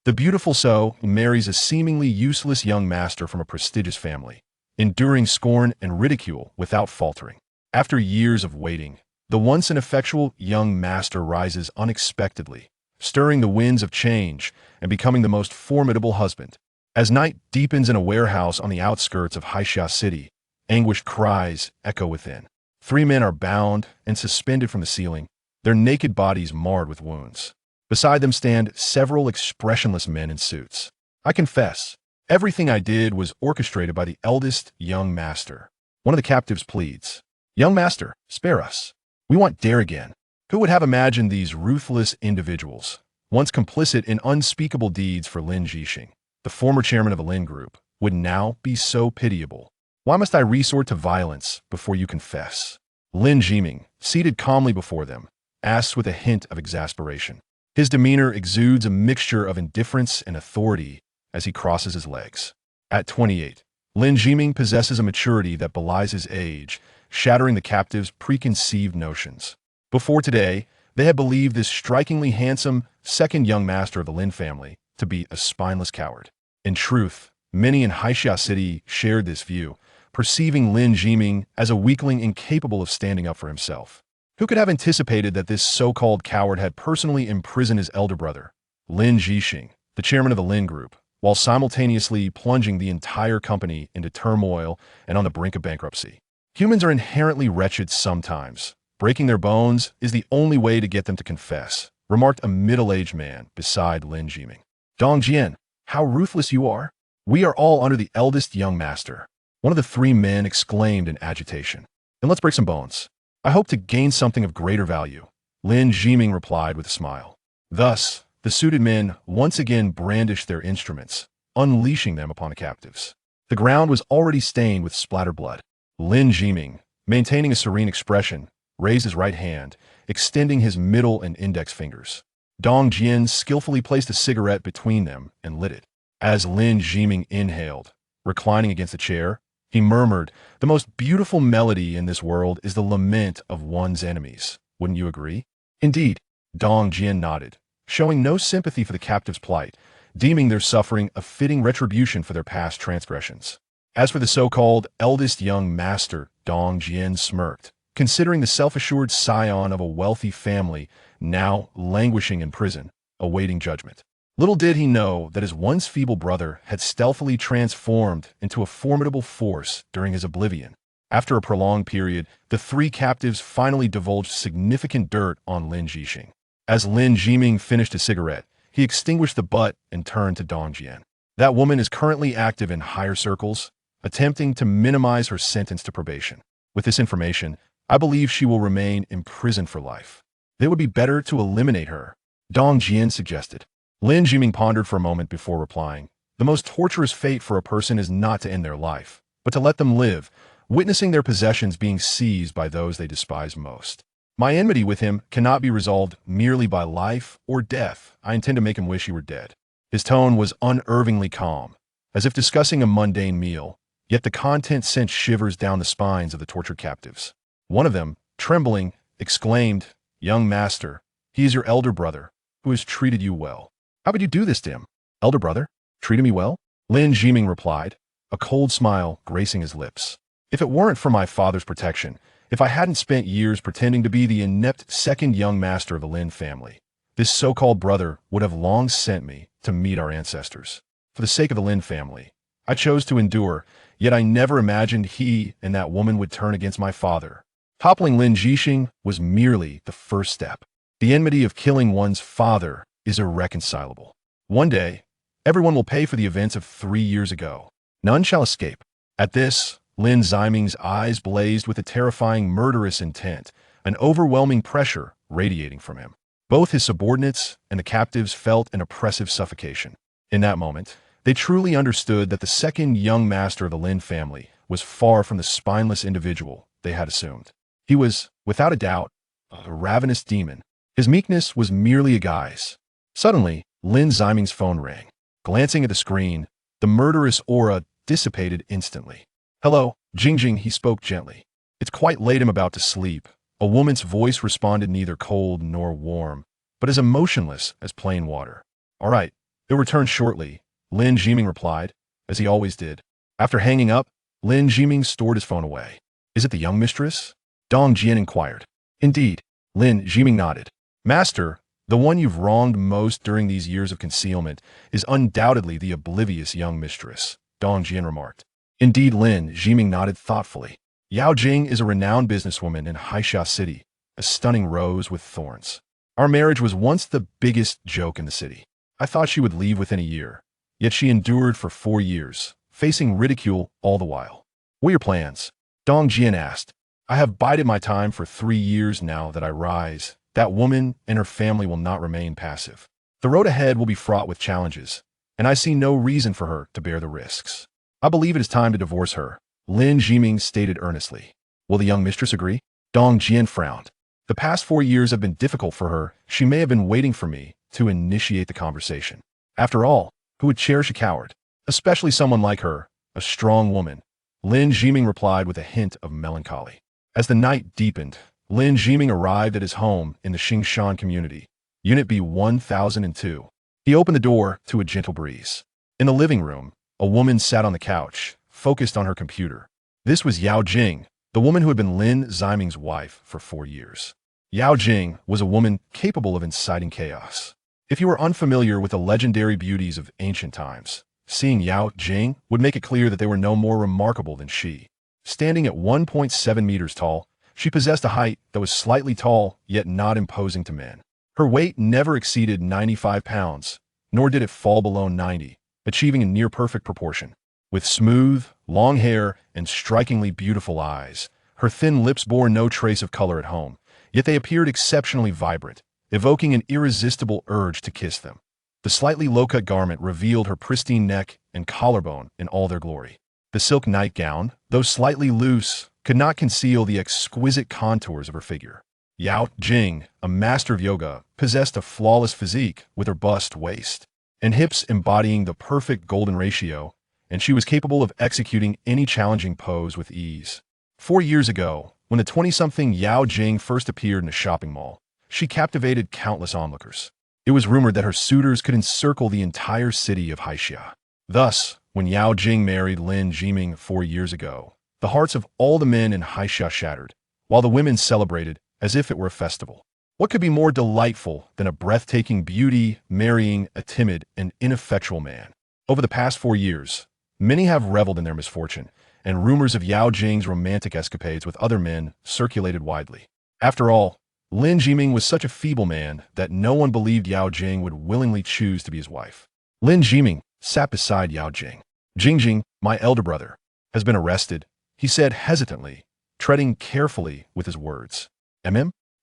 The beautiful So marries a seemingly useless young master from a prestigious family, enduring scorn and ridicule without faltering. After years of waiting, the once ineffectual young master rises unexpectedly, stirring the winds of change and becoming the most formidable husband. As night deepens in a warehouse on the outskirts of Haixia City, anguished cries echo within. Three men are bound and suspended from the ceiling, their naked bodies marred with wounds. Beside them stand several expressionless men in suits. I confess, everything I did was orchestrated by the eldest young master. One of the captives pleads, "Young master, spare us. We want dare again." Who would have imagined these ruthless individuals, once complicit in unspeakable deeds for Lin Jixing, the former chairman of the Lin Group, would now be so pitiable? Why must I resort to violence before you confess? Lin Jixing, seated calmly before them, asks with a hint of exasperation. His demeanor exudes a mixture of indifference and authority as he crosses his legs. At 28, Lin Jixing possesses a maturity that belies his age, shattering the captive's preconceived notions. Before today, they had believed this strikingly handsome second young master of the Lin family to be a spineless coward. In truth, many in Haixia City shared this view, perceiving Lin Jixing as a weakling incapable of standing up for himself. Who could have anticipated that this so-called coward had personally imprisoned his elder brother, Lin Jixing, the chairman of the Lin Group, while simultaneously plunging the entire company into turmoil and on the brink of bankruptcy? Humans are inherently wretched sometimes. Breaking their bones is the only way to get them to confess, remarked a middle-aged man beside Lin Jixing. Dong Jian, how ruthless you are. We are all under the eldest young master. One of the three men exclaimed in agitation. Then let's break some bones. I hope to gain something of greater value, Lin Jixing replied with a smile. Thus, the suited men once again brandished their instruments, unleashing them upon the captives. The ground was already stained with splattered blood. Lin Jixing, maintaining a serene expression, raised his right hand, extending his middle and index fingers. Dong Jian skillfully placed a cigarette between them and lit it. As Lin Jixing inhaled, reclining against a chair, he murmured, "The most beautiful melody in this world is the lament of one's enemies. Wouldn't you agree?" Indeed, Dong Jian nodded, showing no sympathy for the captive's plight, deeming their suffering a fitting retribution for their past transgressions. As for the so-called eldest young master, Dong Jian smirked, considering the self-assured scion of a wealthy family now languishing in prison, awaiting judgment. Little did he know that his once feeble brother had stealthily transformed into a formidable force during his oblivion. After a prolonged period, the three captives finally divulged significant dirt on Lin Jixing. As Lin Jixing finished his cigarette, he extinguished the butt and turned to Dong Jian. That woman is currently active in higher circles, attempting to minimize her sentence to probation. With this information, I believe she will remain imprisoned for life. It would be better to eliminate her, Dong Jian suggested. Lin Jixing pondered for a moment before replying. The most torturous fate for a person is not to end their life, but to let them live, witnessing their possessions being seized by those they despise most. My enmity with him cannot be resolved merely by life or death. I intend to make him wish he were dead. His tone was unervingly calm, as if discussing a mundane meal, yet the content sent shivers down the spines of the tortured captives. One of them, trembling, exclaimed, "Young master, he is your elder brother, who has treated you well." "How would you do this to him?" "Elder brother? Treated me well?" Lin Jixing replied, a cold smile gracing his lips. "If it weren't for my father's protection, if I hadn't spent years pretending to be the inept second young master of the Lin family, this so-called brother would have long sent me to meet our ancestors. For the sake of the Lin family, I chose to endure, yet I never imagined he and that woman would turn against my father." Toppling Lin Jixing was merely the first step. The enmity of killing one's father is irreconcilable. One day, everyone will pay for the events of 3 years ago. None shall escape. At this, Lin Jixing's eyes blazed with a terrifying murderous intent, an overwhelming pressure radiating from him. Both his subordinates and the captives felt an oppressive suffocation. In that moment, they truly understood that the second young master of the Lin family was far from the spineless individual they had assumed. He was, without a doubt, a ravenous demon. His meekness was merely a guise. Suddenly, Lin Jixing's phone rang. Glancing at the screen, the murderous aura dissipated instantly. "Hello, Jing," he spoke gently. "It's quite late, I'm about to sleep." A woman's voice responded neither cold nor warm, but as emotionless as plain water. "All right, "He'll return shortly," Lin Jiming replied, as he always did. After hanging up, Lin Jiming stored his phone away. "Is it the young mistress?" Dong Jian inquired. "Indeed," Lin Jiming nodded. "Master, the one you've wronged most during these years of concealment is undoubtedly the oblivious young mistress," Dong Jian remarked. "Indeed," Lin Jiming nodded thoughtfully. "Yao Jing is a renowned businesswoman in Haixia City, a stunning rose with thorns. Our marriage was once the biggest joke in the city. I thought she would leave within a year, yet she endured for 4 years, facing ridicule all the while." "What are your plans?" Dong Jian asked. "I have bided my time for 3 years now that I rise. That woman and her family will not remain passive. The road ahead will be fraught with challenges, and I see no reason for her to bear the risks. I believe it is time to divorce her," Lin Jiming stated earnestly. "Will the young mistress agree?" Dong Jian frowned. "The past 4 years have been difficult for her. She may have been waiting for me to initiate the conversation. After all, who would cherish a coward? Especially someone like her, a strong woman," Lin Jiming replied with a hint of melancholy. As the night deepened, Lin Jiming arrived at his home in the Xingshan community, Unit B 1002. He opened the door to a gentle breeze. In the living room, a woman sat on the couch, focused on her computer. This was Yao Jing, the woman who had been Lin Jiming's wife for 4 years. Yao Jing was a woman capable of inciting chaos. If you were unfamiliar with the legendary beauties of ancient times, seeing Yao Jing would make it clear that they were no more remarkable than she. Standing at 1.7 meters tall, she possessed a height that was slightly tall, yet not imposing to men. Her weight never exceeded 95 pounds, nor did it fall below 90, achieving a near-perfect proportion. With smooth, long hair and strikingly beautiful eyes, her thin lips bore no trace of color at home, yet they appeared exceptionally vibrant, evoking an irresistible urge to kiss them. The slightly low-cut garment revealed her pristine neck and collarbone in all their glory. The silk nightgown, though slightly loose, could not conceal the exquisite contours of her figure. Yao Jing, a master of yoga, possessed a flawless physique with her bust, waist, and hips embodying the perfect golden ratio, and she was capable of executing any challenging pose with ease. 4 years ago, when the 20-something Yao Jing first appeared in a shopping mall, she captivated countless onlookers. It was rumored that her suitors could encircle the entire city of Haixia. Thus, when Yao Jing married Lin Jiming 4 years ago, the hearts of all the men in Haixia shattered, while the women celebrated as if it were a festival. What could be more delightful than a breathtaking beauty marrying a timid and ineffectual man? Over the past 4 years, many have reveled in their misfortune, and rumors of Yao Jing's romantic escapades with other men circulated widely. After all, Lin Jiming was such a feeble man that no one believed Yao Jing would willingly choose to be his wife. Lin Jiming sat beside Yao Jing. "Jingjing, my elder brother, has been arrested," he said hesitantly, treading carefully with his words.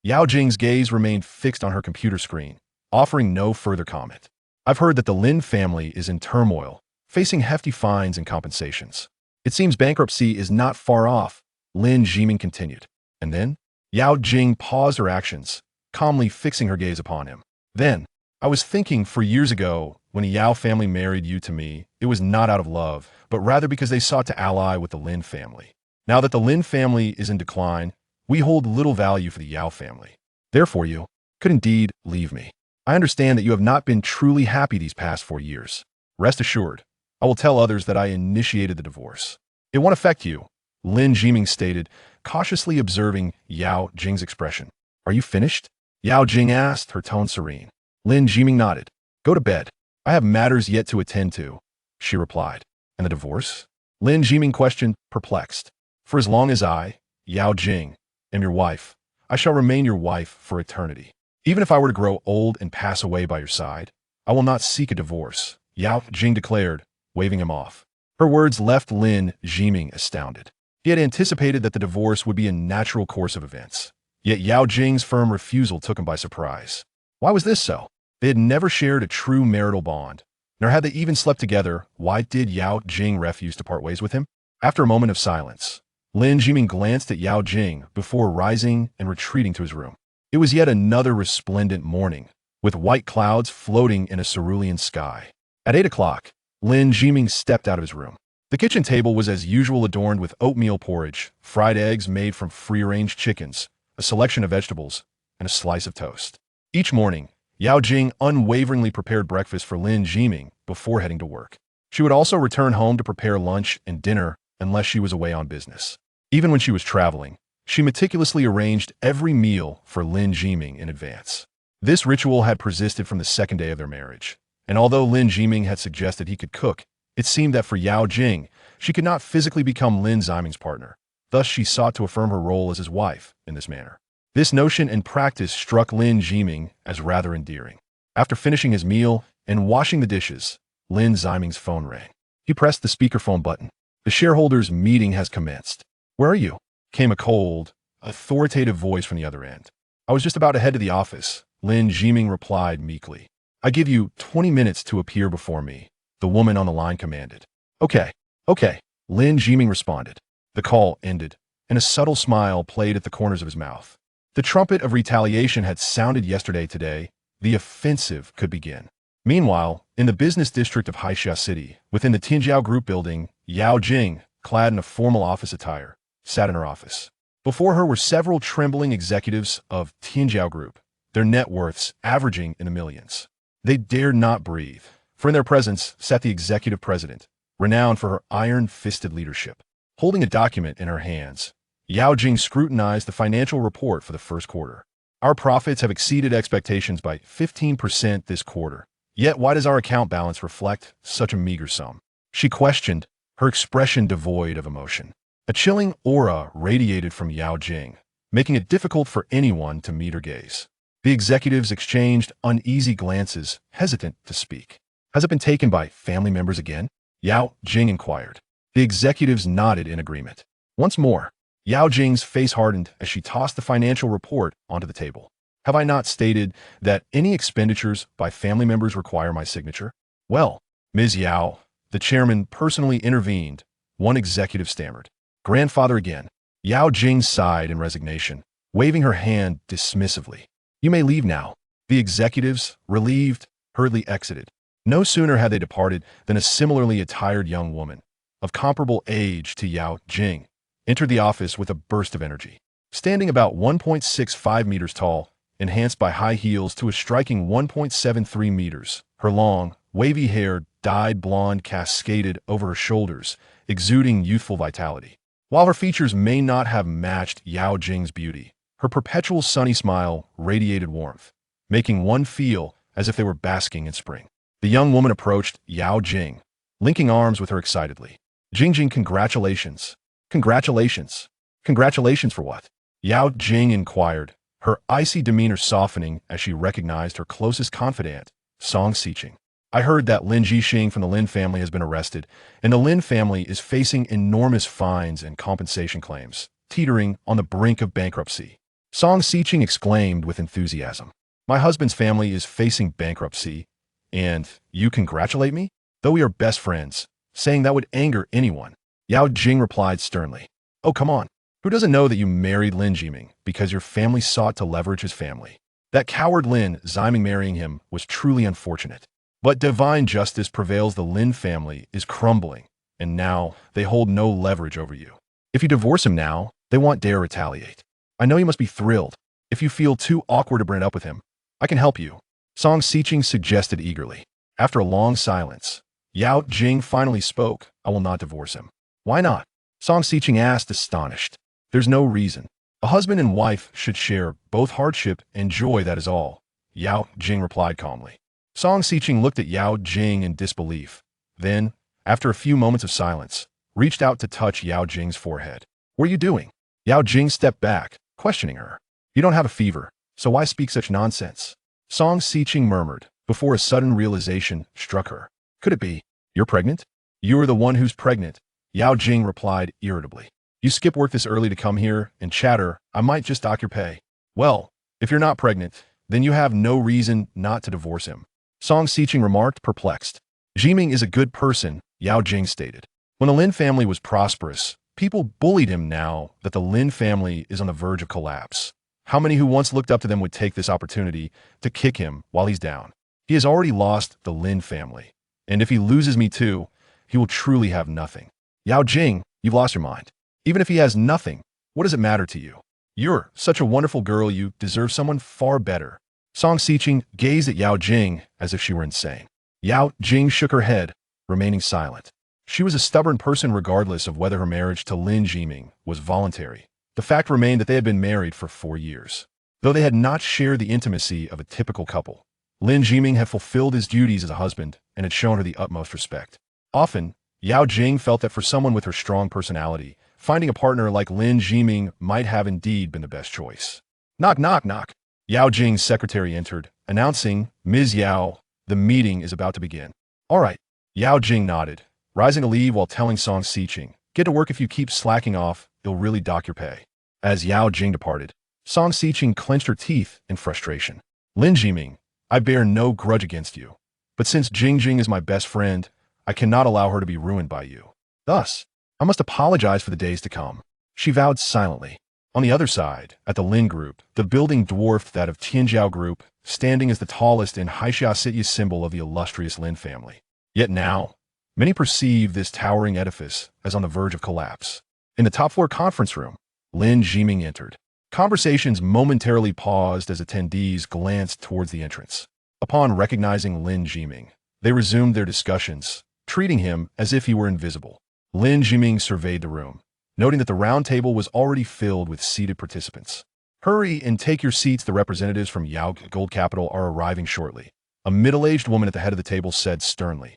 Yao Jing's gaze remained fixed on her computer screen, offering no further comment. "I've heard that the Lin family is in turmoil, facing hefty fines and compensations. It seems bankruptcy is not far off," Lin Jiming continued. And then, Yao Jing paused her actions, calmly fixing her gaze upon him. "Then, I was thinking 4 years ago, when the Yao family married you to me, it was not out of love, but rather because they sought to ally with the Lin family. Now that the Lin family is in decline, we hold little value for the Yao family. Therefore you could indeed leave me. I understand that you have not been truly happy these past 4 years. Rest assured, I will tell others that I initiated the divorce. It won't affect you," Lin Jiming stated, cautiously observing Yao Jing's expression. "Are you finished?" Yao Jing asked, her tone serene. Lin Jiming nodded. "Go to bed. I have matters yet to attend to," she replied. "And the divorce?" Lin Jiming questioned, perplexed. "For as long as I, Yao Jing, am your wife, I shall remain your wife for eternity. Even if I were to grow old and pass away by your side, I will not seek a divorce," Yao Jing declared, waving him off. Her words left Lin Jiming astounded. He had anticipated that the divorce would be a natural course of events. Yet Yao Jing's firm refusal took him by surprise. Why was this so? They had never shared a true marital bond, nor had they even slept together. Why did Yao Jing refuse to part ways with him? After a moment of silence, Lin Jiming glanced at Yao Jing before rising and retreating to his room. It was yet another resplendent morning, with white clouds floating in a cerulean sky. At 8 o'clock, Lin Jiming stepped out of his room. The kitchen table was as usual adorned with oatmeal porridge, fried eggs made from free-range chickens, a selection of vegetables, and a slice of toast. Each morning, Yao Jing unwaveringly prepared breakfast for Lin Jiming before heading to work. She would also return home to prepare lunch and dinner unless she was away on business. Even when she was traveling, she meticulously arranged every meal for Lin Jiming in advance. This ritual had persisted from the second day of their marriage, and although Lin Jiming had suggested he could cook, it seemed that for Yao Jing, she could not physically become Lin Jiming's partner. Thus, she sought to affirm her role as his wife in this manner. This notion and practice struck Lin Jiming as rather endearing. After finishing his meal and washing the dishes, Lin Jiming's phone rang. He pressed the speakerphone button. The shareholders' meeting has commenced. Where are you? Came a cold, authoritative voice from the other end. I was just about to head to the office, Lin Jiming replied meekly. I give you 20 minutes to appear before me, the woman on the line commanded. Okay, Lin Jiming responded. The call ended, and a subtle smile played at the corners of his mouth. The trumpet of retaliation had sounded yesterday. Today, the offensive could begin. Meanwhile, in the business district of Haixia City, within the Tinjiao Group building, Yao Jing, clad in a formal office attire, sat in her office. Before her were several trembling executives of Tinjiao Group, their net worths averaging in the millions. They dared not breathe, for in their presence sat the executive president, renowned for her iron-fisted leadership. Holding a document in her hands, Yao Jing scrutinized the financial report for the first quarter. Our profits have exceeded expectations by 15% this quarter. Yet why does our account balance reflect such a meager sum? She questioned, her expression devoid of emotion. A chilling aura radiated from Yao Jing, making it difficult for anyone to meet her gaze. The executives exchanged uneasy glances, hesitant to speak. Has it been taken by family members again? Yao Jing inquired. The executives nodded in agreement. Once more, Yao Jing's face hardened as she tossed the financial report onto the table. Have I not stated that any expenditures by family members require my signature? Well, Ms. Yao, the chairman personally intervened. One executive stammered. Grandfather again. Yao Jing sighed in resignation, waving her hand dismissively. You may leave now. The executives, relieved, hurriedly exited. No sooner had they departed than a similarly attired young woman, of comparable age to Yao Jing, entered the office with a burst of energy. Standing about 1.65 meters tall, enhanced by high heels to a striking 1.73 meters, her long, wavy hair, dyed blonde, cascaded over her shoulders, exuding youthful vitality. While her features may not have matched Yao Jing's beauty, her perpetual sunny smile radiated warmth, making one feel as if they were basking in spring. The young woman approached Yao Jing, linking arms with her excitedly. Jing, congratulations. Congratulations. Congratulations for what? Yao Jing inquired, her icy demeanor softening as she recognized her closest confidant, Song Xiqing. I heard that Lin Jixing from the Lin family has been arrested, and the Lin family is facing enormous fines and compensation claims, teetering on the brink of bankruptcy. Song Xiqing exclaimed with enthusiasm. My husband's family is facing bankruptcy, and you congratulate me? Though we are best friends, saying that would anger anyone. Yao Jing replied sternly. Oh, come on. Who doesn't know that you married Lin Jiming because your family sought to leverage his family? That coward Lin Jiming marrying him was truly unfortunate. But divine justice prevails. The Lin family is crumbling, and now they hold no leverage over you. If you divorce him now, they won't dare retaliate. I know you must be thrilled. If you feel too awkward to bring it up with him, I can help you. Song Xiqing suggested eagerly. After a long silence, Yao Jing finally spoke. I will not divorce him. Why not? Song Xiqing asked, astonished. There's no reason. A husband and wife should share both hardship and joy, that is all. Yao Jing replied calmly. Song Xiqing looked at Yao Jing in disbelief. Then, after a few moments of silence, reached out to touch Yao Jing's forehead. What are you doing? Yao Jing stepped back, questioning her. You don't have a fever, so why speak such nonsense? Song Xiqing murmured, before a sudden realization struck her. Could it be? You're pregnant? You are the one who's pregnant, Yao Jing replied irritably. You skip work this early to come here and chatter. I might just dock your pay. Well, if you're not pregnant, then you have no reason not to divorce him. Song Xiqing remarked, perplexed. Jiming is a good person, Yao Jing stated. When the Lin family was prosperous, people bullied him. Now that the Lin family is on the verge of collapse, how many who once looked up to them would take this opportunity to kick him while he's down? He has already lost the Lin family, and if he loses me too, he will truly have nothing. Yao Jing, you've lost your mind. Even if he has nothing, what does it matter to you? You're such a wonderful girl. You deserve someone far better. Song Xiqing gazed at Yao Jing as if she were insane. Yao Jing shook her head, remaining silent. She was a stubborn person regardless of whether her marriage to Lin Jiming was voluntary. The fact remained that they had been married for 4 years. Though they had not shared the intimacy of a typical couple, Lin Jiming had fulfilled his duties as a husband and had shown her the utmost respect. Often, Yao Jing felt that for someone with her strong personality, finding a partner like Lin Jiming might have indeed been the best choice. Knock, knock, knock. Yao Jing's secretary entered, announcing, "Ms. Yao, the meeting is about to begin." "All right." Yao Jing nodded, rising to leave while telling Song Xiqing, "Get to work. If you keep slacking off, it'll really dock your pay." As Yao Jing departed, Song Xiqing clenched her teeth in frustration. "Lin Jiming, I bear no grudge against you. But since Jing is my best friend, I cannot allow her to be ruined by you. Thus, I must apologize for the days to come." She vowed silently. On the other side, at the Lin Group, the building dwarfed that of Tianjiao Group, standing as the tallest and Haixia symbol of the illustrious Lin family. Yet now, many perceive this towering edifice as on the verge of collapse. In the top-floor conference room, Lin Jiming entered. Conversations momentarily paused as attendees glanced towards the entrance. Upon recognizing Lin Jiming, they resumed their discussions, treating him as if he were invisible. Lin Jiming surveyed the room, noting that the round table was already filled with seated participants. "Hurry and take your seats. The representatives from Yao Gold Capital are arriving shortly," a middle-aged woman at the head of the table said sternly.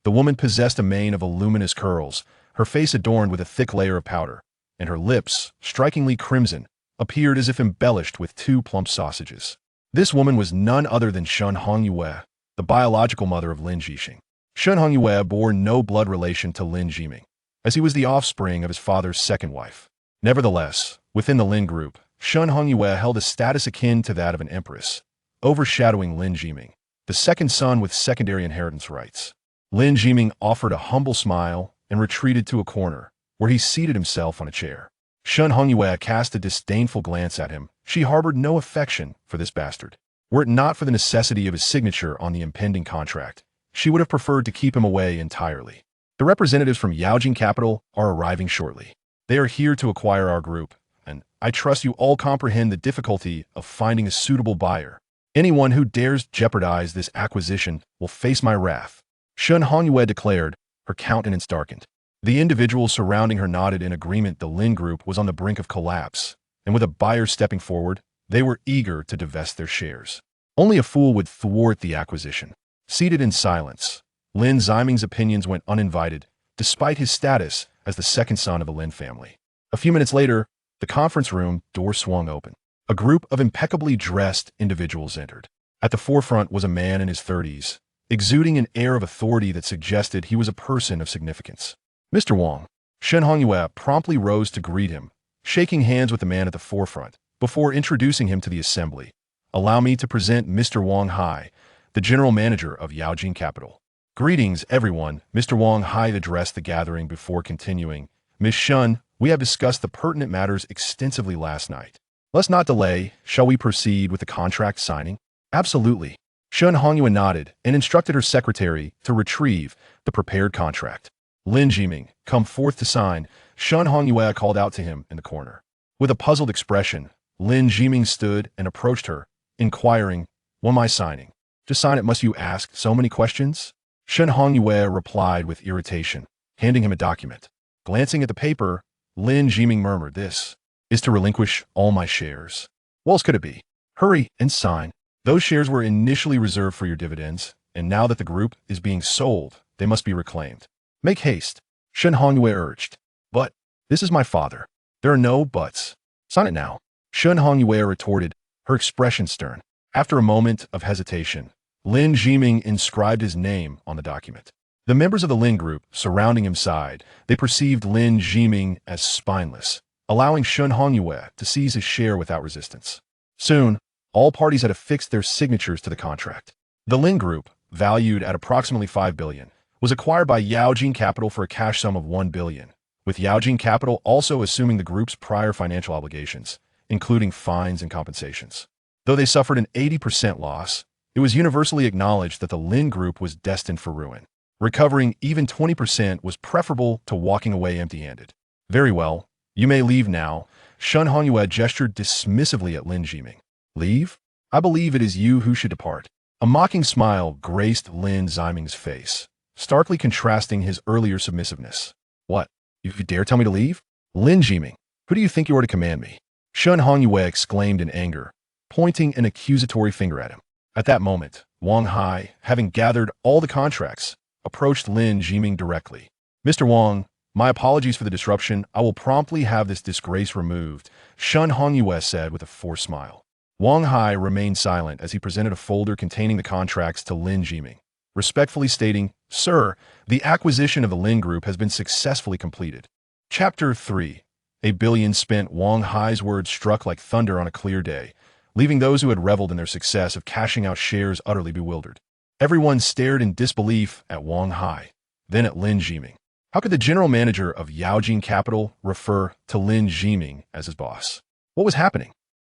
The woman possessed a mane of voluminous curls, her face adorned with a thick layer of powder, and her lips, strikingly crimson, appeared as if embellished with 2 plump sausages. This woman was none other than Shen Hongyue, the biological mother of Lin Jixing. Shen Hongyue bore no blood relation to Lin Jiming, as he was the offspring of his father's second wife. Nevertheless, within the Lin Group, Shen Hongyue held a status akin to that of an empress, overshadowing Lin Jiming, the second son with secondary inheritance rights. Lin Jiming offered a humble smile and retreated to a corner, where he seated himself on a chair. Shen Hongyue cast a disdainful glance at him. She harbored no affection for this bastard. Were it not for the necessity of his signature on the impending contract, she would have preferred to keep him away entirely. "The representatives from Yaojing Capital are arriving shortly. They are here to acquire our group, and I trust you all comprehend the difficulty of finding a suitable buyer. Anyone who dares jeopardize this acquisition will face my wrath," Shen Hongyue declared, her countenance darkened. The individuals surrounding her nodded in agreement. The Lin Group was on the brink of collapse, and with a buyer stepping forward, they were eager to divest their shares. Only a fool would thwart the acquisition. Seated in silence, Lin Jiming's opinions went uninvited, despite his status as the second son of the Lin family. A few minutes later, the conference room door swung open. A group of impeccably dressed individuals entered. At the forefront was a man in his 30s, exuding an air of authority that suggested he was a person of significance. "Mr. Wang." Shen Hongyue promptly rose to greet him, shaking hands with the man at the forefront, before introducing him to the assembly. "Allow me to present Mr. Wang Hai, the general manager of Yaojing Capital." "Greetings, everyone." Mr. Wang Hai addressed the gathering before continuing. "Ms. Shen, we have discussed the pertinent matters extensively last night. Let's not delay. Shall we proceed with the contract signing?" "Absolutely." Shen Hongyue nodded and instructed her secretary to retrieve the prepared contract. "Lin Jiming, come forth to sign," Shen Hongyue called out to him in the corner. With a puzzled expression, Lin Jiming stood and approached her, inquiring, "What am I signing? To sign it, must you ask so many questions?" Shen Hongyue replied with irritation, handing him a document. Glancing at the paper, Lin Jiming murmured, "This is to relinquish all my shares. What else could it be? Hurry and sign. Those shares were initially reserved for your dividends, and now that the group is being sold, they must be reclaimed. Make haste," Shen Hongyue urged. "But this is my father." "There are no buts. Sign it now," Shen Hongyue retorted, her expression stern. After a moment of hesitation, Lin Jiming inscribed his name on the document. The members of the Lin Group surrounding him sighed. They perceived Lin Jiming as spineless, allowing Shen Hongyue to seize his share without resistance. Soon, all parties had affixed their signatures to the contract. The Lin Group, valued at approximately 5 billion, was acquired by Yaojing Capital for a cash sum of 1 billion, with Yaojing Capital also assuming the group's prior financial obligations, including fines and compensations. Though they suffered an 80% loss, it was universally acknowledged that the Lin Group was destined for ruin. Recovering even 20% was preferable to walking away empty-handed. "Very well, you may leave now," Shen Hongyue gestured dismissively at Lin Jiming. "Leave? I believe it is you who should depart. A mocking smile graced Lin Ziming's face, starkly contrasting his earlier submissiveness. What? You dare tell me to leave? Lin Ziming, who do you think you are to command me? Shun Hongyue exclaimed in anger, pointing an accusatory finger at him. At that moment, Wang Hai, having gathered all the contracts, approached Lin Ziming directly. Mr. Wang, my apologies for the disruption. I will promptly have this disgrace removed, Shun Hongyue said with a forced smile. Wang Hai remained silent as he presented a folder containing the contracts to Lin Ziming, respectfully stating, Sir, the acquisition of the Lin Group has been successfully completed. Chapter 3. A billion spent. Wang Hai's words struck like thunder on a clear day, leaving those who had reveled in their success of cashing out shares utterly bewildered. Everyone stared in disbelief at Wang Hai, then at Lin Ziming. How could the general manager of Yaojin Capital refer to Lin Ziming as his boss? What was happening?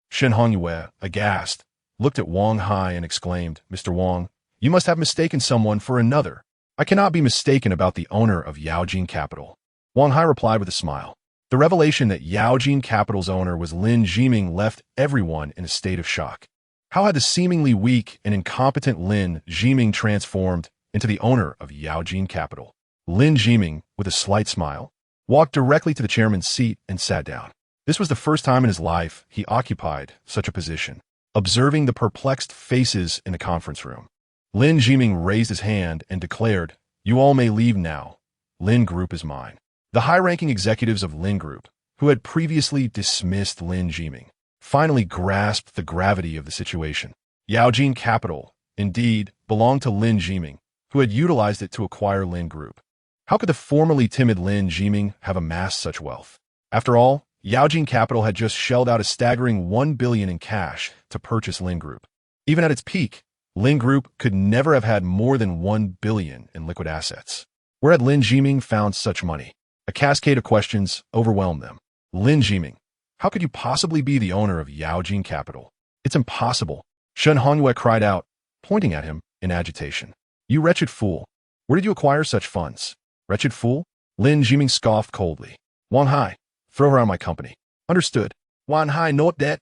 Shen Hongyue, aghast, looked at Wang Hai and exclaimed, Mr. Wang, you must have mistaken someone for another. I cannot be mistaken about the owner of Yaojin Capital. Wang Hai replied with a smile. The revelation that Yaojin Capital's owner was Lin Ziming left everyone in a state of shock. How had the seemingly weak and incompetent Lin Ziming transformed into the owner of Yaojin Capital? Lin Ziming, with a slight smile, walked directly to the chairman's seat and sat down. This was the first time in his life he occupied such a position. Observing the perplexed faces in the conference room, Lin Ziming raised his hand and declared, You all may leave now. Lin Group is mine. The high-ranking executives of Lin Group, who had previously dismissed Lin Ziming, finally grasped the gravity of the situation. Yaojin Capital, indeed, belonged to Lin Ziming, who had utilized it to acquire Lin Group. How could the formerly timid Lin Ziming have amassed such wealth? After all, Yaojin Capital had just shelled out a staggering $1 billion in cash to purchase Lin Group. Even at its peak, Lin Group could never have had more than $1 billion in liquid assets. Where had Lin Ziming found such money? A cascade of questions overwhelmed them. Lin Ziming, how could you possibly be the owner of Yaojin Capital? It's impossible. Shen Hongyue cried out, pointing at him in agitation. You wretched fool. Where did you acquire such funds? Wretched fool? Lin Ziming scoffed coldly. Wang Hai, throw her out of my company. Understood. Wang Hai, note that.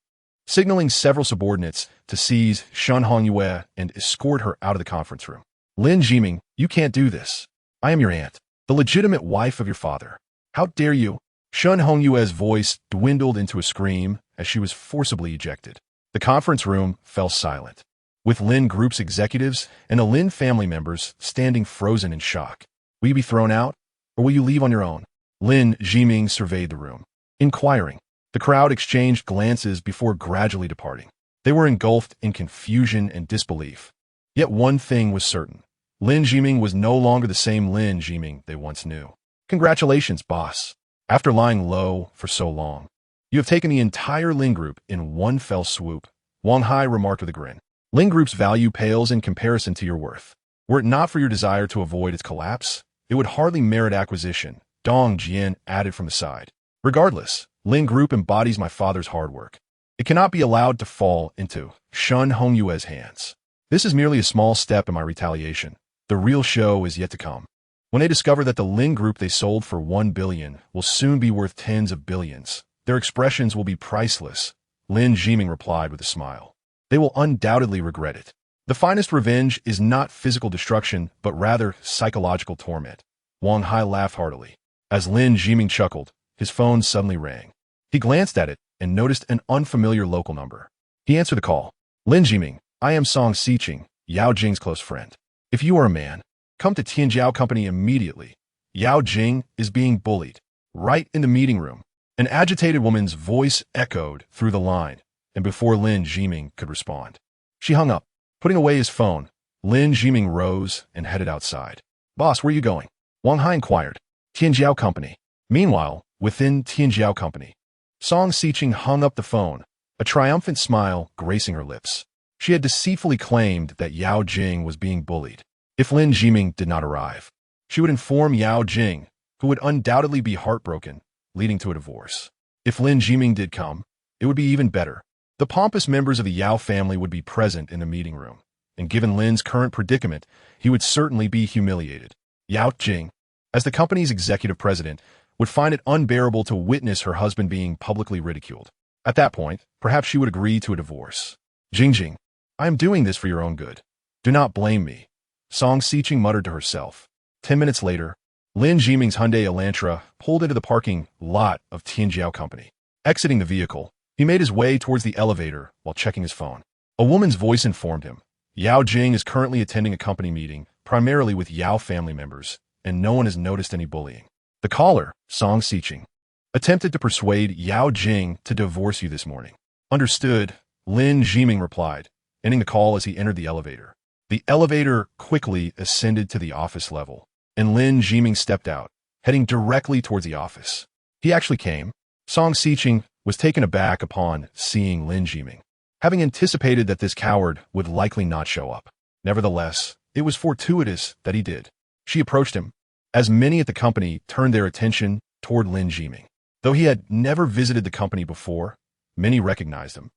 Signaling several subordinates to seize Shen Hongyue and escort her out of the conference room. Lin Ziming, you can't do this. I am your aunt, the legitimate wife of your father. How dare you? Shen Hongyue's voice dwindled into a scream as she was forcibly ejected. The conference room fell silent, with Lin Group's executives and the Lin family members standing frozen in shock. Will you be thrown out, or will you leave on your own? Lin Ziming surveyed the room, inquiring. The crowd exchanged glances before gradually departing. They were engulfed in confusion and disbelief. Yet one thing was certain. Lin Ziming was no longer the same Lin Ziming they once knew. Congratulations, boss. After lying low for so long, you have taken the entire Lin Group in one fell swoop, Wang Hai remarked with a grin. Lin Group's value pales in comparison to your worth. Were it not for your desire to avoid its collapse, it would hardly merit acquisition, Dong Jian added from the side. Regardless, Lin Group embodies my father's hard work. It cannot be allowed to fall into Shen Hongyue's hands. This is merely a small step in my retaliation. The real show is yet to come. When they discover that the Lin Group they sold for $1 billion will soon be worth tens of billions, their expressions will be priceless, Lin Ziming replied with a smile. They will undoubtedly regret it. The finest revenge is not physical destruction, but rather psychological torment. Wang Hai laughed heartily. As Lin Ziming chuckled, his phone suddenly rang. He glanced at it and noticed an unfamiliar local number. He answered the call. Lin Ziming, I am Song Xiqing, Yao Jing's close friend. If you are a man, come to Tianjiao Company immediately. Yao Jing is being bullied. Right in the meeting room. An agitated woman's voice echoed through the line, and before Lin Ziming could respond, she hung up. Putting away his phone, Lin Ziming rose and headed outside. Boss, where are you going? Wang Hai inquired. Tianjiao Company. Meanwhile, within Tianjiao Company, Song Xiqing hung up the phone, a triumphant smile gracing her lips. She had deceitfully claimed that Yao Jing was being bullied. If Lin Ziming did not arrive, she would inform Yao Jing, who would undoubtedly be heartbroken, leading to a divorce. If Lin Ziming did come, it would be even better. The pompous members of the Yao family would be present in the meeting room, and given Lin's current predicament, he would certainly be humiliated. Yao Jing, as the company's executive president, would find it unbearable to witness her husband being publicly ridiculed. At that point, perhaps she would agree to a divorce. Jingjing, I am doing this for your own good. Do not blame me, Song Siqing muttered to herself. 10 minutes later, Lin Jiming's Hyundai Elantra pulled into the parking lot of Tianjiao Company. Exiting the vehicle, he made his way towards the elevator while checking his phone. A woman's voice informed him, Yao Jing is currently attending a company meeting, primarily with Yao family members, and no one has noticed any bullying. The caller, Song Siqing, attempted to persuade Yao Jing to divorce you this morning. Understood, Lin Jiming replied, ending the call as he entered the elevator. The elevator quickly ascended to the office level, and Lin Jiming stepped out, heading directly towards the office. He actually came. Song Siqing was taken aback upon seeing Lin Jiming, having anticipated that this coward would likely not show up. Nevertheless, it was fortuitous that he did. She approached him, as many at the company turned their attention toward Lin Jiming. Though he had never visited the company before, many recognized him,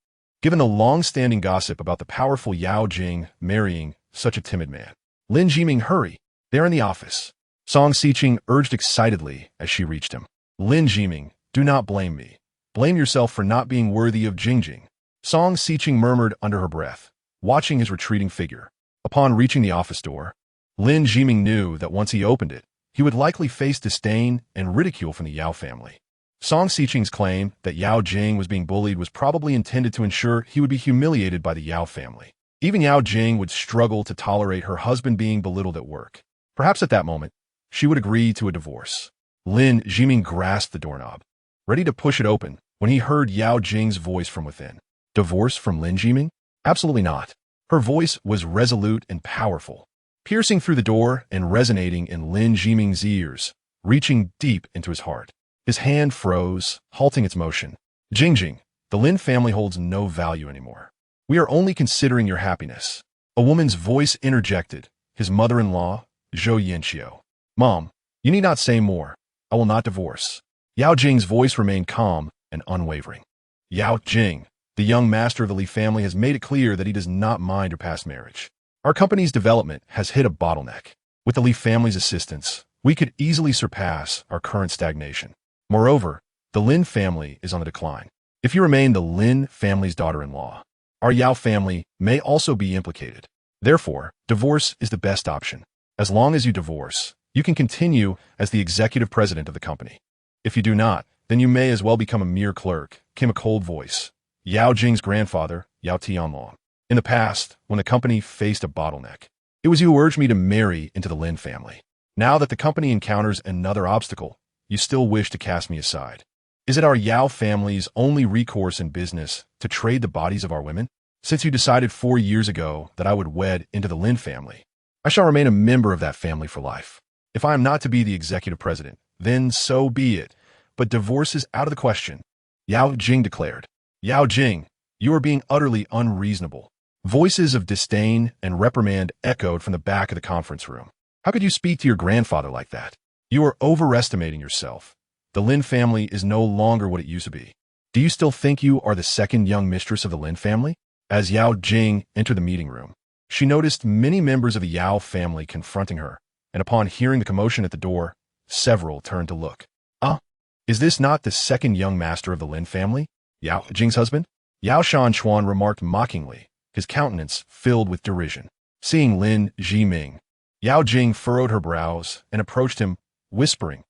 given the long-standing gossip about the powerful Yao Jing marrying such a timid man. Lin Jiming, hurry, they're in the office. Song Siqing urged excitedly as she reached him. Lin Jiming, do not blame me. Blame yourself for not being worthy of Jingjing. Song Siqing murmured under her breath, watching his retreating figure. Upon reaching the office door, Lin Jiming knew that once he opened it, he would likely face disdain and ridicule from the Yao family. Song Siqing's claim that Yao Jing was being bullied was probably intended to ensure he would be humiliated by the Yao family. Even Yao Jing would struggle to tolerate her husband being belittled at work. Perhaps at that moment, she would agree to a divorce. Lin Jiming grasped the doorknob, ready to push it open, when he heard Yao Jing's voice from within. Divorce from Lin Jiming? Absolutely not. Her voice was resolute and powerful, piercing through the door and resonating in Lin Jiming's ears, reaching deep into his heart. His hand froze, halting its motion. Jingjing, the Lin family holds no value anymore. We are only considering your happiness. A woman's voice interjected, his mother-in-law, Zhou Yanqiu. Mom, you need not say more. I will not divorce. Yao Jing's voice remained calm and unwavering. Yao Jing, the young master of the Li family, has made it clear that he does not mind your past marriage. Our company's development has hit a bottleneck. With the Li family's assistance, we could easily surpass our current stagnation. Moreover, the Lin family is on the decline. If you remain the Lin family's daughter-in-law, our Yao family may also be implicated. Therefore, divorce is the best option. As long as you divorce, you can continue as the executive president of the company. If you do not, then you may as well become a mere clerk, came a cold voice. Yao Jing's grandfather, Yao Tianlong. In the past, when the company faced a bottleneck, it was you who urged me to marry into the Lin family. Now that the company encounters another obstacle, you still wish to cast me aside. Is it our Yao family's only recourse in business to trade the bodies of our women? Since you decided 4 years ago that I would wed into the Lin family, I shall remain a member of that family for life. If I am not to be the executive president, then so be it, but divorce is out of the question, Yao Jing declared. Yao Jing, you are being utterly unreasonable. Voices of disdain and reprimand echoed from the back of the conference room. How could you speak to your grandfather like that? You are overestimating yourself. The Lin family is no longer what it used to be. Do you still think you are the second young mistress of the Lin family? As Yao Jing entered the meeting room, she noticed many members of the Yao family confronting her, and upon hearing the commotion at the door, several turned to look. Is this not the second young master of the Lin family, Yao Jing's husband? Yao Shanchuan remarked mockingly, his countenance filled with derision. Seeing Lin Jiming, Yao Jing furrowed her brows and approached him, whispering,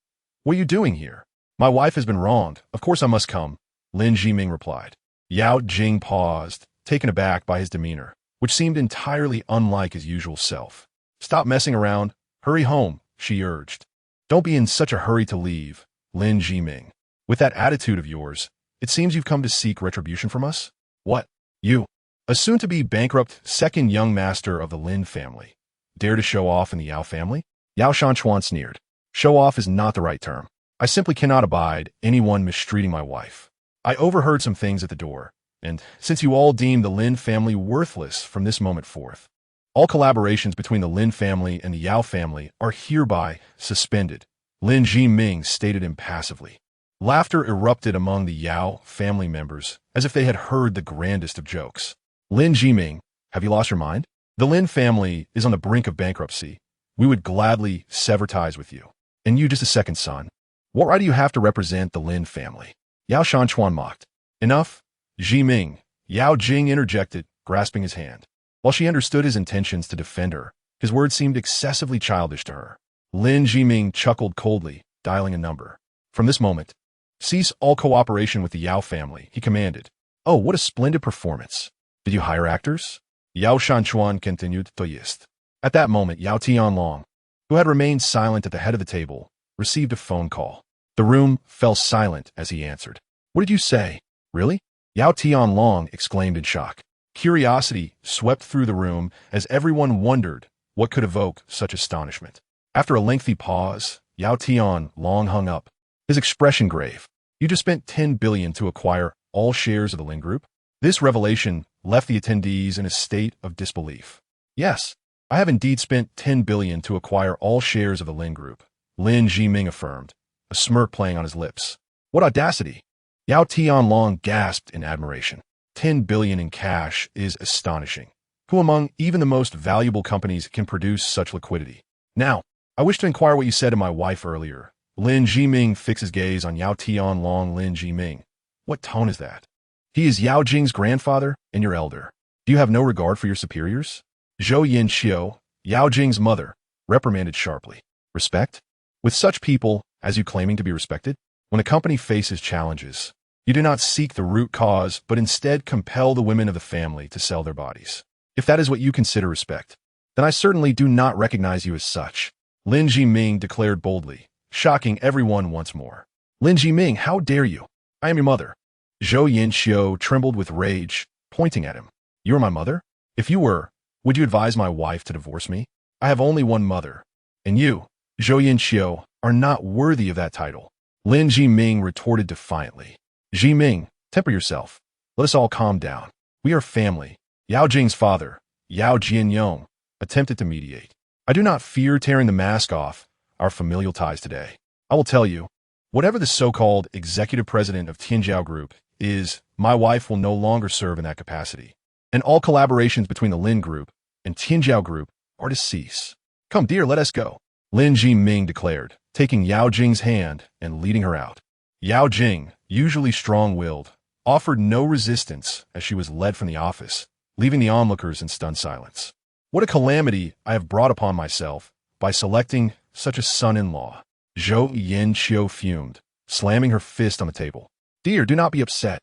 "What are you doing here? My wife has been wronged. Of course I must come," Lin Jiming replied. Yao Jing paused, taken aback by his demeanor, which seemed entirely unlike his usual self. "Stop messing around. Hurry home," she urged. "Don't be in such a hurry to leave, Lin Jiming. With that attitude of yours, it seems you've come to seek retribution from us? What? You, a soon-to-be bankrupt second young master of the Lin family, dare to show off in the Yao family?" Yao Shanchuan sneered. "Show off is not the right term. I simply cannot abide anyone mistreating my wife. I overheard some things at the door, and since you all deem the Lin family worthless from this moment forth, all collaborations between the Lin family and the Yao family are hereby suspended," Lin Jiming stated impassively. Laughter erupted among the Yao family members as if they had heard the grandest of jokes. "Lin Jiming, have you lost your mind? The Lin family is on the brink of bankruptcy. We would gladly sever ties with you. And you just a second son. What right do you have to represent the Lin family?" Yao Shanchuan mocked. "Enough, Jiming," Yao Jing interjected, grasping his hand. While she understood his intentions to defend her, his words seemed excessively childish to her. Lin Jiming chuckled coldly, dialing a number. From this moment, cease all cooperation with the Yao family, he commanded. Oh, what a splendid performance. Did you hire actors? Yao Shanchuan continued to jest. At that moment, Yao Tianlong, who had remained silent at the head of the table, received a phone call. The room fell silent as he answered. What did you say? Really? Yao Tianlong exclaimed in shock. Curiosity swept through the room as everyone wondered what could evoke such astonishment. After a lengthy pause, Yao Tianlong hung up, his expression grave. You just spent 10 billion to acquire all shares of the Lin Group? This revelation left the attendees in a state of disbelief. Yes, I have indeed spent 10 billion to acquire all shares of the Lin Group, Lin Jiming affirmed, a smirk playing on his lips. What audacity! Yao Tianlong gasped in admiration. 10 billion in cash is astonishing. Who among even the most valuable companies can produce such liquidity? Now, I wish to inquire what you said to my wife earlier. Lin Jiming fixed his gaze on Yao Tianlong. Lin Jiming. What tone is that? He is Yao Jing's grandfather and your elder. Do you have no regard for your superiors? Zhou Yanxiu, Yao Jing's mother, reprimanded sharply. Respect? With such people as you claiming to be respected? When a company faces challenges, you do not seek the root cause, but instead compel the women of the family to sell their bodies. If that is what you consider respect, then I certainly do not recognize you as such, Lin Jiming declared boldly, shocking everyone once more. Lin Jiming, how dare you? I am your mother. Zhou Yanxiu trembled with rage, pointing at him. You are my mother? If you were, would you advise my wife to divorce me? I have only one mother, and you, Zhou Yanxiu, are not worthy of that title. Lin Jiming retorted defiantly. Jiming, temper yourself. Let us all calm down. We are family. Yao Jing's father, Yao Jianyong, attempted to mediate. I do not fear tearing the mask off our familial ties today. I will tell you, whatever the so-called executive president of Tianjiao Group is, my wife will no longer serve in that capacity. And all collaborations between the Lin Group and Tianjiao Group are to cease. Come, dear, let us go, Lin Jiming declared, taking Yao Jing's hand and leading her out. Yao Jing, usually strong-willed, offered no resistance as she was led from the office, leaving the onlookers in stunned silence. What a calamity I have brought upon myself by selecting such a son-in-law. Zhou Yanxiu fumed, slamming her fist on the table. Dear, do not be upset.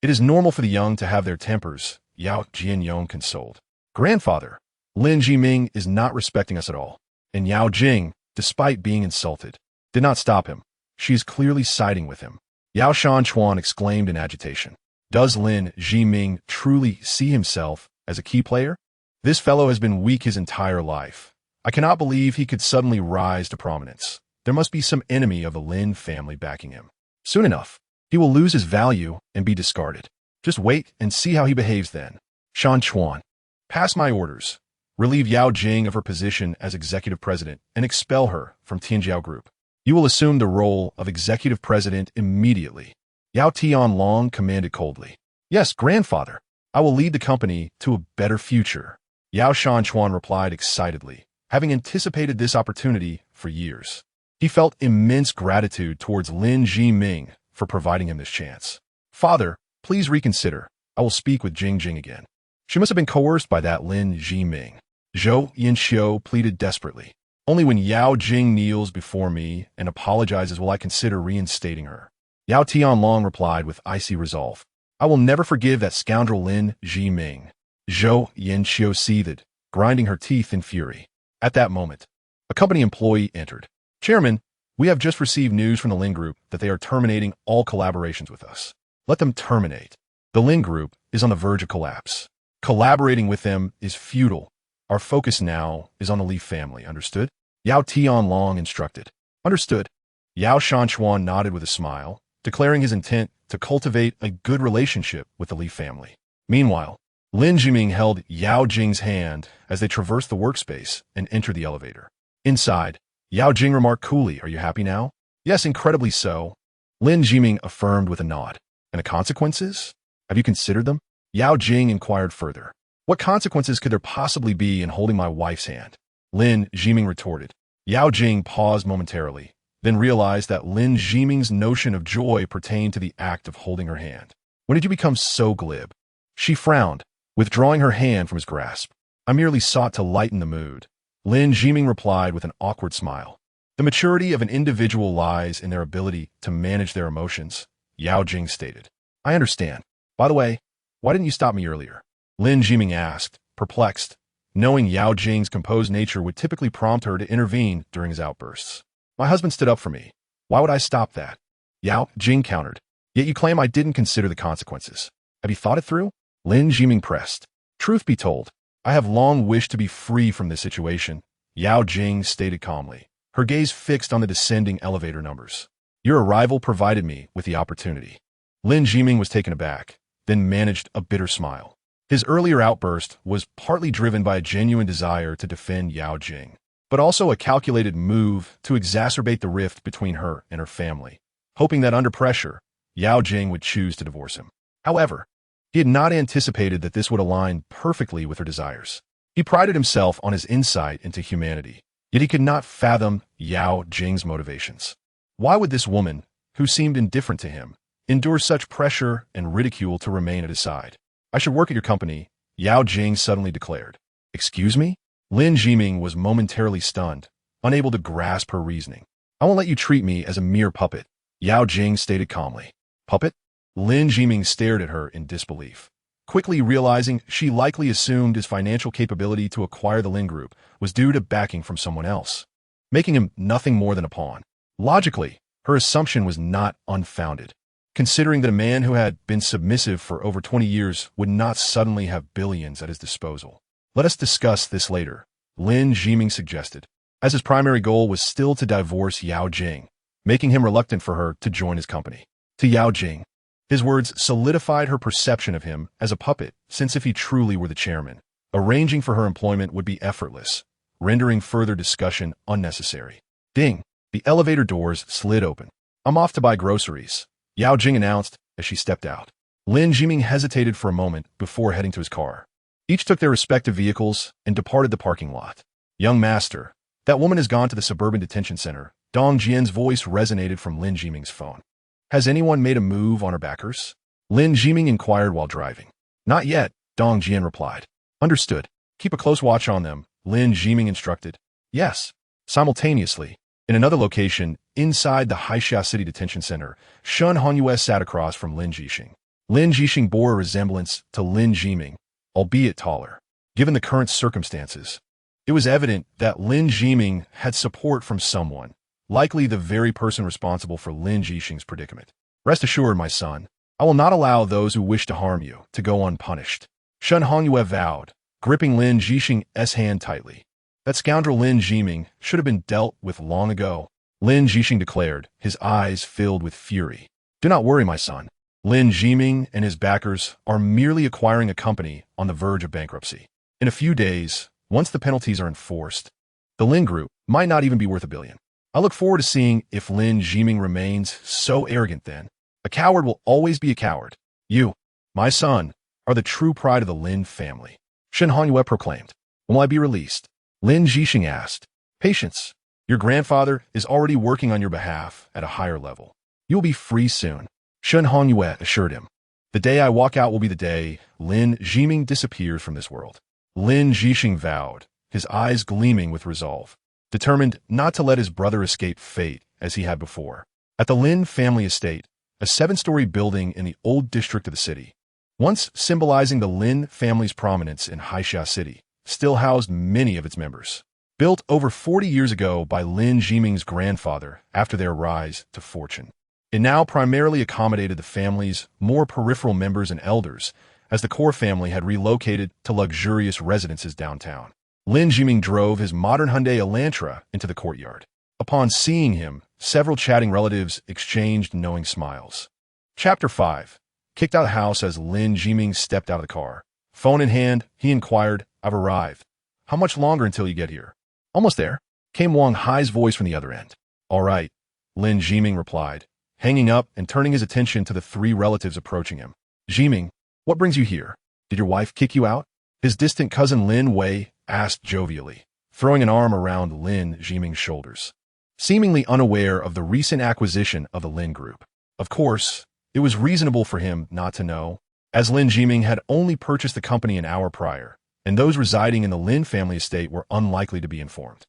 It is normal for the young to have their tempers, Yao Jianyong consoled. Grandfather, Lin Jiming is not respecting us at all. And Yao Jing, despite being insulted, did not stop him. She is clearly siding with him. Yao Shanchuan exclaimed in agitation. Does Lin Jiming truly see himself as a key player? This fellow has been weak his entire life. I cannot believe he could suddenly rise to prominence. There must be some enemy of the Lin family backing him. Soon enough, he will lose his value and be discarded. Just wait and see how he behaves then. Shanchuan, pass my orders. Relieve Yao Jing of her position as executive president and expel her from Tianjiao Group. You will assume the role of executive president immediately. Yao Tianlong commanded coldly. Yes, grandfather. I will lead the company to a better future. Yao Shanchuan replied excitedly, having anticipated this opportunity for years. He felt immense gratitude towards Lin Jiming for providing him this chance. Father, please reconsider. I will speak with Jing again. She must have been coerced by that Lin Jiming. Zhou Yanxiu pleaded desperately. Only when Yao Jing kneels before me and apologizes will I consider reinstating her. Yao Tianlong replied with icy resolve. I will never forgive that scoundrel Lin Jiming. Zhou Yanxiu seethed, grinding her teeth in fury. At that moment, a company employee entered. Chairman, we have just received news from the Lin Group that they are terminating all collaborations with us. Let them terminate. The Lin Group is on the verge of collapse. Collaborating with them is futile. Our focus now is on the Li family, understood? Yao Tianlong instructed. Understood. Yao Shanchuan nodded with a smile, declaring his intent to cultivate a good relationship with the Li family. Meanwhile, Lin Jiming held Yao Jing's hand as they traversed the workspace and entered the elevator. Inside, Yao Jing remarked coolly, Are you happy now? Yes, incredibly so. Lin Jiming affirmed with a nod. And the consequences? Have you considered them? Yao Jing inquired further. What consequences could there possibly be in holding my wife's hand? Lin Jiming retorted. Yao Jing paused momentarily, then realized that Lin Jiming's notion of joy pertained to the act of holding her hand. When did you become so glib? She frowned, withdrawing her hand from his grasp. "I merely sought to lighten the mood," Lin Jiming replied with an awkward smile. "The maturity of an individual lies in their ability to manage their emotions," Yao Jing stated. "I understand. By the way, why didn't you stop me earlier?" Lin Jiming asked, perplexed, knowing Yao Jing's composed nature would typically prompt her to intervene during his outbursts. "My husband stood up for me. Why would I stop that?" Yao Jing countered. "Yet you claim I didn't consider the consequences. Have you thought it through?" Lin Jiming pressed. "Truth be told, I have long wished to be free from this situation," Yao Jing stated calmly, her gaze fixed on the descending elevator numbers. "Your arrival provided me with the opportunity." Lin Jiming was taken aback, then managed a bitter smile. His earlier outburst was partly driven by a genuine desire to defend Yao Jing, but also a calculated move to exacerbate the rift between her and her family, hoping that under pressure, Yao Jing would choose to divorce him. However, he had not anticipated that this would align perfectly with her desires. He prided himself on his insight into humanity, yet he could not fathom Yao Jing's motivations. Why would this woman, who seemed indifferent to him, endure such pressure and ridicule to remain at his side? "I should work at your company," Yao Jing suddenly declared. "Excuse me?" Lin Jiming was momentarily stunned, unable to grasp her reasoning. "I won't let you treat me as a mere puppet," Yao Jing stated calmly. "Puppet?" Lin Jiming stared at her in disbelief, quickly realizing she likely assumed his financial capability to acquire the Lin Group was due to backing from someone else, making him nothing more than a pawn. Logically, her assumption was not unfounded, considering that a man who had been submissive for over 20 years would not suddenly have billions at his disposal. "Let us discuss this later," Lin Jiming suggested, as his primary goal was still to divorce Yao Jing, making him reluctant for her to join his company. To Yao Jing, his words solidified her perception of him as a puppet, since if he truly were the chairman, arranging for her employment would be effortless, rendering further discussion unnecessary. Ding! The elevator doors slid open. "I'm off to buy groceries," Yao Jing announced as she stepped out. Lin Jiming hesitated for a moment before heading to his car. Each took their respective vehicles and departed the parking lot. "Young master, that woman has gone to the suburban detention center," Dong Jian's voice resonated from Lin Jiming's phone. "Has anyone made a move on her backers?" Lin Jiming inquired while driving. "Not yet," Dong Jian replied. "Understood. Keep a close watch on them," Lin Jiming instructed. "Yes." Simultaneously, in another location, inside the Haixia City Detention Center, Shun Honyue sat across from Lin Jixing. Lin Jixing bore a resemblance to Lin Jiming, albeit taller. Given the current circumstances, it was evident that Lin Jiming had support from someone, likely the very person responsible for Lin Jixing's predicament. "Rest assured, my son, I will not allow those who wish to harm you to go unpunished," Shun Honyue vowed, gripping Lin Jixing's hand tightly. "That scoundrel Lin Jiming should have been dealt with long ago," Lin Jixing declared, his eyes filled with fury. "Do not worry, my son. Lin Jiming and his backers are merely acquiring a company on the verge of bankruptcy. In a few days, once the penalties are enforced, the Lin Group might not even be worth $1 billion. I look forward to seeing if Lin Jiming remains so arrogant then. A coward will always be a coward. You, my son, are the true pride of the Lin family," Shen Honyue proclaimed. "When will I be released?" Lin Jixing asked. "Patience. Your grandfather is already working on your behalf at a higher level. You will be free soon," Shen Honyue assured him. "The day I walk out will be the day Lin Jiming disappears from this world." Lin Jixing vowed, his eyes gleaming with resolve, determined not to let his brother escape fate as he had before. At the Lin family estate, a 7-story building in the old district of the city, once symbolizing the Lin family's prominence in Haixia City, still housed many of its members. Built over 40 years ago by Lin Jiming's grandfather after their rise to fortune, it now primarily accommodated the family's more peripheral members and elders, as the core family had relocated to luxurious residences downtown. Lin Jiming drove his modern Hyundai Elantra into the courtyard. Upon seeing him, several chatting relatives exchanged knowing smiles. Chapter 5. Kicked out of the house as Lin Jiming stepped out of the car. Phone in hand, he inquired, "I've arrived. How much longer until you get here?" "Almost there," came Wang Hai's voice from the other end. "All right," Lin Jiming replied, hanging up and turning his attention to the 3 relatives approaching him. "Jiming, what brings you here? Did your wife kick you out?" His distant cousin Lin Wei asked jovially, throwing an arm around Lin Jiming's shoulders, seemingly unaware of the recent acquisition of the Lin Group. Of course, it was reasonable for him not to know. as Lin Jiming had only purchased the company an hour prior, and those residing in the Lin family estate were unlikely to be informed.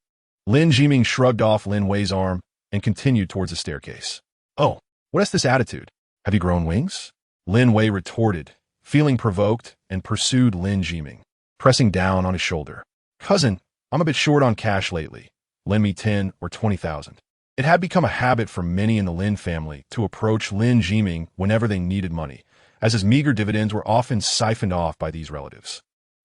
Lin Jiming shrugged off Lin Wei's arm and continued towards the staircase. "Oh, what is this attitude? Have you grown wings?" Lin Wei retorted, feeling provoked, and pursued Lin Jiming, pressing down on his shoulder. "Cousin, I'm a bit short on cash lately. Lend me 10 or 20,000. It had become a habit for many in the Lin family to approach Lin Jiming whenever they needed money, as his meager dividends were often siphoned off by these relatives.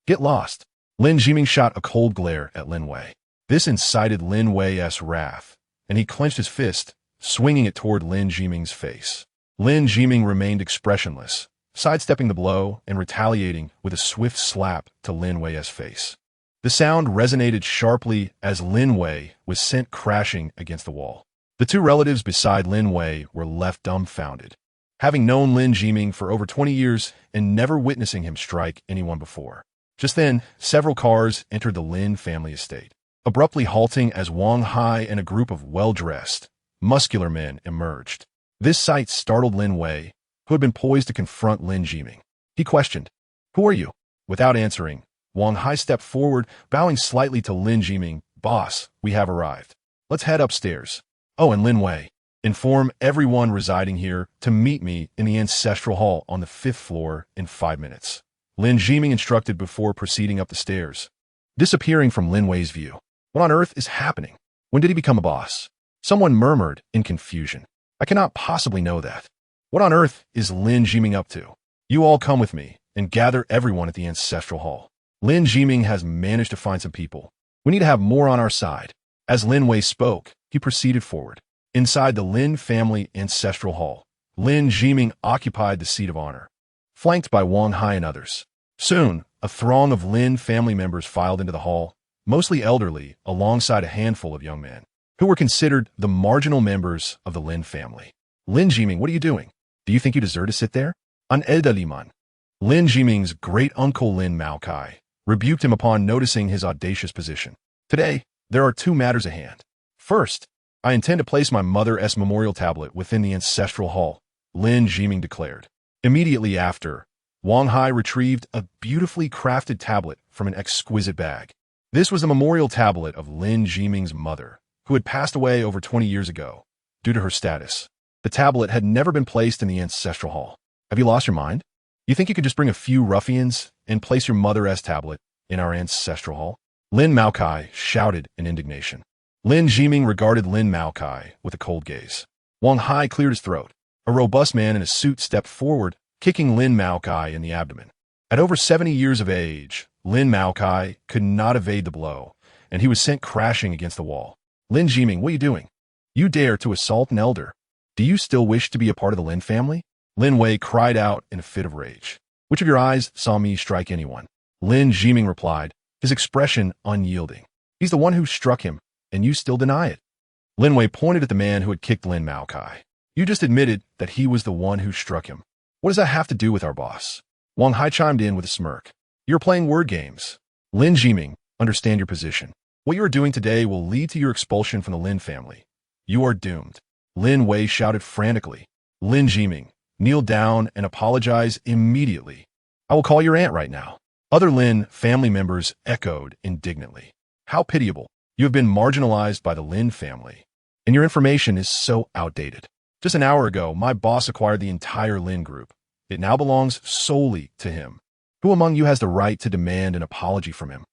"Get lost." Lin Jiming shot a cold glare at Lin Wei. This incited Lin Wei's wrath, and he clenched his fist, swinging it toward Lin Jiming's face. Lin Jiming remained expressionless, sidestepping the blow and retaliating with a swift slap to Lin Wei's face. The sound resonated sharply as Lin Wei was sent crashing against the wall. The two relatives beside Lin Wei were left dumbfounded, having known Lin Jiming for over 20 years and never witnessing him strike anyone before. Just then, several cars entered the Lin family estate, abruptly halting as Wang Hai and a group of well-dressed, muscular men emerged. This sight startled Lin Wei, who had been poised to confront Lin Jiming. He questioned, "Who are you?" Without answering, Wang Hai stepped forward, bowing slightly to Lin Jiming. "Boss, we have arrived. Let's head upstairs. Oh, and Lin Wei, inform everyone residing here to meet me in the ancestral hall on the 5th floor in 5 minutes." Lin Jiming instructed before proceeding up the stairs, disappearing from Lin Wei's view. What on earth is happening? When did he become a boss? Someone murmured in confusion. "I cannot possibly know that. What on earth is Lin Jiming up to? You all come with me and gather everyone at the ancestral hall. Lin Jiming has managed to find some people. We need to have more on our side." As Lin Wei spoke, he proceeded forward. Inside the Lin family ancestral hall, Lin Jiming occupied the seat of honor, flanked by Wang Hai and others. Soon, a throng of Lin family members filed into the hall, mostly elderly, alongside a handful of young men, who were considered the marginal members of the Lin family. "Lin Jiming, what are you doing? Do you think you deserve to sit there?" An Edaliman, Lin Jiming's great-uncle Lin Maokai, rebuked him upon noticing his audacious position. "Today, there are 2 matters at hand. First, I intend to place my mother's memorial tablet within the ancestral hall," Lin Jiming declared. Immediately after, Wang Hai retrieved a beautifully crafted tablet from an exquisite bag. This was the memorial tablet of Lin Jiming's mother, who had passed away over 20 years ago due to her status. The tablet had never been placed in the ancestral hall. "Have you lost your mind? You think you could just bring a few ruffians and place your mother's tablet in our ancestral hall?" Lin Maokai shouted in indignation. Lin Jiming regarded Lin Maokai with a cold gaze. Wang Hai cleared his throat. A robust man in a suit stepped forward, kicking Lin Maokai in the abdomen. At over 70 years of age, Lin Maokai could not evade the blow, and he was sent crashing against the wall. "Lin Jiming, what are you doing? You dare to assault an elder? Do you still wish to be a part of the Lin family?" Lin Wei cried out in a fit of rage. "Which of your eyes saw me strike anyone?" Lin Jiming replied, his expression unyielding. "He's the one who struck him, and you still deny it." Lin Wei pointed at the man who had kicked Lin Maokai. "You just admitted that he was the one who struck him. What does that have to do with our boss?" Wang Hai chimed in with a smirk. "You're playing word games. Lin Jiming, understand your position. What you are doing today will lead to your expulsion from the Lin family. You are doomed." Lin Wei shouted frantically. "Lin Jiming, kneel down and apologize immediately. I will call your aunt right now." Other Lin family members echoed indignantly. "How pitiable. You have been marginalized by the Lin family, and your information is so outdated. Just an hour ago, my boss acquired the entire Lin group. It now belongs solely to him. Who among you has the right to demand an apology from him?"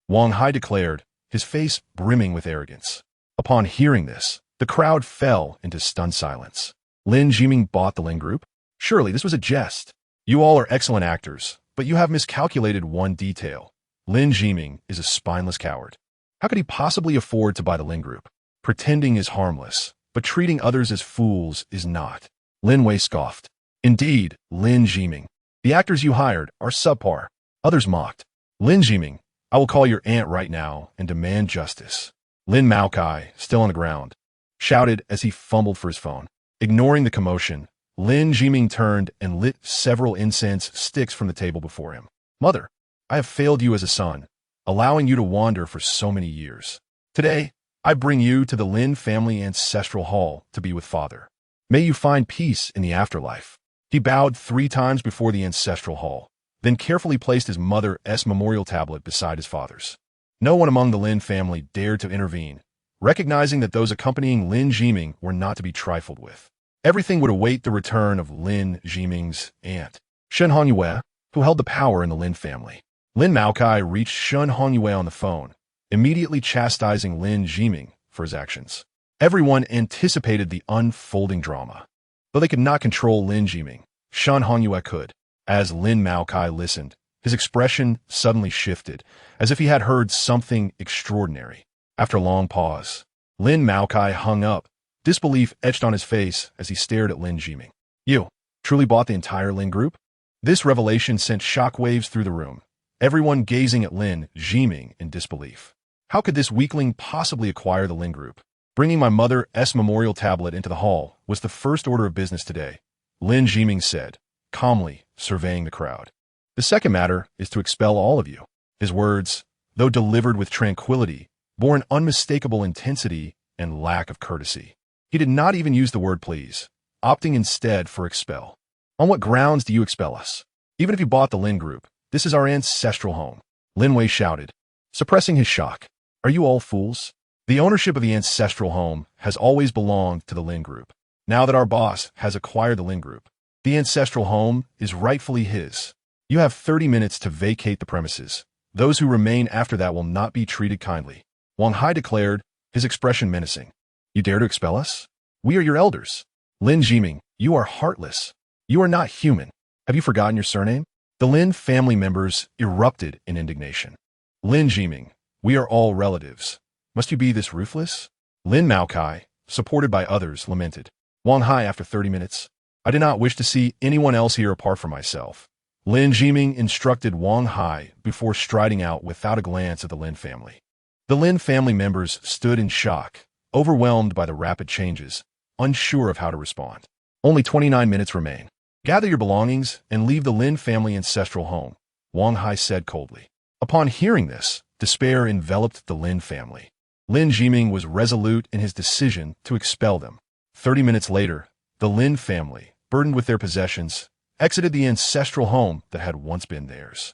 Wang Hai declared, his face brimming with arrogance. Upon hearing this, the crowd fell into stunned silence. Lin Jiming bought the Lin group? Surely this was a jest. You all are excellent actors, but you have miscalculated one detail. Lin Jiming is a spineless coward. How could he possibly afford to buy the Lin group? Pretending is harmless, but treating others as fools is not. Lin Wei scoffed. "Indeed, Lin Jiming. The actors you hired are subpar." Others mocked. "Lin Jiming, I will call your aunt right now and demand justice." Lin Maokai, still on the ground, shouted as he fumbled for his phone. Ignoring the commotion, Lin Jiming turned and lit several incense sticks from the table before him. "Mother, I have failed you as a son, allowing you to wander for so many years. Today, I bring you to the Lin family ancestral hall to be with Father. May you find peace in the afterlife." He bowed 3 times before the ancestral hall, then carefully placed his mother's memorial tablet beside his father's. No one among the Lin family dared to intervene, recognizing that those accompanying Lin Jiming were not to be trifled with. Everything would await the return of Lin Jiming's aunt, Shen Honyue, who held the power in the Lin family. Lin Maokai reached Shen Honyue on the phone, immediately chastising Lin Jiming for his actions. Everyone anticipated the unfolding drama. Though they could not control Lin Jiming, Shen Honyue could. As Lin Maokai listened, his expression suddenly shifted, as if he had heard something extraordinary. After a long pause, Lin Maokai hung up, disbelief etched on his face as he stared at Lin Jiming. You truly bought the entire Lin group? This revelation sent shockwaves through the room, everyone gazing at Lin Jiming in disbelief. How could this weakling possibly acquire the Lin group? Bringing my mother's memorial tablet into the hall was the first order of business today, Lin Jiming said, calmly surveying the crowd. The second matter is to expel all of you. His words, though delivered with tranquility, bore an unmistakable intensity and lack of courtesy. He did not even use the word please, opting instead for expel. On what grounds do you expel us? Even if you bought the Lin group, this is our ancestral home, Lin Wei shouted, suppressing his shock. Are you all fools? The ownership of the ancestral home has always belonged to the Lin group. Now that our boss has acquired the Lin group, the ancestral home is rightfully his. You have 30 minutes to vacate the premises. Those who remain after that will not be treated kindly, Wang Hai declared, his expression menacing. You dare to expel us? We are your elders. Lin Jiming, you are heartless. You are not human. Have you forgotten your surname? The Lin family members erupted in indignation. Lin Jiming, we are all relatives. Must you be this ruthless? Lin Maokai, supported by others, lamented. Wang Hai after 30 minutes. I did not wish to see anyone else here apart from myself. Lin Jiming instructed Wang Hai before striding out without a glance at the Lin family. The Lin family members stood in shock, overwhelmed by the rapid changes, unsure of how to respond. Only 29 minutes remain. Gather your belongings and leave the Lin family ancestral home, Wang Hai said coldly. Upon hearing this, despair enveloped the Lin family. Lin Jiming was resolute in his decision to expel them. 30 minutes later, the Lin family, burdened with their possessions, exited the ancestral home that had once been theirs.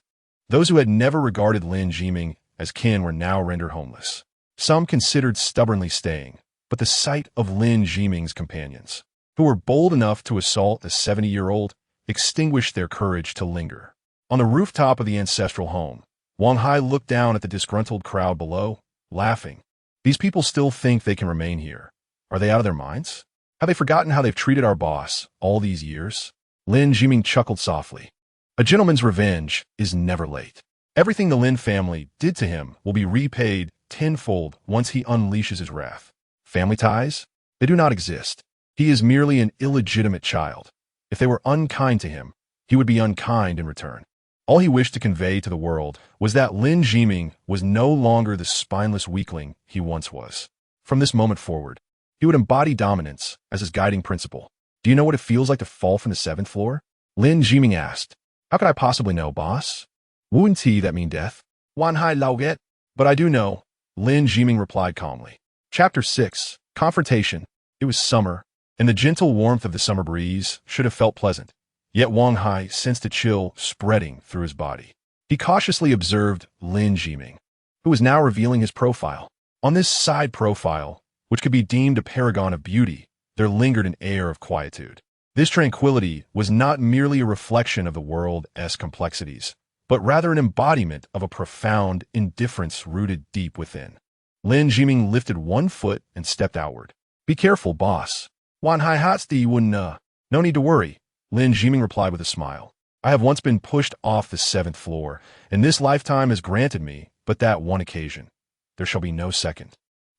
Those who had never regarded Lin Jiming as kin were now rendered homeless. Some considered stubbornly staying, but the sight of Lin Jiming's companions, who were bold enough to assault the 70-year-old, extinguished their courage to linger. On the rooftop of the ancestral home, Wang Hai looked down at the disgruntled crowd below, laughing. These people still think they can remain here. Are they out of their minds? Have they forgotten how they've treated our boss all these years? Lin Jiming chuckled softly. A gentleman's revenge is never late. Everything the Lin family did to him will be repaid tenfold once he unleashes his wrath. Family ties? They do not exist. He is merely an illegitimate child. If they were unkind to him, he would be unkind in return. All he wished to convey to the world was that Lin Jiming was no longer the spineless weakling he once was. From this moment forward, he would embody dominance as his guiding principle. Do you know what it feels like to fall from the 7th floor? Lin Jiming asked. How could I possibly know, boss? Wouldn't he that mean death? Wan Hai Laoget. But I do know, Lin Jiming replied calmly. Chapter 6. Confrontation. It was summer, and the gentle warmth of the summer breeze should have felt pleasant. Yet Wang Hai sensed a chill spreading through his body. He cautiously observed Lin Jiming, who was now revealing his profile. On this side profile, which could be deemed a paragon of beauty, there lingered an air of quietude. This tranquility was not merely a reflection of the world's complexities, but rather an embodiment of a profound indifference rooted deep within. Lin Jiming lifted one foot and stepped outward. Be careful, boss. Wan Hai Hatsti wouldn't, No need to worry, Lin Jiming replied with a smile. I have once been pushed off the 7th floor, and this lifetime has granted me but that one occasion. There shall be no second.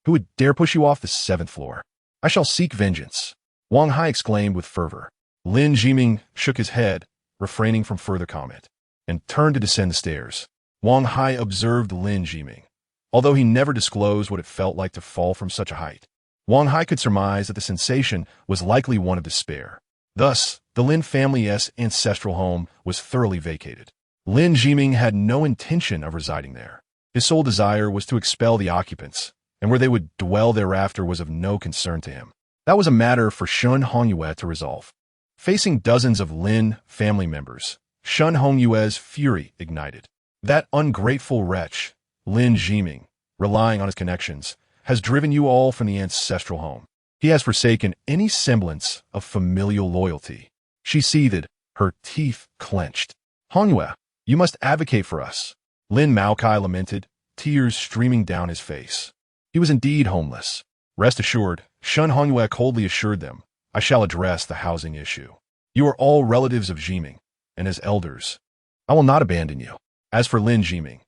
Who would dare push you off the 7th floor? I shall seek vengeance, Wang Hai exclaimed with fervor. Lin Jiming shook his head, refraining from further comment, and turned to descend the stairs. Wang Hai observed Lin Jiming. Although he never disclosed what it felt like to fall from such a height, Wang Hai could surmise that the sensation was likely one of despair. Thus, the Lin family's ancestral home was thoroughly vacated. Lin Jiming had no intention of residing there. His sole desire was to expel the occupants, and where they would dwell thereafter was of no concern to him. That was a matter for Shen Honyue to resolve. Facing dozens of Lin family members, Shun Hongyue's fury ignited. That ungrateful wretch, Lin Jiming, relying on his connections, has driven you all from the ancestral home. He has forsaken any semblance of familial loyalty. She seethed, her teeth clenched. Hongyue, you must advocate for us. Lin Maokai lamented, tears streaming down his face. He was indeed homeless. Rest assured, Shun Hongyue coldly assured them, I shall address the housing issue. You are all relatives of Jiming, and as elders, I will not abandon you. As for Lin Jiming,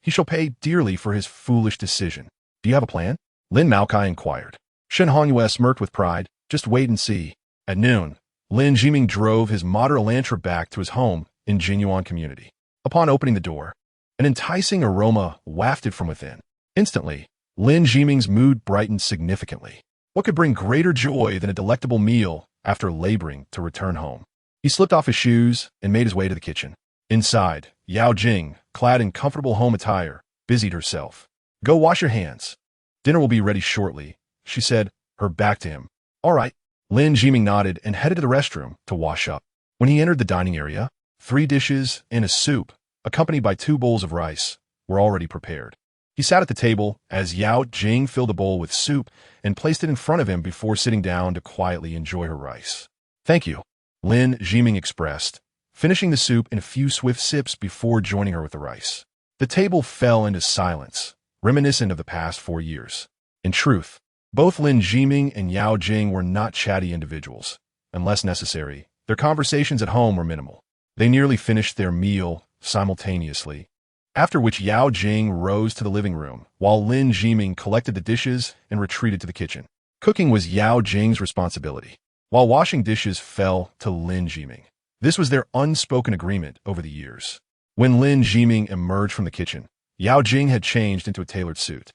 he shall pay dearly for his foolish decision. Do you have a plan? Lin Maokai inquired. Shun Hongyue smirked with pride, just wait and see. At noon, Lin Jiming drove his motor Elantra back to his home in Jinyuan community. Upon opening the door, an enticing aroma wafted from within. Instantly, Lin Jiming's mood brightened significantly. What could bring greater joy than a delectable meal after laboring to return home? He slipped off his shoes and made his way to the kitchen. Inside, Yao Jing, clad in comfortable home attire, busied herself. Go wash your hands. Dinner will be ready shortly, she said, her back to him. All right. Lin Jiming nodded and headed to the restroom to wash up. When he entered the dining area, 3 dishes and a soup, accompanied by 2 bowls of rice, were already prepared. He sat at the table as Yao Jing filled a bowl with soup and placed it in front of him before sitting down to quietly enjoy her rice. Thank you, Lin Jiming expressed, finishing the soup in a few swift sips before joining her with the rice. The table fell into silence, reminiscent of the past 4 years. In truth, both Lin Jiming and Yao Jing were not chatty individuals. Unless necessary, their conversations at home were minimal. They nearly finished their meal simultaneously, after which Yao Jing rose to the living room, while Lin Jiming collected the dishes and retreated to the kitchen. Cooking was Yao Jing's responsibility, while washing dishes fell to Lin Jiming. This was their unspoken agreement over the years. When Lin Jiming emerged from the kitchen, Yao Jing had changed into a tailored suit.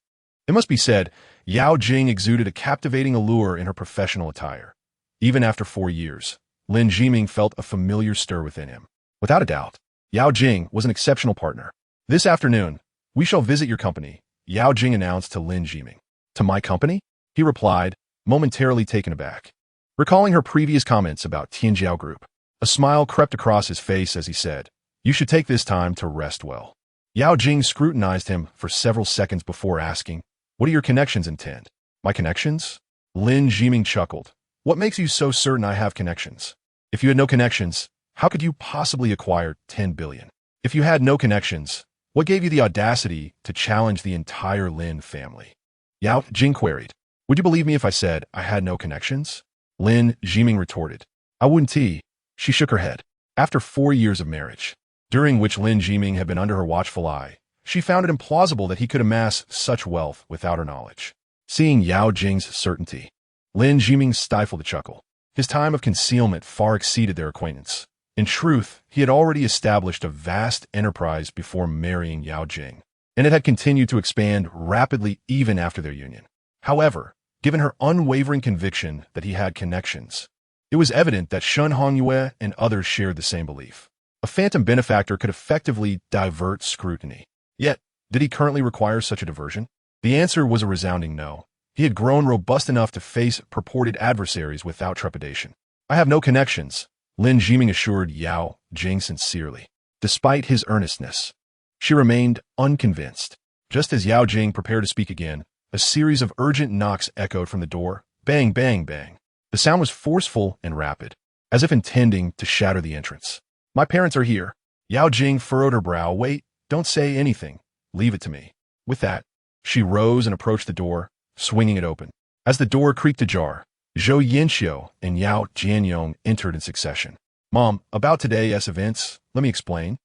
It must be said, Yao Jing exuded a captivating allure in her professional attire. Even after 4 years, Lin Jiming felt a familiar stir within him. Without a doubt, Yao Jing was an exceptional partner. This afternoon, we shall visit your company, Yao Jing announced to Lin Jiming. To my company? He replied, momentarily taken aback. Recalling her previous comments about Tianjiao Group, a smile crept across his face as he said, you should take this time to rest well. Yao Jing scrutinized him for several seconds before asking, what do your connections intend? My connections? Lin Jiming chuckled. What makes you so certain I have connections? If you had no connections, how could you possibly acquire 10 billion? If you had no connections, what gave you the audacity to challenge the entire Lin family? Yao Jing queried. Would you believe me if I said I had no connections? Lin Jiming retorted. I wouldn't. She shook her head. After 4 years of marriage, during which Lin Jiming had been under her watchful eye, she found it implausible that he could amass such wealth without her knowledge. Seeing Yao Jing's certainty, Lin Jiming stifled a chuckle. His time of concealment far exceeded their acquaintance. In truth, he had already established a vast enterprise before marrying Yao Jing, and it had continued to expand rapidly even after their union. However, given her unwavering conviction that he had connections, it was evident that Shun Hongyue and others shared the same belief. A phantom benefactor could effectively divert scrutiny. Yet, did he currently require such a diversion? The answer was a resounding no. He had grown robust enough to face purported adversaries without trepidation. I have no connections, Lin Jiming assured Yao Jing sincerely. Despite his earnestness, she remained unconvinced. Just as Yao Jing prepared to speak again, a series of urgent knocks echoed from the door. Bang, bang, bang. The sound was forceful and rapid, as if intending to shatter the entrance. My parents are here. Yao Jing furrowed her brow. Wait, don't say anything. Leave it to me. With that, she rose and approached the door, swinging it open. As the door creaked ajar, Zhou Yinxiu and Yao Jianyong entered in succession. Mom, about today's events, let me explain.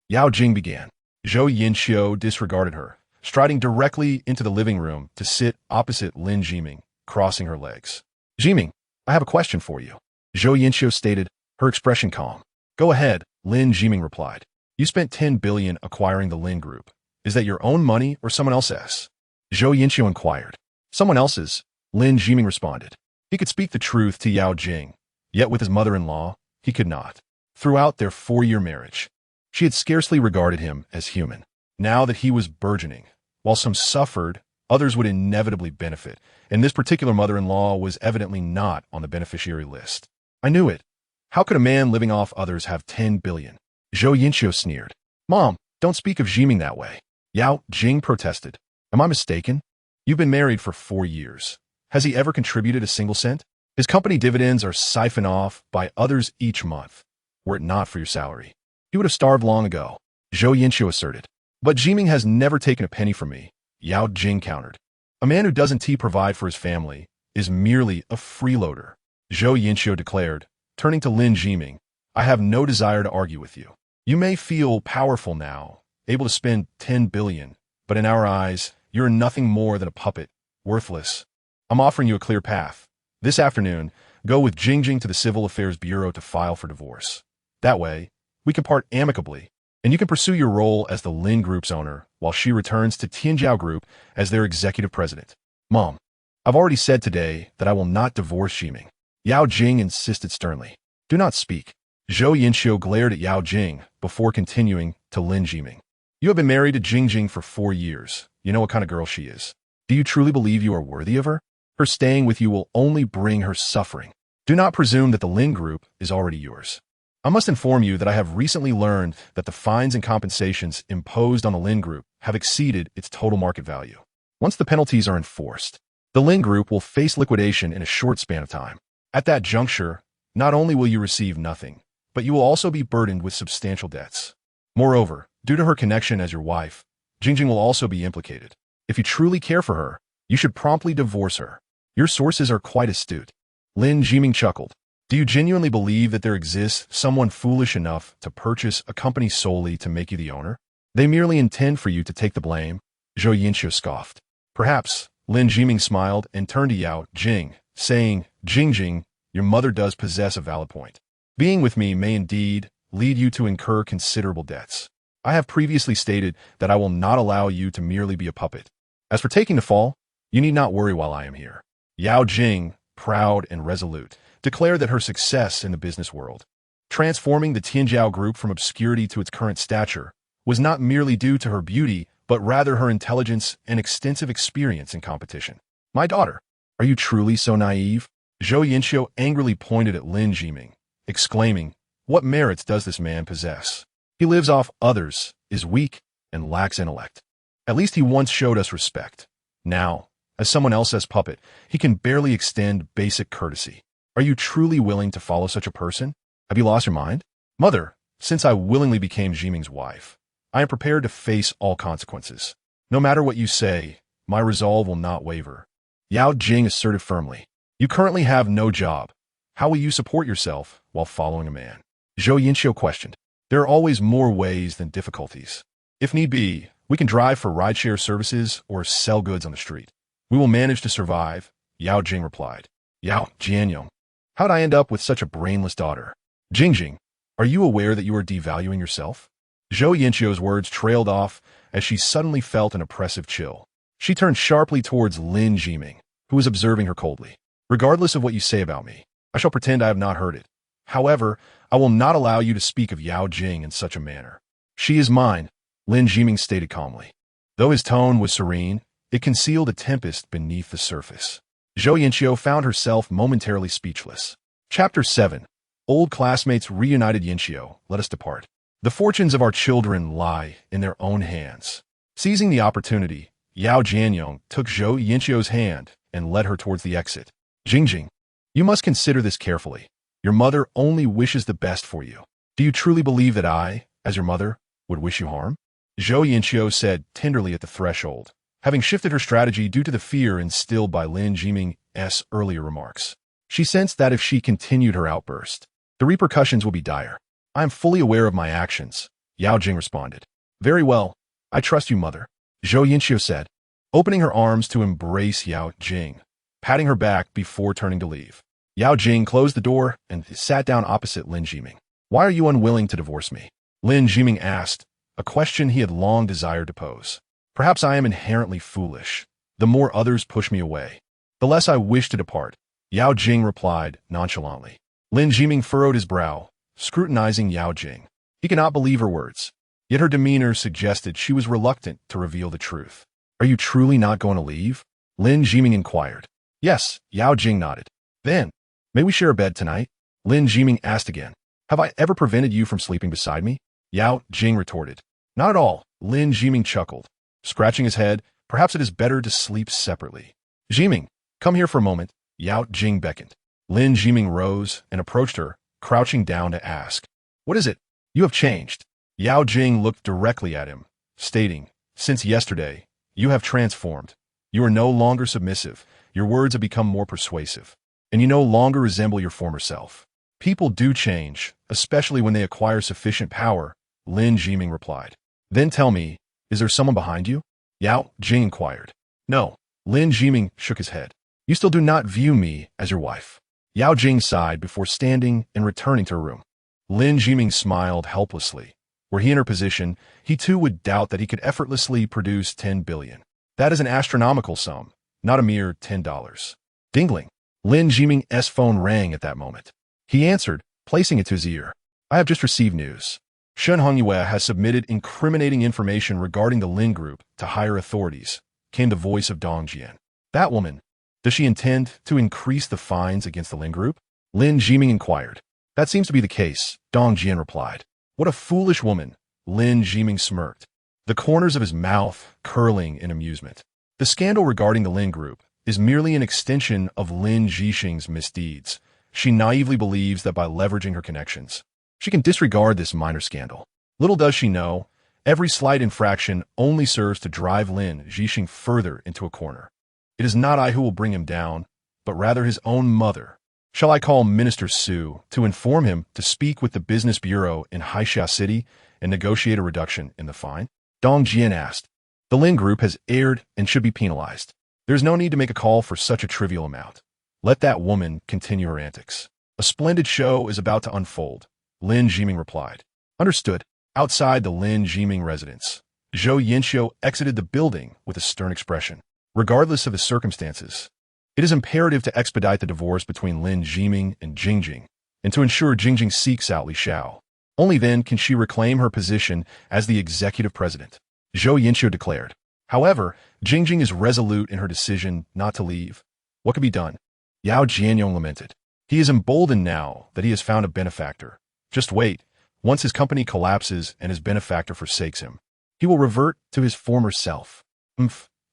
Yao Jing began. Zhou Yinxiu disregarded her, striding directly into the living room to sit opposite Lin Jiming, crossing her legs. Jiming, I have a question for you. Zhou Yinxiu stated, her expression calm. Go ahead, Lin Jiming replied. You spent 10 billion acquiring the Lin Group. Is that your own money or someone else's? Zhou Yinxiu inquired. Someone else's, Lin Jiming responded. He could speak the truth to Yao Jing, yet with his mother-in-law, he could not. Throughout their 4-year marriage, she had scarcely regarded him as human. Now that he was burgeoning, while some suffered, others would inevitably benefit, and this particular mother-in-law was evidently not on the beneficiary list. I knew it. How could a man living off others have 10 billion? Zhou Yinxiu sneered. Mom, don't speak of Jiming that way. Yao Jing protested. Am I mistaken? You've been married for 4 years. Has he ever contributed a single cent? His company dividends are siphoned off by others each month. Were it not for your salary, he would have starved long ago, Zhou Yinxiu asserted. But Jiming has never taken a penny from me, Yao Jing countered. A man who doesn't provide for his family is merely a freeloader, Zhou Yinxiu declared, turning to Lin Jiming. I have no desire to argue with you. You may feel powerful now, able to spend 10 billion, but in our eyes, you're nothing more than a puppet, worthless. I'm offering you a clear path. This afternoon, go with Jingjing to the Civil Affairs Bureau to file for divorce. That way, we can part amicably, and you can pursue your role as the Lin Group's owner while she returns to Tianjiao Group as their executive president. Mom, I've already said today that I will not divorce Jiming. Yao Jing insisted sternly. Do not speak. Zhou Yinxiu glared at Yao Jing before continuing to Lin Jiming. You have been married to Jingjing for 4 years. You know what kind of girl she is. Do you truly believe you are worthy of her? Her staying with you will only bring her suffering. Do not presume that the Lin Group is already yours. I must inform you that I have recently learned that the fines and compensations imposed on the Lin Group have exceeded its total market value. Once the penalties are enforced, the Lin Group will face liquidation in a short span of time. At that juncture, not only will you receive nothing, but you will also be burdened with substantial debts. Moreover, due to her connection as your wife, Jingjing will also be implicated. If you truly care for her, you should promptly divorce her. Your sources are quite astute. Lin Jiming chuckled. Do you genuinely believe that there exists someone foolish enough to purchase a company solely to make you the owner? They merely intend for you to take the blame, Zhou Yinxiu scoffed. Perhaps, Lin Jiming smiled and turned to Yao Jing, saying, Jingjing, your mother does possess a valid point. Being with me may indeed lead you to incur considerable debts. I have previously stated that I will not allow you to merely be a puppet. As for taking the fall, you need not worry while I am here. Yao Jing, proud and resolute, declared that her success in the business world, transforming the Tianjiao Group from obscurity to its current stature, was not merely due to her beauty, but rather her intelligence and extensive experience in competition. My daughter, are you truly so naive? Zhou Yinxiu angrily pointed at Lin Jiming, exclaiming, what merits does this man possess? He lives off others, is weak, and lacks intellect. At least he once showed us respect. Now, as someone else's puppet, he can barely extend basic courtesy. Are you truly willing to follow such a person? Have you lost your mind? Mother, since I willingly became Jiming's wife, I am prepared to face all consequences. No matter what you say, my resolve will not waver. Yao Jing asserted firmly. You currently have no job. How will you support yourself while following a man? Zhou Yinxiu questioned. There are always more ways than difficulties. If need be, we can drive for rideshare services or sell goods on the street. We will manage to survive, Yao Jing replied. Yao Jianyong, how'd I end up with such a brainless daughter? Jingjing, are you aware that you are devaluing yourself? Zhou Yinxiu's words trailed off as she suddenly felt an oppressive chill. She turned sharply towards Lin Jiming, who was observing her coldly. Regardless of what you say about me, I shall pretend I have not heard it. However, I will not allow you to speak of Yao Jing in such a manner. She is mine, Lin Jiming stated calmly. Though his tone was serene, it concealed a tempest beneath the surface. Zhou Yinxiu found herself momentarily speechless. Chapter 7. Old classmates reunited. Yinxiu, let us depart. The fortunes of our children lie in their own hands. Seizing the opportunity, Yao Jianyong took Zhou Yinxiu's hand and led her towards the exit. Jingjing, you must consider this carefully. Your mother only wishes the best for you. Do you truly believe that I, as your mother, would wish you harm? Zhou Yinxiu said tenderly at the threshold, having shifted her strategy due to the fear instilled by Lin Jiming's earlier remarks. She sensed that if she continued her outburst, the repercussions would be dire. I am fully aware of my actions, Yao Jing responded. Very well, I trust you, mother, Zhou Yinxiu said, opening her arms to embrace Yao Jing, patting her back before turning to leave. Yao Jing closed the door and sat down opposite Lin Jiming. Why are you unwilling to divorce me? Lin Jiming asked, a question he had long desired to pose. Perhaps I am inherently foolish. The more others push me away, the less I wish to depart, Yao Jing replied nonchalantly. Lin Jiming furrowed his brow, scrutinizing Yao Jing. He could not believe her words, yet her demeanor suggested she was reluctant to reveal the truth. Are you truly not going to leave? Lin Jiming inquired. Yes, Yao Jing nodded. Then, may we share a bed tonight? Lin Jiming asked again. Have I ever prevented you from sleeping beside me? Yao Jing retorted. Not at all, Lin Jiming chuckled. Scratching his head, perhaps it is better to sleep separately. Jiming, come here for a moment, Yao Jing beckoned. Lin Jiming rose and approached her, crouching down to ask. What is it? You have changed. Yao Jing looked directly at him, stating, Since yesterday, you have transformed. You are no longer submissive, your words have become more persuasive, and you no longer resemble your former self. People do change, especially when they acquire sufficient power, Lin Jiming replied. Then tell me, is there someone behind you? Yao Jing inquired. No, Lin Jiming shook his head. You still do not view me as your wife. Yao Jing sighed before standing and returning to her room. Lin Jiming smiled helplessly. Were he in her position, he too would doubt that he could effortlessly produce 10 billion. That is an astronomical sum, not a mere $10. Dingling. Lin Jiming's phone rang at that moment. He answered, placing it to his ear. I have just received news. Shen Hongyue has submitted incriminating information regarding the Lin Group to higher authorities, came the voice of Dong Jian. That woman, does she intend to increase the fines against the Lin Group? Lin Jiming inquired. That seems to be the case, Dong Jian replied. What a foolish woman, Lin Jiming smirked, the corners of his mouth curling in amusement. The scandal regarding the Lin Group is merely an extension of Lin Jixing's misdeeds. She naively believes that by leveraging her connections, she can disregard this minor scandal. Little does she know, every slight infraction only serves to drive Lin Jixing further into a corner. It is not I who will bring him down, but rather his own mother. Shall I call Minister Su to inform him to speak with the business bureau in Haixia City and negotiate a reduction in the fine? Dong Jian asked. The Lin Group has erred and should be penalized. There is no need to make a call for such a trivial amount. Let that woman continue her antics. A splendid show is about to unfold, Lin Jiming replied. Understood. Outside the Lin Jiming residence, Zhou Yinxiu exited the building with a stern expression. Regardless of the circumstances, it is imperative to expedite the divorce between Lin Jiming and Jingjing, and to ensure Jingjing seeks out Li Xiao. Only then can she reclaim her position as the executive president, Zhou Yinxiu declared. However, Jingjing is resolute in her decision not to leave. What could be done? Yao Jianyong lamented. He is emboldened now that he has found a benefactor. Just wait. Once his company collapses and his benefactor forsakes him, he will revert to his former self.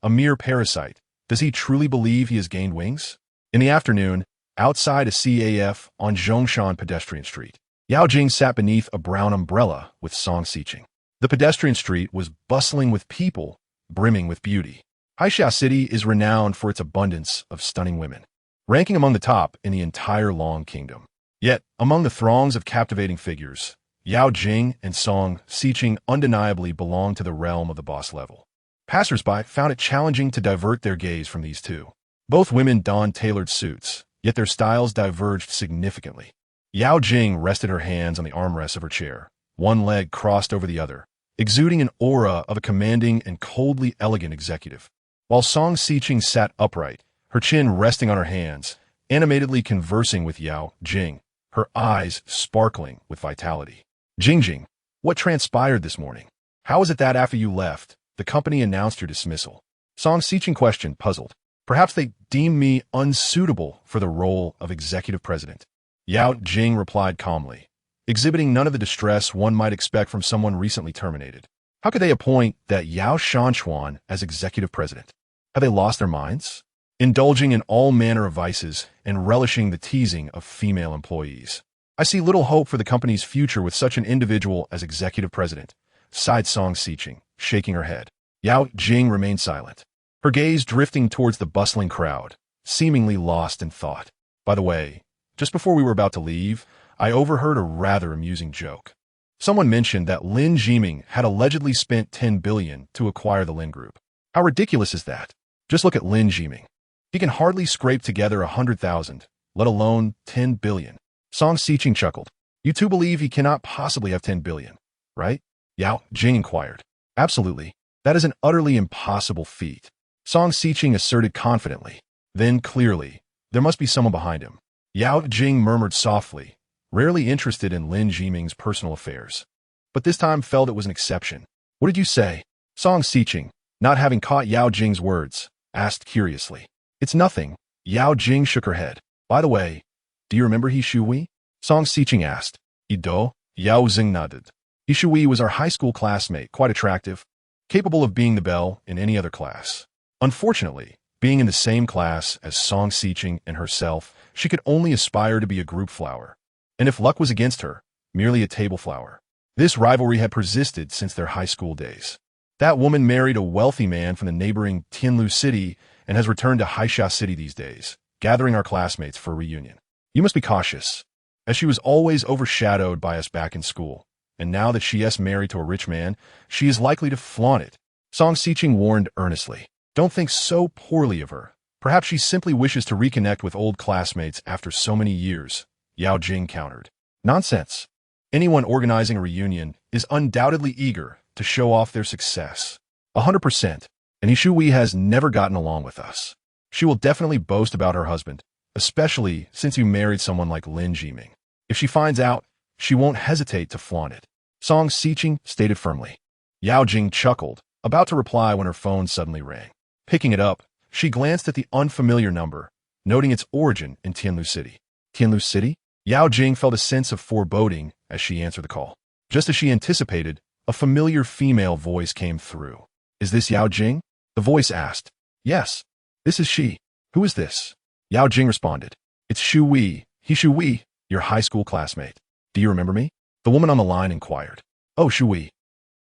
A mere parasite. Does he truly believe he has gained wings? In the afternoon, outside a CAF on Zhongshan Pedestrian Street, Yao Jing sat beneath a brown umbrella with Song Xiqing. The pedestrian street was bustling with people, brimming with beauty. Haixia City is renowned for its abundance of stunning women, ranking among the top in the entire Long Kingdom. Yet, among the throngs of captivating figures, Yao Jing and Song Xiqing undeniably belonged to the realm of the boss level. Passers-by found it challenging to divert their gaze from these two. Both women donned tailored suits, yet their styles diverged significantly. Yao Jing rested her hands on the armrests of her chair, one leg crossed over the other, exuding an aura of a commanding and coldly elegant executive. While Song Xiqing sat upright, her chin resting on her hands, animatedly conversing with Yao Jing, her eyes sparkling with vitality. Jingjing, what transpired this morning? How is it that after you left, the company announced your dismissal? Song Xiqing questioned, puzzled. Perhaps they deemed me unsuitable for the role of executive president. Yao Jing replied calmly, exhibiting none of the distress one might expect from someone recently terminated. How could they appoint that Yao Shanchuan as executive president? Have they lost their minds? Indulging in all manner of vices and relishing the teasing of female employees. I see little hope for the company's future with such an individual as executive president, sighed Song Xiqing, shaking her head. Yao Jing remained silent, her gaze drifting towards the bustling crowd, seemingly lost in thought. By the way, just before we were about to leave, I overheard a rather amusing joke. Someone mentioned that Lin Jiming had allegedly spent 10 billion to acquire the Lin Group. How ridiculous is that? Just look at Lin Jiming. He can hardly scrape together 100,000, let alone 10 billion. Song Xiqing chuckled. You two believe he cannot possibly have 10 billion, right? Yao Jing inquired. Absolutely. That is an utterly impossible feat. Song Xiqing asserted confidently. Then, clearly, there must be someone behind him. Yao Jing murmured softly, rarely interested in Lin Jiming's personal affairs, but this time felt it was an exception. What did you say? Song Xiqing, not having caught Yao Jing's words, asked curiously. It's nothing. Yao Jing shook her head. By the way, do you remember He Shui? Song Xiqing asked. Ido, Yao Xing nodded. Ishui was our high school classmate, quite attractive, capable of being the belle in any other class. Unfortunately, being in the same class as Song Xiqing and herself, she could only aspire to be a group flower. And if luck was against her, merely a table flower. This rivalry had persisted since their high school days. That woman married a wealthy man from the neighboring Tianlu city and has returned to Haisha city these days, gathering our classmates for a reunion. You must be cautious, as she was always overshadowed by us back in school, and now that she is married to a rich man, she is likely to flaunt it. Song Xiqing warned earnestly. Don't think so poorly of her. Perhaps she simply wishes to reconnect with old classmates after so many years, Yao Jing countered. Nonsense. Anyone organizing a reunion is undoubtedly eager to show off their success. 100%. And Ishui has never gotten along with us. She will definitely boast about her husband, especially since you married someone like Lin Jiming. If she finds out, she won't hesitate to flaunt it. Song Xiqing stated firmly. Yao Jing chuckled, about to reply when her phone suddenly rang. Picking it up, she glanced at the unfamiliar number, noting its origin in Tianlu City. Tianlu City? Yao Jing felt a sense of foreboding as she answered the call. Just as she anticipated, a familiar female voice came through. Is this Yao Jing? The voice asked. Yes, this is she. Who is this? Yao Jing responded. It's Shui, Shui, your high school classmate. Do you remember me? The woman on the line inquired. Oh, Shui.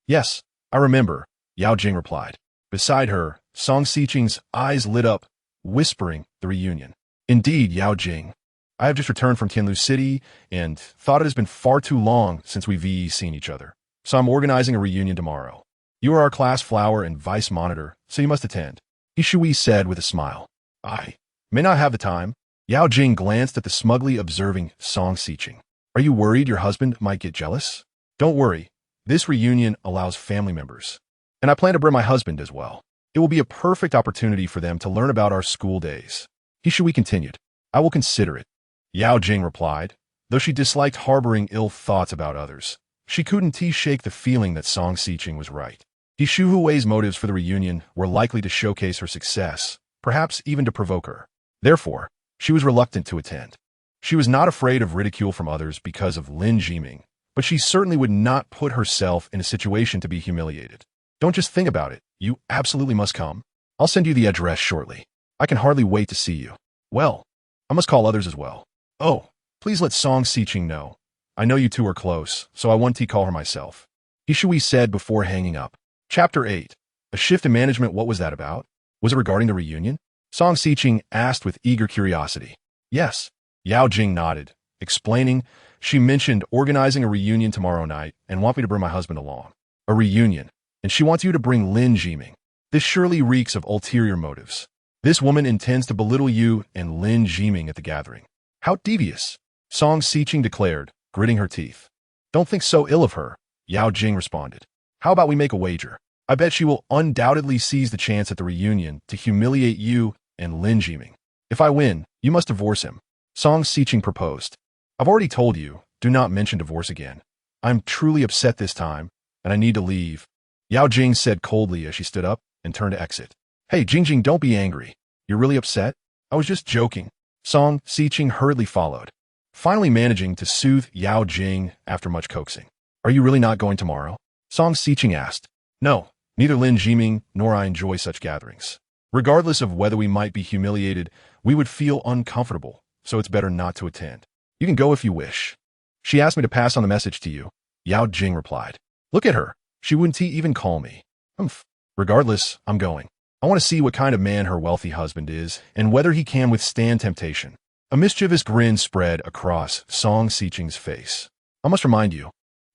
Yes, I remember, Yao Jing replied. Beside her, Song Xiqing's eyes lit up, whispering the reunion. Indeed, Yao Jing. I have just returned from Tianlu City and thought it has been far too long since we've seen each other. So I'm organizing a reunion tomorrow. You are our class flower and vice monitor, so you must attend. Ishui said with a smile. I may not have the time. Yao Jing glanced at the smugly observing Song Xiqing. Are you worried your husband might get jealous? Don't worry. This reunion allows family members. And I plan to bring my husband as well. It will be a perfect opportunity for them to learn about our school days. Ishui continued. I will consider it. Yao Jing replied, though she disliked harboring ill thoughts about others. She couldn't shake the feeling that Song Xiqing was right. Ishui's motives for the reunion were likely to showcase her success, perhaps even to provoke her. Therefore, she was reluctant to attend. She was not afraid of ridicule from others because of Lin Jiming, but she certainly would not put herself in a situation to be humiliated. Don't just think about it. You absolutely must come. I'll send you the address shortly. I can hardly wait to see you. Well, I must call others as well. Oh, please let Song Xiqing know. I know you two are close, so I want to call her myself. Ishui said before hanging up. Chapter 8. A shift in management. What was that about? Was it regarding the reunion? Song Xiqing asked with eager curiosity. Yes. Yao Jing nodded, explaining she mentioned organizing a reunion tomorrow night and want me to bring my husband along. A reunion. And she wants you to bring Lin Jiming. This surely reeks of ulterior motives. This woman intends to belittle you and Lin Jiming at the gathering. How devious, Song Xiqing declared, gritting her teeth. Don't think so ill of her, Yao Jing responded. How about we make a wager? I bet she will undoubtedly seize the chance at the reunion to humiliate you and Lin Jiming. If I win, you must divorce him, Song Xiqing proposed. I've already told you, do not mention divorce again. I'm truly upset this time, and I need to leave, Yao Jing said coldly as she stood up and turned to exit. Hey, Jingjing, don't be angry. You're really upset? I was just joking. Song Xiqing hurriedly followed, finally managing to soothe Yao Jing after much coaxing. Are you really not going tomorrow? Song Xiqing asked. No, neither Lin Jiming nor I enjoy such gatherings. Regardless of whether we might be humiliated, we would feel uncomfortable, so it's better not to attend. You can go if you wish. She asked me to pass on the message to you, Yao Jing replied. Look at her. She wouldn't even call me. Regardless, I'm going. I want to see what kind of man her wealthy husband is and whether he can withstand temptation. A mischievous grin spread across Song Xiqing's face. I must remind you,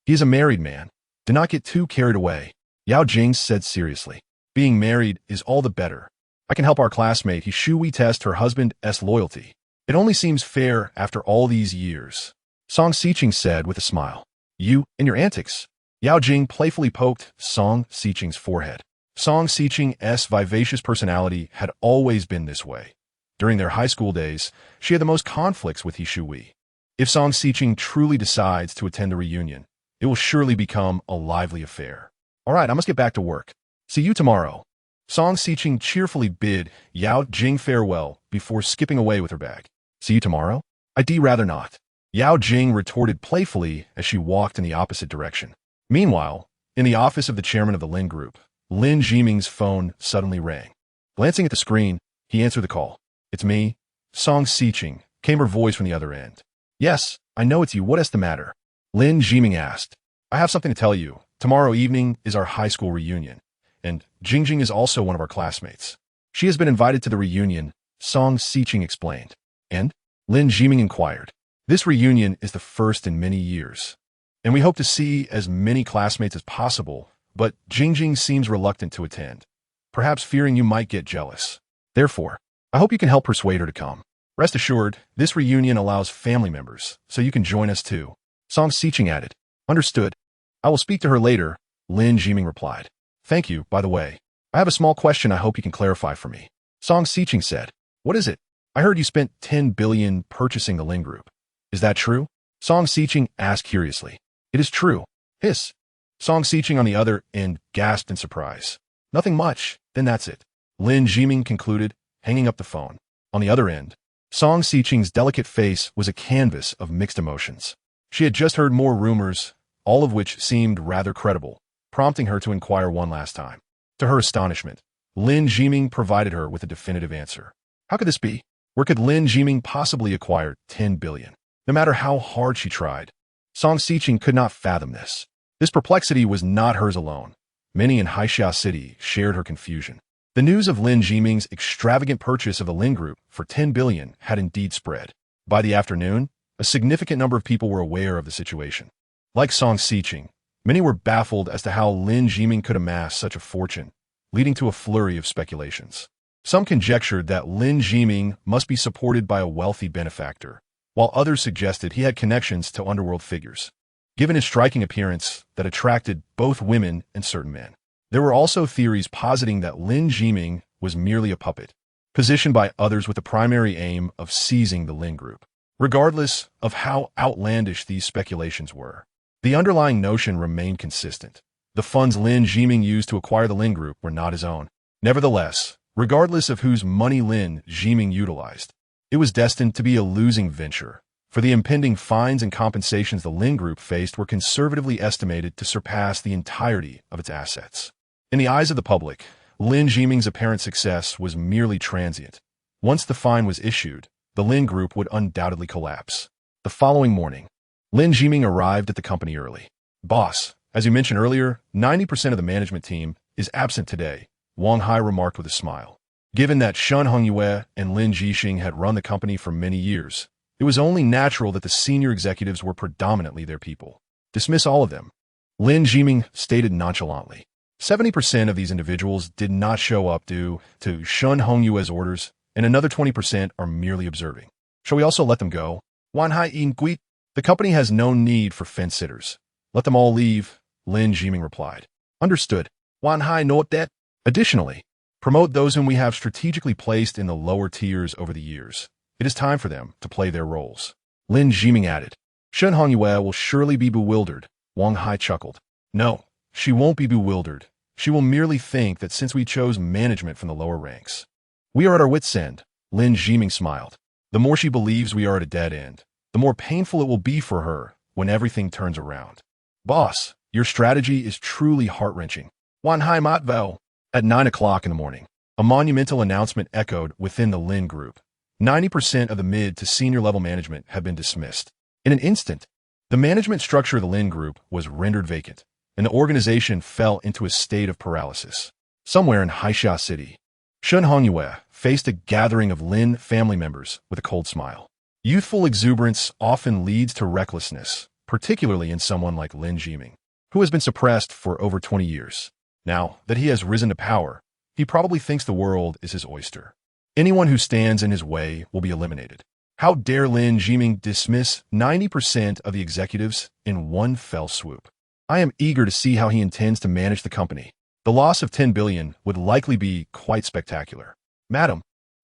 he is a married man. Do not get too carried away, Yao Jing said seriously. Being married is all the better. I can help our classmate Ishui test her husband's loyalty. It only seems fair after all these years, Song Xiqing said with a smile. You and your antics. Yao Jing playfully poked Song Xiqing's forehead. Song Xiqing's vivacious personality had always been this way. During their high school days, she had the most conflicts with Ishui. If Song Xiqing truly decides to attend the reunion, it will surely become a lively affair. All right, I must get back to work. See you tomorrow. Song Xiqing cheerfully bid Yao Jing farewell before skipping away with her bag. See you tomorrow? I'd rather not. Yao Jing retorted playfully as she walked in the opposite direction. Meanwhile, in the office of the chairman of the Lin Group, Lin Jiming's phone suddenly rang. Glancing at the screen, he answered the call. "It's me, Song Xiqing," came her voice from the other end. "Yes, I know it's you. What is the matter?" Lin Jiming asked. "I have something to tell you. Tomorrow evening is our high school reunion, and Jingjing is also one of our classmates. She has been invited to the reunion," Song Xiqing explained. "And?" Lin Jiming inquired. "This reunion is the first in many years, and we hope to see as many classmates as possible, but Jingjing seems reluctant to attend, perhaps fearing you might get jealous. Therefore, I hope you can help persuade her to come. Rest assured, this reunion allows family members, so you can join us too," Song Xiqing added. "Understood. I will speak to her later," Lin Jiming replied. "Thank you, by the way. I have a small question I hope you can clarify for me," Song Xiqing said. "What is it? I heard you spent 10 billion purchasing the Lin Group. Is that true?" Song Xiqing asked curiously. "It is true." "Hiss." Song Xiqing on the other end gasped in surprise. "Nothing much, then that's it," Lin Jiming concluded, hanging up the phone. On the other end, Song Xiqing's delicate face was a canvas of mixed emotions. She had just heard more rumors, all of which seemed rather credible, prompting her to inquire one last time. To her astonishment, Lin Jiming provided her with a definitive answer. How could this be? Where could Lin Jiming possibly acquire 10 billion? No matter how hard she tried, Song Xiqing could not fathom this. This perplexity was not hers alone. Many in Haixia City shared her confusion. The news of Lin Jiming's extravagant purchase of the Lin Group for 10 billion had indeed spread. By the afternoon, a significant number of people were aware of the situation. Like Song Xiqing, many were baffled as to how Lin Jiming could amass such a fortune, leading to a flurry of speculations. Some conjectured that Lin Jiming must be supported by a wealthy benefactor, while others suggested he had connections to underworld figures, given his striking appearance that attracted both women and certain men. There were also theories positing that Lin Jiming was merely a puppet, positioned by others with the primary aim of seizing the Lin Group. Regardless of how outlandish these speculations were, the underlying notion remained consistent. The funds Lin Jiming used to acquire the Lin Group were not his own. Nevertheless, regardless of whose money Lin Jiming utilized, it was destined to be a losing venture, for the impending fines and compensations the Lin Group faced were conservatively estimated to surpass the entirety of its assets. In the eyes of the public, Lin Jiming's apparent success was merely transient. Once the fine was issued, the Lin Group would undoubtedly collapse. The following morning, Lin Jiming arrived at the company early. "Boss, as you mentioned earlier, 90% of the management team is absent today," Wang Hai remarked with a smile. Given that Shen Hongyue and Lin Jixing had run the company for many years, it was only natural that the senior executives were predominantly their people. "Dismiss all of them," Lin Jiming stated nonchalantly. 70% of these individuals did not show up due to Shen Hongyue's orders, and another 20% are merely observing. "Shall we also let them go?" Wan Hai Ingui. "The company has no need for fence-sitters. Let them all leave," Lin Jiming replied. "Understood." Wan Hai note that. "Additionally, promote those whom we have strategically placed in the lower tiers over the years. It is time for them to play their roles," Lin Jiming added. "Shen Hongyue will surely be bewildered," Wang Hai chuckled. "No, she won't be bewildered. She will merely think that since we chose management from the lower ranks, we are at our wits' end," Lin Jiming smiled. "The more she believes we are at a dead end, the more painful it will be for her when everything turns around." "Boss, your strategy is truly heart-wrenching." Wan Hai Matvel. At 9 o'clock in the morning, a monumental announcement echoed within the Lin Group. 90% of the mid to senior level management had been dismissed. In an instant, the management structure of the Lin Group was rendered vacant, and the organization fell into a state of paralysis. Somewhere in Haixia City, Shen Hongyue faced a gathering of Lin family members with a cold smile. Youthful exuberance often leads to recklessness, particularly in someone like Lin Jiming, who has been suppressed for over 20 years. Now that he has risen to power, he probably thinks the world is his oyster. Anyone who stands in his way will be eliminated. How dare Lin Jiming dismiss 90% of the executives in one fell swoop? I am eager to see how he intends to manage the company. The loss of 10 billion would likely be quite spectacular. "Madam,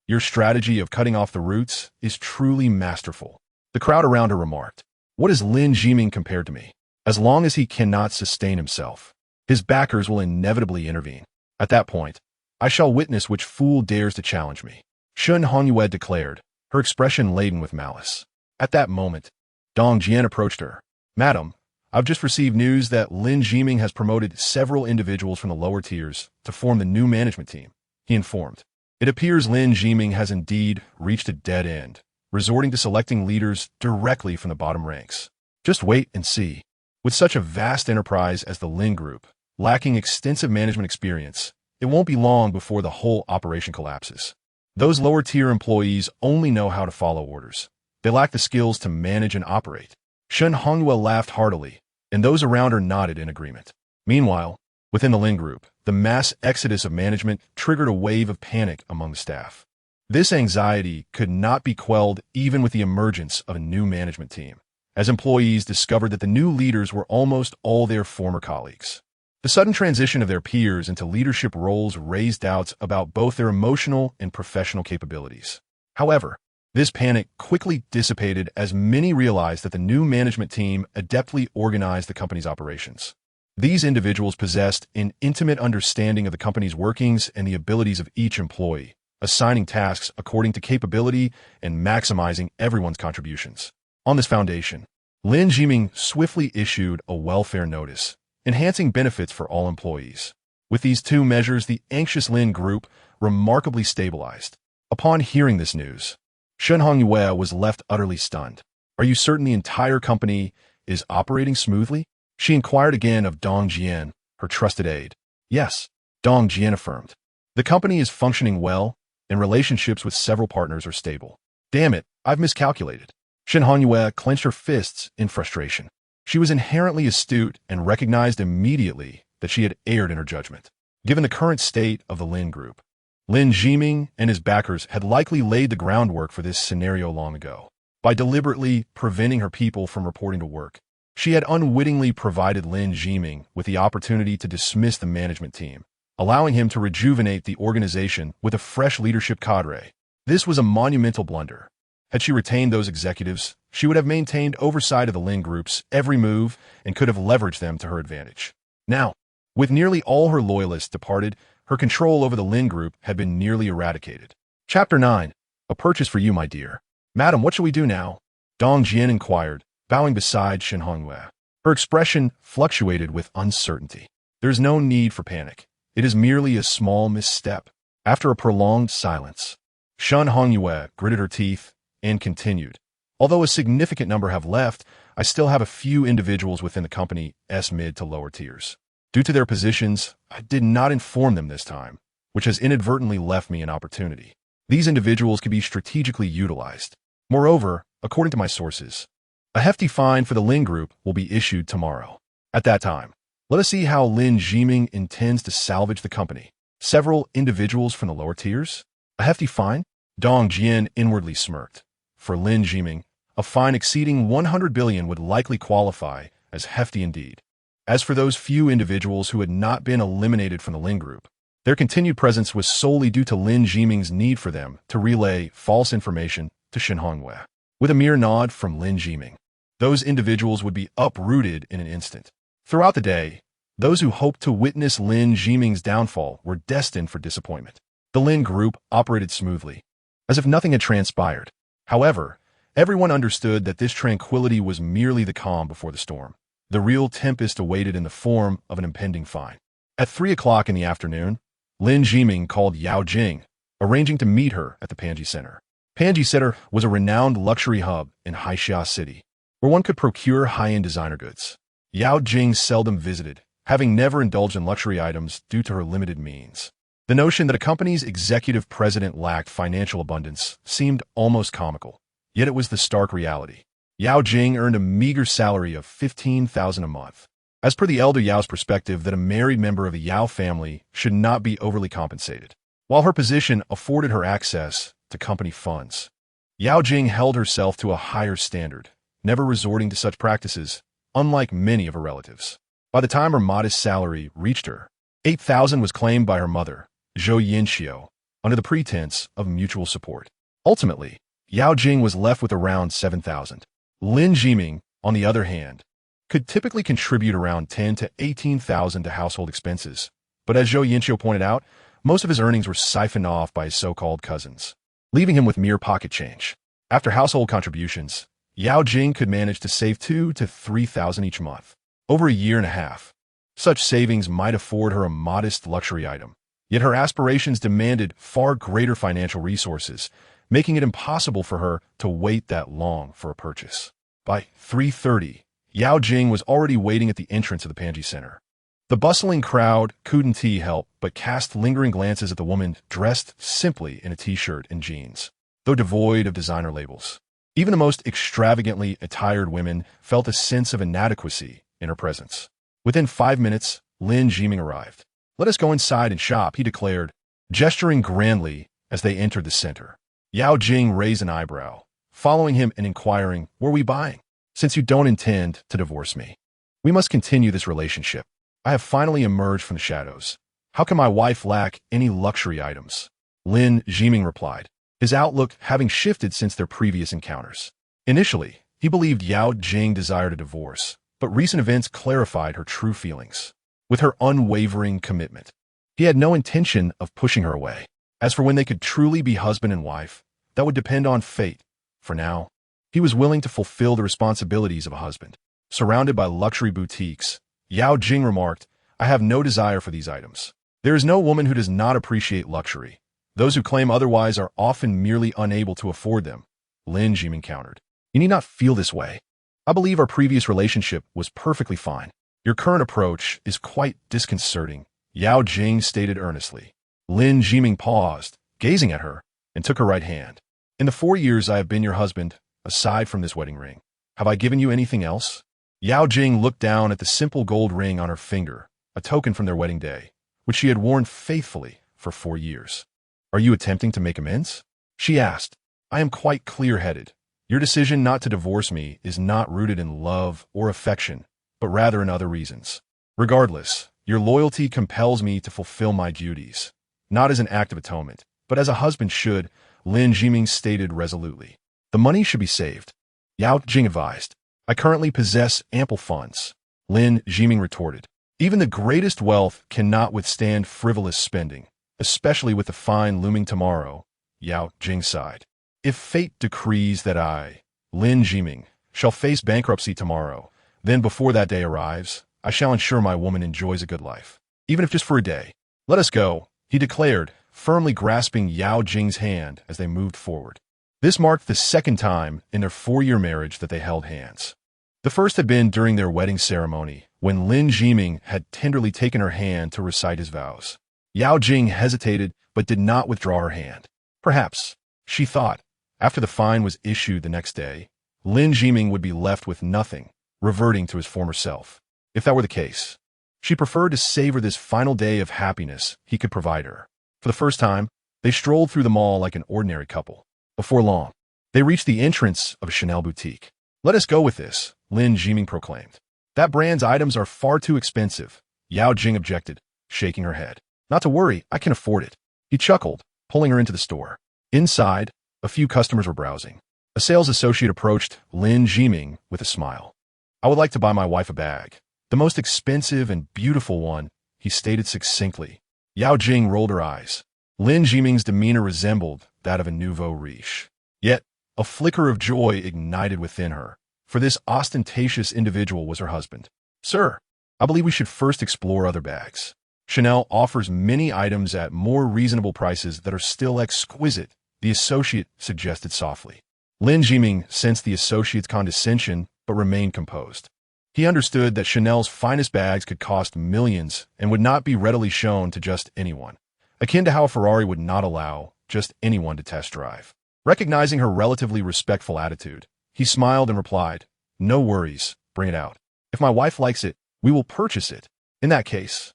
your strategy of cutting off the roots is truly masterful," the crowd around her remarked. "What is Lin Jiming compared to me? As long as he cannot sustain himself, his backers will inevitably intervene. At that point, I shall witness which fool dares to challenge me," Shen Hongyue declared, her expression laden with malice. At that moment, Dong Jian approached her. "Madam, I've just received news that Lin Jiming has promoted several individuals from the lower tiers to form the new management team," he informed. It appears Lin Jiming has indeed reached a dead end, resorting to selecting leaders directly from the bottom ranks. Just wait and see. With such a vast enterprise as the Lin Group, lacking extensive management experience, it won't be long before the whole operation collapses. Those lower-tier employees only know how to follow orders. They lack the skills to manage and operate. Shen Hongyue laughed heartily, and those around her nodded in agreement. Meanwhile, within the Lin Group, the mass exodus of management triggered a wave of panic among the staff. This anxiety could not be quelled even with the emergence of a new management team, as employees discovered that the new leaders were almost all their former colleagues. The sudden transition of their peers into leadership roles raised doubts about both their emotional and professional capabilities. However, this panic quickly dissipated as many realized that the new management team adeptly organized the company's operations. These individuals possessed an intimate understanding of the company's workings and the abilities of each employee, assigning tasks according to capability and maximizing everyone's contributions. On this foundation, Lin Jiming swiftly issued a welfare notice, enhancing benefits for all employees. With these two measures, the anxious Lin Group remarkably stabilized. Upon hearing this news, Shen Hongyue was left utterly stunned. "Are you certain the entire company is operating smoothly?" She inquired again of Dong Jian, her trusted aide. "Yes," Dong Jian affirmed. "The company is functioning well, and relationships with several partners are stable." "Damn it, I've miscalculated." Shen Hongyue clenched her fists in frustration. She was inherently astute and recognized immediately that she had erred in her judgment. Given the current state of the Lin Group, Lin Jiming and his backers had likely laid the groundwork for this scenario long ago. By deliberately preventing her people from reporting to work, she had unwittingly provided Lin Jiming with the opportunity to dismiss the management team, allowing him to rejuvenate the organization with a fresh leadership cadre. This was a monumental blunder. Had she retained those executives, she would have maintained oversight of the Lin Group's every move and could have leveraged them to her advantage. Now, with nearly all her loyalists departed, her control over the Lin Group had been nearly eradicated. Chapter 9. A purchase for you, my dear. "Madam, what shall we do now?" Dong Jian inquired, bowing beside Shen Hongyue. Her expression fluctuated with uncertainty. "There is no need for panic. It is merely a small misstep." After a prolonged silence, Shen Hongyue gritted her teeth and continued. "Although a significant number have left, I still have a few individuals within the company's mid to lower tiers. Due to their positions, I did not inform them this time, which has inadvertently left me an opportunity. These individuals can be strategically utilized. Moreover, according to my sources, a hefty fine for the Lin Group will be issued tomorrow. At that time, let us see how Lin Jiming intends to salvage the company. Several individuals from the lower tiers? A hefty fine?" Dong Jian inwardly smirked. For Lin Jiming, a fine exceeding 100 billion would likely qualify as hefty indeed. As for those few individuals who had not been eliminated from the Lin Group, their continued presence was solely due to Lin Jiming's need for them to relay false information to Shen Hongyue. With a mere nod from Lin Jiming, those individuals would be uprooted in an instant. Throughout the day, those who hoped to witness Lin Jiming's downfall were destined for disappointment. The Lin Group operated smoothly, as if nothing had transpired. However, everyone understood that this tranquility was merely the calm before the storm. The real tempest awaited in the form of an impending fine. At 3 o'clock in the afternoon, Lin Jiming called Yao Jing, arranging to meet her at the Panji Center. Panji Center was a renowned luxury hub in Haixia City, where one could procure high-end designer goods. Yao Jing seldom visited, having never indulged in luxury items due to her limited means. The notion that a company's executive president lacked financial abundance seemed almost comical, yet it was the stark reality. Yao Jing earned a meager salary of 15,000 a month. As per the elder Yao's perspective that a married member of the Yao family should not be overly compensated, while her position afforded her access to company funds. Yao Jing held herself to a higher standard, never resorting to such practices, unlike many of her relatives. By the time her modest salary reached her, 8,000 was claimed by her mother, Zhou Yinxiu, under the pretense of mutual support. Ultimately, Yao Jing was left with around 7,000. Lin Jiming, on the other hand, could typically contribute around 10 to 18,000 to household expenses, but as Zhou Yinxiu pointed out, most of his earnings were siphoned off by his so-called cousins, leaving him with mere pocket change. After household contributions, Yao Jing could manage to save 2,000 to 3,000 each month. Over a year and a half. Such savings might afford her a modest luxury item. Yet her aspirations demanded far greater financial resources, making it impossible for her to wait that long for a purchase. By 3:30, Yao Jing was already waiting at the entrance of the Panji Center. The bustling crowd couldn't help but cast lingering glances at the woman dressed simply in a t-shirt and jeans, though devoid of designer labels. Even the most extravagantly attired women felt a sense of inadequacy in her presence. Within 5 minutes, Lin Jiming arrived. "Let us go inside and shop," he declared, gesturing grandly as they entered the center. Yao Jing raised an eyebrow, following him and inquiring, "Were we buying? Since you don't intend to divorce me, we must continue this relationship. I have finally emerged from the shadows. How can my wife lack any luxury items?" Lin Jiming replied, his outlook having shifted since their previous encounters. Initially, he believed Yao Jing desired a divorce, but recent events clarified her true feelings. With her unwavering commitment, he had no intention of pushing her away. As for when they could truly be husband and wife, that would depend on fate. For now, he was willing to fulfill the responsibilities of a husband. Surrounded by luxury boutiques, Yao Jing remarked, "I have no desire for these items. There is no woman who does not appreciate luxury. Those who claim otherwise are often merely unable to afford them." Lin Jiming countered, "You need not feel this way. I believe our previous relationship was perfectly fine. Your current approach is quite disconcerting," Yao Jing stated earnestly. Lin Jiming paused, gazing at her, and took her right hand. "In the 4 years I have been your husband, aside from this wedding ring, have I given you anything else?" Yao Jing looked down at the simple gold ring on her finger, a token from their wedding day, which she had worn faithfully for 4 years. "Are you attempting to make amends?" she asked. "I am quite clear-headed. Your decision not to divorce me is not rooted in love or affection, but rather in other reasons. Regardless, your loyalty compels me to fulfill my duties, not as an act of atonement, but as a husband should," Lin Jiming stated resolutely. "The money should be saved," Yao Jing advised. "I currently possess ample funds," Lin Jiming retorted. "Even the greatest wealth cannot withstand frivolous spending, especially with the fine looming tomorrow," Yao Jing sighed. "If fate decrees that I, Lin Jiming, shall face bankruptcy tomorrow, then before that day arrives, I shall ensure my woman enjoys a good life, even if just for a day. Let us go," he declared, firmly grasping Yao Jing's hand as they moved forward. This marked the second time in their 4-year marriage that they held hands. The first had been during their wedding ceremony, when Lin Jiming had tenderly taken her hand to recite his vows. Yao Jing hesitated but did not withdraw her hand. Perhaps, she thought, after the fine was issued the next day, Lin Jiming would be left with nothing, reverting to his former self. If that were the case, she preferred to savor this final day of happiness he could provide her. For the first time, they strolled through the mall like an ordinary couple. Before long, they reached the entrance of a Chanel boutique. "Let us go with this," Lin Jiming proclaimed. "That brand's items are far too expensive," Yao Jing objected, shaking her head. "Not to worry, I can afford it," he chuckled, pulling her into the store. Inside, a few customers were browsing. A sales associate approached Lin Jiming with a smile. "I would like to buy my wife a bag. The most expensive and beautiful one," he stated succinctly. Yao Jing rolled her eyes. Lin Jiming's demeanor resembled that of a nouveau riche. Yet, a flicker of joy ignited within her, for this ostentatious individual was her husband. "Sir, I believe we should first explore other bags. Chanel offers many items at more reasonable prices that are still exquisite," the associate suggested softly. Lin Jiming sensed the associate's condescension, but remained composed. He understood that Chanel's finest bags could cost millions and would not be readily shown to just anyone, akin to how a Ferrari would not allow just anyone to test drive. Recognizing her relatively respectful attitude, he smiled and replied, "No worries, bring it out. If my wife likes it, we will purchase it. In that case,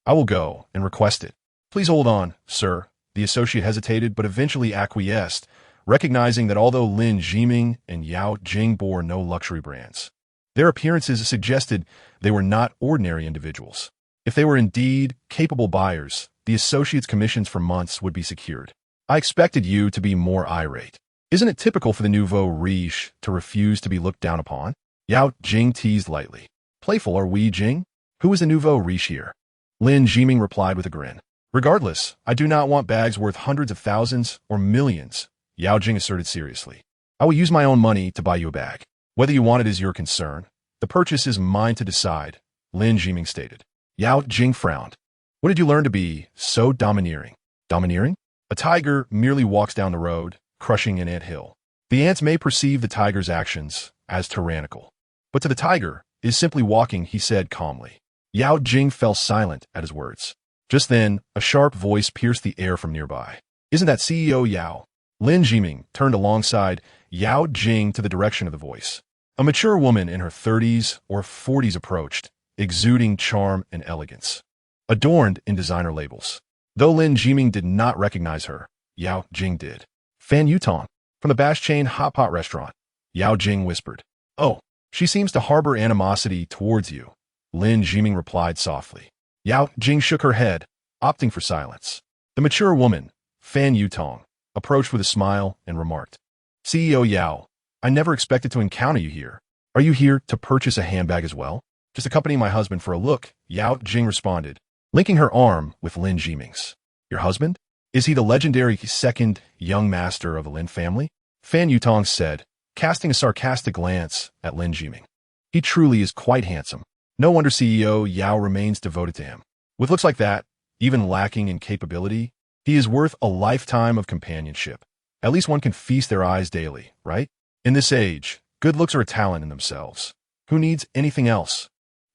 I will go and request it." "Please hold on, sir." The associate hesitated but eventually acquiesced, recognizing that although Lin Jiming and Yao Jing bore no luxury brands, their appearances suggested they were not ordinary individuals. If they were indeed capable buyers, the associate's commissions for months would be secured. "I expected you to be more irate. Isn't it typical for the nouveau riche to refuse to be looked down upon?" Yao Jing teased lightly. "Playful are we, Jing? Who is the nouveau riche here?" Lin Jiming replied with a grin. "Regardless, I do not want bags worth hundreds of thousands or millions," Yao Jing asserted seriously. "I will use my own money to buy you a bag." Whether you want it is your concern. The purchase is mine to decide, Lin Jiming stated. Yao Jing frowned. What did you learn to be so domineering? Domineering? A tiger merely walks down the road, crushing an anthill. The ants may perceive the tiger's actions as tyrannical. But to the tiger, it is simply walking, he said calmly. Yao Jing fell silent at his words. Just then, a sharp voice pierced the air from nearby. Isn't that CEO Yao? Lin Jiming turned alongside Yao Jing to the direction of the voice. A mature woman in her 30s or 40s approached, exuding charm and elegance, adorned in designer labels. Though Lin Jiming did not recognize her, Yao Jing did. Fan Yutong, from the Bash chain hot pot restaurant, Yao Jing whispered. Oh, she seems to harbor animosity towards you, Lin Jiming replied softly. Yao Jing shook her head, opting for silence. The mature woman, Fan Yutong, approached with a smile and remarked, CEO Yao, I never expected to encounter you here. Are you here to purchase a handbag as well? Just accompanying my husband for a look, Yao Jing responded, linking her arm with Lin Jiming's. Your husband? Is he the legendary second young master of the Lin family? Fan Yutong said, casting a sarcastic glance at Lin Jiming. He truly is quite handsome. No wonder CEO Yao remains devoted to him. With looks like that, even lacking in capability, he is worth a lifetime of companionship. At least one can feast their eyes daily, right? In this age, good looks are a talent in themselves. Who needs anything else?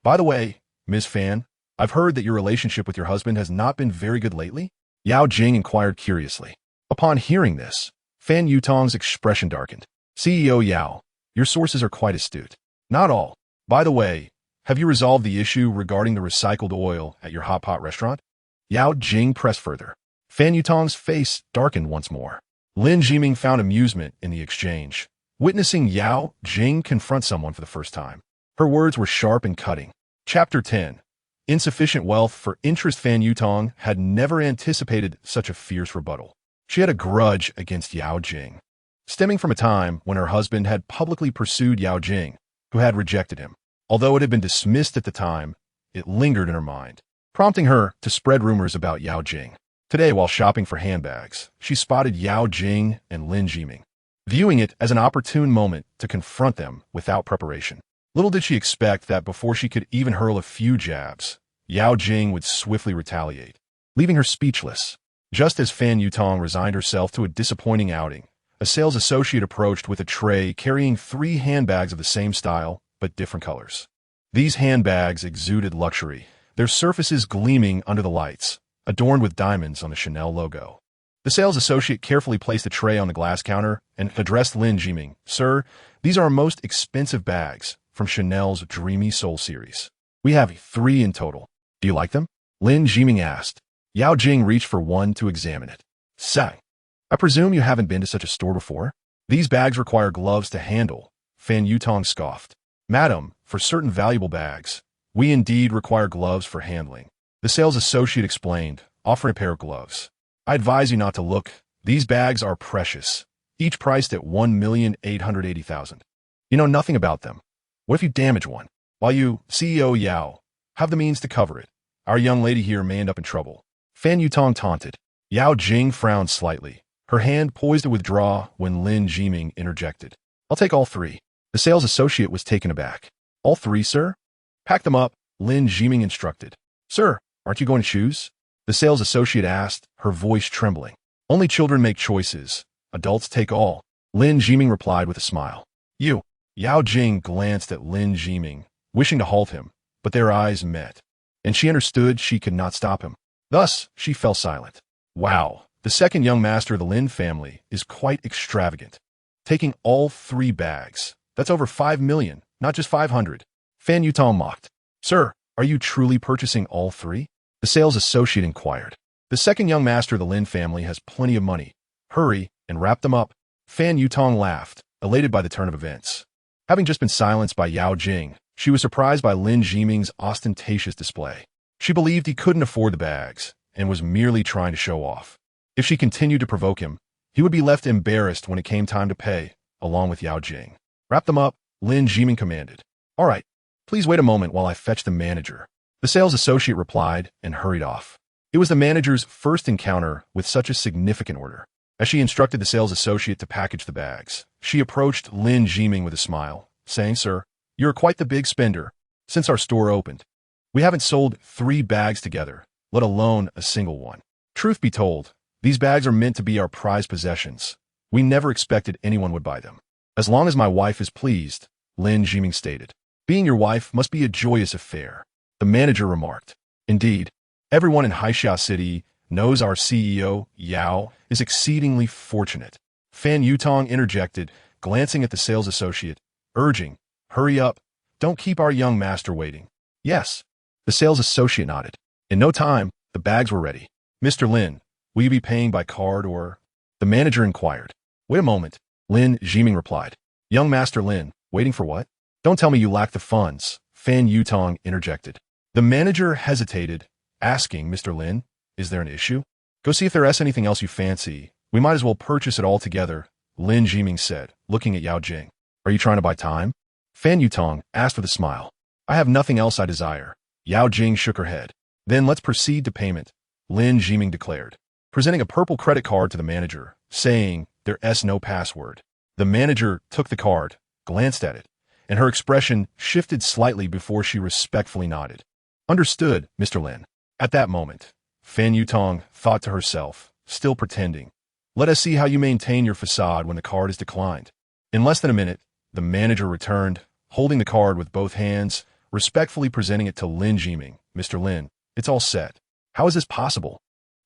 By the way, Ms. Fan, I've heard that your relationship with your husband has not been very good lately? Yao Jing inquired curiously. Upon hearing this, Fan Yutong's expression darkened. CEO Yao, your sources are quite astute. Not all. By the way, have you resolved the issue regarding the recycled oil at your hot pot restaurant? Yao Jing pressed further. Fan Yutong's face darkened once more. Lin Jiming found amusement in the exchange, witnessing Yao Jing confront someone for the first time. Her words were sharp and cutting. Chapter 10. Insufficient wealth for interest. Fan Yutong had never anticipated such a fierce rebuttal. She had a grudge against Yao Jing, stemming from a time when her husband had publicly pursued Yao Jing, who had rejected him. Although it had been dismissed at the time, it lingered in her mind, prompting her to spread rumors about Yao Jing. Today, while shopping for handbags, she spotted Yao Jing and Lin Jiming, viewing it as an opportune moment to confront them without preparation. Little did she expect that before she could even hurl a few jabs, Yao Jing would swiftly retaliate, leaving her speechless. Just as Fan Yutong resigned herself to a disappointing outing, a sales associate approached with a tray carrying 3 handbags of the same style but different colors. These handbags exuded luxury, their surfaces gleaming under the lights, adorned with diamonds on the Chanel logo. The sales associate carefully placed the tray on the glass counter and addressed Lin Jiming. Sir, these are our most expensive bags from Chanel's Dreamy Soul series. We have 3 in total. Do you like them? Lin Jiming asked. Yao Jing reached for one to examine it. Say, I presume you haven't been to such a store before? These bags require gloves to handle, Fan Yutong scoffed. Madam, for certain valuable bags, we indeed require gloves for handling. The sales associate explained, offering a pair of gloves. I advise you not to look. These bags are precious, each priced at $1,880,000. You know nothing about them. What if you damage one? While you, CEO Yao, have the means to cover it, our young lady here may end up in trouble. Fan Yutong taunted. Yao Jing frowned slightly, her hand poised to withdraw when Lin Jiming interjected. I'll take all 3. The sales associate was taken aback. All 3, sir? Pack them up, Lin Jiming instructed. Sir, aren't you going to choose? The sales associate asked, her voice trembling. Only children make choices. Adults take all. Lin Jiming replied with a smile. You. Yao Jing glanced at Lin Jiming, wishing to halt him, but their eyes met, and she understood she could not stop him. Thus, she fell silent. Wow, the second young master of the Lin family is quite extravagant. Taking all 3 bags. That's over 5 million, not just 500. Fan Yutong mocked. Sir, are you truly purchasing all 3? The sales associate inquired. The second young master of the Lin family has plenty of money. Hurry and wrap them up. Fan Yutong laughed, elated by the turn of events. Having just been silenced by Yao Jing, she was surprised by Lin Jiming's ostentatious display. She believed he couldn't afford the bags and was merely trying to show off. If she continued to provoke him, he would be left embarrassed when it came time to pay, along with Yao Jing. Wrap them up, Lin Jiming commanded. All right, please wait a moment while I fetch the manager. The sales associate replied and hurried off. It was the manager's first encounter with such a significant order. As she instructed the sales associate to package the bags, she approached Lin Jiming with a smile, saying, "Sir, you're quite the big spender. Since our store opened, we haven't sold 3 bags together, let alone a single one. Truth be told, these bags are meant to be our prized possessions. We never expected anyone would buy them. As long as my wife is pleased," Lin Jiming stated. "Being your wife must be a joyous affair," the manager remarked. "Indeed, everyone in Haixia City knows our CEO, Yao, is exceedingly fortunate," Fan Yutong interjected, glancing at the sales associate, urging, "Hurry up, don't keep our young master waiting." "Yes," the sales associate nodded. In no time, the bags were ready. "Mr. Lin, will you be paying by card or?" the manager inquired. "Wait a moment," Lin Jiming replied. "Young Master Lin, waiting for what?" "Don't tell me you lack the funds," Fan Yutong interjected. The manager hesitated, asking, "Mr. Lin, is there an issue?" "Go see if there's anything else you fancy. We might as well purchase it all together," Lin Jiming said, looking at Yao Jing. "Are you trying to buy time?" Fan Yutong asked with a smile. "I have nothing else I desire." Yao Jing shook her head. "Then let's proceed to payment," Lin Jiming declared, presenting a purple credit card to the manager, saying, "There's no password." The manager took the card, glanced at it, and her expression shifted slightly before she respectfully nodded. "Understood, Mr. Lin." At that moment, Fan Yutong thought to herself, still pretending, "Let us see how you maintain your facade when the card is declined." In less than a minute, the manager returned, holding the card with both hands, respectfully presenting it to Lin Jiming. "Mr. Lin, it's all set. How is this possible?"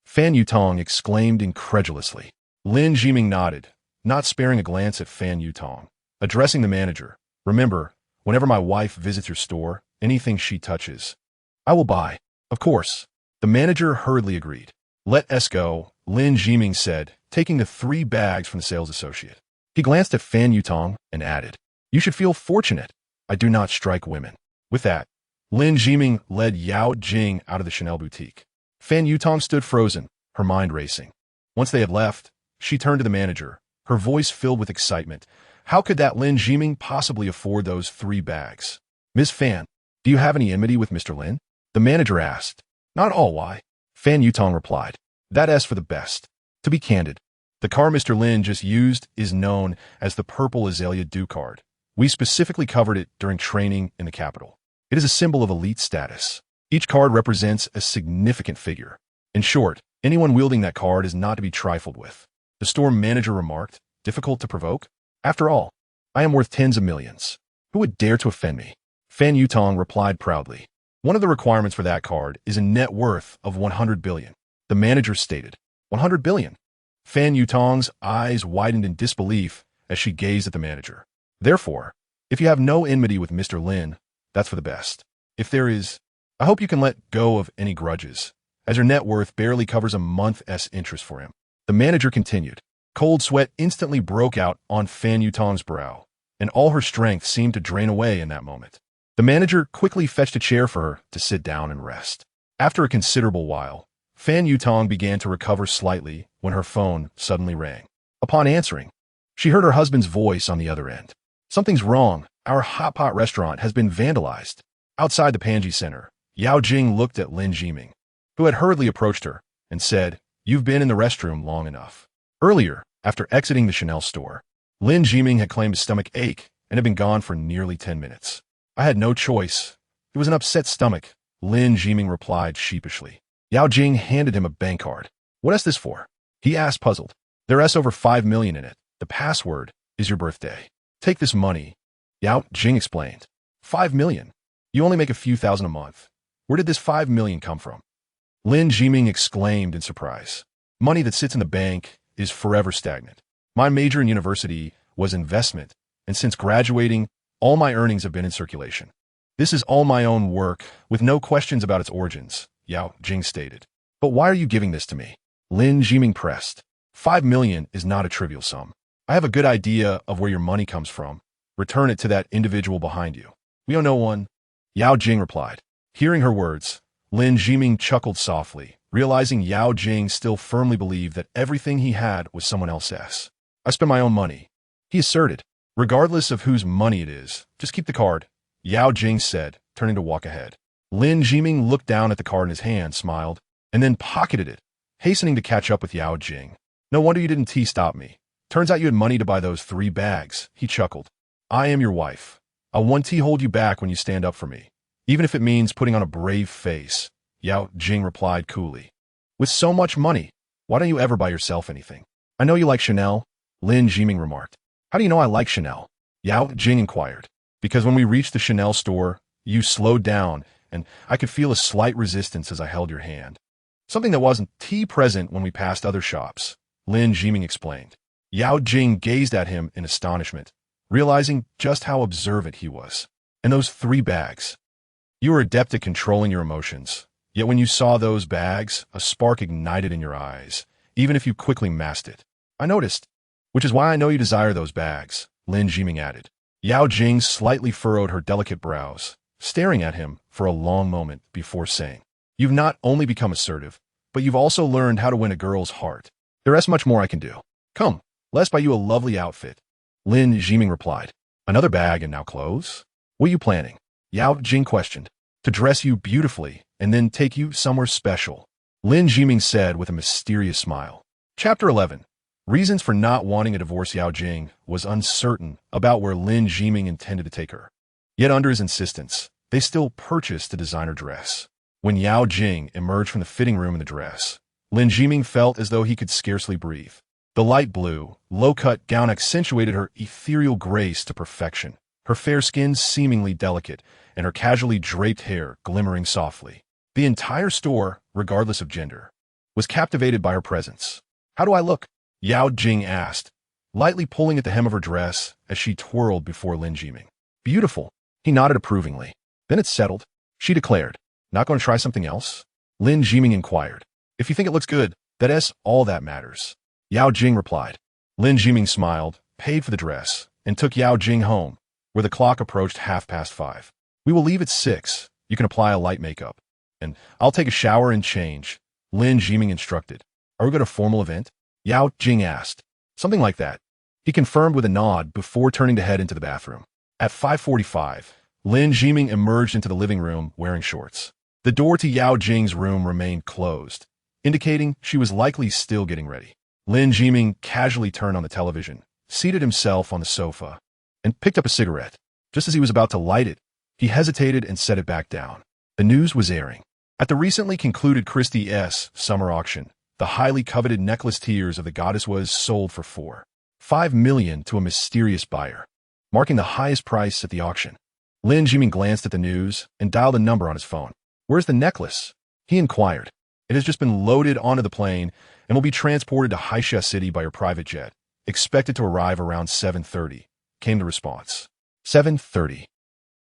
Fan Yutong exclaimed incredulously. Lin Jiming nodded, not sparing a glance at Fan Yutong, addressing the manager. "Remember, whenever my wife visits your store, anything she touches, I will buy." "Of course." The manager hurriedly agreed. "Let us go," Lin Jiming said, taking the 3 bags from the sales associate. He glanced at Fan Yutong and added, "You should feel fortunate. I do not strike women." With that, Lin Jiming led Yao Jing out of the Chanel boutique. Fan Yutong stood frozen, her mind racing. Once they had left, she turned to the manager, her voice filled with excitement. How could that Lin Jiming possibly afford those 3 bags? "Miss Fan, do you have any enmity with Mr. Lin?" the manager asked. "Not at all, why?" Fan Yutong replied. "That's for the best. To be candid, the car Mr. Lin just used is known as the Purple Azalea Dew card. We specifically covered it during training in the capital. It is a symbol of elite status. Each card represents a significant figure. In short, anyone wielding that card is not to be trifled with," the store manager remarked, difficult to provoke. "After all, I am worth tens of millions. Who would dare to offend me?" Fan Yutong replied proudly. "One of the requirements for that card is a net worth of 100 billion, the manager stated. 100 billion? Fan Yutong's eyes widened in disbelief as she gazed at the manager. "Therefore, if you have no enmity with Mr. Lin, that's for the best. If there is, I hope you can let go of any grudges, as your net worth barely covers a month's interest for him." The manager continued. Cold sweat instantly broke out on Fan Yutong's brow, and all her strength seemed to drain away in that moment. The manager quickly fetched a chair for her to sit down and rest. After a considerable while, Fan Yutong began to recover slightly when her phone suddenly rang. Upon answering, she heard her husband's voice on the other end. "Something's wrong. Our hot pot restaurant has been vandalized." Outside the Panji Center, Yao Jing looked at Lin Jiming, who had hurriedly approached her, and said, "You've been in the restroom long enough." Earlier, after exiting the Chanel store, Lin Jiming had claimed a stomach ache and had been gone for nearly 10 minutes. "I had no choice. It was an upset stomach," Lin Jiming replied sheepishly. Yao Jing handed him a bank card. "What is this for?" he asked, puzzled. "There's over 5 million in it. The password is your birthday. Take this money," Yao Jing explained. 5 million? You only make a few thousand a month. Where did this 5 million come from?" Lin Jiming exclaimed in surprise. "Money that sits in the bank is forever stagnant. My major in university was investment, and since graduating, all my earnings have been in circulation. This is all my own work, with no questions about its origins," Yao Jing stated. "But why are you giving this to me?" Lin Jiming pressed. 5 million is not a trivial sum. I have a good idea of where your money comes from. Return it to that individual behind you. We owe no one," Yao Jing replied. Hearing her words, Lin Jiming chuckled softly, realizing Yao Jing still firmly believed that everything he had was someone else's. "I spend my own money," he asserted. "Regardless of whose money it is, just keep the card," Yao Jing said, turning to walk ahead. Lin Jiming looked down at the card in his hand, smiled, and then pocketed it, hastening to catch up with Yao Jing. "No wonder you didn't stop me. Turns out you had money to buy those 3 bags," he chuckled. "I am your wife. I'll one T hold you back when you stand up for me, even if it means putting on a brave face, Yao Jing replied coolly. With so much money, why don't you ever buy yourself anything? I know you like Chanel, Lin Jiming remarked. How do you know I like Chanel? Yao Jing inquired. Because when we reached the Chanel store, you slowed down, and I could feel a slight resistance as I held your hand. Something that wasn't present when we passed other shops, Lin Jiming explained. Yao Jing gazed at him in astonishment, realizing just how observant he was. And those 3 bags. You were adept at controlling your emotions, yet when you saw those bags, a spark ignited in your eyes, even if you quickly masked it. I noticed, which is why I know you desire those bags, Lin Jiming added. Yao Jing slightly furrowed her delicate brows, staring at him for a long moment before saying, You've not only become assertive, but you've also learned how to win a girl's heart. There is much more I can do. Come, let's buy you a lovely outfit. Lin Jiming replied. Another bag and now clothes? What are you planning? Yao Jing questioned. To dress you beautifully and then take you somewhere special, Lin Jiming said with a mysterious smile. Chapter 11. Reasons for not wanting a divorce. Yao Jing was uncertain about where Lin Jiming intended to take her. Yet under his insistence, they still purchased a designer dress. When Yao Jing emerged from the fitting room in the dress, Lin Jiming felt as though he could scarcely breathe. The light blue, low-cut gown accentuated her ethereal grace to perfection, her fair skin seemingly delicate, and her casually draped hair glimmering softly. The entire store, regardless of gender, was captivated by her presence. How do I look? Yao Jing asked, lightly pulling at the hem of her dress as she twirled before Lin Jiming. Beautiful. He nodded approvingly. Then it's settled, she declared. Not going to try something else? Lin Jiming inquired. If you think it looks good, that is all that matters. Yao Jing replied. Lin Jiming smiled, paid for the dress, and took Yao Jing home, where the clock approached 5:30. We will leave at 6. You can apply a light makeup. And I'll take a shower and change, Lin Jiming instructed. Are we going to a formal event? Yao Jing asked. Something like that. He confirmed with a nod before turning to head into the bathroom. At 5:45, Lin Jiming emerged into the living room wearing shorts. The door to Yao Jing's room remained closed, indicating she was likely still getting ready. Lin Jiming casually turned on the television, seated himself on the sofa, and picked up a cigarette. Just as he was about to light it, he hesitated and set it back down. The news was airing. At the recently concluded Christie's summer auction, the highly coveted necklace Tears of the Goddess was sold for $4.5 million to a mysterious buyer, marking the highest price at the auction. Lin Jiming glanced at the news and dialed a number on his phone. Where's the necklace? He inquired. It has just been loaded onto the plane and will be transported to Haisha City by your private jet, expected to arrive around 7:30, came the response. 7:30.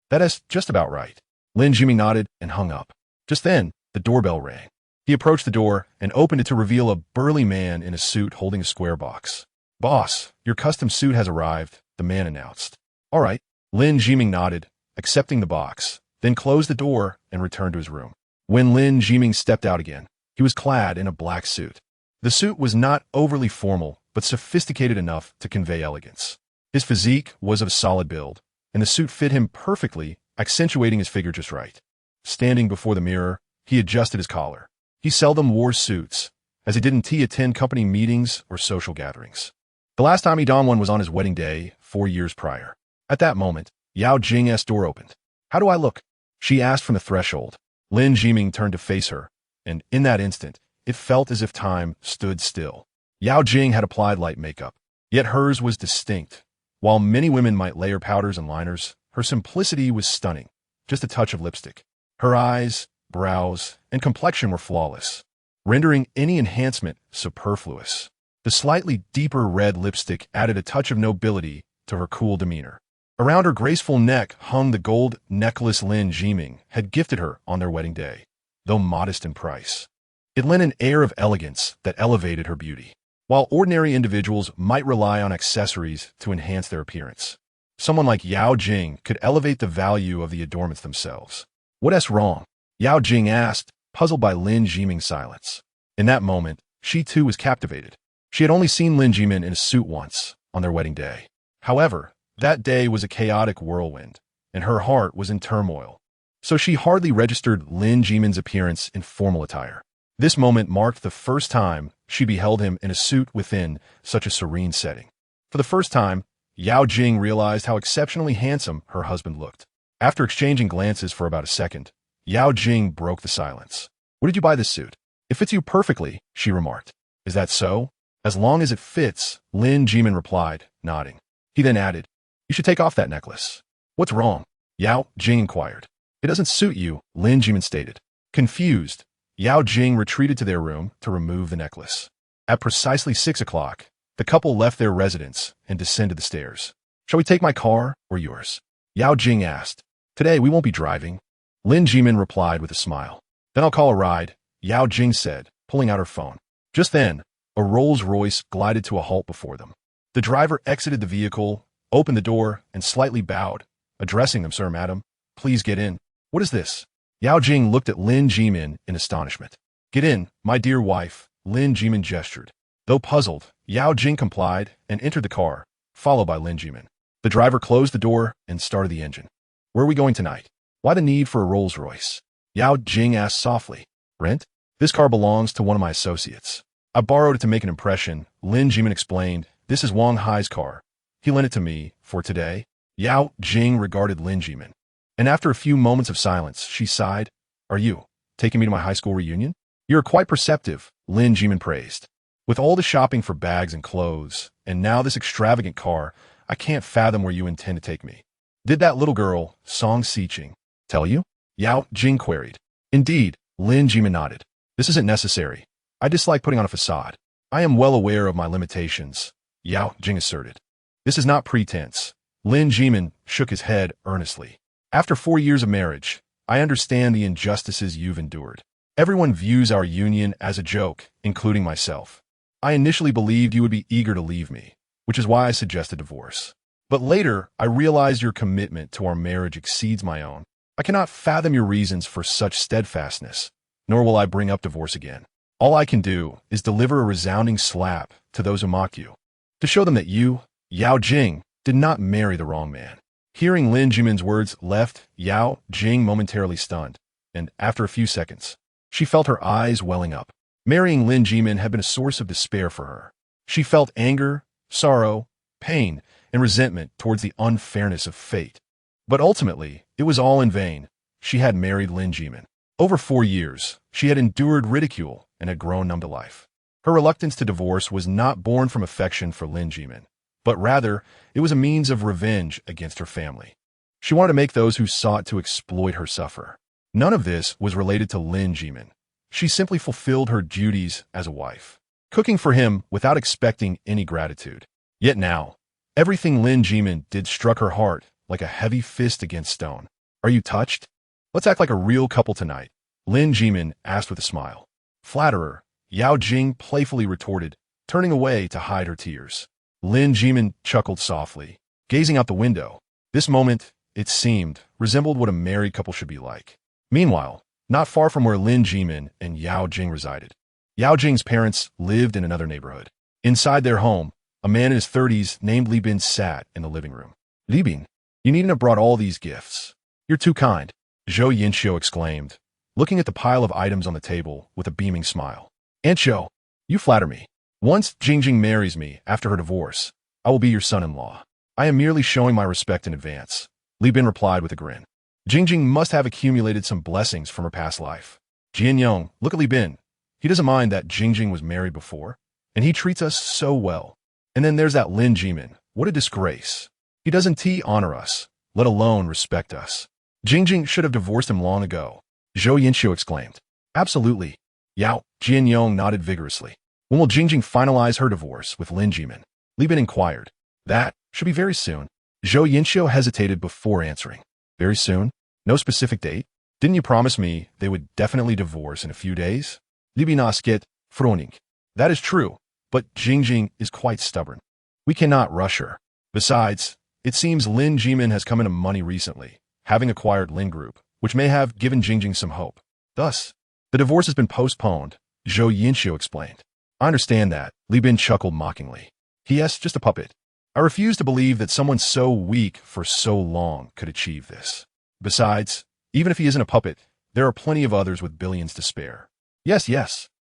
That is just about right. Lin Jiming nodded and hung up. Just then, the doorbell rang. He approached the door and opened it to reveal a burly man in a suit holding a square box. Boss, your custom suit has arrived, the man announced. All right. Lin Jiming nodded, accepting the box, then closed the door and returned to his room. When Lin Jiming stepped out again, he was clad in a black suit. The suit was not overly formal, but sophisticated enough to convey elegance. His physique was of a solid build, and the suit fit him perfectly, accentuating his figure just right. Standing before the mirror, he adjusted his collar. He seldom wore suits, as he didn't attend company meetings or social gatherings. The last time he donned one was on his wedding day, 4 years prior. At that moment, Yao Jing's door opened. How do I look? She asked from the threshold. Lin Jiming turned to face her, and in that instant, it felt as if time stood still. Yao Jing had applied light makeup, yet hers was distinct. While many women might layer powders and liners, her simplicity was stunning, just a touch of lipstick. Her eyes, brows, and complexion were flawless, rendering any enhancement superfluous. The slightly deeper red lipstick added a touch of nobility to her cool demeanor. Around her graceful neck hung the gold necklace Lin Jiming had gifted her on their wedding day, though modest in price. It lent an air of elegance that elevated her beauty. While ordinary individuals might rely on accessories to enhance their appearance, someone like Yao Jing could elevate the value of the adornments themselves. What's wrong? Yao Jing asked, puzzled by Lin Jiming's silence. In that moment, she too was captivated. She had only seen Lin Jiming in a suit once, on their wedding day. However, that day was a chaotic whirlwind, and her heart was in turmoil. So she hardly registered Lin Jiming's appearance in formal attire. This moment marked the first time she beheld him in a suit within such a serene setting. For the first time, Yao Jing realized how exceptionally handsome her husband looked. After exchanging glances for about a second, Yao Jing broke the silence. "Where did you buy this suit?" "It fits you perfectly," she remarked. "Is that so?" "As long as it fits," Lin Jimin replied, nodding. He then added, "You should take off that necklace." "What's wrong?" Yao Jing inquired. "It doesn't suit you," Lin Jimin stated. Confused, Yao Jing retreated to their room to remove the necklace. At precisely 6 o'clock, the couple left their residence and descended the stairs. "Shall we take my car or yours?" Yao Jing asked. "Today we won't be driving," Lin Jimin replied with a smile. "Then I'll call a ride," Yao Jing said, pulling out her phone. Just then, a Rolls-Royce glided to a halt before them. The driver exited the vehicle, opened the door, and slightly bowed, addressing them, "Sir, madam, please get in." "What is this?" Yao Jing looked at Lin Jimin in astonishment. "Get in, my dear wife," Lin Jimin gestured. Though puzzled, Yao Jing complied and entered the car, followed by Lin Jimin. The driver closed the door and started the engine. "Where are we going tonight?" "Why the need for a Rolls-Royce?" Yao Jing asked softly. "Rent? This car belongs to one of my associates. I borrowed it to make an impression," Lin Jimin explained. "This is Wang Hai's car. He lent it to me for today." Yao Jing regarded Lin Jimin, and after a few moments of silence, she sighed. "Are you taking me to my high school reunion?" "You're quite perceptive," Lin Jimin praised. "With all the shopping for bags and clothes, and now this extravagant car, I can't fathom where you intend to take me." "Did that little girl, Song Siqing, tell you?" Yao Jing queried. "Indeed," Lin Jimin nodded. "This isn't necessary. I dislike putting on a facade. I am well aware of my limitations," Yao Jing asserted. "This is not pretense." Lin Jimin shook his head earnestly. "After 4 years of marriage, I understand the injustices you've endured. Everyone views our union as a joke, including myself. I initially believed you would be eager to leave me, which is why I suggested divorce. But later, I realized your commitment to our marriage exceeds my own. I cannot fathom your reasons for such steadfastness, nor will I bring up divorce again. All I can do is deliver a resounding slap to those who mock you, to show them that you, Yao Jing, did not marry the wrong man." Hearing Lin Jimin's words left Yao Jing momentarily stunned, and after a few seconds, she felt her eyes welling up. Marrying Lin Jimin had been a source of despair for her. She felt anger, sorrow, pain, and resentment towards the unfairness of fate. But ultimately, it was all in vain. She had married Lin Jimin. Over 4 years, she had endured ridicule and had grown numb to life. Her reluctance to divorce was not born from affection for Lin Jimin, but rather, it was a means of revenge against her family. She wanted to make those who sought to exploit her suffer. None of this was related to Lin Jimin. She simply fulfilled her duties as a wife, cooking for him without expecting any gratitude. Yet now, everything Lin Jimin did struck her heart like a heavy fist against stone. "Are you touched? Let's act like a real couple tonight," Lin Jimin asked with a smile. "Flatterer," Yao Jing playfully retorted, turning away to hide her tears. Lin Jimin chuckled softly, gazing out the window. This moment, it seemed, resembled what a married couple should be like. Meanwhile, not far from where Lin Jimin and Yao Jing resided, Yao Jing's parents lived in another neighborhood. Inside their home, a man in his 30s named Li Bin sat in the living room. "Li Bin, you needn't have brought all these gifts. You're too kind," Zhou Yinxiu exclaimed, looking at the pile of items on the table with a beaming smile. "Aunt Zhou, you flatter me. Once Jingjing marries me after her divorce, I will be your son-in-law. I am merely showing my respect in advance," Li Bin replied with a grin. Jingjing must have accumulated some blessings from her past life. "Jian Yong, look at Li Bin. He doesn't mind that Jingjing was married before, and he treats us so well. And then there's that Lin Jimin. What a disgrace. He doesn't honor us, let alone respect us. Jingjing should have divorced him long ago," Zhou Yinxiu exclaimed. "Absolutely." Yao Jianyong nodded vigorously. "When will Jingjing finalize her divorce with Lin Jimin?" Li Bin inquired. "That should be very soon." Zhou Yinxiu hesitated before answering. "Very soon? No specific date? Didn't you promise me they would definitely divorce in a few days?" Li Bin asked Froning. "That is true, but Jingjing is quite stubborn. We cannot rush her. Besides, it seems Lin Jimin has come into money recently, having acquired Lin Group, which may have given Jingjing some hope. Thus, the divorce has been postponed," Zhou Yinxiu explained. "I understand that," Li Bin chuckled mockingly. "Yes, just a puppet. I refuse to believe that someone so weak for so long could achieve this. Besides, even if he isn't a puppet, there are plenty of others with billions to spare." Yes,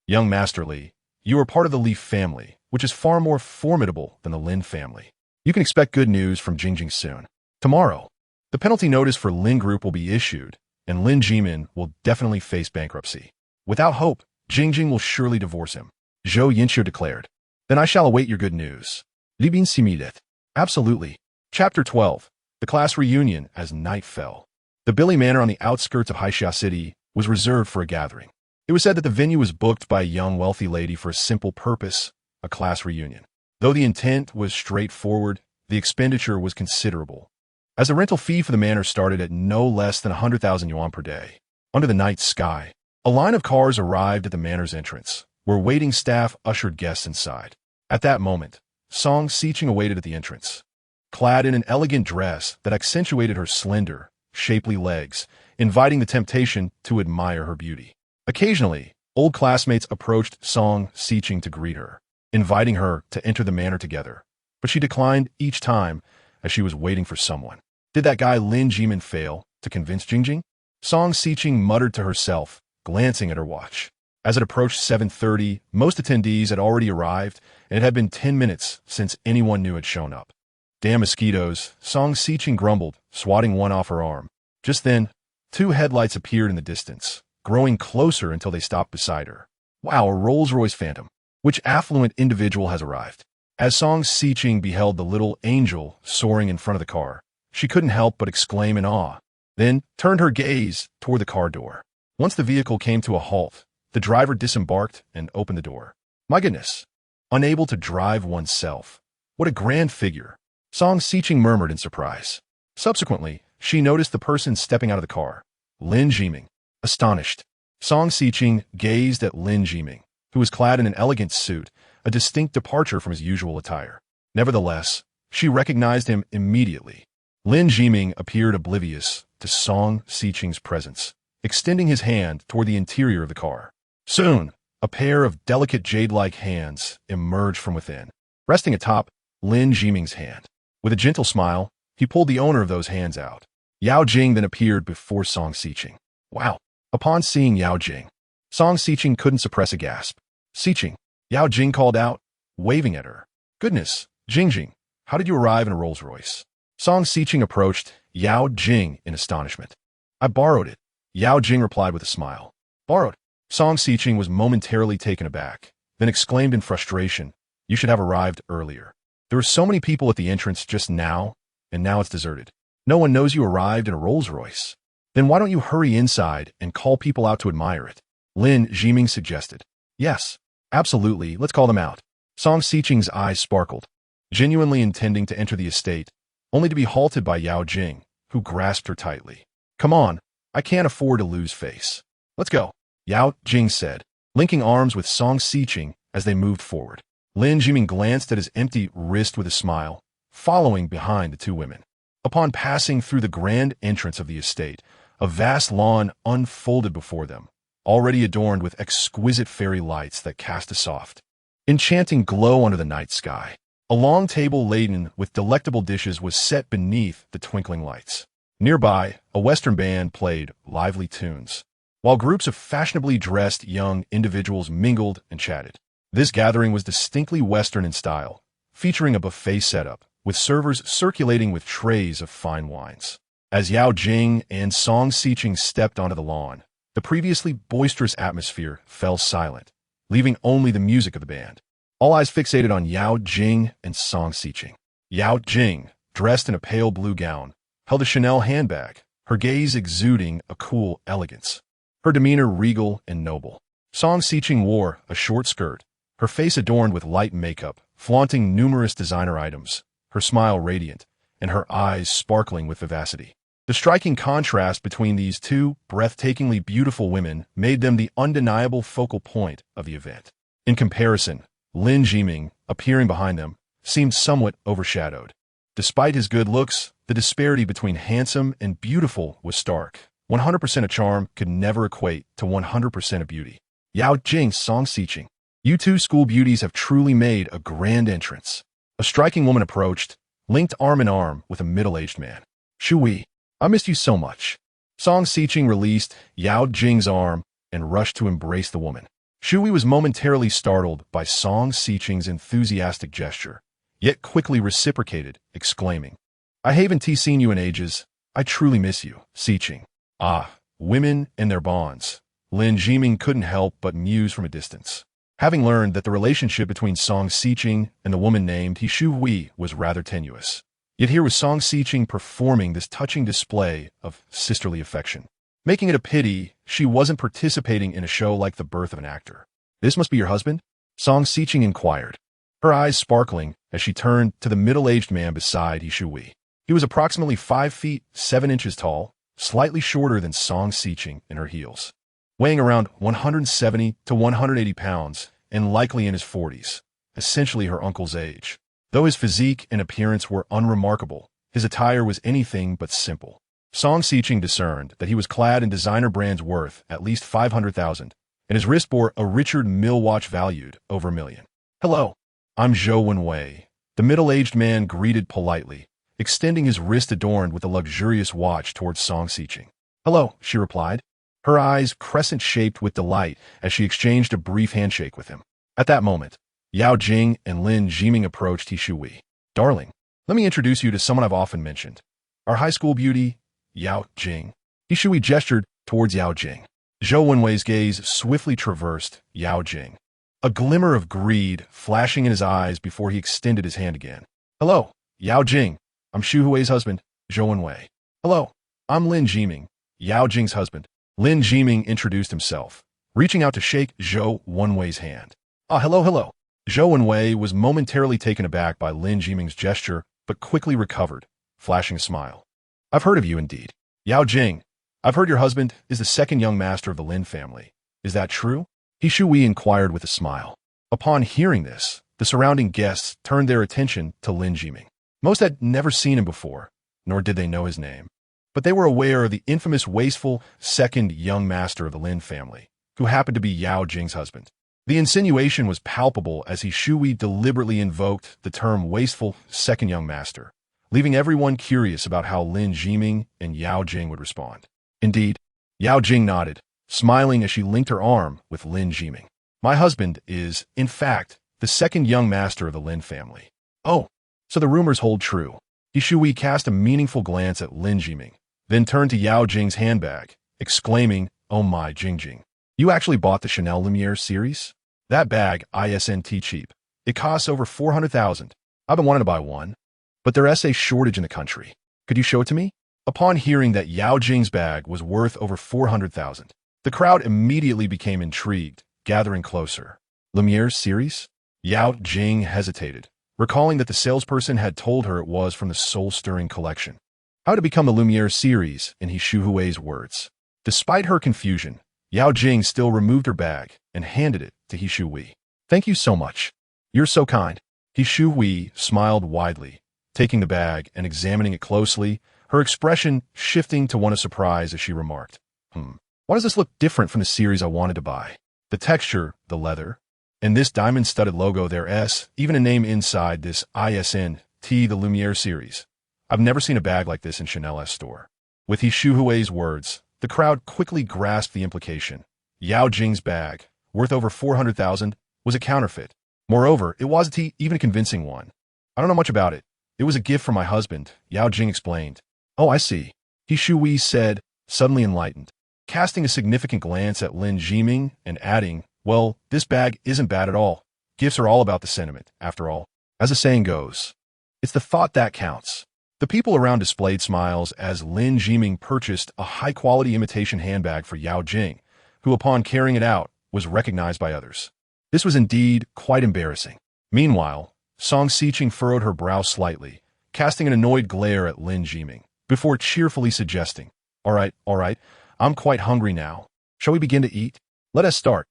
young Master Li, you are part of the Li family, which is far more formidable than the Lin family. You can expect good news from Jingjing soon. Tomorrow, the penalty notice for Lin Group will be issued, and Lin Jimin will definitely face bankruptcy. Without hope, Jingjing will surely divorce him. Zhou Yinxiu declared. Then I shall await your good news. Li Bin Simidet. Absolutely. Chapter 12. The class reunion as night fell. The Billy Manor on the outskirts of Haixia City was reserved for a gathering. It was said that the venue was booked by a young wealthy lady for a simple purpose, a class reunion. Though the intent was straightforward, the expenditure was considerable, as the rental fee for the manor started at no less than 100,000 yuan per day. Under the night sky, a line of cars arrived at the manor's entrance, where waiting staff ushered guests inside. At that moment, Song Xiqing awaited at the entrance. Clad in an elegant dress that accentuated her slender, shapely legs, inviting the temptation to admire her beauty. Occasionally, old classmates approached Song Xiqing to greet her, inviting her to enter the manor together, but she declined each time as she was waiting for someone. Did that guy Lin Jimin fail to convince Jingjing? Song Xiqing muttered to herself, glancing at her watch. As it approached 7:30, most attendees had already arrived, and it had been 10 minutes since anyone new had shown up. Damn mosquitoes, Song Xiqing grumbled, swatting one off her arm. Just then, two headlights appeared in the distance, growing closer until they stopped beside her. Wow, a Rolls-Royce Phantom. Which affluent individual has arrived? As Song Xiqing beheld the little angel soaring in front of the car, she couldn't help but exclaim in awe, then turned her gaze toward the car door. Once the vehicle came to a halt, the driver disembarked and opened the door. My goodness, unable to drive oneself. What a grand figure, Song Xiqing murmured in surprise. Subsequently, she noticed the person stepping out of the car, Lin Jimin. Astonished, Song Xiqing gazed at Lin Jimin, who was clad in an elegant suit, a distinct departure from his usual attire. Nevertheless, she recognized him immediately. Lin Jimin appeared oblivious to Song Xiqing's presence, extending his hand toward the interior of the car. Soon, a pair of delicate jade-like hands emerged from within, resting atop Lin Jimin's hand. With a gentle smile, he pulled the owner of those hands out. Yao Jing then appeared before Song Xiqing. Wow! Upon seeing Yao Jing, Song Xiqing couldn't suppress a gasp. Xiqing, Yao Jing called out, waving at her. Goodness, Jingjing, how did you arrive in a Rolls-Royce? Song Xiqing approached Yao Jing in astonishment. I borrowed it, Yao Jing replied with a smile. Borrowed? Song Xiqing was momentarily taken aback, then exclaimed in frustration, you should have arrived earlier. There were so many people at the entrance just now, and now it's deserted. No one knows you arrived in a Rolls-Royce. Then why don't you hurry inside and call people out to admire it? Lin Jimin suggested. Yes, absolutely, let's call them out. Song Xiqing's eyes sparkled, genuinely intending to enter the estate, only to be halted by Yao Jing, who grasped her tightly. Come on, I can't afford to lose face. Let's go, Yao Jing said, linking arms with Song Xiqing as they moved forward. Lin Jimin glanced at his empty wrist with a smile, following behind the two women. Upon passing through the grand entrance of the estate, a vast lawn unfolded before them, already adorned with exquisite fairy lights that cast a soft, enchanting glow under the night sky. A long table laden with delectable dishes was set beneath the twinkling lights. Nearby, a Western band played lively tunes, while groups of fashionably dressed young individuals mingled and chatted. This gathering was distinctly Western in style, featuring a buffet setup, with servers circulating with trays of fine wines. As Yao Jing and Song Xiqing stepped onto the lawn, the previously boisterous atmosphere fell silent, leaving only the music of the band. All eyes fixated on Yao Jing and Song Xiqing. Yao Jing, dressed in a pale blue gown, held a Chanel handbag, her gaze exuding a cool elegance, her demeanor regal and noble. Song Xiqing wore a short skirt, her face adorned with light makeup, flaunting numerous designer items, her smile radiant, and her eyes sparkling with vivacity. The striking contrast between these two breathtakingly beautiful women made them the undeniable focal point of the event. In comparison, Lin Jimin, appearing behind them, seemed somewhat overshadowed. Despite his good looks, the disparity between handsome and beautiful was stark. 100% of charm could never equate to 100% of beauty. Yao Jing, Song Xiqing. You two school beauties have truly made a grand entrance. A striking woman approached, linked arm in arm with a middle-aged man. Shui, I missed you so much. Song Xiqing released Yao Jing's arm and rushed to embrace the woman. Shui was momentarily startled by Song Xiqing's enthusiastic gesture, yet quickly reciprocated, exclaiming, "I haven't seen you in ages. I truly miss you, Siqing." Ah, women and their bonds. Lin Jiming couldn't help but muse from a distance. Having learned that the relationship between Song Siqing and the woman named He Shu Hui was rather tenuous. Yet here was Song Siqing performing this touching display of sisterly affection, making it a pity she wasn't participating in a show like the birth of an actor. "This must be your husband?" Song Siqing inquired, her eyes sparkling as she turned to the middle-aged man beside He Shu Hui. He was approximately 5 feet 7 inches tall, slightly shorter than Song Siqing in her heels, weighing around 170 to 180 pounds and likely in his 40s, essentially her uncle's age. Though his physique and appearance were unremarkable, his attire was anything but simple. Song Siqing discerned that he was clad in designer brands worth at least 500,000, and his wrist bore a Richard Mille watch valued over $1 million. "Hello, I'm Zhou Wenwei." The middle-aged man greeted politely, extending his wrist adorned with a luxurious watch towards Song Siqing. "Hello," she replied, her eyes crescent-shaped with delight as she exchanged a brief handshake with him. At that moment, Yao Jing and Lin Jiming approached He Shu Hui. "Darling, let me introduce you to someone I've often mentioned. Our high school beauty, Yao Jing." He Shu Hui gestured towards Yao Jing. Zhou Wenwei's gaze swiftly traversed Yao Jing, a glimmer of greed flashing in his eyes before he extended his hand again. "Hello, Yao Jing. I'm Shu Hui's husband, Zhou Wenwei." "Hello, I'm Lin Jiming, Yao Jing's husband." Lin Jiming introduced himself, reaching out to shake Zhou Wenwei's hand. "Ah, hello." Zhou Wenwei was momentarily taken aback by Lin Jiming's gesture, but quickly recovered, flashing a smile. "I've heard of you indeed. Yao Jing, I've heard your husband is the second young master of the Lin family. Is that true?" He Shu Hui inquired with a smile. Upon hearing this, the surrounding guests turned their attention to Lin Jiming. Most had never seen him before, nor did they know his name. But they were aware of the infamous wasteful second young master of the Lin family, who happened to be Yao Jing's husband. The insinuation was palpable as He Shu Hui deliberately invoked the term wasteful second young master, leaving everyone curious about how Lin Jiming and Yao Jing would respond. Indeed, Yao Jing nodded, smiling as she linked her arm with Lin Jiming. "My husband is, in fact, the second young master of the Lin family." "Oh, so the rumors hold true." He Shu Hui cast a meaningful glance at Lin Jiming, then turned to Yao Jing's handbag, exclaiming, "Oh my, Jing. You actually bought the Chanel Lumiere series? That bag isn't cheap. It costs over 400,000. I've been wanting to buy one, but there's a shortage in the country. Could you show it to me?" Upon hearing that Yao Jing's bag was worth over 400,000, the crowd immediately became intrigued, gathering closer. "Lumiere series?" Yao Jing hesitated, recalling that the salesperson had told her it was from the soul-stirring collection. How to become the Lumiere series, in He Shu Hui's words. Despite her confusion, Yao Jing still removed her bag and handed it to He Shu Hui. "Thank you so much. You're so kind." He Shu Hui smiled widely, taking the bag and examining it closely, her expression shifting to one of surprise as she remarked, "Why does this look different from the series I wanted to buy? The texture, the leather, and this diamond-studded logo there's even a name inside this ISN, the Lumiere series. I've never seen a bag like this in Chanel's store." With He Shu Hui's words, the crowd quickly grasped the implication. Yao Jing's bag, worth over 400,000, was a counterfeit. Moreover, it wasn't even a convincing one. "I don't know much about it. It was a gift from my husband," Yao Jing explained. "Oh, I see," He Shu Hui said, suddenly enlightened, casting a significant glance at Lin Jiming and adding, "Well, this bag isn't bad at all. Gifts are all about the sentiment, after all. As the saying goes, it's the thought that counts." The people around displayed smiles as Lin Jiming purchased a high-quality imitation handbag for Yao Jing, who upon carrying it out, was recognized by others. This was indeed quite embarrassing. Meanwhile, Song Siqing furrowed her brow slightly, casting an annoyed glare at Lin Jiming, before cheerfully suggesting, All right, I'm quite hungry now. Shall we begin to eat? Let us start.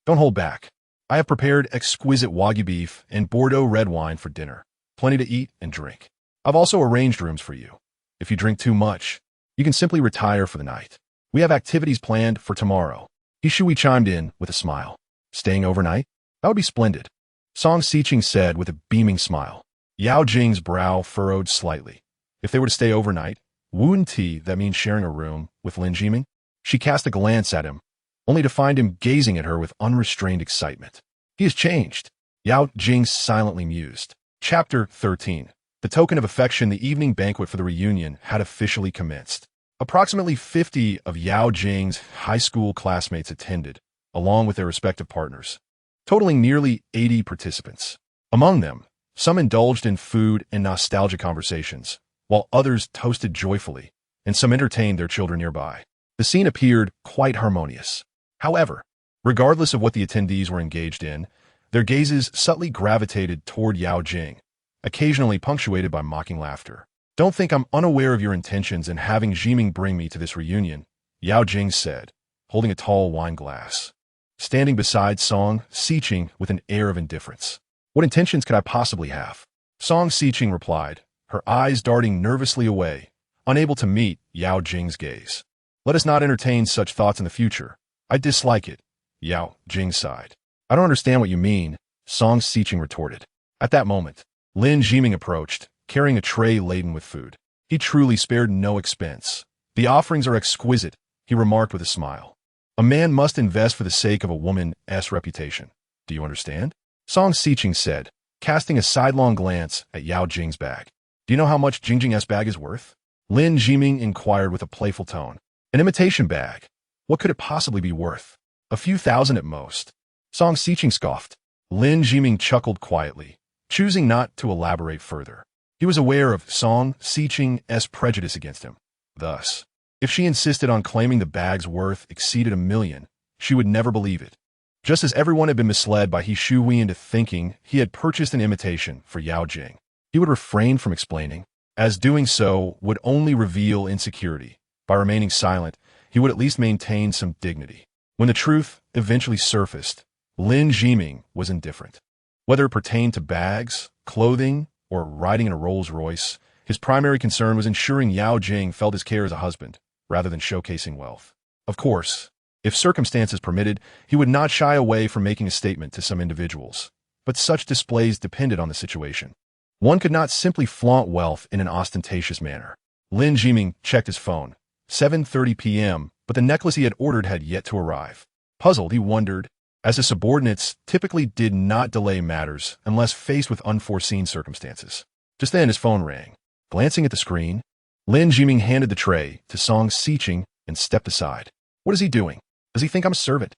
Don't hold back. I have prepared exquisite Wagyu beef and Bordeaux red wine for dinner. Plenty to eat and drink. I've also arranged rooms for you. If you drink too much, you can simply retire for the night. We have activities planned for tomorrow." He Shu Hui chimed in with a smile. "Staying overnight? That would be splendid," Song Siqing said with a beaming smile. Yao Jing's brow furrowed slightly. If they were to stay overnight, wouldn't that mean sharing a room with Lin Jiming? She cast a glance at him, only to find him gazing at her with unrestrained excitement. "He has changed," Yao Jing silently mused. Chapter 13. The token of affection. The evening banquet for the reunion had officially commenced. Approximately 50 of Yao Jing's high school classmates attended, along with their respective partners, totaling nearly 80 participants. Among them, some indulged in food and nostalgic conversations, while others toasted joyfully, and some entertained their children nearby. The scene appeared quite harmonious. However, regardless of what the attendees were engaged in, their gazes subtly gravitated toward Yao Jing, occasionally punctuated by mocking laughter. "Don't think I'm unaware of your intentions in having Jiming bring me to this reunion," Yao Jing said, holding a tall wine glass. Standing beside Song Xiqing with an air of indifference. "What intentions could I possibly have?" Song Xiqing replied, her eyes darting nervously away, unable to meet Yao Jing's gaze. "Let us not entertain such thoughts in the future. I dislike it," Yao Jing sighed. "I don't understand what you mean," Song Xiqing retorted. At that moment, Lin Jiming approached, carrying a tray laden with food. He truly spared no expense. "The offerings are exquisite," he remarked with a smile. "A man must invest for the sake of a woman's reputation. Do you understand?" Song Xiqing said, casting a sidelong glance at Yao Jing's bag. "Do you know how much Jingjing's bag is worth?" Lin Jiming inquired with a playful tone. "An imitation bag. What could it possibly be worth? A few thousand at most." Song Xiqing scoffed. Lin Jiming chuckled quietly, choosing not to elaborate further. He was aware of Song Xiqing's prejudice against him. Thus, if she insisted on claiming the bag's worth exceeded 1,000,000, she would never believe it. Just as everyone had been misled by He Shuhui into thinking he had purchased an imitation for Yao Jing, he would refrain from explaining, as doing so would only reveal insecurity. By remaining silent, he would at least maintain some dignity. When the truth eventually surfaced, Lin Jiming was indifferent. Whether it pertained to bags, clothing, or riding in a Rolls-Royce, his primary concern was ensuring Yao Jing felt his care as a husband, rather than showcasing wealth. Of course, if circumstances permitted, he would not shy away from making a statement to some individuals, but such displays depended on the situation. One could not simply flaunt wealth in an ostentatious manner. Lin Jiming checked his phone. 7:30 p.m., but the necklace he had ordered had yet to arrive. Puzzled, he wondered, as his subordinates typically did not delay matters unless faced with unforeseen circumstances. Just then his phone rang. Glancing at the screen, Lin Jiming handed the tray to Song Xiqing and stepped aside. "What is he doing? Does he think I'm a servant?"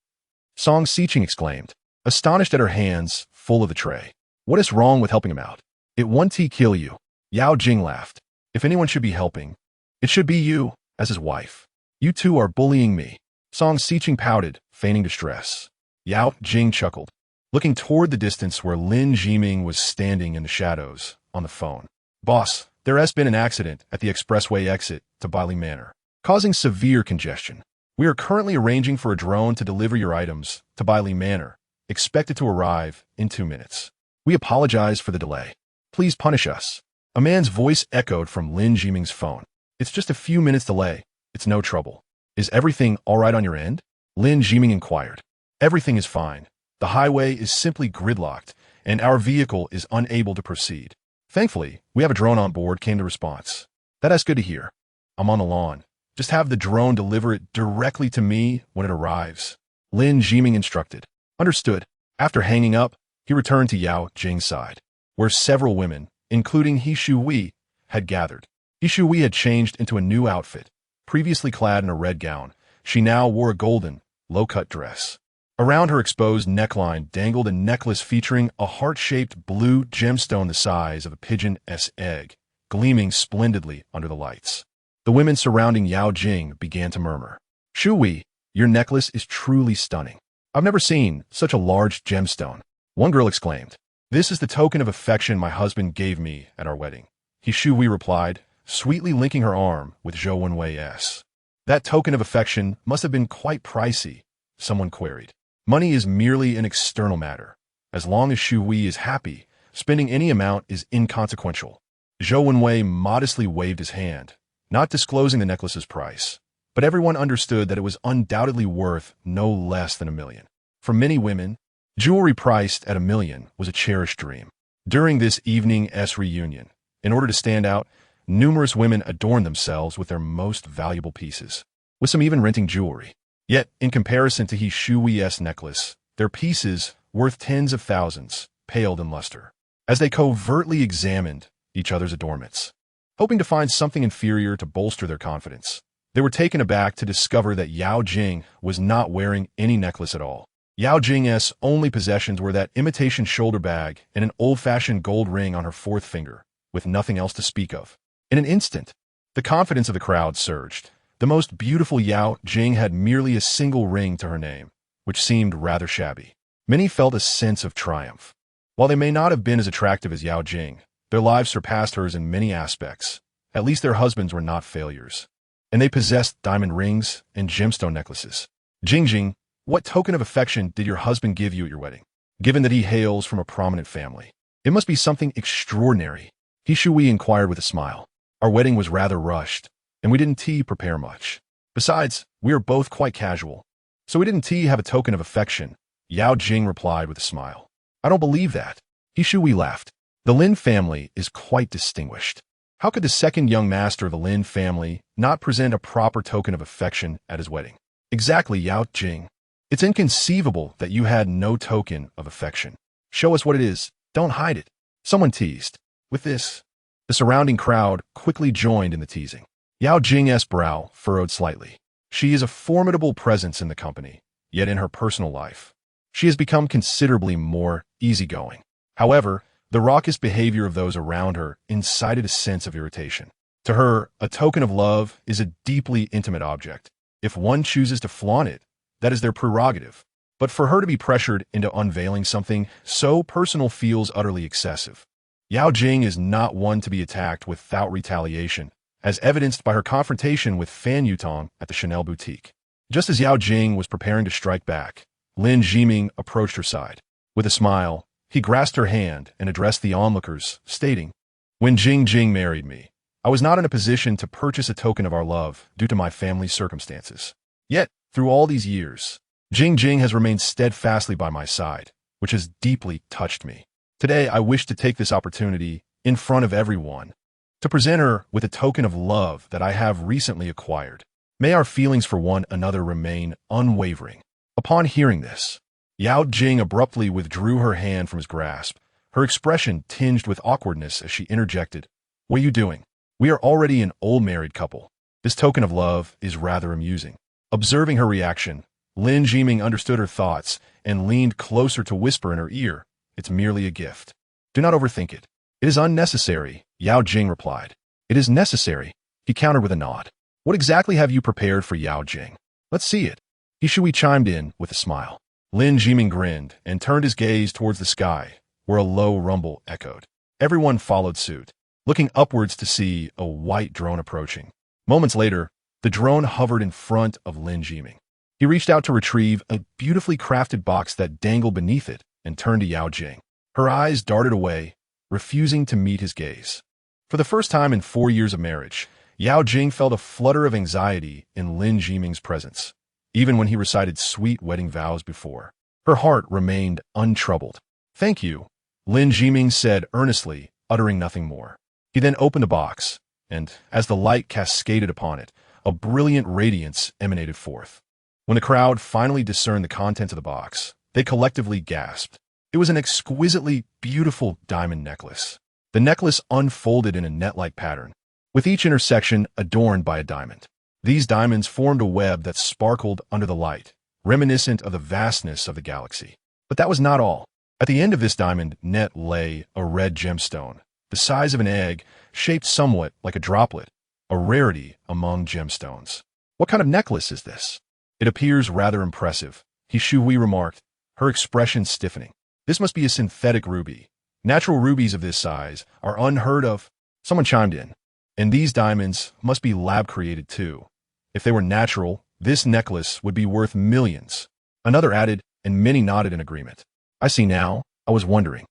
Song Xiqing exclaimed, astonished at her hands full of the tray. "What is wrong with helping him out? It won't kill you." Yao Jing laughed. "If anyone should be helping, it should be you, as his wife. You two are bullying me." Song Xiqing pouted, feigning distress. Yao Jing chuckled, looking toward the distance where Lin Jiming was standing in the shadows, on the phone. "Boss, there has been an accident at the expressway exit to Bailey Manor, causing severe congestion. We are currently arranging for a drone to deliver your items to Bailey Manor, expected to arrive in 2 minutes. We apologize for the delay. Please punish us." A man's voice echoed from Lin Jiming's phone. "It's just a few minutes delay. It's no trouble. Is everything all right on your end?" Lin Jiming inquired. "Everything is fine. The highway is simply gridlocked, and our vehicle is unable to proceed. Thankfully, we have a drone on board," came the response. "That's good to hear. I'm on the lawn. Just have the drone deliver it directly to me when it arrives," Lin Jiming instructed. "Understood." After hanging up, he returned to Yao Jing's side, where several women, including He Shuhui, had gathered. He Shuhui had changed into a new outfit. Previously clad in a red gown, she now wore a golden, low-cut dress. Around her exposed neckline dangled a necklace featuring a heart-shaped blue gemstone the size of a pigeon's egg, gleaming splendidly under the lights. The women surrounding Yao Jing began to murmur. "Shuhui, your necklace is truly stunning. I've never seen such a large gemstone," one girl exclaimed. "This is the token of affection my husband gave me at our wedding," He Shuhui replied, sweetly linking her arm with Zhou Wenwei's. "That token of affection must have been quite pricey," someone queried. "Money is merely an external matter. As long as Shuhui is happy, spending any amount is inconsequential." Zhou Wenwei modestly waved his hand, not disclosing the necklace's price, but everyone understood that it was undoubtedly worth no less than 1,000,000. For many women, jewelry priced at 1,000,000 was a cherished dream. During this evening's reunion, in order to stand out, numerous women adorned themselves with their most valuable pieces, with some even renting jewelry. Yet, in comparison to He Shui's necklace, their pieces, worth tens of thousands, paled in luster. as they covertly examined each other's adornments, hoping to find something inferior to bolster their confidence. They were taken aback to discover that Yao Jing was not wearing any necklace at all. Yao Jing's only possessions were that imitation shoulder bag and an old-fashioned gold ring on her fourth finger, with nothing else to speak of. In an instant, the confidence of the crowd surged. The most beautiful Yao Jing had merely a single ring to her name, which seemed rather shabby. Many felt a sense of triumph. While they may not have been as attractive as Yao Jing, their lives surpassed hers in many aspects. At least their husbands were not failures, and they possessed diamond rings and gemstone necklaces. Jing, what token of affection did your husband give you at your wedding? Given that he hails from a prominent family, it must be something extraordinary. He Shui inquired with a smile. Our wedding was rather rushed, and we didn't prepare much. Besides, we are both quite casual, so we didn't have a token of affection. Yao Jing replied with a smile. I don't believe that. He Shui laughed. The Lin family is quite distinguished. How could the second young master of the Lin family not present a proper token of affection at his wedding? Exactly, Yao Jing. It's inconceivable that you had no token of affection. Show us what it is. Don't hide it. Someone teased. With this, the surrounding crowd quickly joined in the teasing. Yao Jing's brow furrowed slightly. She is a formidable presence in the company, yet in her personal life, she has become considerably more easygoing. However, the raucous behavior of those around her incited a sense of irritation. To her, a token of love is a deeply intimate object. If one chooses to flaunt it, that is their prerogative. But for her to be pressured into unveiling something so personal feels utterly excessive. Yao Jing is not one to be attacked without retaliation, as evidenced by her confrontation with Fan Yutong at the Chanel boutique. Just as Yao Jing was preparing to strike back, Lin Jiming approached her side. With a smile, he grasped her hand and addressed the onlookers, stating, When Jing married me, I was not in a position to purchase a token of our love due to my family's circumstances. Yet, through all these years, Jing has remained steadfastly by my side, which has deeply touched me. Today, I wish to take this opportunity, in front of everyone, to present her with a token of love that I have recently acquired. May our feelings for one another remain unwavering. Upon hearing this, Yao Jing abruptly withdrew her hand from his grasp, her expression tinged with awkwardness as she interjected, What are you doing? We are already an old married couple. This token of love is rather amusing. Observing her reaction, Lin Jiming understood her thoughts and leaned closer to whisper in her ear, It's merely a gift. Do not overthink it. It is unnecessary, Yao Jing replied. It is necessary, he countered with a nod. What exactly have you prepared for Yao Jing? Let's see it. He Shui chimed in with a smile. Lin Jiming grinned and turned his gaze towards the sky, where a low rumble echoed. Everyone followed suit, looking upwards to see a white drone approaching. Moments later, the drone hovered in front of Lin Jiming. He reached out to retrieve a beautifully crafted box that dangled beneath it and turned to Yao Jing. Her eyes darted away, refusing to meet his gaze. For the first time in 4 years of marriage, Yao Jing felt a flutter of anxiety in Lin Jiming's presence. Even when he recited sweet wedding vows before, her heart remained untroubled. Thank you, Lin Jiming said earnestly, uttering nothing more. He then opened the box, and, as the light cascaded upon it, a brilliant radiance emanated forth. When the crowd finally discerned the contents of the box, they collectively gasped. It was an exquisitely beautiful diamond necklace. The necklace unfolded in a net-like pattern, with each intersection adorned by a diamond. These diamonds formed a web that sparkled under the light, reminiscent of the vastness of the galaxy. But that was not all. At the end of this diamond net lay a red gemstone, the size of an egg, shaped somewhat like a droplet, a rarity among gemstones. What kind of necklace is this? It appears rather impressive, He Shui remarked, her expression stiffening. This must be a synthetic ruby. Natural rubies of this size are unheard of. Someone chimed in. And these diamonds must be lab-created too. If they were natural, this necklace would be worth millions. Another added, and many nodded in agreement. I see now, I was wondering.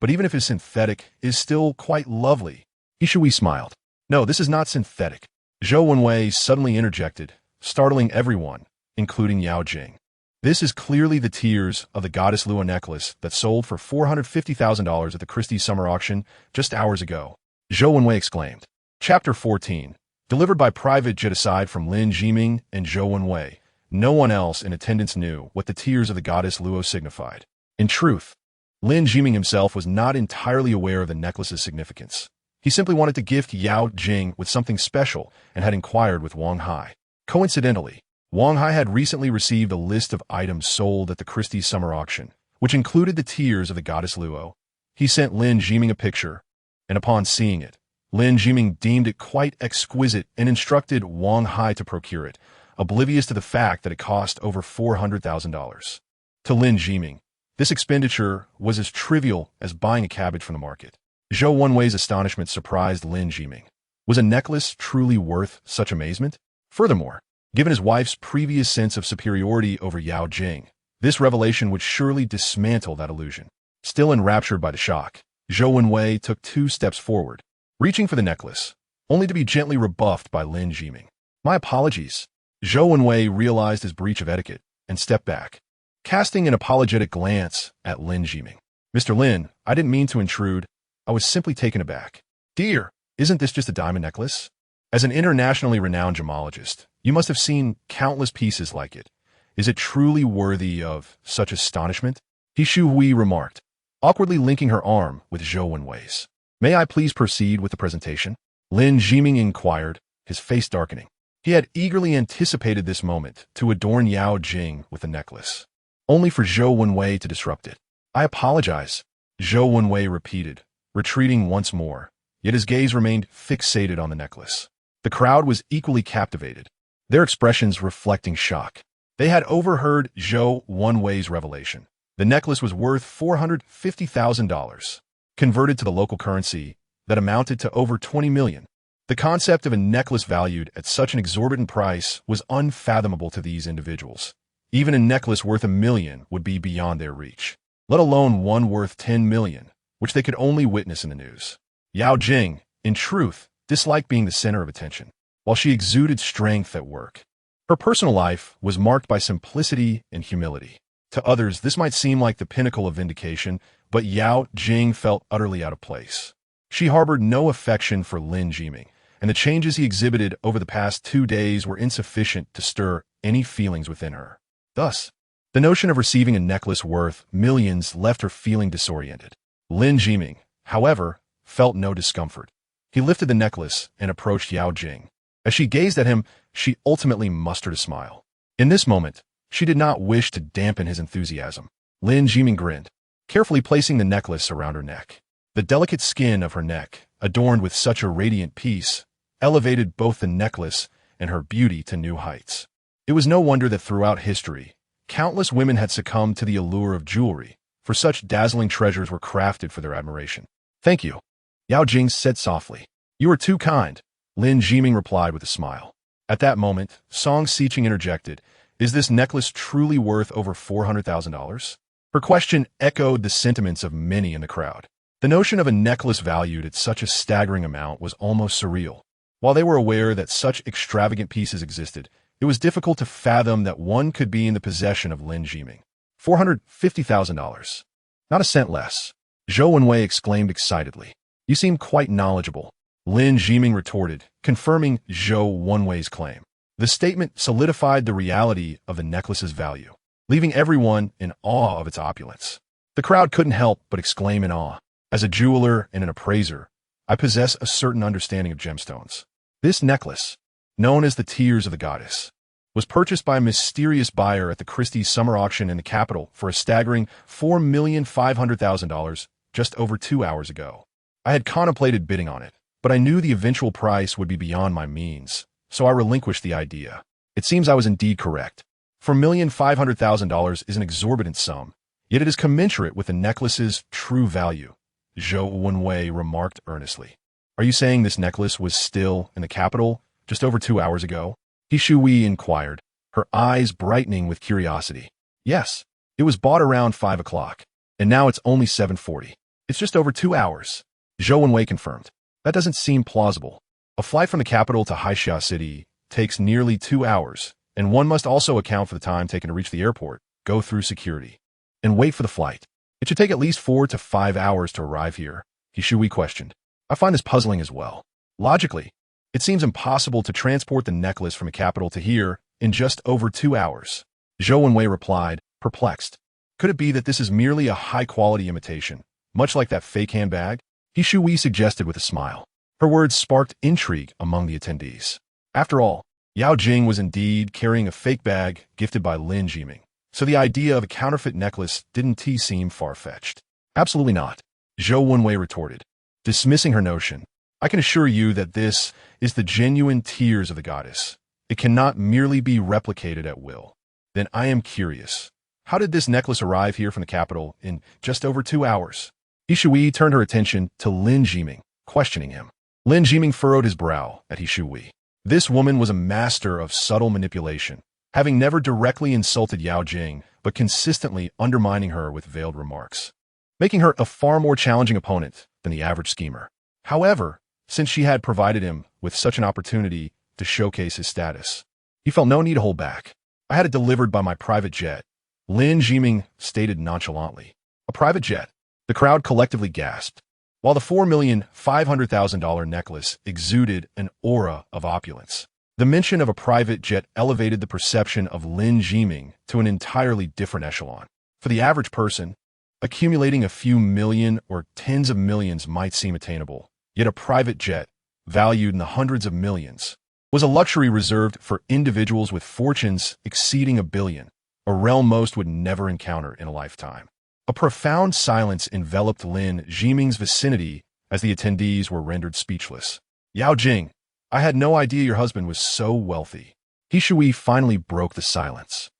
But even if it's synthetic, it is still quite lovely. He Shui smiled. No, this is not synthetic. Zhou Wenwei suddenly interjected, startling everyone, including Yao Jing. This is clearly the tears of the goddess Lua necklace that sold for $450,000 at the Christie's summer auction just hours ago. Zhou Wenwei exclaimed. Chapter 14. Delivered by private jet. Aside from Lin Jiming and Zhou Wenwei, no one else in attendance knew what the tears of the goddess Luo signified. In truth, Lin Jiming himself was not entirely aware of the necklace's significance. He simply wanted to gift Yao Jing with something special and had inquired with Wang Hai. Coincidentally, Wang Hai had recently received a list of items sold at the Christie's summer auction, which included the tears of the goddess Luo. He sent Lin Jiming a picture, and upon seeing it, Lin Jiming deemed it quite exquisite and instructed Wang Hai to procure it, oblivious to the fact that it cost over $400,000. To Lin Jiming, this expenditure was as trivial as buying a cabbage from the market. Zhou Wenwei's astonishment surprised Lin Jiming. Was a necklace truly worth such amazement? Furthermore, given his wife's previous sense of superiority over Yao Jing, this revelation would surely dismantle that illusion. Still enraptured by the shock, Zhou Wenwei took 2 steps forward, reaching for the necklace, only to be gently rebuffed by Lin Jiming. My apologies. Zhou Wenwei realized his breach of etiquette and stepped back, casting an apologetic glance at Lin Jiming. Mr. Lin, I didn't mean to intrude. I was simply taken aback. Dear, isn't this just a diamond necklace? As an internationally renowned gemologist, you must have seen countless pieces like it. Is it truly worthy of such astonishment? He Shu Hui remarked, awkwardly linking her arm with Zhou Wenwei's. May I please proceed with the presentation? Lin Jiming inquired, his face darkening. He had eagerly anticipated this moment to adorn Yao Jing with the necklace, only for Zhou Wenwei to disrupt it. I apologize, Zhou Wenwei repeated, retreating once more, yet his gaze remained fixated on the necklace. The crowd was equally captivated, their expressions reflecting shock. They had overheard Zhou Wenwei's revelation. The necklace was worth $450,000, converted to the local currency that amounted to over 20 million. The concept of a necklace valued at such an exorbitant price was unfathomable to these individuals. Even a necklace worth $1 million would be beyond their reach, let alone one worth 10 million, which they could only witness in the news. Yao Jing, in truth, disliked being the center of attention, while she exuded strength at work. Her personal life was marked by simplicity and humility. To others, this might seem like the pinnacle of vindication, but Yao Jing felt utterly out of place. She harbored no affection for Lin Jiming, and the changes he exhibited over the past 2 days were insufficient to stir any feelings within her. Thus, the notion of receiving a necklace worth millions left her feeling disoriented. Lin Jiming, however, felt no discomfort. He lifted the necklace and approached Yao Jing. As she gazed at him, she ultimately mustered a smile. In this moment, she did not wish to dampen his enthusiasm. Lin Jiming grinned, carefully placing the necklace around her neck. The delicate skin of her neck, adorned with such a radiant piece, elevated both the necklace and her beauty to new heights. It was no wonder that throughout history, countless women had succumbed to the allure of jewelry, for such dazzling treasures were crafted for their admiration. Thank you, Yao Jing said softly. You are too kind, Lin Jiming replied with a smile. At that moment, Song Siqing interjected, is this necklace truly worth over $400,000? Her question echoed the sentiments of many in the crowd. The notion of a necklace valued at such a staggering amount was almost surreal. While they were aware that such extravagant pieces existed, it was difficult to fathom that one could be in the possession of Lin Jiming. $450,000. Not a cent less. Zhou Wenwei exclaimed excitedly. You seem quite knowledgeable, Lin Jiming retorted, confirming Zhou Wenwei's claim. The statement solidified the reality of the necklace's value, leaving everyone in awe of its opulence. The crowd couldn't help but exclaim in awe. As a jeweler and an appraiser, I possess a certain understanding of gemstones. This necklace, known as the Tears of the Goddess, was purchased by a mysterious buyer at the Christie's summer auction in the capital for a staggering $4,500,000 just over 2 hours ago. I had contemplated bidding on it, but I knew the eventual price would be beyond my means, so I relinquished the idea. It seems I was indeed correct. $4,500,000 is an exorbitant sum, yet it is commensurate with the necklace's true value, Zhou Wenwei remarked earnestly. Are you saying this necklace was still in the capital just over 2 hours ago? He Shu Hui inquired, her eyes brightening with curiosity. Yes, it was bought around 5 o'clock, and now it's only 7:40. It's just over 2 hours, Zhou Wenwei confirmed. That doesn't seem plausible. A flight from the capital to Haixia City takes nearly 2 hours, and one must also account for the time taken to reach the airport, go through security, and wait for the flight. It should take at least 4 to 5 hours to arrive here, He Shu Hui questioned. I find this puzzling as well. Logically, it seems impossible to transport the necklace from the capital to here in just over 2 hours. Zhou Wenwei replied, perplexed. Could it be that this is merely a high-quality imitation, much like that fake handbag? He Shui suggested with a smile. Her words sparked intrigue among the attendees. After all, Yao Jing was indeed carrying a fake bag gifted by Lin Jiming, so the idea of a counterfeit necklace didn't seem far-fetched. Absolutely not, Zhou Wenwei retorted, dismissing her notion. I can assure you that this is the genuine tears of the goddess. It cannot merely be replicated at will. Then I am curious. How did this necklace arrive here from the capital in just over 2 hours? He Shui turned her attention to Lin Jiming, questioning him. Lin Jiming furrowed his brow at He Shui. This woman was a master of subtle manipulation, having never directly insulted Yao Jing, but consistently undermining her with veiled remarks, making her a far more challenging opponent than the average schemer. However, since she had provided him with such an opportunity to showcase his status, he felt no need to hold back. I had it delivered by my private jet, Lin Jiming stated nonchalantly. A private jet? The crowd collectively gasped, while the $4,500,000 necklace exuded an aura of opulence. The mention of a private jet elevated the perception of Lin Jiming to an entirely different echelon. For the average person, accumulating a few million or tens of millions might seem attainable, yet a private jet, valued in the hundreds of millions, was a luxury reserved for individuals with fortunes exceeding $1 billion, a realm most would never encounter in a lifetime. A profound silence enveloped Lin Jiming's vicinity as the attendees were rendered speechless. Yao Jing, I had no idea your husband was so wealthy. He Shui finally broke the silence.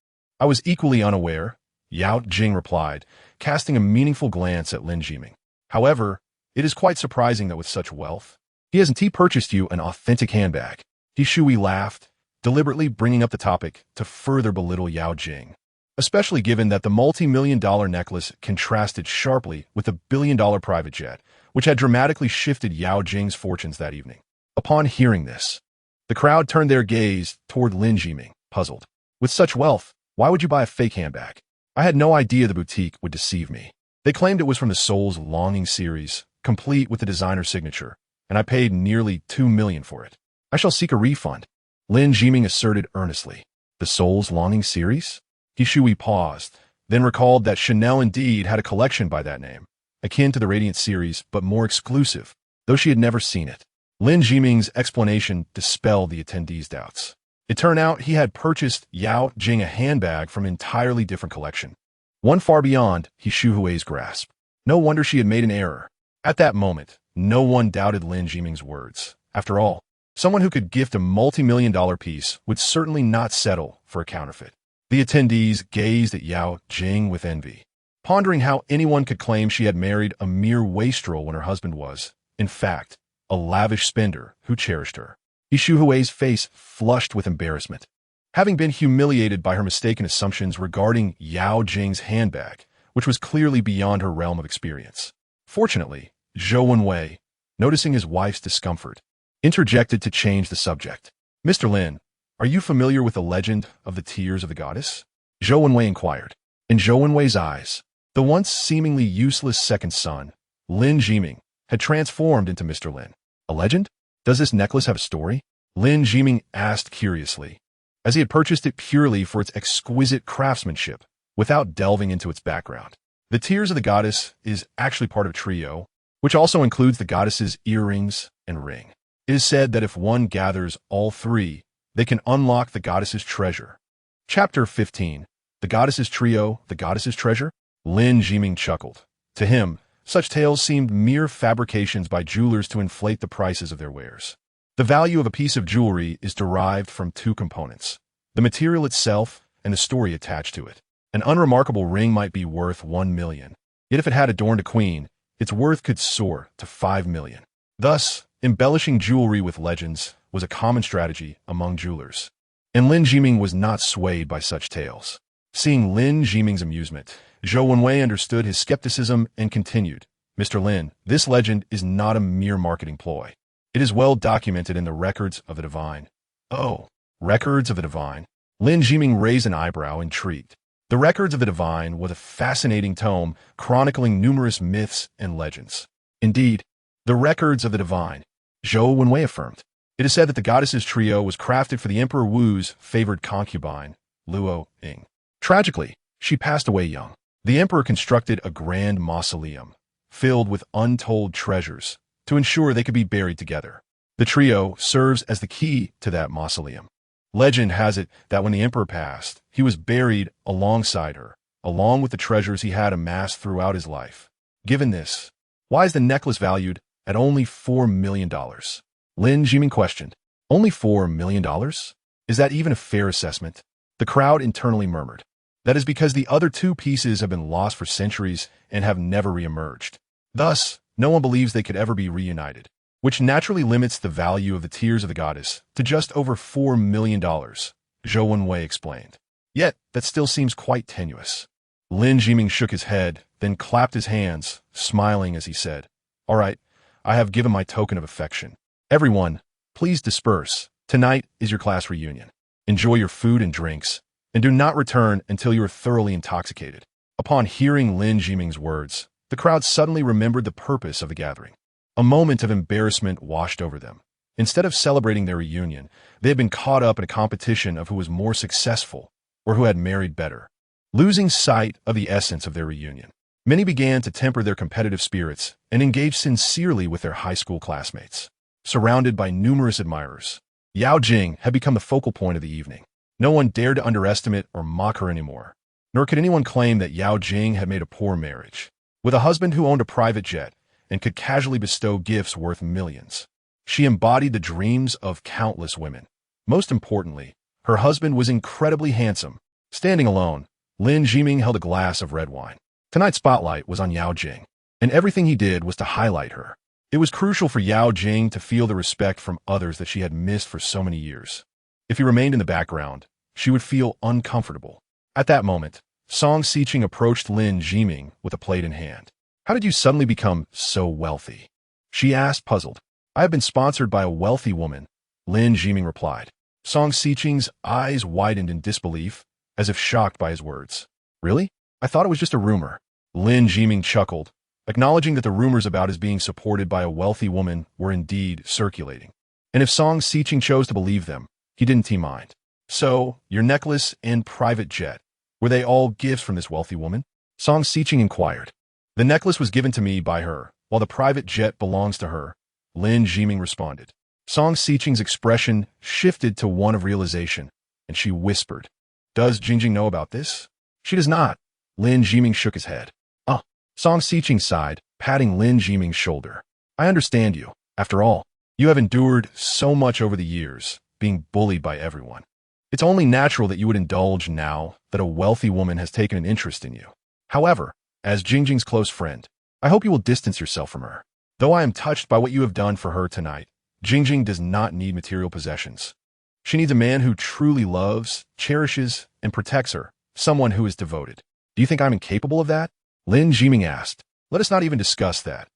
I was equally unaware, Yao Jing replied, casting a meaningful glance at Lin Jiming. However, it is quite surprising that with such wealth, he purchased you an authentic handbag. He Shui laughed, deliberately bringing up the topic to further belittle Yao Jing, especially given that the multi-million-dollar necklace contrasted sharply with the billion-dollar private jet, which had dramatically shifted Yao Jing's fortunes that evening. Upon hearing this, the crowd turned their gaze toward Lin Jiming, puzzled. With such wealth, why would you buy a fake handbag? I had no idea the boutique would deceive me. They claimed it was from the Soul's Longing series, complete with the designer signature, and I paid nearly $2 million for it. I shall seek a refund, Lin Jiming asserted earnestly. The Soul's Longing series? He Shui paused, then recalled that Chanel indeed had a collection by that name, akin to the Radiant series, but more exclusive, though she had never seen it. Lin Jiming's explanation dispelled the attendees' doubts. It turned out he had purchased Yao Jing a handbag from an entirely different collection, one far beyond He Shui's grasp. No wonder she had made an error. At that moment, no one doubted Lin Jiming's words. After all, someone who could gift a multi-million-dollar piece would certainly not settle for a counterfeit. The attendees gazed at Yao Jing with envy, pondering how anyone could claim she had married a mere wastrel when her husband was, in fact, a lavish spender who cherished her. He Shui's face flushed with embarrassment. Having been humiliated by her mistaken assumptions regarding Yao Jing's handbag, which was clearly beyond her realm of experience. Fortunately, Zhou Wenwei, noticing his wife's discomfort, interjected to change the subject. Mr. Lin, are you familiar with the legend of the tears of the goddess? Zhou Wenwei inquired. In Zhou Wenwei's eyes, the once seemingly useless second son, Lin Jiming, had transformed into Mr. Lin. A legend? Does this necklace have a story? Lin Jiming asked curiously, as he had purchased it purely for its exquisite craftsmanship, without delving into its background. The tears of the goddess is actually part of a trio, which also includes the goddess's earrings and ring. It is said that if one gathers all three, they can unlock the goddess's treasure. Chapter 15. The Goddess's Trio, the Goddess's Treasure? Lin Jiming chuckled. To him, such tales seemed mere fabrications by jewelers to inflate the prices of their wares. The value of a piece of jewelry is derived from two components: the material itself and the story attached to it. An unremarkable ring might be worth 1 million, yet if it had adorned a queen, its worth could soar to 5 million. Thus, embellishing jewelry with legends was a common strategy among jewelers. And Lin Jiming was not swayed by such tales. Seeing Lin Jiming's amusement, Zhou Wenwei understood his skepticism and continued, Mr. Lin, this legend is not a mere marketing ploy. It is well documented in the records of the divine. Oh, records of the divine? Lin Jiming raised an eyebrow, intrigued. The records of the divine was a fascinating tome chronicling numerous myths and legends. Indeed, the records of the divine, Zhou Wenwei affirmed. It is said that the goddess's trio was crafted for the Emperor Wu's favored concubine, Luo Ying. Tragically, she passed away young. The emperor constructed a grand mausoleum, filled with untold treasures, to ensure they could be buried together. The trio serves as the key to that mausoleum. Legend has it that when the emperor passed, he was buried alongside her, along with the treasures he had amassed throughout his life. Given this, why is the necklace valued at only $4 million? Lin Jiming questioned. Only $4 million? Is that even a fair assessment? The crowd internally murmured. That is because the other two pieces have been lost for centuries and have never reemerged. Thus, no one believes they could ever be reunited, which naturally limits the value of the tears of the goddess to just over $4 million, Zhou Wenwei explained. Yet, that still seems quite tenuous. Lin Jiming shook his head, then clapped his hands, smiling as he said, "All right, I have given my token of affection. Everyone, please disperse. Tonight is your class reunion. Enjoy your food and drinks, and do not return until you are thoroughly intoxicated." Upon hearing Lin Jiming's words, the crowd suddenly remembered the purpose of the gathering. A moment of embarrassment washed over them. Instead of celebrating their reunion, they had been caught up in a competition of who was more successful or who had married better. Losing sight of the essence of their reunion, many began to temper their competitive spirits and engage sincerely with their high school classmates. Surrounded by numerous admirers, Yao Jing had become the focal point of the evening. No one dared to underestimate or mock her anymore, nor could anyone claim that Yao Jing had made a poor marriage. With a husband who owned a private jet and could casually bestow gifts worth millions, she embodied the dreams of countless women. Most importantly, her husband was incredibly handsome. Standing alone, Lin Jiming held a glass of red wine. Tonight's spotlight was on Yao Jing, and everything he did was to highlight her. It was crucial for Yao Jing to feel the respect from others that she had missed for so many years. If he remained in the background, she would feel uncomfortable. At that moment, Song Xiqing approached Lin Jiming with a plate in hand. "How did you suddenly become so wealthy?" she asked, puzzled. "I have been sponsored by a wealthy woman," Lin Jiming replied. Song Xiqing's eyes widened in disbelief, as if shocked by his words. "Really? I thought it was just a rumor." Lin Jiming chuckled, acknowledging that the rumors about his being supported by a wealthy woman were indeed circulating. And if Song Xiqing chose to believe them, he didn't mind. "So, your necklace and private jet, were they all gifts from this wealthy woman?" Song Xiqing inquired. "The necklace was given to me by her, while the private jet belongs to her," Lin Jiming responded. Song Xiqing's expression shifted to one of realization, and she whispered, "Does Jingjing know about this?" "She does not." Lin Jiming shook his head. Song Xiqing sighed, patting Lin Jiming's shoulder. "I understand you. After all, you have endured so much over the years, being bullied by everyone. It's only natural that you would indulge now that a wealthy woman has taken an interest in you. However, as Jingjing's close friend, I hope you will distance yourself from her. Though I am touched by what you have done for her tonight, Jingjing does not need material possessions. She needs a man who truly loves, cherishes, and protects her, someone who is devoted. Do you think I'm incapable of that?" Lin Jiming asked. "Let us not even discuss that.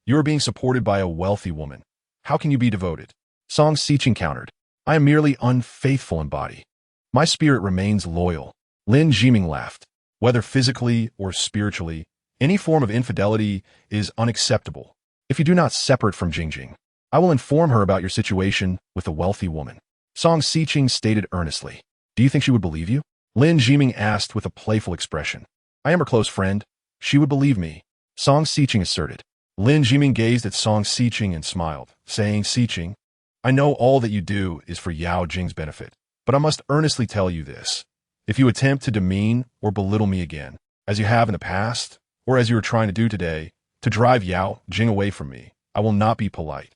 You are being supported by a wealthy woman. How can you be devoted?" Song Xiqing countered. "I am merely unfaithful in body. My spirit remains loyal." Lin Jiming laughed. "Whether physically or spiritually, any form of infidelity is unacceptable. If you do not separate from Jingjing, I will inform her about your situation with the wealthy woman." Song Xiqing stated earnestly. "Do you think she would believe you?" Lin Jiming asked with a playful expression. "I am her close friend. She would believe me," Song Xiqing asserted. Lin Jiming gazed at Song Xiqing and smiled, saying, "Xiqing, I know all that you do is for Yao Jing's benefit, but I must earnestly tell you this. If you attempt to demean or belittle me again, as you have in the past, or as you are trying to do today, to drive Yao Jing away from me, I will not be polite."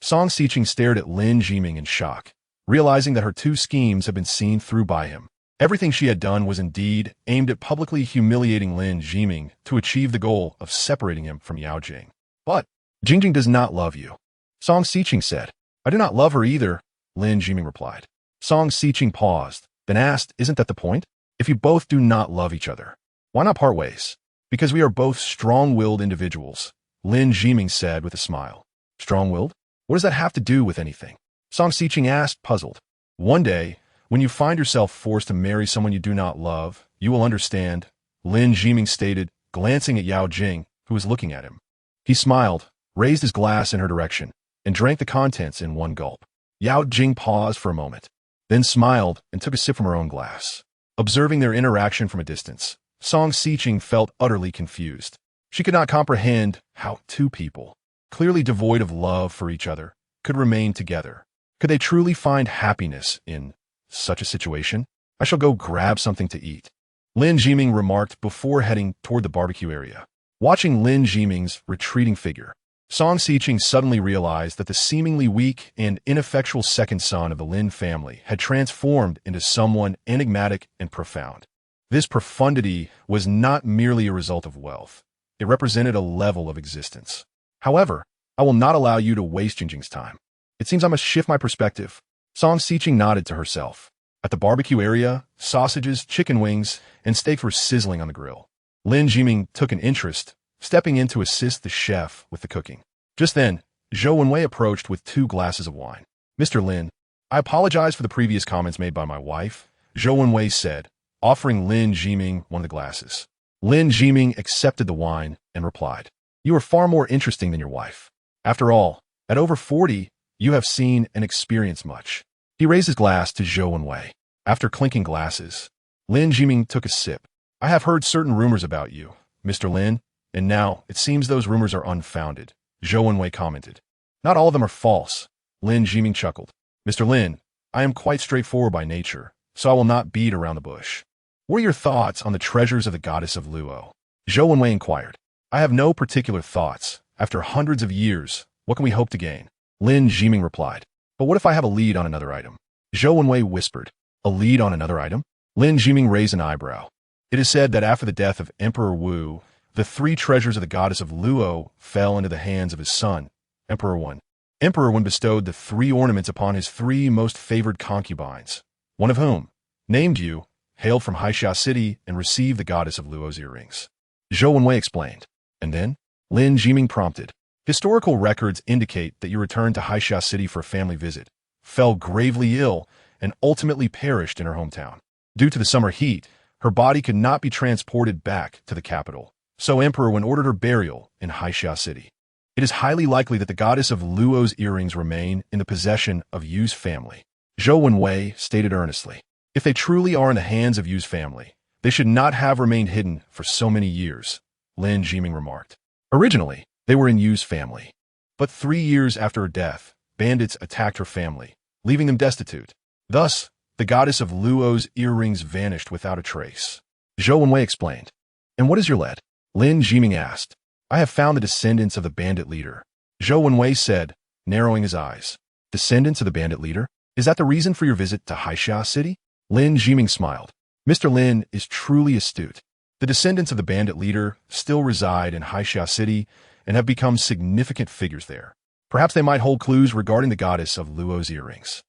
Song Xiqing stared at Lin Jiming in shock, realizing that her two schemes had been seen through by him. Everything she had done was indeed aimed at publicly humiliating Lin Jiming to achieve the goal of separating him from Yao Jing. "But Jingjing does not love you," Song Xiqing said. "I do not love her either," Lin Jiming replied. Song Xiqing paused, then asked, "Isn't that the point? If you both do not love each other, why not part ways?" "Because we are both strong-willed individuals," Lin Jiming said with a smile. "Strong-willed? What does that have to do with anything?" Song Xiqing asked, puzzled. "One day, when you find yourself forced to marry someone you do not love, you will understand," Lin Jiming stated, glancing at Yao Jing, who was looking at him. He smiled, raised his glass in her direction, and drank the contents in one gulp. Yao Jing paused for a moment, then smiled and took a sip from her own glass. Observing their interaction from a distance, Song Siqing felt utterly confused. She could not comprehend how two people, clearly devoid of love for each other, could remain together. Could they truly find happiness in such a situation? I shall go grab something to eat, Lin Jiming remarked before heading toward the barbecue area. Watching Lin Jiming's retreating figure, Song Siqing suddenly realized that the seemingly weak and ineffectual second son of the Lin family had transformed into someone enigmatic and profound. This profundity was not merely a result of wealth. It represented a level of existence. However, I will not allow you to waste Jingjing's time. It seems I must shift my perspective. Song Siqing nodded to herself. At the barbecue area, sausages, chicken wings, and steaks were sizzling on the grill. Lin Jiming took an interest, stepping in to assist the chef with the cooking. Just then, Zhou Wenwei approached with 2 glasses of wine. Mr. Lin, I apologize for the previous comments made by my wife, Zhou Wenwei said, offering Lin Jiming one of the glasses. Lin Jiming accepted the wine and replied, "You are far more interesting than your wife. After all, at over 40, you have seen and experienced much." He raised his glass to Zhou Wenwei. After clinking glasses, Lin Jiming took a sip. "I have heard certain rumors about you, Mr. Lin, and now it seems those rumors are unfounded," Zhou Wenwei commented. "Not all of them are false," Lin Jiming chuckled. "Mr. Lin, I am quite straightforward by nature, so I will not beat around the bush. What are your thoughts on the treasures of the goddess of Luo?" Zhou Wenwei inquired. "I have no particular thoughts. After hundreds of years, what can we hope to gain?" Lin Jiming replied. "But what if I have a lead on another item?" Zhou Wenwei whispered. "A lead on another item?" Lin Jiming raised an eyebrow. "It is said that after the death of Emperor Wu, the 3 treasures of the goddess of Luo fell into the hands of his son, Emperor Wen. Emperor Wen bestowed the 3 ornaments upon his 3 most favored concubines, one of whom, named you, hailed from Haixia City and received the goddess of Luo's earrings." Zhou Wenwei explained. "And then?" Lin Jiming prompted. "Historical records indicate that you returned to Haixia City for a family visit, fell gravely ill, and ultimately perished in her hometown. Due to the summer heat, her body could not be transported back to the capital, so Emperor Wen ordered her burial in Haixia City. It is highly likely that the goddess of Luo's earrings remain in the possession of Yu's family," Zhou Wenwei stated earnestly. "If they truly are in the hands of Yu's family, they should not have remained hidden for so many years," Lin Jiming remarked. "Originally, they were in Yu's family, but 3 years after her death, bandits attacked her family, leaving them destitute. Thus, the goddess of Luo's earrings vanished without a trace," Zhou Wenwei explained. "And what is your lead?" Lin Jiming asked. "I have found the descendants of the bandit leader," Zhou Wenwei said, narrowing his eyes. "Descendants of the bandit leader? Is that the reason for your visit to Haixia City?" Lin Jiming smiled. "Mr. Lin is truly astute. The descendants of the bandit leader still reside in Haixia City and have become significant figures there. Perhaps they might hold clues regarding the goddess of Luo's earrings.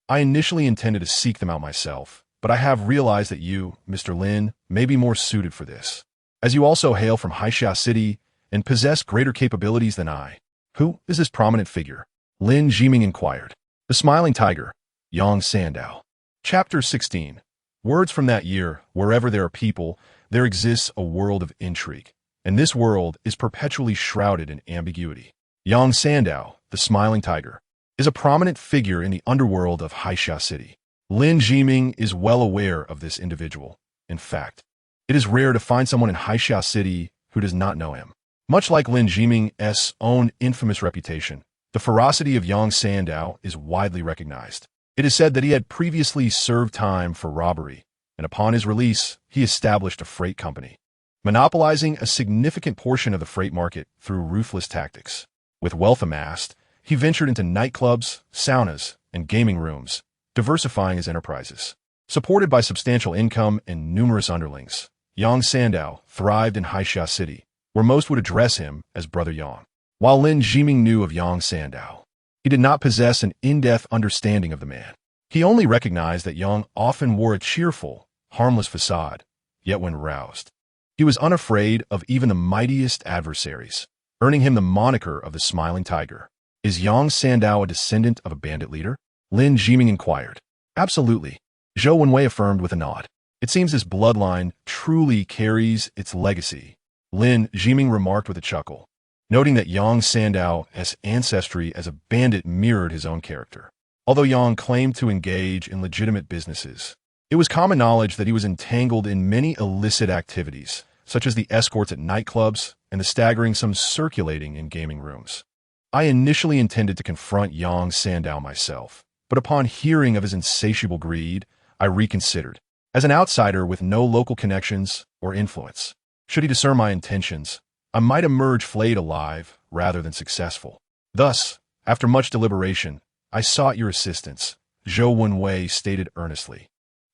I initially intended to seek them out myself, but I have realized that you, Mr. Lin, may be more suited for this, as you also hail from Haixia City and possess greater capabilities than I." "Who is this prominent figure?" Lin Jiming inquired. "The smiling tiger, Yang Sandao." Chapter 16. Words from that year: "Wherever there are people, there exists a world of intrigue, and this world is perpetually shrouded in ambiguity." Yang Sandao, the smiling tiger, is a prominent figure in the underworld of Haixia City. Lin Jiming is well aware of this individual. In fact, it is rare to find someone in Haixia City who does not know him. Much like Lin Jiming's own infamous reputation, the ferocity of Yang Sandao is widely recognized. It is said that he had previously served time for robbery, and upon his release, he established a freight company, monopolizing a significant portion of the freight market through ruthless tactics. With wealth amassed, he ventured into nightclubs, saunas, and gaming rooms, diversifying his enterprises. Supported by substantial income and numerous underlings, Yang Sandao thrived in Haixia City, where most would address him as Brother Yang. While Lin Jiming knew of Yang Sandao, he did not possess an in-depth understanding of the man. He only recognized that Yang often wore a cheerful, harmless facade, yet when roused, he was unafraid of even the mightiest adversaries, earning him the moniker of the Smiling Tiger. "Is Yang Sandao a descendant of a bandit leader?" Lin Jiming inquired. "Absolutely," Zhou Wenwei affirmed with a nod. "It seems this bloodline truly carries its legacy," Lin Jiming remarked with a chuckle, noting that Yang Sandao's ancestry as a bandit mirrored his own character. Although Yang claimed to engage in legitimate businesses, It was common knowledge that he was entangled in many illicit activities, such as the escorts at nightclubs and the staggering sums circulating in gaming rooms. I initially intended to confront Yang Sandow myself, but upon hearing of his insatiable greed, I reconsidered. As an outsider with no local connections or influence, should he discern my intentions, I might emerge flayed alive rather than successful. Thus, after much deliberation, I sought your assistance, Zhou Wenwei stated earnestly.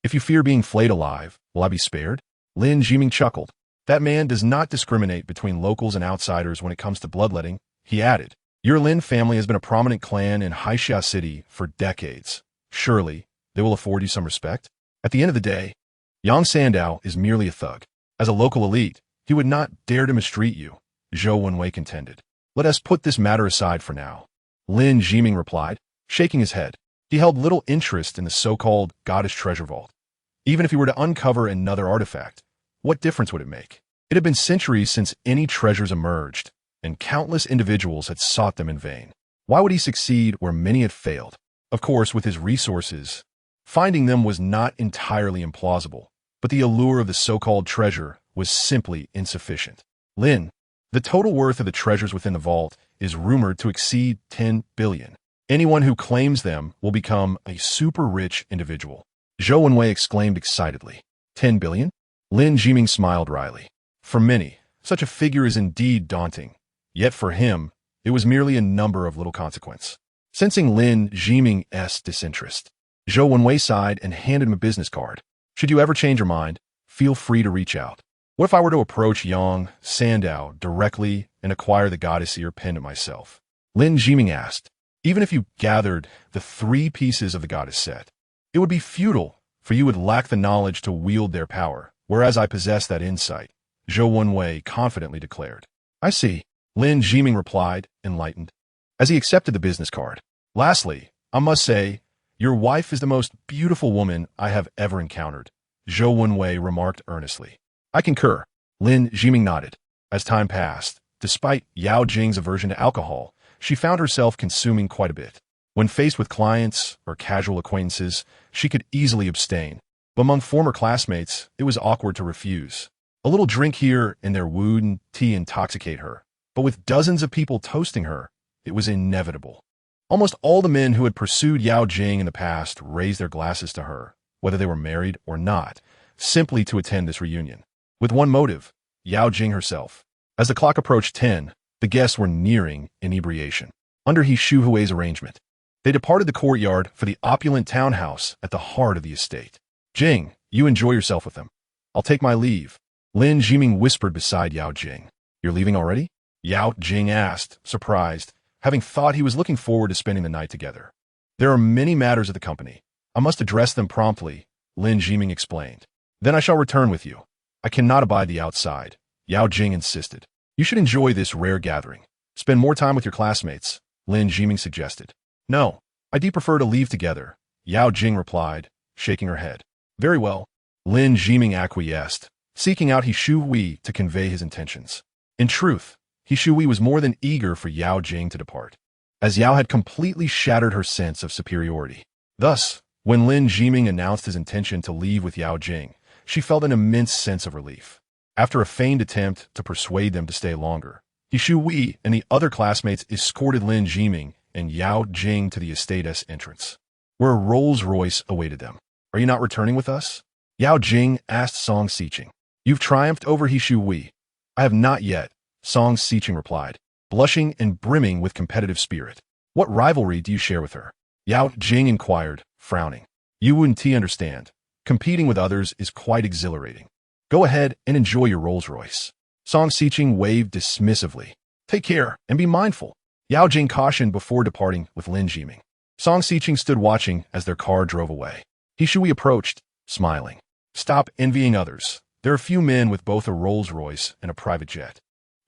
If you fear being flayed alive, will I be spared? Lin Jiming chuckled. That man does not discriminate between locals and outsiders when it comes to bloodletting, he added. Your Lin family has been a prominent clan in Haixia City for decades. Surely, they will afford you some respect? At the end of the day, Yang Sandow is merely a thug. As a local elite, he would not dare to mistreat you, Zhou Wenwei contended. Let us put this matter aside for now. Lin Jiming replied, shaking his head. He held little interest in the so-called goddess treasure vault. Even if he were to uncover another artifact, what difference would it make? It had been centuries since any treasures emerged, and countless individuals had sought them in vain. Why would he succeed where many had failed? Of course, with his resources, finding them was not entirely implausible, but the allure of the so-called treasure was simply insufficient. Lin, the total worth of the treasures within the vault is rumored to exceed 10 billion. Anyone who claims them will become a super-rich individual. Zhou Wenwei exclaimed excitedly. 10 billion? Lin Jiming smiled wryly. For many, such a figure is indeed daunting. Yet for him, it was merely a number of little consequence. Sensing Lin Jiming's disinterest, Zhou Wenwei sighed and handed him a business card. Should you ever change your mind, feel free to reach out. What if I were to approach Yang Sandow directly and acquire the goddess ear pendant myself? Lin Jiming asked. Even if you gathered the 3 pieces of the goddess set, it would be futile, for you would lack the knowledge to wield their power, whereas I possess that insight, Zhou Wenwei confidently declared. I see, Lin Jiming replied, enlightened, as he accepted the business card. Lastly, I must say, your wife is the most beautiful woman I have ever encountered, Zhou Wenwei remarked earnestly. I concur, Lin Jiming nodded. As time passed, despite Yao Jing's aversion to alcohol, she found herself consuming quite a bit. When faced with clients or casual acquaintances, she could easily abstain, but among former classmates, it was awkward to refuse. A little drink here and there would tea intoxicate her, but with dozens of people toasting her, it was inevitable. Almost all the men who had pursued Yao Jing in the past raised their glasses to her, whether they were married or not, simply to attend this reunion. With one motive, Yao Jing herself. As the clock approached 10, the guests were nearing inebriation. Under He Shuhui's arrangement, they departed the courtyard for the opulent townhouse at the heart of the estate. Jing, you enjoy yourself with them. I'll take my leave. Lin Jiming whispered beside Yao Jing. You're leaving already? Yao Jing asked, surprised, having thought he was looking forward to spending the night together. There are many matters of the company. I must address them promptly, Lin Jiming explained. Then I shall return with you. I cannot abide the outside, Yao Jing insisted. You should enjoy this rare gathering. Spend more time with your classmates, Lin Jiming suggested. No, I do prefer to leave together, Yao Jing replied, shaking her head. Very well, Lin Jiming acquiesced, seeking out He Shui to convey his intentions. In truth, He Shui was more than eager for Yao Jing to depart, as Yao had completely shattered her sense of superiority. Thus, when Lin Jiming announced his intention to leave with Yao Jing, she felt an immense sense of relief. After a feigned attempt to persuade them to stay longer, He Shui and the other classmates escorted Lin Jiming and Yao Jing to the estate's entrance, where a Rolls-Royce awaited them. Are you not returning with us? Yao Jing asked Song Siqing. You've triumphed over He Shui. I have not yet, Song Siqing replied, blushing and brimming with competitive spirit. What rivalry do you share with her? Yao Jing inquired, frowning. You wouldn't understand. Competing with others is quite exhilarating. Go ahead and enjoy your Rolls-Royce. Song Siqing waved dismissively. Take care and be mindful, Yao Jing cautioned before departing with Lin Jiming. Song Siqing stood watching as their car drove away. He Shui approached, smiling. Stop envying others. There are few men with both a Rolls-Royce and a private jet.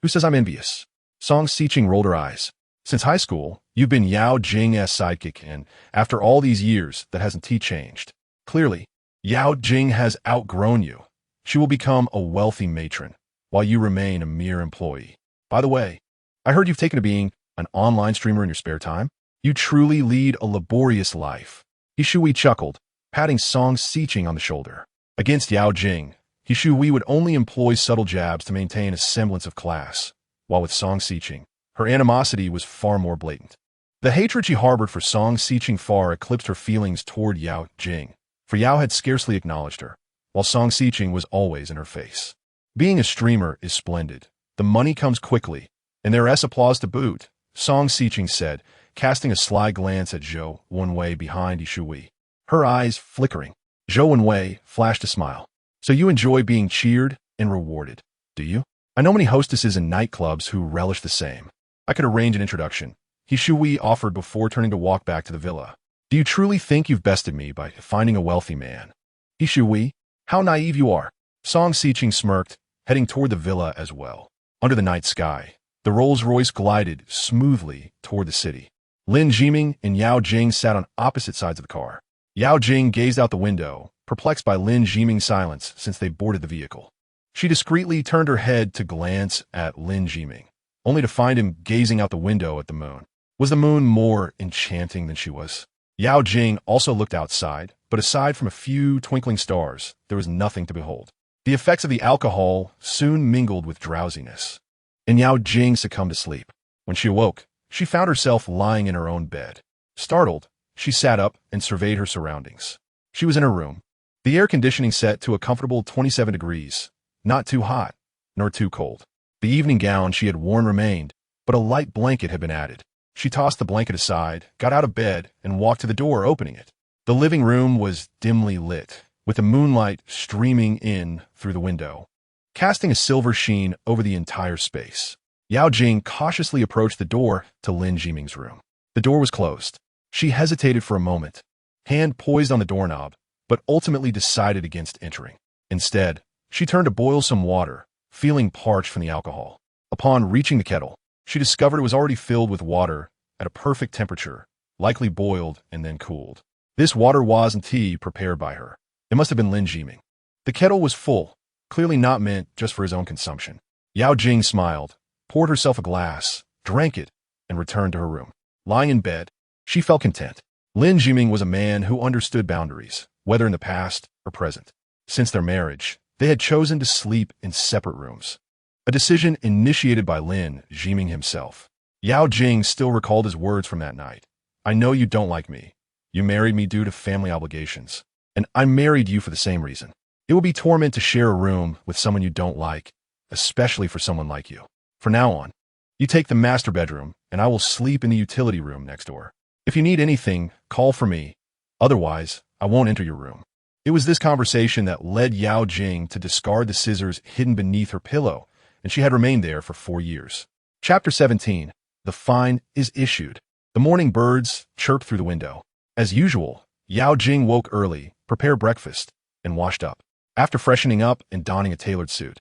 Who says I'm envious? Song Siqing rolled her eyes. Since high school, you've been Yao Jing's sidekick, and after all these years, that hasn't changed. Clearly, Yao Jing has outgrown you. She will become a wealthy matron, while you remain a mere employee. By the way, I heard you've taken to being an online streamer in your spare time. You truly lead a laborious life. He Shui chuckled, patting Song Xiqing on the shoulder. Against Yao Jing, He Shui would only employ subtle jabs to maintain a semblance of class, while with Song Xiqing, her animosity was far more blatant. The hatred she harbored for Song Xiqing far eclipsed her feelings toward Yao Jing, for Yao had scarcely acknowledged her, while Song Xiqing was always in her face. Being a streamer is splendid. The money comes quickly, and there is applause to boot, Song Xiqing said, casting a sly glance at Zhou Wenwei behind Yishui. Her eyes flickering. Zhou Wenwei flashed a smile. So you enjoy being cheered and rewarded, do you? I know many hostesses in nightclubs who relish the same. I could arrange an introduction, Yishui offered before turning to walk back to the villa. Do you truly think you've bested me by finding a wealthy man? Yishui, how naive you are. Song Xiqing smirked, heading toward the villa as well. Under the night sky, the Rolls-Royce glided smoothly toward the city. Lin Jiming and Yao Jing sat on opposite sides of the car. Yao Jing gazed out the window, perplexed by Lin Jiming's silence since they boarded the vehicle. She discreetly turned her head to glance at Lin Jiming, only to find him gazing out the window at the moon. Was the moon more enchanting than she was? Yao Jing also looked outside, but aside from a few twinkling stars, there was nothing to behold. The effects of the alcohol soon mingled with drowsiness, and Yao Jing succumbed to sleep. When she awoke, she found herself lying in her own bed. Startled, she sat up and surveyed her surroundings. She was in her room, the air conditioning set to a comfortable 27 degrees, not too hot, nor too cold. The evening gown she had worn remained, but a light blanket had been added. She tossed the blanket aside, got out of bed, and walked to the door, opening it. The living room was dimly lit, with the moonlight streaming in through the window, casting a silver sheen over the entire space. Yao Jing cautiously approached the door to Lin Jiming's room. The door was closed. She hesitated for a moment, hand poised on the doorknob, but ultimately decided against entering. Instead, she turned to boil some water, feeling parched from the alcohol. Upon reaching the kettle, she discovered it was already filled with water at a perfect temperature, likely boiled and then cooled. This water wasn't tea prepared by her. It must have been Lin Jiming. The kettle was full, clearly not meant just for his own consumption. Yao Jing smiled, poured herself a glass, drank it, and returned to her room. Lying in bed, she felt content. Lin Jiming was a man who understood boundaries, whether in the past or present. Since their marriage, they had chosen to sleep in separate rooms, a decision initiated by Lin Jiming himself. Yao Jing still recalled his words from that night. I know you don't like me. You married me due to family obligations, and I married you for the same reason. It will be torment to share a room with someone you don't like, especially for someone like you. From now on, you take the master bedroom, and I will sleep in the utility room next door. If you need anything, call for me. Otherwise, I won't enter your room. It was this conversation that led Yao Jing to discard the scissors hidden beneath her pillow, and she had remained there for 4 years. Chapter 17. The fine is issued. The morning birds chirped through the window. As usual, Yao Jing woke early, prepared breakfast, and washed up. After freshening up and donning a tailored suit,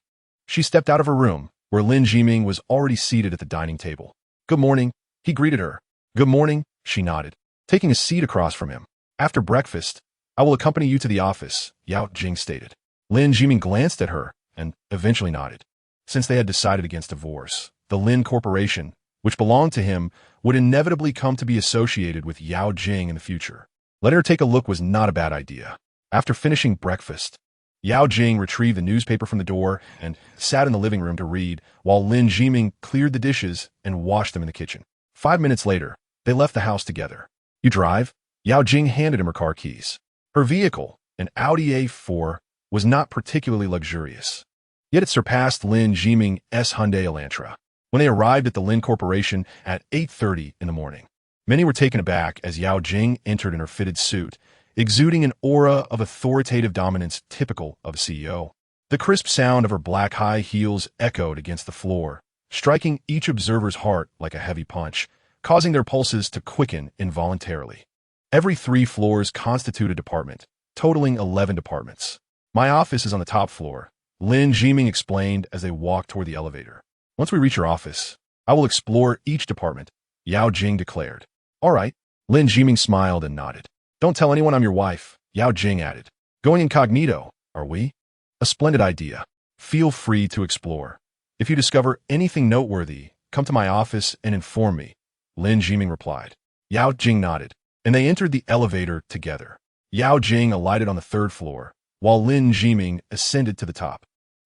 she stepped out of her room, where Lin Jiming was already seated at the dining table. Good morning, he greeted her. Good morning, she nodded, taking a seat across from him. After breakfast, I will accompany you to the office, Yao Jing stated. Lin Jiming glanced at her and eventually nodded. Since they had decided against divorce, the Lin Corporation, which belonged to him, would inevitably come to be associated with Yao Jing in the future. Letting her take a look was not a bad idea. After finishing breakfast, Yao Jing retrieved the newspaper from the door and sat in the living room to read, while Lin Jiming cleared the dishes and washed them in the kitchen. 5 minutes later, they left the house together. You drive? Yao Jing handed him her car keys. Her vehicle, an Audi A4, was not particularly luxurious, yet it surpassed Lin Jiming's Hyundai Elantra. When they arrived at the Lin Corporation at 8:30 in the morning, many were taken aback as Yao Jing entered in her fitted suit, exuding an aura of authoritative dominance typical of a CEO. The crisp sound of her black high heels echoed against the floor, striking each observer's heart like a heavy punch, causing their pulses to quicken involuntarily. Every 3 floors constitute a department, totaling 11 departments. My office is on the top floor, Lin Jiming explained as they walked toward the elevator. Once we reach your office, I will explore each department, Yao Jing declared. All right, Lin Jiming smiled and nodded. Don't tell anyone I'm your wife, Yao Jing added. Going incognito, are we? A splendid idea. Feel free to explore. If you discover anything noteworthy, come to my office and inform me, Lin Jiming replied. Yao Jing nodded, and they entered the elevator together. Yao Jing alighted on the third floor, while Lin Jiming ascended to the top.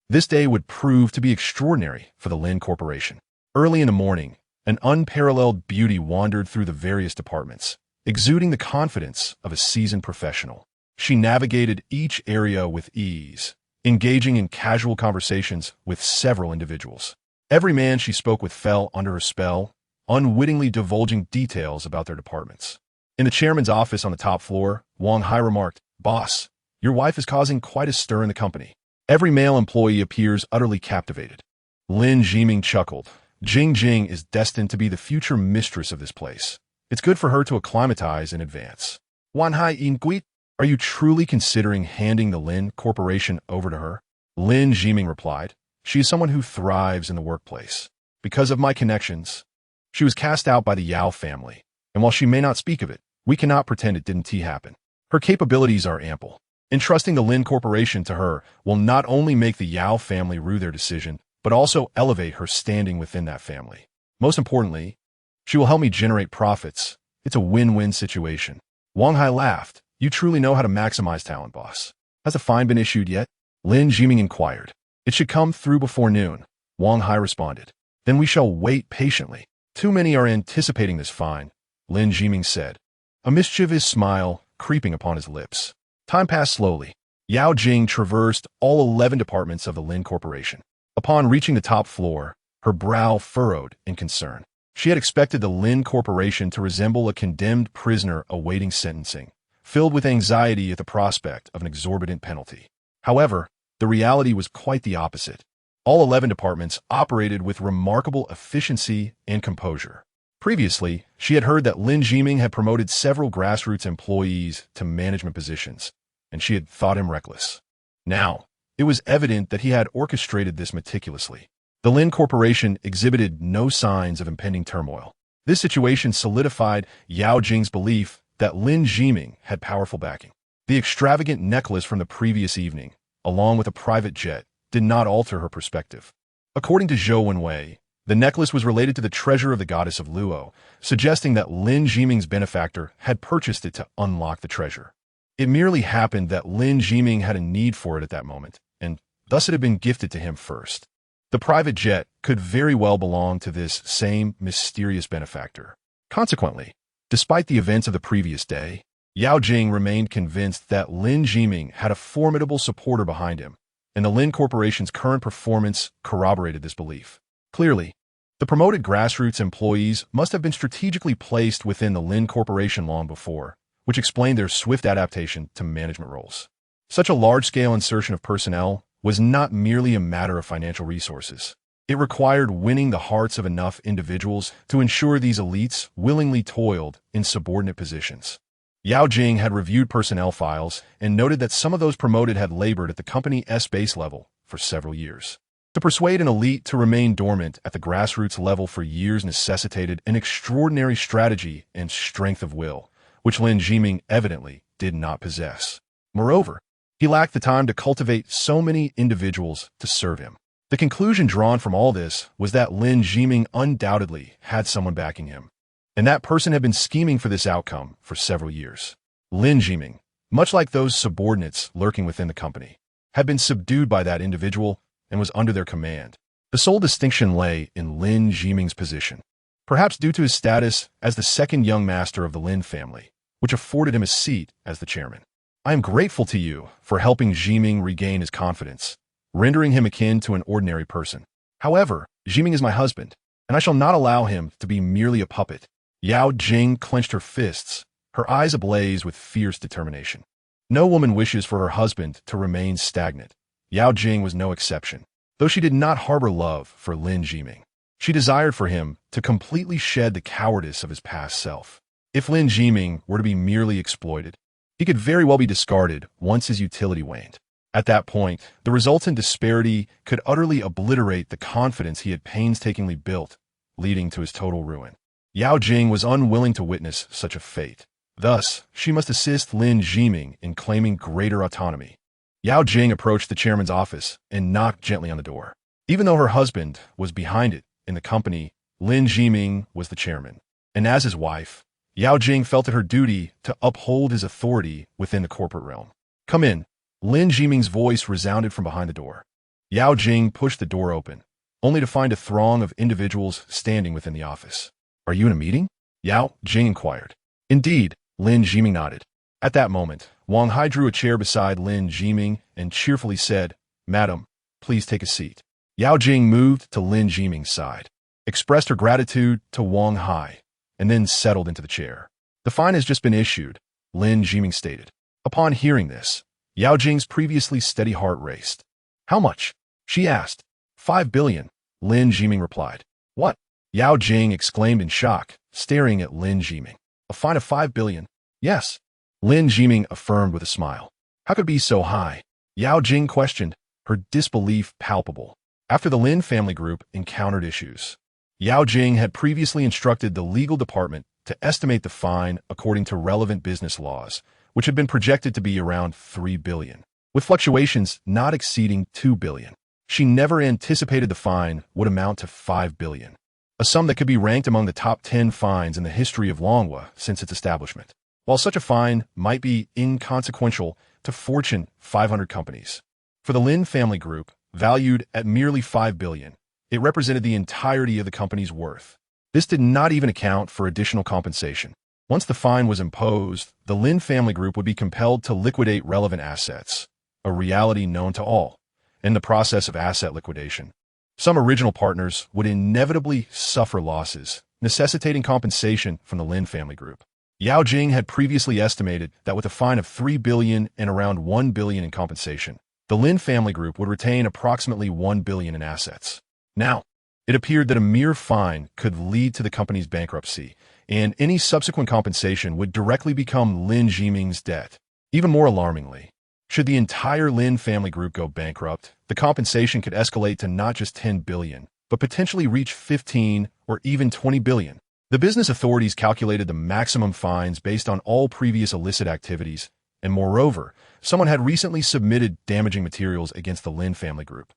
This day would prove to be extraordinary for the Lin Corporation. Early in the morning, an unparalleled beauty wandered through the various departments, exuding the confidence of a seasoned professional. She navigated each area with ease, engaging in casual conversations with several individuals. Every man she spoke with fell under her spell, unwittingly divulging details about their departments. In the chairman's office on the top floor, Wang Hai remarked, "Boss, your wife is causing quite a stir in the company." Every male employee appears utterly captivated. Lin Jiming chuckled. Jing Jing is destined to be the future mistress of this place. It's good for her to acclimatize in advance. Wan Hai In Gui, are you truly considering handing the Lin Corporation over to her? Lin Jiming replied, "She is someone who thrives in the workplace. Because of my connections, she was cast out by the Yao family, and while she may not speak of it, we cannot pretend it didn't happen. Her capabilities are ample. Entrusting the Lin Corporation to her will not only make the Yao family rue their decision, but also elevate her standing within that family. Most importantly, she will help me generate profits. It's a win-win situation." Wang Hai laughed. "You truly know how to maximize talent, boss. Has the fine been issued yet?" Lin Jiming inquired. "It should come through before noon," Wang Hai responded. "Then we shall wait patiently. Too many are anticipating this fine," Lin Jiming said, a mischievous smile creeping upon his lips. Time passed slowly. Yao Jing traversed all 11 departments of the Lin Corporation. Upon reaching the top floor, her brow furrowed in concern. She had expected the Lin Corporation to resemble a condemned prisoner awaiting sentencing, filled with anxiety at the prospect of an exorbitant penalty. However, the reality was quite the opposite. All 11 departments operated with remarkable efficiency and composure. Previously, she had heard that Lin Jiming had promoted several grassroots employees to management positions, and she had thought him reckless. Now, it was evident that he had orchestrated this meticulously. The Lin Corporation exhibited no signs of impending turmoil. This situation solidified Yao Jing's belief that Lin Jiming had powerful backing. The extravagant necklace from the previous evening, along with a private jet, did not alter her perspective. According to Zhou Wenwei, the necklace was related to the treasure of the goddess of Luo, suggesting that Lin Jiming's benefactor had purchased it to unlock the treasure. It merely happened that Lin Jiming had a need for it at that moment, and thus it had been gifted to him first. The private jet could very well belong to this same mysterious benefactor. Consequently, despite the events of the previous day, Yao Jing remained convinced that Lin Jiming had a formidable supporter behind him, and the Lin Corporation's current performance corroborated this belief. Clearly, the promoted grassroots employees must have been strategically placed within the Lin Corporation long before, which explained their swift adaptation to management roles. Such a large-scale insertion of personnel was not merely a matter of financial resources. It required winning the hearts of enough individuals to ensure these elites willingly toiled in subordinate positions. Yao Jing had reviewed personnel files and noted that some of those promoted had labored at the company's base level for several years. To persuade an elite to remain dormant at the grassroots level for years necessitated an extraordinary strategy and strength of will, which Lin Jiming evidently did not possess. Moreover, he lacked the time to cultivate so many individuals to serve him. The conclusion drawn from all this was that Lin Jiming undoubtedly had someone backing him, and that person had been scheming for this outcome for several years. Lin Jiming, much like those subordinates lurking within the company, had been subdued by that individual and was under their command. The sole distinction lay in Lin Jiming's position, perhaps due to his status as the second young master of the Lin family, which afforded him a seat as the chairman. "I am grateful to you for helping Jiming regain his confidence, rendering him akin to an ordinary person. However, Jiming is my husband, and I shall not allow him to be merely a puppet." Yao Jing clenched her fists, her eyes ablaze with fierce determination. No woman wishes for her husband to remain stagnant. Yao Jing was no exception. Though she did not harbor love for Lin Jiming, she desired for him to completely shed the cowardice of his past self. If Lin Jiming were to be merely exploited, he could very well be discarded once his utility waned. At that point, the resultant disparity could utterly obliterate the confidence he had painstakingly built, leading to his total ruin. Yao Jing was unwilling to witness such a fate. Thus, she must assist Lin Jiming in claiming greater autonomy. Yao Jing approached the chairman's office and knocked gently on the door. Even though her husband was behind it in the company, Lin Jiming was the chairman, and as his wife, Yao Jing felt it her duty to uphold his authority within the corporate realm. "Come in." Lin Jiming's voice resounded from behind the door. Yao Jing pushed the door open, only to find a throng of individuals standing within the office. "Are you in a meeting?" Yao Jing inquired. "Indeed," Lin Jiming nodded. At that moment, Wang Hai drew a chair beside Lin Jiming and cheerfully said, "Madam, please take a seat." Yao Jing moved to Lin Jiming's side, expressed her gratitude to Wang Hai, and then settled into the chair. "The fine has just been issued," Lin Jiming stated. Upon hearing this, Yao Jing's previously steady heart raced. "How much?" she asked. 5 billion, Lin Jiming replied. "What?" Yao Jing exclaimed in shock, staring at Lin Jiming. "A fine of 5 billion? Yes," Lin Jiming affirmed with a smile. "How could it be so high?" Yao Jing questioned, her disbelief palpable. After the Lin family group encountered issues, Yao Jing had previously instructed the legal department to estimate the fine according to relevant business laws, which had been projected to be around 3 billion, with fluctuations not exceeding 2 billion. She never anticipated the fine would amount to 5 billion, a sum that could be ranked among the top 10 fines in the history of Longhua since its establishment. While such a fine might be inconsequential to Fortune 500 companies, for the Lin family group, valued at merely 5 billion, it represented the entirety of the company's worth. This did not even account for additional compensation. Once the fine was imposed, the Lin family group would be compelled to liquidate relevant assets, a reality known to all. In the process of asset liquidation, some original partners would inevitably suffer losses, necessitating compensation from the Lin family group. Yao Jing had previously estimated that with a fine of 3 billion and around 1 billion in compensation, the Lin family group would retain approximately 1 billion in assets. Now, it appeared that a mere fine could lead to the company's bankruptcy, and any subsequent compensation would directly become Lin Jiming's debt. Even more alarmingly, should the entire Lin family group go bankrupt, the compensation could escalate to not just 10 billion, but potentially reach 15 or even 20 billion. The business authorities calculated the maximum fines based on all previous illicit activities, and moreover, someone had recently submitted damaging materials against the Lin family group.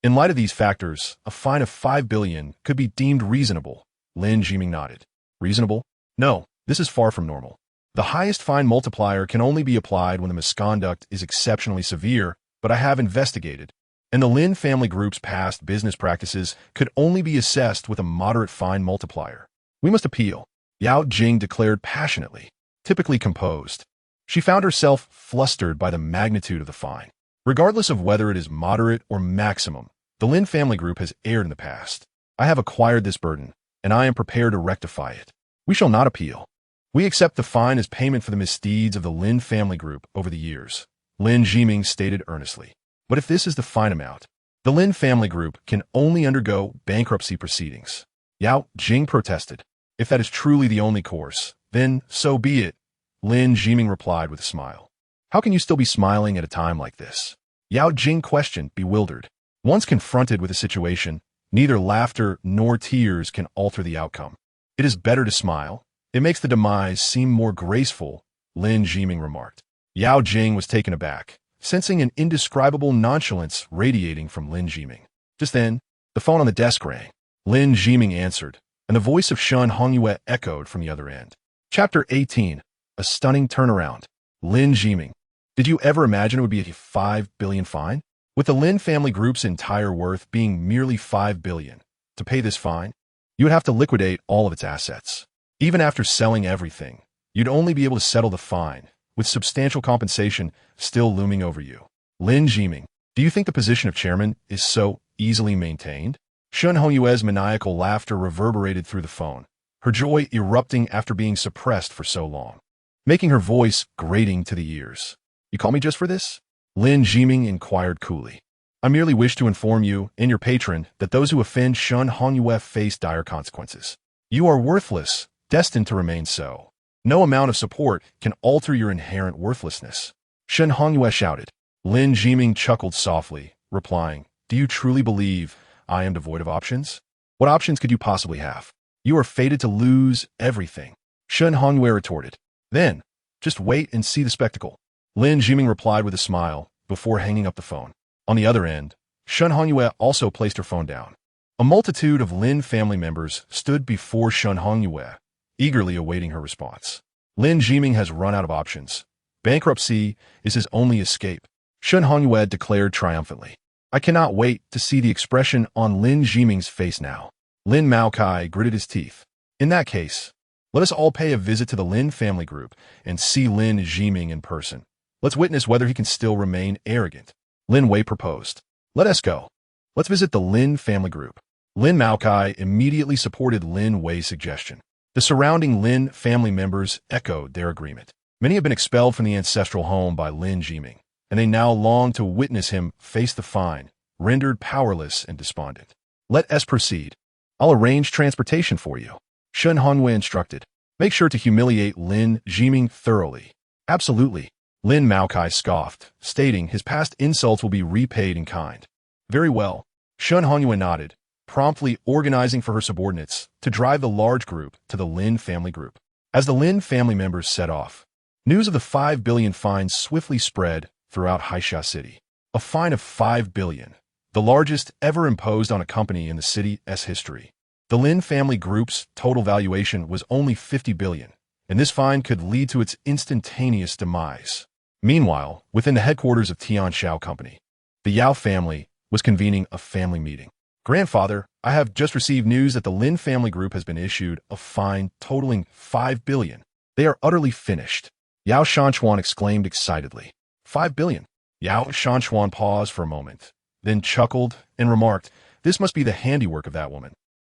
In light of these factors, a fine of 5 billion could be deemed reasonable. Lin Jiming nodded. Reasonable? No, this is far from normal. The highest fine multiplier can only be applied when the misconduct is exceptionally severe, but I have investigated, and the Lin family group's past business practices could only be assessed with a moderate fine multiplier. "We must appeal," Yao Jing declared passionately, typically composed. She found herself flustered by the magnitude of the fine. Regardless of whether it is moderate or maximum, the Lin family group has erred in the past. I have acquired this burden, and I am prepared to rectify it. We shall not appeal. We accept the fine as payment for the misdeeds of the Lin family group over the years, Lin Jiming stated earnestly. But if this is the fine amount, the Lin family group can only undergo bankruptcy proceedings. Yao Jing protested. "If that is truly the only course, then so be it," Lin Jiming replied with a smile. "How can you still be smiling at a time like this?" Yao Jing questioned, bewildered. Once confronted with a situation, neither laughter nor tears can alter the outcome. "It is better to smile. It makes the demise seem more graceful," Lin Jiming remarked. Yao Jing was taken aback, sensing an indescribable nonchalance radiating from Lin Jiming. Just then, the phone on the desk rang. Lin Jiming answered, and the voice of Shun Hongyue echoed from the other end. Chapter 18. A Stunning Turnaround. Lin Jiming. Did you ever imagine it would be a 5 billion fine? With the Lin family group's entire worth being merely 5 billion, to pay this fine, you would have to liquidate all of its assets. Even after selling everything, you'd only be able to settle the fine, with substantial compensation still looming over you. Lin Jiming, do you think the position of chairman is so easily maintained? Shun Hongyue's maniacal laughter reverberated through the phone, her joy erupting after being suppressed for so long, making her voice grating to the ears. "You call me just for this?" Lin Jiming inquired coolly. "I merely wish to inform you and your patron that those who offend Shun Hongyue face dire consequences. You are worthless, destined to remain so. No amount of support can alter your inherent worthlessness." Shun Hongyue shouted. Lin Jiming chuckled softly, replying, "Do you truly believe I am devoid of options? What options could you possibly have? You are fated to lose everything." Shun Hongyue retorted. "Then, just wait and see the spectacle." Lin Jiming replied with a smile, before hanging up the phone. On the other end, Shun Hongyue also placed her phone down. A multitude of Lin family members stood before Shun Hongyue, eagerly awaiting her response. Lin Jiming has run out of options. Bankruptcy is his only escape, Shen Hongyue declared triumphantly. I cannot wait to see the expression on Lin Jiming's face now. Lin Maokai gritted his teeth. In that case, let us all pay a visit to the Lin family group and see Lin Jiming in person. Let's witness whether he can still remain arrogant. Lin Wei proposed. Let us go. Let's visit the Lin family group. Lin Maokai immediately supported Lin Wei's suggestion. The surrounding Lin family members echoed their agreement. Many have been expelled from the ancestral home by Lin Jiming, and they now long to witness him face the fine, rendered powerless and despondent. Let us proceed. I'll arrange transportation for you. Shen Hongyue instructed. Make sure to humiliate Lin Jiming thoroughly. Absolutely. Lin Maokai scoffed, stating his past insults will be repaid in kind. Very well. Shen Hongyue nodded, promptly organizing for her subordinates to drive the large group to the Lin family group. As the Lin family members set off, news of the 5 billion fine swiftly spread throughout Haixia City. A fine of 5 billion, the largest ever imposed on a company in the city's history. The Lin family group's total valuation was only 50 billion, and this fine could lead to its instantaneous demise. Meanwhile, within the headquarters of Tianxiao Company, the Yao family was convening a family meeting. Grandfather, I have just received news that the Lin family group has been issued a fine totaling 5 billion. They are utterly finished. Yao Shanchuan exclaimed excitedly. 5 billion. Yao Shanchuan paused for a moment, then chuckled and remarked, this must be the handiwork of that woman.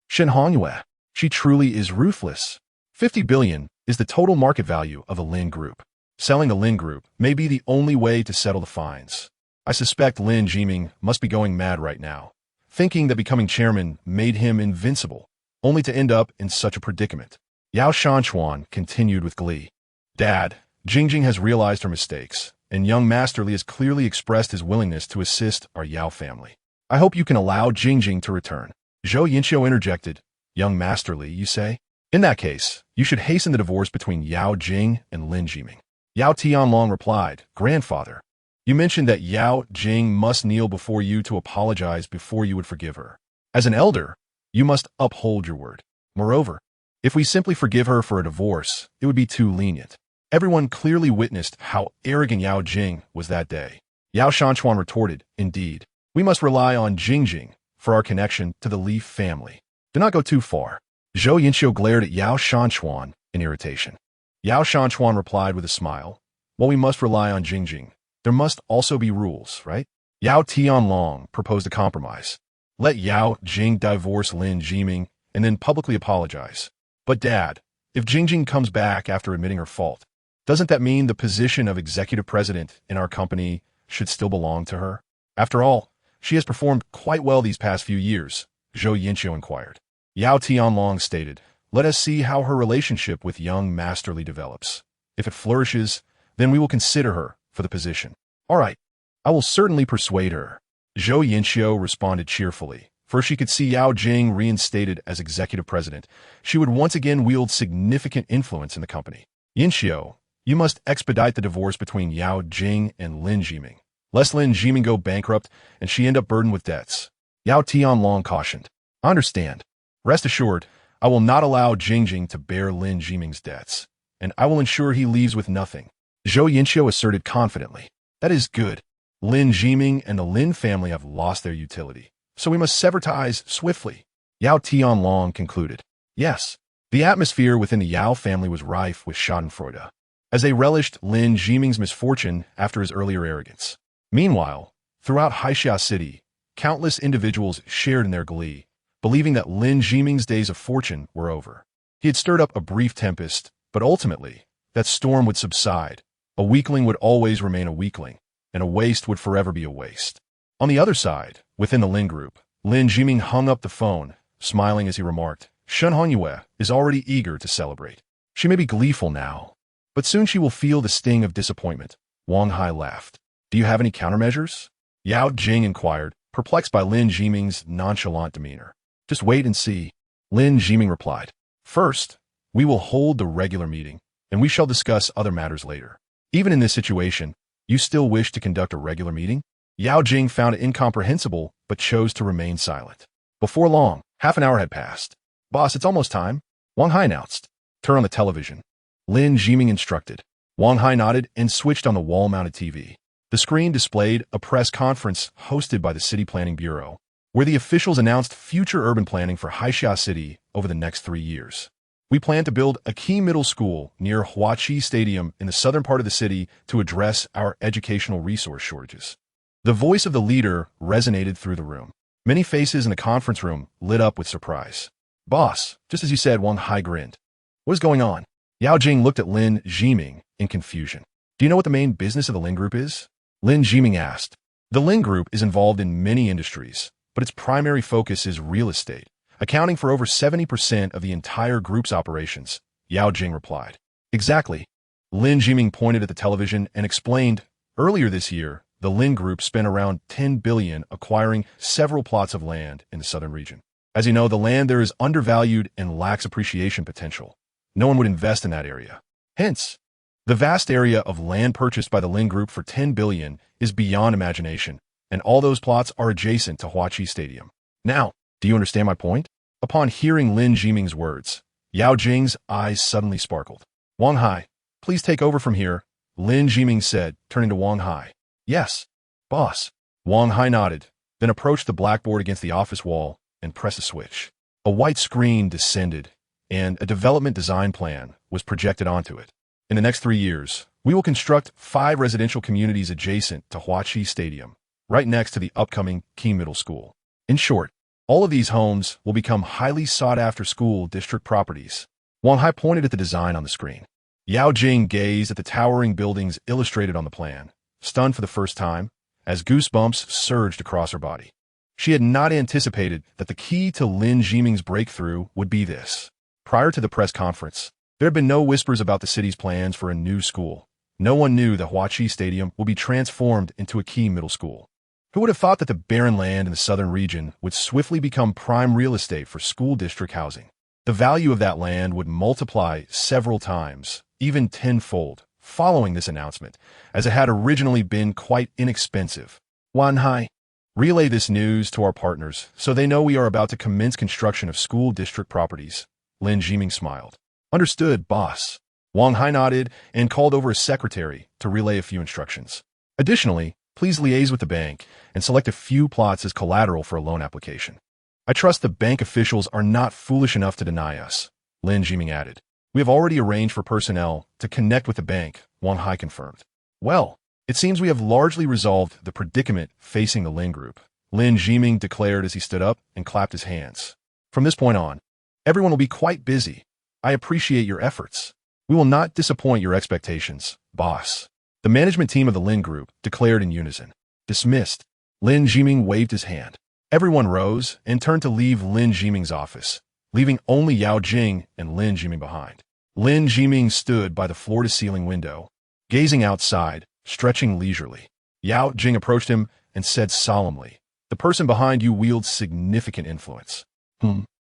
Shen Hongyue, she truly is ruthless. 50 billion is the total market value of the Lin group. Selling the Lin group may be the only way to settle the fines. I suspect Lin Jiming must be going mad right now, thinking that becoming chairman made him invincible, only to end up in such a predicament. Yao Shanchuan continued with glee. Dad, Jingjing has realized her mistakes, and young Master Li has clearly expressed his willingness to assist our Yao family. I hope you can allow Jingjing to return. Zhou Yinxiu interjected. Young Master Li, you say? In that case, you should hasten the divorce between Yao Jing and Lin Jiming. Yao Tianlong replied, Grandfather, you mentioned that Yao Jing must kneel before you to apologize before you would forgive her. As an elder, you must uphold your word. Moreover, if we simply forgive her for a divorce, it would be too lenient. Everyone clearly witnessed how arrogant Yao Jing was that day. Yao Shanchuan retorted, Indeed, we must rely on Jingjing for our connection to the Li family. Do not go too far. Zhou Yinxiu glared at Yao Shanchuan in irritation. Yao Shanchuan replied with a smile, While we must rely on Jingjing, there must also be rules, right? Yao Tianlong proposed a compromise. Let Yao Jing divorce Lin Jiming and then publicly apologize. But Dad, if Jingjing comes back after admitting her fault, doesn't that mean the position of executive president in our company should still belong to her? After all, she has performed quite well these past few years, Zhou Yinxiu inquired. Yao Tianlong stated, Let us see how her relationship with young Master Li develops. If it flourishes, then we will consider her for the position. All right, I will certainly persuade her. Zhou Yinxiu responded cheerfully, for if she could see Yao Jing reinstated as executive president, she would once again wield significant influence in the company. Yinxiu, you must expedite the divorce between Yao Jing and Lin Jiming, lest Lin Jiming go bankrupt and she end up burdened with debts. Yao Tianlong cautioned. I understand. Rest assured, I will not allow Jingjing to bear Lin Jiming's debts, and I will ensure he leaves with nothing. Zhou Yinxiu asserted confidently. That is good. Lin Jiming and the Lin family have lost their utility, so we must sever ties swiftly. Yao Tianlong concluded. Yes, the atmosphere within the Yao family was rife with schadenfreude, as they relished Lin Jiming's misfortune after his earlier arrogance. Meanwhile, throughout Haixia City, countless individuals shared in their glee, believing that Lin Jiming's days of fortune were over. He had stirred up a brief tempest, but ultimately, that storm would subside. A weakling would always remain a weakling, and a waste would forever be a waste. On the other side, within the Lin group, Lin Jiming hung up the phone, smiling as he remarked, Shen Hongyue is already eager to celebrate. She may be gleeful now, but soon she will feel the sting of disappointment. Wang Hai laughed. Do you have any countermeasures? Yao Jing inquired, perplexed by Lin Jiming's nonchalant demeanor. Just wait and see. Lin Jiming replied. First, we will hold the regular meeting, and we shall discuss other matters later. Even in this situation, you still wish to conduct a regular meeting? Yao Jing found it incomprehensible, but chose to remain silent. Before long, half an hour had passed. Boss, it's almost time, Wang Hai announced. Turn on the television. Lin Jiming instructed. Wang Hai nodded and switched on the wall-mounted TV. The screen displayed a press conference hosted by the City Planning Bureau, where the officials announced future urban planning for Haixia City over the next 3 years. We plan to build a key middle school near Huaqi Stadium in the southern part of the city to address our educational resource shortages. The voice of the leader resonated through the room. Many faces in the conference room lit up with surprise. Boss, just as you said, Wang Hai grinned. What is going on? Yao Jing looked at Lin Jiming in confusion. Do you know what the main business of the Lin Group is? Lin Jiming asked. The Lin Group is involved in many industries, but its primary focus is real estate, accounting for over 70% of the entire group's operations, Yao Jing replied. Exactly. Lin Jiming pointed at the television and explained, earlier this year, the Lin Group spent around 10 billion acquiring several plots of land in the southern region. As you know, the land there is undervalued and lacks appreciation potential. No one would invest in that area. Hence, the vast area of land purchased by the Lin Group for 10 billion is beyond imagination, and all those plots are adjacent to Huaqi Stadium. Now, do you understand my point? Upon hearing Lin Jiming's words, Yao Jing's eyes suddenly sparkled. Wang Hai, please take over from here, Lin Jiming said, turning to Wang Hai. Yes, boss. Wang Hai nodded, then approached the blackboard against the office wall and pressed a switch. A white screen descended, and a development design plan was projected onto it. In the next 3 years, we will construct 5 residential communities adjacent to Huaqi Stadium, right next to the upcoming Key Middle School. In short, all of these homes will become highly sought-after school district properties. Wang Hai pointed at the design on the screen. Yao Jing gazed at the towering buildings illustrated on the plan, stunned for the first time, as goosebumps surged across her body. She had not anticipated that the key to Lin Jiming's breakthrough would be this. Prior to the press conference, there had been no whispers about the city's plans for a new school. No one knew that Huaqi Stadium would be transformed into a key middle school. Who would have thought that the barren land in the southern region would swiftly become prime real estate for school district housing? The value of that land would multiply several times, even tenfold, following this announcement, as it had originally been quite inexpensive. Wang Hai, relay this news to our partners so they know we are about to commence construction of school district properties. Lin Jiming smiled. Understood, boss. Wang Hai nodded and called over a secretary to relay a few instructions. Additionally, please liaise with the bank and select a few plots as collateral for a loan application. I trust the bank officials are not foolish enough to deny us, Lin Jiming added. We have already arranged for personnel to connect with the bank, Wang Hai confirmed. Well, it seems we have largely resolved the predicament facing the Lin Group, Lin Jiming declared as he stood up and clapped his hands. From this point on, everyone will be quite busy. I appreciate your efforts. We will not disappoint your expectations, boss. The management team of the Lin Group declared in unison. Dismissed. Lin Jiming waved his hand. Everyone rose and turned to leave Lin Jiming's office, leaving only Yao Jing and Lin Jiming behind. Lin Jiming stood by the floor-to-ceiling window, gazing outside, stretching leisurely. Yao Jing approached him and said solemnly, "The person behind you wields significant influence."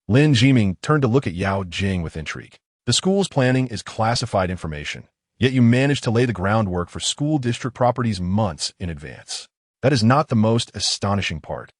Lin Jiming turned to look at Yao Jing with intrigue. The school's planning is classified information, yet you managed to lay the groundwork for school district properties months in advance. That is not the most astonishing part.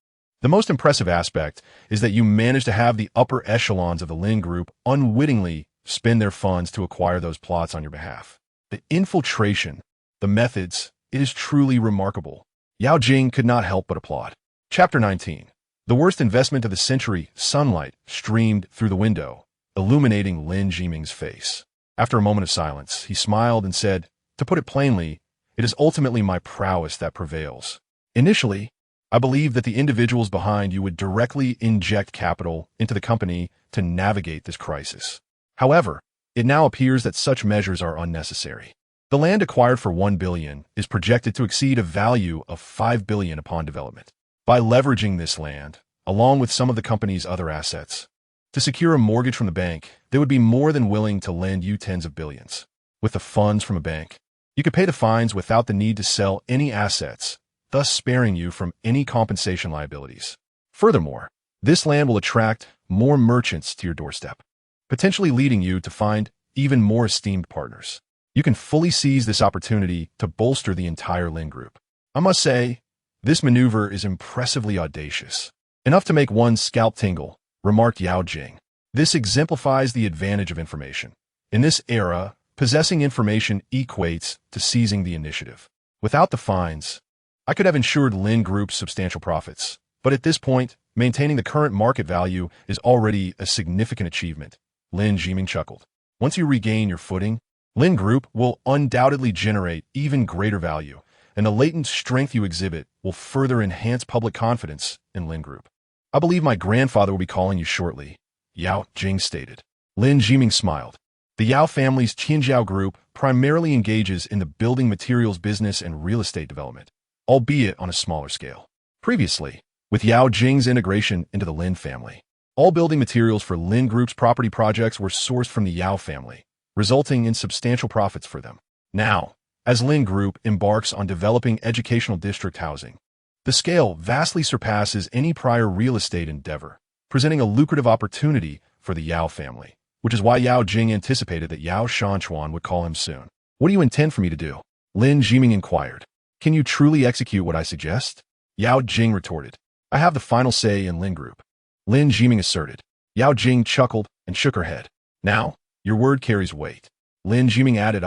The most impressive aspect is that you managed to have the upper echelons of the Lin Group unwittingly spend their funds to acquire those plots on your behalf. The infiltration, the methods, it is truly remarkable. Yao Jing could not help but applaud. Chapter 19. The worst investment of the century, sunlight, streamed through the window, illuminating Lin Jiming's face. After a moment of silence, he smiled and said, "To put it plainly, it is ultimately my prowess that prevails. Initially, I believed that the individuals behind you would directly inject capital into the company to navigate this crisis. However, it now appears that such measures are unnecessary. The land acquired for 1 billion is projected to exceed a value of 5 billion upon development. By leveraging this land, along with some of the company's other assets, to secure a mortgage from the bank, they would be more than willing to lend you tens of billions. With the funds from a bank, you could pay the fines without the need to sell any assets, thus sparing you from any compensation liabilities. Furthermore, this land will attract more merchants to your doorstep, potentially leading you to find even more esteemed partners. You can fully seize this opportunity to bolster the entire Lin Group. I must say, this maneuver is impressively audacious. Enough to make one's scalp tingle, remarked Yao Jing. This exemplifies the advantage of information. In this era, possessing information equates to seizing the initiative. Without the fines, I could have ensured Lin Group's substantial profits. But at this point, maintaining the current market value is already a significant achievement. Lin Jiming chuckled. Once you regain your footing, Lin Group will undoubtedly generate even greater value, and the latent strength you exhibit will further enhance public confidence in Lin Group. I believe my grandfather will be calling you shortly, Yao Jing stated. Lin Jiming smiled. The Yao family's Qinjiao Group primarily engages in the building materials business and real estate development, albeit on a smaller scale. Previously, with Yao Jing's integration into the Lin family, all building materials for Lin Group's property projects were sourced from the Yao family, resulting in substantial profits for them. Now, as Lin Group embarks on developing educational district housing, the scale vastly surpasses any prior real estate endeavor, presenting a lucrative opportunity for the Yao family, which is why Yao Jing anticipated that Yao Shanchuan would call him soon. What do you intend for me to do? Lin Jiming inquired. Can you truly execute what I suggest? Yao Jing retorted. I have the final say in Lin Group. Lin Jiming asserted. Yao Jing chuckled and shook her head. Now, your word carries weight. Lin Jiming added.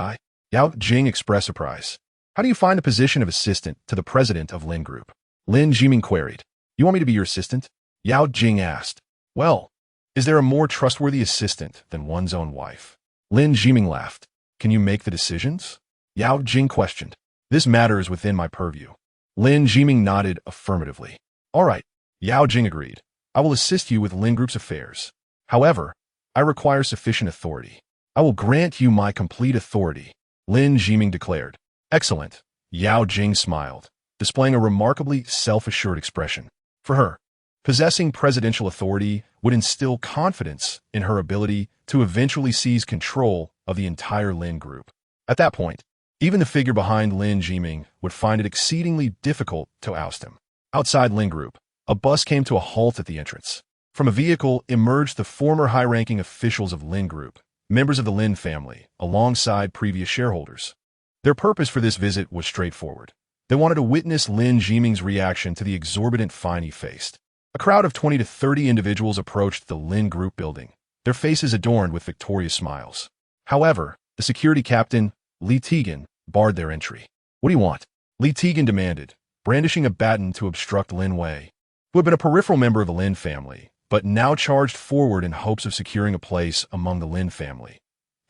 Yao Jing expressed surprise. How do you find the position of assistant to the president of Lin Group? Lin Jiming queried. You want me to be your assistant? Yao Jing asked. Well, is there a more trustworthy assistant than one's own wife? Lin Jiming laughed. Can you make the decisions? Yao Jing questioned. This matter is within my purview. Lin Jiming nodded affirmatively. All right, Yao Jing agreed. I will assist you with Lin Group's affairs. However, I require sufficient authority. I will grant you my complete authority, Lin Jiming declared. Excellent. Yao Jing smiled, displaying a remarkably self-assured expression. For her, possessing presidential authority would instill confidence in her ability to eventually seize control of the entire Lin Group. At that point, even the figure behind Lin Jiming would find it exceedingly difficult to oust him. Outside Lin Group, a bus came to a halt at the entrance. From a vehicle emerged the former high-ranking officials of Lin Group, members of the Lin family, alongside previous shareholders. Their purpose for this visit was straightforward. They wanted to witness Lin Jiming's reaction to the exorbitant fine he faced. A crowd of 20 to 30 individuals approached the Lin Group building, their faces adorned with victorious smiles. However, the security captain, Li Tegan, barred their entry. What do you want? Li Tegan demanded, brandishing a baton to obstruct Lin Wei, who had been a peripheral member of the Lin family, but now charged forward in hopes of securing a place among the Lin family,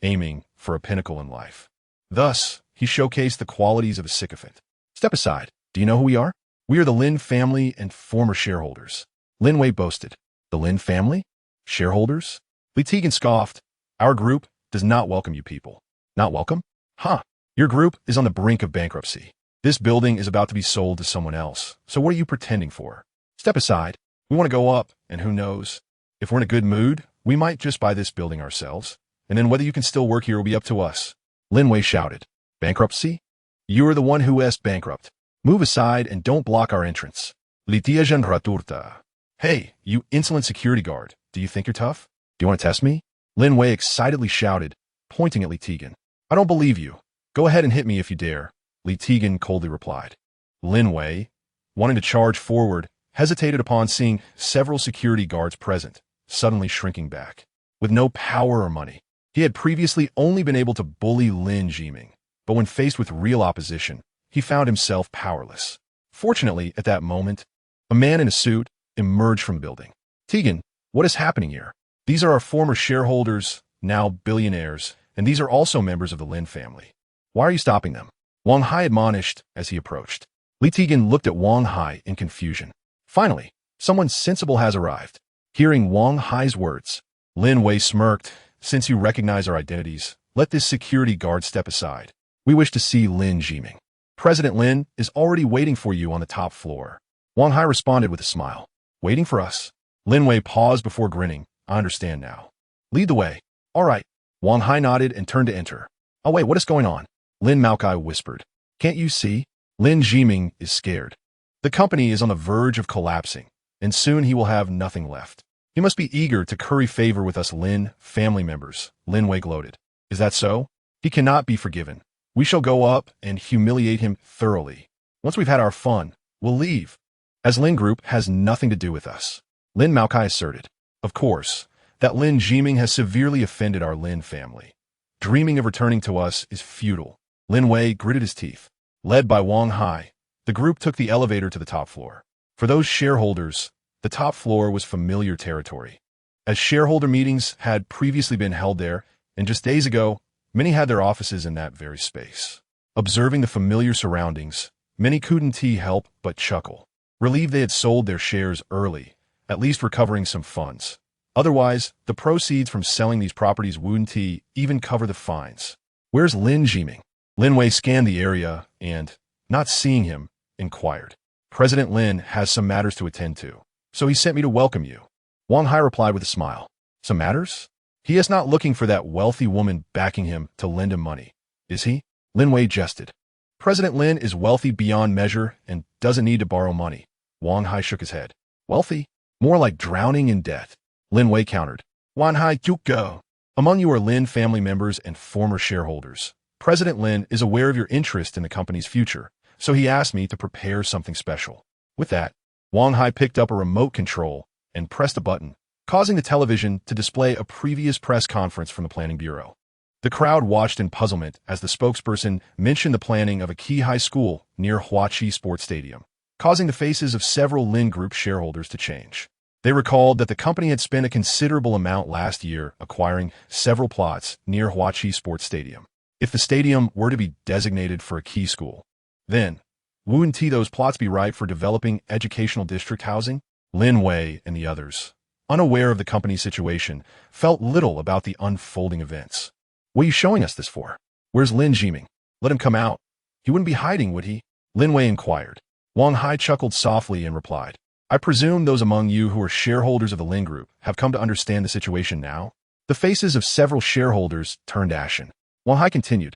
aiming for a pinnacle in life. Thus, he showcased the qualities of a sycophant. Step aside. Do you know who we are? We are the Lin family and former shareholders. Lin Wei boasted. The Lin family? Shareholders? Li Tegan scoffed. Our group does not welcome you people. Not welcome? Huh. Your group is on the brink of bankruptcy. This building is about to be sold to someone else, so what are you pretending for? Step aside. We want to go up, and who knows? If we're in a good mood, we might just buy this building ourselves, and then whether you can still work here will be up to us. Lin Wei shouted. Bankruptcy? You are the one who is bankrupt. Move aside and don't block our entrance. Litiajan raturta. Hey, you insolent security guard, do you think you're tough? Do you want to test me? Lin Wei excitedly shouted, pointing at Li Tegan. I don't believe you. Go ahead and hit me if you dare, Li Tegan coldly replied. Lin Wei, wanting to charge forward, hesitated upon seeing several security guards present, suddenly shrinking back. With no power or money, he had previously only been able to bully Lin Jiming, but when faced with real opposition, he found himself powerless. Fortunately, at that moment, a man in a suit emerged from the building. Tegan, what is happening here? These are our former shareholders, now billionaires, and these are also members of the Lin family. Why are you stopping them? Wang Hai admonished as he approached. Li Tegan looked at Wang Hai in confusion. Finally, someone sensible has arrived. Hearing Wang Hai's words, Lin Wei smirked. Since you recognize our identities, let this security guard step aside. We wish to see Lin Jiming. President Lin is already waiting for you on the top floor. Wang Hai responded with a smile. Waiting for us? Lin Wei paused before grinning. I understand now. Lead the way. All right. Wang Hai nodded and turned to enter. Oh wait, what is going on? Lin Maokai whispered. Can't you see? Lin Jiming is scared. The company is on the verge of collapsing, and soon he will have nothing left. He must be eager to curry favor with us Lin family members, Lin Wei gloated. Is that so? He cannot be forgiven. We shall go up and humiliate him thoroughly. Once we've had our fun, we'll leave. As Lin Group has nothing to do with us, Lin Maokai asserted. Of course, that Lin Jiming has severely offended our Lin family. Dreaming of returning to us is futile. Lin Wei gritted his teeth. Led by Wang Hai, the group took the elevator to the top floor. For those shareholders, the top floor was familiar territory, as shareholder meetings had previously been held there, and just days ago, many had their offices in that very space. Observing the familiar surroundings, many couldn't help but chuckle, relieved they had sold their shares early, at least recovering some funds. Otherwise, the proceeds from selling these properties wouldn't even cover the fines. Where's Lin Jiming? Lin Wei scanned the area and, not seeing him, inquired. President Lin has some matters to attend to, so he sent me to welcome you. Wang Hai replied with a smile. Some matters? He is not looking for that wealthy woman backing him to lend him money, is he? Lin Wei jested. President Lin is wealthy beyond measure and doesn't need to borrow money. Wang Hai shook his head. Wealthy? More like drowning in debt. Lin Wei countered. Wang Hai, you go. Among you are Lin family members and former shareholders. President Lin is aware of your interest in the company's future, so he asked me to prepare something special. With that, Wang Hai picked up a remote control and pressed a button, causing the television to display a previous press conference from the Planning Bureau. The crowd watched in puzzlement as the spokesperson mentioned the planning of a key high school near Huachi Sports Stadium, causing the faces of several Lin Group shareholders to change. They recalled that the company had spent a considerable amount last year acquiring several plots near Huachi Sports Stadium. If the stadium were to be designated for a key school, then wouldn't those plots be right for developing educational district housing? Lin Wei and the others, unaware of the company's situation, felt little about the unfolding events. What are you showing us this for? Where's Lin Jiming? Let him come out. He wouldn't be hiding, would he? Lin Wei inquired. Wang Hai chuckled softly and replied, I presume those among you who are shareholders of the Lin Group have come to understand the situation now? The faces of several shareholders turned ashen. Wang Hai continued,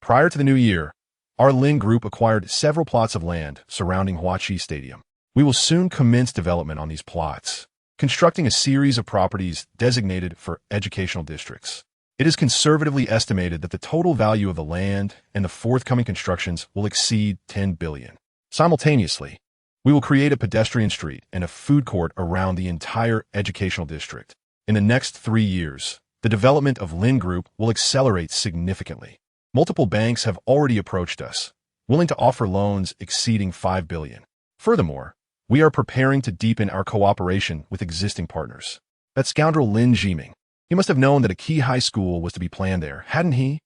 prior to the new year, our Lin Group acquired several plots of land surrounding Huachi Stadium. We will soon commence development on these plots, constructing a series of properties designated for educational districts. It is conservatively estimated that the total value of the land and the forthcoming constructions will exceed 10 billion. Simultaneously, we will create a pedestrian street and a food court around the entire educational district. In the next 3 years, the development of Lin Group will accelerate significantly. Multiple banks have already approached us, willing to offer loans exceeding 5 billion. Furthermore, we are preparing to deepen our cooperation with existing partners. That scoundrel Lin Jiming, he must have known that a key high school was to be planned there, hadn't he?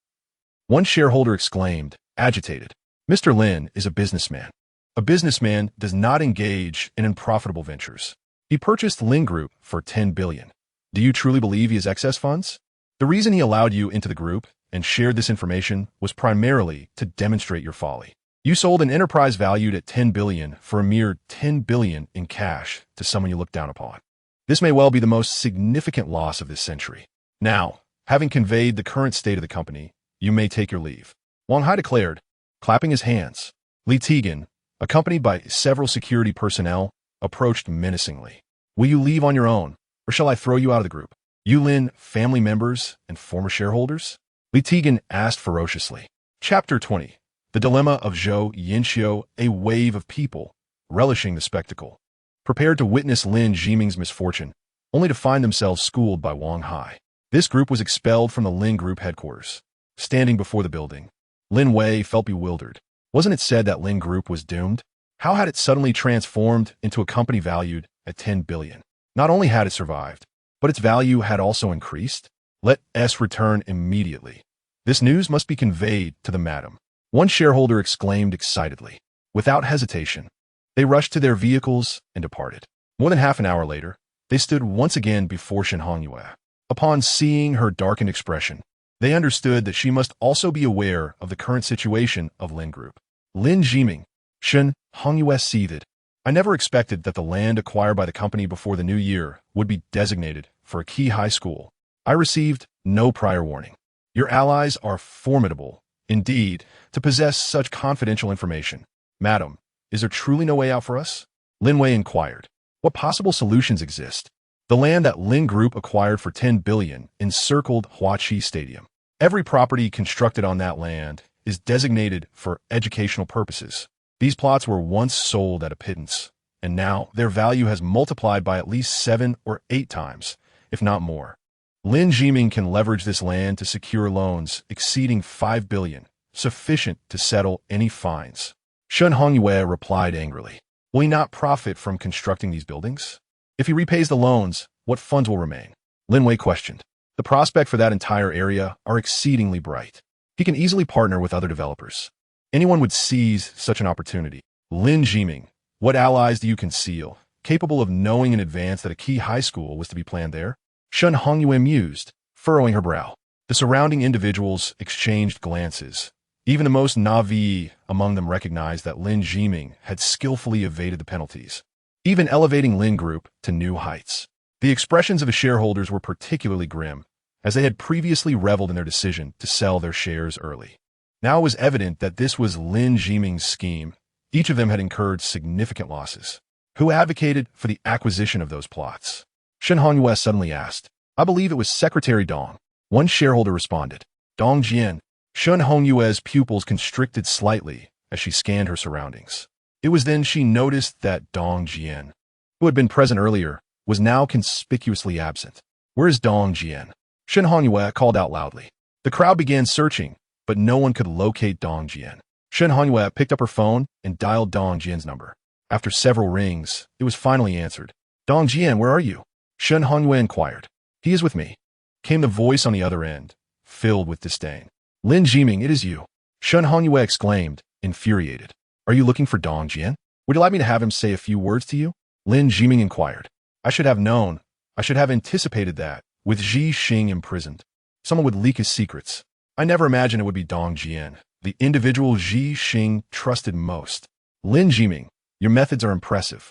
One shareholder exclaimed, agitated. Mr. Lin is a businessman. A businessman does not engage in unprofitable ventures. He purchased Lin Group for 10 billion. Do you truly believe he has excess funds? The reason he allowed you into the group and shared this information was primarily to demonstrate your folly. You sold an enterprise valued at 10 billion for a mere 10 billion in cash to someone you look down upon. This may well be the most significant loss of this century. Now, having conveyed the current state of the company, you may take your leave. Wang Hai declared, clapping his hands. Li Tigan, accompanied by several security personnel, approached menacingly. Will you leave on your own, or shall I throw you out of the group? You Lin family members and former shareholders? Li Tigan asked ferociously. Chapter 20. The Dilemma of Zhou Yinxiu, a wave of people, relishing the spectacle, prepared to witness Lin Jiming's misfortune, only to find themselves schooled by Wang Hai. This group was expelled from the Lin Group headquarters. Standing before the building, Lin Wei felt bewildered. Wasn't it said that Lin Group was doomed? How had it suddenly transformed into a company valued at 10 billion? Not only had it survived, but its value had also increased. Let us return immediately. This news must be conveyed to the madam. One shareholder exclaimed excitedly. Without hesitation, they rushed to their vehicles and departed. More than half an hour later, they stood once again before Shen Hongyue. Upon seeing her darkened expression, they understood that she must also be aware of the current situation of Lin Group. Lin Jiming, Shen Hongyue seethed. I never expected that the land acquired by the company before the new year would be designated for a key high school. I received no prior warning. Your allies are formidable, indeed, to possess such confidential information. Madam, is there truly no way out for us? Lin Wei inquired. What possible solutions exist? The land that Lin Group acquired for 10 billion encircled Huachi Stadium. Every property constructed on that land is designated for educational purposes. These plots were once sold at a pittance, and now their value has multiplied by at least 7 or 8 times, if not more. Lin Jiming can leverage this land to secure loans exceeding 5 billion, sufficient to settle any fines. Shen Hongyue replied angrily. Will he not profit from constructing these buildings? If he repays the loans, what funds will remain? Lin Wei questioned. The prospect for that entire area are exceedingly bright. He can easily partner with other developers. Anyone would seize such an opportunity. Lin Jiming, what allies do you conceal, capable of knowing in advance that a key high school was to be planned there? Shen Hongyue mused, furrowing her brow. The surrounding individuals exchanged glances. Even the most naive among them recognized that Lin Jiming had skillfully evaded the penalties, even elevating Lin Group to new heights. The expressions of the shareholders were particularly grim, as they had previously reveled in their decision to sell their shares early. Now it was evident that this was Lin Jiming's scheme. Each of them had incurred significant losses. Who advocated for the acquisition of those plots? Shen Hongyue suddenly asked. I believe it was Secretary Dong. One shareholder responded. Dong Jian. Shen Hongyue's pupils constricted slightly as she scanned her surroundings. It was then she noticed that Dong Jian, who had been present earlier, was now conspicuously absent. Where is Dong Jian? Shen Hongyue called out loudly. The crowd began searching, but no one could locate Dong Jian. Shen Hongyue picked up her phone and dialed Dong Jian's number. After several rings, it was finally answered. Dong Jian, where are you? Shen Hongyue inquired. He is with me, came the voice on the other end, filled with disdain. Lin Jiming, it is you. Shen Hongyue exclaimed, infuriated. Are you looking for Dong Jian? Would you like me to have him say a few words to you? Lin Jiming inquired. I should have known. I should have anticipated that. With Ji Xing imprisoned, someone would leak his secrets. I never imagined it would be Dong Jian, the individual Ji Xing trusted most. Lin Jiming, your methods are impressive.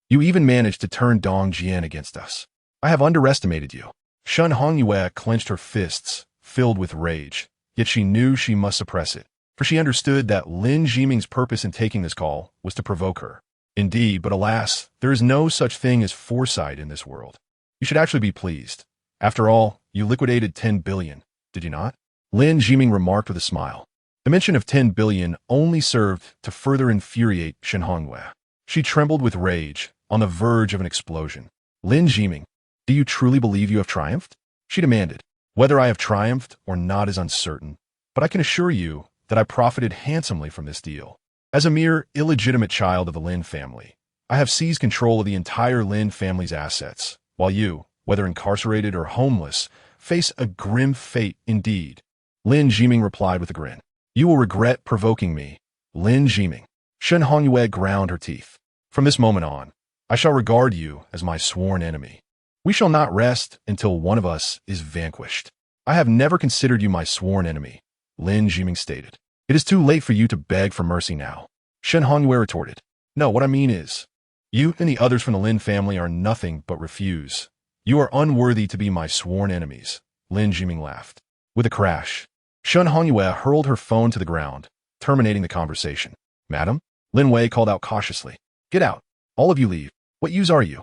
You even managed to turn Dong Jian against us. I have underestimated you. Shen Hongyue clenched her fists, filled with rage. Yet she knew she must suppress it, for she understood that Lin Jiming's purpose in taking this call was to provoke her. Indeed, but alas, there is no such thing as foresight in this world. You should actually be pleased. After all, you liquidated 10 billion, did you not? Lin Jiming remarked with a smile. The mention of 10 billion only served to further infuriate Shen Hongyue. She trembled with rage, on the verge of an explosion. Lin Jiming, do you truly believe you have triumphed? She demanded. Whether I have triumphed or not is uncertain, but I can assure you that I profited handsomely from this deal. As a mere illegitimate child of the Lin family, I have seized control of the entire Lin family's assets, while you, whether incarcerated or homeless, face a grim fate indeed. Lin Jiming replied with a grin. You will regret provoking me, Lin Jiming. Shen Hongyue ground her teeth. From this moment on, I shall regard you as my sworn enemy. We shall not rest until one of us is vanquished. I have never considered you my sworn enemy, Lin Jiming stated. It is too late for you to beg for mercy now. Shen Hongyue retorted. No, what I mean is, you and the others from the Lin family are nothing but refuse. You are unworthy to be my sworn enemies, Lin Jiming laughed. With a crash, Shen Hongyue hurled her phone to the ground, terminating the conversation. Madam? Lin Wei called out cautiously. Get out. All of you leave. What use are you?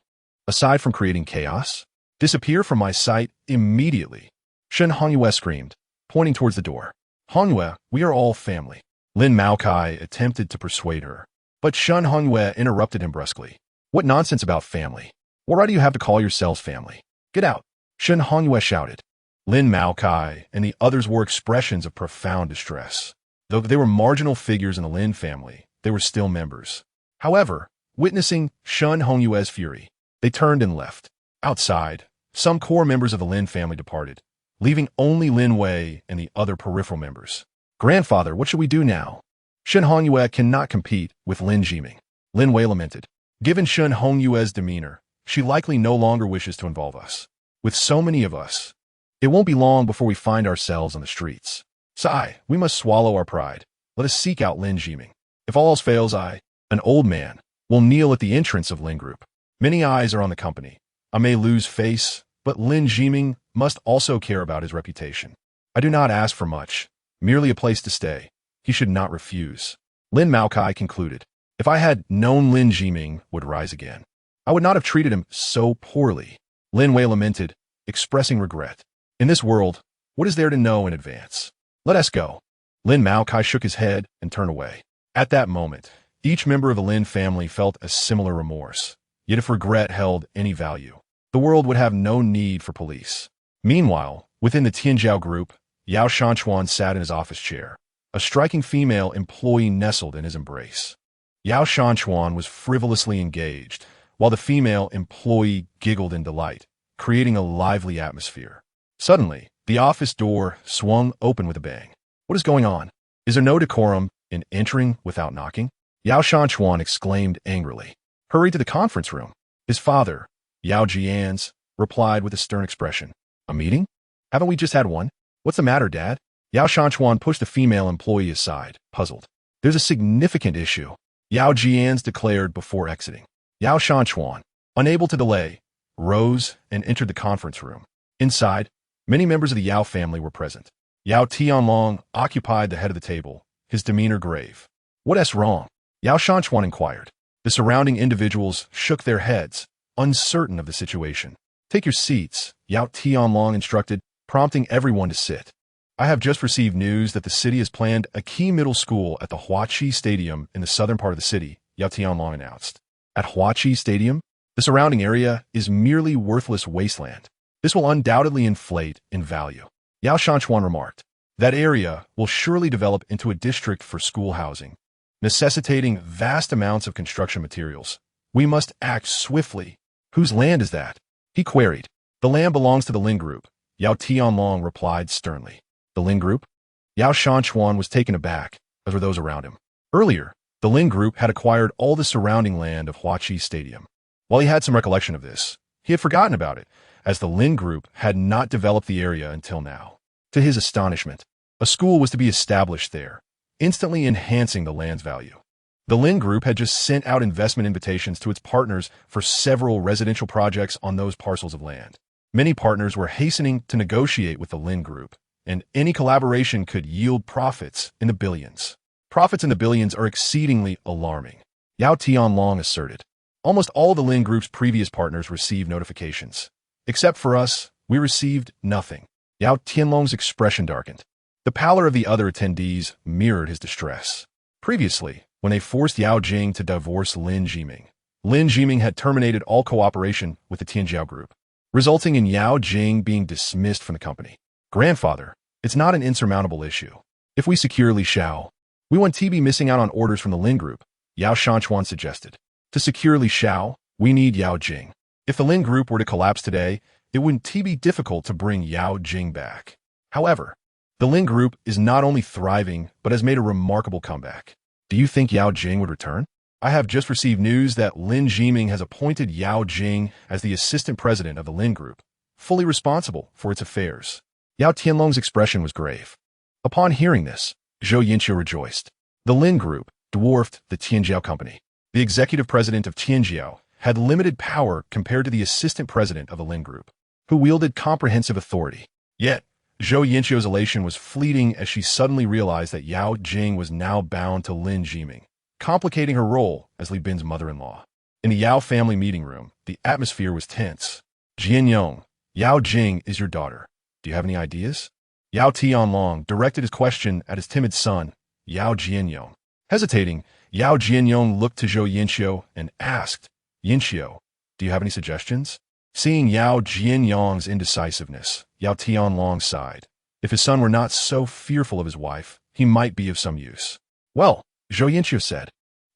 Aside from creating chaos? Disappear from my sight immediately. Shen Hongyue screamed, pointing towards the door. Hongyue, we are all family. Lin Maokai attempted to persuade her, but Shen Hongyue interrupted him brusquely. What nonsense about family? What right do you have to call yourselves family? Get out. Shen Hongyue shouted. Lin Maokai and the others wore expressions of profound distress. Though they were marginal figures in the Lin family, they were still members. However, witnessing Shen Hongyue's fury, they turned and left. Outside, some core members of the Lin family departed, leaving only Lin Wei and the other peripheral members. Grandfather, what should we do now? Shen Hongyue cannot compete with Lin Jiming. Lin Wei lamented. Given Shen Hongyue's demeanor, she likely no longer wishes to involve us. With so many of us, it won't be long before we find ourselves on the streets. Sigh, we must swallow our pride. Let us seek out Lin Jiming. If all else fails, I, an old man, will kneel at the entrance of Lin Group. Many eyes are on the company. I may lose face, but Lin Jiming must also care about his reputation. I do not ask for much, merely a place to stay. He should not refuse. Lin Maokai concluded. If I had known Lin Jiming would rise again, I would not have treated him so poorly. Lin Wei lamented, expressing regret. In this world, what is there to know in advance? Let us go. Lin Maokai shook his head and turned away. At that moment, each member of the Lin family felt a similar remorse. Yet if regret held any value, the world would have no need for police. Meanwhile, within the Tianjiao group, Yao Shanchuan sat in his office chair. A striking female employee nestled in his embrace. Yao Shanchuan was frivolously engaged, while the female employee giggled in delight, creating a lively atmosphere. Suddenly, the office door swung open with a bang. What is going on? Is there no decorum in entering without knocking? Yao Shanchuan exclaimed angrily. Hurry to the conference room. His father, Yao Jian's, replied with a stern expression. A meeting? Haven't we just had one? What's the matter, Dad? Yao Shanchuan pushed the female employee aside, puzzled. There's a significant issue, Yao Jian's declared before exiting. Yao Shanchuan, unable to delay, rose and entered the conference room. Inside, many members of the Yao family were present. Yao Tianlong occupied the head of the table, his demeanor grave. What's wrong? Yao Shanchuan inquired. The surrounding individuals shook their heads, uncertain of the situation. Take your seats, Yao Tianlong instructed, prompting everyone to sit. I have just received news that the city has planned a key middle school at the Huaqi Stadium in the southern part of the city, Yao Tianlong announced. At Huaqi Stadium, the surrounding area is merely worthless wasteland. This will undoubtedly inflate in value. Yao Shanchuan remarked. That area will surely develop into a district for school housing, necessitating vast amounts of construction materials. We must act swiftly. Whose land is that? He queried. The land belongs to the Lin Group, Yao Tianlong replied sternly. The Lin Group? Yao Shanchuan was taken aback, as were those around him. Earlier, the Lin Group had acquired all the surrounding land of Huaqi Stadium. While he had some recollection of this, he had forgotten about it, as the Lin Group had not developed the area until now. To his astonishment, a school was to be established there, instantly enhancing the land's value. The Lin Group had just sent out investment invitations to its partners for several residential projects on those parcels of land. Many partners were hastening to negotiate with the Lin Group, and any collaboration could yield profits in the billions. Profits in the billions are exceedingly alarming, Yao Tianlong asserted. Almost all the Lin Group's previous partners received notifications. Except for us, we received nothing. Yao Tianlong's expression darkened. The pallor of the other attendees mirrored his distress. Previously, when they forced Yao Jing to divorce Lin Jiming had terminated all cooperation with the Tianjiao Group, resulting in Yao Jing being dismissed from the company. Grandfather, it's not an insurmountable issue. If we secure Li Xiao, we won't be missing out on orders from the Lin Group, Yao Shanchuan suggested. To secure Li Xiao, we need Yao Jing. If the Lin Group were to collapse today, it wouldn't be difficult to bring Yao Jing back. However, the Lin Group is not only thriving, but has made a remarkable comeback. Do you think Yao Jing would return? I have just received news that Lin Jiming has appointed Yao Jing as the assistant president of the Lin Group, fully responsible for its affairs. Yao Tianlong's expression was grave. Upon hearing this, Zhou Yinqiu rejoiced. The Lin Group dwarfed the Tianjiao company. The executive president of Tianjiao had limited power compared to the assistant president of the Lin Group, who wielded comprehensive authority. Yet, Zhou Yinqiu's elation was fleeting as she suddenly realized that Yao Jing was now bound to Lin Jiming, complicating her role as Li Bin's mother-in-law. In the Yao family meeting room, the atmosphere was tense. Jianyong, Yao Jing is your daughter. Do you have any ideas? Yao Tianlong directed his question at his timid son, Yao Jianyong. Hesitating, Yao Jianyong looked to Zhou Yinqiu and asked, Yinqiu, do you have any suggestions? Seeing Yao Jianyong's indecisiveness, Yao Tianlong sighed. If his son were not so fearful of his wife, he might be of some use. Well, Zhou Yinqiu said.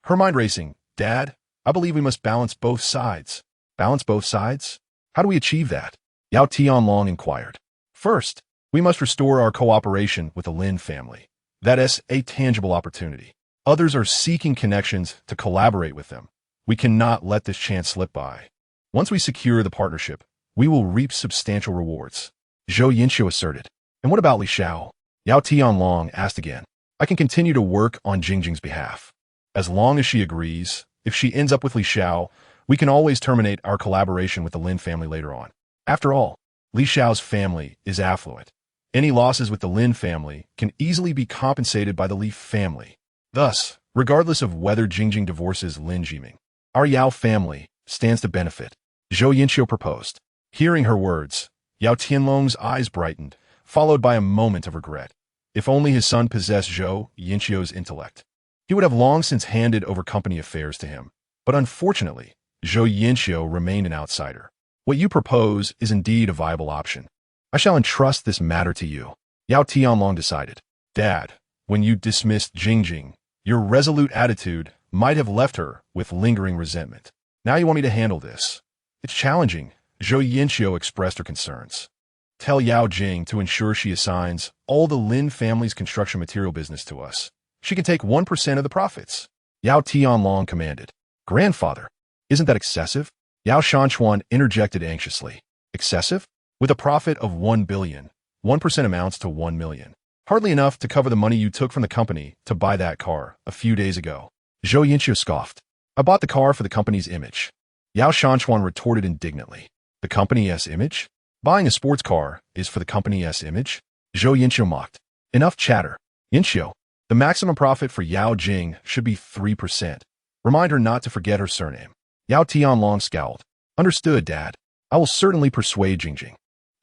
Her mind racing, Dad, I believe we must balance both sides. Balance both sides? How do we achieve that? Yao Tianlong inquired. First, we must restore our cooperation with the Lin family. That is a tangible opportunity. Others are seeking connections to collaborate with them. We cannot let this chance slip by. Once we secure the partnership, we will reap substantial rewards, Zhou Yinqiu asserted. And what about Li Xiao? Yao Tianlong asked again. I can continue to work on Jingjing's behalf. As long as she agrees, if she ends up with Li Xiao, we can always terminate our collaboration with the Lin family later on. After all, Li Xiao's family is affluent. Any losses with the Lin family can easily be compensated by the Li family. Thus, regardless of whether Jingjing divorces Lin Jiming, our Yao family stands to benefit, Zhou Yinqiu proposed. Hearing her words, Yao Tianlong's eyes brightened, followed by a moment of regret. If only his son possessed Zhou Yinqiu's intellect, he would have long since handed over company affairs to him. But unfortunately, Zhou Yinqiu remained an outsider. What you propose is indeed a viable option. I shall entrust this matter to you. Yao Tianlong decided. Dad, when you dismissed Jingjing, your resolute attitude might have left her with lingering resentment. Now you want me to handle this. It's challenging. Zhou Yinqiu expressed her concerns. Tell Yao Jing to ensure she assigns all the Lin family's construction material business to us. She can take 1% of the profits. Yao Tianlong commanded. Grandfather, isn't that excessive? Yao Shanchuan interjected anxiously. Excessive? With a profit of 1 billion, 1% amounts to 1 million. Hardly enough to cover the money you took from the company to buy that car a few days ago. Zhou Yinqiu scoffed. I bought the car for the company's image. Yao Shanchuan retorted indignantly. The company's image? Buying a sports car is for the company's image? Zhou Yinqiu mocked. Enough chatter. Yinqiu, the maximum profit for Yao Jing should be 3%. Remind her not to forget her surname. Yao Tianlong scowled. Understood, Dad. I will certainly persuade Jingjing.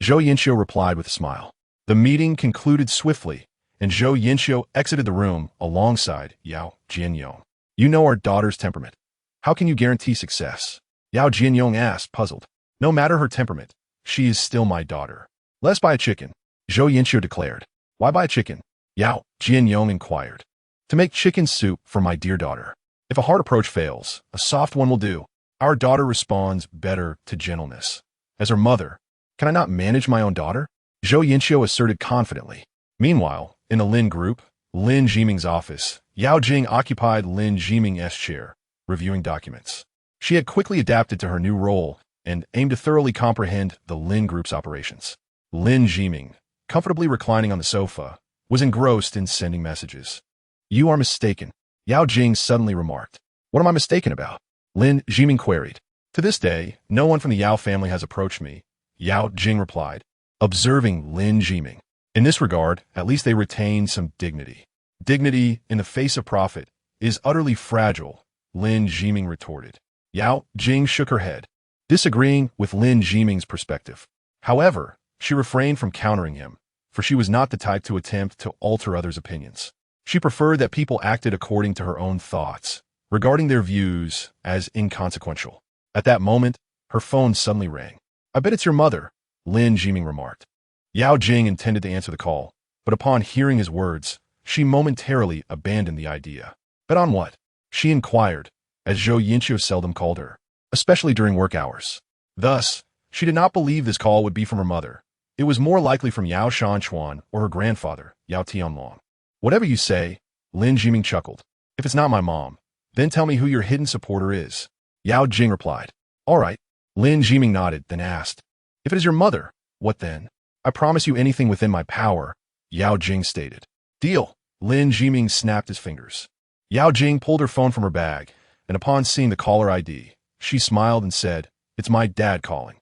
Zhou Yinqiu replied with a smile. The meeting concluded swiftly, and Zhou Yinqiu exited the room alongside Yao Jianyong. You know our daughter's temperament. How can you guarantee success? Yao Jianyong asked, puzzled. No matter her temperament, she is still my daughter. Let's buy a chicken, Zhou Yinqiu declared. Why buy a chicken? Yao Jianyong inquired. To make chicken soup for my dear daughter. If a hard approach fails, a soft one will do. Our daughter responds better to gentleness. As her mother, can I not manage my own daughter? Zhou Yinqiu asserted confidently. Meanwhile, in the Lin group, Lin Jiming's office, Yao Jing occupied Lin Jiming's chair, reviewing documents. She had quickly adapted to her new role and aimed to thoroughly comprehend the Lin group's operations. Lin Jiming, comfortably reclining on the sofa, was engrossed in sending messages. You are mistaken, Yao Jing suddenly remarked. What am I mistaken about? Lin Jiming queried. To this day, no one from the Yao family has approached me, Yao Jing replied, observing Lin Jiming. In this regard, at least they retain some dignity. Dignity in the face of profit is utterly fragile, Lin Jiming retorted. Yao Jing shook her head, disagreeing with Lin Jiming's perspective. However, she refrained from countering him, for she was not the type to attempt to alter others' opinions. She preferred that people acted according to her own thoughts, regarding their views as inconsequential. At that moment, her phone suddenly rang. I bet it's your mother, Lin Jiming remarked. Yao Jing intended to answer the call, but upon hearing his words, she momentarily abandoned the idea. Bet on what? She inquired, as Zhou Yinqiu seldom called her, especially during work hours. Thus, she did not believe this call would be from her mother. It was more likely from Yao Shanchuan or her grandfather, Yao Tianlong. Whatever you say, Lin Jiming chuckled. If it's not my mom, then tell me who your hidden supporter is. Yao Jing replied. All right. Lin Jiming nodded, then asked. If it is your mother, what then? I promise you anything within my power, Yao Jing stated. Deal. Lin Jiming snapped his fingers. Yao Jing pulled her phone from her bag, and upon seeing the caller ID, she smiled and said, It's my dad calling.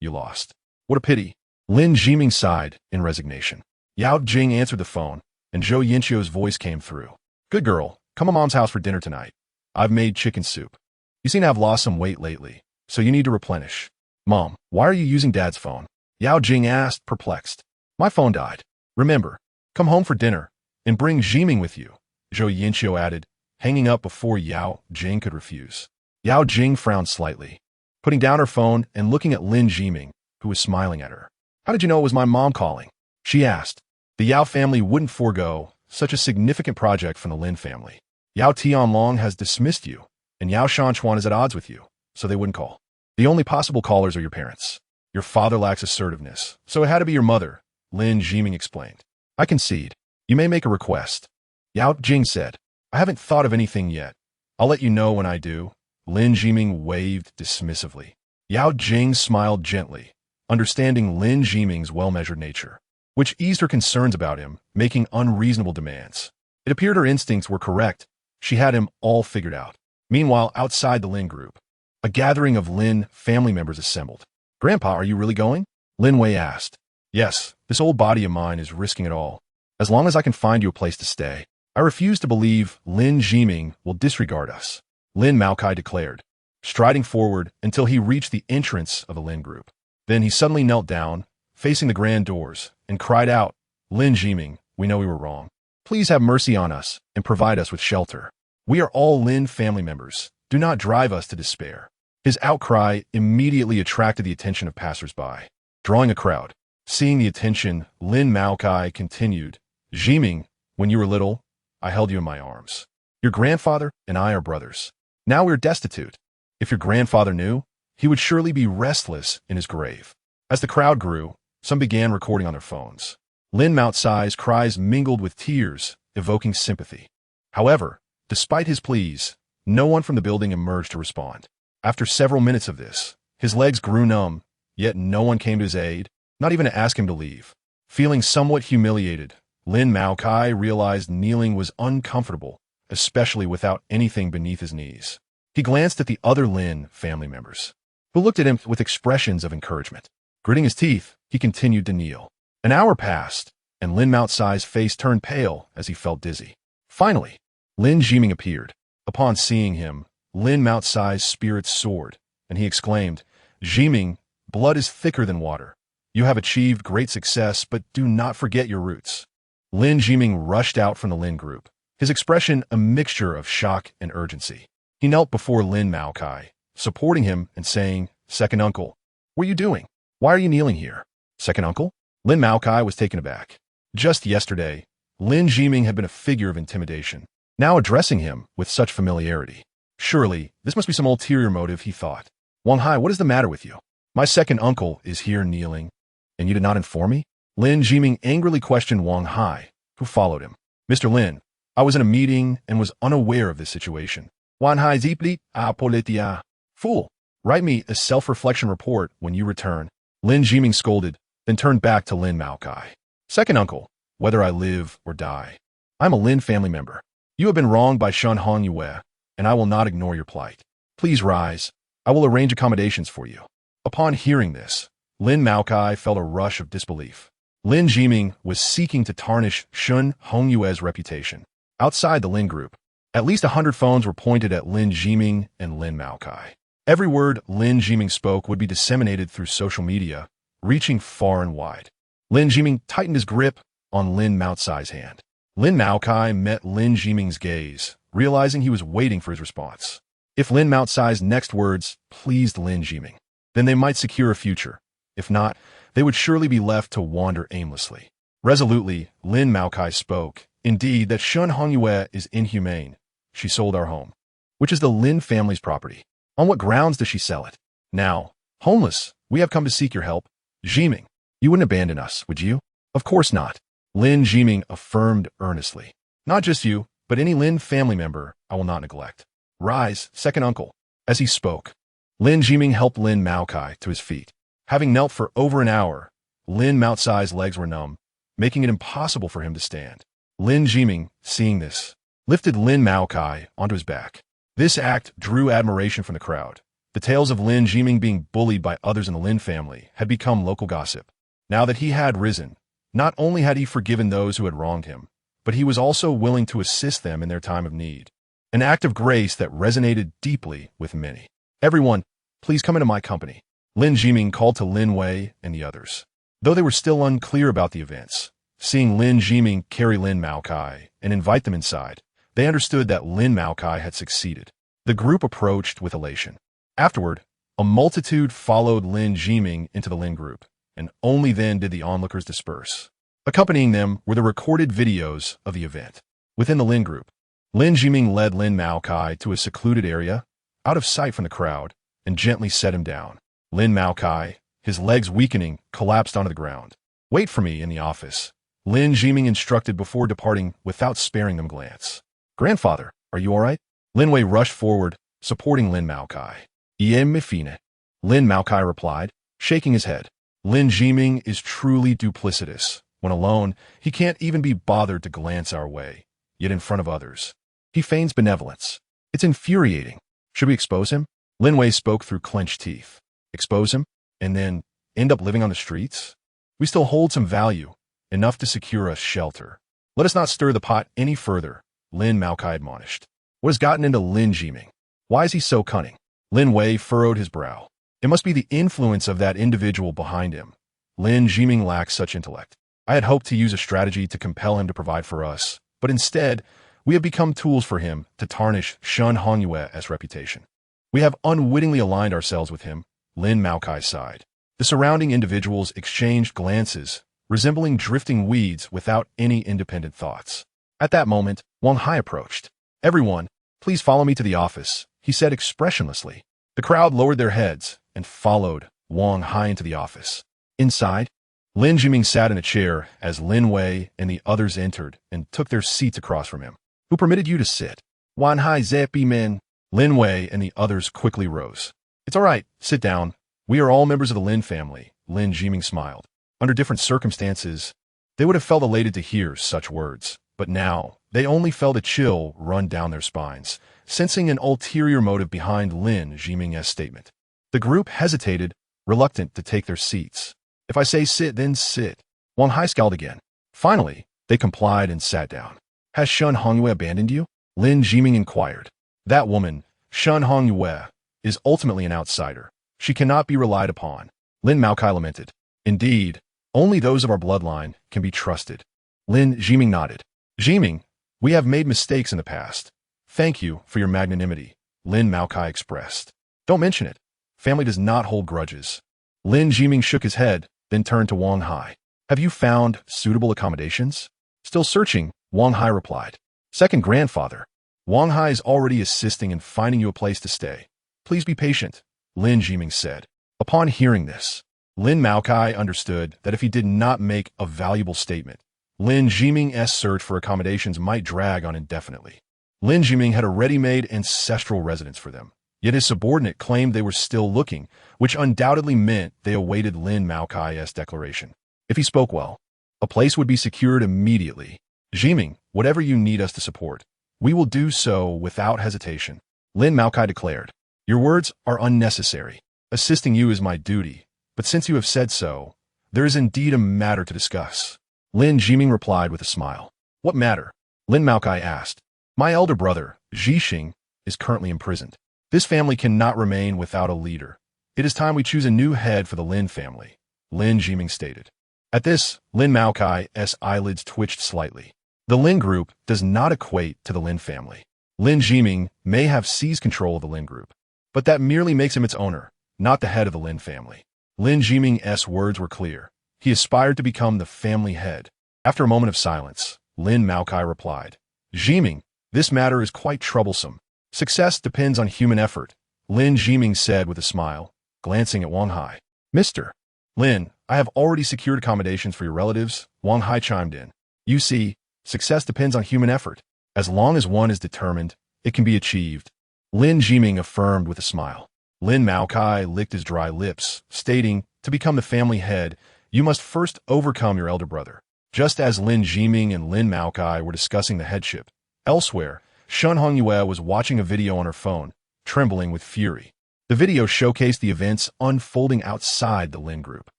You lost. What a pity. Lin Jiming sighed in resignation. Yao Jing answered the phone, and Zhou Yinqiu's voice came through. Good girl, come to Mom's house for dinner tonight. I've made chicken soup. You seem to have lost some weight lately, so you need to replenish. Mom, why are you using Dad's phone? Yao Jing asked, perplexed. My phone died. Remember, come home for dinner, and bring Jiming with you, Zhou Yinqiu added, hanging up before Yao Jing could refuse. Yao Jing frowned slightly, putting down her phone and looking at Lin Jiming, who was smiling at her. How did you know it was my mom calling? She asked. The Yao family wouldn't forego such a significant project from the Lin family. Yao Tianlong has dismissed you, and Yao Shanchuan is at odds with you, so they wouldn't call. The only possible callers are your parents. Your father lacks assertiveness, so it had to be your mother, Lin Jiming explained. I concede. You may make a request. Yao Jing said. I haven't thought of anything yet. I'll let you know when I do. Lin Jiming waved dismissively. Yao Jing smiled gently, understanding Lin Jiming's well-measured nature, which eased her concerns about him making unreasonable demands. It appeared her instincts were correct. She had him all figured out. Meanwhile, outside the Lin group, a gathering of Lin family members assembled. Grandpa, are you really going? Lin Wei asked. Yes, this old body of mine is risking it all. As long as I can find you a place to stay. I refuse to believe Lin Jiming will disregard us, Lin Maokai declared, striding forward until he reached the entrance of the Lin group. Then he suddenly knelt down, facing the grand doors, and cried out, Lin Jiming, we know we were wrong. Please have mercy on us and provide us with shelter. We are all Lin family members. Do not drive us to despair. His outcry immediately attracted the attention of passers-by, drawing a crowd. Seeing the attention, Lin Maokai continued, Jiming, when you were little, I held you in my arms. Your grandfather and I are brothers. Now we're destitute. If your grandfather knew, he would surely be restless in his grave. As the crowd grew, some began recording on their phones. Lin Maotsai's cries mingled with tears, evoking sympathy. However, despite his pleas, no one from the building emerged to respond. After several minutes of this, his legs grew numb, yet no one came to his aid, not even to ask him to leave. Feeling somewhat humiliated, Lin Maokai realized kneeling was uncomfortable, especially without anything beneath his knees. He glanced at the other Lin family members, who looked at him with expressions of encouragement. Gritting his teeth, he continued to kneel. An hour passed, and Lin Maotsai's face turned pale as he felt dizzy. Finally, Lin Jiming appeared. Upon seeing him, Lin Maotsai's spirits soared, and he exclaimed, Jiming, blood is thicker than water. You have achieved great success, but do not forget your roots. Lin Jiming rushed out from the Lin group, his expression a mixture of shock and urgency. He knelt before Lin Maokai, supporting him and saying, Second uncle, what are you doing? Why are you kneeling here? Second uncle? Lin Maokai was taken aback. Just yesterday, Lin Jiming had been a figure of intimidation, now addressing him with such familiarity. Surely, this must be some ulterior motive, he thought. Wang Hai, what is the matter with you? My second uncle is here kneeling, and you did not inform me? Lin Jiming angrily questioned Wang Hai, who followed him. Mr. Lin, I was in a meeting and was unaware of this situation. Wang Hai zipli apolitia. Fool, write me a self-reflection report when you return. Lin Jiming scolded, then turned back to Lin Maokai. Second uncle, whether I live or die, I'm a Lin family member. You have been wronged by Shen Hongyue, and I will not ignore your plight. Please rise. I will arrange accommodations for you. Upon hearing this, Lin Maokai felt a rush of disbelief. Lin Jiming was seeking to tarnish Shen Hongyue's reputation. Outside the Lin group, at least 100 phones were pointed at Lin Jiming and Lin Maokai. Every word Lin Jiming spoke would be disseminated through social media, reaching far and wide. Lin Jiming tightened his grip on Lin Maotsai's hand. Lin Maokai met Lin Jiming's gaze, realizing he was waiting for his response. If Lin Maotsai's next words pleased Lin Jiming, then they might secure a future. If not, they would surely be left to wander aimlessly. Resolutely, Lin Maokai spoke. Indeed, that Shen Hongyue is inhumane. She sold our home, which is the Lin family's property. On what grounds does she sell it? Now, homeless, we have come to seek your help. Jiming, you wouldn't abandon us, would you? Of course not. Lin Jiming affirmed earnestly. Not just you, but any Lin family member I will not neglect. Rise, second uncle. As he spoke, Lin Jiming helped Lin Maokai to his feet. Having knelt for over an hour, Lin Maotsai's legs were numb, making it impossible for him to stand. Lin Jiming, seeing this, lifted Lin Maokai onto his back. This act drew admiration from the crowd. The tales of Lin Jiming being bullied by others in the Lin family had become local gossip. Now that he had risen, not only had he forgiven those who had wronged him, but he was also willing to assist them in their time of need. An act of grace that resonated deeply with many. Everyone, please come into my company. Lin Jiming called to Lin Wei and the others. Though they were still unclear about the events, seeing Lin Jiming carry Lin Maokai and invite them inside, they understood that Lin Maokai had succeeded. The group approached with elation. Afterward, a multitude followed Lin Jiming into the Lin group, and only then did the onlookers disperse. Accompanying them were the recorded videos of the event. Within the Lin group, Lin Jiming led Lin Maokai to a secluded area, out of sight from the crowd, and gently set him down. Lin Maokai, his legs weakening, collapsed onto the ground. Wait for me in the office, Lin Jiming instructed before departing without sparing them a glance. Grandfather, are you all right? Lin Wei rushed forward, supporting Lin Maokai. Ie me fine. Lin Maokai replied, shaking his head. Lin Jiming is truly duplicitous. When alone, he can't even be bothered to glance our way, yet in front of others, he feigns benevolence. It's infuriating. Should we expose him? Lin Wei spoke through clenched teeth. Expose him, and then end up living on the streets? We still hold some value, enough to secure us shelter. Let us not stir the pot any further, Lin Maokai admonished. What has gotten into Lin Jiming? Why is he so cunning? Lin Wei furrowed his brow. It must be the influence of that individual behind him. Lin Jiming lacks such intellect. I had hoped to use a strategy to compel him to provide for us, but instead, we have become tools for him to tarnish Shen Hongyue's reputation. We have unwittingly aligned ourselves with him, Lin Maokai sighed. The surrounding individuals exchanged glances, resembling drifting weeds without any independent thoughts. At that moment, Wang Hai approached. "Everyone, please follow me to the office," he said expressionlessly. The crowd lowered their heads and followed Wang Hai into the office. Inside, Lin Jiming sat in a chair as Lin Wei and the others entered and took their seats across from him. "Who permitted you to sit?" "Wang Hai Zepi men." Lin Wei and the others quickly rose. "It's all right, sit down. We are all members of the Lin family," Lin Jiming smiled. Under different circumstances, they would have felt elated to hear such words, but now they only felt a chill run down their spines, sensing an ulterior motive behind Lin Jiming's statement. The group hesitated, reluctant to take their seats. "If I say sit, then sit." Wang Hai scowled again. Finally, they complied and sat down. "Has Shun Hongyue abandoned you?" Lin Jiming inquired. "That woman, Shun Hongyue, is ultimately an outsider. She cannot be relied upon," Lin Maokai lamented. "Indeed, only those of our bloodline can be trusted." Lin Jiming nodded. "Jiming, we have made mistakes in the past. Thank you for your magnanimity," Lin Maokai expressed. "Don't mention it. Family does not hold grudges." Lin Jiming shook his head, then turned to Wang Hai. "Have you found suitable accommodations?" "Still searching," Wang Hai replied. "Second grandfather, Wang Hai is already assisting in finding you a place to stay. Please be patient," Lin Jiming said. Upon hearing this, Lin Maokai understood that if he did not make a valuable statement, Lin Jiming's search for accommodations might drag on indefinitely. Lin Jiming had a ready-made ancestral residence for them, yet his subordinate claimed they were still looking, which undoubtedly meant they awaited Lin Maokai's declaration. If he spoke well, a place would be secured immediately. "Jiming, whatever you need us to support, we will do so without hesitation," Lin Maokai declared. "Your words are unnecessary. Assisting you is my duty, but since you have said so, there is indeed a matter to discuss." Lin Jiming replied with a smile. "What matter?" Lin Maokai asked. "My elder brother, Zhixing, is currently imprisoned. This family cannot remain without a leader. It is time we choose a new head for the Lin family," Lin Jiming stated. At this, Lin Maokai's eyelids twitched slightly. The Lin group does not equate to the Lin family. Lin Jiming may have seized control of the Lin group, but that merely makes him its owner, not the head of the Lin family. Lin Jiming's words were clear. He aspired to become the family head. After a moment of silence, Lin Maokai replied, "Jiming, this matter is quite troublesome. Success depends on human effort," Lin Jiming said with a smile, glancing at Wang Hai. "Mr. Lin, I have already secured accommodations for your relatives," Wang Hai chimed in. "You see, success depends on human effort. As long as one is determined, it can be achieved," Lin Jiming affirmed with a smile. Lin Maokai licked his dry lips, stating, "To become the family head, you must first overcome your elder brother." Just as Lin Jiming and Lin Maokai were discussing the headship, elsewhere, Shun Hongyue was watching a video on her phone, trembling with fury. The video showcased the events unfolding outside the Lin group.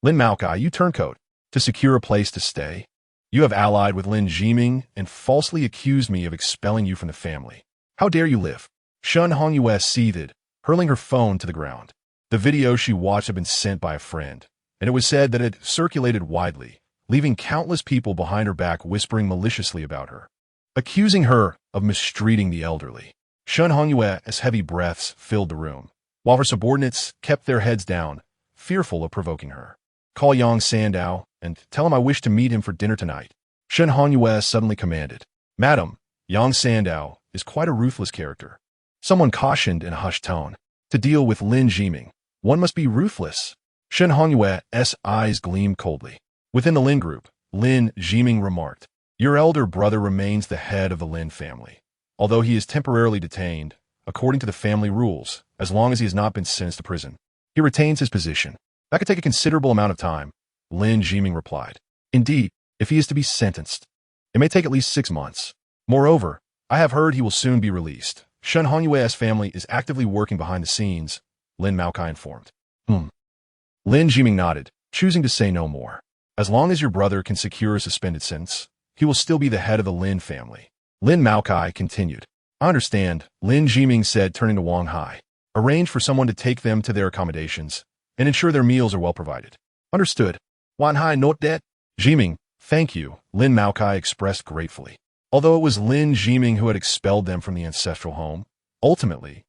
"Lin Maokai, you turncoat. To secure a place to stay, you have allied with Lin Jiming and falsely accused me of expelling you from the family. How dare you live?" Shun Hongyue seethed, hurling her phone to the ground. The video she watched had been sent by a friend, and it was said that it circulated widely, leaving countless people behind her back whispering maliciously about her, accusing her of mistreating the elderly. Shun Hongyue's heavy breaths filled the room, while her subordinates kept their heads down, fearful of provoking her. "Call Yang Sandow and tell him I wish to meet him for dinner tonight," Shun Hongyue suddenly commanded. "Madam, Yang Sandow is quite a ruthless character," someone cautioned in a hushed tone. "To deal with Lin Jiming, one must be ruthless." Shun Hongyue's eyes gleamed coldly. Within the Lin group, Lin Jiming remarked, "Your elder brother remains the head of the Lin family. Although he is temporarily detained, according to the family rules, as long as he has not been sentenced to prison, he retains his position." "That could take a considerable amount of time," Lin Jiming replied. "Indeed, if he is to be sentenced, it may take at least 6 months. Moreover, I have heard he will soon be released. Shun Hongyue's family is actively working behind the scenes," Lin Maokai informed. Lin Jiming nodded, choosing to say no more. "As long as your brother can secure a suspended sentence, he will still be the head of the Lin family," Lin Maokai continued. "I understand," Lin Jiming said, turning to Wang Hai. "Arrange for someone to take them to their accommodations and ensure their meals are well provided." "Understood." Wang Hai note that. "Jiming, thank you," Lin Maokai expressed gratefully. Although it was Lin Jiming who had expelled them from the ancestral home, ultimately,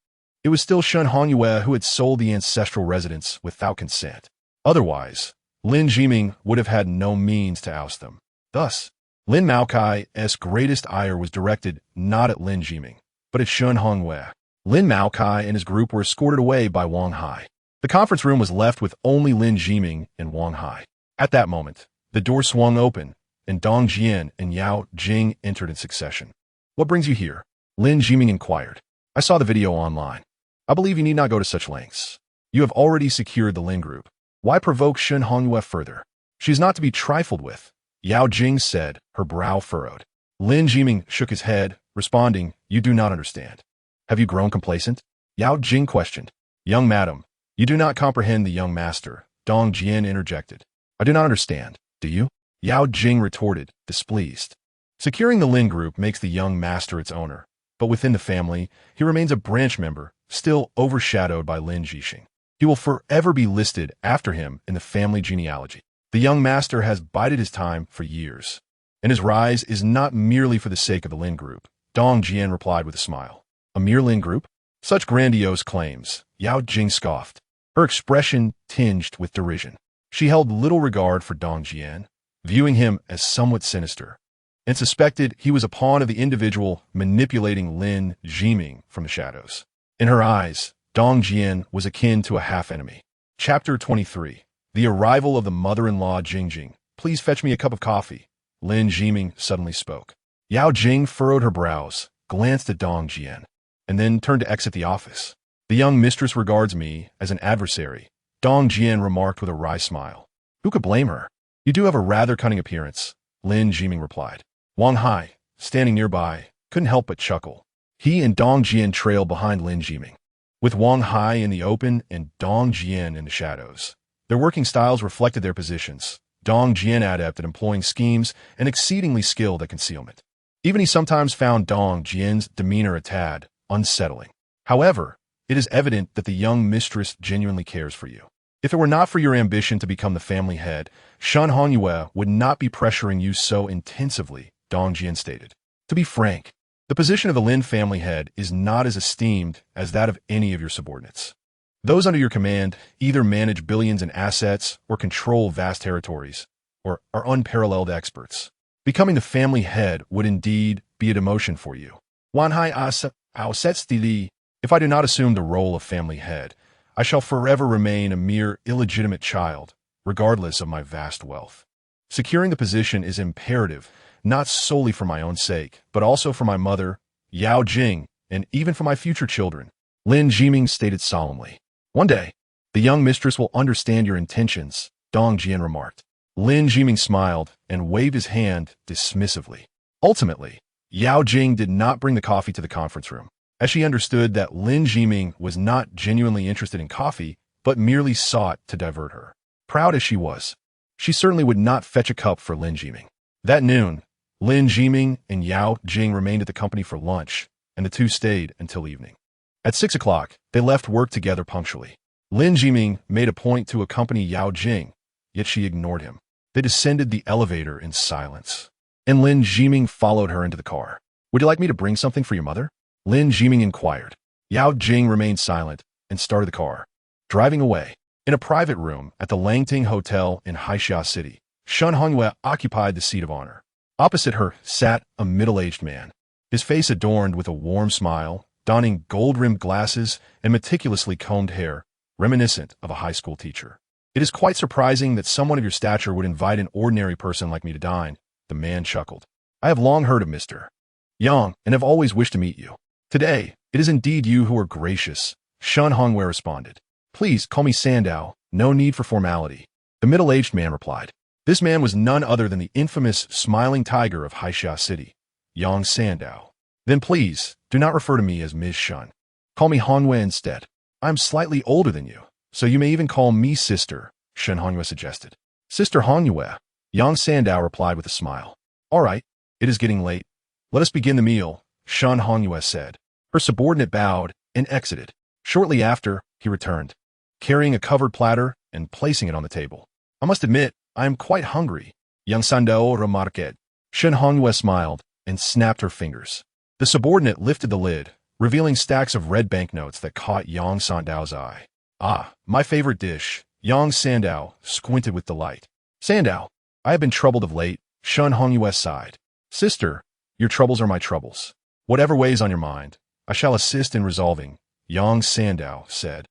it was still Shun Hongyue who had sold the ancestral residence without consent. Otherwise, Lin Jiming would have had no means to oust them. Thus, Lin Maokai's greatest ire was directed not at Lin Jiming, but at Shun Hongwei. Lin Maokai and his group were escorted away by Wang Hai. The conference room was left with only Lin Jiming and Wang Hai. At that moment, the door swung open, and Dong Jian and Yao Jing entered in succession. "What brings you here?" Lin Jiming inquired. "I saw the video online. I believe you need not go to such lengths. You have already secured the Lin group. Why provoke Shun Hongwei further? She is not to be trifled with," Yao Jing said, her brow furrowed. Lin Jiming shook his head, responding, "You do not understand." "Have you grown complacent?" Yao Jing questioned. "Young madam, you do not comprehend the young master," Dong Jian interjected. "I do not understand, do you?" Yao Jing retorted, displeased. Securing the Lin group makes the young master its owner, but within the family, he remains a branch member, still overshadowed by Lin Jixing. He will forever be listed after him in the family genealogy. The young master has bided his time for years, and his rise is not merely for the sake of the Lin group, Dong Jian replied with a smile. "A mere Lin group? Such grandiose claims," Yao Jing scoffed, her expression tinged with derision. She held little regard for Dong Jian, viewing him as somewhat sinister, and suspected he was a pawn of the individual manipulating Lin Jiming from the shadows. In her eyes, Dong Jian was akin to a half-enemy. Chapter 23. The arrival of the mother-in-law Jingjing. "Please fetch me a cup of coffee," Lin Jiming suddenly spoke. Yao Jing furrowed her brows, glanced at Dong Jian, and then turned to exit the office. "The young mistress regards me as an adversary," Dong Jian remarked with a wry smile. "Who could blame her? You do have a rather cunning appearance," Lin Jiming replied. Wang Hai, standing nearby, couldn't help but chuckle. He and Dong Jian trailed behind Lin Jiming, with Wang Hai in the open and Dong Jian in the shadows. Their working styles reflected their positions. Dong Jian adept at employing schemes and exceedingly skilled at concealment. Even he sometimes found Dong Jian's demeanor a tad unsettling. However, it is evident that the young mistress genuinely cares for you. If it were not for your ambition to become the family head, Shun Hongwei would not be pressuring you so intensively, Dong Jian stated. To be frank, the position of the Lin family head is not as esteemed as that of any of your subordinates. Those under your command either manage billions in assets or control vast territories, or are unparalleled experts. Becoming the family head would indeed be a demotion for you. If I do not assume the role of family head, I shall forever remain a mere illegitimate child, regardless of my vast wealth. Securing the position is imperative, not solely for my own sake, but also for my mother, Yao Jing, and even for my future children, Lin Jiming stated solemnly. One day, the young mistress will understand your intentions, Dong Jian remarked. Lin Jiming smiled and waved his hand dismissively. Ultimately, Yao Jing did not bring the coffee to the conference room, as she understood that Lin Jiming was not genuinely interested in coffee, but merely sought to divert her. Proud as she was, she certainly would not fetch a cup for Lin Jiming. That noon, Lin Jiming and Yao Jing remained at the company for lunch, and the two stayed until evening. At 6 o'clock, they left work together punctually. Lin Jiming made a point to accompany Yao Jing, yet she ignored him. They descended the elevator in silence, and Lin Jiming followed her into the car. "Would you like me to bring something for your mother?" Lin Jiming inquired. Yao Jing remained silent and started the car, driving away. In a private room at the Langting Hotel in Haixia City, Shun Hongwei occupied the seat of honor. Opposite her sat a middle-aged man, his face adorned with a warm smile, donning gold-rimmed glasses and meticulously combed hair, reminiscent of a high school teacher. "It is quite surprising that someone of your stature would invite an ordinary person like me to dine," the man chuckled. "I have long heard of Mr. Yang and have always wished to meet you. Today, it is indeed you who are gracious," Shun Hongwei responded. "Please call me Sandow, no need for formality," the middle-aged man replied. This man was none other than the infamous smiling tiger of Haixia City, Yang Sandow. "Then please, do not refer to me as Ms. Shun. Call me Hongwei instead. I am slightly older than you, so you may even call me sister," Shun Hongwei suggested. "Sister Hongwei," Yang Sandow replied with a smile. "All right, it is getting late. Let us begin the meal," Shun Hongwei said. Her subordinate bowed and exited. Shortly after, he returned, carrying a covered platter and placing it on the table. "I must admit, I am quite hungry," Yang Sandow remarqued. Shun Hongwei smiled and snapped her fingers. The subordinate lifted the lid, revealing stacks of red banknotes that caught Yang Sandow's eye. "Ah, my favorite dish," Yang Sandow squinted with delight. Sandow, I have been troubled of late, Shun Hongyue sighed. Sister, your troubles are my troubles. Whatever weighs on your mind, I shall assist in resolving, Yang Sandow said.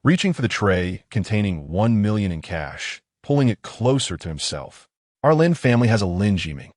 Reaching for the tray containing 1 million in cash, pulling it closer to himself. Our Lin family has a Lin Jiming.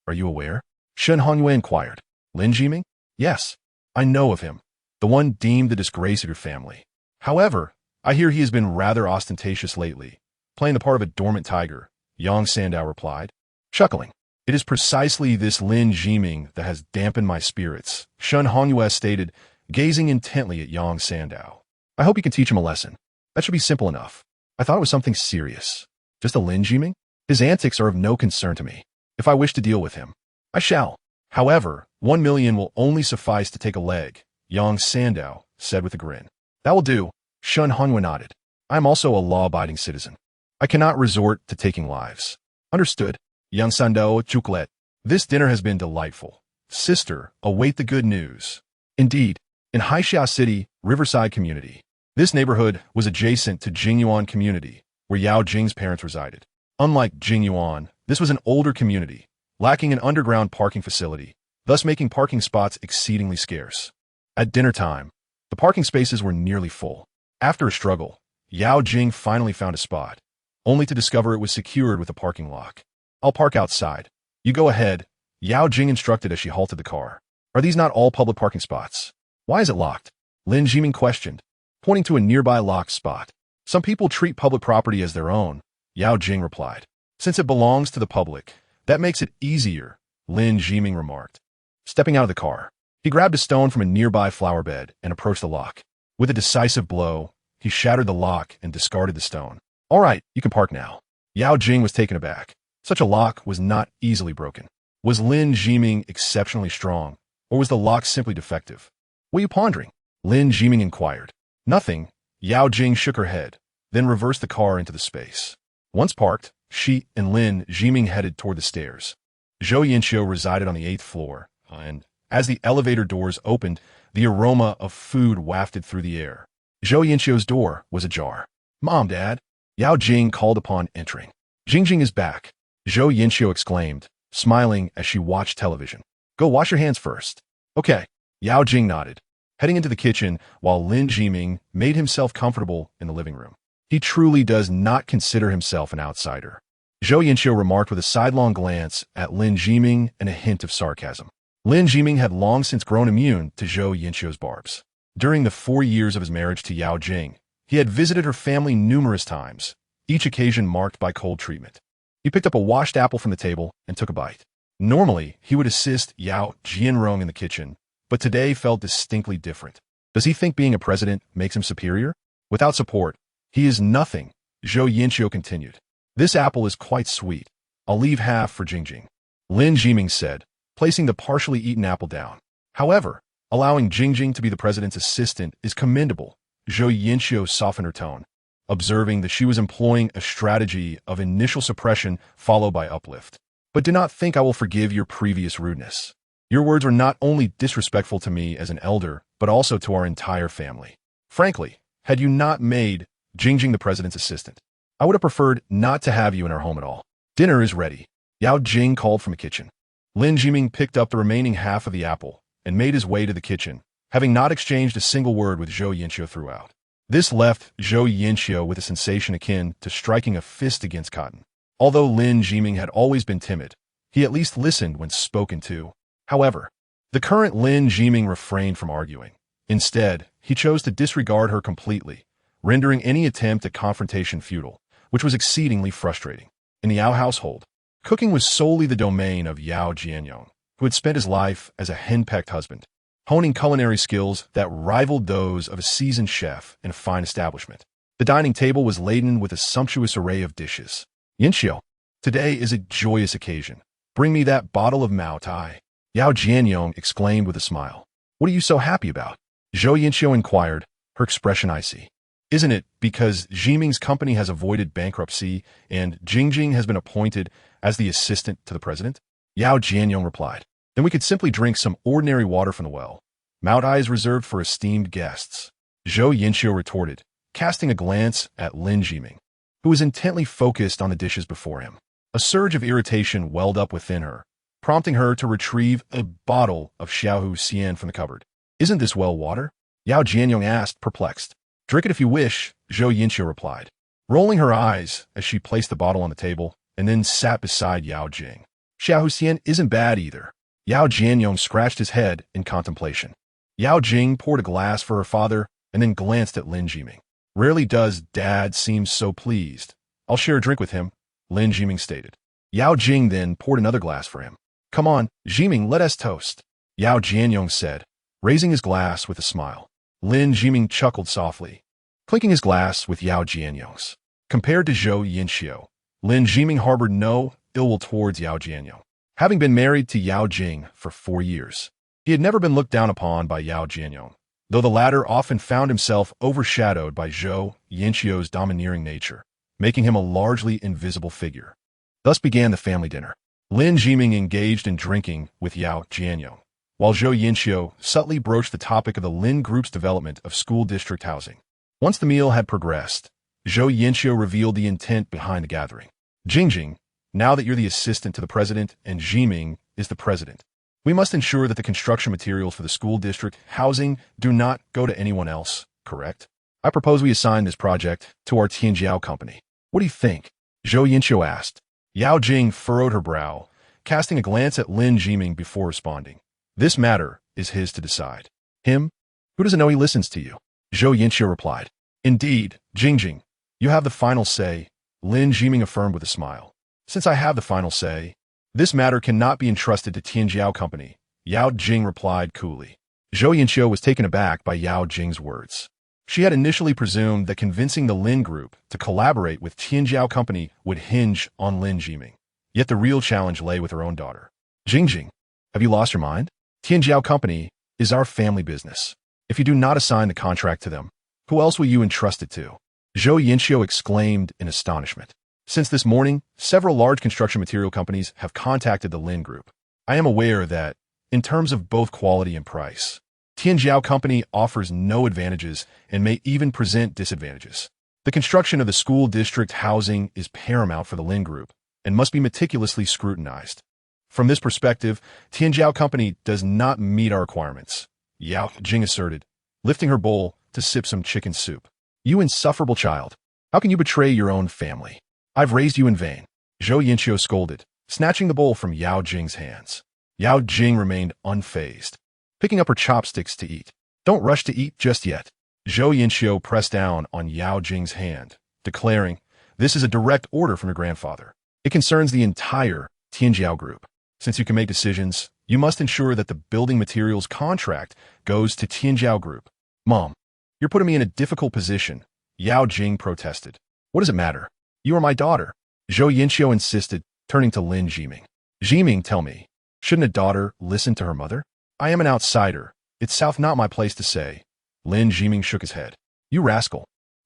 Are you aware? Shun Hongyue inquired. Lin Jiming? Yes, I know of him. The one deemed the disgrace of your family. However, I hear he has been rather ostentatious lately, playing the part of a dormant tiger, Yang Sandow replied. Chuckling. It is precisely this Lin Jiming that has dampened my spirits, Shun Hongyue stated, gazing intently at Yang Sandow. I hope you can teach him a lesson. That should be simple enough. I thought it was something serious. Just a Lin Jiming? His antics are of no concern to me. If I wish to deal with him, I shall. However, 1 million will only suffice to take a leg, Yang Sandow said with a grin. That will do, Shun Hongyue nodded. I am also a law-abiding citizen. I cannot resort to taking lives. Understood, Yang Sandow Chuklet. This dinner has been delightful. Sister, await the good news. Indeed, in Haixia City, Riverside Community. This neighborhood was adjacent to Jingyuan Community, where Yao Jing's parents resided. Unlike Jingyuan, this was an older community, lacking an underground parking facility, thus making parking spots exceedingly scarce. At dinner time, the parking spaces were nearly full. After a struggle, Yao Jing finally found a spot, only to discover it was secured with a parking lock. I'll park outside. You go ahead, Yao Jing instructed as she halted the car. Are these not all public parking spots? Why is it locked? Lin Jiming questioned, pointing to a nearby locked spot. Some people treat public property as their own, Yao Jing replied. Since it belongs to the public, that makes it easier, Lin Jiming remarked. Stepping out of the car, he grabbed a stone from a nearby flower bed and approached the lock. With a decisive blow, he shattered the lock and discarded the stone. All right, you can park now. Yao Jing was taken aback. Such a lock was not easily broken. Was Lin Jiming exceptionally strong, or was the lock simply defective? What are you pondering? Lin Jiming inquired. Nothing. Yao Jing shook her head, then reversed the car into the space. Once parked, she and Lin Jiming headed toward the stairs. Zhou Yinxiu resided on the 8th floor, and as the elevator doors opened, the aroma of food wafted through the air. Zhou Yinxiu's door was ajar. Mom, Dad, Yao Jing called upon entering. Jingjing is back, Zhou Yinxiu exclaimed, smiling as she watched television. Go wash your hands first. Okay, Yao Jing nodded, heading into the kitchen while Lin Jiming made himself comfortable in the living room. He truly does not consider himself an outsider, Zhou Yinxiu remarked with a sidelong glance at Lin Jiming and a hint of sarcasm. Lin Jiming had long since grown immune to Zhou Yinxiu's barbs. During the 4 years of his marriage to Yao Jing, he had visited her family numerous times, each occasion marked by cold treatment. He picked up a washed apple from the table and took a bite. Normally, he would assist Yao Jianrong in the kitchen, but today felt distinctly different. Does he think being a president makes him superior? Without support, he is nothing, Zhou Yinxiu continued. This apple is quite sweet. I'll leave half for Jingjing, Lin Jiming said, placing the partially eaten apple down. However, allowing Jingjing to be the president's assistant is commendable, Zhou Yinxiu softened her tone, observing that she was employing a strategy of initial suppression followed by uplift. But do not think I will forgive your previous rudeness. Your words were not only disrespectful to me as an elder, but also to our entire family. Frankly, had you not made Jingjing the president's assistant, I would have preferred not to have you in our home at all. Dinner is ready, Yao Jing called from the kitchen. Lin Jiming picked up the remaining half of the apple and made his way to the kitchen, having not exchanged a single word with Zhou Yinxiu throughout. This left Zhou Yinxiu with a sensation akin to striking a fist against cotton. Although Lin Jiming had always been timid, he at least listened when spoken to. However, the current Lin Jiming refrained from arguing. Instead, he chose to disregard her completely, rendering any attempt at confrontation futile, which was exceedingly frustrating. In the Yao household, cooking was solely the domain of Yao Jianyong, who had spent his life as a henpecked husband, honing culinary skills that rivaled those of a seasoned chef in a fine establishment. The dining table was laden with a sumptuous array of dishes. Yinxiu, today is a joyous occasion. Bring me that bottle of Mao Tai, Yao Jianyong exclaimed with a smile. What are you so happy about? Zhou Yinxiu inquired, her expression icy. Isn't it because Jiming's company has avoided bankruptcy and Jingjing has been appointed as the assistant to the president? Yao Jianyong replied. Then we could simply drink some ordinary water from the well. Mao Tai is reserved for esteemed guests, Zhou Yinxiu retorted, casting a glance at Lin Jiming. who was intently focused on the dishes before him. A surge of irritation welled up within her, prompting her to retrieve a bottle of Xiaohu Xian from the cupboard. "Isn't this well water?" Yao Jianyong asked, perplexed. "Drink it if you wish," Zhou Yinxiu replied, rolling her eyes as she placed the bottle on the table and then sat beside Yao Jing. "Xiaohu Xian isn't bad either." Yao Jianyong scratched his head in contemplation. Yao Jing poured a glass for her father and then glanced at Lin Jiming. "Rarely does Dad seem so pleased. I'll share a drink with him," Lin Jiming stated. Yao Jing then poured another glass for him. "Come on, Jiming, let us toast," Yao Jianyong said, raising his glass with a smile. Lin Jiming chuckled softly, clinking his glass with Yao Jianyong's. Compared to Zhou Yinxiu, Lin Jiming harbored no ill will towards Yao Jianyong. Having been married to Yao Jing for 4 years, he had never been looked down upon by Yao Jianyong, though the latter often found himself overshadowed by Zhou Yinxiu's domineering nature, making him a largely invisible figure. Thus began the family dinner. Lin Jiming engaged in drinking with Yao Jianyong, while Zhou Yinxiu subtly broached the topic of the Lin Group's development of school district housing. Once the meal had progressed, Zhou Yinxiu revealed the intent behind the gathering. "Jingjing, now that you're the assistant to the president and Jiming is the president, we must ensure that the construction materials for the school district housing do not go to anyone else, correct? I propose we assign this project to our Tianjiao company. What do you think?" Zhou Yinxiu asked. Yao Jing furrowed her brow, casting a glance at Lin Jiming before responding. "This matter is his to decide." "Him? Who doesn't know he listens to you?" Zhou Yinxiu replied. "Indeed, Jingjing, you have the final say," Lin Jiming affirmed with a smile. "Since I have the final say, this matter cannot be entrusted to Tianjiao Company," Yao Jing replied coolly. Zhou Yinxiu was taken aback by Yao Jing's words. She had initially presumed that convincing the Lin Group to collaborate with Tianjiao Company would hinge on Lin Jiming. Yet the real challenge lay with her own daughter. "Jingjing, have you lost your mind? Tianjiao Company is our family business. If you do not assign the contract to them, who else will you entrust it to?" Zhou Yinxiu exclaimed in astonishment. "Since this morning, several large construction material companies have contacted the Lin Group. I am aware that, in terms of both quality and price, Tianjiao Company offers no advantages and may even present disadvantages. The construction of the school district housing is paramount for the Lin Group and must be meticulously scrutinized. From this perspective, Tianjiao Company does not meet our requirements," Yao Jing asserted, lifting her bowl to sip some chicken soup. "You insufferable child. How can you betray your own family? I've raised you in vain," Zhou Yinxiu scolded, snatching the bowl from Yao Jing's hands. Yao Jing remained unfazed, picking up her chopsticks to eat. "Don't rush to eat just yet." Zhou Yinxiu pressed down on Yao Jing's hand, declaring, "This is a direct order from your grandfather. It concerns the entire Tianjiao Group. Since you can make decisions, you must ensure that the building materials contract goes to Tianjiao Group." "Mom, you're putting me in a difficult position," Yao Jing protested. "What does it matter? You are my daughter," Zhou Yinxiu insisted, turning to Lin Jiming. "Jiming, tell me, shouldn't a daughter listen to her mother?" "I am an outsider. It's not my place to say." Lin Jiming shook his head. "You rascal."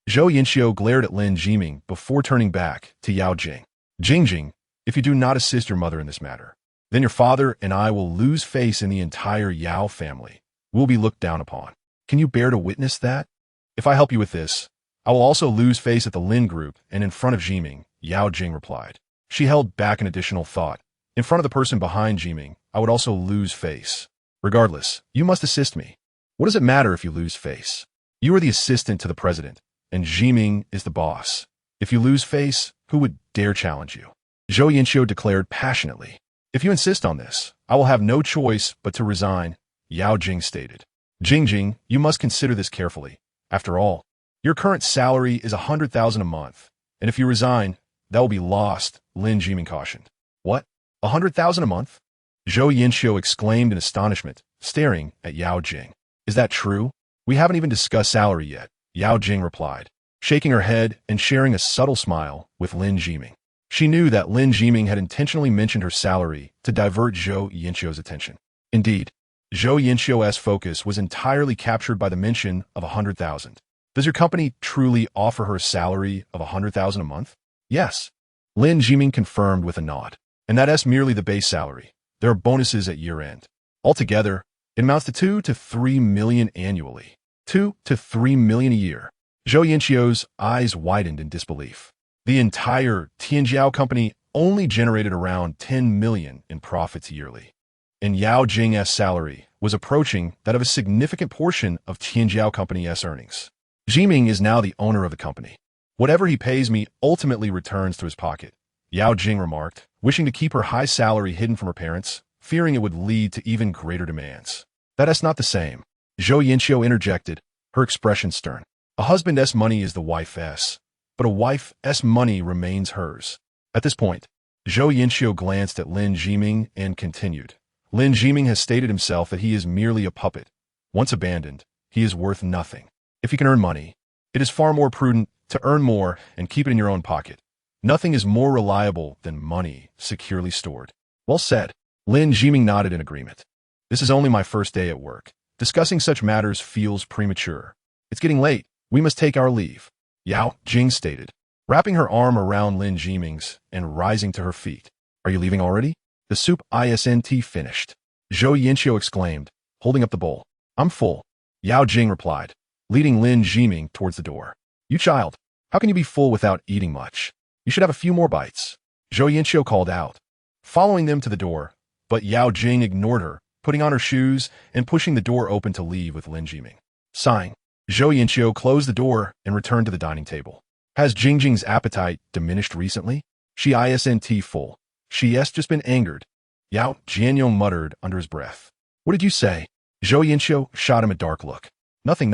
Zhou Yinxiu glared at Lin Jiming before turning back to Yao Jing. "Jingjing, if you do not assist your mother in this matter, then your father and I will lose face in the entire Yao family. We'll be looked down upon. Can you bear to witness that? If I help you with this, I will also lose face at the Lin Group and in front of Jiming," Yao Jing replied. She held back an additional thought. "In front of the person behind Jiming, I would also lose face. Regardless, you must assist me. What does it matter if you lose face? You are the assistant to the president, and Jiming is the boss. If you lose face, who would dare challenge you?" Zhou Yinxiu declared passionately. "If you insist on this, I will have no choice but to resign," Yao Jing stated. "Jingjing, you must consider this carefully. After all, your current salary is 100,000 a month, and if you resign, that will be lost," Lin Jiming cautioned. "What? 100,000 a month?" Zhou Yinxiu exclaimed in astonishment, staring at Yao Jing. "Is that true? We haven't even discussed salary yet," Yao Jing replied, shaking her head and sharing a subtle smile with Lin Jiming. She knew that Lin Jiming had intentionally mentioned her salary to divert Zhou Yinxiu's attention. Indeed, Zhou Yinxiu's focus was entirely captured by the mention of 100,000. "Does your company truly offer her a salary of 100,000 a month?" "Yes," Lin Jiming confirmed with a nod. "And that's merely the base salary. There are bonuses at year-end. Altogether, it amounts to 2 to 3 million annually. 2 to 3 million a year." Zhou Yinxiu's eyes widened in disbelief. The entire Tianjiao company only generated around 10 million in profits yearly, and Yao Jing's salary was approaching that of a significant portion of Tianjiao company's earnings. Jiming is now the owner of the company. Whatever he pays me ultimately returns to his pocket, Yao Jing remarked, wishing to keep her high salary hidden from her parents, fearing it would lead to even greater demands. That is not the same, Zhou Yinqiu interjected, her expression stern. A husband's money is the wife's, but a wife's money remains hers. At this point, Zhou Yinqiu glanced at Lin Jiming and continued. Lin Jiming has stated himself that he is merely a puppet. Once abandoned, he is worth nothing. If you can earn money, it is far more prudent to earn more and keep it in your own pocket. Nothing is more reliable than money securely stored. Well said. Lin Jiming nodded in agreement. This is only my first day at work. Discussing such matters feels premature. It's getting late. We must take our leave, Yao Jing stated, wrapping her arm around Lin Jiming's and rising to her feet. Are you leaving already? The soup isn't finished, Zhou Yinqiu exclaimed, holding up the bowl. I'm full, Yao Jing replied, leading Lin Jiming towards the door. You child, how can you be full without eating much? You should have a few more bites, Zhou Yinqiu called out, following them to the door, but Yao Jing ignored her, putting on her shoes and pushing the door open to leave with Lin Jiming. Sighing, Zhou Yinqiu closed the door and returned to the dining table. Has Jingjing's appetite diminished recently? She isn't full. She has just been angered, Yao Jianyong muttered under his breath. What did you say? Zhou Yinqiu shot him a dark look. Nothing.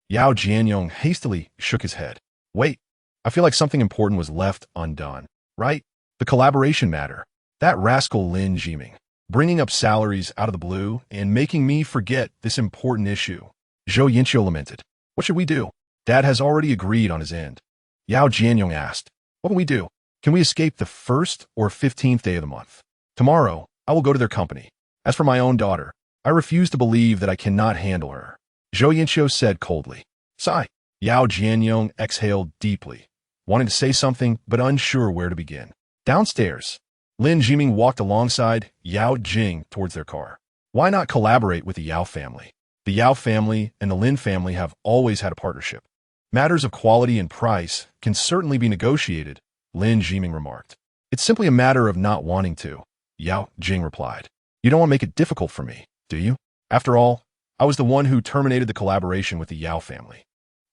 Yao Jianyong hastily shook his head. Wait, I feel like something important was left undone, right? The collaboration matter. That rascal Lin Jiming, bringing up salaries out of the blue and making me forget this important issue. Zhou Yinqiu lamented. What should we do? Dad has already agreed on his end. Yao Jianyong asked. What can we do? Can we escape the 1st or 15th day of the month? Tomorrow, I will go to their company. As for my own daughter, I refuse to believe that I cannot handle her, Zhou Yinqiu said coldly. Sigh. Yao Jianyong exhaled deeply, wanting to say something but unsure where to begin. Downstairs, Lin Jiming walked alongside Yao Jing towards their car. Why not collaborate with the Yao family? The Yao family and the Lin family have always had a partnership. Matters of quality and price can certainly be negotiated, Lin Jiming remarked. It's simply a matter of not wanting to, Yao Jing replied. You don't want to make it difficult for me, do you? After all, I was the one who terminated the collaboration with the Yao family.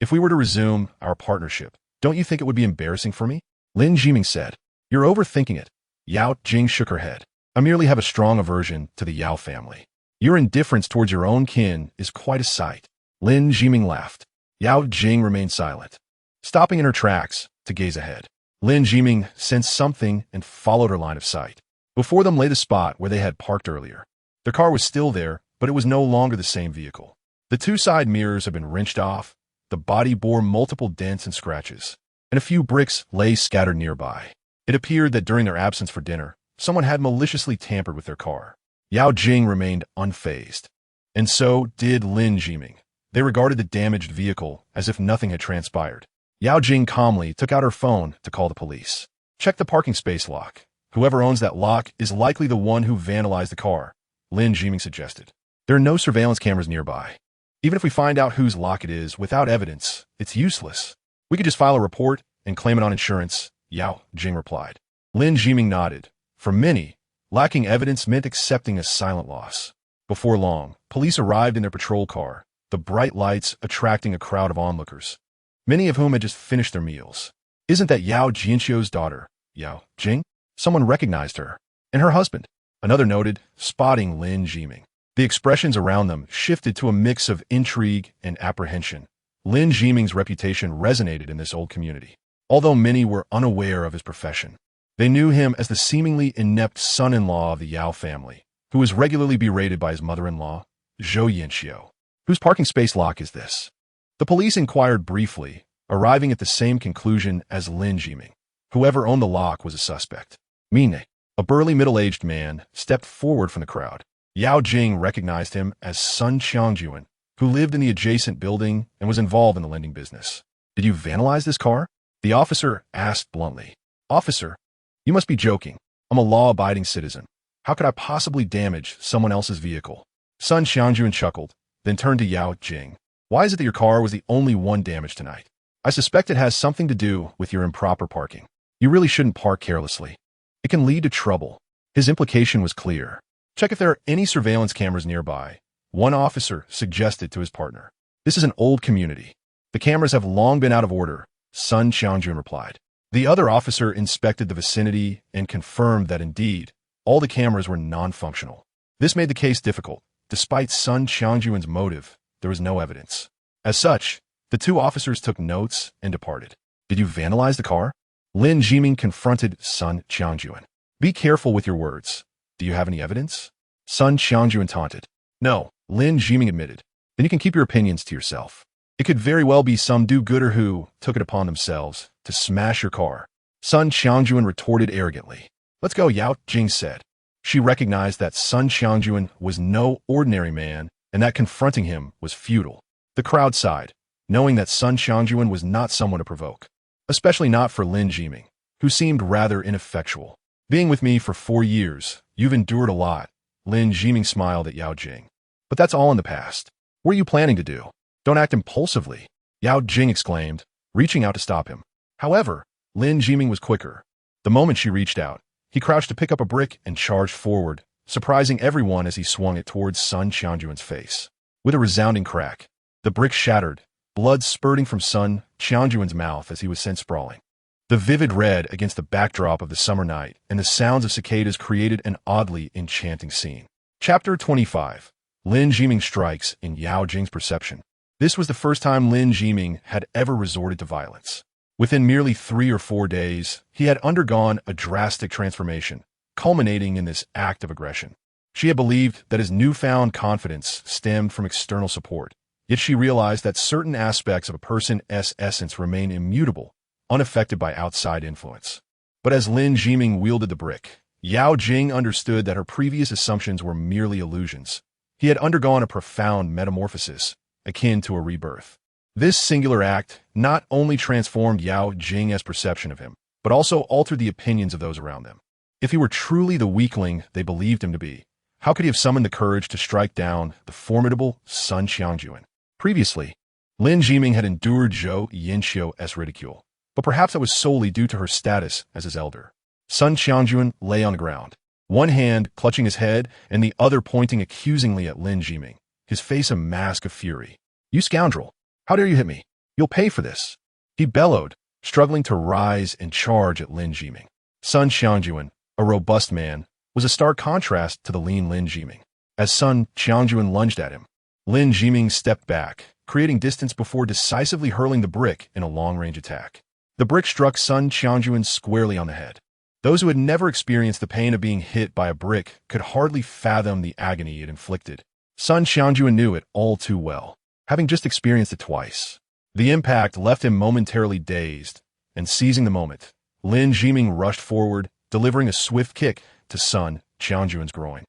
If we were to resume our partnership, don't you think it would be embarrassing for me? Lin Jiming said. You're overthinking it. Yao Jing shook her head. I merely have a strong aversion to the Yao family. Your indifference towards your own kin is quite a sight. Lin Jiming laughed. Yao Jing remained silent, stopping in her tracks to gaze ahead. Lin Jiming sensed something and followed her line of sight. Before them lay the spot where they had parked earlier. Their car was still there, but it was no longer the same vehicle. The two side mirrors had been wrenched off, the body bore multiple dents and scratches, and a few bricks lay scattered nearby. It appeared that during their absence for dinner, someone had maliciously tampered with their car. Yao Jing remained unfazed, and so did Lin Jiming. They regarded the damaged vehicle as if nothing had transpired. Yao Jing calmly took out her phone to call the police. Check the parking space lock. Whoever owns that lock is likely the one who vandalized the car, Lin Jiming suggested. There are no surveillance cameras nearby. Even if we find out whose lock it is without evidence, it's useless. We could just file a report and claim it on insurance, Yao Jing replied. Lin Jiming nodded. For many, lacking evidence meant accepting a silent loss. Before long, police arrived in their patrol car, the bright lights attracting a crowd of onlookers, many of whom had just finished their meals. Isn't that Yao Jianqiu's daughter, Yao Jing? Someone recognized her. And her husband, another noted, spotting Lin Jiming. The expressions around them shifted to a mix of intrigue and apprehension. Lin Jiming's reputation resonated in this old community. Although many were unaware of his profession, they knew him as the seemingly inept son-in-law of the Yao family, who was regularly berated by his mother-in-law, Zhou Yinqiu. Whose parking space lock is this? The police inquired briefly, arriving at the same conclusion as Lin Jiming. Whoever owned the lock was a suspect. Mine, a burly middle-aged man, stepped forward from the crowd. Yao Jing recognized him as Sun Qiangjuan, who lived in the adjacent building and was involved in the lending business. Did you vandalize this car? The officer asked bluntly. Officer, you must be joking. I'm a law-abiding citizen. How could I possibly damage someone else's vehicle? Sun Qiangjuan chuckled, then turned to Yao Jing. Why is it that your car was the only one damaged tonight? I suspect it has something to do with your improper parking. You really shouldn't park carelessly. It can lead to trouble. His implication was clear. Check if there are any surveillance cameras nearby, one officer suggested to his partner. This is an old community. The cameras have long been out of order, Sun Qiangjun replied. The other officer inspected the vicinity and confirmed that indeed, all the cameras were non-functional. This made the case difficult. Despite Sun Qiangjun's motive, there was no evidence. As such, the two officers took notes and departed. Did you vandalize the car? Lin Jiming confronted Sun Qiangjun. Be careful with your words. Do you have any evidence? Sun Qiangjun taunted. No, Lin Jiming admitted. Then you can keep your opinions to yourself. It could very well be some do-gooder who took it upon themselves to smash your car. Sun Qiangjun retorted arrogantly. Let's go, Yao Jing said. She recognized that Sun Qiangjun was no ordinary man and that confronting him was futile. The crowd sighed, knowing that Sun Qiangjun was not someone to provoke, especially not for Lin Jiming, who seemed rather ineffectual. Being with me for 4 years, you've endured a lot, Lin Jiming smiled at Yao Jing. But that's all in the past. What are you planning to do? Don't act impulsively, Yao Jing exclaimed, reaching out to stop him. However, Lin Jiming was quicker. The moment she reached out, he crouched to pick up a brick and charged forward, surprising everyone as he swung it towards Sun Qiangjun's face. With a resounding crack, the brick shattered, blood spurting from Sun Qiangjun's mouth as he was sent sprawling. The vivid red against the backdrop of the summer night and the sounds of cicadas created an oddly enchanting scene. Chapter 25. Lin Jiming strikes in Yao Jing's perception. This was the first time Lin Jiming had ever resorted to violence. Within merely 3 or 4 days, he had undergone a drastic transformation, culminating in this act of aggression. She had believed that his newfound confidence stemmed from external support, yet she realized that certain aspects of a person's essence remain immutable, unaffected by outside influence. But as Lin Jiming wielded the brick, Yao Jing understood that her previous assumptions were merely illusions. He had undergone a profound metamorphosis, akin to a rebirth. This singular act not only transformed Yao Jing's perception of him, but also altered the opinions of those around them. If he were truly the weakling they believed him to be, how could he have summoned the courage to strike down the formidable Sun Qiangjun? Previously, Lin Jiming had endured Zhou Yinxiu's ridicule, but perhaps that was solely due to her status as his elder. Sun Qiangjun lay on the ground, one hand clutching his head and the other pointing accusingly at Lin Jiming, his face a mask of fury. You scoundrel! How dare you hit me? You'll pay for this! He bellowed, struggling to rise and charge at Lin Jiming. Sun Qiangjun, a robust man, was a stark contrast to the lean Lin Jiming. As Sun Qiangjun lunged at him, Lin Jiming stepped back, creating distance before decisively hurling the brick in a long-range attack. The brick struck Sun Qiangjun squarely on the head. Those who had never experienced the pain of being hit by a brick could hardly fathom the agony it inflicted. Sun Qiangjun knew it all too well, having just experienced it twice. The impact left him momentarily dazed, and seizing the moment, Lin Jiming rushed forward, delivering a swift kick to Sun Qiangjun's groin.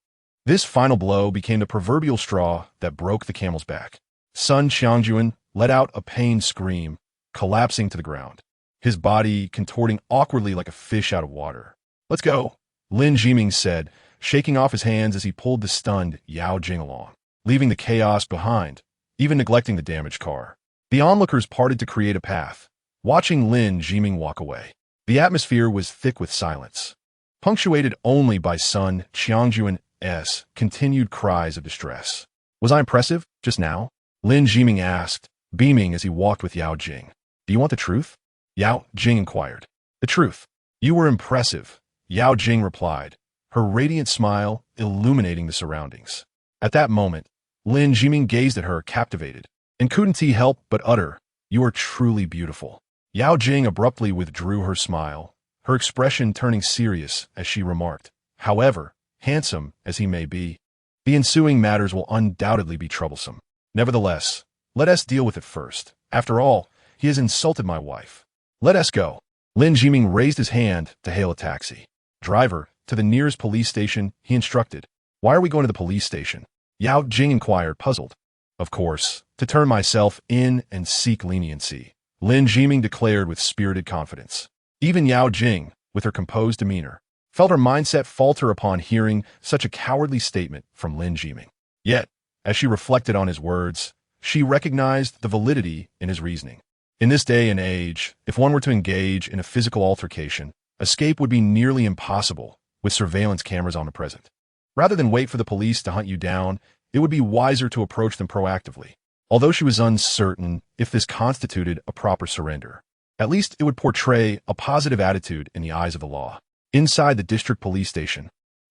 This final blow became the proverbial straw that broke the camel's back. Sun Qiangjun let out a pained scream, collapsing to the ground, his body contorting awkwardly like a fish out of water. Let's go, Lin Jiming said, shaking off his hands as he pulled the stunned Yao Jing along, leaving the chaos behind, even neglecting the damaged car. The onlookers parted to create a path, watching Lin Jiming walk away. The atmosphere was thick with silence, punctuated only by Sun Qiangjun's continued cries of distress. Was I impressive just now? Lin Jiming asked, beaming as he walked with Yao Jing. Do you want the truth? Yao Jing inquired. The truth. You were impressive, Yao Jing replied, her radiant smile illuminating the surroundings. At that moment, Lin Jiming gazed at her, captivated, and couldn't he help but utter, "You are truly beautiful." Yao Jing abruptly withdrew her smile, her expression turning serious as she remarked, "However, handsome as he may be, the ensuing matters will undoubtedly be troublesome. Nevertheless, let us deal with it first. After all, he has insulted my wife. Let us go." Lin Jiming raised his hand to hail a taxi. "Driver, to the nearest police station," he instructed. "Why are we going to the police station?" Yao Jing inquired, puzzled. "Of course, to turn myself in and seek leniency," Lin Jiming declared with spirited confidence. Even Yao Jing, with her composed demeanor, felt her mindset falter upon hearing such a cowardly statement from Lin Jiming. Yet, as she reflected on his words, she recognized the validity in his reasoning. In this day and age, if one were to engage in a physical altercation, Escape would be nearly impossible with surveillance cameras omnipresent. Rather than wait for the police to hunt you down, it would be wiser to approach them proactively. Although she was uncertain if this constituted a proper surrender, at least it would portray a positive attitude in the eyes of the law. Inside the district police station,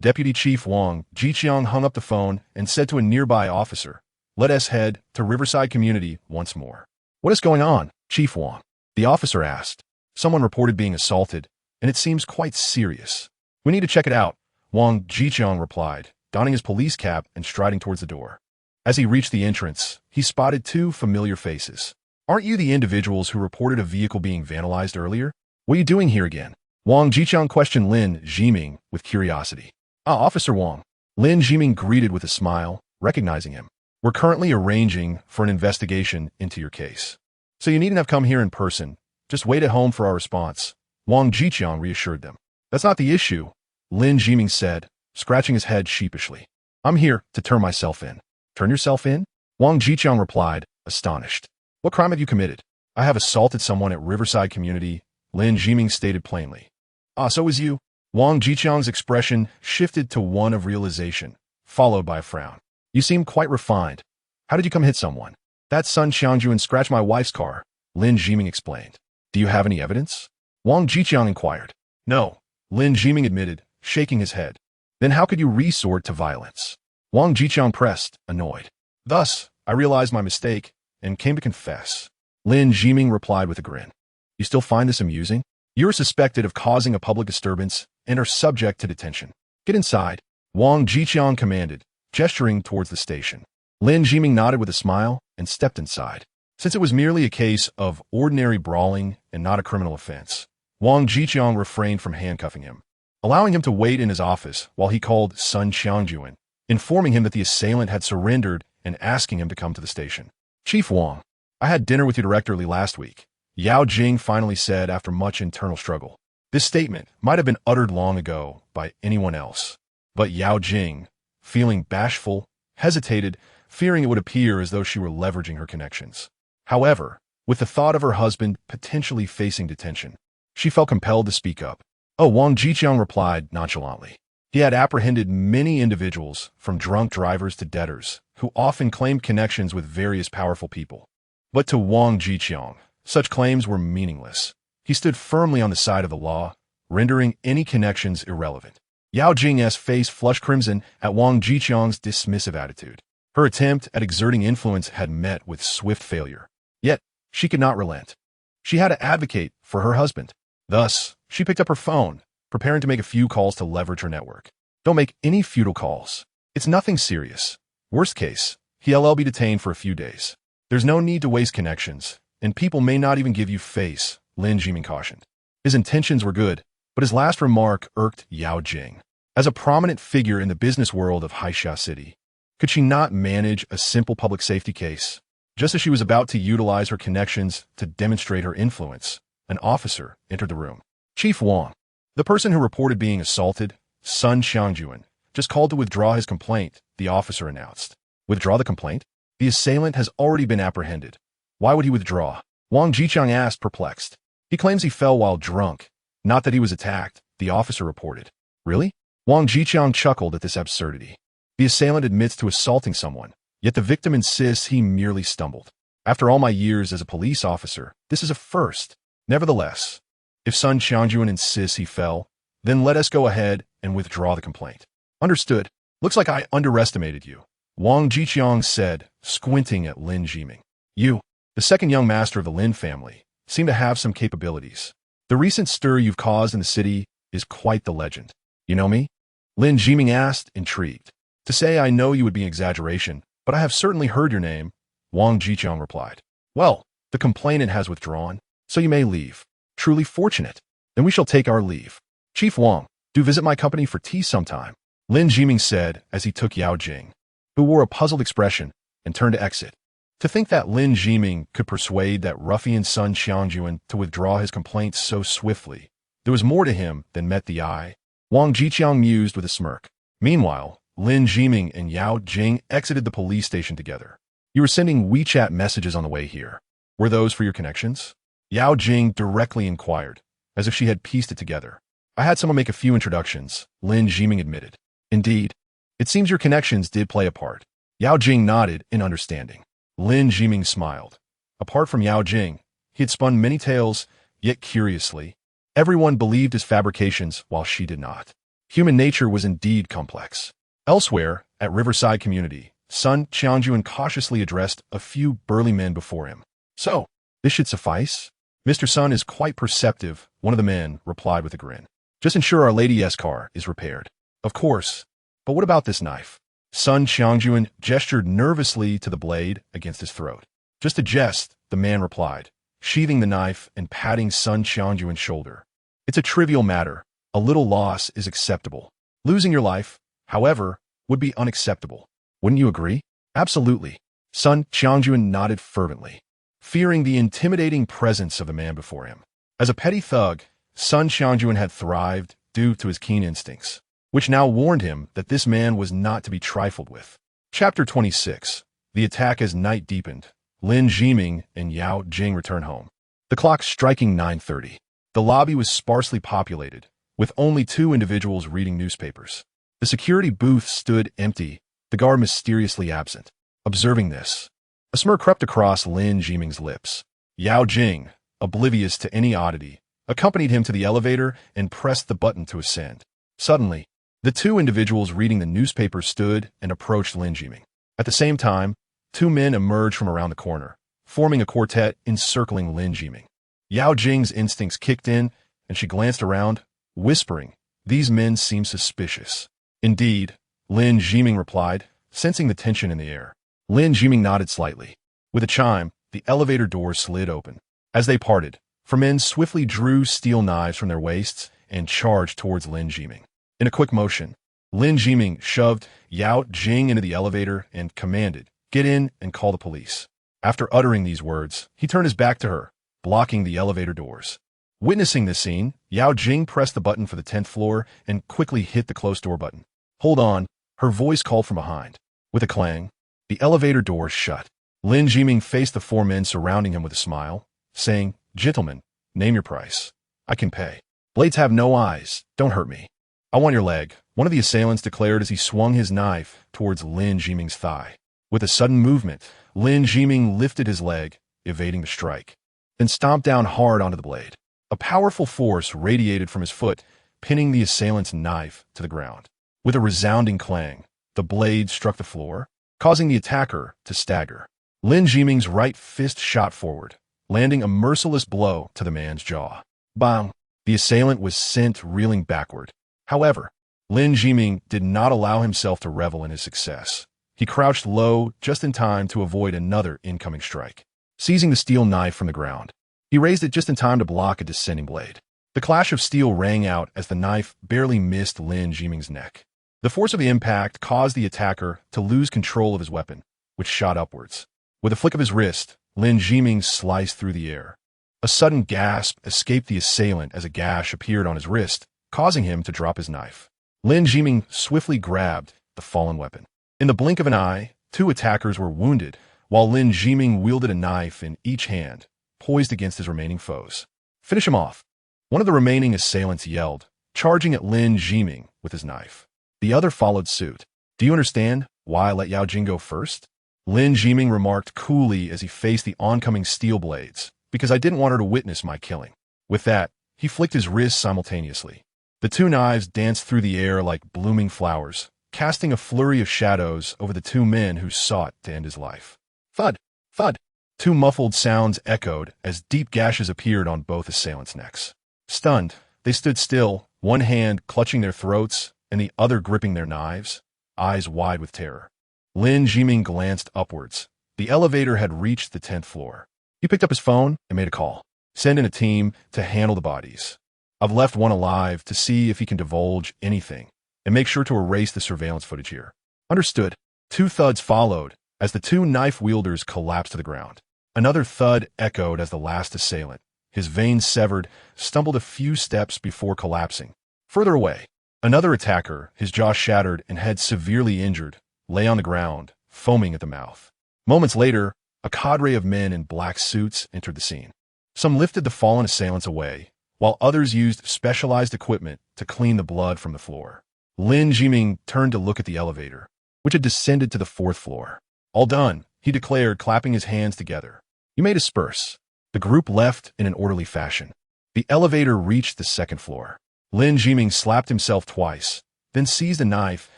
Deputy Chief Wang Jiqiang hung up the phone and said to a nearby officer, "Let us head to Riverside Community once more." "What is going on, Chief Wang?" the officer asked. "Someone reported being assaulted, and it seems quite serious." "We need to check it out," Wang Jiqiang replied, donning his police cap and striding towards the door. As he reached the entrance, he spotted two familiar faces. "Aren't you the individuals who reported a vehicle being vandalized earlier? What are you doing here again?" Wang Jiqiang questioned Lin Jiming with curiosity. "Ah, Officer Wang." Lin Jiming greeted with a smile, recognizing him. "We're currently arranging for an investigation into your case. So you needn't have come here in person. Just wait at home for our response," Wang Jiqiang reassured them. "That's not the issue," Lin Jiming said, scratching his head sheepishly. "I'm here to turn myself in." "Turn yourself in?" Wang Jiqiang replied, astonished. "What crime have you committed?" "I have assaulted someone at Riverside Community," Lin Jiming stated plainly. "Ah, so was you?" Wang Jiqiang's expression shifted to one of realization, followed by a frown. "You seem quite refined. How did you come hit someone?" "That Sun Xiangjuan scratched my wife's car," Lin Jiming explained. "Do you have any evidence?" Wang Jiqiang inquired. "No," Lin Jiming admitted, shaking his head. "Then how could you resort to violence?" Wang Jiqiang pressed, annoyed. "Thus, I realized my mistake and came to confess," Lin Jiming replied with a grin. "You still find this amusing? You are suspected of causing a public disturbance and are subject to detention. Get inside," Wang Jiqiang commanded, gesturing towards the station. Lin Jiming nodded with a smile and stepped inside. Since it was merely a case of ordinary brawling and not a criminal offense, Wang Jiqiang refrained from handcuffing him, allowing him to wait in his office while he called Sun Xiangjuan, informing him that the assailant had surrendered and asking him to come to the station. "Chief Wang, I had dinner with your director last week," Yao Jing finally said after much internal struggle. This statement might have been uttered long ago by anyone else, but Yao Jing, feeling bashful, hesitated, fearing it would appear as though she were leveraging her connections. However, with the thought of her husband potentially facing detention, she felt compelled to speak up. "Oh," Wang Jiqiang replied nonchalantly. He had apprehended many individuals, from drunk drivers to debtors, who often claimed connections with various powerful people. But to Wang Jiqiang, such claims were meaningless. He stood firmly on the side of the law, rendering any connections irrelevant. Yao Jing's face flushed crimson at Wang Jiqiang's dismissive attitude. Her attempt at exerting influence had met with swift failure. Yet, she could not relent. She had to advocate for her husband. Thus, she picked up her phone, preparing to make a few calls to leverage her network. "Don't make any futile calls. It's nothing serious. Worst case, he'll be detained for a few days. There's no need to waste connections, and people may not even give you face," Lin Jiming cautioned. His intentions were good, but his last remark irked Yao Jing. As a prominent figure in the business world of Haixia City, could she not manage a simple public safety case? Just as she was about to utilize her connections to demonstrate her influence, an officer entered the room. "Chief Wang, the person who reported being assaulted, Sun Xiangjuan, just called to withdraw his complaint," the officer announced. "Withdraw the complaint? The assailant has already been apprehended. Why would he withdraw?" Wang Jiqiang asked, perplexed. "He claims he fell while drunk, not that he was attacked," the officer reported. "Really?" Wang Jiqiang chuckled at this absurdity. The assailant admits to assaulting someone, yet the victim insists he merely stumbled. After all my years as a police officer, this is a first. Nevertheless, if Sun Xiangjuan insists he fell, then let us go ahead and withdraw the complaint. "Understood. Looks like I underestimated you," Wang Jiqiang said, squinting at Lin Jiming. "You, the second young master of the Lin family, seem to have some capabilities. The recent stir you've caused in the city is quite the legend. You know me?" Lin Jiming asked, intrigued. "To say I know you would be an exaggeration, but I have certainly heard your name," Wang Jiqiang replied. "Well, the complainant has withdrawn, so you may leave. Truly fortunate. Then we shall take our leave. Chief Wang, do visit my company for tea sometime," Lin Jiming said as he took Yao Jing, who wore a puzzled expression, and turned to exit. To think that Lin Jiming could persuade that ruffian Sun Xiangjuan to withdraw his complaint so swiftly. There was more to him than met the eye. Wang Jiqiang mused with a smirk. Meanwhile, Lin Jiming and Yao Jing exited the police station together. "You were sending WeChat messages on the way here. Were those for your connections?" Yao Jing directly inquired, as if she had pieced it together. I had someone make a few introductions, Lin Jiming admitted. Indeed, it seems your connections did play a part. Yao Jing nodded in understanding. Lin Jiming smiled. Apart from Yao Jing, he had spun many tales, yet curiously, everyone believed his fabrications while she did not. Human nature was indeed complex. Elsewhere, at Riverside Community, Sun Qiangyuan cautiously addressed a few burly men before him. So, this should suffice? Mr. Sun is quite perceptive, one of the men replied with a grin. Just ensure our Lady S car is repaired. Of course. But what about this knife? Sun Qiangyuan gestured nervously to the blade against his throat. Just a jest, the man replied, sheathing the knife and patting Sun Qiangyuan's shoulder. It's a trivial matter. A little loss is acceptable. Losing your life, however, would be unacceptable. Wouldn't you agree? Absolutely. Sun Qiangyuan nodded fervently, fearing the intimidating presence of the man before him. As a petty thug, Sun Qiangyuan had thrived due to his keen instincts, which now warned him that this man was not to be trifled with. Chapter 26. The attack as night deepened. Lin Jiming and Yao Jing returned home. The clock striking 9:30. The lobby was sparsely populated, with only 2 individuals reading newspapers. The security booth stood empty, the guard mysteriously absent. Observing this, a smirk crept across Lin Jiming's lips. Yao Jing, oblivious to any oddity, accompanied him to the elevator and pressed the button to ascend. Suddenly, the 2 individuals reading the newspaper stood and approached Lin Jiming. At the same time, 2 men emerged from around the corner, forming a quartet encircling Lin Jiming. Yao Jing's instincts kicked in, and she glanced around, whispering, "These men seem suspicious." "Indeed," Lin Jiming replied, sensing the tension in the air. Lin Jiming nodded slightly. With a chime, the elevator doors slid open. As they parted, 4 men swiftly drew steel knives from their waists and charged towards Lin Jiming. In a quick motion, Lin Jiming shoved Yao Jing into the elevator and commanded, "Get in and call the police." After uttering these words, he turned his back to her, blocking the elevator doors. Witnessing this scene, Yao Jing pressed the button for the 10th floor and quickly hit the closed door button. "Hold on," her voice called from behind. With a clang, the elevator doors shut. Lin Jiming faced the 4 men surrounding him with a smile, saying, "Gentlemen, name your price. I can pay. Blades have no eyes. Don't hurt me." "I want your leg," one of the assailants declared as he swung his knife towards Lin Jiming's thigh. With a sudden movement, Lin Jiming lifted his leg, evading the strike, then stomped down hard onto the blade. A powerful force radiated from his foot, pinning the assailant's knife to the ground. With a resounding clang, the blade struck the floor, causing the attacker to stagger. Lin Jiming's right fist shot forward, landing a merciless blow to the man's jaw. Bang! The assailant was sent reeling backward. However, Lin Jiming did not allow himself to revel in his success. He crouched low just in time to avoid another incoming strike. Seizing the steel knife from the ground, he raised it just in time to block a descending blade. The clash of steel rang out as the knife barely missed Lin Jiming's neck. The force of the impact caused the attacker to lose control of his weapon, which shot upwards. With a flick of his wrist, Lin Jiming sliced through the air. A sudden gasp escaped the assailant as a gash appeared on his wrist, causing him to drop his knife. Lin Jiming swiftly grabbed the fallen weapon. In the blink of an eye, 2 attackers were wounded, while Lin Jiming wielded a knife in each hand, poised against his remaining foes. "Finish him off," one of the remaining assailants yelled, charging at Lin Jiming with his knife. The other followed suit. "Do you understand why I let Yao Jing go first?" Lin Jiming remarked coolly as he faced the oncoming steel blades, "Because I didn't want her to witness my killing." With that, he flicked his wrists simultaneously. The 2 knives danced through the air like blooming flowers, casting a flurry of shadows over the 2 men who sought to end his life. Thud! Thud! 2 muffled sounds echoed as deep gashes appeared on both assailants' necks. Stunned, they stood still, one hand clutching their throats and the other gripping their knives, eyes wide with terror. Lin Jiming glanced upwards. The elevator had reached the 10th floor. He picked up his phone and made a call. "Send in a team to handle the bodies. I've left one alive to see if he can divulge anything, and make sure to erase the surveillance footage here." "Understood." 2 thuds followed as the 2 knife wielders collapsed to the ground. Another thud echoed as the last assailant, his veins severed, stumbled a few steps before collapsing. Further away, another attacker, his jaw shattered and head severely injured, lay on the ground, foaming at the mouth. Moments later, a cadre of men in black suits entered the scene. Some lifted the fallen assailants away, while others used specialized equipment to clean the blood from the floor. Lin Jiming turned to look at the elevator, which had descended to the 4th floor. All done, he declared, clapping his hands together. You may disperse. The group left in an orderly fashion. The elevator reached the 2nd floor. Lin Jiming slapped himself twice, then seized a knife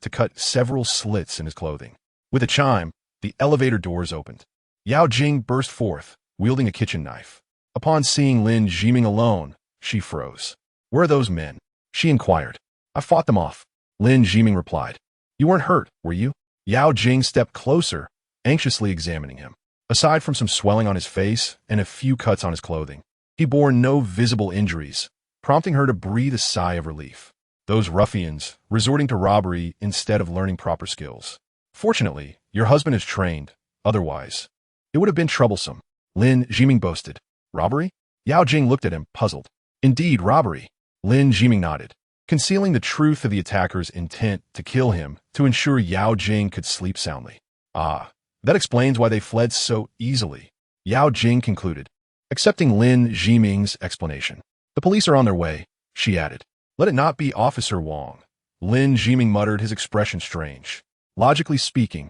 to cut several slits in his clothing. With a chime, the elevator doors opened. Yao Jing burst forth, wielding a kitchen knife. Upon seeing Lin Jiming alone, she froze. Where are those men? She inquired. I fought them off. Lin Jiming replied. You weren't hurt, were you? Yao Jing stepped closer, anxiously examining him. Aside from some swelling on his face and a few cuts on his clothing, he bore no visible injuries, prompting her to breathe a sigh of relief. Those ruffians, resorting to robbery instead of learning proper skills. Fortunately, your husband is trained. Otherwise, it would have been troublesome. Lin Jiming boasted. Robbery? Yao Jing looked at him, puzzled. Indeed, robbery. Lin Jiming nodded, concealing the truth of the attacker's intent to kill him to ensure Yao Jing could sleep soundly. Ah, that explains why they fled so easily, Yao Jing concluded, accepting Lin Jiming's explanation. The police are on their way, she added. Let it not be Officer Wang. Lin Jiming muttered, his expression strange. Logically speaking,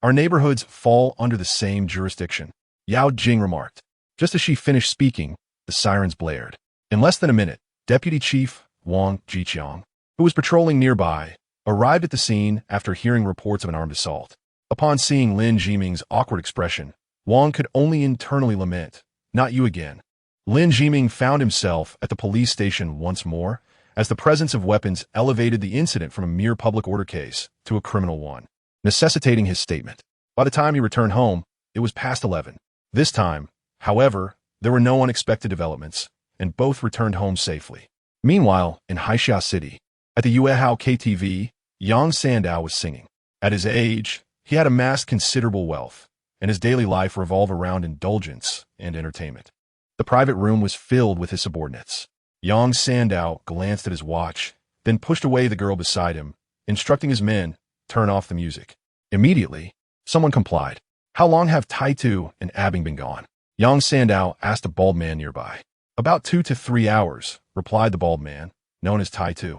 our neighborhoods fall under the same jurisdiction, Yao Jing remarked. Just as she finished speaking, the sirens blared. In less than a minute, Deputy Chief Wang Jiqiang, who was patrolling nearby, arrived at the scene after hearing reports of an armed assault. Upon seeing Lin Jiming's awkward expression, Wang could only internally lament, not you again. Lin Jiming found himself at the police station once more, as the presence of weapons elevated the incident from a mere public order case to a criminal one, necessitating his statement. By the time he returned home, it was past 11. This time, however, there were no unexpected developments, and both returned home safely. Meanwhile, in Haixia City, at the Yuehao KTV, Yang Sandao was singing. At his age, he had amassed considerable wealth, and his daily life revolved around indulgence and entertainment. The private room was filled with his subordinates. Yang Sandao glanced at his watch, then pushed away the girl beside him, instructing his men, turn off the music. Immediately, someone complied. How long have Taitu and Abing been gone? Yang Sandao asked a bald man nearby. About 2 to 3 hours, replied the bald man, known as Taitu.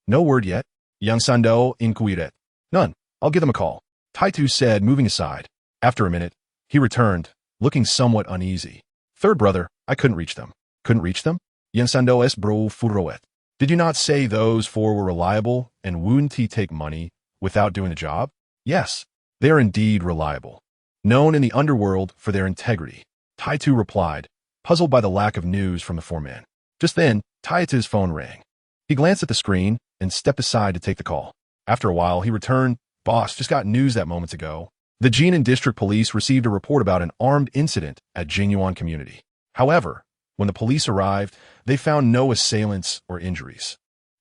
No word yet? Yang Sandao inquired. None. I'll give them a call, Taitu said, moving aside. After a minute, he returned, looking somewhat uneasy. Third brother, I couldn't reach them. Couldn't reach them? Yang Sandao es bro furoet. Did you not say those 4 were reliable and wouldn't he take money without doing the job? Yes, they are indeed reliable. Known in the underworld for their integrity, Taitu replied, puzzled by the lack of news from the 4 men. Just then, Taitu's phone rang. He glanced at the screen and stepped aside to take the call. After a while, he returned. Boss, just got news that moments ago. The Jinan District Police received a report about an armed incident at Jingyuan Community. However, when the police arrived, they found no assailants or injuries.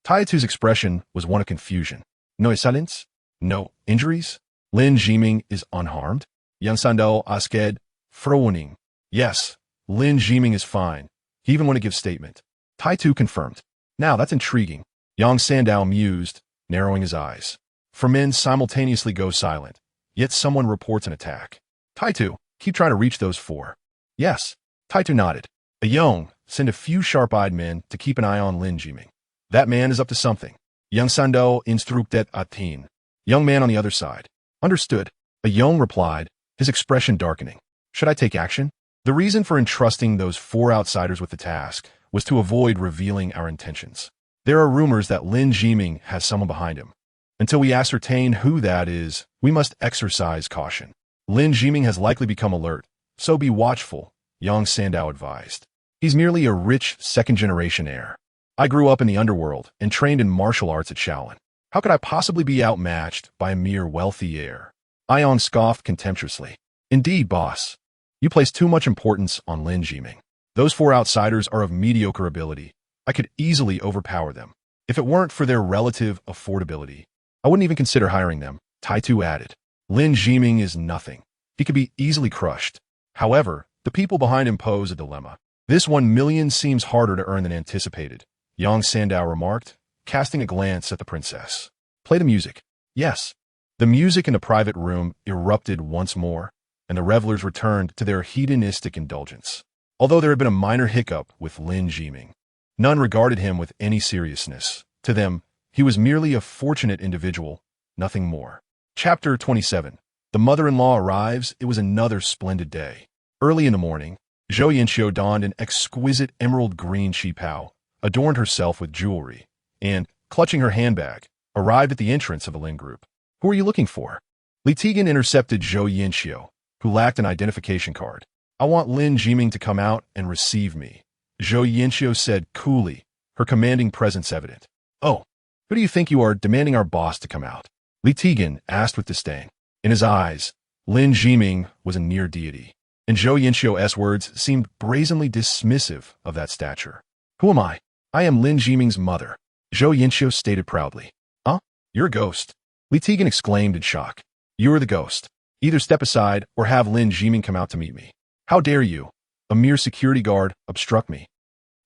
Taitu's expression was one of confusion. No assailants? No injuries? Lin Jiming is unharmed? Yang Sandao asked, frowning. Yes, Lin Jiming is fine. He even went to give statement. Taitu confirmed. Now that's intriguing. Yang Sandao mused, narrowing his eyes. 4 men simultaneously go silent, yet someone reports an attack. Taitu, keep trying to reach those 4. Yes. Taitu nodded. Ayong, send a few sharp-eyed men to keep an eye on Lin Jiming. That man is up to something. Yang Sandao instructed Atin. Young man on the other side. Understood. Ayong replied, his expression darkening. Should I take action? The reason for entrusting those 4 outsiders with the task was to avoid revealing our intentions. There are rumors that Lin Jiming has someone behind him. Until we ascertain who that is, we must exercise caution. Lin Jiming has likely become alert, so be watchful, Yang Sandao advised. He's merely a rich second-generation heir. I grew up in the underworld and trained in martial arts at Shaolin. How could I possibly be outmatched by a mere wealthy heir? Ion scoffed contemptuously. Indeed, boss. You place too much importance on Lin Jiming. Those 4 outsiders are of mediocre ability. I could easily overpower them. If it weren't for their relative affordability, I wouldn't even consider hiring them, Taitu added. Lin Jiming is nothing. He could be easily crushed. However, the people behind him pose a dilemma. This 1 million seems harder to earn than anticipated, Yang Sandao remarked, casting a glance at the princess. Play the music. Yes. The music in the private room erupted once more, and the revelers returned to their hedonistic indulgence. Although there had been a minor hiccup with Lin Jiming, None regarded him with any seriousness. To them, he was merely a fortunate individual, nothing more. Chapter 27. The mother-in-law arrives. It was another splendid day. Early in the morning, Zhou Yinxiu donned an exquisite emerald green qipao, adorned herself with jewelry, and, clutching her handbag, arrived at the entrance of the Lin group. Who are you looking for? Li Tigan intercepted Zhou Yinxiu, who lacked an identification card. I want Lin Jiming to come out and receive me, Zhou Yinxiu said coolly, her commanding presence evident. Oh, who do you think you are demanding our boss to come out? Li Tigan asked with disdain. In his eyes, Lin Jiming was a near deity, and Zhou Yinxiu's words seemed brazenly dismissive of that stature. Who am I? I am Lin Jiming's mother, Zhou Yinxiu stated proudly. Huh? You're a ghost. Li Tigan exclaimed in shock. You are the ghost. Either step aside or have Lin Jiming come out to meet me. How dare you, a mere security guard, obstruct me?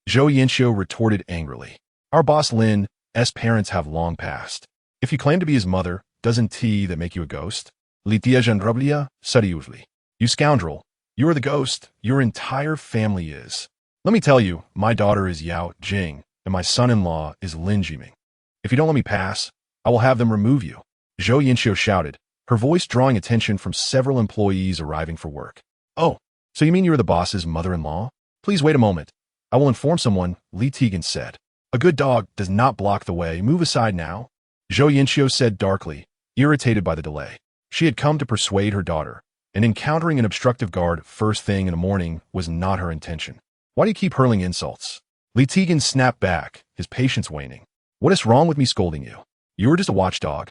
Zhou Yinxiu retorted angrily. Our boss Lin's parents have long passed. If you claim to be his mother, doesn't that make you a ghost? Li Tian seriously. You scoundrel. You are the ghost. Your entire family is. Let me tell you, my daughter is Yao Jing, and my son-in-law is Lin Jiming. If you don't let me pass, I will have them remove you. Zhou Yinxiu shouted, her voice drawing attention from several employees arriving for work. Oh, so you mean you are the boss's mother-in-law? Please wait a moment. I will inform someone, Li Tigan said. A good dog does not block the way. Move aside now. Zhou Yinxiu said darkly, irritated by the delay. She had come to persuade her daughter, and encountering an obstructive guard first thing in the morning was not her intention. Why do you keep hurling insults? Li Tigan snapped back, his patience waning. What is wrong with me scolding you? You are just a watchdog,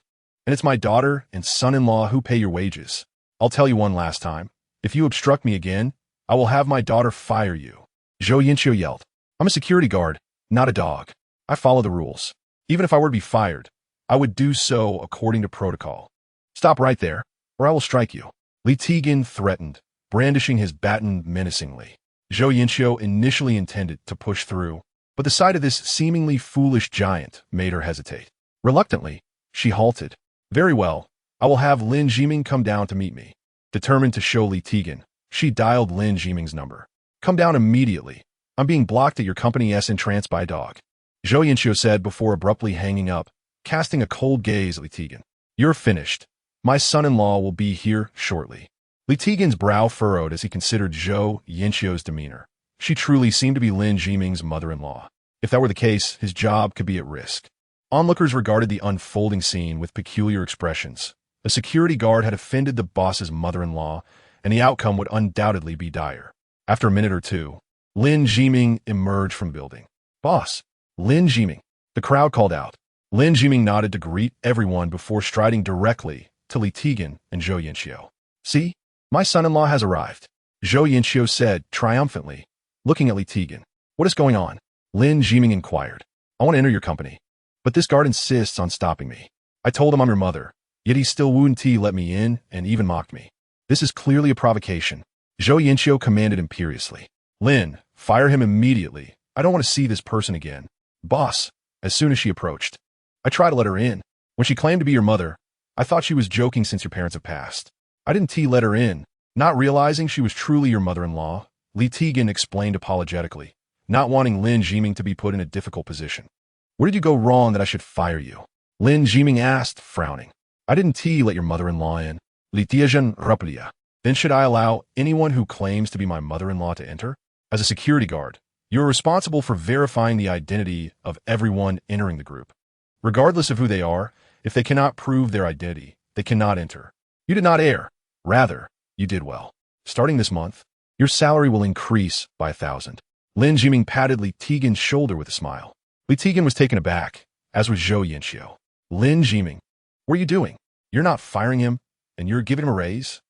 and it's my daughter and son-in-law who pay your wages. I'll tell you one last time. If you obstruct me again, I will have my daughter fire you. Zhou Yinxiu yelled. I'm a security guard, not a dog. I follow the rules. Even if I were to be fired, I would do so according to protocol. Stop right there, or I will strike you. Li Tigan threatened, brandishing his baton menacingly. Zhou Yinxiu initially intended to push through, but the sight of this seemingly foolish giant made her hesitate. Reluctantly, she halted. Very well, I will have Lin Jiming come down to meet me. Determined to show Li Tigan, she dialed Lin Jiming's number. Come down immediately. I'm being blocked at your company's entrance by a dog. Zhou Yinxiu said before abruptly hanging up, casting a cold gaze at Li Tigan. You're finished. My son-in-law will be here shortly. Li Tigan's brow furrowed as he considered Zhou Yinxiu's demeanor. She truly seemed to be Lin Jiming's mother-in-law. If that were the case, his job could be at risk. Onlookers regarded the unfolding scene with peculiar expressions. A security guard had offended the boss's mother-in-law, and the outcome would undoubtedly be dire. After a minute or two, Lin Jiming emerged from the building. Boss, Lin Jiming, the crowd called out. Lin Jiming nodded to greet everyone before striding directly to Li Tigan and Zhou Yinxiu. See, my son-in-law has arrived, Zhou Yinxiu said triumphantly, looking at Li Tigan. What is going on? Lin Jiming inquired. I want to enter your company, but this guard insists on stopping me. I told him I'm your mother, yet he still wouldn't let me in and even mocked me. This is clearly a provocation. Zhou Yinxiu commanded imperiously. Lin, fire him immediately. I don't want to see this person again. Boss, as soon as she approached. I tried to let her in. When she claimed to be your mother, I thought she was joking since your parents have passed. I didn't let her in, not realizing she was truly your mother-in-law, Li Tigan explained apologetically, not wanting Lin Jiming to be put in a difficult position. Where did you go wrong that I should fire you? Lin Jiming asked, frowning. I didn't let your mother-in-law in. Li Tian replia. Then should I allow anyone who claims to be my mother-in-law to enter? As a security guard, you are responsible for verifying the identity of everyone entering the group. Regardless of who they are, if they cannot prove their identity, they cannot enter. You did not err. Rather, you did well. Starting this month, your salary will increase by 1,000. Lin Jiming patted Li Tigan's shoulder with a smile. Li Tigan was taken aback, as was Zhou Yinxiu. Lin Jiming, what are you doing? You're not firing him, and you're giving him a raise?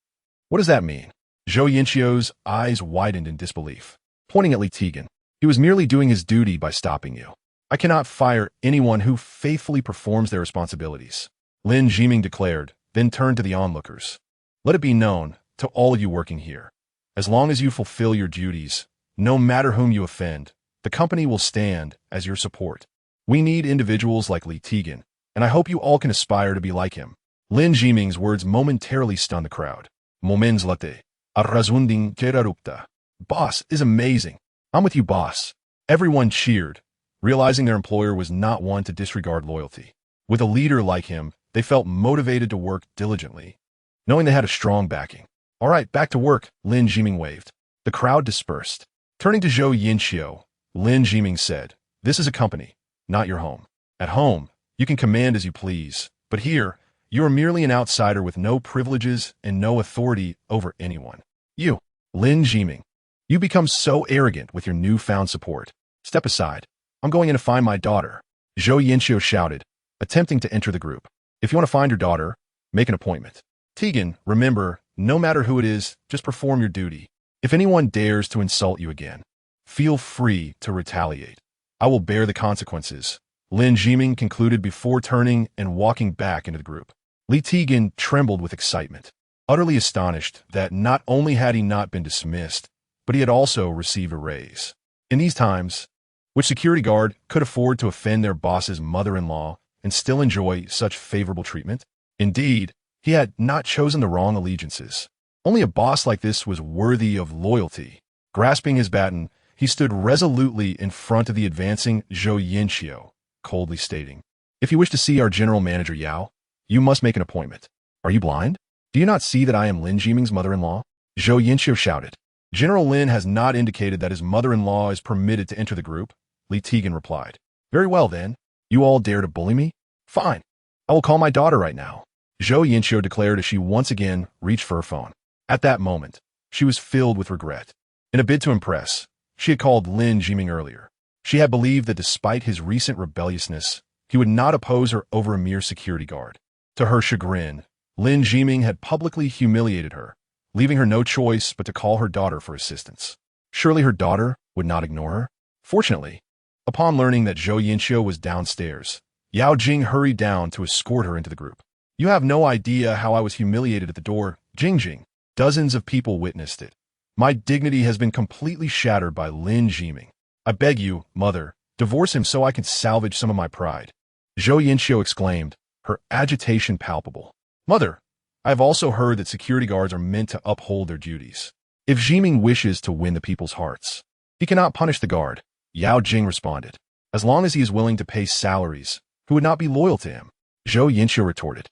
What does that mean? Zhou Yinxiu's eyes widened in disbelief. Pointing at Li Tigan, he was merely doing his duty by stopping you. I cannot fire anyone who faithfully performs their responsibilities, Lin Jiming declared, then turned to the onlookers. Let it be known, to all of you working here, as long as you fulfill your duties, no matter whom you offend, the company will stand as your support. We need individuals like Li Tigan, and I hope you all can aspire to be like him. Lin Jiming's words momentarily stunned the crowd. Moments latte. Arrazunding terarupta. Boss is amazing. I'm with you, boss. Everyone cheered, realizing their employer was not one to disregard loyalty. With a leader like him, they felt motivated to work diligently, knowing they had a strong backing. All right, back to work, Lin Jiming waved. The crowd dispersed. Turning to Zhou Yinxiu, Lin Jiming said, "This is a company, not your home. At home, you can command as you please, but here, you are merely an outsider with no privileges and no authority over anyone. You, Lin Jiming, you become so arrogant with your newfound support. Step aside. I'm going in to find my daughter," Zhou Yinxiu shouted, attempting to enter the group. "If you want to find your daughter, make an appointment. Tegan, remember, no matter who it is, just perform your duty. If anyone dares to insult you again, feel free to retaliate. I will bear the consequences," Lin Jiming concluded before turning and walking back into the group. Li Tegan trembled with excitement, utterly astonished that not only had he not been dismissed, but he had also received a raise. In these times, which security guard could afford to offend their boss's mother-in-law and still enjoy such favorable treatment? Indeed, he had not chosen the wrong allegiances. Only a boss like this was worthy of loyalty. Grasping his baton, he stood resolutely in front of the advancing Zhou Yinxiu, coldly stating, "If you wish to see our general manager Yao, you must make an appointment. Are you blind? Do you not see that I am Lin Jiming's mother-in-law?" Zhou Yinxiu shouted. "General Lin has not indicated that his mother-in-law is permitted to enter the group," Li Tegan replied. "Very well then. You all dare to bully me? Fine. I will call my daughter right now," Zhou Yinxiu declared as she once again reached for her phone. At that moment, she was filled with regret. In a bid to impress, she had called Lin Jiming earlier. She had believed that despite his recent rebelliousness, he would not oppose her over a mere security guard. To her chagrin, Lin Jiming had publicly humiliated her, leaving her no choice but to call her daughter for assistance. Surely her daughter would not ignore her? Fortunately, upon learning that Zhou Yinxiu was downstairs, Yao Jing hurried down to escort her into the group. "You have no idea how I was humiliated at the door, Jing. Dozens of people witnessed it. My dignity has been completely shattered by Lin Jiming. I beg you, mother, divorce him so I can salvage some of my pride," Zhou Yinxiu exclaimed, her agitation palpable. "Mother, I have also heard that security guards are meant to uphold their duties. If Jiming wishes to win the people's hearts, he cannot punish the guard," Yao Jing responded. "As long as he is willing to pay salaries, who would not be loyal to him?" Zhou Yinxiu retorted.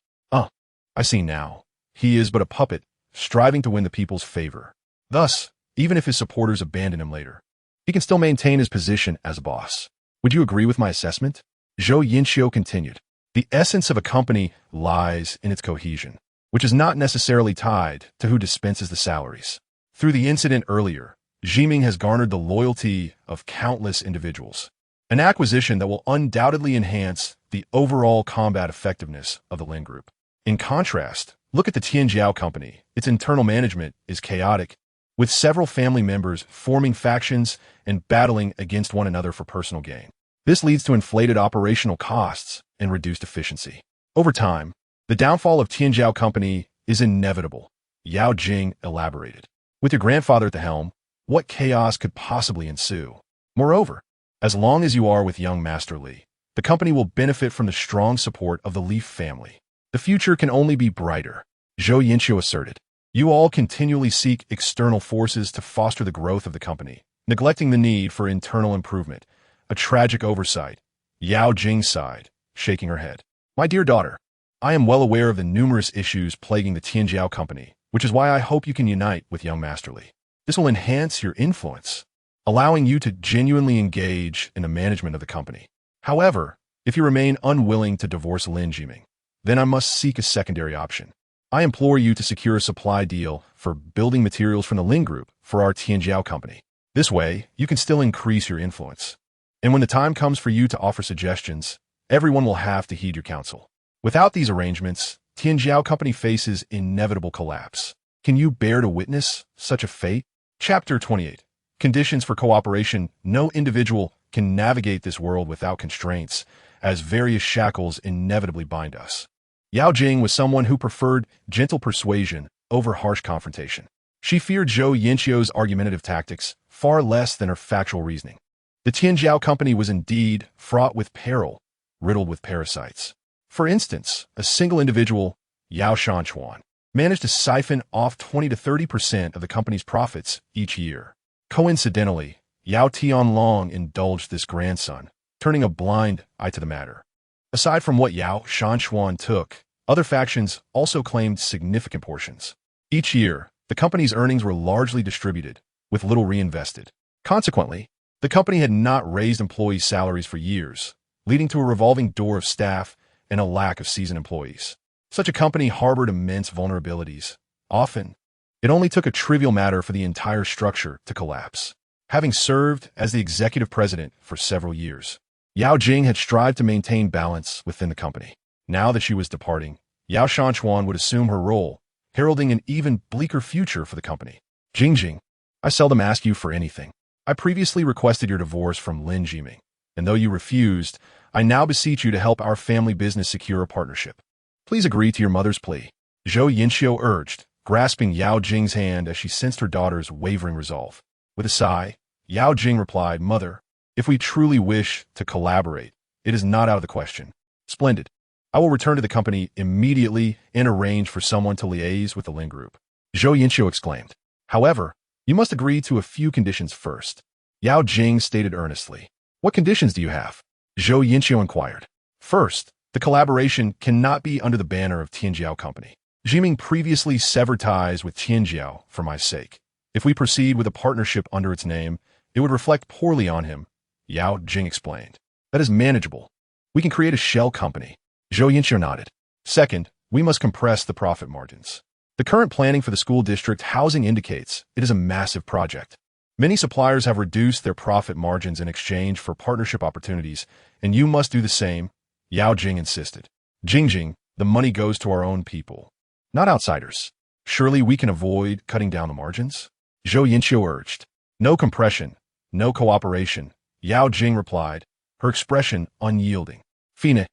I see now. He is but a puppet, striving to win the people's favor. Thus, even if his supporters abandon him later, he can still maintain his position as a boss. Would you agree with my assessment?" Zhou Yinxiu continued. "The essence of a company lies in its cohesion, which is not necessarily tied to who dispenses the salaries. Through the incident earlier, Jiming has garnered the loyalty of countless individuals, an acquisition that will undoubtedly enhance the overall combat effectiveness of the Lin Group. In contrast, look at the Tianjiao company. Its internal management is chaotic, with several family members forming factions and battling against one another for personal gain. This leads to inflated operational costs and reduced efficiency. Over time, the downfall of Tianjiao company is inevitable," Yao Jing elaborated. "With your grandfather at the helm, what chaos could possibly ensue? Moreover, as long as you are with young Master Li, the company will benefit from the strong support of the Li family. The future can only be brighter," Zhou Yinxiu asserted. "You all continually seek external forces to foster the growth of the company, neglecting the need for internal improvement. A tragic oversight," Yao Jing sighed, shaking her head. "My dear daughter, I am well aware of the numerous issues plaguing the Tianjiao company, which is why I hope you can unite with young Master Li. This will enhance your influence, allowing you to genuinely engage in the management of the company. However, if you remain unwilling to divorce Lin Jiming, then I must seek a secondary option. I implore you to secure a supply deal for building materials from the Lin Group for our Tianjiao company. This way, you can still increase your influence. And when the time comes for you to offer suggestions, everyone will have to heed your counsel. Without these arrangements, Tianjiao company faces inevitable collapse. Can you bear to witness such a fate?" Chapter 28. Conditions for cooperation. No individual can navigate this world without constraints, as various shackles inevitably bind us. Yao Jing was someone who preferred gentle persuasion over harsh confrontation. She feared Zhou Yinxiu's argumentative tactics far less than her factual reasoning. The Tianjiao company was indeed fraught with peril, riddled with parasites. For instance, a single individual, Yao Shanchuan, managed to siphon off 20 to 30% of the company's profits each year. Coincidentally, Yao Tianlong indulged this grandson, turning a blind eye to the matter. Aside from what Yao Shanchuan took, other factions also claimed significant portions. Each year, the company's earnings were largely distributed, with little reinvested. Consequently, the company had not raised employees' salaries for years, leading to a revolving door of staff and a lack of seasoned employees. Such a company harbored immense vulnerabilities. Often, it only took a trivial matter for the entire structure to collapse. Having served as the executive president for several years, Yao Jing had strived to maintain balance within the company. Now that she was departing, Yao Shanchuan would assume her role, heralding an even bleaker future for the company. Jing, I seldom ask you for anything. I previously requested your divorce from Lin Jiming, and though you refused, I now beseech you to help our family business secure a partnership. Please agree to your mother's plea. Zhou Yinxiu urged, grasping Yao Jing's hand as she sensed her daughter's wavering resolve. With a sigh, Yao Jing replied, Mother, if we truly wish to collaborate, it is not out of the question. Splendid. I will return to the company immediately and arrange for someone to liaise with the Lin Group. Zhou Yinxiu exclaimed. However, you must agree to a few conditions first. Yao Jing stated earnestly. What conditions do you have? Zhou Yinxiu inquired. First, the collaboration cannot be under the banner of Tianjiao Company. Jiming previously severed ties with Tianjiao for my sake. If we proceed with a partnership under its name, it would reflect poorly on him, Yao Jing explained. That is manageable. We can create a shell company. Zhou Yinxiu nodded. Second, we must compress the profit margins. The current planning for the school district housing indicates it is a massive project. Many suppliers have reduced their profit margins in exchange for partnership opportunities, and you must do the same, Yao Jing insisted. Jing, the money goes to our own people, not outsiders. Surely we can avoid cutting down the margins? Zhou Yinxiu urged. No compression, no cooperation, Yao Jing replied, her expression unyielding. Fine.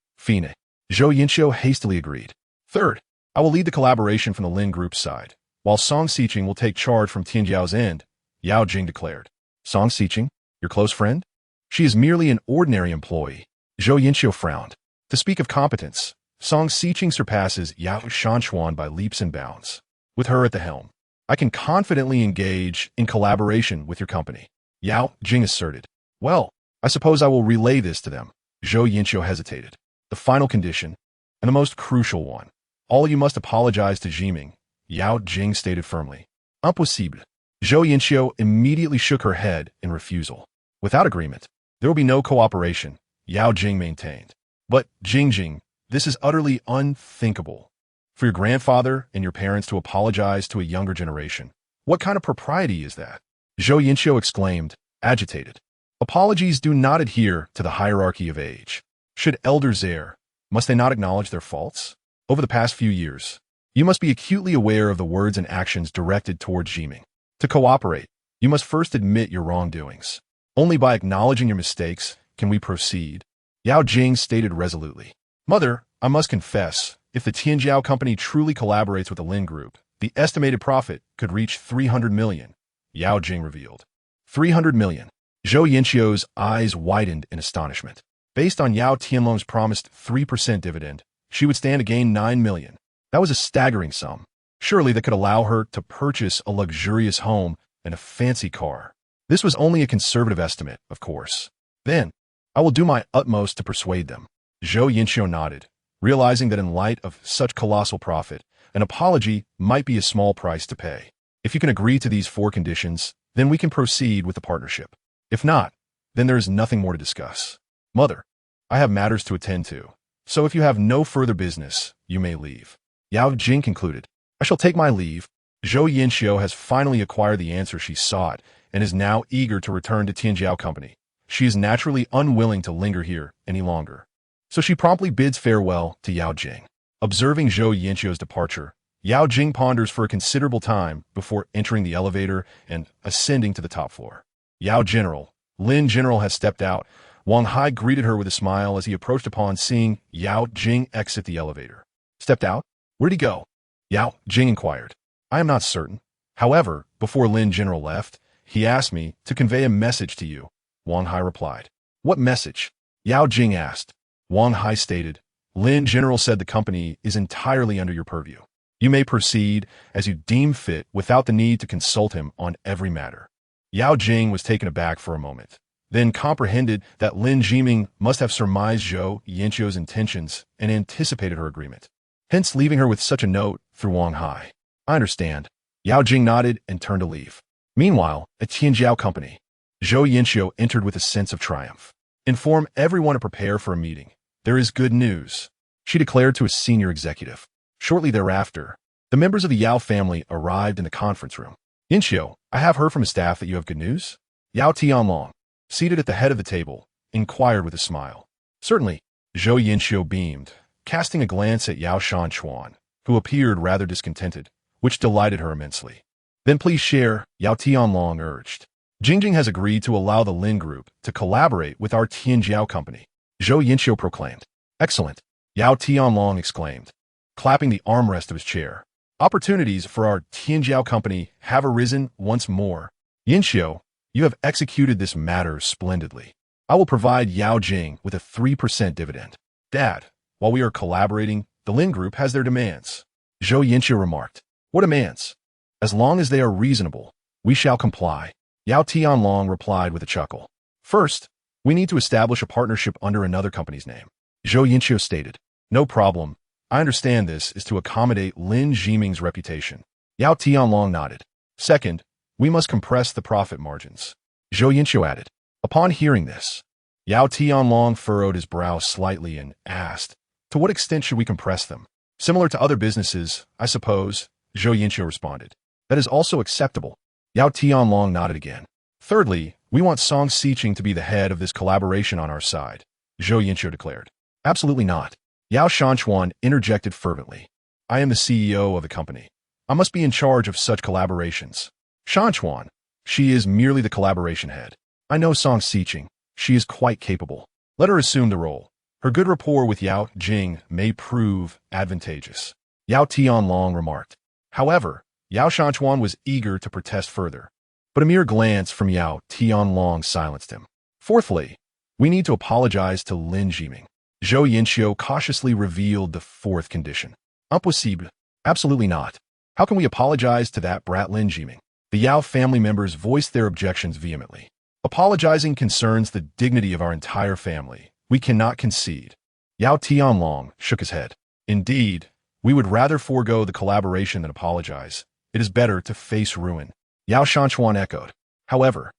Zhou Yinxiu hastily agreed. Third, I will lead the collaboration from the Lin Group's side, while Song Xiqing will take charge from Tianjiao's end, Yao Jing declared. Song Xiqing, your close friend? She is merely an ordinary employee. Zhou Yinxiu frowned. To speak of competence, Song Xiqing surpasses Yao Shanchuan by leaps and bounds. With her at the helm, I can confidently engage in collaboration with your company, Yao Jing asserted. Well, I suppose I will relay this to them. Zhou Yinxiu hesitated. The final condition, and the most crucial one. All you must apologize to Jiming, Yao Jing stated firmly. Impossible. Zhou Yinxiu immediately shook her head in refusal. Without agreement, there will be no cooperation, Yao Jing maintained. But, Jing, this is utterly unthinkable. For your grandfather and your parents to apologize to a younger generation. What kind of propriety is that? Zhou Yinxiu exclaimed, agitated. Apologies do not adhere to the hierarchy of age. Should elders err, must they not acknowledge their faults? Over the past few years, you must be acutely aware of the words and actions directed towards Jiming. To cooperate, you must first admit your wrongdoings. Only by acknowledging your mistakes can we proceed, Yao Jing stated resolutely. Mother, I must confess, if the Tianjiao Company truly collaborates with the Lin Group, the estimated profit could reach 300 million, Yao Jing revealed. 300 million. Zhou Yinxiu's eyes widened in astonishment. Based on Yao Tianlong's promised 3% dividend, she would stand to gain 9 million. That was a staggering sum. Surely that could allow her to purchase a luxurious home and a fancy car. This was only a conservative estimate, of course. Then, I will do my utmost to persuade them. Zhou Yinxiu nodded, realizing that in light of such colossal profit, an apology might be a small price to pay. If you can agree to these 4 conditions, then we can proceed with the partnership. If not, then there is nothing more to discuss. Mother, I have matters to attend to, so if you have no further business, you may leave. Yao Jing concluded. I shall take my leave. Zhou Yinxiu has finally acquired the answer she sought and is now eager to return to Tianjiao Company. She is naturally unwilling to linger here any longer. So she promptly bids farewell to Yao Jing. Observing Zhou Yinxiu's departure, Yao Jing ponders for a considerable time before entering the elevator and ascending to the top floor. Yao General, Lin General has stepped out. Wang Hai greeted her with a smile as he approached upon seeing Yao Jing exit the elevator. Stepped out? Where'd he go? Yao Jing inquired. I am not certain. However, before Lin General left, he asked me to convey a message to you, Wang Hai replied. What message? Yao Jing asked. Wang Hai stated, Lin General said the company is entirely under your purview. You may proceed as you deem fit without the need to consult him on every matter. Yao Jing was taken aback for a moment. then comprehended that Lin Jiming must have surmised Zhou Yanqiu's intentions and anticipated her agreement, hence leaving her with such a note through Wang Hai. I understand. Yao Jing nodded and turned to leave. Meanwhile, at Tianjiao Company, Zhou Yanqiu entered with a sense of triumph. Inform everyone to prepare for a meeting. There is good news, she declared to a senior executive. Shortly thereafter, the members of the Yao family arrived in the conference room. Yanqiu, I have heard from the staff that you have good news? Yao Tianlong, seated at the head of the table, inquired with a smile. Certainly, Zhou Yanqiu beamed, casting a glance at Yao Shanchuan, who appeared rather discontented, which delighted her immensely. Then please share, Yao Tianlong urged. Jingjing has agreed to allow the Lin Group to collaborate with our Tianjiao company, Zhou Yanqiu proclaimed. Excellent, Yao Tianlong exclaimed, clapping the armrest of his chair. Opportunities for our Tianjiao company have arisen once more. Yanqiu, you have executed this matter splendidly. I will provide Yao Jing with a 3% dividend. Dad, while we are collaborating, the Lin Group has their demands. Zhou Yanqiu remarked. What demands? As long as they are reasonable, we shall comply. Yao Tianlong replied with a chuckle. First, we need to establish a partnership under another company's name. Zhou Yanqiu stated. No problem. I understand this is to accommodate Lin Jiming's reputation. Yao Tianlong nodded. Second, we must compress the profit margins. Zhou Yanqiu added. Upon hearing this, Yao Tianlong furrowed his brow slightly and asked, to what extent should we compress them? Similar to other businesses, I suppose, Zhou Yanqiu responded. That is also acceptable. Yao Tianlong nodded again. Thirdly, we want Song Xiqing to be the head of this collaboration on our side, Zhou Yanqiu declared. Absolutely not. Yao Shanchuan interjected fervently. I am the CEO of the company. I must be in charge of such collaborations. Shanchuan, she is merely the collaboration head. I know Song Xiqing. She is quite capable. Let her assume the role. Her good rapport with Yao Jing may prove advantageous. Yao Tianlong remarked. However, Yao Shanchuan was eager to protest further, but a mere glance from Yao Tianlong silenced him. Fourthly, we need to apologize to Lin Jiming. Zhou Yanqiu cautiously revealed the fourth condition. Impossible. Absolutely not. How can we apologize to that brat Lin Jiming? The Yao family members voiced their objections vehemently. Apologizing concerns the dignity of our entire family. We cannot concede. Yao Tianlong shook his head. Indeed, we would rather forego the collaboration than apologize. It is better to face ruin. Yao Shanchuan echoed. However,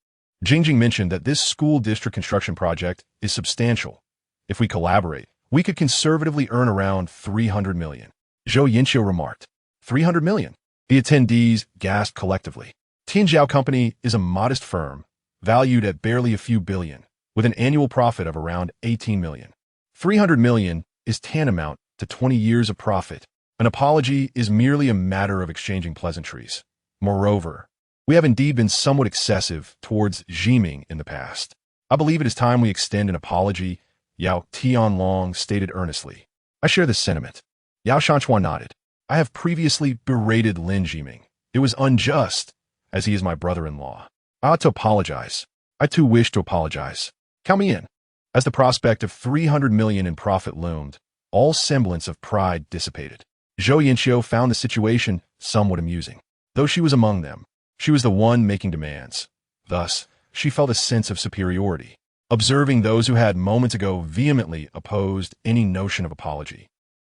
Jingjing mentioned that this school district construction project is substantial. If we collaborate, we could conservatively earn around 300 million. Zhou Yanqiu remarked. 300 million? The attendees gasped collectively. Tianjiao Company is a modest firm, valued at barely a few billion, with an annual profit of around 18 million. 300 million is tantamount to 20 years of profit. An apology is merely a matter of exchanging pleasantries. Moreover, we have indeed been somewhat excessive towards Jiming in the past. I believe it is time we extend an apology, Yao Tianlong stated earnestly. I share this sentiment. Yao Shanchuan nodded. I have previously berated Lin Jiming. It was unjust, as he is my brother-in-law. I ought to apologize. I too wish to apologize. Count me in. As the prospect of 300 million in profit loomed, all semblance of pride dissipated. Zhou Yanqiu found the situation somewhat amusing. Though she was among them, she was the one making demands. Thus, she felt a sense of superiority, observing those who had moments ago vehemently opposed any notion of apology.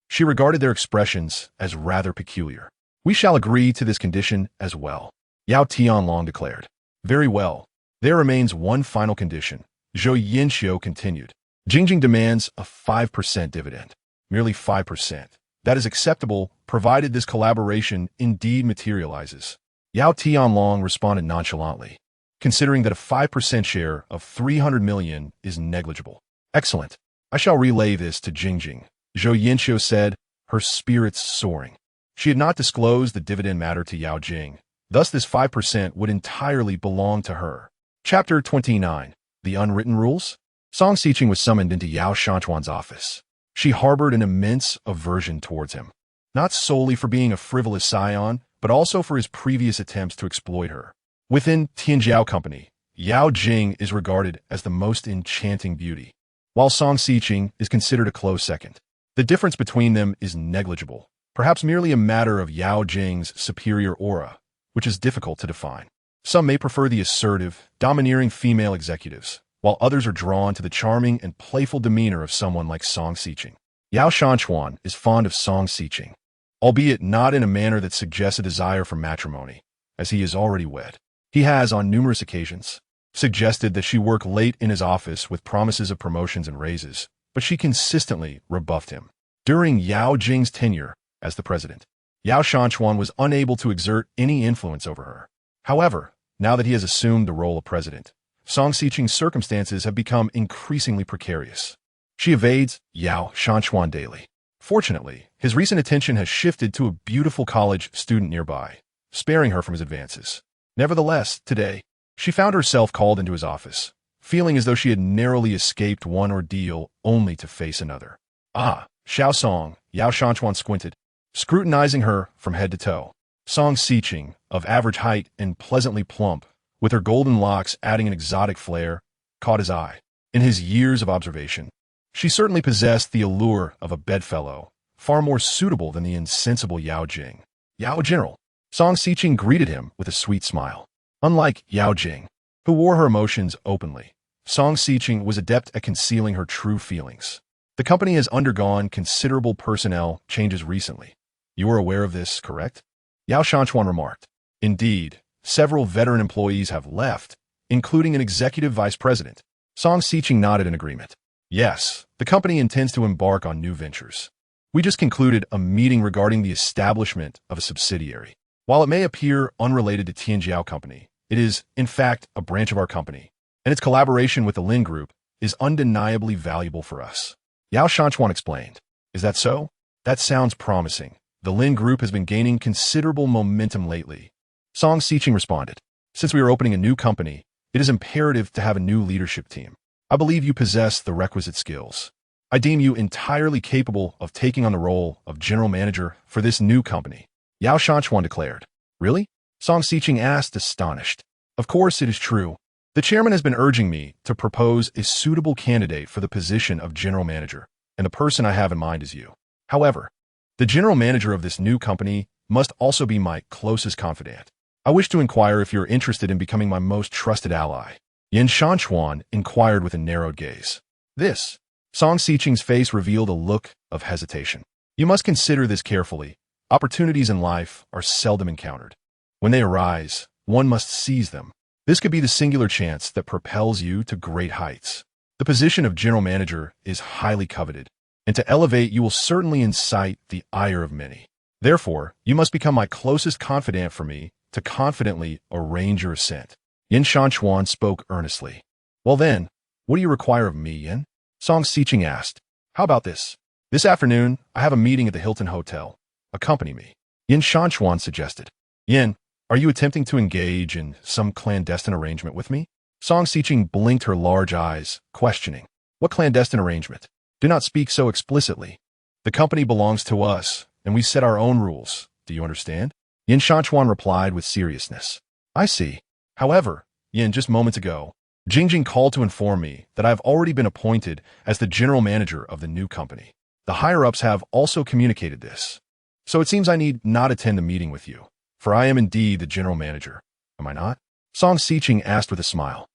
She regarded their expressions as rather peculiar. We shall agree to this condition as well, Yao Tianlong declared. Very well. There remains one final condition, Zhou Yanqiu continued. Jingjing demands a 5% dividend. Merely 5%. That is acceptable, provided this collaboration indeed materializes. Yao Tianlong responded nonchalantly, considering that a 5% share of 300 million is negligible. Excellent. I shall relay this to Jingjing, Zhou Yanqiu said, her spirits soaring. She had not disclosed the dividend matter to Yao Jing. Thus this 5% would entirely belong to her. Chapter 29. The Unwritten Rules? Song Xiqing was summoned into Yao Shanchuan's office. She harbored an immense aversion towards him, not solely for being a frivolous scion, but also for his previous attempts to exploit her. Within Tianjiao Company, Yao Jing is regarded as the most enchanting beauty, while Song Xiqing is considered a close second. The difference between them is negligible, perhaps merely a matter of Yao Jing's superior aura, which is difficult to define. Some may prefer the assertive, domineering female executives, while others are drawn to the charming and playful demeanor of someone like Song Siqing. Yao Shanchuan is fond of Song Siqing, albeit not in a manner that suggests a desire for matrimony, as he is already wed. He has, on numerous occasions, suggested that she work late in his office with promises of promotions and raises, but she consistently rebuffed him. During Yao Jing's tenure as the president, Yao Shanchuan was unable to exert any influence over her. However, now that he has assumed the role of president, Song Siqing's circumstances have become increasingly precarious. She evades Yao Shanchuan daily. Fortunately, his recent attention has shifted to a beautiful college student nearby, sparing her from his advances. Nevertheless, today, she found herself called into his office, feeling as though she had narrowly escaped one ordeal only to face another. Ah, Xiao Song, Yao Shanchuan squinted, scrutinizing her from head to toe. Song Siqing, of average height and pleasantly plump, with her golden locks adding an exotic flair, caught his eye. In his years of observation, she certainly possessed the allure of a bedfellow, far more suitable than the insensible Yao Jing. Yao General. Song Siqing greeted him with a sweet smile. Unlike Yao Jing, who wore her emotions openly, Song Siqing was adept at concealing her true feelings. The company has undergone considerable personnel changes recently. You are aware of this, correct? Yao Shanchuan remarked. Indeed, several veteran employees have left, including an executive vice president. Song Siqing nodded in agreement. Yes, the company intends to embark on new ventures. We just concluded a meeting regarding the establishment of a subsidiary. While it may appear unrelated to Tianjiao Company, it is, in fact, a branch of our company, and its collaboration with the Lin Group is undeniably valuable for us. Yao Shanchuan explained. Is that so? That sounds promising. The Lin Group has been gaining considerable momentum lately. Song Siqing responded. Since we are opening a new company, it is imperative to have a new leadership team. I believe you possess the requisite skills. I deem you entirely capable of taking on the role of general manager for this new company. Yao Shanchuan declared. Really? Song Siqing asked, astonished. Of course it is true. The chairman has been urging me to propose a suitable candidate for the position of general manager, and the person I have in mind is you. However, the general manager of this new company must also be my closest confidant. I wish to inquire if you're interested in becoming my most trusted ally. Yin Shanchuan inquired with a narrowed gaze. This. Song Siqing's face revealed a look of hesitation. You must consider this carefully. Opportunities in life are seldom encountered. When they arise, one must seize them. This could be the singular chance that propels you to great heights. The position of general manager is highly coveted, and to elevate you will certainly incite the ire of many. Therefore, you must become my closest confidant for me to confidently arrange your ascent. Yin Shanchuan spoke earnestly. Well then, what do you require of me, Yin? Song Siqing asked. How about this? This afternoon, I have a meeting at the Hilton Hotel. Accompany me. Yin Shanchuan suggested. Yin, are you attempting to engage in some clandestine arrangement with me? Song Siqing blinked her large eyes, questioning. What clandestine arrangement? Do not speak so explicitly. The company belongs to us, and we set our own rules. Do you understand? Yin Shanchuan replied with seriousness. I see. However, Yin, just moments ago, Jingjing called to inform me that I have already been appointed as the general manager of the new company. The higher-ups have also communicated this. So it seems I need not attend the meeting with you, for I am indeed the general manager. Am I not? Song Siqing asked with a smile.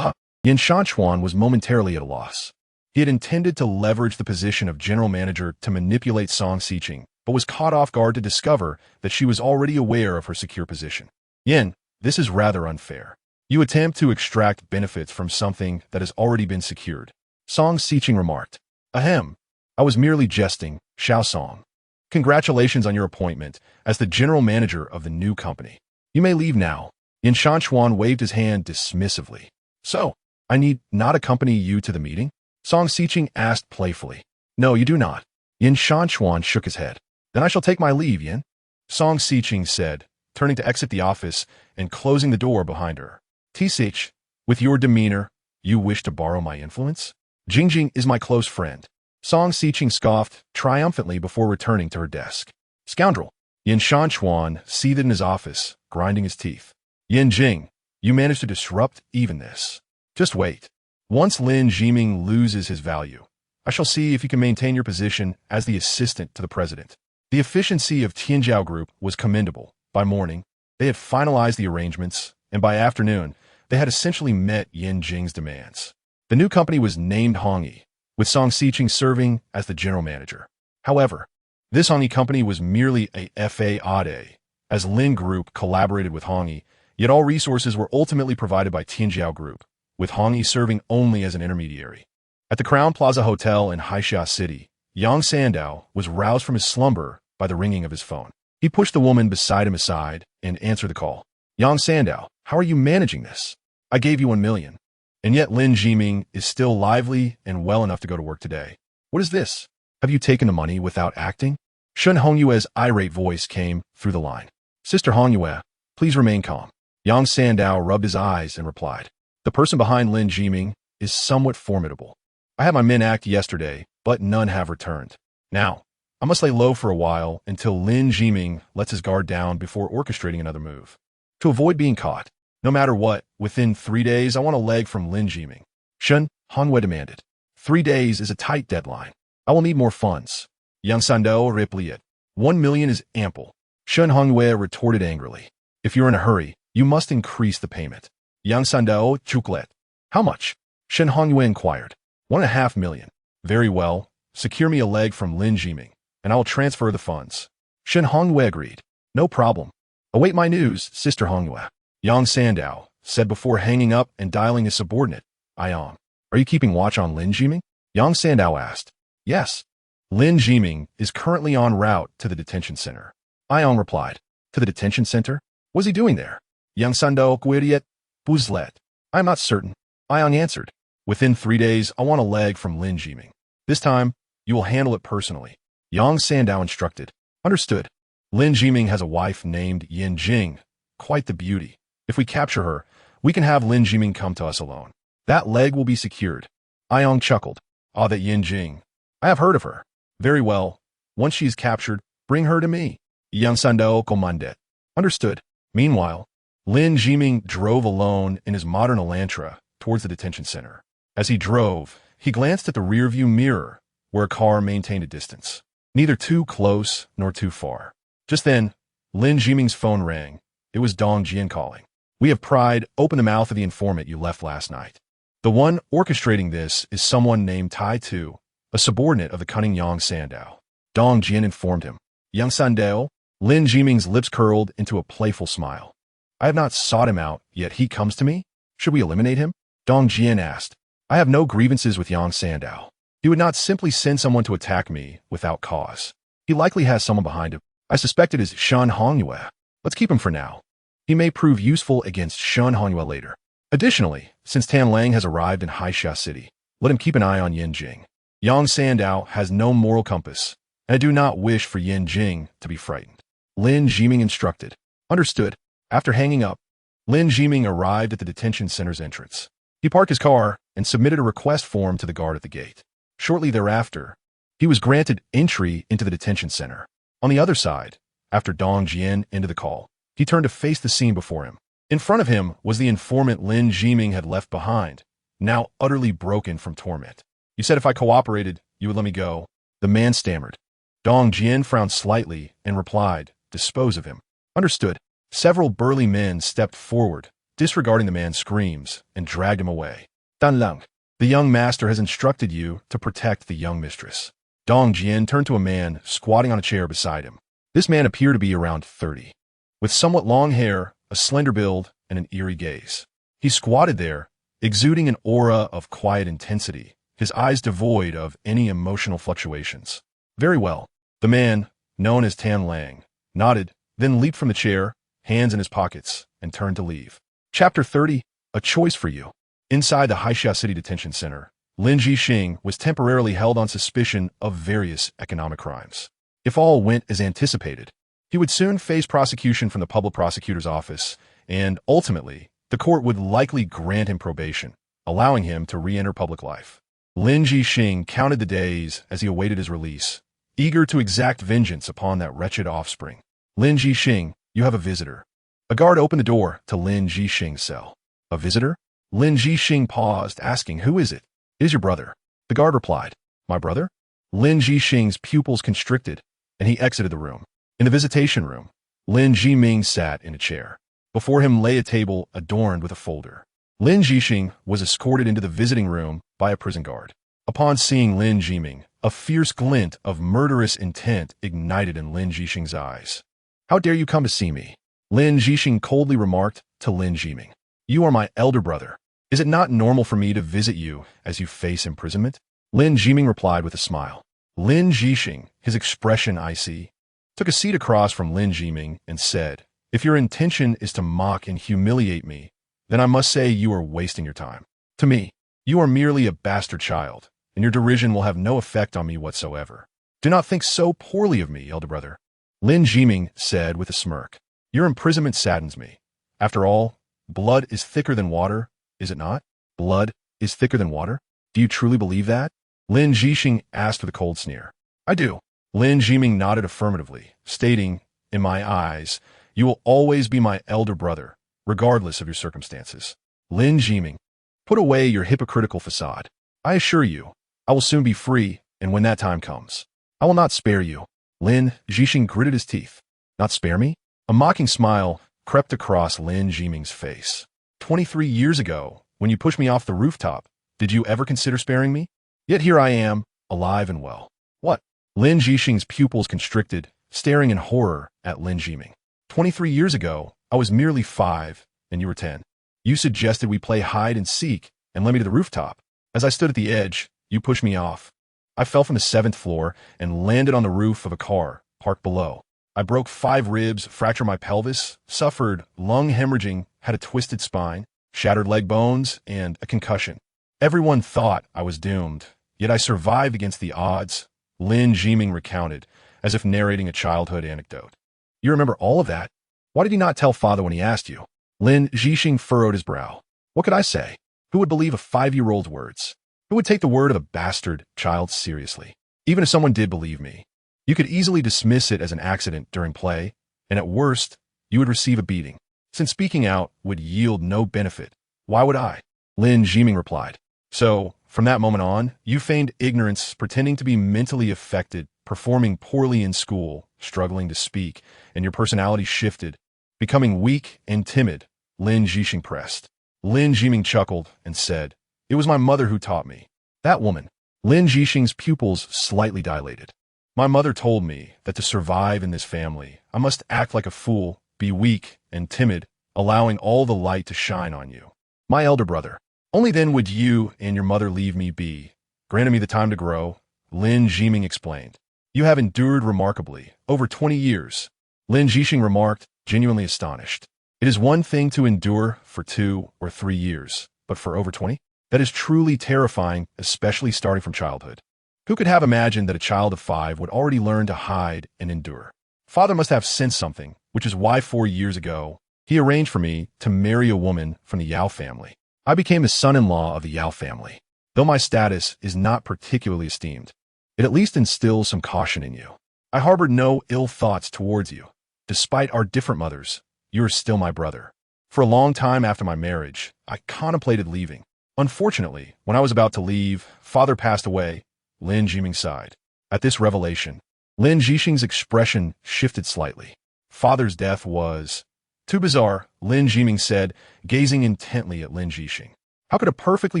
Yin Shanchuan was momentarily at a loss. He had intended to leverage the position of general manager to manipulate Song Siqing, but was caught off guard to discover that she was already aware of her secure position. Yin, this is rather unfair. You attempt to extract benefits from something that has already been secured. Song Siqing remarked. Ahem. I was merely jesting, Xiao Song. Congratulations on your appointment as the general manager of the new company. You may leave now. Yin Shanchuan waved his hand dismissively. So, I need not accompany you to the meeting? Song Siqing asked playfully. No, you do not. Yin Shanchuan shook his head. Then I shall take my leave, Yin. Song Siqing said, turning to exit the office and closing the door behind her. T-Sich, with your demeanor, you wish to borrow my influence? Jingjing is my close friend. Song Siqing scoffed triumphantly before returning to her desk. Scoundrel! Yin Shanchuan seethed in his office, grinding his teeth. Yin Jing, you managed to disrupt even this. Just wait. Once Lin Jiming loses his value, I shall see if you can maintain your position as the assistant to the president. The efficiency of Tianjiao Group was commendable. By morning, they had finalized the arrangements, and by afternoon, they had essentially met Yin Jing's demands. The new company was named Hongyi, with Song Siqing serving as the general manager. However, this Hongyi company was merely a FAAD, as Lin Group collaborated with Hongyi, yet all resources were ultimately provided by Tianjiao Group, with Hongyi serving only as an intermediary. At the Crown Plaza Hotel in Haixia City, Yang Sandao was roused from his slumber by the ringing of his phone. He pushed the woman beside him aside and answered the call. Yang Sandao, how are you managing this? I gave you 1 million. And yet Lin Jiming is still lively and well enough to go to work today. What is this? Have you taken the money without acting? Shun Hongyue's irate voice came through the line. Sister Hongyue, please remain calm. Yang Sandao rubbed his eyes and replied. The person behind Lin Jiming is somewhat formidable. I had my men act yesterday, but none have returned. Now, I must lay low for a while until Lin Jiming lets his guard down before orchestrating another move. To avoid being caught, no matter what, within 3 days I want a leg from Lin Jiming. Shun Hongyue demanded. 3 days is a tight deadline. I will need more funds. Yang Sandao replied. 1 million is ample. Shun Hongyue retorted angrily. If you're in a hurry, you must increase the payment. Yang Sandao chucklet. How much? Shun Hongyue inquired. 1.5 million. Very well. Secure me a leg from Lin Jiming, and I will transfer the funds. Shun Hongyue agreed. No problem. Await my news, Sister Hongyue. Yang Sandao said before hanging up and dialing his subordinate, Ion. Are you keeping watch on Lin Jiming? Yang Sandao asked. Yes. Lin Jiming is currently en route to the detention center. Ion replied. To the detention center? What's he doing there? Yang Sandao queried. Buzlet. I am not certain. Ion answered. Within 3 days, I want a leg from Lin Jiming. This time, you will handle it personally. Yang Sandao instructed. Understood. Lin Jiming has a wife named Yin Jing. Quite the beauty. If we capture her, we can have Lin Jiming come to us alone. That leg will be secured. Ion chuckled. Ah, that Yin Jing. I have heard of her. Very well. Once she is captured, bring her to me. Yang Sandao commanded. Understood. Meanwhile, Lin Jiming drove alone in his modern Elantra towards the detention center. As he drove, he glanced at the rearview mirror, where a car maintained a distance. Neither too close nor too far. Just then, Lin Jiming's phone rang. It was Dong Jian calling. We have pried open the mouth of the informant you left last night. The one orchestrating this is someone named Tai Tu, a subordinate of the cunning Yang Sandao. Dong Jian informed him. Yang Sandao? Lin Jiming's lips curled into a playful smile. I have not sought him out, yet he comes to me? Should we eliminate him? Dong Jian asked. I have no grievances with Yang Sandao. He would not simply send someone to attack me without cause. He likely has someone behind him. I suspect it is Shun Hongyue. Let's keep him for now. He may prove useful against Shun Hongyue later. Additionally, since Tan Lang has arrived in Haixia City, let him keep an eye on Yin Jing. Yang Sandao has no moral compass, and I do not wish for Yin Jing to be frightened. Lin Jiming instructed. Understood. After hanging up, Lin Jiming arrived at the detention center's entrance. He parked his car and submitted a request form to the guard at the gate. Shortly thereafter, he was granted entry into the detention center. On the other side, after Dong Jian ended the call, he turned to face the scene before him. In front of him was the informant Lin Jiming had left behind, now utterly broken from torment. You said if I cooperated, you would let me go. The man stammered. Dong Jian frowned slightly and replied, dispose of him. Understood. Several burly men stepped forward, disregarding the man's screams, and dragged him away. Dan Lang, the young master has instructed you to protect the young mistress. Dong Jian turned to a man squatting on a chair beside him. This man appeared to be around 30, with somewhat long hair, a slender build, and an eerie gaze. He squatted there, exuding an aura of quiet intensity, his eyes devoid of any emotional fluctuations. Very well. The man, known as Tan Lang, nodded, then leaped from the chair, hands in his pockets, and turned to leave. Chapter 30, A Choice for You. Inside the Haixia City Detention Center, Lin Jixing was temporarily held on suspicion of various economic crimes. If all went as anticipated, he would soon face prosecution from the public prosecutor's office, and ultimately, the court would likely grant him probation, allowing him to re-enter public life. Lin Jixing counted the days as he awaited his release, eager to exact vengeance upon that wretched offspring. Lin Jixing, you have a visitor. A guard opened the door to Lin Jixing's cell. A visitor? Lin Jixing paused, asking, who is it? It is your brother. The guard replied, my brother? Lin Jixing's pupils constricted, and he exited the room. In the visitation room, Lin Jiming sat in a chair. Before him lay a table adorned with a folder. Lin Jixing was escorted into the visiting room by a prison guard. Upon seeing Lin Jiming, a fierce glint of murderous intent ignited in Lin Jixing's eyes. "How dare you come to see me?" Lin Jixing coldly remarked to Lin Jiming. "You are my elder brother. Is it not normal for me to visit you as you face imprisonment?" Lin Jiming replied with a smile. Lin Jixing, his expression icy, took a seat across from Lin Jiming and said, "If your intention is to mock and humiliate me, then I must say you are wasting your time. To me, you are merely a bastard child, and your derision will have no effect on me whatsoever. Do not think so poorly of me, elder brother." Lin Jiming said with a smirk, "Your imprisonment saddens me. After all, blood is thicker than water, is it not? Blood is thicker than water? Do you truly believe that?" Lin Jixing asked with a cold sneer. "I do." Lin Jiming nodded affirmatively, stating, "In my eyes, you will always be my elder brother, regardless of your circumstances." Lin Jiming, "Put away your hypocritical facade. I assure you, I will soon be free, and when that time comes, I will not spare you." Lin Jixing gritted his teeth. "Not spare me?" A mocking smile crept across Lin Jiming's face. 23 years ago, when you pushed me off the rooftop, did you ever consider sparing me? Yet here I am, alive and well. What? Lin Jixing's pupils constricted, staring in horror at Lin Jiming. 23 years ago, I was merely 5, and you were 10. You suggested we play hide and seek and led me to the rooftop. As I stood at the edge, you pushed me off. I fell from the 7th floor and landed on the roof of a car parked below. I broke 5 ribs, fractured my pelvis, suffered lung hemorrhaging, had a twisted spine, shattered leg bones, and a concussion. Everyone thought I was doomed, yet I survived against the odds," Lin Jiming recounted, as if narrating a childhood anecdote. "You remember all of that? Why did you not tell father when he asked you?" Lin Jixing furrowed his brow. "What could I say? Who would believe a 5-year-old's words? Who would take the word of a bastard child seriously? Even if someone did believe me, you could easily dismiss it as an accident during play, and at worst, you would receive a beating. Since speaking out would yield no benefit, why would I?" Lin Jiming replied. "So, from that moment on, you feigned ignorance, pretending to be mentally affected, performing poorly in school, struggling to speak, and your personality shifted, becoming weak and timid," Lin Jixing pressed. Lin Jiming chuckled and said, "It was my mother who taught me. That woman." Lin Jixing's pupils slightly dilated. "My mother told me that to survive in this family, I must act like a fool, be weak and timid, allowing all the light to shine on you. My elder brother. Only then would you and your mother leave me be, granted me the time to grow," Lin Jiming explained. "You have endured remarkably, over 20 years." Lin Jixing remarked, genuinely astonished. "It is one thing to endure for 2 or 3 years, but for over 20? That is truly terrifying, especially starting from childhood. Who could have imagined that a child of 5 would already learn to hide and endure? Father must have sensed something, which is why 4 years ago, he arranged for me to marry a woman from the Yao family. I became the son-in-law of the Yao family. Though my status is not particularly esteemed, it at least instills some caution in you. I harbored no ill thoughts towards you. Despite our different mothers, you are still my brother. For a long time after my marriage, I contemplated leaving. Unfortunately, when I was about to leave, father passed away." Lin Jiming sighed. At this revelation, Lin Jixing's expression shifted slightly. Father's death was too bizarre, Lin Jiming said, gazing intently at Lin Jixing. How could a perfectly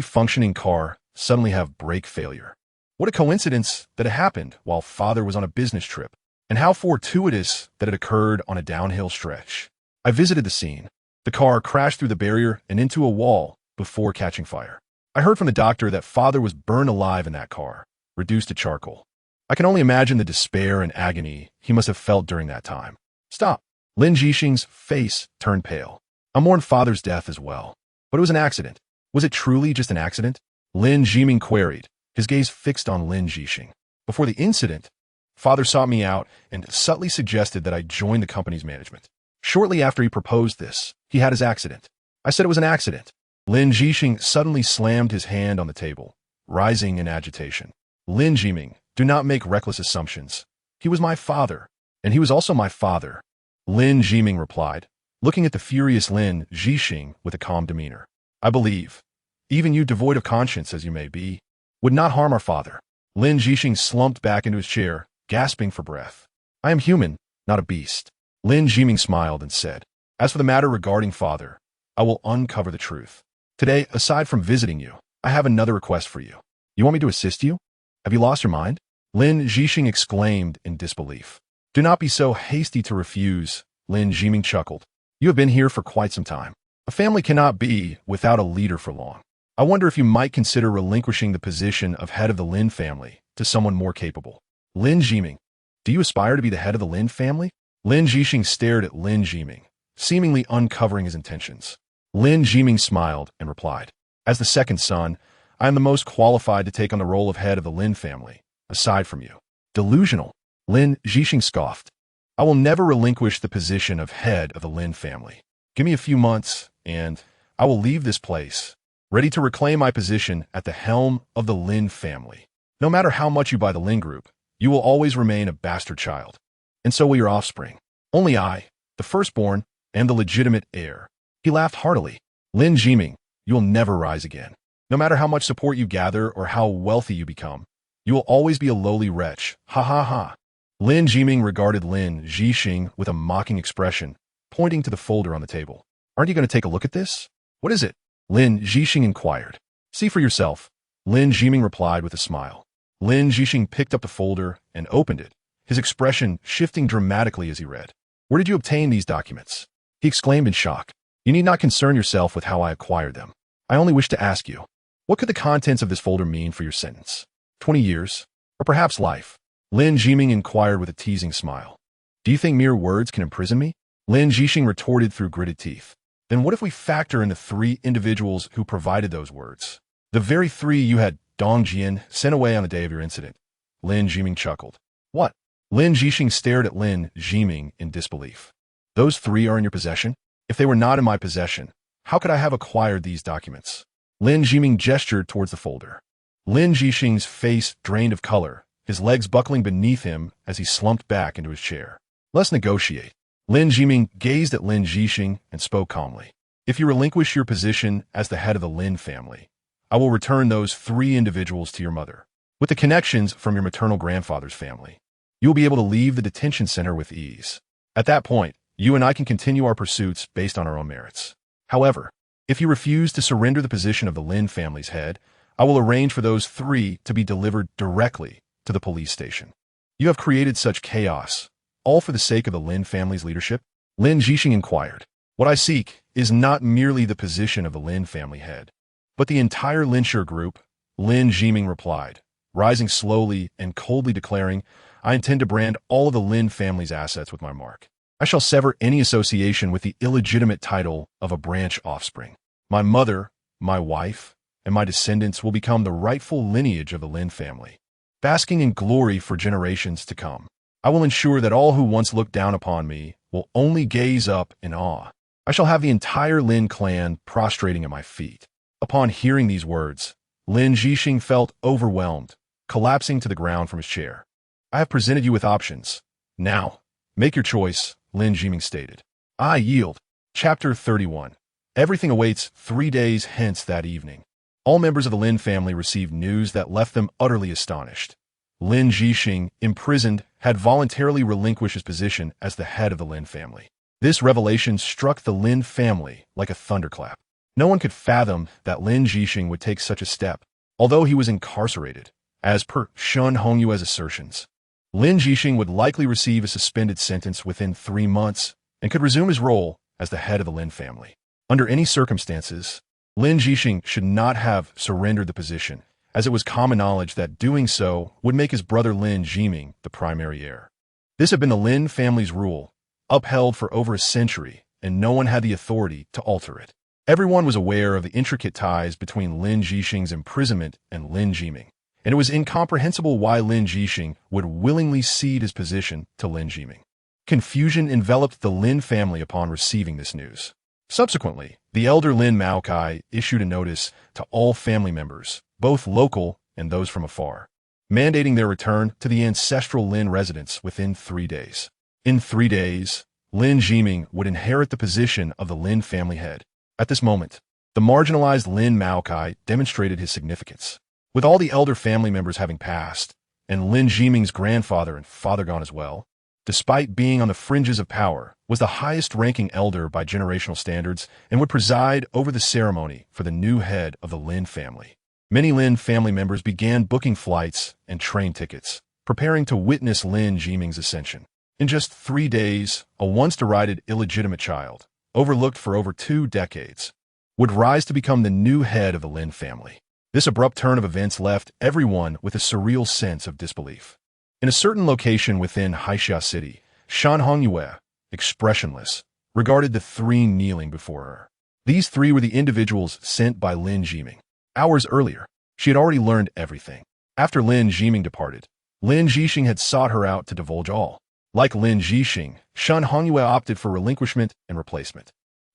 functioning car suddenly have brake failure? What a coincidence that it happened while father was on a business trip, and how fortuitous that it occurred on a downhill stretch. I visited the scene. The car crashed through the barrier and into a wall before catching fire. I heard from the doctor that father was burned alive in that car, reduced to charcoal. I can only imagine the despair and agony he must have felt during that time. Stop. Lin Jixing's face turned pale. I mourned father's death as well. But it was an accident. Was it truly just an accident? Lin Jiming queried, his gaze fixed on Lin Jixing. Before the incident, father sought me out and subtly suggested that I join the company's management. Shortly after he proposed this, he had his accident. I said it was an accident. Lin Jixing suddenly slammed his hand on the table, rising in agitation. Lin Jiming, do not make reckless assumptions. He was my father, and he was also my father. Lin Jiming replied, looking at the furious Lin Jixing with a calm demeanor. I believe, even you devoid of conscience as you may be, would not harm our father. Lin Jixing slumped back into his chair, gasping for breath. I am human, not a beast. Lin Jiming smiled and said, as for the matter regarding father, I will uncover the truth. Today, aside from visiting you, I have another request for you. You want me to assist you? Have you lost your mind? Lin Zhixing exclaimed in disbelief. Do not be so hasty to refuse, Lin Zhiming chuckled. You have been here for quite some time. A family cannot be without a leader for long. I wonder if you might consider relinquishing the position of head of the Lin family to someone more capable. Lin Zhiming, do you aspire to be the head of the Lin family? Lin Zhixing stared at Lin Zhiming, seemingly uncovering his intentions. Lin Zhiming smiled and replied, as the second son, I am the most qualified to take on the role of head of the Lin family, aside from you. Delusional. Lin Zhixing scoffed. I will never relinquish the position of head of the Lin family. Give me a few months, and I will leave this place, ready to reclaim my position at the helm of the Lin family. No matter how much you buy the Lin group, you will always remain a bastard child. And so will your offspring. Only I, the firstborn, am the legitimate heir. He laughed heartily. Lin Zhiming, you will never rise again. No matter how much support you gather or how wealthy you become, you will always be a lowly wretch. Ha ha ha. Lin Zhiming regarded Lin Zhixing with a mocking expression, pointing to the folder on the table. Aren't you going to take a look at this? What is it? Lin Zhixing inquired. See for yourself, Lin Zhiming replied with a smile. Lin Zhixing picked up the folder and opened it, his expression shifting dramatically as he read. Where did you obtain these documents? He exclaimed in shock. You need not concern yourself with how I acquired them. I only wish to ask you, what could the contents of this folder mean for your sentence? 20 years? Or perhaps life? Lin Zhiming inquired with a teasing smile. Do you think mere words can imprison me? Lin Zhixing retorted through gritted teeth. Then what if we factor in the 3 individuals who provided those words? The very 3 you had Dongjian sent away on the day of your incident. Lin Zhiming chuckled. What? Lin Zhixing stared at Lin Zhiming in disbelief. Those 3 are in your possession? If they were not in my possession, how could I have acquired these documents? Lin Zhiming gestured towards the folder. Lin Zhixing's face drained of color, his legs buckling beneath him as he slumped back into his chair. Let's negotiate. Lin Zhiming gazed at Lin Zhixing and spoke calmly. If you relinquish your position as the head of the Lin family, I will return those 3 individuals to your mother. With the connections from your maternal grandfather's family, you will be able to leave the detention center with ease. At that point, you and I can continue our pursuits based on our own merits. However, if you refuse to surrender the position of the Lin family's head, I will arrange for those 3 to be delivered directly to the police station. You have created such chaos, all for the sake of the Lin family's leadership? Lin Zhixing inquired. What I seek is not merely the position of the Lin family head, but the entire Linsher group, Lin Zhiming replied, rising slowly and coldly declaring, I intend to brand all of the Lin family's assets with my mark. I shall sever any association with the illegitimate title of a branch offspring. My mother, my wife, and my descendants will become the rightful lineage of the Lin family, basking in glory for generations to come. I will ensure that all who once looked down upon me will only gaze up in awe. I shall have the entire Lin clan prostrating at my feet. Upon hearing these words, Lin Zhixing felt overwhelmed, collapsing to the ground from his chair. I have presented you with options. Now, make your choice, Lin Zhiming stated. I yield. Chapter 31. Everything awaits 3 days hence that evening. All members of the Lin family received news that left them utterly astonished. Lin Zhixing, imprisoned, had voluntarily relinquished his position as the head of the Lin family. This revelation struck the Lin family like a thunderclap. No one could fathom that Lin Zhixing would take such a step, although he was incarcerated, as per Shun Hongyue's assertions. Lin Zhixing would likely receive a suspended sentence within 3 months and could resume his role as the head of the Lin family. Under any circumstances, Lin Zhixing should not have surrendered the position, as it was common knowledge that doing so would make his brother Lin Zhiming the primary heir. This had been the Lin family's rule, upheld for over a century, and no one had the authority to alter it. Everyone was aware of the intricate ties between Lin Zhixing's imprisonment and Lin Zhiming, and it was incomprehensible why Lin Zhixing would willingly cede his position to Lin Zhiming. Confusion enveloped the Lin family upon receiving this news. Subsequently, the elder Lin Maokai issued a notice to all family members, both local and those from afar, mandating their return to the ancestral Lin residence within 3 days. In 3 days, Lin Zhiming would inherit the position of the Lin family head. At this moment, the marginalized Lin Maokai demonstrated his significance. With all the elder family members having passed, and Lin Zhiming's grandfather and father gone as well, despite being on the fringes of power, was the highest-ranking elder by generational standards and would preside over the ceremony for the new head of the Lin family. Many Lin family members began booking flights and train tickets, preparing to witness Lin Jiming's ascension. In just 3 days, a once-derided illegitimate child, overlooked for over 2 decades, would rise to become the new head of the Lin family. This abrupt turn of events left everyone with a surreal sense of disbelief. In a certain location within Haixia City, Shan Hongyue, expressionless, regarded the 3 kneeling before her. These 3 were the individuals sent by Lin Jiming. Hours earlier, she had already learned everything. After Lin Jiming departed, Lin Jixing had sought her out to divulge all. Like Lin Jixing, Shan Hongyue opted for relinquishment and replacement.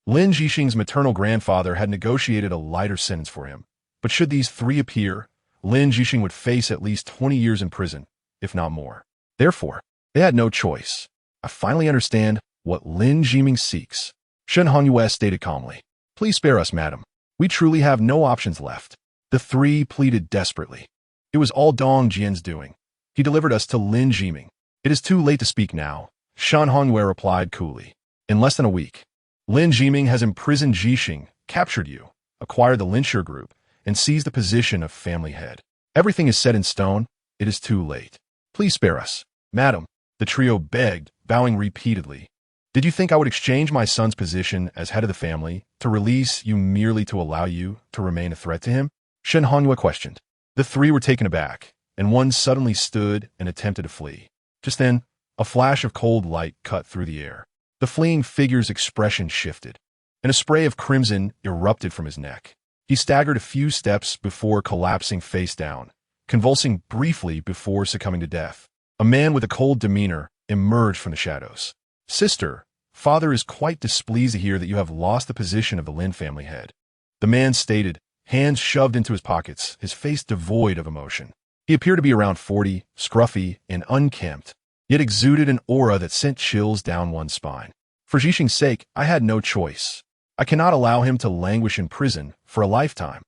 Lin Jixing's maternal grandfather had negotiated a lighter sentence for him, but should these 3 appear, Lin Jixing would face at least 20 years in prison, if not more. Therefore, they had no choice. I finally understand what Lin Jiming seeks, Shan Hongyue stated calmly. Please spare us, madam. We truly have no options left. The 3 pleaded desperately. It was all Dong Jian's doing. He delivered us to Lin Jiming. It is too late to speak now, Shan Hongyue replied coolly. In less than a week, Lin Jiming has imprisoned Jixing, captured you, acquired the Linsher group, and seized the position of family head. Everything is set in stone. It is too late. Please spare us, madam, the trio begged, bowing repeatedly. Did you think I would exchange my son's position as head of the family to release you merely to allow you to remain a threat to him? Shan Hongyue questioned. The 3 were taken aback, and one suddenly stood and attempted to flee. Just then, a flash of cold light cut through the air. The fleeing figure's expression shifted, and a spray of crimson erupted from his neck. He staggered a few steps before collapsing face down, convulsing briefly before succumbing to death. A man with a cold demeanor emerged from the shadows. Sister, father is quite displeased to hear that you have lost the position of the Lin family head, the man stated, hands shoved into his pockets, his face devoid of emotion. He appeared to be around 40, scruffy and unkempt, yet exuded an aura that sent chills down one's spine. For Jixing's sake, I had no choice. I cannot allow him to languish in prison for a lifetime.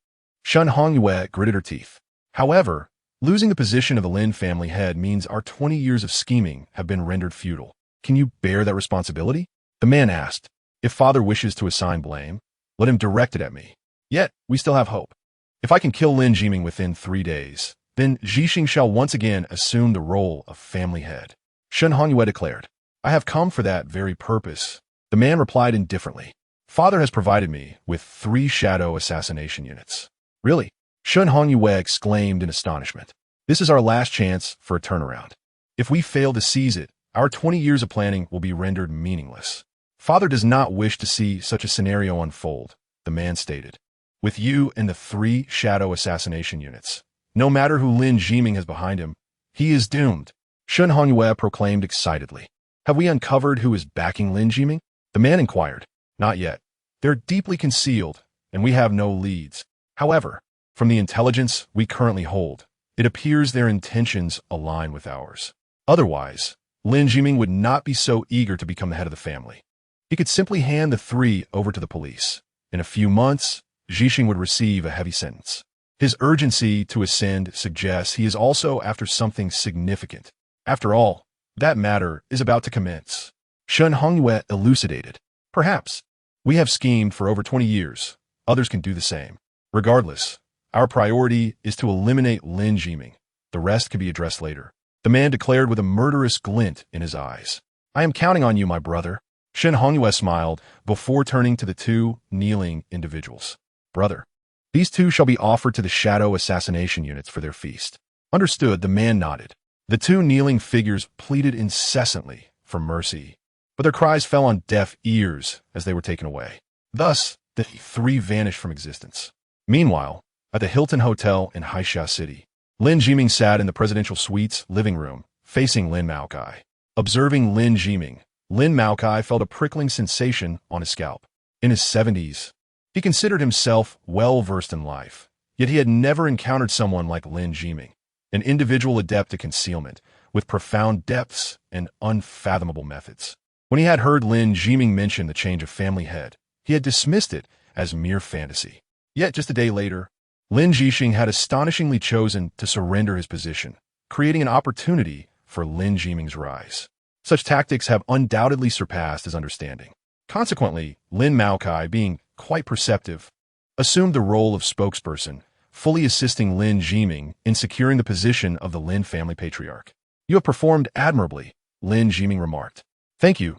Shan Hongyue gritted her teeth. However, losing the position of the Lin family head means our 20 years of scheming have been rendered futile. Can you bear that responsibility? The man asked. If father wishes to assign blame, let him direct it at me. Yet, we still have hope. If I can kill Lin Jiming within 3 days, then Jixing shall once again assume the role of family head. Shan Hongyue declared. I have come for that very purpose. The man replied indifferently. Father has provided me with 3 shadow assassination units. Really? Shan Hongyue exclaimed in astonishment. This is our last chance for a turnaround. If we fail to seize it, our 20 years of planning will be rendered meaningless. Father does not wish to see such a scenario unfold, the man stated. With you and the 3 shadow assassination units, no matter who Lin Jiming has behind him, he is doomed, Shan Hongyue proclaimed excitedly. Have we uncovered who is backing Lin Jiming? The man inquired. Not yet. They're deeply concealed, and we have no leads. However, from the intelligence we currently hold, it appears their intentions align with ours. Otherwise, Lin Jiming would not be so eager to become the head of the family. He could simply hand the 3 over to the police. In a few months, Jixing would receive a heavy sentence. His urgency to ascend suggests he is also after something significant. After all, that matter is about to commence. Shan Hongyue elucidated. Perhaps. We have schemed for over 20 years. Others can do the same. Regardless, our priority is to eliminate Lin Jiming. The rest can be addressed later. The man declared with a murderous glint in his eyes. I am counting on you, my brother. Shan Hongyue smiled before turning to the 2 kneeling individuals. Brother, these 2 shall be offered to the shadow assassination units for their feast. Understood, the man nodded. The 2 kneeling figures pleaded incessantly for mercy, but their cries fell on deaf ears as they were taken away. Thus, the 3 vanished from existence. Meanwhile, at the Hilton Hotel in Haixia City, Lin Jiming sat in the presidential suite's living room, facing Lin Maokai. Observing Lin Jiming, Lin Maokai felt a prickling sensation on his scalp. In his 70s, he considered himself well-versed in life, yet he had never encountered someone like Lin Jiming, an individual adept at concealment, with profound depths and unfathomable methods. When he had heard Lin Jiming mention the change of family head, he had dismissed it as mere fantasy. Yet just a day later, Lin Jixing had astonishingly chosen to surrender his position, creating an opportunity for Lin Jiming's rise. Such tactics have undoubtedly surpassed his understanding. Consequently, Lin Maokai, being quite perceptive, assumed the role of spokesperson, fully assisting Lin Jiming in securing the position of the Lin family patriarch. "You have performed admirably," Lin Jiming remarked. Thank you,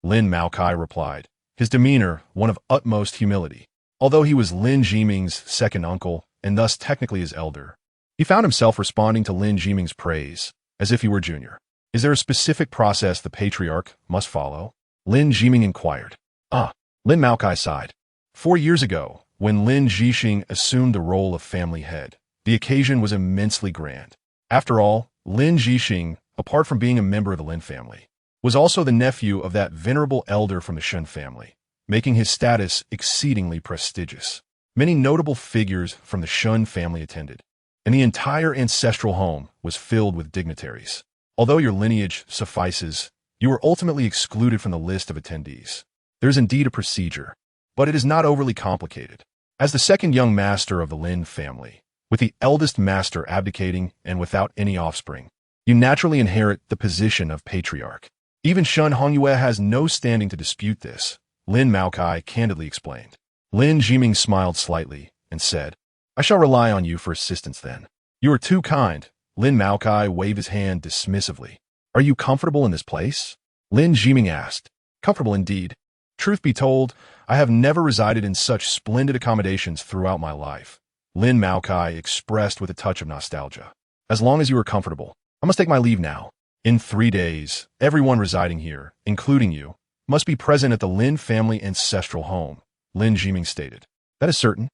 Lin Maokai replied, his demeanor one of utmost humility. Although he was Lin Jiming's second uncle, and thus technically his elder, he found himself responding to Lin Jiming's praise as if he were junior. "Is there a specific process the patriarch must follow?" Lin Jiming inquired. Lin Maokai sighed. 4 years ago, when Lin Jixing assumed the role of family head, the occasion was immensely grand. After all, Lin Jixing, apart from being a member of the Lin family, was also the nephew of that venerable elder from the Shen family, making his status exceedingly prestigious. Many notable figures from the Shun family attended, and the entire ancestral home was filled with dignitaries. Although your lineage suffices, you were ultimately excluded from the list of attendees. There is indeed a procedure, but it is not overly complicated. As the second young master of the Lin family, with the eldest master abdicating and without any offspring, you naturally inherit the position of patriarch. Even Shun Hongyue has no standing to dispute this, Lin Maokai candidly explained. Lin Jiming smiled slightly and said, "I shall rely on you for assistance then." "You are too kind," Lin Maokai waved his hand dismissively. "Are you comfortable in this place?" Lin Jiming asked. "Comfortable indeed. Truth be told, I have never resided in such splendid accommodations throughout my life," Lin Maokai expressed with a touch of nostalgia. "As long as you are comfortable, I must take my leave now. In 3 days, everyone residing here, including you, must be present at the Lin family ancestral home," Lin Jiming stated. "That is certain.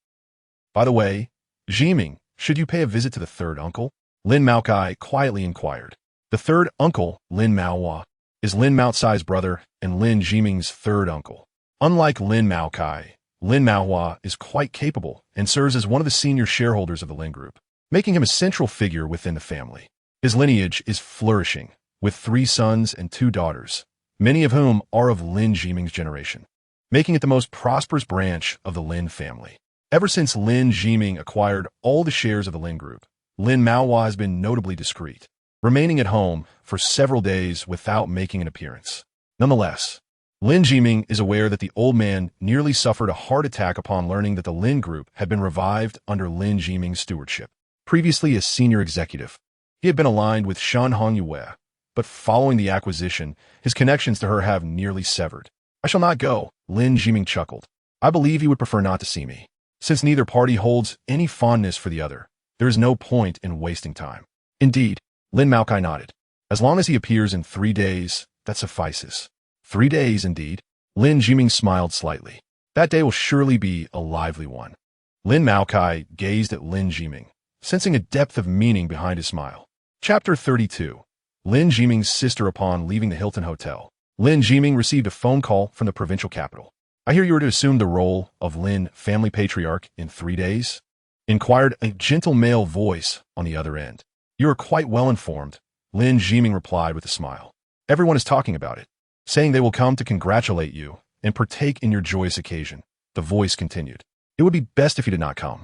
By the way, Jiming, should you pay a visit to the third uncle?" Lin Maokai quietly inquired. The third uncle, Lin Maohua, is Lin Maocai's brother and Lin Jiming's third uncle. Unlike Lin Maokai, Lin Maohua is quite capable and serves as one of the senior shareholders of the Lin Group, making him a central figure within the family. His lineage is flourishing, with 3 sons and 2 daughters, many of whom are of Lin Jiming's generation, making it the most prosperous branch of the Lin family. Ever since Lin Jiming acquired all the shares of the Lin Group, Lin Maohua has been notably discreet, remaining at home for several days without making an appearance. Nonetheless, Lin Jiming is aware that the old man nearly suffered a heart attack upon learning that the Lin Group had been revived under Lin Jiming's stewardship. Previously a senior executive, he had been aligned with Shan Hongyue, but following the acquisition, his connections to her have nearly severed. "I shall not go," Lin Jiming chuckled. "I believe he would prefer not to see me. Since neither party holds any fondness for the other, there is no point in wasting time." "Indeed," Lin Maokai nodded. "As long as he appears in 3 days, that suffices." 3 days, indeed. Lin Jiming smiled slightly. "That day will surely be a lively one." Lin Maokai gazed at Lin Jiming, sensing a depth of meaning behind his smile. Chapter 32. Lin Jiming's sister. Upon leaving the Hilton Hotel, Lin Jiming received a phone call from the provincial capital. "I hear you are to assume the role of Lin family patriarch in 3 days?" inquired a gentle male voice on the other end. "You are quite well informed," Lin Jiming replied with a smile. "Everyone is talking about it, saying they will come to congratulate you and partake in your joyous occasion." The voice continued. "It would be best if you did not come.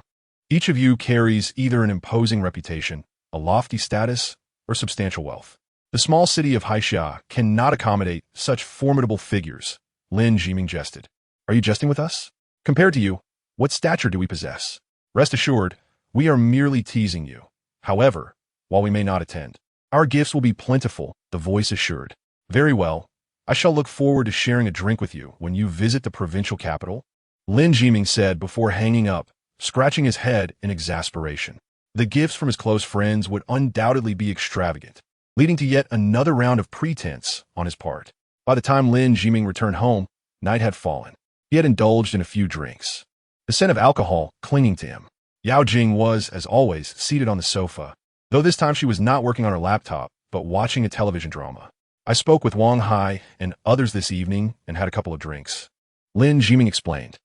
Each of you carries either an imposing reputation, a lofty status, or substantial wealth. The small city of Haixia cannot accommodate such formidable figures." Lin Jiming jested. "Are you jesting with us? Compared to you, what stature do we possess? Rest assured, we are merely teasing you. However, while we may not attend, our gifts will be plentiful," the voice assured. "Very well. I shall look forward to sharing a drink with you when you visit the provincial capital," Lin Jiming said before hanging up, scratching his head in exasperation. The gifts from his close friends would undoubtedly be extravagant, leading to yet another round of pretense on his part. By the time Lin Jiming returned home, night had fallen. He had indulged in a few drinks, the scent of alcohol clinging to him. Yao Jing was, as always, seated on the sofa, though this time she was not working on her laptop, but watching a television drama. "I spoke with Wang Hai and others this evening and had a couple of drinks," Lin Jiming explained.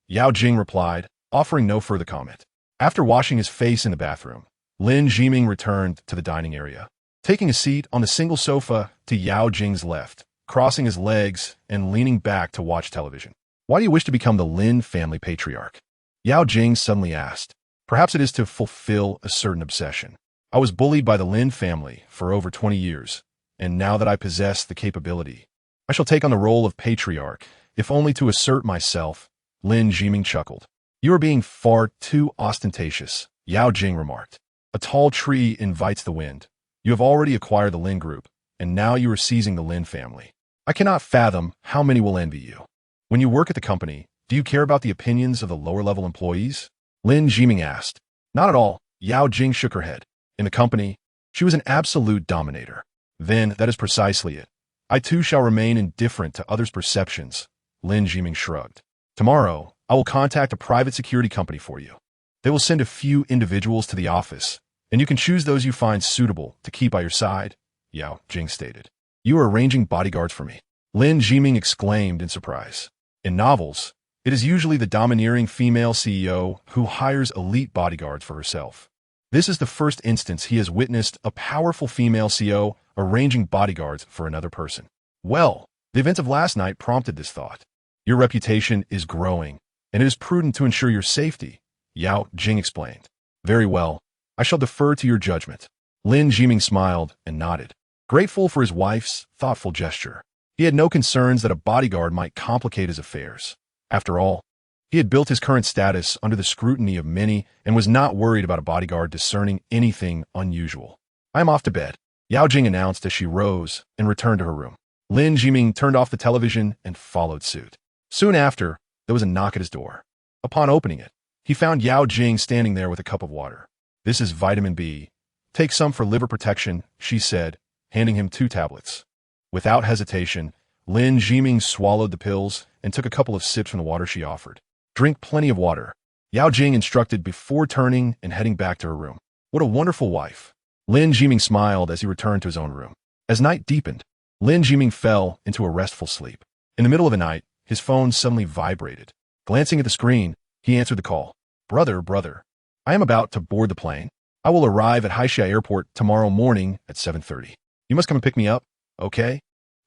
Yao Jing replied, offering no further comment. After washing his face in the bathroom, Lin Jiming returned to the dining area, taking a seat on the single sofa to Yao Jing's left, crossing his legs and leaning back to watch television. "Why do you wish to become the Lin family patriarch?" Yao Jing suddenly asked. "Perhaps it is to fulfill a certain obsession. I was bullied by the Lin family for over 20 years, and now that I possess the capability, I shall take on the role of patriarch, if only to assert myself." Lin Jiming chuckled. "You are being far too ostentatious," Yao Jing remarked. "A tall tree invites the wind. You have already acquired the Lin group, and now you are seizing the Lin family. I cannot fathom how many will envy you. When you work at the company, do you care about the opinions of the lower-level employees?" Lin Jiming asked. "Not at all," Yao Jing shook her head. "In the company, she was an absolute dominator." "Then that is precisely it. I too shall remain indifferent to others' perceptions," Lin Jiming shrugged. "Tomorrow, I will contact a private security company for you. They will send a few individuals to the office, and you can choose those you find suitable to keep by your side," Yao Jing stated. "You are arranging bodyguards for me," Lin Jiming exclaimed in surprise. In novels, it is usually the domineering female CEO who hires elite bodyguards for herself. This is the first instance he has witnessed a powerful female CEO arranging bodyguards for another person. Well, the events of last night prompted this thought. "Your reputation is growing, and it is prudent to ensure your safety," Yao Jing explained. "Very well. I shall defer to your judgment." Lin Jiming smiled and nodded, grateful for his wife's thoughtful gesture. He had no concerns that a bodyguard might complicate his affairs. After all, he had built his current status under the scrutiny of many and was not worried about a bodyguard discerning anything unusual. "I am off to bed," Yao Jing announced as she rose and returned to her room. Lin Jiming turned off the television and followed suit. Soon after, there was a knock at his door. Upon opening it, he found Yao Jing standing there with a cup of water. "This is vitamin B. Take some for liver protection," she said, handing him 2 tablets. Without hesitation, Lin Jiming swallowed the pills and took a couple of sips from the water she offered. "Drink plenty of water," Yao Jing instructed before turning and heading back to her room. "What a wonderful wife." Lin Jiming smiled as he returned to his own room. As night deepened, Lin Jiming fell into a restful sleep. In the middle of the night, his phone suddenly vibrated. Glancing at the screen, he answered the call. Brother, I am about to board the plane. I will arrive at Haixia Airport tomorrow morning at 7:30. You must come and pick me up, okay?"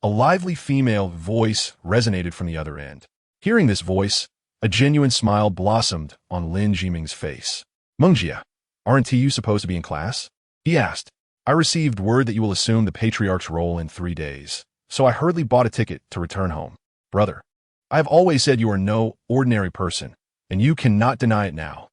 A lively female voice resonated from the other end. Hearing this voice, a genuine smile blossomed on Lin Jiming's face. "Mengjia, aren't you supposed to be in class?" he asked. "I received word that you will assume the patriarch's role in 3 days, so I hurriedly bought a ticket to return home." "Brother, I have always said you are no ordinary person, and you cannot deny it now."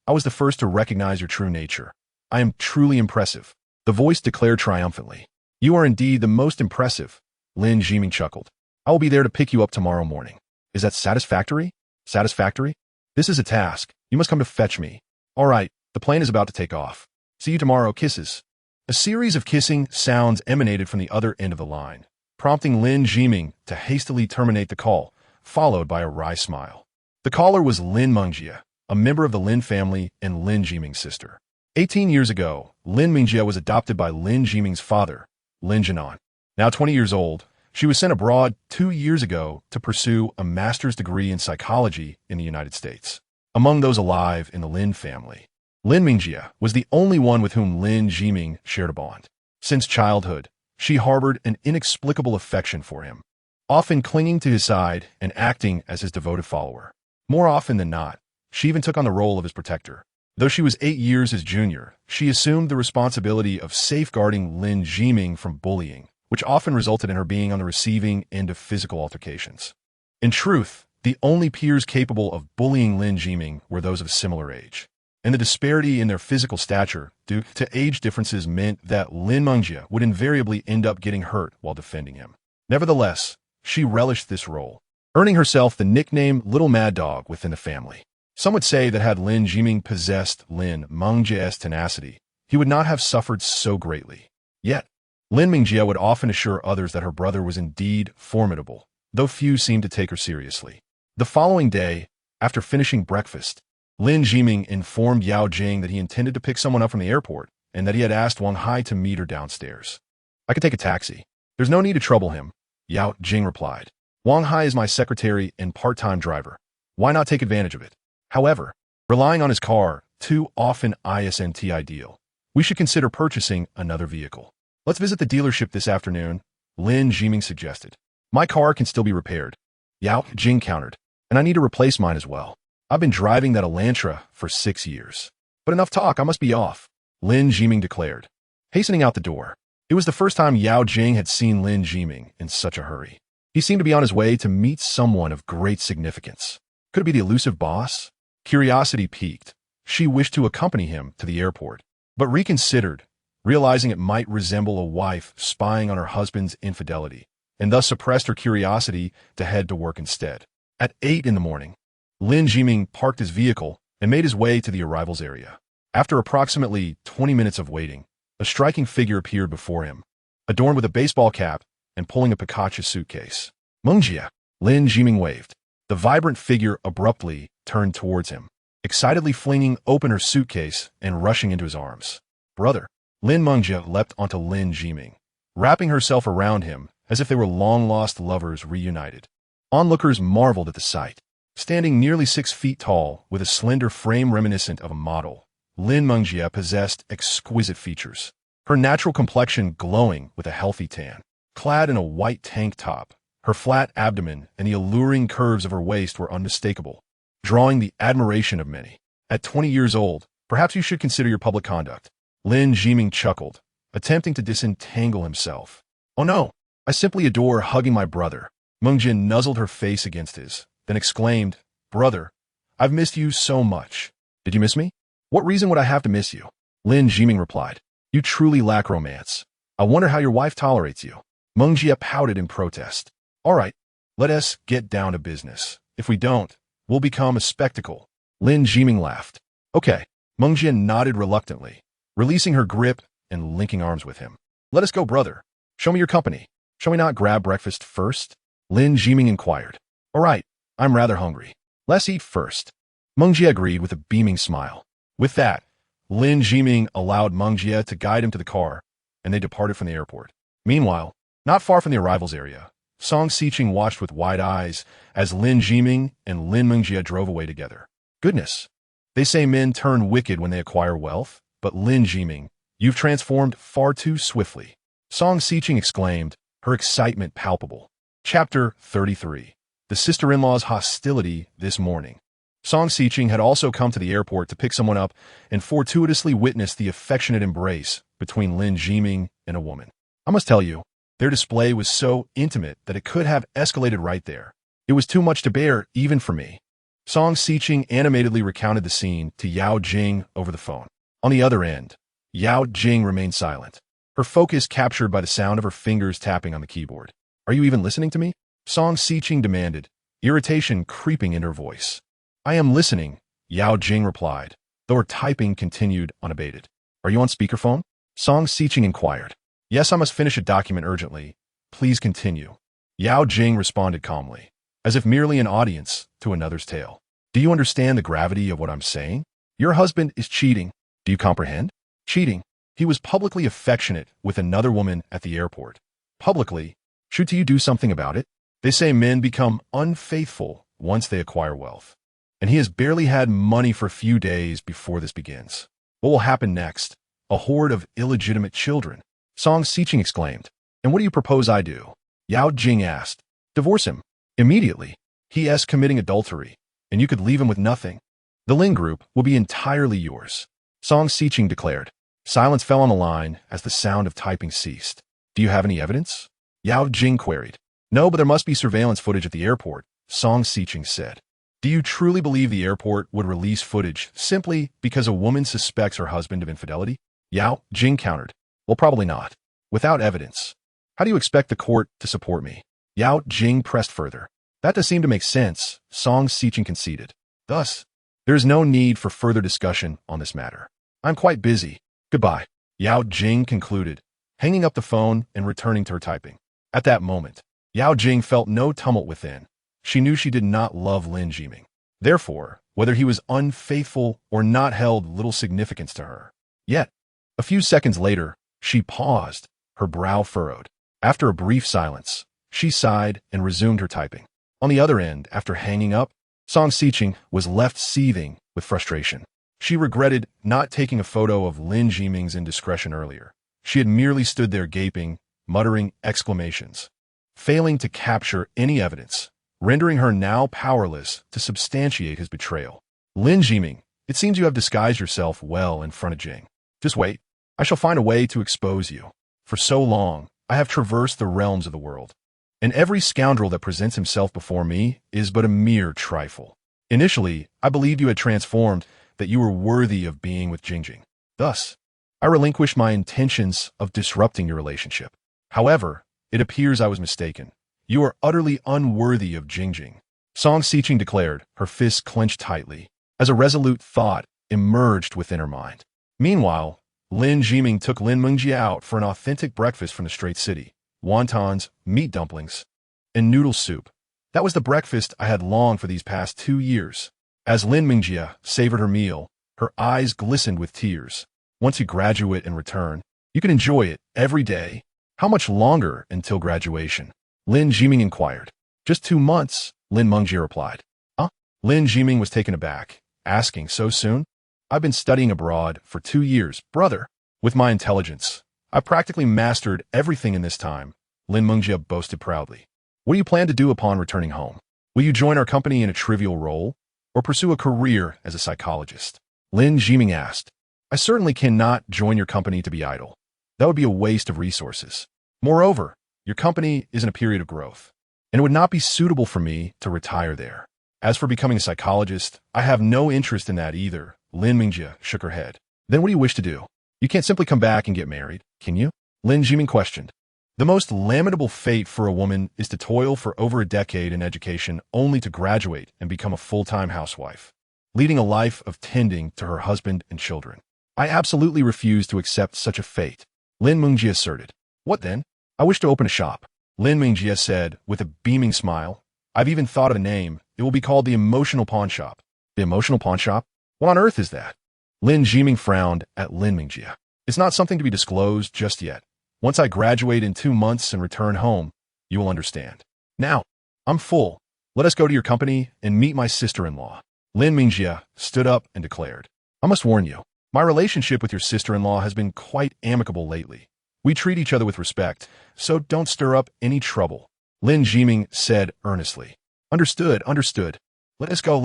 "I was the first to recognize your true nature. I am truly impressive," the voice declared triumphantly. "You are indeed the most impressive," Lin Jiming chuckled. "I will be there to pick you up tomorrow morning. Is that satisfactory?" "Satisfactory? This is a task. You must come to fetch me." "All right, the plane is about to take off. See you tomorrow, kisses." A series of kissing sounds emanated from the other end of the line, prompting Lin Jiming to hastily terminate the call, followed by a wry smile. The caller was Lin Mengjia, a member of the Lin family and Lin Jiming's sister. 18 years ago, Lin Mengjia was adopted by Lin Jiming's father, Lin Jinan. Now 20 years old, she was sent abroad 2 years ago to pursue a master's degree in psychology in the United States. Among those alive in the Lin family, Lin Mengjia was the only one with whom Lin Jiming shared a bond. Since childhood, she harbored an inexplicable affection for him, often clinging to his side and acting as his devoted follower. More often than not, she even took on the role of his protector. Though she was 8 years his junior, she assumed the responsibility of safeguarding Lin Jiming from bullying, which often resulted in her being on the receiving end of physical altercations. In truth, the only peers capable of bullying Lin Jiming were those of a similar age, and the disparity in their physical stature due to age differences meant that Lin Mengjia would invariably end up getting hurt while defending him. Nevertheless, she relished this role, earning herself the nickname Little Mad Dog within the family. Some would say that had Lin Jiming possessed Lin Mengjia's tenacity, he would not have suffered so greatly. Yet, Lin Mengjia would often assure others that her brother was indeed formidable, though few seemed to take her seriously. The following day, after finishing breakfast, Lin Jiming informed Yao Jing that he intended to pick someone up from the airport and that he had asked Wang Hai to meet her downstairs. "I could take a taxi. There's no need to trouble him," Yao Jing replied. "Wang Hai is my secretary and part-time driver. Why not take advantage of it? However, relying on his car too often isn't ideal. We should consider purchasing another vehicle. Let's visit the dealership this afternoon," Lin Jiming suggested. "My car can still be repaired," Yao Jing countered, "and I need to replace mine as well. I've been driving that Elantra for 6 years. But enough talk, I must be off," Lin Jiming declared. Hastening out the door, It was the first time Yao Jing had seen Lin Jiming in such a hurry. He seemed to be on his way to meet someone of great significance. Could it be the elusive boss? Curiosity piqued. She wished to accompany him to the airport, but reconsidered, realizing it might resemble a wife spying on her husband's infidelity, and thus suppressed her curiosity to head to work instead. At 8 in the morning, Lin Jiming parked his vehicle and made his way to the arrivals area. After approximately 20 minutes of waiting, a striking figure appeared before him, adorned with a baseball cap and pulling a Pikachu suitcase. Mengjia, Lin Jiming waved. The vibrant figure abruptly turned towards him, excitedly flinging open her suitcase and rushing into his arms. Brother, Lin Mengjia leapt onto Lin Jiming, wrapping herself around him as if they were long-lost lovers reunited. Onlookers marveled at the sight. Standing nearly 6 feet tall, with a slender frame reminiscent of a model, Lin Mengjia possessed exquisite features. Her natural complexion glowing with a healthy tan. Clad in a white tank top, her flat abdomen and the alluring curves of her waist were unmistakable, drawing the admiration of many. At 20 years old, perhaps you should consider your public conduct. Lin Jiming chuckled, attempting to disentangle himself. Oh no, I simply adore hugging my brother. Mengjia nuzzled her face against his, then exclaimed, Brother, I've missed you so much. Did you miss me? What reason would I have to miss you? Lin Jiming replied, You truly lack romance. I wonder how your wife tolerates you. Mengjia pouted in protest. All right, let us get down to business. If we don't, we'll become a spectacle. Lin Jiming laughed. Okay. Mengjia nodded reluctantly, releasing her grip and linking arms with him. Let us go, brother. Show me your company. Shall we not grab breakfast first? Lin Jiming inquired. All right, I'm rather hungry. Let's eat first. Mengjia agreed with a beaming smile. With that, Lin Jiming allowed Mengjia to guide him to the car, and they departed from the airport. Meanwhile, not far from the arrivals area, Song Xiqing watched with wide eyes as Lin Jiming and Lin Mengjia drove away together. Goodness, they say men turn wicked when they acquire wealth, but Lin Jiming, you've transformed far too swiftly. Song Xiqing exclaimed, her excitement palpable. Chapter 33. The sister-in-law's hostility this morning. Song Xiqing had also come to the airport to pick someone up and fortuitously witnessed the affectionate embrace between Lin Jiming and a woman. I must tell you, their display was so intimate that it could have escalated right there. It was too much to bear, even for me. Song Xiqing animatedly recounted the scene to Yao Jing over the phone. On the other end, Yao Jing remained silent, her focus captured by the sound of her fingers tapping on the keyboard. Are you even listening to me? Song Xiqing demanded, irritation creeping into her voice. I am listening, Yao Jing replied, though her typing continued unabated. Are you on speakerphone? Song Xiqing inquired. Yes, I must finish a document urgently. Please continue. Yao Jing responded calmly, as if merely an audience to another's tale. Do you understand the gravity of what I'm saying? Your husband is cheating. Do you comprehend? Cheating. He was publicly affectionate with another woman at the airport. Publicly. Should you do something about it? They say men become unfaithful once they acquire wealth. And he has barely had money for a few days before this begins. What will happen next? A horde of illegitimate children. Song Xiqing exclaimed. And what do you propose I do? Yao Jing asked. Divorce him. Immediately. He is committing adultery, and you could leave him with nothing. The Lin Group will be entirely yours. Song Xiqing declared. Silence fell on the line as the sound of typing ceased. Do you have any evidence? Yao Jing queried. No, but there must be surveillance footage at the airport, Song Xiqing said. Do you truly believe the airport would release footage simply because a woman suspects her husband of infidelity? Yao Jing countered. Well, probably not. Without evidence. How do you expect the court to support me? Yao Jing pressed further. That does seem to make sense, Song Xiqing conceded. Thus, there is no need for further discussion on this matter. I'm quite busy. Goodbye. Yao Jing concluded, hanging up the phone and returning to her typing. At that moment, Yao Jing felt no tumult within. She knew she did not love Lin Jiming. Therefore, whether he was unfaithful or not held little significance to her. Yet, a few seconds later, she paused, her brow furrowed. After a brief silence, she sighed and resumed her typing. On the other end, after hanging up, Song Xiqing was left seething with frustration. She regretted not taking a photo of Lin Jiming's indiscretion earlier. She had merely stood there gaping, muttering exclamations, failing to capture any evidence, rendering her now powerless to substantiate his betrayal. Lin Jiming, it seems you have disguised yourself well in front of Jing. Just wait. I shall find a way to expose you. For so long, I have traversed the realms of the world, and every scoundrel that presents himself before me is but a mere trifle. Initially, I believed you had transformed, that you were worthy of being with Jingjing. Thus, I relinquished my intentions of disrupting your relationship. However, it appears I was mistaken. You are utterly unworthy of Jingjing. Song Xiqing declared, her fists clenched tightly, as a resolute thought emerged within her mind. Meanwhile, Lin Jiming took Lin Mengjie out for an authentic breakfast from the Straight City. Wontons, meat dumplings, and noodle soup. That was the breakfast I had longed for these past 2 years. As Lin Mengjie savored her meal, her eyes glistened with tears. Once you graduate and return, you can enjoy it every day. How much longer until graduation? Lin Jiming inquired. Just 2 months, Lin Mengjie replied. Huh? Lin Jiming was taken aback, asking, so soon? I've been studying abroad for 2 years, brother. With my intelligence, I practically mastered everything in this time, Lin Mengjie boasted proudly. What do you plan to do upon returning home? Will you join our company in a trivial role, or pursue a career as a psychologist? Lin Jiming asked. I certainly cannot join your company to be idle. That would be a waste of resources. Moreover, your company is in a period of growth, and it would not be suitable for me to retire there. As for becoming a psychologist, I have no interest in that either. Lin Mengjie shook her head. Then what do you wish to do? You can't simply come back and get married, can you? Lin Jiming questioned. The most lamentable fate for a woman is to toil for over a decade in education only to graduate and become a full-time housewife, leading a life of tending to her husband and children. I absolutely refuse to accept such a fate, Lin Mengjie asserted. What then? I wish to open a shop, Lin Mengjie said with a beaming smile. I've even thought of a name. It will be called the Emotional Pawn Shop. The Emotional Pawn Shop? What on earth is that? Lin Jiming frowned at Lin Mengjie. It's not something to be disclosed just yet. Once I graduate in 2 months and return home, you will understand. Now, I'm full. Let us go to your company and meet my sister-in-law. Lin Mengjie stood up and declared. I must warn you, my relationship with your sister-in-law has been quite amicable lately. We treat each other with respect, so don't stir up any trouble. Lin Jiming said earnestly. Understood, understood. Let us go,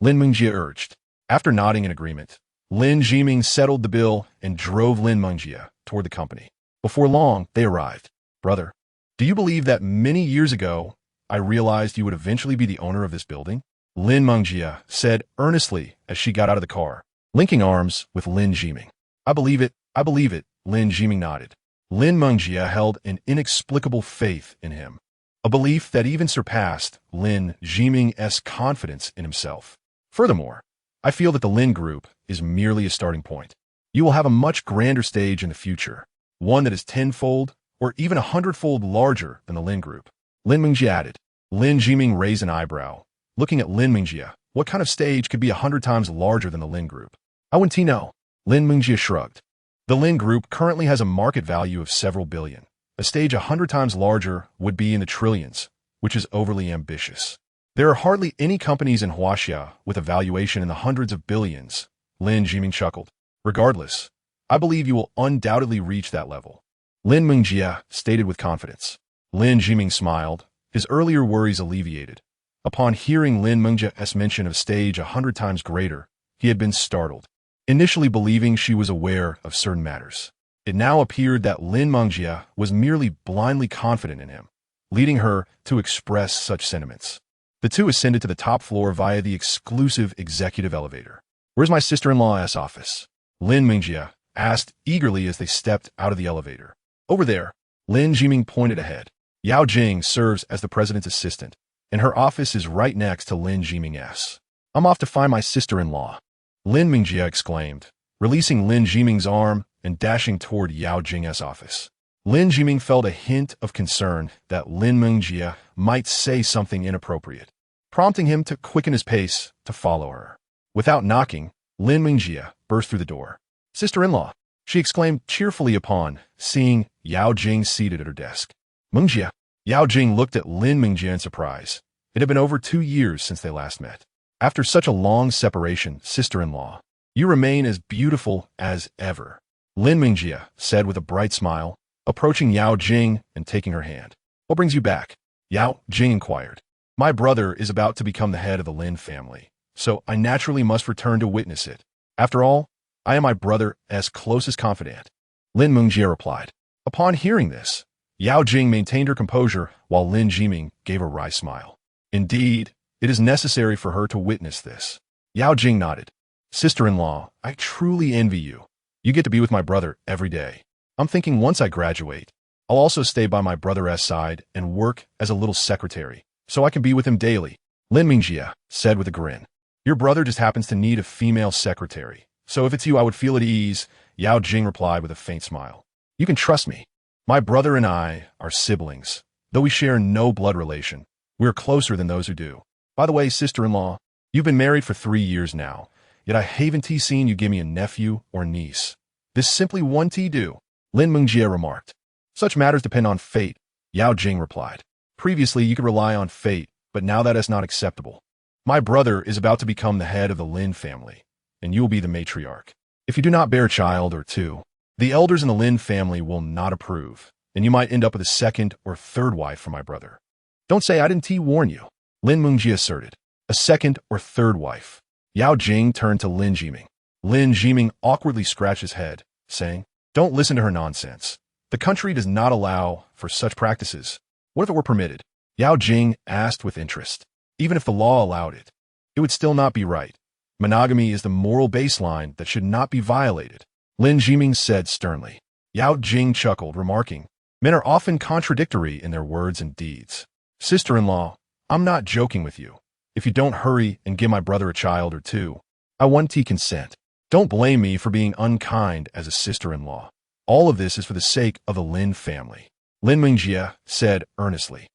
Lin Mengjie urged. After nodding in agreement, Lin Jiming settled the bill and drove Lin Mengjie toward the company. Before long, they arrived. Brother, do you believe that many years ago, I realized you would eventually be the owner of this building? Lin Mengjie said earnestly as she got out of the car, linking arms with Lin Jiming. I believe it, Lin Jiming nodded. Lin Mengjie held an inexplicable faith in him, a belief that even surpassed Lin Jiming's confidence in himself. Furthermore, I feel that the Lin Group is merely a starting point. You will have a much grander stage in the future, one that is 10-fold or even 100-fold larger than the Lin Group. Lin Mengjie added. Lin Jiming raised an eyebrow, looking at Lin Mengjie. What kind of stage could be 100 times larger than the Lin Group? I wouldn't know. Lin Mengjie shrugged. The Lin Group currently has a market value of several billion. A stage 100 times larger would be in the trillions, which is overly ambitious. There are hardly any companies in Huaxia with a valuation in the hundreds of billions, Lin Jiming chuckled. Regardless, I believe you will undoubtedly reach that level, Lin Mengjie stated with confidence. Lin Jiming smiled, his earlier worries alleviated. Upon hearing Lin Mengjie's mention of stage 100 times greater, he had been startled, initially believing she was aware of certain matters. It now appeared that Lin Mengjie was merely blindly confident in him, leading her to express such sentiments. The two ascended to the top floor via the exclusive executive elevator. Where's my sister-in-law's office? Lin Mengjie asked eagerly as they stepped out of the elevator. Over there, Lin Jiming pointed ahead. Yao Jing serves as the president's assistant, and her office is right next to Lin Jiming's. I'm off to find my sister-in-law, Lin Mengjie exclaimed, releasing Lin Jiming's arm and dashing toward Yao Jing's office. Lin Jiming felt a hint of concern that Lin Mengjie might say something inappropriate, prompting him to quicken his pace to follow her. Without knocking, Lin Mengjie burst through the door. Sister-in-law, she exclaimed cheerfully upon seeing Yao Jing seated at her desk. Mengjie. Yao Jing looked at Lin Mengjie in surprise. It had been over 2 years since they last met. After such a long separation, sister-in-law, you remain as beautiful as ever, Lin Mengjie said with a bright smile, approaching Yao Jing and taking her hand. What brings you back? Yao Jing inquired. My brother is about to become the head of the Lin family, so I naturally must return to witness it. After all, I am my brother's closest confidant, Lin Mengjie replied. Upon hearing this, Yao Jing maintained her composure while Lin Jiming gave a wry smile. Indeed, it is necessary for her to witness this. Yao Jing nodded. Sister-in-law, I truly envy you. You get to be with my brother every day. I'm thinking once I graduate, I'll also stay by my brother's side and work as a little secretary, so I can be with him daily. Lin Mingjie said with a grin. Your brother just happens to need a female secretary, so if it's you I would feel at ease, Yao Jing replied with a faint smile. You can trust me. My brother and I are siblings. Though we share no blood relation, we are closer than those who do. By the way, sister-in-law, you've been married for 3 years now, yet I haven't seen you give me a nephew or niece. This simply won't do, Lin Mingjie remarked. Such matters depend on fate, Yao Jing replied. Previously you could rely on fate, but now that is not acceptable. My brother is about to become the head of the Lin family, and you will be the matriarch. If you do not bear a child or two, the elders in the Lin family will not approve, and you might end up with a second or third wife for my brother. Don't say I didn't warn you, Lin Mingjie asserted. A second or third wife. Yao Jing turned to Lin Jiming. Lin Jiming awkwardly scratched his head, saying, Don't listen to her nonsense. The country does not allow for such practices. What if it were permitted? Yao Jing asked with interest. Even if the law allowed it, it would still not be right. Monogamy is the moral baseline that should not be violated, Lin Jiming said sternly. Yao Jing chuckled, remarking, Men are often contradictory in their words and deeds. Sister-in-law, I'm not joking with you. If you don't hurry and give my brother a child or two, I want to consent. Don't blame me for being unkind as a sister-in-law. All of this is for the sake of the Lin family, Lin Mingjie said earnestly.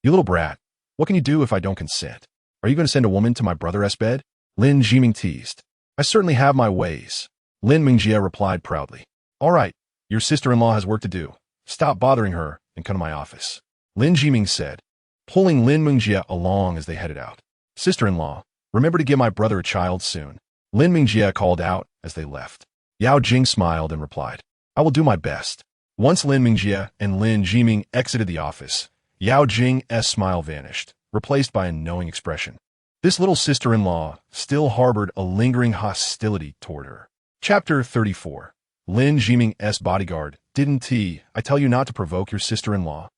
You little brat, what can you do if I don't consent? Are you going to send a woman to my brother's bed? Lin Jiming teased. I certainly have my ways, Lin Mingjie replied proudly. All right, your sister-in-law has work to do. Stop bothering her and come to my office, Lin Jiming said, pulling Lin Mingjie along as they headed out. Sister-in-law, remember to give my brother a child soon, Lin Mingjie called out as they left. Yao Jing smiled and replied, I will do my best. Once Lin Mingjie and Lin Jiming exited the office, Yao Jing's smile vanished, replaced by a knowing expression. This little sister-in-law still harbored a lingering hostility toward her. Chapter 34. Lin Jiming's bodyguard. Didn't I tell you not to provoke your sister-in-law?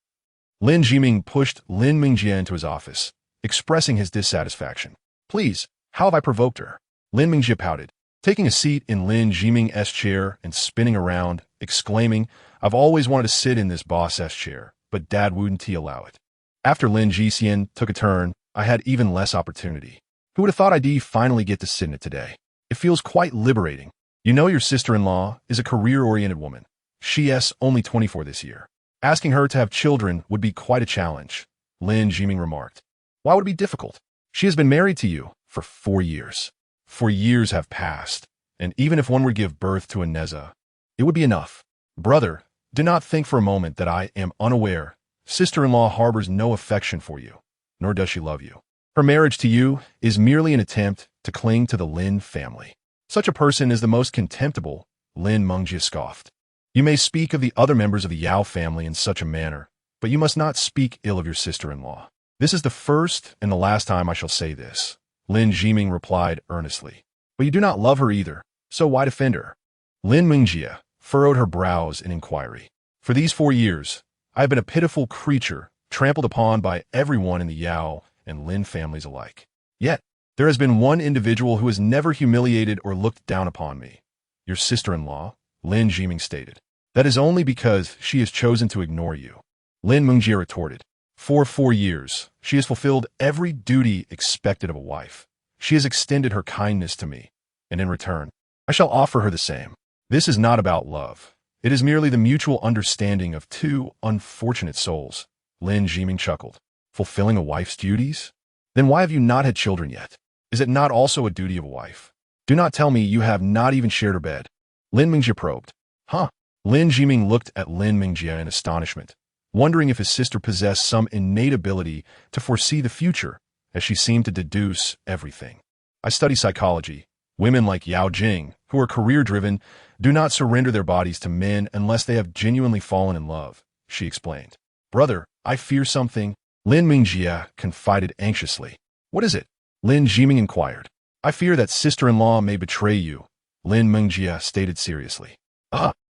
Lin Jiming pushed Lin Mingjie into his office, expressing his dissatisfaction. Please, how have I provoked her? Lin Mingjie pouted, taking a seat in Lin Jiming's chair and spinning around, exclaiming, I've always wanted to sit in this boss's chair, but Dad wouldn't allow it. After Lin Jixian took a turn, I had even less opportunity. Who would have thought I'd finally get to sit in it today? It feels quite liberating. You know your sister-in-law is a career-oriented woman. She's only 24 this year. Asking her to have children would be quite a challenge, Lin Jiming remarked. Why would it be difficult? She has been married to you for 4 years. 4 years have passed, and even if one were to give birth to a Neza, it would be enough. Brother, do not think for a moment that I am unaware. Sister-in-law harbors no affection for you, nor does she love you. Her marriage to you is merely an attempt to cling to the Lin family. Such a person is the most contemptible, Lin Mingjie scoffed. You may speak of the other members of the Yao family in such a manner, but you must not speak ill of your sister-in-law. This is the first and the last time I shall say this, Lin Jiming replied earnestly. But you do not love her either, so why defend her? Lin Mingjie furrowed her brows in inquiry. For these 4 years, I have been a pitiful creature, trampled upon by everyone in the Yao and Lin families alike. Yet, there has been one individual who has never humiliated or looked down upon me. Your sister-in-law, Lin Jiming stated. That is only because she has chosen to ignore you, Lin Mingjie retorted. For 4 years, she has fulfilled every duty expected of a wife. She has extended her kindness to me, and in return, I shall offer her the same. This is not about love. It is merely the mutual understanding of two unfortunate souls, Lin Jiming chuckled. Fulfilling a wife's duties? Then why have you not had children yet? Is it not also a duty of a wife? Do not tell me you have not even shared her bed. Lin Mingjie probed. Huh? Lin Jiming looked at Lin Mingjie in astonishment, wondering if his sister possessed some innate ability to foresee the future, as she seemed to deduce everything. I study psychology. Women like Yao Jing, who are career-driven, do not surrender their bodies to men unless they have genuinely fallen in love, she explained. Brother, I fear something, Lin Mingjie confided anxiously. What is it? Lin Jiming inquired. I fear that sister-in-law may betray you, Lin Mingjie stated seriously.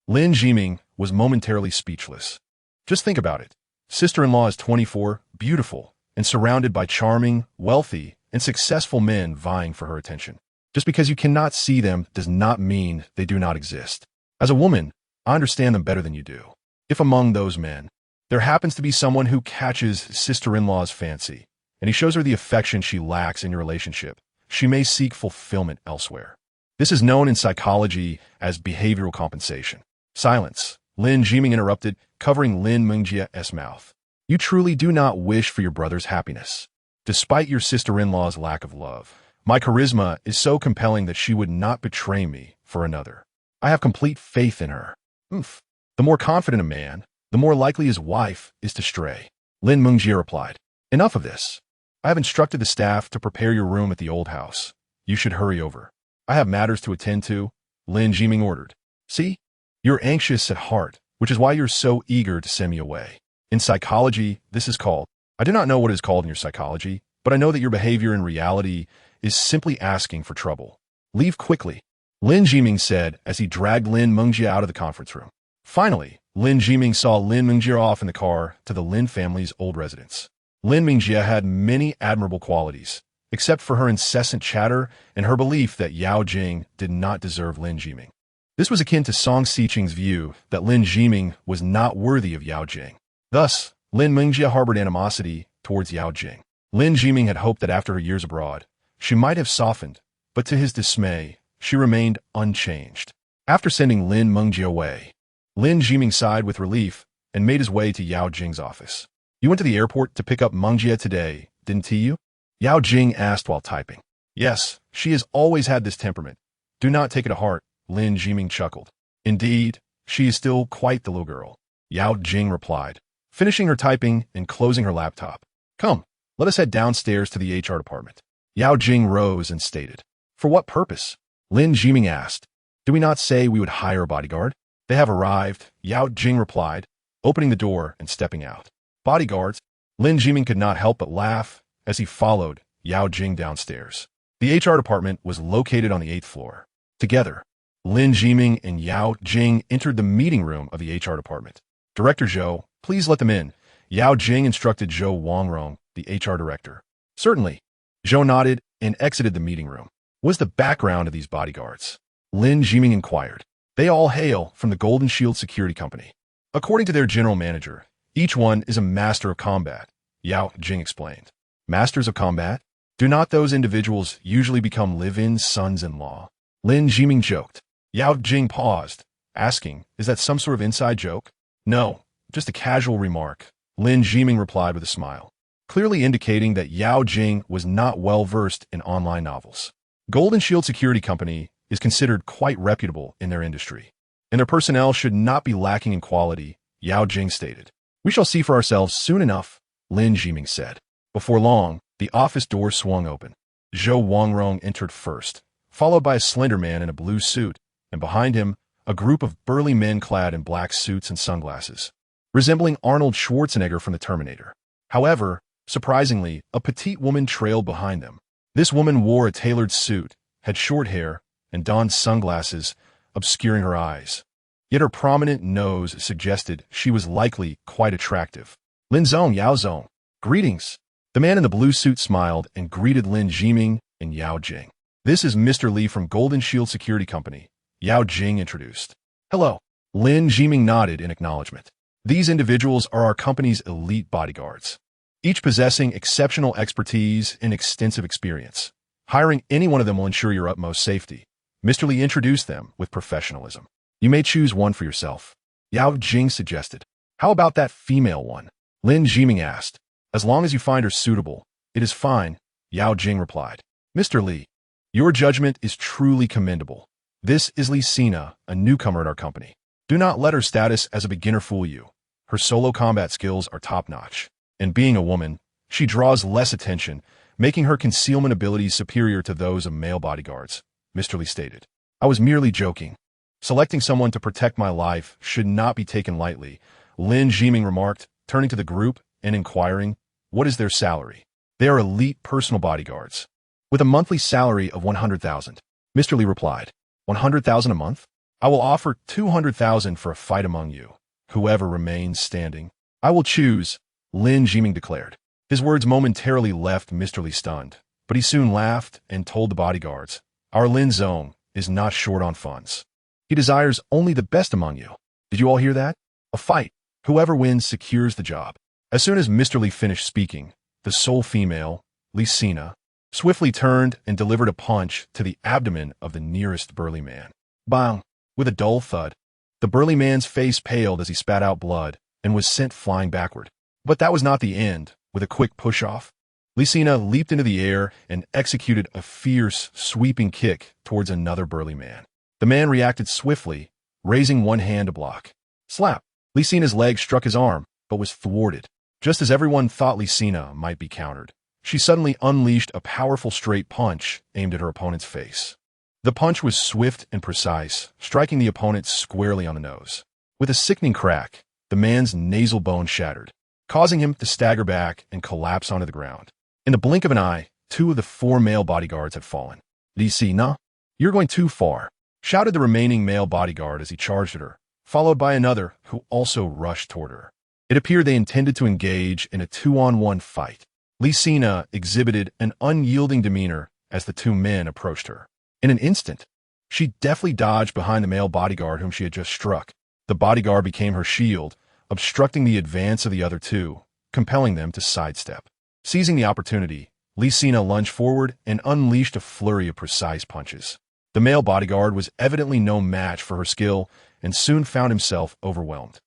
Lin Jiming was momentarily speechless. Just think about it. Sister-in-law is 24, beautiful, and surrounded by charming, wealthy, and successful men vying for her attention. Just because you cannot see them does not mean they do not exist. As a woman, I understand them better than you do. If among those men, there happens to be someone who catches sister-in-law's fancy, and he shows her the affection she lacks in your relationship, she may seek fulfillment elsewhere. This is known in psychology as behavioral compensation. Silence. Lin Jiming interrupted, covering Lin Mengjia's mouth. You truly do not wish for your brother's happiness. Despite your sister-in-law's lack of love, my charisma is so compelling that she would not betray me for another. I have complete faith in her. The more confident a man, the more likely his wife is to stray. Lin Mengjie replied. Enough of this. I have instructed the staff to prepare your room at the old house. You should hurry over. I have matters to attend to, Lin Jiming ordered. See? You're anxious at heart, which is why you're so eager to send me away. In psychology, this is called. I do not know what it is called in your psychology, but I know that your behavior in reality is simply asking for trouble. Leave quickly, Lin Jiming said as he dragged Lin Mengjie out of the conference room. Finally, Lin Jiming saw Lin Mengjie off in the car to the Lin family's old residence. Lin Mengjie had many admirable qualities, except for her incessant chatter and her belief that Yao Jing did not deserve Lin Jiming. This was akin to Song Xiqing's view that Lin Jiming was not worthy of Yao Jing. Thus, Lin Mengjie harbored animosity towards Yao Jing. Lin Jiming had hoped that after her years abroad, she might have softened, but to his dismay, she remained unchanged. After sending Lin Mengjie away, Lin Jiming sighed with relief and made his way to Yao Jing's office. You went to the airport to pick up Mengjie today, didn't you? Yao Jing asked while typing. Yes, she has always had this temperament. Do not take it to heart, Lin Jiming chuckled. Indeed, she is still quite the little girl, Yao Jing replied, finishing her typing and closing her laptop. Come, let us head downstairs to the HR department. Yao Jing rose and stated. For what purpose? Lin Jiming asked. Do we not say we would hire a bodyguard? They have arrived, Yao Jing replied, opening the door and stepping out. Bodyguards? Lin Jiming could not help but laugh as he followed Yao Jing downstairs. The HR department was located on the 8th floor. Together, Lin Jiming and Yao Jing entered the meeting room of the HR department. Director Zhou, please let them in, Yao Jing instructed Zhou Wangrong, the HR director. Certainly. Zhou nodded and exited the meeting room. What is the background of these bodyguards? Lin Jiming inquired. They all hail from the Golden Shield Security Company. According to their general manager, each one is a master of combat, Yao Jing explained. Masters of combat? Do not those individuals usually become live-in sons-in-law? Lin Jiming joked. Yao Jing paused, asking, is that some sort of inside joke? No, just a casual remark, Lin Jiming replied with a smile, clearly indicating that Yao Jing was not well-versed in online novels. Golden Shield Security Company is considered quite reputable in their industry, and their personnel should not be lacking in quality, Yao Jing stated. We shall see for ourselves soon enough, Lin Jiming said. Before long, the office door swung open. Zhou Wangrong entered first, followed by a slender man in a blue suit, and behind him, a group of burly men clad in black suits and sunglasses, resembling Arnold Schwarzenegger from the Terminator. However, surprisingly, a petite woman trailed behind them. This woman wore a tailored suit, had short hair, and donned sunglasses, obscuring her eyes. Yet her prominent nose suggested she was likely quite attractive. Lin Zong, Yao Zong. Greetings. The man in the blue suit smiled and greeted Lin Jiming and Yao Jing. This is Mr. Li from Golden Shield Security Company, Yao Jing introduced. Hello. Lin Jiming nodded in acknowledgement. These individuals are our company's elite bodyguards, each possessing exceptional expertise and extensive experience. Hiring any one of them will ensure your utmost safety. Mr. Li introduced them with professionalism. You may choose one for yourself, Yao Jing suggested. How about that female one? Lin Jiming asked. As long as you find her suitable, it is fine, Yao Jing replied. Mr. Li, your judgment is truly commendable. This is Li Sina, a newcomer at our company. Do not let her status as a beginner fool you. Her solo combat skills are top-notch, and being a woman, she draws less attention, making her concealment abilities superior to those of male bodyguards, Mr. Li stated. I was merely joking. Selecting someone to protect my life should not be taken lightly, Lin Jiming remarked, turning to the group and inquiring, what is their salary? They are elite personal bodyguards, with a monthly salary of 100,000. Mr. Li replied, 100,000 a month? I will offer 200,000 for a fight among you. Whoever remains standing. I will choose, Lin Jiming declared. His words momentarily left Mr. Li stunned, but he soon laughed and told the bodyguards, our Lin Zong is not short on funds. He desires only the best among you. Did you all hear that? A fight. Whoever wins secures the job. As soon as Mr. Li finished speaking, the sole female, Li Sina, swiftly turned and delivered a punch to the abdomen of the nearest burly man. Bang! With a dull thud, the burly man's face paled as he spat out blood and was sent flying backward. But that was not the end. With a quick push-off, Li Sina leaped into the air and executed a fierce, sweeping kick towards another burly man. The man reacted swiftly, raising one hand to block. Slap! Li Sina's leg struck his arm, but was thwarted. Just as everyone thought Li Sina might be countered, she suddenly unleashed a powerful straight punch aimed at her opponent's face. The punch was swift and precise, striking the opponent squarely on the nose. With a sickening crack, the man's nasal bone shattered, causing him to stagger back and collapse onto the ground. In the blink of an eye, 2 of the 4 male bodyguards had fallen. Li Sina, you're going too far, shouted the remaining male bodyguard as he charged at her, followed by another who also rushed toward her. It appeared they intended to engage in a 2-on-1 fight. Li Sina exhibited an unyielding demeanor as the 2 men approached her. In an instant, she deftly dodged behind the male bodyguard whom she had just struck. The bodyguard became her shield, obstructing the advance of the other 2, compelling them to sidestep. Seizing the opportunity, Li Sina lunged forward and unleashed a flurry of precise punches. The male bodyguard was evidently no match for her skill and soon found himself overwhelmed.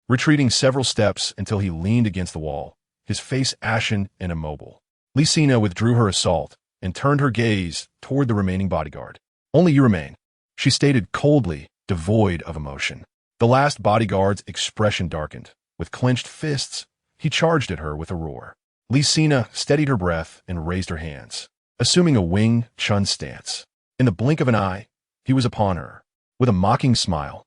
Retreating several steps until he leaned against the wall, his face ashen and immobile, Li Sina withdrew her assault and turned her gaze toward the remaining bodyguard. Only you remain, she stated coldly, devoid of emotion. The last bodyguard's expression darkened. With clenched fists, he charged at her with a roar. Li Sina steadied her breath and raised her hands, assuming a Wing Chun stance. In the blink of an eye, he was upon her. With a mocking smile,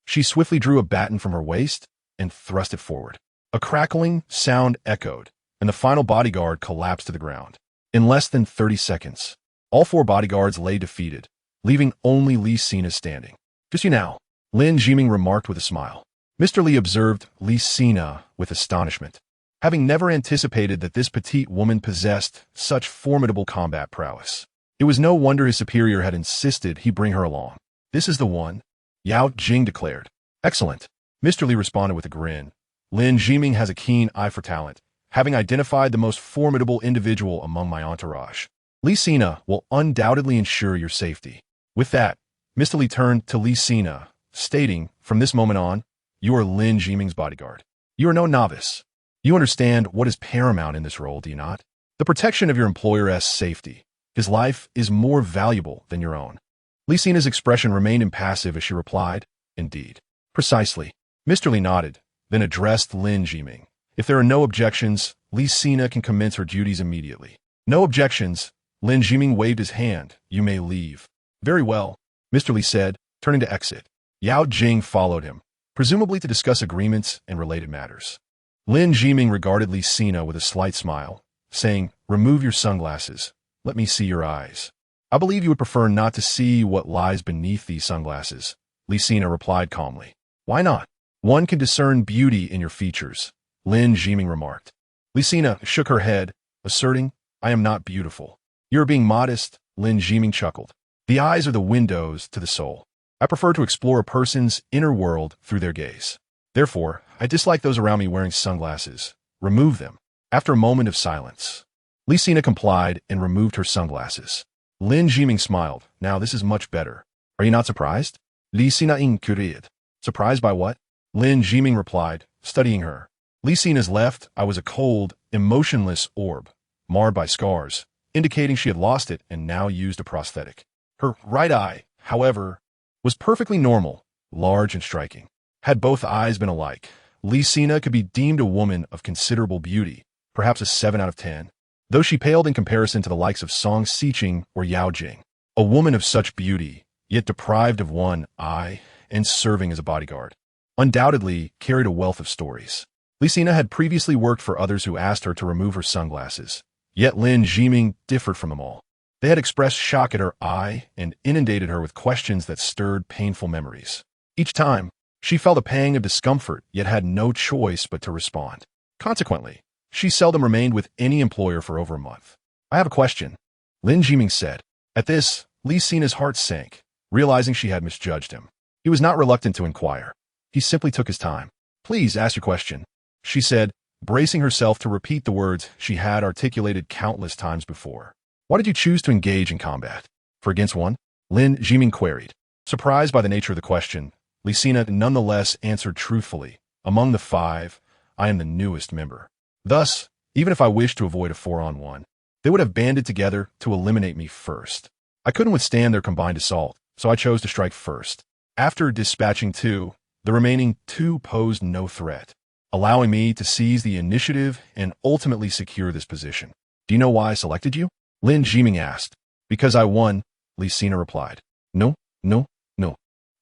she swiftly drew a baton from her waist and thrust it forward. A crackling sound echoed, and the final bodyguard collapsed to the ground. In less than 30 seconds, all 4 bodyguards lay defeated, leaving only Li Sina standing. Just you now, Lin Jiming remarked with a smile. Mr. Li observed Li Sina with astonishment, having never anticipated that this petite woman possessed such formidable combat prowess. It was no wonder his superior had insisted he bring her along. This is the one, Yao Jing declared. Excellent, Mr. Li responded with a grin. Lin Jiming has a keen eye for talent, having identified the most formidable individual among my entourage. Li Sina will undoubtedly ensure your safety. With that, Mr. Li turned to Li Sina, stating, from this moment on, you are Lin Jiming's bodyguard. You are no novice. You understand what is paramount in this role, do you not? The protection of your employer's safety. His life is more valuable than your own. Li Sina's expression remained impassive as she replied, indeed. Precisely. Mr. Li nodded, then addressed Lin Jiming. If there are no objections, Li Sina can commence her duties immediately. No objections. Lin Jiming waved his hand. You may leave. Very well, Mr. Li said, turning to exit. Yao Jing followed him, presumably to discuss agreements and related matters. Lin Jiming regarded Li Sina with a slight smile, saying, remove your sunglasses. Let me see your eyes. I believe you would prefer not to see what lies beneath these sunglasses, Li Sina replied calmly. Why not? One can discern beauty in your features, Lin Jiming remarked. Li Sina shook her head, asserting, I am not beautiful. You're being modest, Lin Jiming chuckled. The eyes are the windows to the soul. I prefer to explore a person's inner world through their gaze. Therefore, I dislike those around me wearing sunglasses. Remove them. After a moment of silence, Li Sina complied and removed her sunglasses. Lin Jiming smiled. Now this is much better. Are you not surprised? Li Sina inquired. Surprised by what? Lin Jiming replied, studying her. Li Sina's left eye was a cold, emotionless orb, marred by scars, indicating she had lost it and now used a prosthetic. Her right eye, however, was perfectly normal, large and striking. Had both eyes been alike, Li Sina could be deemed a woman of considerable beauty, perhaps a 7 out of 10, though she paled in comparison to the likes of Song Xiqing or Yao Jing. A woman of such beauty, yet deprived of one eye and serving as a bodyguard, undoubtedly carried a wealth of stories. Li Sina had previously worked for others who asked her to remove her sunglasses, yet Lin Jiming differed from them all. They had expressed shock at her eye and inundated her with questions that stirred painful memories. Each time, she felt a pang of discomfort, yet had no choice but to respond. Consequently, she seldom remained with any employer for over a month. "I have a question," Lin Jiming said. At this, Li Sina's heart sank, realizing she had misjudged him. He was not reluctant to inquire. He simply took his time. "Please ask your question," she said, bracing herself to repeat the words she had articulated countless times before. "Why did you choose to engage in combat? For against one?" Lin Jiming queried. Surprised by the nature of the question, Li Sina nonetheless answered truthfully. "Among the 5, I am the newest member. Thus, even if I wished to avoid a 4-on-1, they would have banded together to eliminate me first. I couldn't withstand their combined assault, so I chose to strike first. After dispatching 2, the remaining 2 posed no threat, allowing me to seize the initiative and ultimately secure this position. Do you know why I selected you?" Lin Jiming asked. "Because I won," Li Sina replied. No.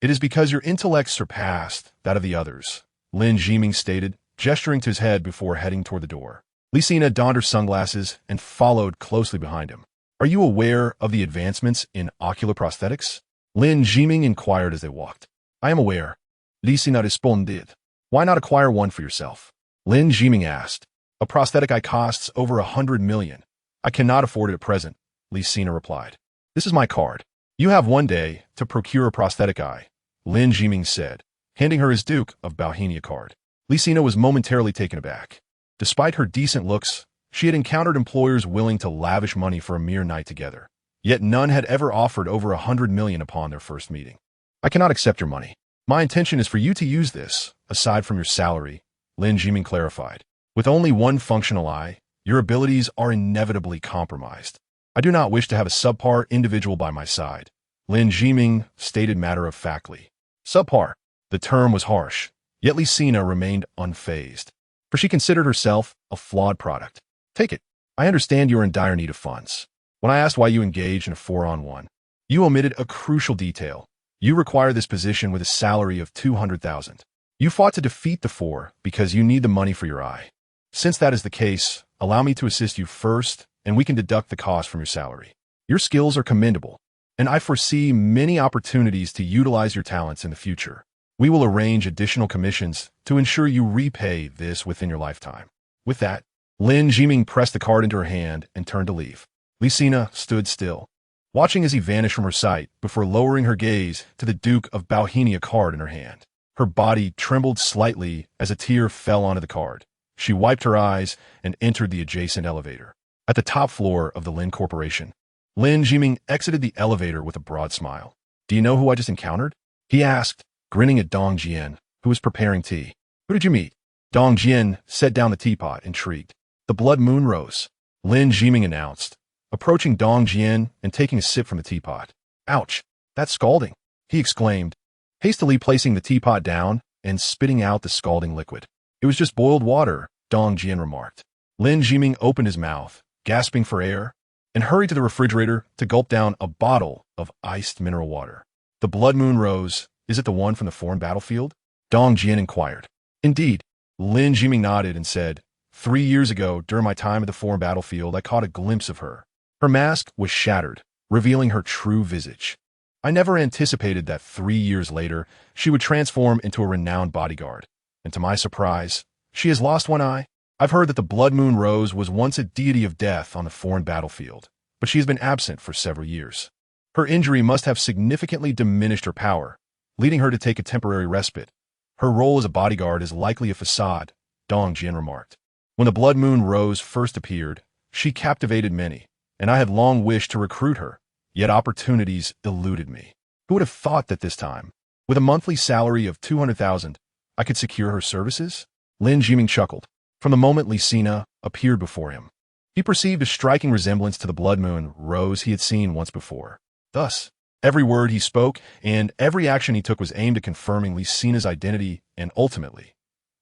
"It is because your intellect surpassed that of the others," Lin Jiming stated, gesturing to his head before heading toward the door. Li Sina donned her sunglasses and followed closely behind him. "Are you aware of the advancements in ocular prosthetics?" Lin Jiming inquired as they walked. "I am aware," Li Sina responded. "Why not acquire one for yourself?" Lin Jiming asked. "A prosthetic eye costs over 100 million. I cannot afford it at present," Li Sina replied. "This is my card. You have 1 day to procure a prosthetic eye," Lin Jiming said, handing her his Duke of Bohemia card. Li Sina was momentarily taken aback. Despite her decent looks, she had encountered employers willing to lavish money for a mere night together. Yet none had ever offered over 100 million upon their first meeting. "I cannot accept your money. My intention is for you to use this, aside from your salary," Lin Jiming clarified. "With only 1 functional eye, your abilities are inevitably compromised. I do not wish to have a subpar individual by my side," Lin Jiming stated matter-of-factly. Subpar. The term was harsh, yet Li Sina remained unfazed, for she considered herself a flawed product. "Take it. I understand you are in dire need of funds. When I asked why you engaged in a 4-on-1, you omitted a crucial detail. You require this position with a salary of 200,000. You fought to defeat the 4 because you need the money for your eye. Since that is the case, allow me to assist you first, and we can deduct the cost from your salary. Your skills are commendable, and I foresee many opportunities to utilize your talents in the future. We will arrange additional commissions to ensure you repay this within your lifetime." With that, Lin Jiming pressed the card into her hand and turned to leave. Li Sina stood still, watching as he vanished from her sight before lowering her gaze to the Duke of Bohemia card in her hand. Her body trembled slightly as a tear fell onto the card. She wiped her eyes and entered the adjacent elevator. At the top floor of the Lin Corporation, Lin Jiming exited the elevator with a broad smile. "Do you know who I just encountered?" he asked, grinning at Dong Jian, who was preparing tea. "Who did you meet?" Dong Jian set down the teapot, intrigued. "The blood moon rose," Lin Jiming announced, approaching Dong Jian and taking a sip from the teapot. "Ouch, that's scalding," he exclaimed, hastily placing the teapot down and spitting out the scalding liquid. "It was just boiled water," Dong Jian remarked. Lin Jiming opened his mouth, gasping for air, and hurried to the refrigerator to gulp down a bottle of iced mineral water. "The blood moon rose, is it the one from the foreign battlefield?" Dong Jian inquired. "Indeed," Lin Jiming nodded and said, 3 years ago, during my time at the foreign battlefield, I caught a glimpse of her. Her mask was shattered, revealing her true visage. I never anticipated that 3 years later, she would transform into a renowned bodyguard. And to my surprise, she has lost one eye. I've heard that the Blood Moon Rose was once a deity of death on the foreign battlefield, but she has been absent for several years. Her injury must have significantly diminished her power, leading her to take a temporary respite. Her role as a bodyguard is likely a facade, Dong Jian remarked. When the Blood Moon Rose first appeared, she captivated many, and I had long wished to recruit her, yet opportunities eluded me. Who would have thought that this time, with a monthly salary of 200,000, I could secure her services? Lin Jiming chuckled. From the moment Li Sina appeared before him, he perceived a striking resemblance to the Blood Moon Rose he had seen once before. Thus, every word he spoke and every action he took was aimed at confirming Li Sina's identity and ultimately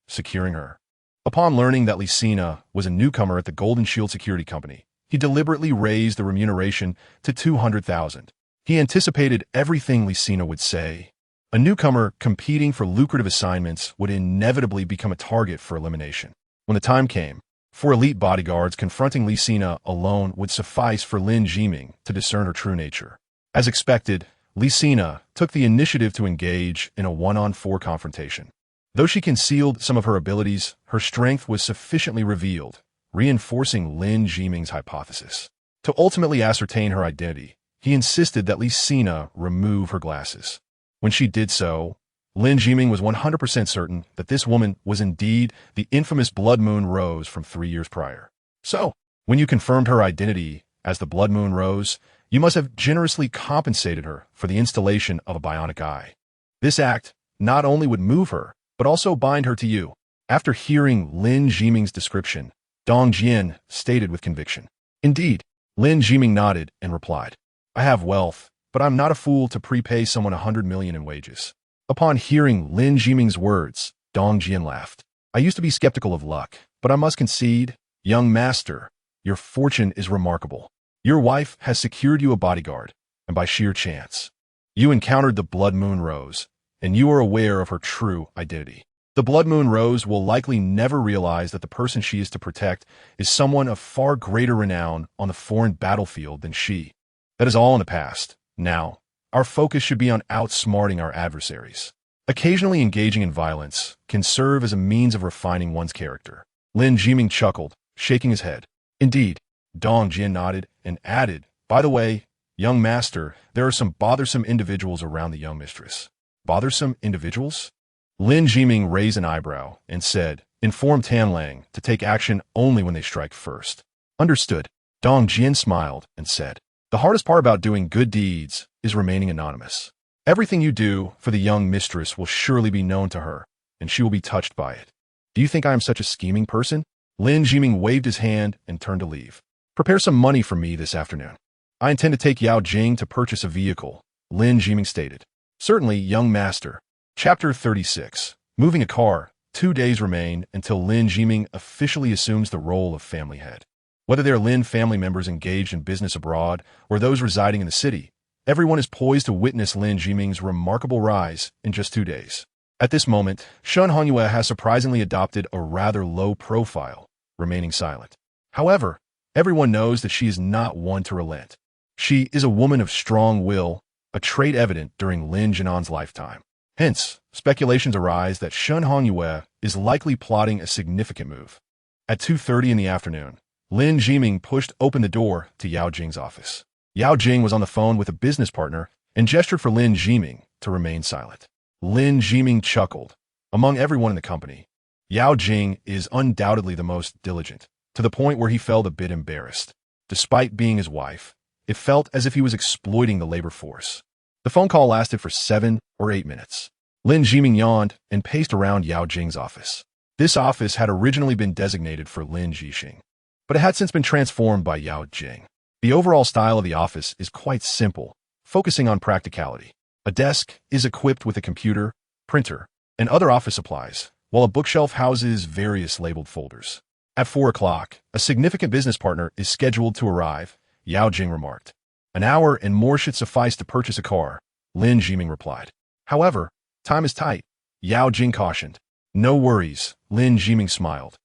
securing her. Upon learning that Li Sina was a newcomer at the Golden Shield Security Company, he deliberately raised the remuneration to 200,000. He anticipated everything Li Sina would say. A newcomer competing for lucrative assignments would inevitably become a target for elimination. When the time came, For elite bodyguards, confronting Li Sina alone would suffice for Lin Jiming to discern her true nature. As expected, Li Sina took the initiative to engage in a one-on-four confrontation. Though she concealed some of her abilities, her strength was sufficiently revealed, reinforcing Lin Jiming's hypothesis. To ultimately ascertain her identity, he insisted that Li Sina remove her glasses. When she did so, Lin Jiming was 100% certain that this woman was indeed the infamous Blood Moon Rose from 3 years prior. So, when you confirmed her identity as the Blood Moon Rose, you must have generously compensated her for the installation of a bionic eye. This act not only would move her, but also bind her to you. After hearing Lin Jiming's description, Dong Jian stated with conviction. Indeed, Lin Jiming nodded and replied, I have wealth, but I'm not a fool to prepay someone 100 million in wages. Upon hearing Lin Jiming's words, Dong Jian laughed. I used to be skeptical of luck, but I must concede, young master, your fortune is remarkable. Your wife has secured you a bodyguard, and by sheer chance, you encountered the Blood Moon Rose, and you are aware of her true identity. The Blood Moon Rose will likely never realize that the person she is to protect is someone of far greater renown on the foreign battlefield than she. That is all in the past. Now, our focus should be on outsmarting our adversaries. Occasionally engaging in violence can serve as a means of refining one's character. Lin Jiming chuckled, shaking his head. Indeed, Dong Jian nodded and added, by the way, young master, there are some bothersome individuals around the young mistress. Bothersome individuals? Lin Jiming raised an eyebrow and said, inform Tanlang to take action only when they strike first. Understood. Dong Jian smiled and said, the hardest part about doing good deeds is remaining anonymous. Everything you do for the young mistress will surely be known to her, and she will be touched by it. Do you think I am such a scheming person? Lin Jiming waved his hand and turned to leave. Prepare some money for me this afternoon. I intend to take Yao Jing to purchase a vehicle, Lin Jiming stated. Certainly, young master. Chapter 36. Moving a car. 2 days remain until Lin Jiming officially assumes the role of family head. Whether they are Lin family members engaged in business abroad or those residing in the city, everyone is poised to witness Lin Jiming's remarkable rise in just 2 days. At this moment, Shen Hongyue has surprisingly adopted a rather low profile, remaining silent. However, everyone knows that she is not one to relent. She is a woman of strong will, a trait evident during Lin Jinan's lifetime. Hence, speculations arise that Shen Hongyue is likely plotting a significant move. At 2:30 in the afternoon, Lin Jiming pushed open the door to Yao Jing's office. Yao Jing was on the phone with a business partner and gestured for Lin Jiming to remain silent. Lin Jiming chuckled. Among everyone in the company, Yao Jing is undoubtedly the most diligent, to the point where he felt a bit embarrassed. Despite being his wife, it felt as if he was exploiting the labor force. The phone call lasted for 7 or 8 minutes. Lin Jiming yawned and paced around Yao Jing's office. This office had originally been designated for Lin Jixing, but it had since been transformed by Yao Jing. The overall style of the office is quite simple, focusing on practicality. A desk is equipped with a computer, printer, and other office supplies, while a bookshelf houses various labeled folders. At 4 o'clock, a significant business partner is scheduled to arrive, Yao Jing remarked. An hour and more should suffice to purchase a car, Lin Jiming replied. However, time is tight, Yao Jing cautioned. No worries, Lin Jiming smiled,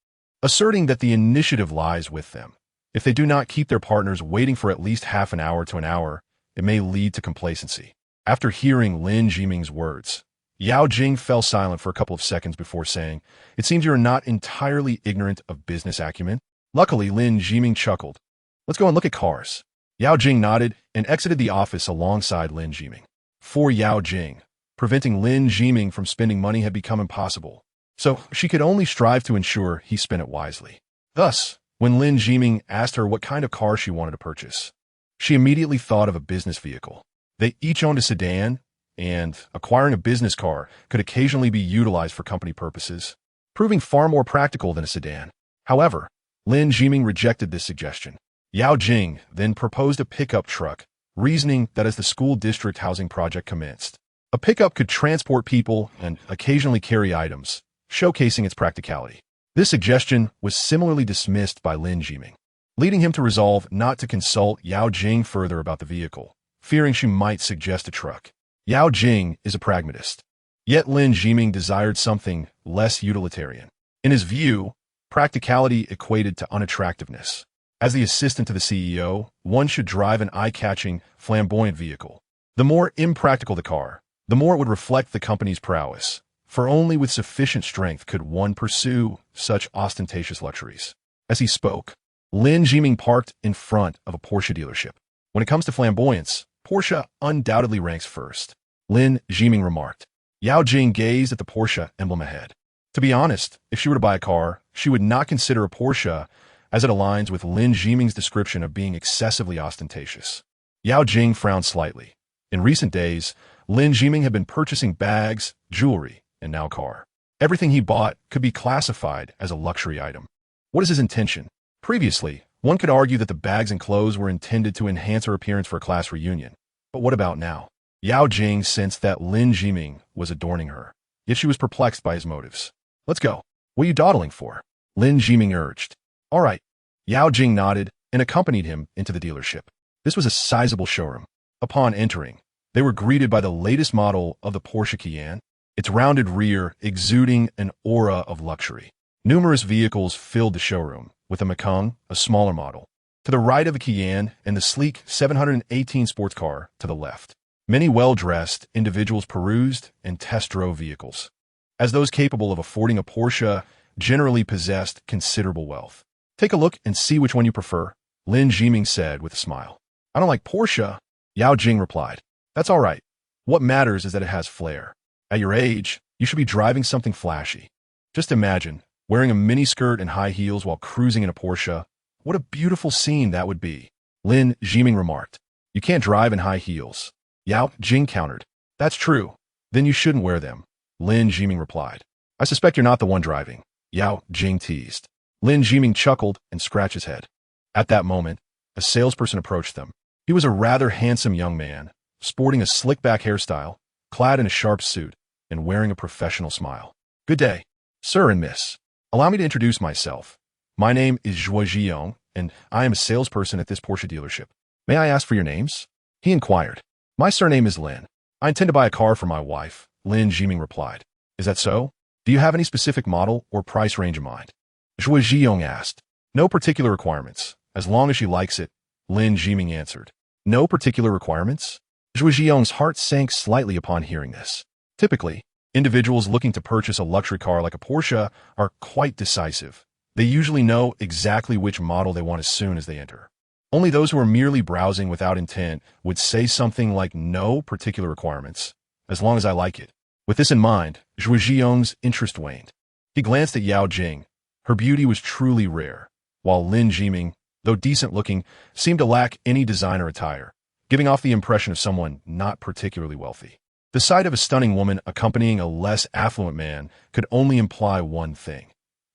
asserting that the initiative lies with them. If they do not keep their partners waiting for at least half an hour to an hour, it may lead to complacency. After hearing Lin Jiming's words, Yao Jing fell silent for a couple of seconds before saying, it seems you are not entirely ignorant of business acumen. Luckily, Lin Jiming chuckled. Let's go and look at cars. Yao Jing nodded and exited the office alongside Lin Jiming. For Yao Jing, preventing Lin Jiming from spending money had become impossible, so she could only strive to ensure he spent it wisely. Thus, when Lin Jiming asked her what kind of car she wanted to purchase, she immediately thought of a business vehicle. They each owned a sedan, and acquiring a business car could occasionally be utilized for company purposes, proving far more practical than a sedan. However, Lin Jiming rejected this suggestion. Yao Jing then proposed a pickup truck, reasoning that as the school district housing project commenced, a pickup could transport people and occasionally carry items, showcasing its practicality. This suggestion was similarly dismissed by Lin Jiming, leading him to resolve not to consult Yao Jing further about the vehicle, fearing she might suggest a truck. Yao Jing is a pragmatist, yet Lin Jiming desired something less utilitarian. In his view, Practicality equated to unattractiveness. As the assistant to the CEO, one should drive an eye-catching, flamboyant vehicle. The more impractical the car, the more it would reflect the company's prowess, for only with sufficient strength could one pursue such ostentatious luxuries. As he spoke, Lin Jiming parked in front of a Porsche dealership. When it comes to flamboyance, Porsche undoubtedly ranks first, Lin Jiming remarked. Yao Jing gazed at the Porsche emblem ahead. To be honest, if she were to buy a car, she would not consider a Porsche, as it aligns with Lin Jiming's description of being excessively ostentatious. Yao Jing frowned slightly. In recent days, Lin Jiming had been purchasing bags, jewelry, and now a car. Everything he bought could be classified as a luxury item. What is his intention? Previously, one could argue that the bags and clothes were intended to enhance her appearance for a class reunion. But what about now? Yao Jing sensed that Lin Jiming was adorning her, yet she was perplexed by his motives. Let's go. What are you dawdling for? Lin Jiming urged. All right. Yao Jing nodded and accompanied him into the dealership. This was a sizable showroom. Upon entering, they were greeted by the latest model of the Porsche Cayenne, its rounded rear exuding an aura of luxury. Numerous vehicles filled the showroom, with a Macan, a smaller model, to the right of the Cayenne and the sleek 718 sports car to the left. Many well-dressed individuals perused and test-drove vehicles, as those capable of affording a Porsche generally possessed considerable wealth. Take a look and see which one you prefer, Lin Jiming said with a smile. I don't like Porsche, Yao Jing replied. That's all right. What matters is that it has flair. At your age, you should be driving something flashy. Just imagine, wearing a miniskirt and high heels while cruising in a Porsche. What a beautiful scene that would be, Lin Jiming remarked. You can't drive in high heels, Yao Jing countered. That's true. Then you shouldn't wear them, Lin Jiming replied. I suspect you're not the one driving, Yao Jing teased. Lin Jiming chuckled and scratched his head. At that moment, a salesperson approached them. He was a rather handsome young man, sporting a slick-back hairstyle, clad in a sharp suit, and wearing a professional smile. Good day, sir and miss. Allow me to introduce myself. My name is Zhuo Zhiyong, and I am a salesperson at this Porsche dealership. May I ask for your names? He inquired. My surname is Lin. I intend to buy a car for my wife, Lin Jiming replied. Is that so? Do you have any specific model or price range in mind? Zhuo Zhiyong asked. No particular requirements, as long as she likes it, Lin Jiming answered. No particular requirements? Zhuo Zhiyong's heart sank slightly upon hearing this. Typically, individuals looking to purchase a luxury car like a Porsche are quite decisive. They usually know exactly which model they want as soon as they enter. Only those who are merely browsing without intent would say something like no particular requirements, as long as I like it. With this in mind, Zhuo Zhiyong's interest waned. He glanced at Yao Jing. Her beauty was truly rare, while Lin Jiming, though decent-looking, seemed to lack any designer attire, giving off the impression of someone not particularly wealthy. The sight of a stunning woman accompanying a less affluent man could only imply one thing.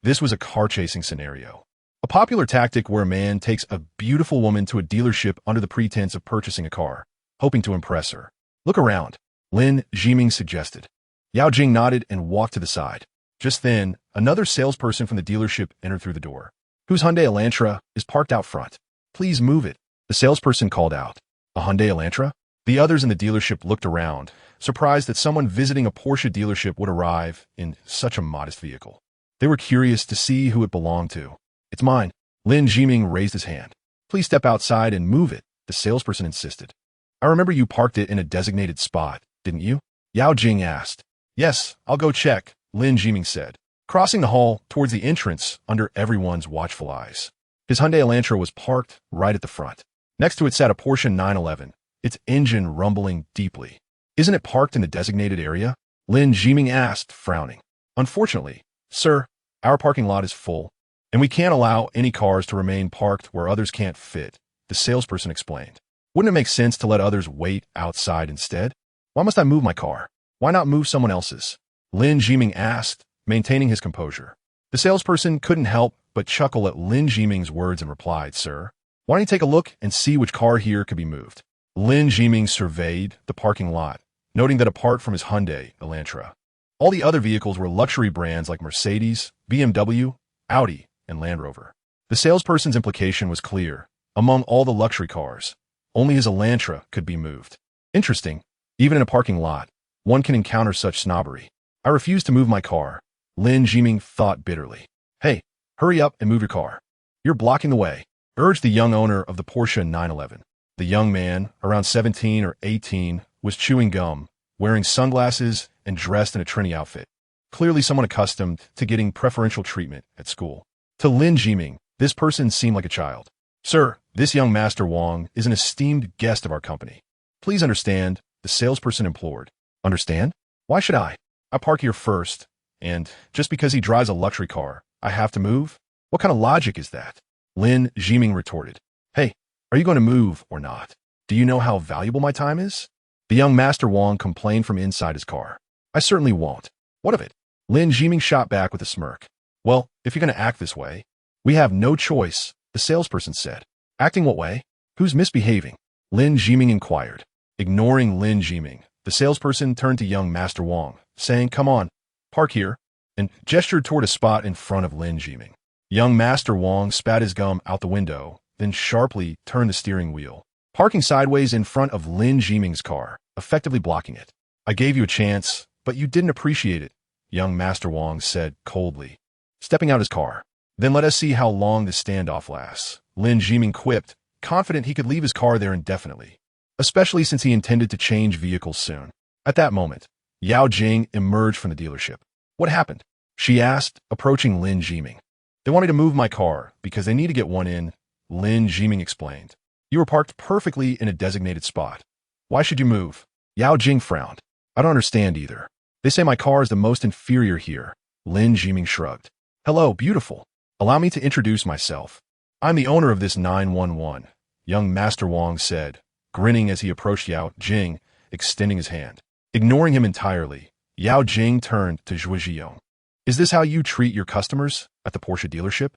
This was a car-chasing scenario. A popular tactic where a man takes a beautiful woman to a dealership under the pretense of purchasing a car, hoping to impress her. Look around, Lin Jiming suggested. Yao Jing nodded and walked to the side. Just then, another salesperson from the dealership entered through the door. Whose Hyundai Elantra is parked out front? Please move it, the salesperson called out. A Hyundai Elantra? The others in the dealership looked around, surprised that someone visiting a Porsche dealership would arrive in such a modest vehicle. They were curious to see who it belonged to. It's mine. Lin Jiming raised his hand. Please step outside and move it, the salesperson insisted. I remember you parked it in a designated spot, didn't you? Yao Jing asked. Yes, I'll go check, Lin Jiming said, crossing the hall towards the entrance under everyone's watchful eyes. His Hyundai Elantra was parked right at the front. Next to it sat a Porsche 911, its engine rumbling deeply. Isn't it parked in the designated area? Lin Jiming asked, frowning. Unfortunately, sir, our parking lot is full, and we can't allow any cars to remain parked where others can't fit, the salesperson explained. Wouldn't it make sense to let others wait outside instead? Why must I move my car? Why not move someone else's? Lin Jiming asked, maintaining his composure. The salesperson couldn't help but chuckle at Lin Jiming's words and replied, Sir, why don't you take a look and see which car here could be moved? Lin Jiming surveyed the parking lot, noting that apart from his Hyundai Elantra, all the other vehicles were luxury brands like Mercedes, BMW, Audi, and Land Rover. The salesperson's implication was clear. Among all the luxury cars, only his Elantra could be moved. Interesting. Even in a parking lot, one can encounter such snobbery. I refuse to move my car, Lin Jiming thought bitterly. Hey, Hurry up and move your car. You're blocking the way, urged the young owner of the Porsche 911. The young man, around 17 or 18, was chewing gum, wearing sunglasses, and dressed in a trendy outfit. Clearly someone accustomed to getting preferential treatment at school. To Lin Jiming, this person seemed like a child. Sir, this young Master Wang is an esteemed guest of our company. Please understand, the salesperson implored. Understand? Why should I? I park here first, and just because he drives a luxury car, I have to move? What kind of logic is that? Lin Jiming retorted. Hey, are you going to move or not? Do you know how valuable my time is? The young Master Wang complained from inside his car. I certainly won't. What of it? Lin Jiming shot back with a smirk. Well, if you're going to act this way, we have no choice, the salesperson said. Acting what way? Who's misbehaving? Lin Jiming inquired. Ignoring Lin Jiming, the salesperson turned to young Master Wang, saying, come on, park here, and gestured toward a spot in front of Lin Jiming. Young Master Wang spat his gum out the window, then sharply turned the steering wheel, parking sideways in front of Lin Jiming's car, effectively blocking it. I gave you a chance, but you didn't appreciate it, young Master Wang said coldly, stepping out his car. Then let us see how long this standoff lasts, Lin Jiming quipped, confident he could leave his car there indefinitely, especially since he intended to change vehicles soon. At that moment, Yao Jing emerged from the dealership. What happened? She asked, approaching Lin Jiming. They want me to move my car because they need to get one in, Lin Jiming explained. You were parked perfectly in a designated spot. Why should you move? Yao Jing frowned. I don't understand either. They say my car is the most inferior here, Lin Jiming shrugged. Hello, beautiful. Allow me to introduce myself. I'm the owner of this 911, young Master Wang said, grinning as he approached Yao Jing, extending his hand. Ignoring him entirely, Yao Jing turned to Zhu Ziyong. Is this how you treat your customers at the Porsche dealership?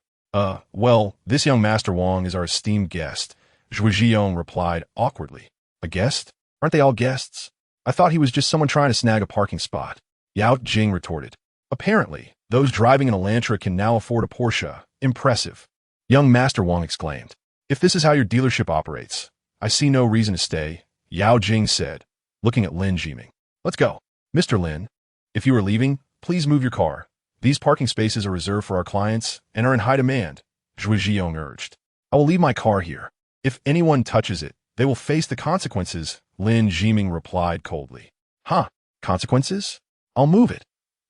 Well, this young Master Wang is our esteemed guest, Zhu Ziyong replied awkwardly. A guest? Aren't they all guests? I thought he was just someone trying to snag a parking spot. Yao Jing retorted. Apparently, those driving an Elantra can now afford a Porsche. Impressive. Young Master Wang exclaimed. If this is how your dealership operates, I see no reason to stay, Yao Jing said, looking at Lin Jiming. Let's go. Mr. Lin, if you are leaving, please move your car. These parking spaces are reserved for our clients and are in high demand, Zhu Ziyong urged. I will leave my car here. If anyone touches it, they will face the consequences, Lin Jiming replied coldly. Huh? Consequences? I'll move it.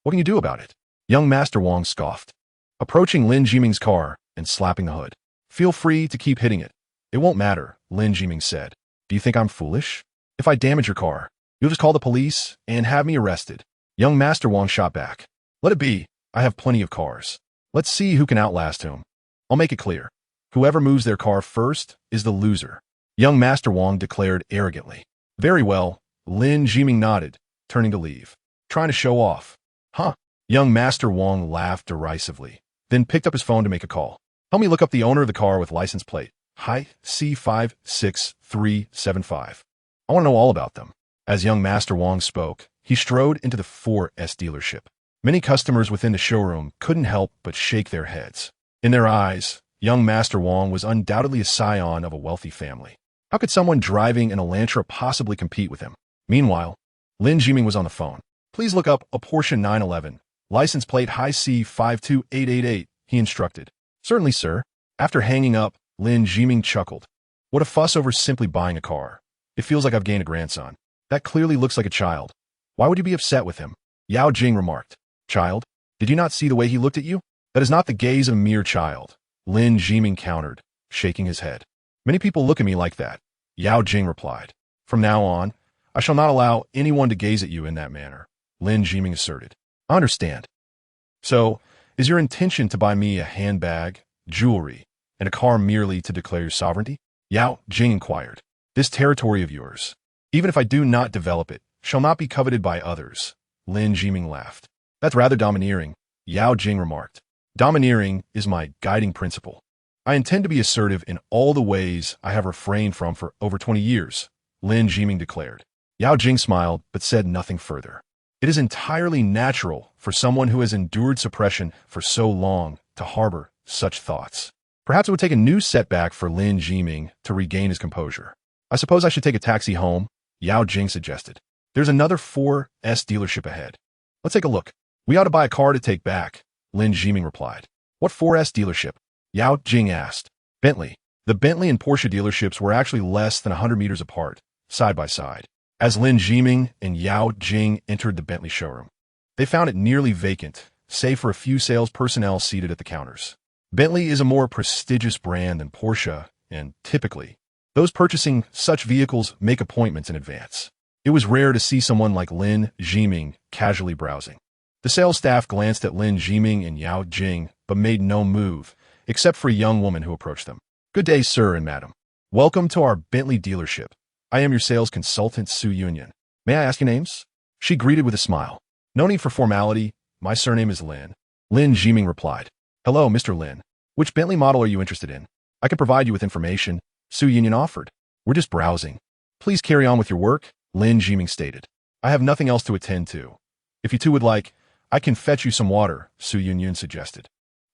What can you do about it? Young Master Wang scoffed, approaching Lin Jiming's car and slapping the hood. Feel free to keep hitting it. It won't matter, Lin Jiming said. Do you think I'm foolish? If I damage your car, you'll just call the police and have me arrested. Young Master Wang shot back. Let it be. I have plenty of cars. Let's see who can outlast whom. I'll make it clear. Whoever moves their car first is the loser, young Master Wang declared arrogantly. Very well, Lin Jiming nodded, turning to leave. Trying to show off. Huh? Young Master Wang laughed derisively, then picked up his phone to make a call. Help me look up the owner of the car with license plate. Hi, C56375. I want to know all about them. As young Master Wang spoke, he strode into the 4S dealership. Many customers within the showroom couldn't help but shake their heads. In their eyes, young Master Wang was undoubtedly a scion of a wealthy family. How could someone driving an Elantra possibly compete with him? Meanwhile, Lin Jiming was on the phone. Please look up a Porsche 911, license plate high C52888, he instructed. Certainly, sir. After hanging up, Lin Jiming chuckled. What a fuss over simply buying a car. It feels like I've gained a grandson. That clearly looks like a child. Why would you be upset with him? Yao Jing remarked. Child? Did you not see the way he looked at you? That is not the gaze of a mere child, Lin Jiming countered, shaking his head. Many people look at me like that, Yao Jing replied. From now on, I shall not allow anyone to gaze at you in that manner, Lin Jiming asserted. I understand. So, is your intention to buy me a handbag, jewelry, and a car merely to declare your sovereignty? Yao Jing inquired. This territory of yours, even if I do not develop it, shall not be coveted by others, Lin Jiming laughed. That's rather domineering, Yao Jing remarked. Domineering is my guiding principle. I intend to be assertive in all the ways I have refrained from for over 20 years, Lin Jiming declared. Yao Jing smiled but said nothing further. It is entirely natural for someone who has endured suppression for so long to harbor such thoughts. Perhaps it would take a new setback for Lin Jiming to regain his composure. I suppose I should take a taxi home, Yao Jing suggested. There's another 4S dealership ahead. Let's take a look. We ought to buy a car to take back, Lin Jiming replied. What 4S dealership? Yao Jing asked. Bentley. The Bentley and Porsche dealerships were actually less than 100 meters apart, side by side. As Lin Jiming and Yao Jing entered the Bentley showroom, they found it nearly vacant, save for a few sales personnel seated at the counters. Bentley is a more prestigious brand than Porsche, and typically, those purchasing such vehicles make appointments in advance. It was rare to see someone like Lin Jiming casually browsing. The sales staff glanced at Lin Jiming and Yao Jing, but made no move, except for a young woman who approached them. Good day, sir and madam. Welcome to our Bentley dealership. I am your sales consultant, Su Yunyan. May I ask your names? She greeted with a smile. No need for formality. My surname is Lin. Lin Jiming replied. Hello, Mr. Lin. Which Bentley model are you interested in? I can provide you with information, Su Yunyan offered. We're just browsing. Please carry on with your work, Lin Jiming stated. I have nothing else to attend to. If you two would like, I can fetch you some water, Su Yunyan suggested.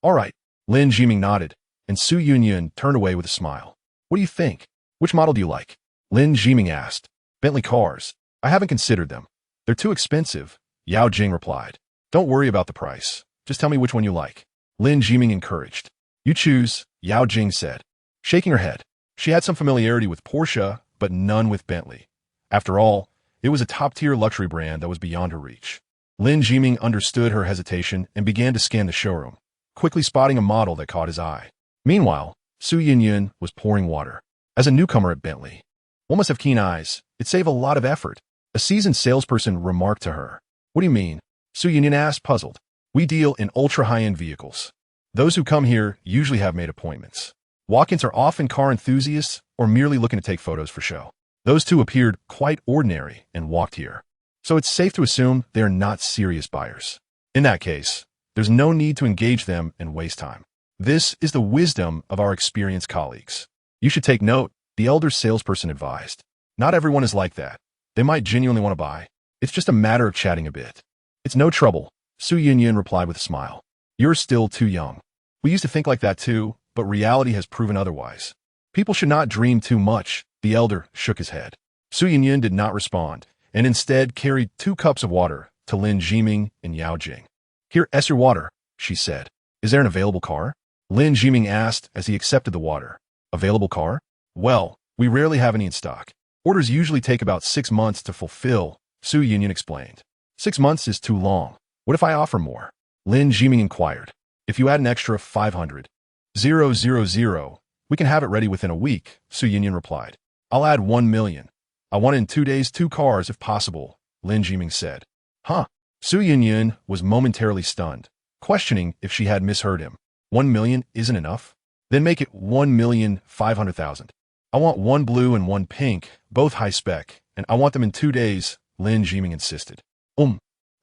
All right, Lin Jiming nodded, and Su Yunyan turned away with a smile. What do you think? Which model do you like? Lin Jiming asked. Bentley cars. I haven't considered them. They're too expensive, Yao Jing replied. Don't worry about the price. Just tell me which one you like. Lin Jiming encouraged. You choose, Yao Jing said, shaking her head. She had some familiarity with Porsche, but none with Bentley. After all, it was a top-tier luxury brand that was beyond her reach. Lin Jiming understood her hesitation and began to scan the showroom, quickly spotting a model that caught his eye. Meanwhile, Su Yunyan was pouring water. As a newcomer at Bentley, one must have keen eyes. It'd save a lot of effort. A seasoned salesperson remarked to her. What do you mean? Su Yunyan asked, puzzled. We deal in ultra-high-end vehicles. Those who come here usually have made appointments. Walk-ins are often car enthusiasts or merely looking to take photos for show. Those two appeared quite ordinary and walked here. So it's safe to assume they are not serious buyers. In that case, there's no need to engage them and waste time. This is the wisdom of our experienced colleagues. You should take note, the elder salesperson advised. Not everyone is like that. They might genuinely want to buy. It's just a matter of chatting a bit. It's no trouble, Su Yunyan replied with a smile. You're still too young. We used to think like that too, but reality has proven otherwise. People should not dream too much, the elder shook his head. Su Yunyan did not respond, and instead carried 2 cups of water to Lin Jiming and Yao Jing. Here, your water, she said. Is there an available car? Lin Jiming asked as he accepted the water. Available car? Well, we rarely have any in stock. Orders usually take about 6 months to fulfill, Su Yunyan explained. 6 months is too long. What if I offer more? Lin Jiming inquired. If you add an extra 500,000, we can have it ready within a week, Su Yunyan replied. I'll add 1 million. I want in 2 days 2 cars if possible, Lin Jiming said. Huh? Su Yunyan was momentarily stunned, questioning if she had misheard him. 1 million isn't enough? Then make it 1,500,000. I want 1 blue and 1 pink, both high spec, and I want them in 2 days, Lin Jiming insisted.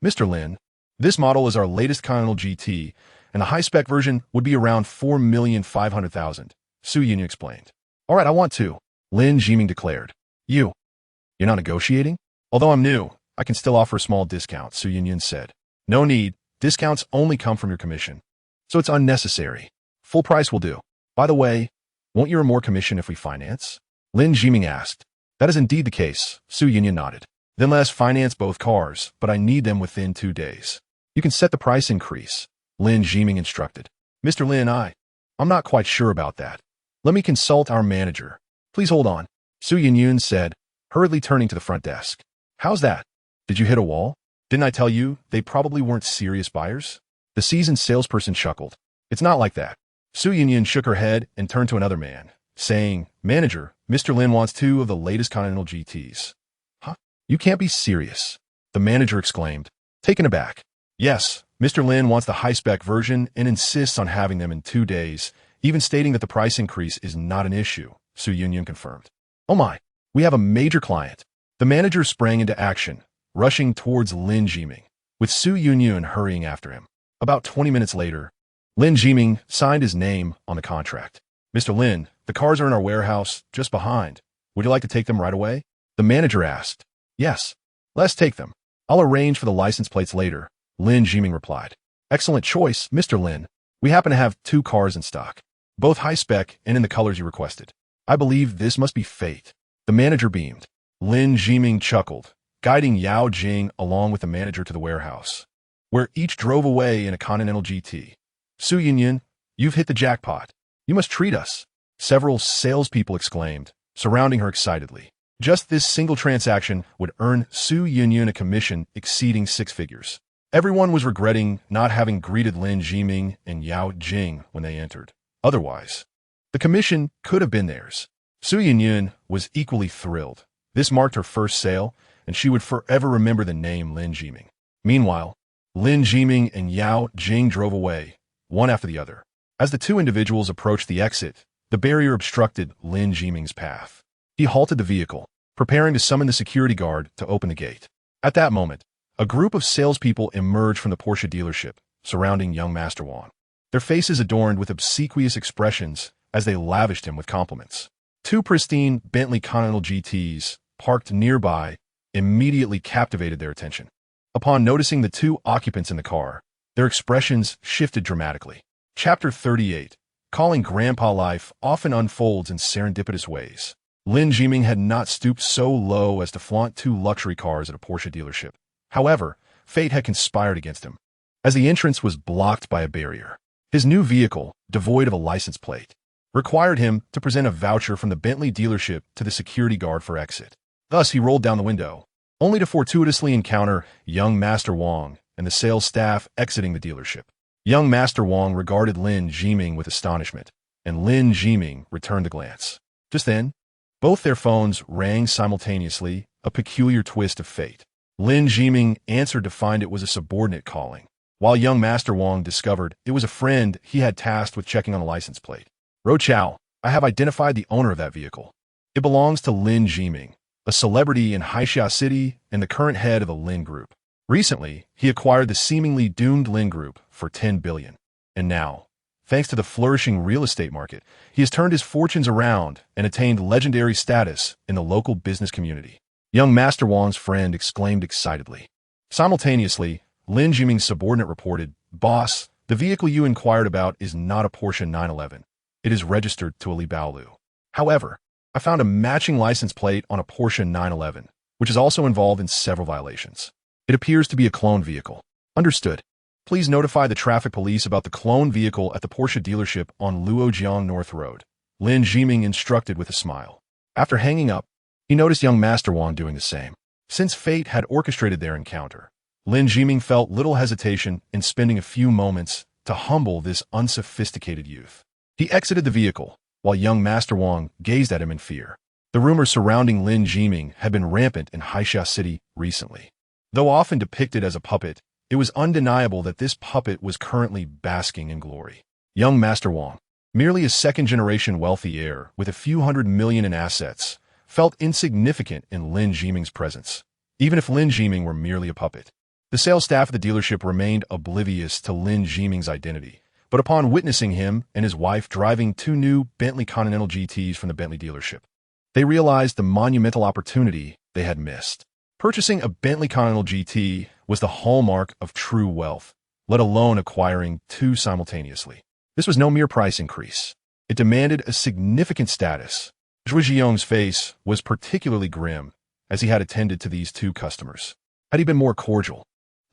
Mr. Lin, this model is our latest Continental GT, and the high spec version would be around 4,500,000, Su Yunyan explained. All right, I want to, Lin Jiming declared. You're not negotiating? Although I'm new, I can still offer a small discount, Su Yunyan said. No need. Discounts only come from your commission. So it's unnecessary. Full price will do. By the way, won't you earn more commission if we finance? Lin Jiming asked. That is indeed the case, Su Yunyan nodded. Then let us finance both cars, but I need them within 2 days. You can set the price increase, Lin Jiming instructed. Mr. Lin, I'm not quite sure about that. Let me consult our manager. Please hold on, Su Yunyan said, hurriedly turning to the front desk. How's that? Did you hit a wall? Didn't I tell you they probably weren't serious buyers? The seasoned salesperson chuckled. It's not like that. Su Yunyan shook her head and turned to another man, saying, Manager, Mr. Lin wants 2 of the latest Continental GTs. Huh? You can't be serious, the manager exclaimed, taken aback. Yes, Mr. Lin wants the high-spec version and insists on having them in 2 days, even stating that the price increase is not an issue, Su Yunyan confirmed. Oh my, we have a major client. The manager sprang into action, rushing towards Lin Jiming, with Su Yunyan hurrying after him. About 20 minutes later, Lin Jiming signed his name on the contract. Mr. Lin, the cars are in our warehouse, just behind. Would you like to take them right away? The manager asked. Yes, let's take them. I'll arrange for the license plates later, Lin Jiming replied. Excellent choice, Mr. Lin. We happen to have 2 cars in stock, both high-spec and in the colors you requested. I believe this must be fate. The manager beamed. Lin Jiming chuckled, guiding Yao Jing along with the manager to the warehouse, where each drove away in a Continental GT. Su Yunyan, You've hit the jackpot. You must treat us. Several salespeople exclaimed, surrounding her excitedly. Just this single transaction would earn Su Yunyun a commission exceeding 6 figures. Everyone was regretting not having greeted Lin Jiming and Yao Jing when they entered. Otherwise, the commission could have been theirs. Su Yunyun was equally thrilled. This marked her first sale, and she would forever remember the name Lin Jiming. Meanwhile, Lin Jiming and Yao Jing drove away, one after the other. As the two individuals approached the exit, the barrier obstructed Lin Jiming's path. He halted the vehicle, preparing to summon the security guard to open the gate. At that moment, a group of salespeople emerged from the Porsche dealership, surrounding young Master Wang. Their faces adorned with obsequious expressions as they lavished him with compliments. Two pristine Bentley Continental GTs, parked nearby, immediately captivated their attention. Upon noticing the two occupants in the car, their expressions shifted dramatically. Chapter 38. Calling Grandpa life often unfolds in serendipitous ways. Lin Jiming had not stooped so low as to flaunt two luxury cars at a Porsche dealership. However, fate had conspired against him, as the entrance was blocked by a barrier. His new vehicle, devoid of a license plate, required him to present a voucher from the Bentley dealership to the security guard for exit. Thus, he rolled down the window, only to fortuitously encounter young Master Wang and the sales staff exiting the dealership. Young Master Wang regarded Lin Jiming with astonishment, and Lin Jiming returned the glance. Just then, both their phones rang simultaneously, a peculiar twist of fate. Lin Jiming answered to find it was a subordinate calling, while young Master Wang discovered it was a friend he had tasked with checking on the license plate. Ro Chao, I have identified the owner of that vehicle. It belongs to Lin Jiming, a celebrity in Haixia City and the current head of the Lin Group. Recently, he acquired the seemingly doomed Lin Group for 10 billion. And now, thanks to the flourishing real estate market, he has turned his fortunes around and attained legendary status in the local business community. Young Master Wang's friend exclaimed excitedly. Simultaneously, Lin Jiming's subordinate reported, Boss, the vehicle you inquired about is not a Porsche 911. It is registered to a Li Baolu. However, I found a matching license plate on a Porsche 911, which is also involved in several violations. It appears to be a cloned vehicle. Understood. Please notify the traffic police about the cloned vehicle at the Porsche dealership on Luojiang North Road. Lin Jiming instructed with a smile. After hanging up, he noticed young Master Wang doing the same. Since fate had orchestrated their encounter, Lin Jiming felt little hesitation in spending a few moments to humble this unsophisticated youth. He exited the vehicle, while young Master Wang gazed at him in fear. The rumors surrounding Lin Jiming had been rampant in Haixia City recently. Though often depicted as a puppet, it was undeniable that this puppet was currently basking in glory. Young Master Wang, merely a second-generation wealthy heir with a few $100 million in assets, felt insignificant in Lin Jiming's presence, even if Lin Jiming were merely a puppet. The sales staff of the dealership remained oblivious to Lin Jiming's identity, but upon witnessing him and his wife driving two new Bentley Continental GTs from the Bentley dealership, they realized the monumental opportunity they had missed. Purchasing a Bentley Continental GT was the hallmark of true wealth, let alone acquiring two simultaneously. This was no mere price increase. It demanded a significant status. Zhu Zhiyong's face was particularly grim as he had attended to these two customers. Had he been more cordial,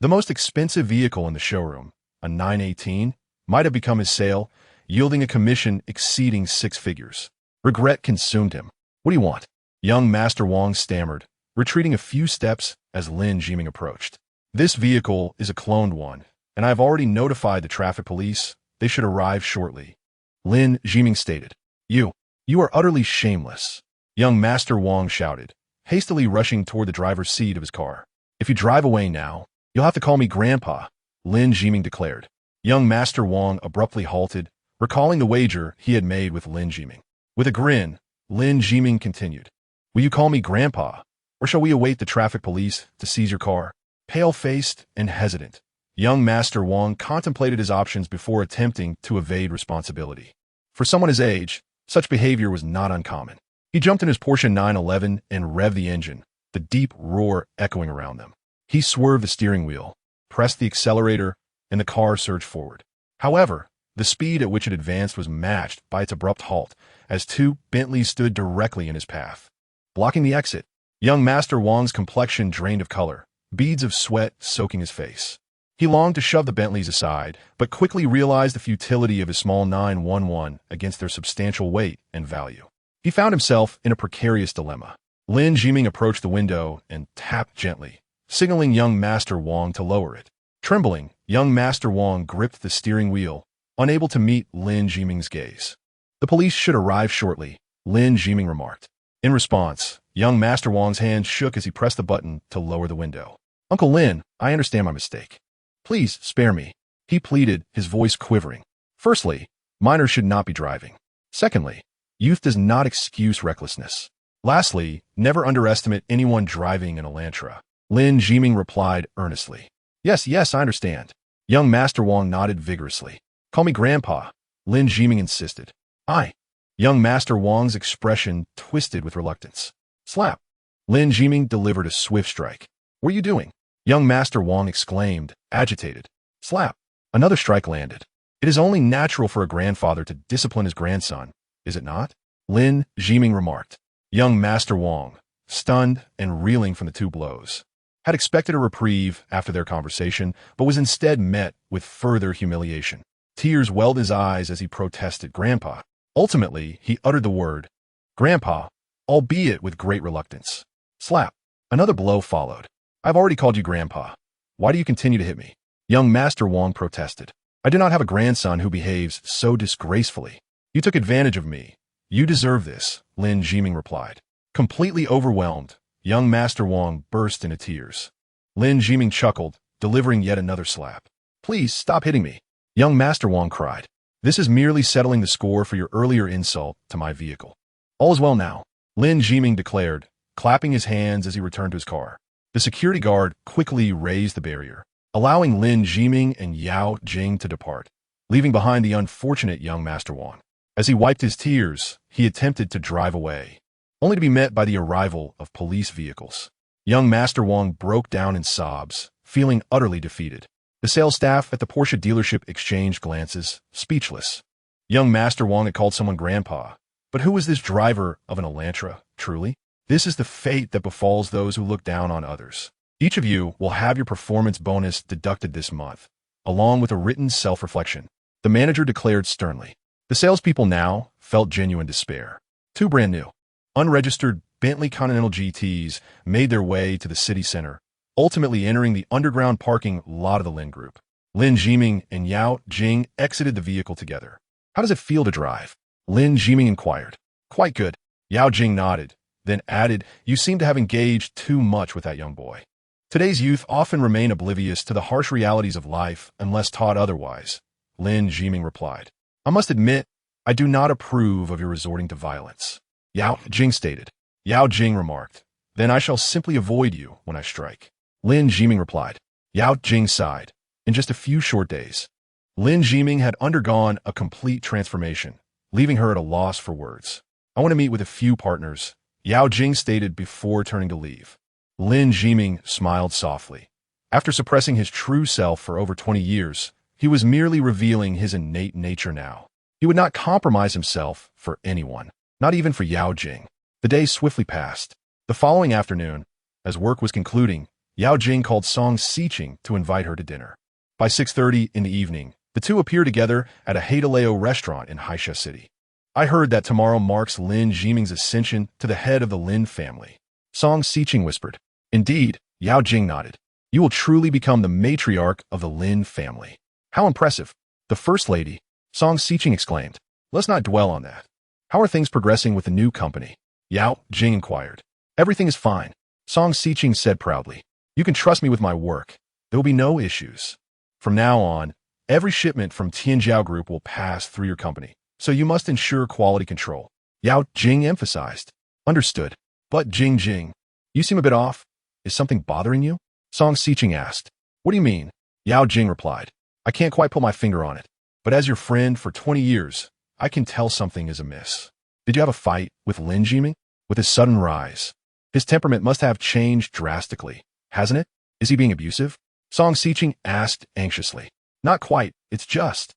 the most expensive vehicle in the showroom, a 918, might have become his sale, yielding a commission exceeding 6 figures. Regret consumed him. What do you want? Young Master Wang stammered, retreating a few steps as Lin Jiming approached. This vehicle is a cloned one, and I have already notified the traffic police. They should arrive shortly. Lin Jiming stated. You are utterly shameless. Young Master Wang shouted, hastily rushing toward the driver's seat of his car. If you drive away now, you'll have to call me Grandpa, Lin Jiming declared. Young Master Wang abruptly halted, recalling the wager he had made with Lin Jiming. With a grin, Lin Jiming continued. Will you call me Grandpa? Or shall we await the traffic police to seize your car? Pale-faced and hesitant, young Master Wang contemplated his options before attempting to evade responsibility. For someone his age, such behavior was not uncommon. He jumped in his Porsche 911 and revved the engine, the deep roar echoing around them. He swerved the steering wheel, pressed the accelerator, and the car surged forward. However, the speed at which it advanced was matched by its abrupt halt, as two Bentleys stood directly in his path. Blocking the exit, young Master Wang's complexion drained of color, beads of sweat soaking his face. He longed to shove the Bentleys aside, but quickly realized the futility of his small 911 against their substantial weight and value. He found himself in a precarious dilemma. Lin Jiming approached the window and tapped gently, signaling young Master Wong to lower it. Trembling, young Master Wong gripped the steering wheel, unable to meet Lin Jiming's gaze. "The police should arrive shortly," Lin Jiming remarked. In response, young Master Wong's hand shook as he pressed the button to lower the window. "Uncle Lin, I understand my mistake. Please spare me," he pleaded, his voice quivering. "Firstly, minors should not be driving. Secondly, youth does not excuse recklessness. Lastly, never underestimate anyone driving an Elantra." Lin Jiming replied earnestly. Yes, I understand." Young Master Wong nodded vigorously. "Call me Grandpa," Lin Jiming insisted. "I." Young Master Wong's expression twisted with reluctance. Slap. Lin Jiming delivered a swift strike. "What are you doing?" Young Master Wong exclaimed, agitated. Slap. Another strike landed. "It is only natural for a grandfather to discipline his grandson, is it not?" Lin Jiming remarked. Young Master Wong, stunned and reeling from the two blows, had expected a reprieve after their conversation, but was instead met with further humiliation. Tears welled his eyes as he protested, "Grandpa." Ultimately, he uttered the word, "Grandpa," albeit with great reluctance. Slap. Another blow followed. "I've already called you Grandpa. Why do you continue to hit me?" Young Master Wong protested. "I do not have a grandson who behaves so disgracefully. You took advantage of me. You deserve this," Lin Jiming replied. Completely overwhelmed, young Master Wong burst into tears. Lin Jiming chuckled, delivering yet another slap. "Please stop hitting me," young Master Wong cried. "This is merely settling the score for your earlier insult to my vehicle. All is well now," Lin Jiming declared, clapping his hands as he returned to his car. The security guard quickly raised the barrier, allowing Lin Jiming and Yao Jing to depart, leaving behind the unfortunate young Master Wong. As he wiped his tears, he attempted to drive away, only to be met by the arrival of police vehicles. Young Master Wong broke down in sobs, feeling utterly defeated. The sales staff at the Porsche dealership exchanged glances, speechless. Young Master Wong had called someone Grandpa, but who was this driver of an Elantra, truly? This is the fate that befalls those who look down on others. Each of you will have your performance bonus deducted this month, along with a written self-reflection, the manager declared sternly. The salespeople now felt genuine despair. Two brand new, unregistered Bentley Continental GTs made their way to the city center, ultimately entering the underground parking lot of the Lin Group. Lin Jiming and Yao Jing exited the vehicle together. "How does it feel to drive?" Lin Jiming inquired. "Quite good." Yao Jing nodded, then added, "You seem to have engaged too much with that young boy." Today's youth often remain oblivious to the harsh realities of life unless taught otherwise, Lin Jiming replied. "I must admit, I do not approve of your resorting to violence," Yao Jing stated. Yao Jing remarked, "Then I shall simply avoid you when I strike." Lin Jiming replied. Yao Jing sighed. In just a few short days, Lin Jiming had undergone a complete transformation, leaving her at a loss for words. "I want to meet with a few partners," Yao Jing stated before turning to leave. Lin Jiming smiled softly. After suppressing his true self for over 20 years, he was merely revealing his innate nature now. He would not compromise himself for anyone, not even for Yao Jing. The days swiftly passed. The following afternoon, as work was concluding, Yao Jing called Song Siqing to invite her to dinner. By 6:30 in the evening, the two appeared together at a Haidaleo restaurant in Haisha City. "I heard that tomorrow marks Lin Jiming's ascension to the head of the Lin family," Song Siqing whispered. "Indeed," Yao Jing nodded. "You will truly become the matriarch of the Lin family." "How impressive." "The First Lady," Song Siqing exclaimed. "Let's not dwell on that. How are things progressing with the new company?" Yao Jing inquired. "Everything is fine," Song Siqing said proudly. "You can trust me with my work. There will be no issues. From now on, every shipment from Tianjiao Group will pass through your company, so you must ensure quality control," Yao Jing emphasized. "Understood. But Jing, you seem a bit off. Is something bothering you?" Song Siqing asked. "What do you mean?" Yao Jing replied. "I can't quite put my finger on it, but as your friend for 20 years, I can tell something is amiss." "Did you have a fight with Lin Jiming?" With his sudden rise, his temperament must have changed drastically, hasn't it? Is he being abusive? Song Siqing asked anxiously. "Not quite, it's just.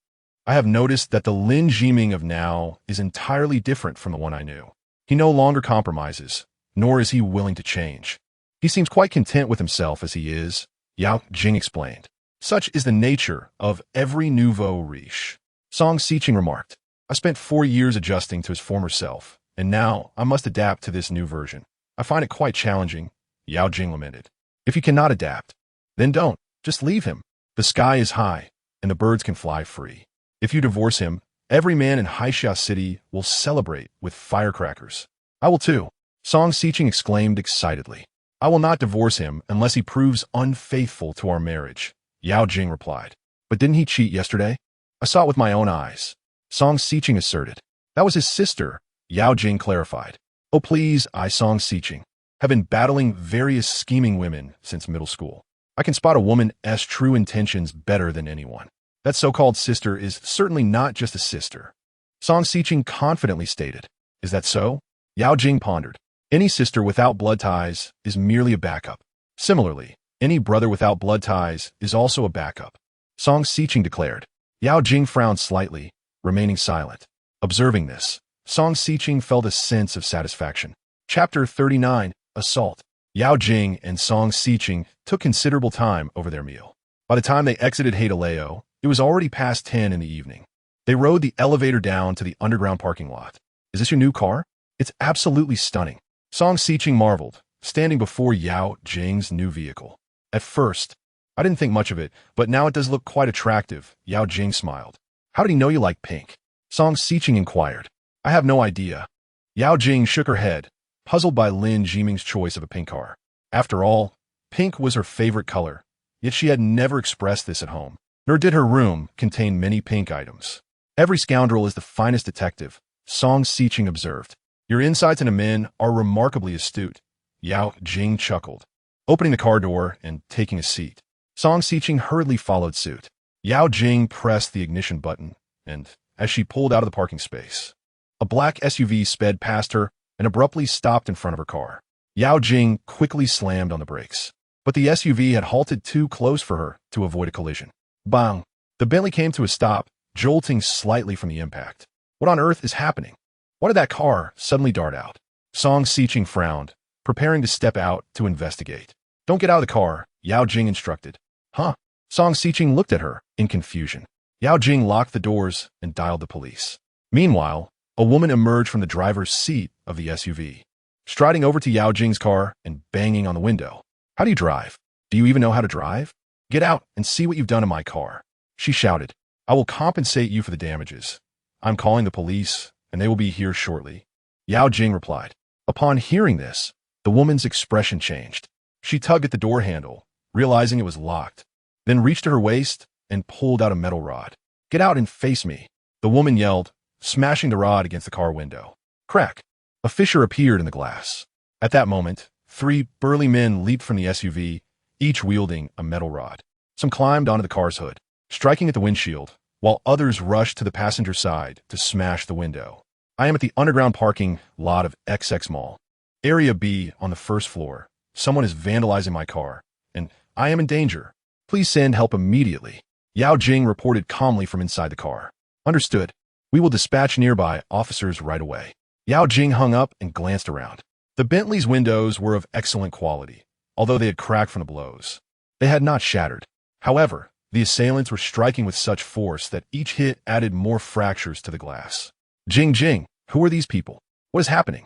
I have noticed that the Lin Jiming of now is entirely different from the one I knew. He no longer compromises, nor is he willing to change. He seems quite content with himself as he is," Yao Jing explained. Such is the nature of every nouveau riche. Song Xiqing remarked. I spent 4 years adjusting to his former self, and now I must adapt to this new version. I find it quite challenging, Yao Jing lamented. If you cannot adapt, then don't. Just leave him. The sky is high, and the birds can fly free. If you divorce him, every man in Haixia City will celebrate with firecrackers. I will too, Song Xiqing exclaimed excitedly. I will not divorce him unless he proves unfaithful to our marriage, Yao Jing replied. But didn't he cheat yesterday? I saw it with my own eyes, Song Xiqing asserted. That was his sister, Yao Jing clarified. Oh please, I, Song Xiqing, have been battling various scheming women since middle school. I can spot a woman's true intentions better than anyone. That so-called sister is certainly not just a sister, Song Xiqing confidently stated. Is that so? Yao Jing pondered. Any sister without blood ties is merely a backup. Similarly, any brother without blood ties is also a backup, Song Xiqing declared. Yao Jing frowned slightly, remaining silent. Observing this, Song Xiqing felt a sense of satisfaction. Chapter 39, Assault. Yao Jing and Song Xiqing took considerable time over their meal. By the time they exited Hadaleo, it was already past 10 in the evening. They rode the elevator down to the underground parking lot. Is this your new car? It's absolutely stunning, Song Xiqing marveled, standing before Yao Jing's new vehicle. At first, I didn't think much of it, but now it does look quite attractive, Yao Jing smiled. How did he know you like pink? Song Xiqing inquired. I have no idea. Yao Jing shook her head, puzzled by Lin Jiming's choice of a pink car. After all, pink was her favorite color, yet she had never expressed this at home. Nor did her room contain many pink items. Every scoundrel is the finest detective, Song Xiqing observed. Your insights into men are remarkably astute, Yao Jing chuckled, opening the car door and taking a seat. Song Xiqing hurriedly followed suit. Yao Jing pressed the ignition button, and, as she pulled out of the parking space, a black SUV sped past her and abruptly stopped in front of her car. Yao Jing quickly slammed on the brakes, but the SUV had halted too close for her to avoid a collision. Bang! The Bentley came to a stop, jolting slightly from the impact. What on earth is happening? Why did that car suddenly dart out? Song Xiqing frowned, preparing to step out to investigate. Don't get out of the car, Yao Jing instructed. Huh? Song Xiqing looked at her in confusion. Yao Jing locked the doors and dialed the police. Meanwhile, a woman emerged from the driver's seat of the SUV, striding over to Yao Jing's car and banging on the window. How do you drive? Do you even know how to drive? Get out and see what you've done in my car, she shouted. I will compensate you for the damages. I'm calling the police, and they will be here shortly, Yao Jing replied. Upon hearing this, the woman's expression changed. She tugged at the door handle, realizing it was locked, then reached to her waist and pulled out a metal rod. Get out and face me, the woman yelled, smashing the rod against the car window. Crack! A fissure appeared in the glass. At that moment, 3 burly men leaped from the SUV, each wielding a metal rod. Some climbed onto the car's hood, striking at the windshield, while others rushed to the passenger side to smash the window. I am at the underground parking lot of XX Mall. Area B on the first floor. Someone is vandalizing my car, and I am in danger. Please send help immediately, Yao Jing reported calmly from inside the car. Understood. We will dispatch nearby officers right away. Yao Jing hung up and glanced around. The Bentley's windows were of excellent quality, although they had cracked from the blows. They had not shattered. However, the assailants were striking with such force that each hit added more fractures to the glass. Jing, who are these people? What is happening?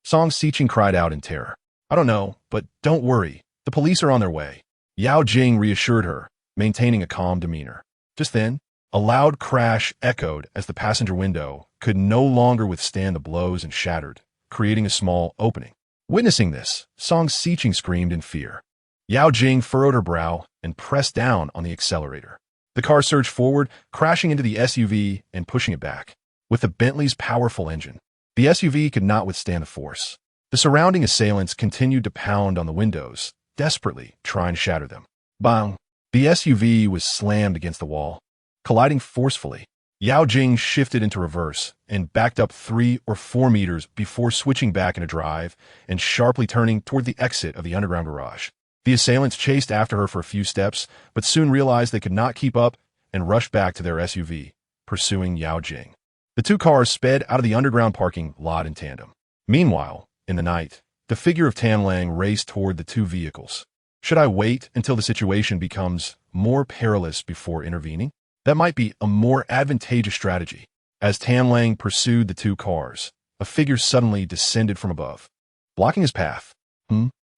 Song Xiqing cried out in terror. I don't know, but don't worry. The police are on their way. Yao Jing reassured her, maintaining a calm demeanor. Just then, a loud crash echoed as the passenger window could no longer withstand the blows and shattered, creating a small opening. Witnessing this, Song Xiqing screamed in fear. Yao Jing furrowed her brow and pressed down on the accelerator. The car surged forward, crashing into the SUV and pushing it back. With the Bentley's powerful engine, the SUV could not withstand the force. The surrounding assailants continued to pound on the windows, desperately trying to shatter them. Bang! The SUV was slammed against the wall, colliding forcefully. Yao Jing shifted into reverse and backed up 3 or 4 meters before switching back into drive and sharply turning toward the exit of the underground garage. The assailants chased after her for a few steps, but soon realized they could not keep up and rushed back to their SUV, pursuing Yao Jing. The 2 cars sped out of the underground parking lot in tandem. Meanwhile, in the night, the figure of Tan Lang raced toward the 2 vehicles. Should I wait until the situation becomes more perilous before intervening? That might be a more advantageous strategy. As Tan pursued the two cars, a figure suddenly descended from above, blocking his path.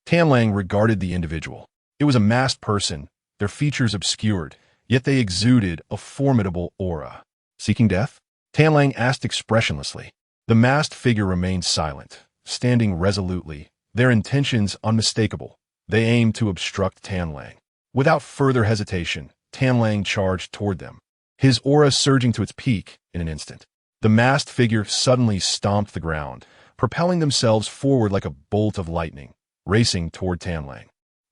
Tan regarded the individual. It was a masked person, their features obscured, yet they exuded a formidable aura. Seeking death? Tan asked expressionlessly. The masked figure remained silent, standing resolutely, their intentions unmistakable. They aimed to obstruct Tan. Without further hesitation, Tan charged toward them, his aura surging to its peak in an instant. The masked figure suddenly stomped the ground, propelling themselves forward like a bolt of lightning, racing toward Tan.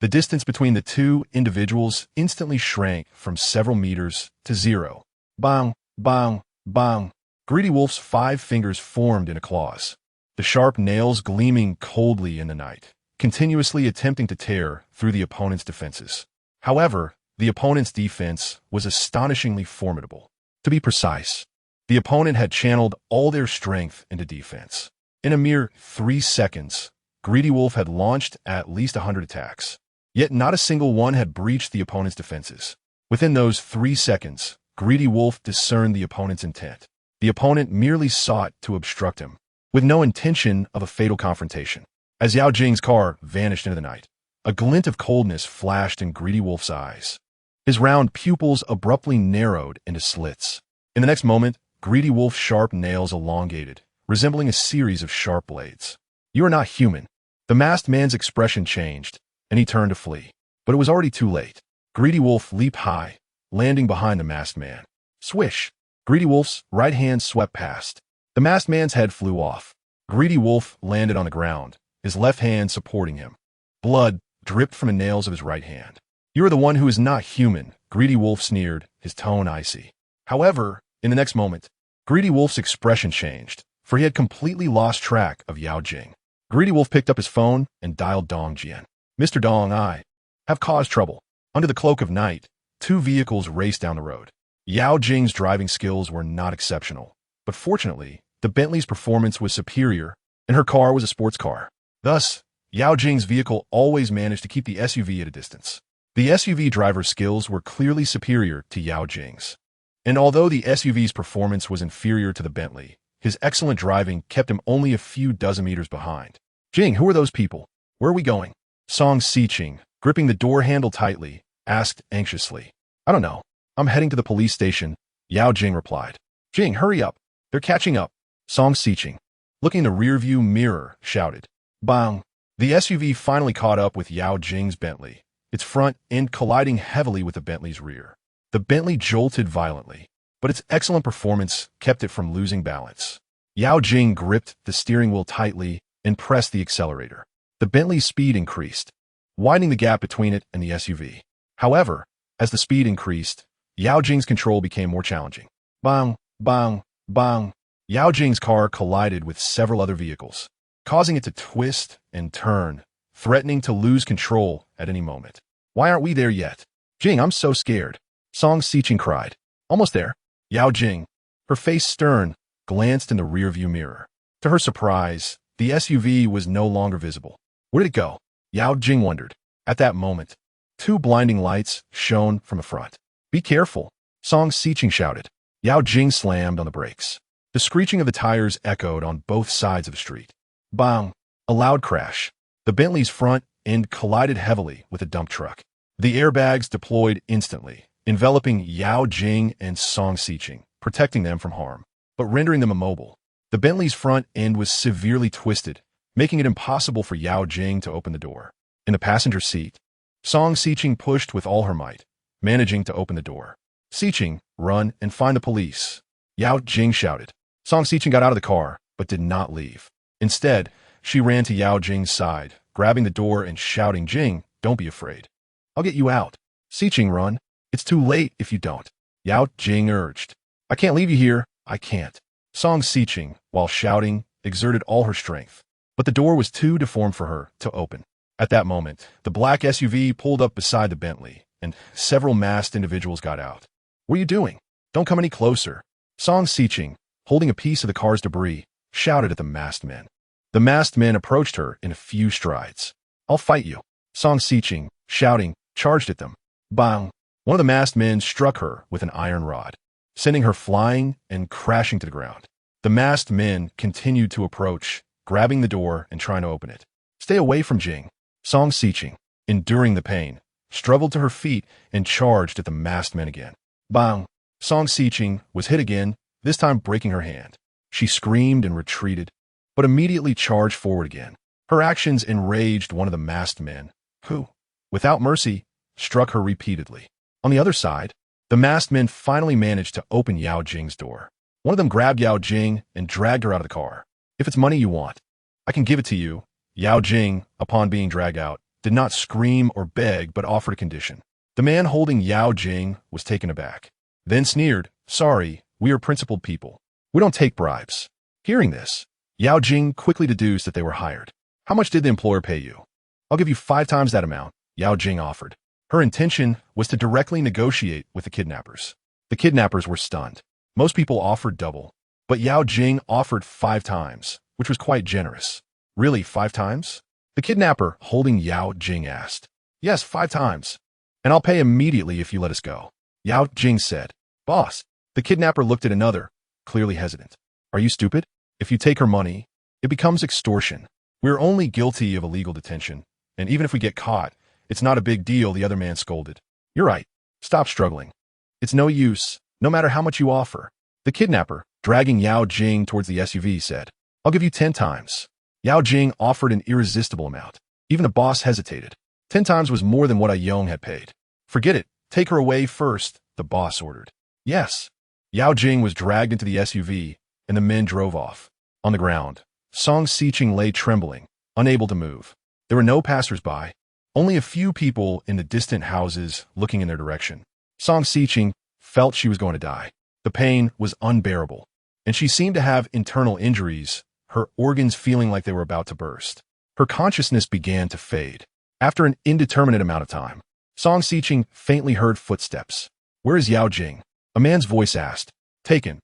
The distance between the two individuals instantly shrank from several meters to zero. Bang, bang, bang. Greedy Wolf's 5 fingers formed into claws, the sharp nails gleaming coldly in the night, continuously attempting to tear through the opponent's defenses. However, the opponent's defense was astonishingly formidable. To be precise, the opponent had channeled all their strength into defense. In a mere 3 seconds, Greedy Wolf had launched at least 100 attacks. Yet not a single one had breached the opponent's defenses. Within those 3 seconds, Greedy Wolf discerned the opponent's intent. The opponent merely sought to obstruct him, with no intention of a fatal confrontation. As Yao Jing's car vanished into the night, a glint of coldness flashed in Greedy Wolf's eyes. His round pupils abruptly narrowed into slits. In the next moment, Greedy Wolf's sharp nails elongated, resembling a series of sharp blades. "You are not human." The masked man's expression changed, and he turned to flee. But it was already too late. Greedy Wolf leaped high, landing behind the masked man. Swish! Greedy Wolf's right hand swept past. The masked man's head flew off. Greedy Wolf landed on the ground, his left hand supporting him. Blood dripped from the nails of his right hand. "You are the one who is not human," Greedy Wolf sneered, his tone icy. However, in the next moment, Greedy Wolf's expression changed, for he had completely lost track of Yao Jing. Greedy Wolf picked up his phone and dialed Dong Jian. "Mr. Dong, I have caused trouble." Under the cloak of night, 2 vehicles raced down the road. Yao Jing's driving skills were not exceptional, but fortunately, the Bentley's performance was superior, and her car was a sports car. Thus, Yao Jing's vehicle always managed to keep the SUV at a distance. The SUV driver's skills were clearly superior to Yao Jing's. And although the SUV's performance was inferior to the Bentley, his excellent driving kept him only a few dozen meters behind. "Jing, who are those people? Where are we going?" Song Siqing, gripping the door handle tightly, asked anxiously. "I don't know. I'm heading to the police station," Yao Jing replied. "Jing, hurry up. They're catching up." Song Siqing, looking in the rearview mirror, shouted. Bang! The SUV finally caught up with Yao Jing's Bentley, its front end colliding heavily with the Bentley's rear. The Bentley jolted violently, but its excellent performance kept it from losing balance. Yao Jing gripped the steering wheel tightly and pressed the accelerator. The Bentley's speed increased, widening the gap between it and the SUV. However, as the speed increased, Yao Jing's control became more challenging. Bang! Bang! Bang! Yao Jing's car collided with several other vehicles, causing it to twist and turn, threatening to lose control at any moment. "Why aren't we there yet?" "Jing, I'm so scared," Song Siqing cried. "Almost there." Yao Jing, her face stern, glanced in the rearview mirror. To her surprise, the SUV was no longer visible. Where did it go? Yao Jing wondered. At that moment, 2 blinding lights shone from the front. "Be careful," Song Siqing shouted. Yao Jing slammed on the brakes. The screeching of the tires echoed on both sides of the street. Bang! A loud crash. The Bentley's front end collided heavily with a dump truck. The airbags deployed instantly, enveloping Yao Jing and Song Siqing, protecting them from harm, but rendering them immobile. The Bentley's front end was severely twisted, making it impossible for Yao Jing to open the door. In the passenger seat, Song Siqing pushed with all her might, managing to open the door. "Siqing, run and find the police," Yao Jing shouted. Song Siqing got out of the car, but did not leave. Instead, she ran to Yao Jing's side, grabbing the door and shouting, "Jing, don't be afraid. I'll get you out." "Siqing, run. It's too late if you don't," Yao Jing urged. "I can't leave you here. I can't." Song Siqing, while shouting, exerted all her strength, but the door was too deformed for her to open. At that moment, the black SUV pulled up beside the Bentley, and several masked individuals got out. "What are you doing? Don't come any closer." Song Siqing, holding a piece of the car's debris, shouted at the masked men. The masked men approached her in a few strides. "I'll fight you," Song Siqing, shouting, charged at them. Bang! One of the masked men struck her with an iron rod, sending her flying and crashing to the ground. The masked men continued to approach, grabbing the door and trying to open it. Stay away from Jing. Song Siqing, enduring the pain, struggled to her feet and charged at the masked men again. Bang! Song Siqing was hit again, this time breaking her hand. She screamed and retreated, but immediately charged forward again. Her actions enraged one of the masked men, who, without mercy, struck her repeatedly. On the other side, the masked men finally managed to open Yao Jing's door. One of them grabbed Yao Jing and dragged her out of the car. If it's money you want, I can give it to you. Yao Jing, upon being dragged out, did not scream or beg but offered a condition. The man holding Yao Jing was taken aback, then sneered, "Sorry, we are principled people. We don't take bribes." Hearing this, Yao Jing quickly deduced that they were hired. "How much did the employer pay you?" "I'll give you 5 times that amount," Yao Jing offered. Her intention was to directly negotiate with the kidnappers. The kidnappers were stunned. Most people offered double, but Yao Jing offered 5 times, which was quite generous. "Really, 5 times?" The kidnapper holding Yao Jing asked. "Yes, 5 times. And I'll pay immediately if you let us go," Yao Jing said. "Boss." The kidnapper looked at another, clearly hesitant. "Are you stupid? If you take her money, it becomes extortion. We're only guilty of illegal detention, and even if we get caught, it's not a big deal," the other man scolded. "You're right. Stop struggling. It's no use, no matter how much you offer." The kidnapper, dragging Yao Jing towards the SUV, said, "I'll give you 10 times. Yao Jing offered an irresistible amount. Even the boss hesitated. 10 times was more than what Yong had paid. "Forget it. Take her away first," the boss ordered. "Yes." Yao Jing was dragged into the SUV, and the men drove off. On the ground, Song Siqing lay trembling, unable to move. There were no passers-by, only a few people in the distant houses looking in their direction. Song Siqing felt she was going to die. The pain was unbearable, and she seemed to have internal injuries, her organs feeling like they were about to burst. Her consciousness began to fade. After an indeterminate amount of time, Song Siqing faintly heard footsteps. "Where is Yao Jing?" A man's voice asked. "Taken.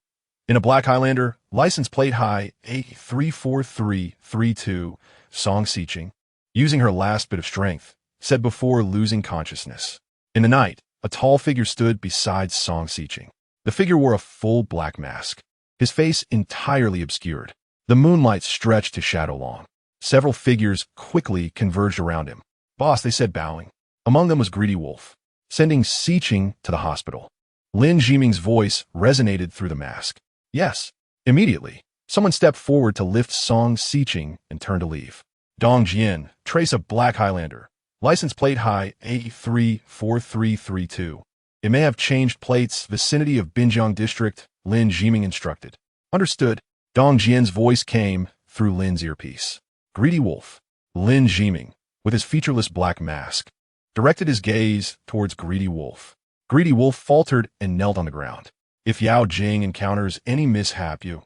In a black Highlander, license plate high A34332, Song Siqing, using her last bit of strength, said before losing consciousness. In the night, a tall figure stood beside Song Siqing. The figure wore a full black mask, his face entirely obscured. The moonlight stretched his shadow long. Several figures quickly converged around him. "Boss," they said, bowing. Among them was Greedy Wolf, sending Siqing to the hospital. Lin Jiming's voice resonated through the mask. "Yes." Immediately, someone stepped forward to lift Song Siqing and turned to leave. Dong Jian, trace of Black Highlander. License plate high A34332. It may have changed plates, vicinity of Binjiang District, Lin Jiming instructed. "Understood." Dong Jian's voice came through Lin's earpiece. Greedy Wolf, Lin Jiming, with his featureless black mask, directed his gaze towards Greedy Wolf. Greedy Wolf faltered and knelt on the ground. "If Yao Jing encounters any mishap, you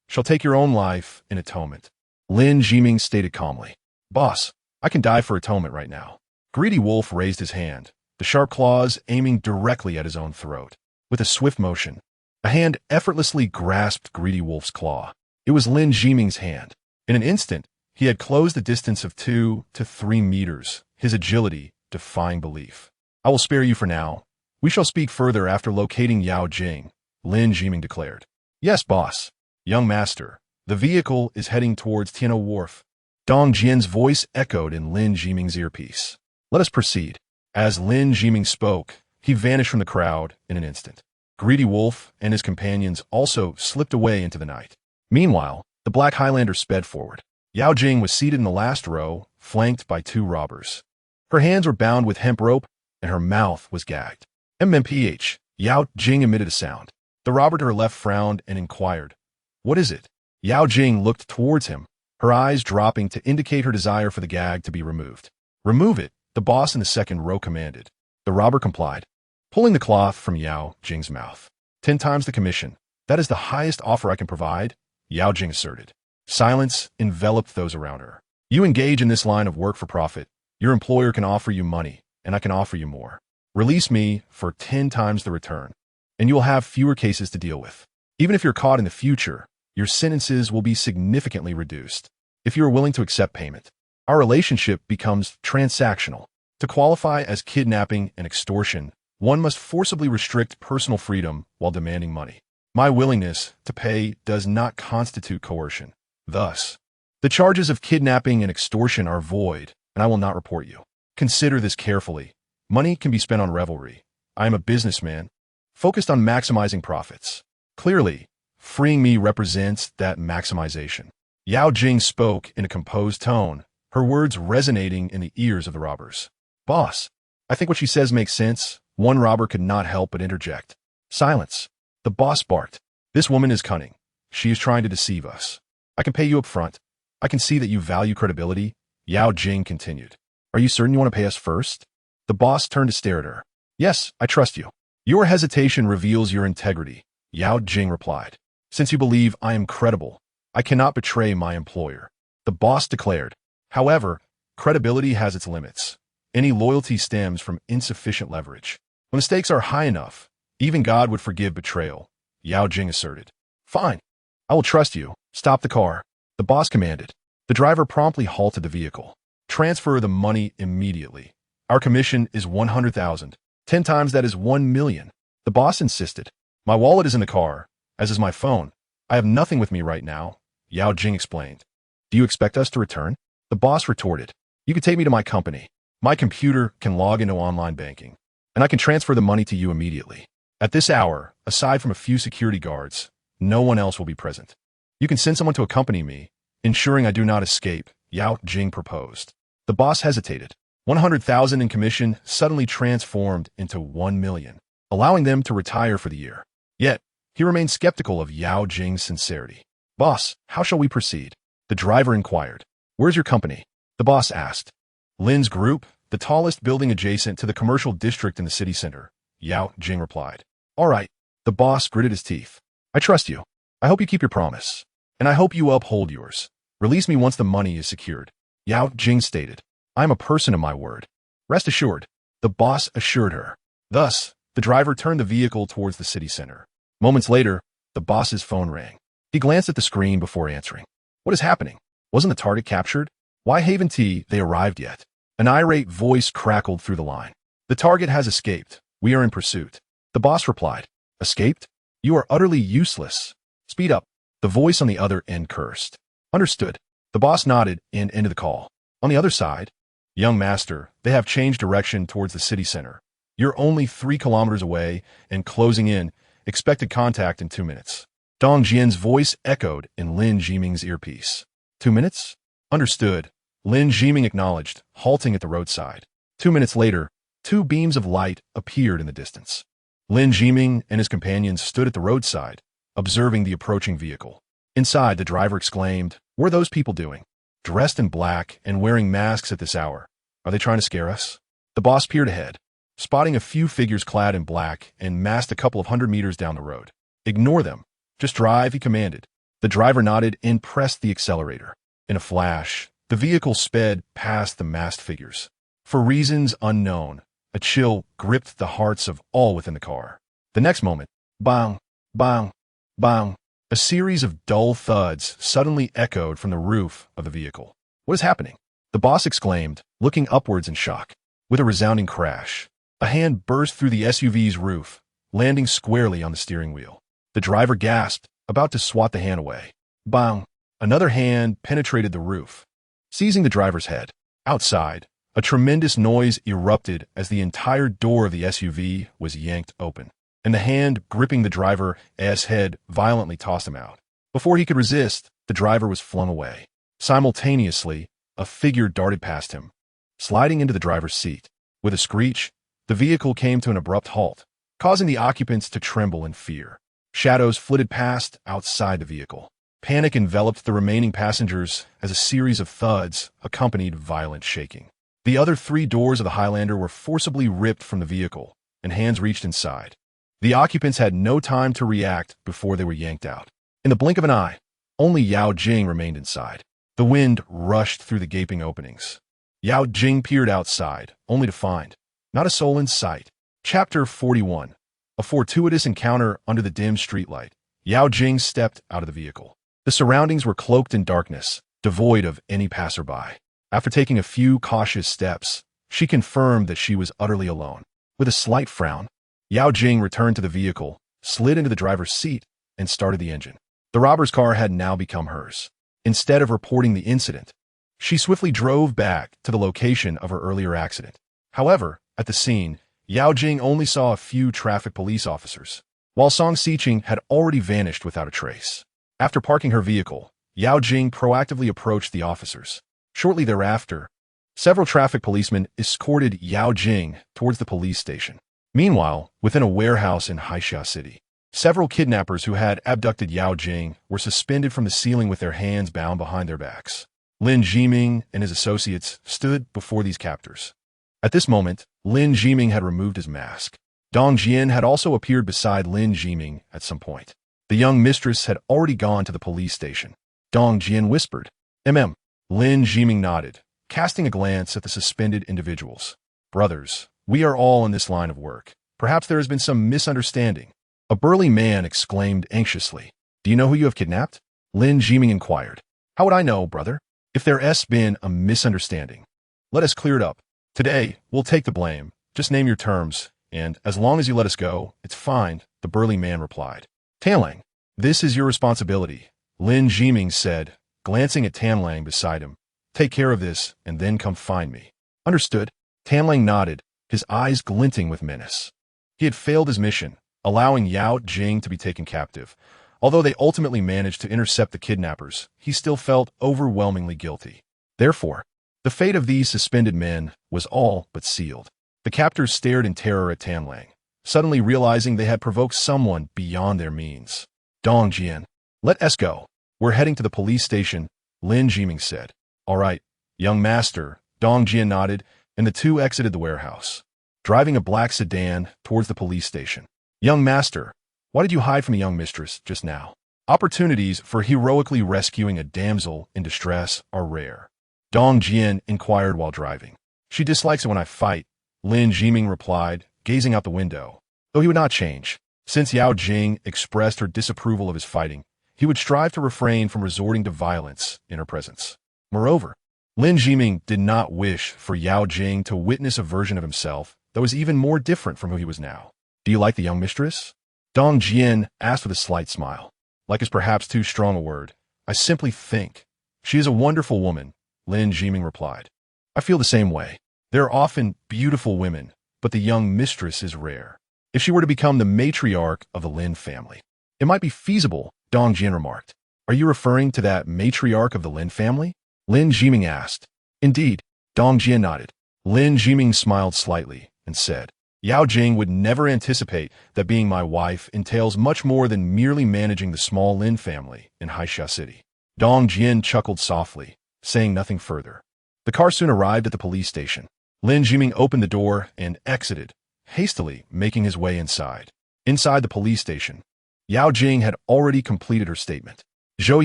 shall take your own life in atonement," Lin Jiming stated calmly. "Boss, I can die for atonement right now." Greedy Wolf raised his hand, the sharp claws aiming directly at his own throat. With a swift motion, a hand effortlessly grasped Greedy Wolf's claw. It was Lin Jiming's hand. In an instant, he had closed the distance of 2 to 3 meters, his agility defying belief. "I will spare you for now. We shall speak further after locating Yao Jing," Lin Jiming declared. "Yes, boss." "Young master, the vehicle is heading towards Tiano Wharf." Dong Jian's voice echoed in Lin Jiming's earpiece. "Let us proceed." As Lin Jiming spoke, he vanished from the crowd in an instant. Greedy Wolf and his companions also slipped away into the night. Meanwhile, the Black Highlander sped forward. Yao Jing was seated in the last row, flanked by 2 robbers. Her hands were bound with hemp rope, and her mouth was gagged. MMPH, Yao Jing emitted a sound. The robber to her left frowned and inquired, "What is it?" Yao Jing looked towards him, her eyes dropping to indicate her desire for the gag to be removed. "Remove it," the boss in the second row commanded. The robber complied, pulling the cloth from Yao Jing's mouth. 10 times the commission. That is the highest offer I can provide," Yao Jing asserted. Silence enveloped those around her. "You engage in this line of work for profit. Your employer can offer you money, and I can offer you more. Release me for 10 times the return, and you will have fewer cases to deal with. Even if you're caught in the future, your sentences will be significantly reduced. If you are willing to accept payment, our relationship becomes transactional. To qualify as kidnapping and extortion, One must forcibly restrict personal freedom while demanding money. My willingness to pay does not constitute coercion. Thus, the charges of kidnapping and extortion are void, and I will not report you. Consider this carefully. Money can be spent on revelry. I am a businessman, focused on maximizing profits. Clearly, freeing me represents that maximization. Yao Jing spoke in a composed tone, her words resonating in the ears of the robbers. Boss, I think what she says makes sense. One robber could not help but interject. Silence. The boss barked. This woman is cunning. She is trying to deceive us. I can pay you up front. I can see that you value credibility. Yao Jing continued. Are you certain you want to pay us first? The boss turned to stare at her. Yes, I trust you. Your hesitation reveals your integrity, Yao Jing replied. Since you believe I am credible, I cannot betray my employer. The boss declared. However, credibility has its limits. Any loyalty stems from insufficient leverage. When the stakes are high enough, even God would forgive betrayal, Yao Jing asserted. Fine. I will trust you. Stop the car. The boss commanded. The driver promptly halted the vehicle. Transfer the money immediately. Our commission is 100,000. 10 times that is 1 million. The boss insisted. My wallet is in the car, as is my phone. I have nothing with me right now, Yao Jing explained. Do you expect us to return? The boss retorted. You can take me to my company. My computer can log into online banking, and I can transfer the money to you immediately. At this hour, aside from a few security guards, no one else will be present. You can send someone to accompany me, ensuring I do not escape, Yao Jing proposed. The boss hesitated. 100,000 in commission suddenly transformed into 1 million, allowing them to retire for the year. Yet, he remained skeptical of Yao Jing's sincerity. Boss, how shall we proceed? The driver inquired. Where's your company? The boss asked. Lin's Group, the tallest building adjacent to the commercial district in the city center, Yao Jing replied. All right. The boss gritted his teeth. I trust you. I hope you keep your promise. And I hope you uphold yours. Release me once the money is secured. Yao Jing stated. I am a person of my word. Rest assured, the boss assured her. Thus, the driver turned the vehicle towards the city center. Moments later, the boss's phone rang. He glanced at the screen before answering. What is happening? Wasn't the target captured? Why haven't they arrived yet? An irate voice crackled through the line. The target has escaped. We are in pursuit. The boss replied. Escaped? You are utterly useless. Speed up. The voice on the other end cursed. Understood. The boss nodded and ended the call. On the other side, young master, they have changed direction towards the city center. You're only 3 kilometers away and closing in. Expected contact in 2 minutes. Dong Jian's voice echoed in Lin Jiming's earpiece. 2 minutes? Understood. Lin Jiming acknowledged, halting at the roadside. 2 minutes later, 2 beams of light appeared in the distance. Lin Jiming and his companions stood at the roadside, observing the approaching vehicle. Inside, the driver exclaimed, What are those people doing? Dressed in black and wearing masks at this hour. Are they trying to scare us? The boss peered ahead, spotting a few figures clad in black and masked a couple of 100 meters down the road. Ignore them. Just drive, he commanded. The driver nodded and pressed the accelerator. In a flash, the vehicle sped past the masked figures. For reasons unknown, a chill gripped the hearts of all within the car. The next moment, bang, bang, bang, a series of dull thuds suddenly echoed from the roof of the vehicle. What is happening? The boss exclaimed, looking upwards in shock. With a resounding crash, a hand burst through the SUV's roof, landing squarely on the steering wheel. The driver gasped, about to swat the hand away. Bang! Another hand penetrated the roof, seizing the driver's head. Outside, a tremendous noise erupted as the entire door of the SUV was yanked open, and the hand gripping the driver's head violently tossed him out. Before he could resist, the driver was flung away. Simultaneously, a figure darted past him, sliding into the driver's seat. With a screech, the vehicle came to an abrupt halt, causing the occupants to tremble in fear. Shadows flitted past outside the vehicle. Panic enveloped the remaining passengers as a series of thuds accompanied violent shaking. The other 3 doors of the Highlander were forcibly ripped from the vehicle, and hands reached inside. The occupants had no time to react before they were yanked out. In the blink of an eye, only Yao Jing remained inside. The wind rushed through the gaping openings. Yao Jing peered outside, only to find not a soul in sight. Chapter 41. A fortuitous encounter under the dim streetlight. Yao Jing stepped out of the vehicle. The surroundings were cloaked in darkness, devoid of any passerby. After taking a few cautious steps, she confirmed that she was utterly alone. With a slight frown, Yao Jing returned to the vehicle, slid into the driver's seat, and started the engine. The robber's car had now become hers. Instead of reporting the incident, she swiftly drove back to the location of her earlier accident. However, at the scene, Yao Jing only saw a few traffic police officers, while Song Xiqing had already vanished without a trace. After parking her vehicle, Yao Jing proactively approached the officers. Shortly thereafter, several traffic policemen escorted Yao Jing towards the police station. Meanwhile, within a warehouse in Haixia City, several kidnappers who had abducted Yao Jing were suspended from the ceiling with their hands bound behind their backs. Lin Jiming and his associates stood before these captors. At this moment, Lin Jiming had removed his mask. Dong Jian had also appeared beside Lin Jiming at some point. The young mistress had already gone to the police station. Dong Jian whispered, "Mm." Lin Jiming nodded, casting a glance at the suspended individuals. "Brothers, we are all in this line of work. Perhaps there has been some misunderstanding." A burly man exclaimed anxiously. "Do you know who you have kidnapped?" Lin Jiming inquired. "How would I know, brother? If there's been a misunderstanding, let us clear it up. Today, we'll take the blame. Just name your terms, and as long as you let us go, it's fine," the burly man replied. "Tanlang, this is your responsibility," Lin Jiming said, glancing at Tanlang beside him. "Take care of this, and then come find me." "Understood." Tanlang nodded, his eyes glinting with menace. He had failed his mission, allowing Yao Jing to be taken captive. Although they ultimately managed to intercept the kidnappers, he still felt overwhelmingly guilty. Therefore, the fate of these suspended men was all but sealed. The captors stared in terror at Tanlang, suddenly realizing they had provoked someone beyond their means. "Dong Jian, let us go. We're heading to the police station," Lin Jiming said. "All right, young master," Dong Jian nodded, and the two exited the warehouse, driving a black sedan towards the police station. "Young master, why did you hide from a young mistress just now?" Opportunities for heroically rescuing a damsel in distress are rare. Dong Jian inquired while driving. "She dislikes it when I fight," Lin Jiming replied, gazing out the window. Though he would not change. Since Yao Jing expressed her disapproval of his fighting, he would strive to refrain from resorting to violence in her presence. Moreover, Lin Jiming did not wish for Yao Jing to witness a version of himself that was even more different from who he was now. "Do you like the young mistress?" Dong Jian asked with a slight smile. "Like is perhaps too strong a word. I simply think she is a wonderful woman," Lin Jiming replied. "I feel the same way. There are often beautiful women, but the young mistress is rare. If she were to become the matriarch of the Lin family, it might be feasible," Dong Jian remarked. "Are you referring to that matriarch of the Lin family?" Lin Jiming asked. "Indeed," Dong Jian nodded. Lin Jiming smiled slightly and said, "Yao Jing would never anticipate that being my wife entails much more than merely managing the small Lin family in Haixia City." Dong Jian chuckled softly, saying nothing further. The car soon arrived at the police station. Lin Jiming opened the door and exited, hastily making his way inside. Inside the police station, Yao Jing had already completed her statement. Zhou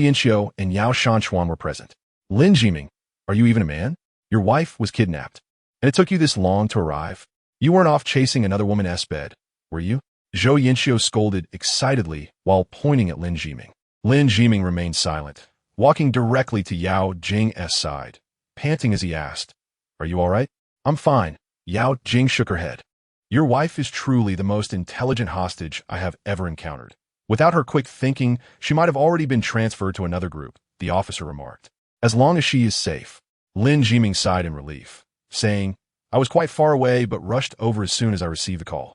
Yinxiu and Yao Shanchuan were present. "Lin Jiming, are you even a man? Your wife was kidnapped, and it took you this long to arrive? You weren't off chasing another woman's bed, were you?" Zhou Yinxiu scolded excitedly while pointing at Lin Jiming. Lin Jiming remained silent, walking directly to Yao Jing's side, panting as he asked, "Are you all right?" "I'm fine." Yao Jing shook her head. "Your wife is truly the most intelligent hostage I have ever encountered. Without her quick thinking, she might have already been transferred to another group," the officer remarked. "As long as she is safe." Lin Jiming sighed in relief, saying, "I was quite far away but rushed over as soon as I received the call."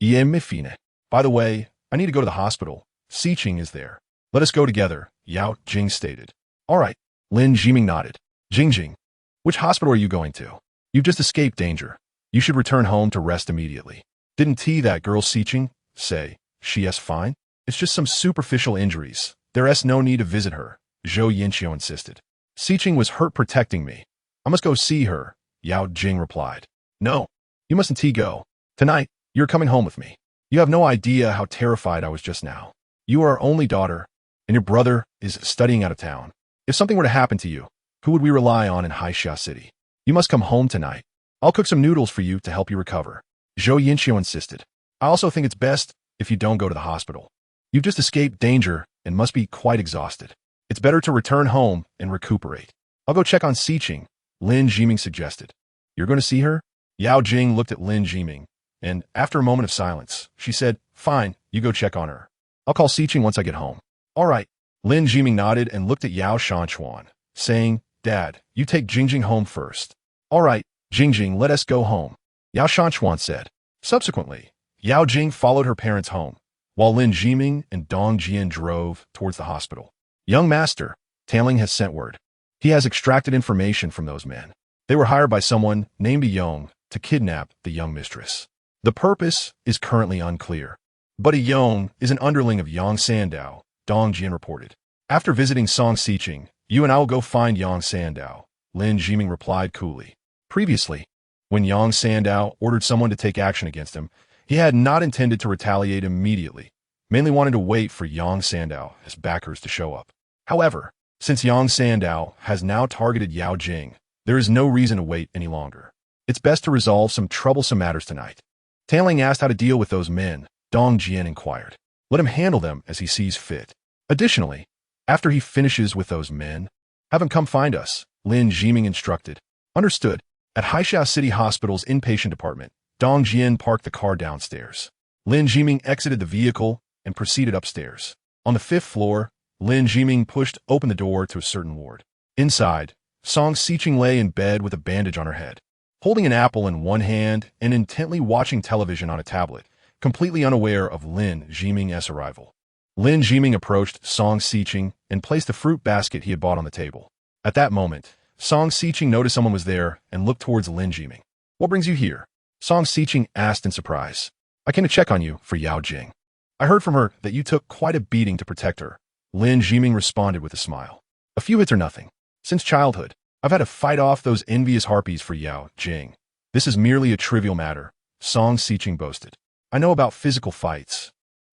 "Ie me fine. By the way, I need to go to the hospital. Xiqing is there. Let us go together," Yao Jing stated. "All right." Lin Jiming nodded. "Jingjing, which hospital are you going to? You've just escaped danger. You should return home to rest immediately. Didn't that girl Xiqing say she's fine? It's just some superficial injuries. There's no need to visit her," Zhou Yinxiu insisted. "Xiqing was hurt protecting me. I must go see her," Yao Jing replied. "No, you mustn't go. Tonight, you're coming home with me. You have no idea how terrified I was just now. You are our only daughter, and your brother is studying out of town. If something were to happen to you, who would we rely on in Haixia City? You must come home tonight. I'll cook some noodles for you to help you recover," Zhou Yinxiu insisted. "I also think it's best if you don't go to the hospital. You've just escaped danger and must be quite exhausted. It's better to return home and recuperate. I'll go check on Xiqing," Lin Jiming suggested. "You're going to see her?" Yao Jing looked at Lin Jiming, and after a moment of silence, she said, "Fine, you go check on her. I'll call Xiqing once I get home." "All right." Lin Jiming nodded and looked at Yao Shanchuan, saying, "Dad, you take Jingjing home first." "All right, Jingjing, let us go home," Yao Shanchuan said. Subsequently, Yao Jing followed her parents home, while Lin Jiming and Dong Jian drove towards the hospital. "Young master, Tailing has sent word. He has extracted information from those men. They were hired by someone named Yong to kidnap the young mistress. The purpose is currently unclear. But Yong is an underling of Yang Sandao," Dong Jian reported. "After visiting Song Xiqing, you and I will go find Yang Sandao," Lin Jiming replied coolly. Previously, when Yang Sandao ordered someone to take action against him, he had not intended to retaliate immediately, mainly wanted to wait for Yang Sandao, his backers, to show up. However, since Yang Sandao has now targeted Yao Jing, there is no reason to wait any longer. It's best to resolve some troublesome matters tonight. Tailing asked how to deal with those men. Dong Jian inquired. "Let him handle them as he sees fit. Additionally, after he finishes with those men, have him come find us," Lin Jiming instructed. "Understood." At Haixia City Hospital's inpatient department, Dong Jian parked the car downstairs. Lin Jiming exited the vehicle and proceeded upstairs. On the 5th floor, Lin Jiming pushed open the door to a certain ward. Inside, Song Xiqing lay in bed with a bandage on her head, holding an apple in one hand and intently watching television on a tablet, completely unaware of Lin Jiming's arrival. Lin Jiming approached Song Xiqing and placed the fruit basket he had bought on the table. At that moment, Song Xiqing noticed someone was there and looked towards Lin Jiming. "What brings you here?" Song Xiqing asked in surprise. "I came to check on you for Yao Jing. I heard from her that you took quite a beating to protect her." Lin Jiming responded with a smile. "A few hits are nothing. Since childhood, I've had to fight off those envious harpies for Yao Jing. This is merely a trivial matter," Song Xiqing boasted. "I know about physical fights.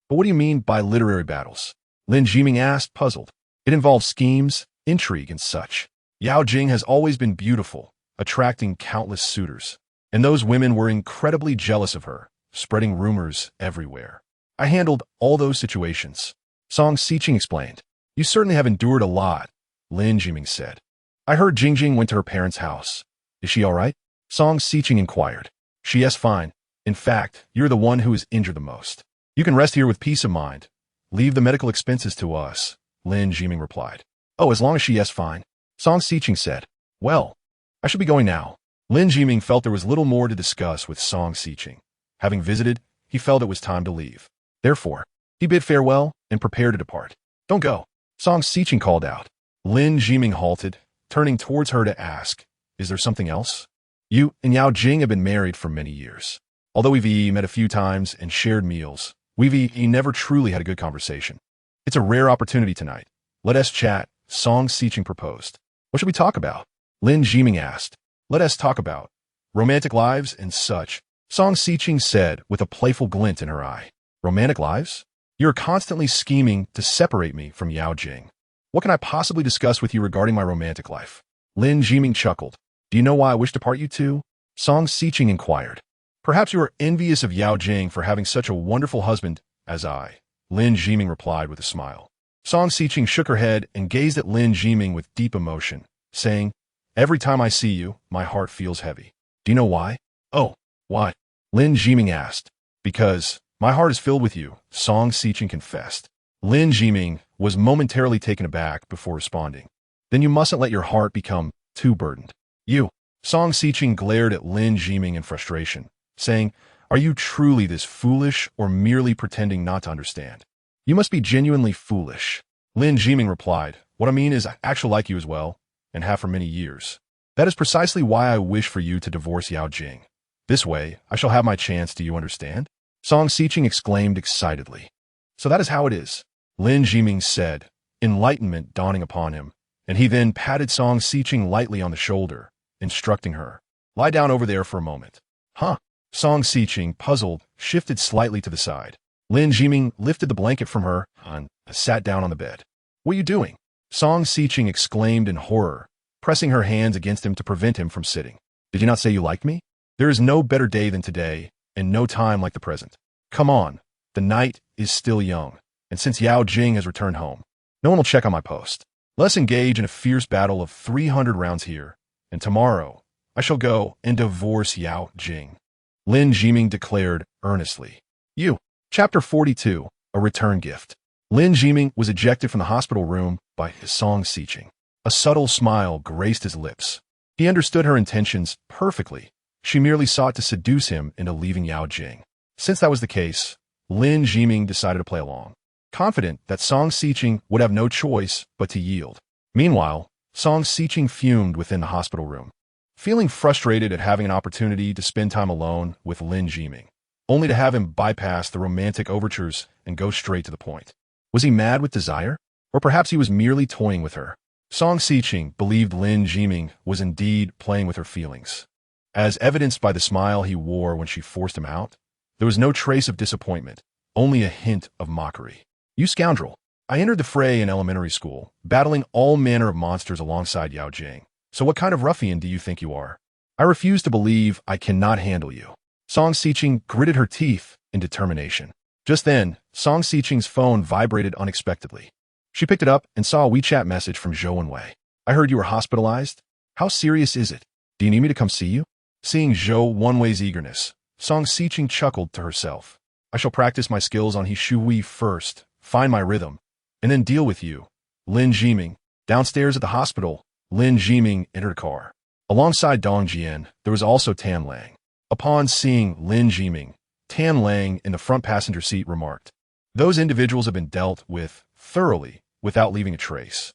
But what do you mean by literary battles?" Lin Jiming asked, puzzled. "It involves schemes, intrigue, and such. Yao Jing has always been beautiful, attracting countless suitors. And those women were incredibly jealous of her, spreading rumors everywhere. I handled all those situations," Song Xiqing explained. "You certainly have endured a lot," Lin Jiming said. "I heard Jingjing went to her parents' house. Is she all right?" Song Xiqing inquired. "She is fine. In fact, you're the one who is injured the most. You can rest here with peace of mind. Leave the medical expenses to us," Lin Jiming replied. "Oh, as long as she is fine," Song Xiqing said. "Well, I should be going now." Lin Jiming felt there was little more to discuss with Song Xiqing. Having visited, he felt it was time to leave. Therefore, he bid farewell and prepared to depart. "Don't go," Song Xiqing called out. Lin Jiming halted, turning towards her to ask, "Is there something else? You and Yao Jing have been married for many years. Although we've met a few times and shared meals, we've never truly had a good conversation. It's a rare opportunity tonight. Let us chat," Song Xiqing proposed. "What should we talk about?" Lin Jiming asked. "Let us talk about romantic lives and such," Song Xiqing said with a playful glint in her eye. "Romantic lives? You're constantly scheming to separate me from Yao Jing. What can I possibly discuss with you regarding my romantic life?" Lin Jiming chuckled. "Do you know why I wish to part you two?" Song Xiqing inquired. "Perhaps you are envious of Yao Jing for having such a wonderful husband as I," Lin Jiming replied with a smile. Song Xiqing shook her head and gazed at Lin Jiming with deep emotion, saying, "Every time I see you, my heart feels heavy. Do you know why?" "Oh, why?" Lin Jiming asked. "Because my heart is filled with you," Song Xiqing confessed. Lin Jiming was momentarily taken aback before responding. "Then you mustn't let your heart become too burdened." "You?" Song Xiqing glared at Lin Jiming in frustration, saying, "Are you truly this foolish or merely pretending not to understand?" "You must be genuinely foolish," Lin Jiming replied. "What I mean is I actually like you as well, and have for many years. That is precisely why I wish for you to divorce Yao Jing. This way, I shall have my chance, do you understand?" Song Xiqing exclaimed excitedly. "So that is how it is," Lin Jiming said, enlightenment dawning upon him, and he then patted Song Xiqing lightly on the shoulder, instructing her, "Lie down over there for a moment." "Huh?" Song Xiqing, puzzled, shifted slightly to the side. Lin Jiming lifted the blanket from her and sat down on the bed. "What are you doing?" Song Xiqing exclaimed in horror, pressing her hands against him to prevent him from sitting. "Did you not say you liked me? There is no better day than today, and no time like the present. Come on, the night is still young, and since Yao Jing has returned home, no one will check on my post. Let's engage in a fierce battle of 300 rounds here, and tomorrow I shall go and divorce Yao Jing, Lin Jiming declared earnestly. You. Chapter 42, A Return Gift. Lin Jiming was ejected from the hospital room by Song Siqing. A subtle smile graced his lips. He understood her intentions perfectly. She merely sought to seduce him into leaving Yao Jing. Since that was the case, Lin Jiming decided to play along, confident that Song Siqing would have no choice but to yield. Meanwhile, Song Siqing fumed within the hospital room, feeling frustrated at having an opportunity to spend time alone with Lin Jiming, only to have him bypass the romantic overtures and go straight to the point. Was he mad with desire? Or perhaps he was merely toying with her? Song Siqing believed Lin Jiming was indeed playing with her feelings. As evidenced by the smile he wore when she forced him out, there was no trace of disappointment, only a hint of mockery. You scoundrel! I entered the fray in elementary school, battling all manner of monsters alongside Yao Jing. So what kind of ruffian do you think you are? I refuse to believe I cannot handle you. Song Siqing gritted her teeth in determination. Just then, Song Siqing's phone vibrated unexpectedly. She picked it up and saw a WeChat message from Zhou Wenwei. I heard you were hospitalized. How serious is it? Do you need me to come see you? Seeing Zhou Wenwei's eagerness, Song Siqing chuckled to herself. I shall practice my skills on He Shui first, find my rhythm, and then deal with you. Lin Jiming. Downstairs at the hospital, Lin Jiming entered a car. Alongside Dong Jian, there was also Tan Lang. Upon seeing Lin Jiming, Tan Lang in the front passenger seat remarked, those individuals have been dealt with thoroughly without leaving a trace.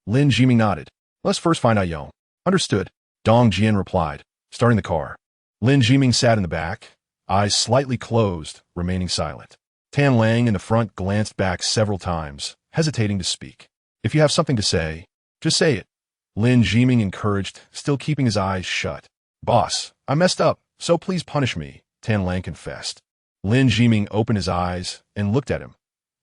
Lin Jiming nodded. Let's first find out Yao. Understood. Dong Jian replied, starting the car. Lin Jiming sat in the back, eyes slightly closed, remaining silent. Tan Lang in the front glanced back several times, hesitating to speak. If you have something to say, just say it. Lin Jiming encouraged, still keeping his eyes shut. Boss, I messed up, so please punish me, Tan Lang confessed. Lin Jiming opened his eyes and looked at him,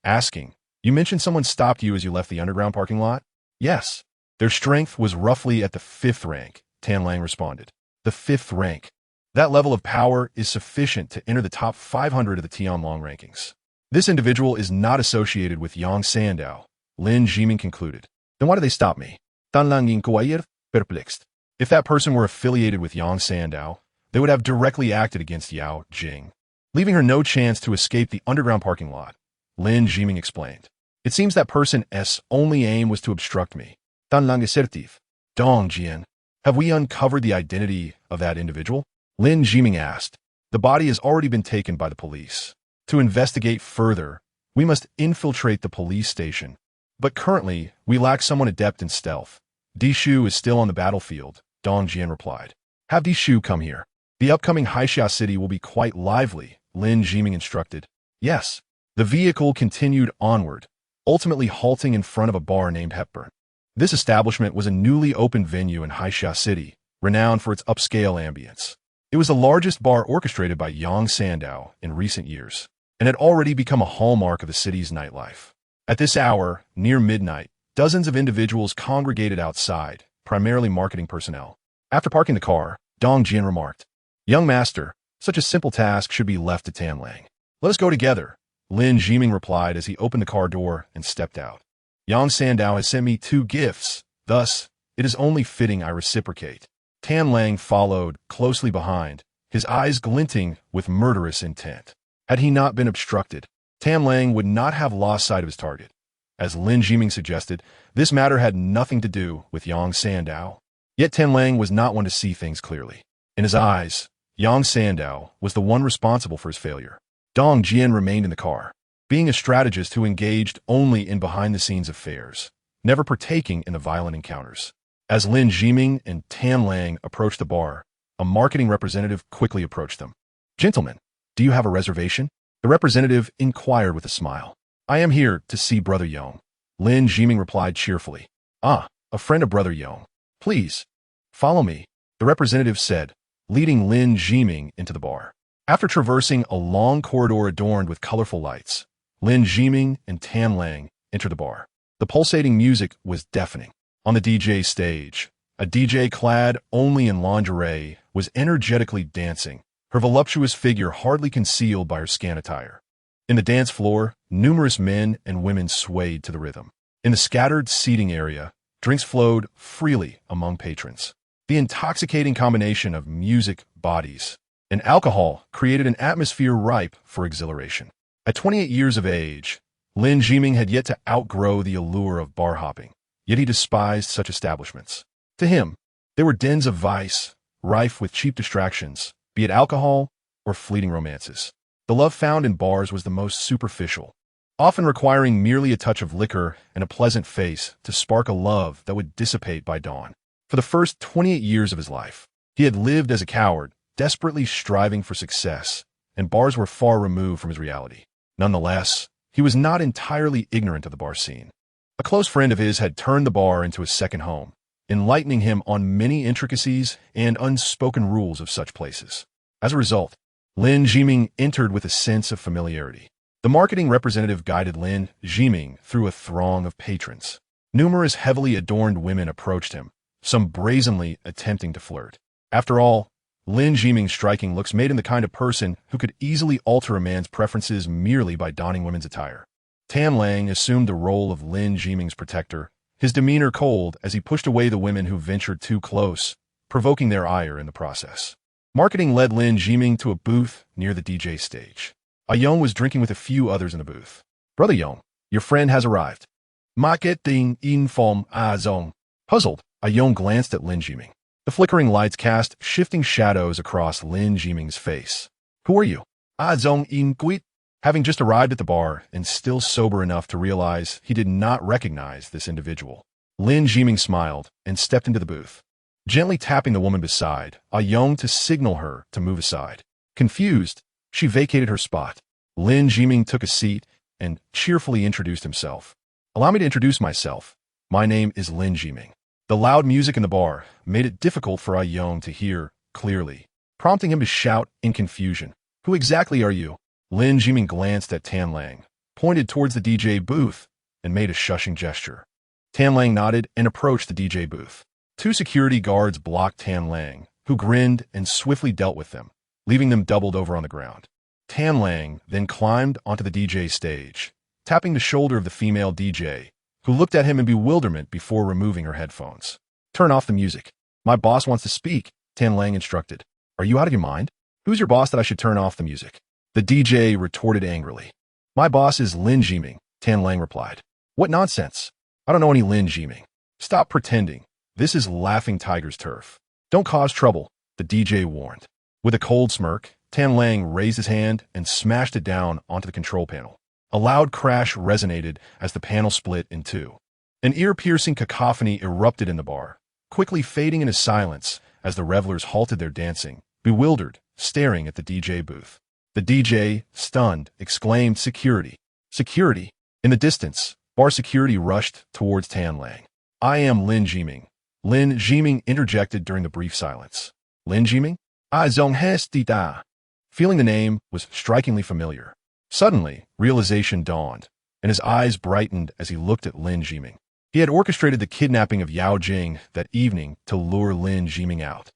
asking, you mentioned someone stopped you as you left the underground parking lot? Yes. Their strength was roughly at the 5th rank, Tan Lang responded. The 5th rank. That level of power is sufficient to enter the top 500 of the Tianlong rankings. This individual is not associated with Yang Sandao, Lin Jiming concluded. Then why did they stop me? Tan Lang inquired, perplexed. If that person were affiliated with Yang Sandao, they would have directly acted against Yao Jing, leaving her no chance to escape the underground parking lot. Lin Jiming explained. It seems that person's only aim was to obstruct me. Tan Lang assertive. Dong Jian. Have we uncovered the identity of that individual? Lin Jiming asked. The body has already been taken by the police. To investigate further, we must infiltrate the police station. But currently, we lack someone adept in stealth. Di Shu is still on the battlefield, Dong Jian replied. Have Di Shu come here. The upcoming Haixia city will be quite lively, Lin Jiming instructed. Yes. The vehicle continued onward, ultimately halting in front of a bar named Hepburn. This establishment was a newly opened venue in Haixia City, renowned for its upscale ambience. It was the largest bar orchestrated by Yang Sandao in recent years, and had already become a hallmark of the city's nightlife. At this hour, near midnight, dozens of individuals congregated outside, primarily marketing personnel. After parking the car, Dong Jian remarked, Young master, such a simple task should be left to Tan Lang. Let us go together, Lin Jiming replied as he opened the car door and stepped out. Yang Sandao has sent me 2 gifts, thus, it is only fitting I reciprocate. Tan Lang followed, closely behind, his eyes glinting with murderous intent. Had he not been obstructed, Tan Lang would not have lost sight of his target. As Lin Jiming suggested, this matter had nothing to do with Yang Sandao. Yet Tan Lang was not one to see things clearly. In his eyes, Yang Sandao was the one responsible for his failure. Dong Jian remained in the car, being a strategist who engaged only in behind-the-scenes affairs, never partaking in the violent encounters. As Lin Jiming and Tan Lang approached the bar, a marketing representative quickly approached them. Gentlemen, do you have a reservation? The representative inquired with a smile. I am here to see Brother Yong. Lin Jiming replied cheerfully. Ah, a friend of Brother Yong. Please, follow me, the representative said, leading Lin Jiming into the bar. After traversing a long corridor adorned with colorful lights, Lin Jiming and Tan Lang entered the bar. The pulsating music was deafening. On the DJ stage, a DJ clad only in lingerie was energetically dancing, her voluptuous figure hardly concealed by her scant attire. In the dance floor, numerous men and women swayed to the rhythm. In the scattered seating area, drinks flowed freely among patrons. The intoxicating combination of music, bodies, and alcohol created an atmosphere ripe for exhilaration. At 28 years of age, Lin Jiming had yet to outgrow the allure of bar hopping, yet he despised such establishments. To him, they were dens of vice, rife with cheap distractions, be it alcohol or fleeting romances. The love found in bars was the most superficial, often requiring merely a touch of liquor and a pleasant face to spark a love that would dissipate by dawn. For the first 28 years of his life, he had lived as a coward, desperately striving for success, and bars were far removed from his reality. Nonetheless, he was not entirely ignorant of the bar scene. A close friend of his had turned the bar into a second home, enlightening him on many intricacies and unspoken rules of such places. As a result, Lin Jiming entered with a sense of familiarity. The marketing representative guided Lin Jiming through a throng of patrons. Numerous heavily adorned women approached him, some brazenly attempting to flirt. After all, Lin Jiming's striking looks made him the kind of person who could easily alter a man's preferences merely by donning women's attire. Tan Lang assumed the role of Lin Jiming's protector, his demeanor cold as he pushed away the women who ventured too close, provoking their ire in the process. Marketing led Lin Jiming to a booth near the DJ stage. A Yong was drinking with a few others in the booth. "Brother Yong, your friend has arrived." Marketing inform A Zong. Puzzled, A Yong glanced at Lin Jiming. The flickering lights cast shifting shadows across Lin Jiming's face. "Who are you?" A Zong in Guit. Having just arrived at the bar and still sober enough to realize he did not recognize this individual, Lin Jiming smiled and stepped into the booth, gently tapping the woman beside A Yong to signal her to move aside. Confused, she vacated her spot. Lin Jiming took a seat and cheerfully introduced himself. "Allow me to introduce myself. My name is Lin Jiming." The loud music in the bar made it difficult for A Yong to hear clearly, prompting him to shout in confusion, "Who exactly are you?" Lin Jiming glanced at Tan Lang, pointed towards the DJ booth, and made a shushing gesture. Tan Lang nodded and approached the DJ booth. Two security guards blocked Tan Lang, who grinned and swiftly dealt with them, leaving them doubled over on the ground. Tan Lang then climbed onto the DJ stage, tapping the shoulder of the female DJ, who looked at him in bewilderment before removing her headphones. "Turn off the music. My boss wants to speak," Tan Lang instructed. "Are you out of your mind? Who's your boss that I should turn off the music?" The DJ retorted angrily. "My boss is Lin Jiming," Tan Lang replied. "What nonsense? I don't know any Lin Jiming. Stop pretending. This is Laughing Tiger's turf. Don't cause trouble," the DJ warned. With a cold smirk, Tan Lang raised his hand and smashed it down onto the control panel. A loud crash resonated as the panel split in two. An ear-piercing cacophony erupted in the bar, quickly fading into silence as the revelers halted their dancing, bewildered, staring at the DJ booth. The DJ, stunned, exclaimed, "Security! Security!" In the distance, bar security rushed towards Tan Lang. "I am Lin Jiming." Lin Jiming interjected during the brief silence. "Lin Jiming? I zong hes di da." Feeling the name was strikingly familiar. Suddenly, realization dawned, and his eyes brightened as he looked at Lin Jiming. He had orchestrated the kidnapping of Yao Jing that evening to lure Lin Jiming out.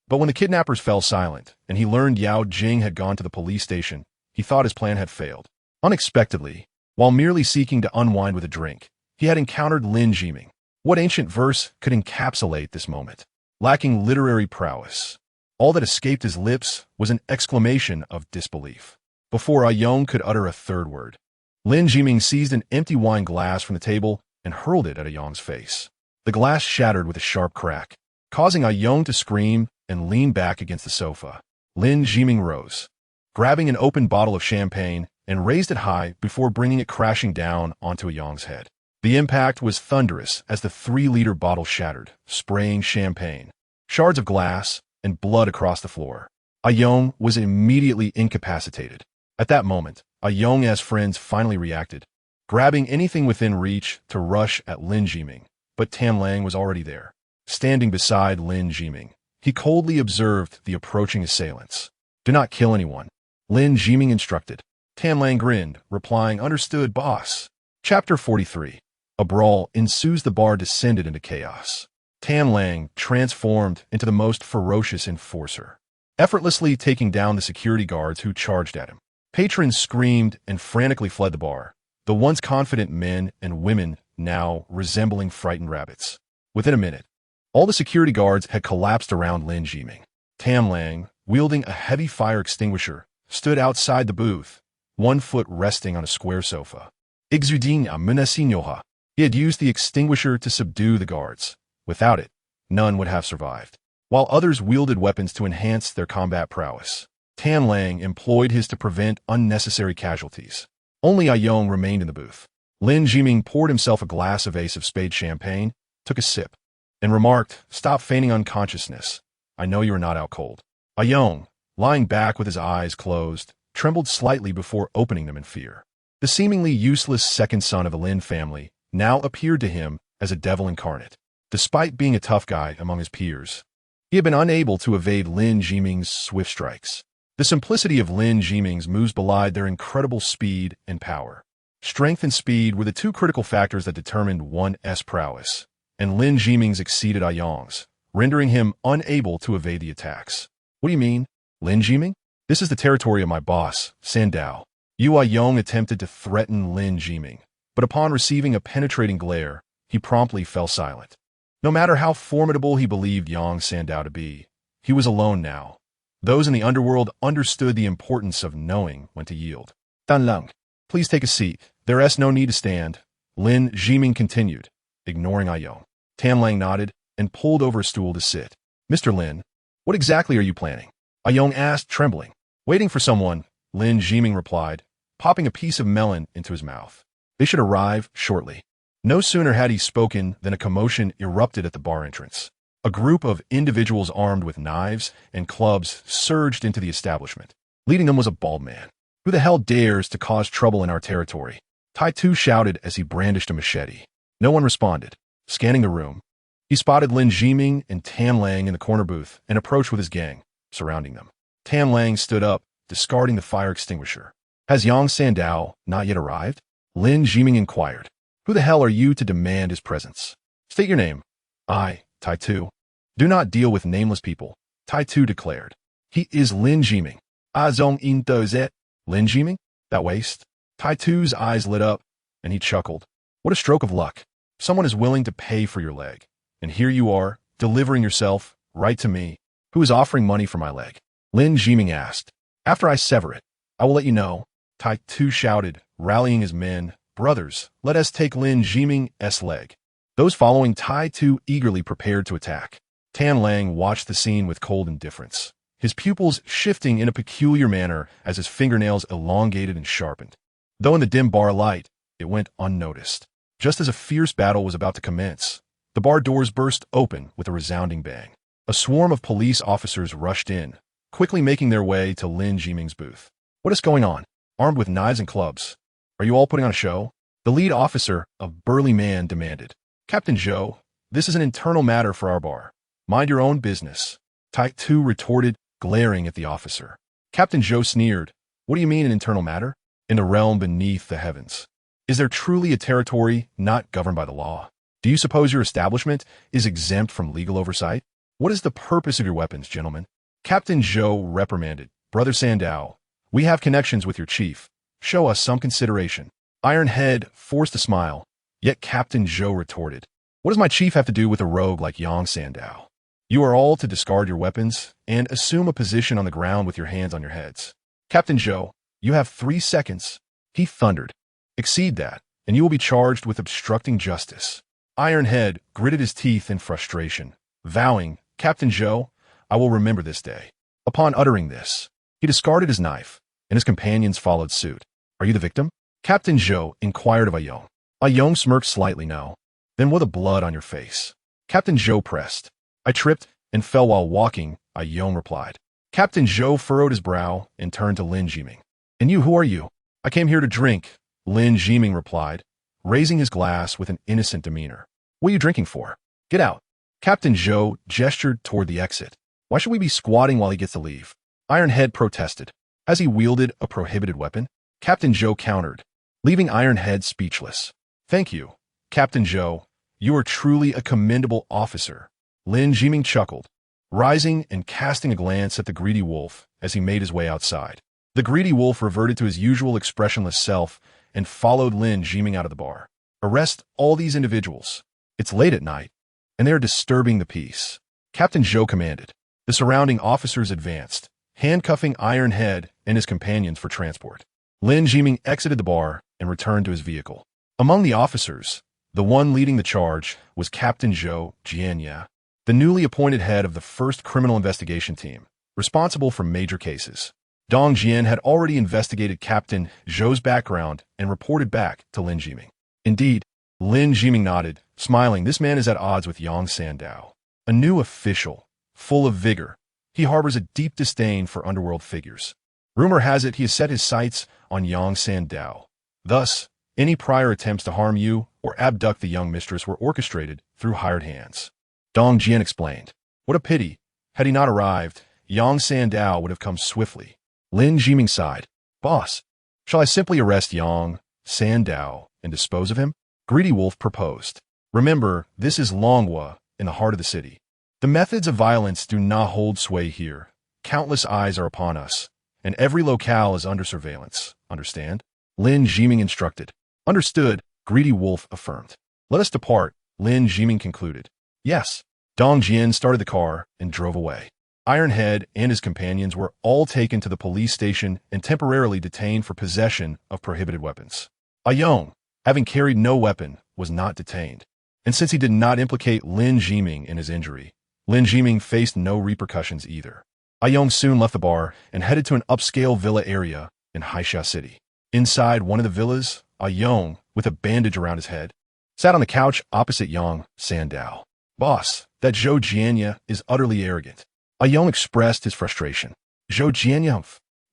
But when the kidnappers fell silent, and he learned Yao Jing had gone to the police station, he thought his plan had failed. Unexpectedly, while merely seeking to unwind with a drink, he had encountered Lin Jiming. What ancient verse could encapsulate this moment? Lacking literary prowess, all that escaped his lips was an exclamation of disbelief. Before A Yong could utter a third word, Lin Jiming seized an empty wine glass from the table and hurled it at A Yong's face. The glass shattered with a sharp crack, causing A Yong to scream and lean back against the sofa. Lin Jiming rose, grabbing an open bottle of champagne, and raised it high before bringing it crashing down onto A Yong's head. The impact was thunderous as the 3-liter bottle shattered, spraying champagne, shards of glass, and blood across the floor. A Yong was immediately incapacitated. At that moment, A Yong's friends finally reacted, grabbing anything within reach to rush at Lin Jiming, but Tan Lang was already there. Standing beside Lin Jiming, he coldly observed the approaching assailants. "Do not kill anyone," Lin Jiming instructed. Tan Lang grinned, replying, "Understood, boss." Chapter 43. A brawl ensues. The bar descended into chaos. Tan Lang transformed into the most ferocious enforcer, effortlessly taking down the security guards who charged at him. Patrons screamed and frantically fled the bar, the once confident men and women now resembling frightened rabbits. Within a minute, All the security guards had collapsed around Lin Jiming. Tam Lang, wielding a heavy fire extinguisher, stood outside the booth, one foot resting on a square sofa. Exuding menacinoha. He had used the extinguisher to subdue the guards. Without it, none would have survived. While others wielded weapons to enhance their combat prowess, Tam Lang employed his to prevent unnecessary casualties. Only Ayong remained in the booth. Lin Jiming poured himself a glass of Ace of Spades champagne, took a sip, and remarked, "Stop feigning unconsciousness. I know you are not out cold." Ayong, lying back with his eyes closed, trembled slightly before opening them in fear. The seemingly useless second son of the Lin family now appeared to him as a devil incarnate. Despite being a tough guy among his peers, he had been unable to evade Lin Jiming's swift strikes. The simplicity of Lin Jiming's moves belied their incredible speed and power. Strength and speed were the two critical factors that determined one's prowess, and Lin Jiming's exceeded Ayong's, rendering him unable to evade the attacks. "What do you mean, Lin Jiming? This is the territory of my boss, Sandao." Yu Ayong attempted to threaten Lin Jiming, but upon receiving a penetrating glare, he promptly fell silent. No matter how formidable he believed Yang Sandao to be, he was alone now. Those in the underworld understood the importance of knowing when to yield. "Dan Lung, please take a seat. There is no need to stand," Lin Jiming continued, ignoring Ayong. Tam Lang nodded and pulled over a stool to sit. "Mr. Lin, what exactly are you planning?" Ayong asked, trembling. "Waiting for someone," Lin Jiming replied, popping a piece of melon into his mouth. "They should arrive shortly." No sooner had he spoken than a commotion erupted at the bar entrance. A group of individuals armed with knives and clubs surged into the establishment. Leading them was a bald man. "Who the hell dares to cause trouble in our territory?" Tai Tu shouted as he brandished a machete. No one responded. Scanning the room, he spotted Lin Jiming and Tam Lang in the corner booth and approached with his gang, surrounding them. Tam Lang stood up, discarding the fire extinguisher. "Has Yang Sandao not yet arrived?" Lin Jiming inquired. "Who the hell are you to demand his presence? State your name." "I, Tai Tu." "Do not deal with nameless people," Tai Tu declared. "He is Lin Jiming." "Azong in dozet." "Lin Jiming? That waste?" Tai Tu's eyes lit up, and he chuckled. "What a stroke of luck. Someone is willing to pay for your leg. And here you are, delivering yourself right to me. Who is offering money for my leg?" Lin Jiming asked. "After I sever it, I will let you know," Tai Tu shouted, rallying his men. "Brothers, let us take Lin Jiming's leg." Those following Tai Tu eagerly prepared to attack. Tam Lang watched the scene with cold indifference, his pupils shifting in a peculiar manner as his fingernails elongated and sharpened. Though in the dim bar light, it went unnoticed. Just as a fierce battle was about to commence, the bar doors burst open with a resounding bang. A swarm of police officers rushed in, quickly making their way to Lin Jiming's booth. "What is going on?" Armed with knives and clubs. "Are you all putting on a show?" The lead officer, a burly man, demanded. "Captain Zhou, this is an internal matter for our bar. Mind your own business," Tai Tu retorted, glaring at the officer. Captain Zhou sneered. "What do you mean an internal matter? In the realm beneath the heavens. Is there truly a territory not governed by the law? Do you suppose your establishment is exempt from legal oversight? What is the purpose of your weapons, gentlemen?" Captain Zhou reprimanded. "Brother Sandao, we have connections with your chief. Show us some consideration." Iron Head forced a smile, yet Captain Zhou retorted. "What does my chief have to do with a rogue like Yang Sandao? You are all to discard your weapons and assume a position on the ground with your hands on your heads. Captain Zhou, you have 3 seconds." He thundered. "Exceed that, and you will be charged with obstructing justice." Iron Head gritted his teeth in frustration, vowing, "Captain Zhou, I will remember this day." Upon uttering this, he discarded his knife, and his companions followed suit. "Are you the victim?" Captain Zhou inquired of Ayong. Ayong smirked slightly. "No." "Then what the blood on your face?" Captain Zhou pressed. "I tripped and fell while walking," Ayong replied. Captain Zhou furrowed his brow and turned to Lin Jiming. "And you, who are you?" "I came here to drink," Lin Jiming replied, raising his glass with an innocent demeanor. "What are you drinking for? Get out." Captain Zhou gestured toward the exit. "Why should we be squatting while he gets to leave?" Iron Head protested. Has he wielded a prohibited weapon? Captain Zhou countered, leaving Iron Head speechless. "Thank you, Captain Zhou. You are truly a commendable officer." Lin Jiming chuckled, rising and casting a glance at the greedy wolf as he made his way outside. The greedy wolf reverted to his usual expressionless self and followed Lin Jiming out of the bar. "Arrest all these individuals. It's late at night. and they are disturbing the peace. Captain Zhou commanded. The surrounding officers advanced, handcuffing Iron Head and his companions for transport. Lin Jiming exited the bar and returned to his vehicle. Among the officers, the one leading the charge was Captain Zhou Jianya, the newly appointed head of the first criminal investigation team, responsible for major cases. Dong Jian had already investigated Captain Zhou's background and reported back to Lin Jiming. Indeed, Lin Jiming nodded, smiling. This man is at odds with Yang Sandao, a new official, full of vigor. He harbors a deep disdain for underworld figures. Rumor has it he has set his sights on Yang Sandao. Thus, any prior attempts to harm you or abduct the young mistress were orchestrated through hired hands. Dong Jian explained. What a pity. Had he not arrived, Yang Sandao would have come swiftly. Lin Jiming sighed. Boss, shall I simply arrest Yang Sandao and dispose of him? Greedy Wolf proposed. Remember, this is Longhua, in the heart of the city. The methods of violence do not hold sway here. Countless eyes are upon us, and every locale is under surveillance. Understand? Lin Jiming instructed. Understood, Greedy Wolf affirmed. Let us depart, Lin Jiming concluded. Yes. Dong Jian started the car and drove away. Iron Head and his companions were all taken to the police station and temporarily detained for possession of prohibited weapons. Ayong, having carried no weapon, was not detained. And since he did not implicate Lin Jiming in his injury, Lin Jiming faced no repercussions either. Ayong soon left the bar and headed to an upscale villa area in Haixia City. Inside one of the villas, Ayong, with a bandage around his head, sat on the couch opposite Yang Sandao. Boss, that Zhou Jianya is utterly arrogant. Ayong expressed his frustration. Zhou Jianya,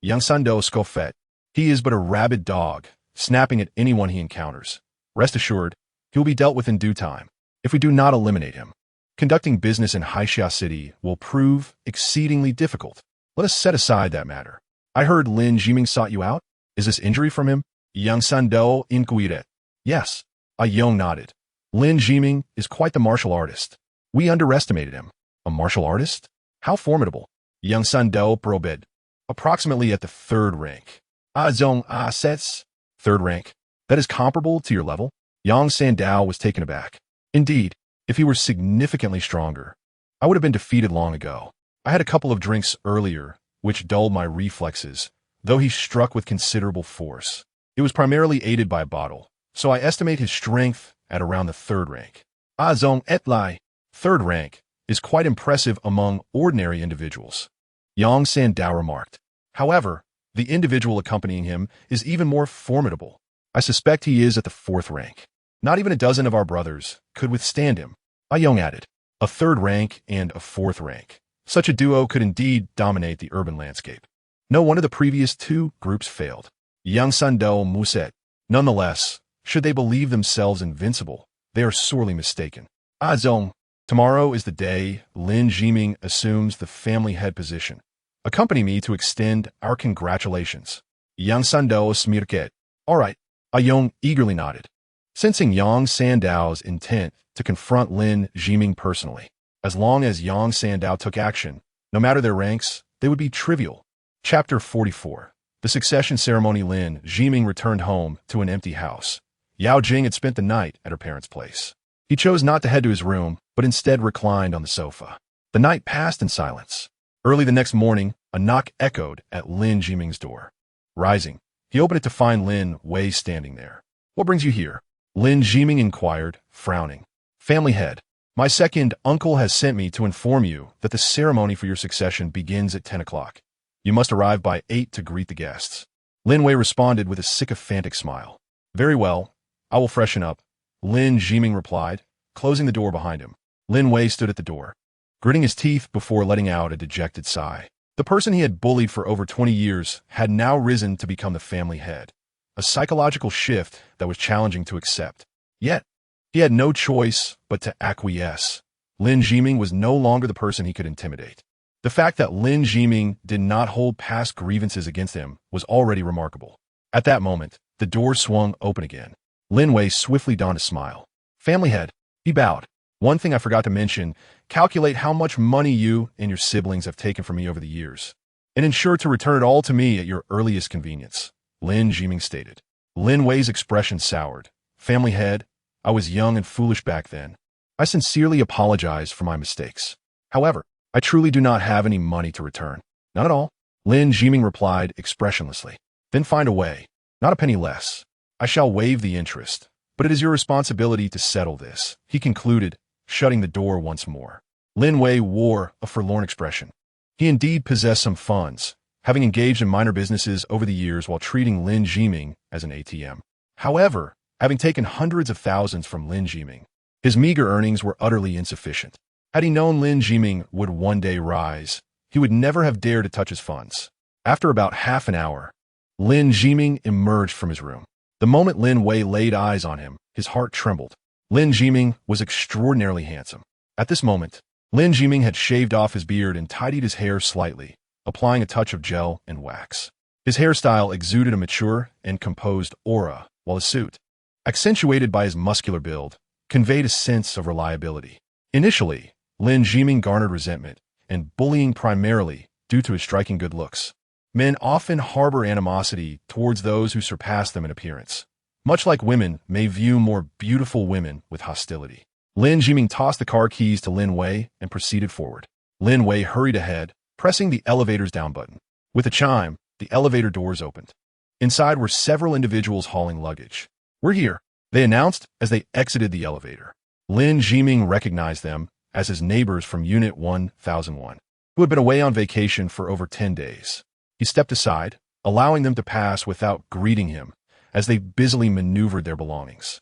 Yang Sandao scoffed. He is but a rabid dog, snapping at anyone he encounters. Rest assured, he will be dealt with in due time, if we do not eliminate him. Conducting business in Haixia City will prove exceedingly difficult. Let us set aside that matter. I heard Lin Jiming sought you out. Is this injury from him? Yang Sandao inquired. Yes. Ayong nodded. Lin Jiming is quite the martial artist. We underestimated him. A martial artist? How formidable. Yang Sandao probed. Approximately at the 3rd rank. Zong sets. 3rd rank. That is comparable to your level? Yang Sandao was taken aback. Indeed, if he were significantly stronger, I would have been defeated long ago. I had a couple of drinks earlier, which dulled my reflexes, though he struck with considerable force. It was primarily aided by a bottle, so I estimate his strength at around the 3rd rank. Zong et lai. 3rd rank is quite impressive among ordinary individuals. Yang Sandao remarked. However, the individual accompanying him is even more formidable. I suspect he is at the 4th rank. Not even a dozen of our brothers could withstand him. Ayong added. A 3rd rank and a 4th rank. Such a duo could indeed dominate the urban landscape. No one of the previous 2 groups failed. Yang Sandao muset. Nonetheless, should they believe themselves invincible, they are sorely mistaken. Zong. Tomorrow is the day Lin Jiming assumes the family head position. Accompany me to extend our congratulations. Yang Sandao smirket. All right. Ayong eagerly nodded, sensing Yang Sandao's intent to confront Lin Jiming personally. As long as Yang Sandao took action, no matter their ranks, they would be trivial. Chapter 44. The succession ceremony. Lin Jiming returned home to an empty house. Yao Jing had spent the night at her parents' place. He chose not to head to his room, but instead reclined on the sofa. The night passed in silence. Early the next morning, a knock echoed at Lin Jiming's door. Rising, he opened it to find Lin Wei standing there. What brings you here? Lin Jiming inquired, frowning. Family head, my second uncle has sent me to inform you that the ceremony for your succession begins at 10 o'clock. You must arrive by 8 to greet the guests. Lin Wei responded with a sycophantic smile. Very well, I will freshen up, Lin Jiming replied, closing the door behind him. Lin Wei stood at the door, gritting his teeth before letting out a dejected sigh. The person he had bullied for over 20 years had now risen to become the family head, a psychological shift that was challenging to accept. Yet, he had no choice but to acquiesce. Lin Jiming was no longer the person he could intimidate. The fact that Lin Jiming did not hold past grievances against him was already remarkable. At that moment, the door swung open again. Lin Wei swiftly donned a smile. Family head, he bowed. One thing I forgot to mention, calculate how much money you and your siblings have taken from me over the years, and ensure to return it all to me at your earliest convenience, Lin Jiming stated. Lin Wei's expression soured. Family head, I was young and foolish back then. I sincerely apologize for my mistakes. However, I truly do not have any money to return. Not at all, Lin Jiming replied expressionlessly. Then find a way. Not a penny less. I shall waive the interest, but it is your responsibility to settle this, he concluded, shutting the door once more. Lin Wei wore a forlorn expression. He indeed possessed some funds, having engaged in minor businesses over the years while treating Lin Jiming as an ATM. However, having taken hundreds of thousands from Lin Jiming, his meager earnings were utterly insufficient. Had he known Lin Jiming would one day rise, he would never have dared to touch his funds. After about half an hour, Lin Jiming emerged from his room. The moment Lin Wei laid eyes on him, his heart trembled. Lin Jiming was extraordinarily handsome. At this moment, Lin Jiming had shaved off his beard and tidied his hair slightly, applying a touch of gel and wax. His hairstyle exuded a mature and composed aura, while his suit, accentuated by his muscular build, conveyed a sense of reliability. Initially, Lin Jiming garnered resentment and bullying primarily due to his striking good looks. Men often harbor animosity towards those who surpass them in appearance, much like women may view more beautiful women with hostility. Lin Jiming tossed the car keys to Lin Wei and proceeded forward. Lin Wei hurried ahead, pressing the elevator's down button. With a chime, the elevator doors opened. Inside were several individuals hauling luggage. "We're here," they announced as they exited the elevator. Lin Jiming recognized them as his neighbors from Unit 1001, who had been away on vacation for over 10 days. He stepped aside, allowing them to pass without greeting him as they busily maneuvered their belongings.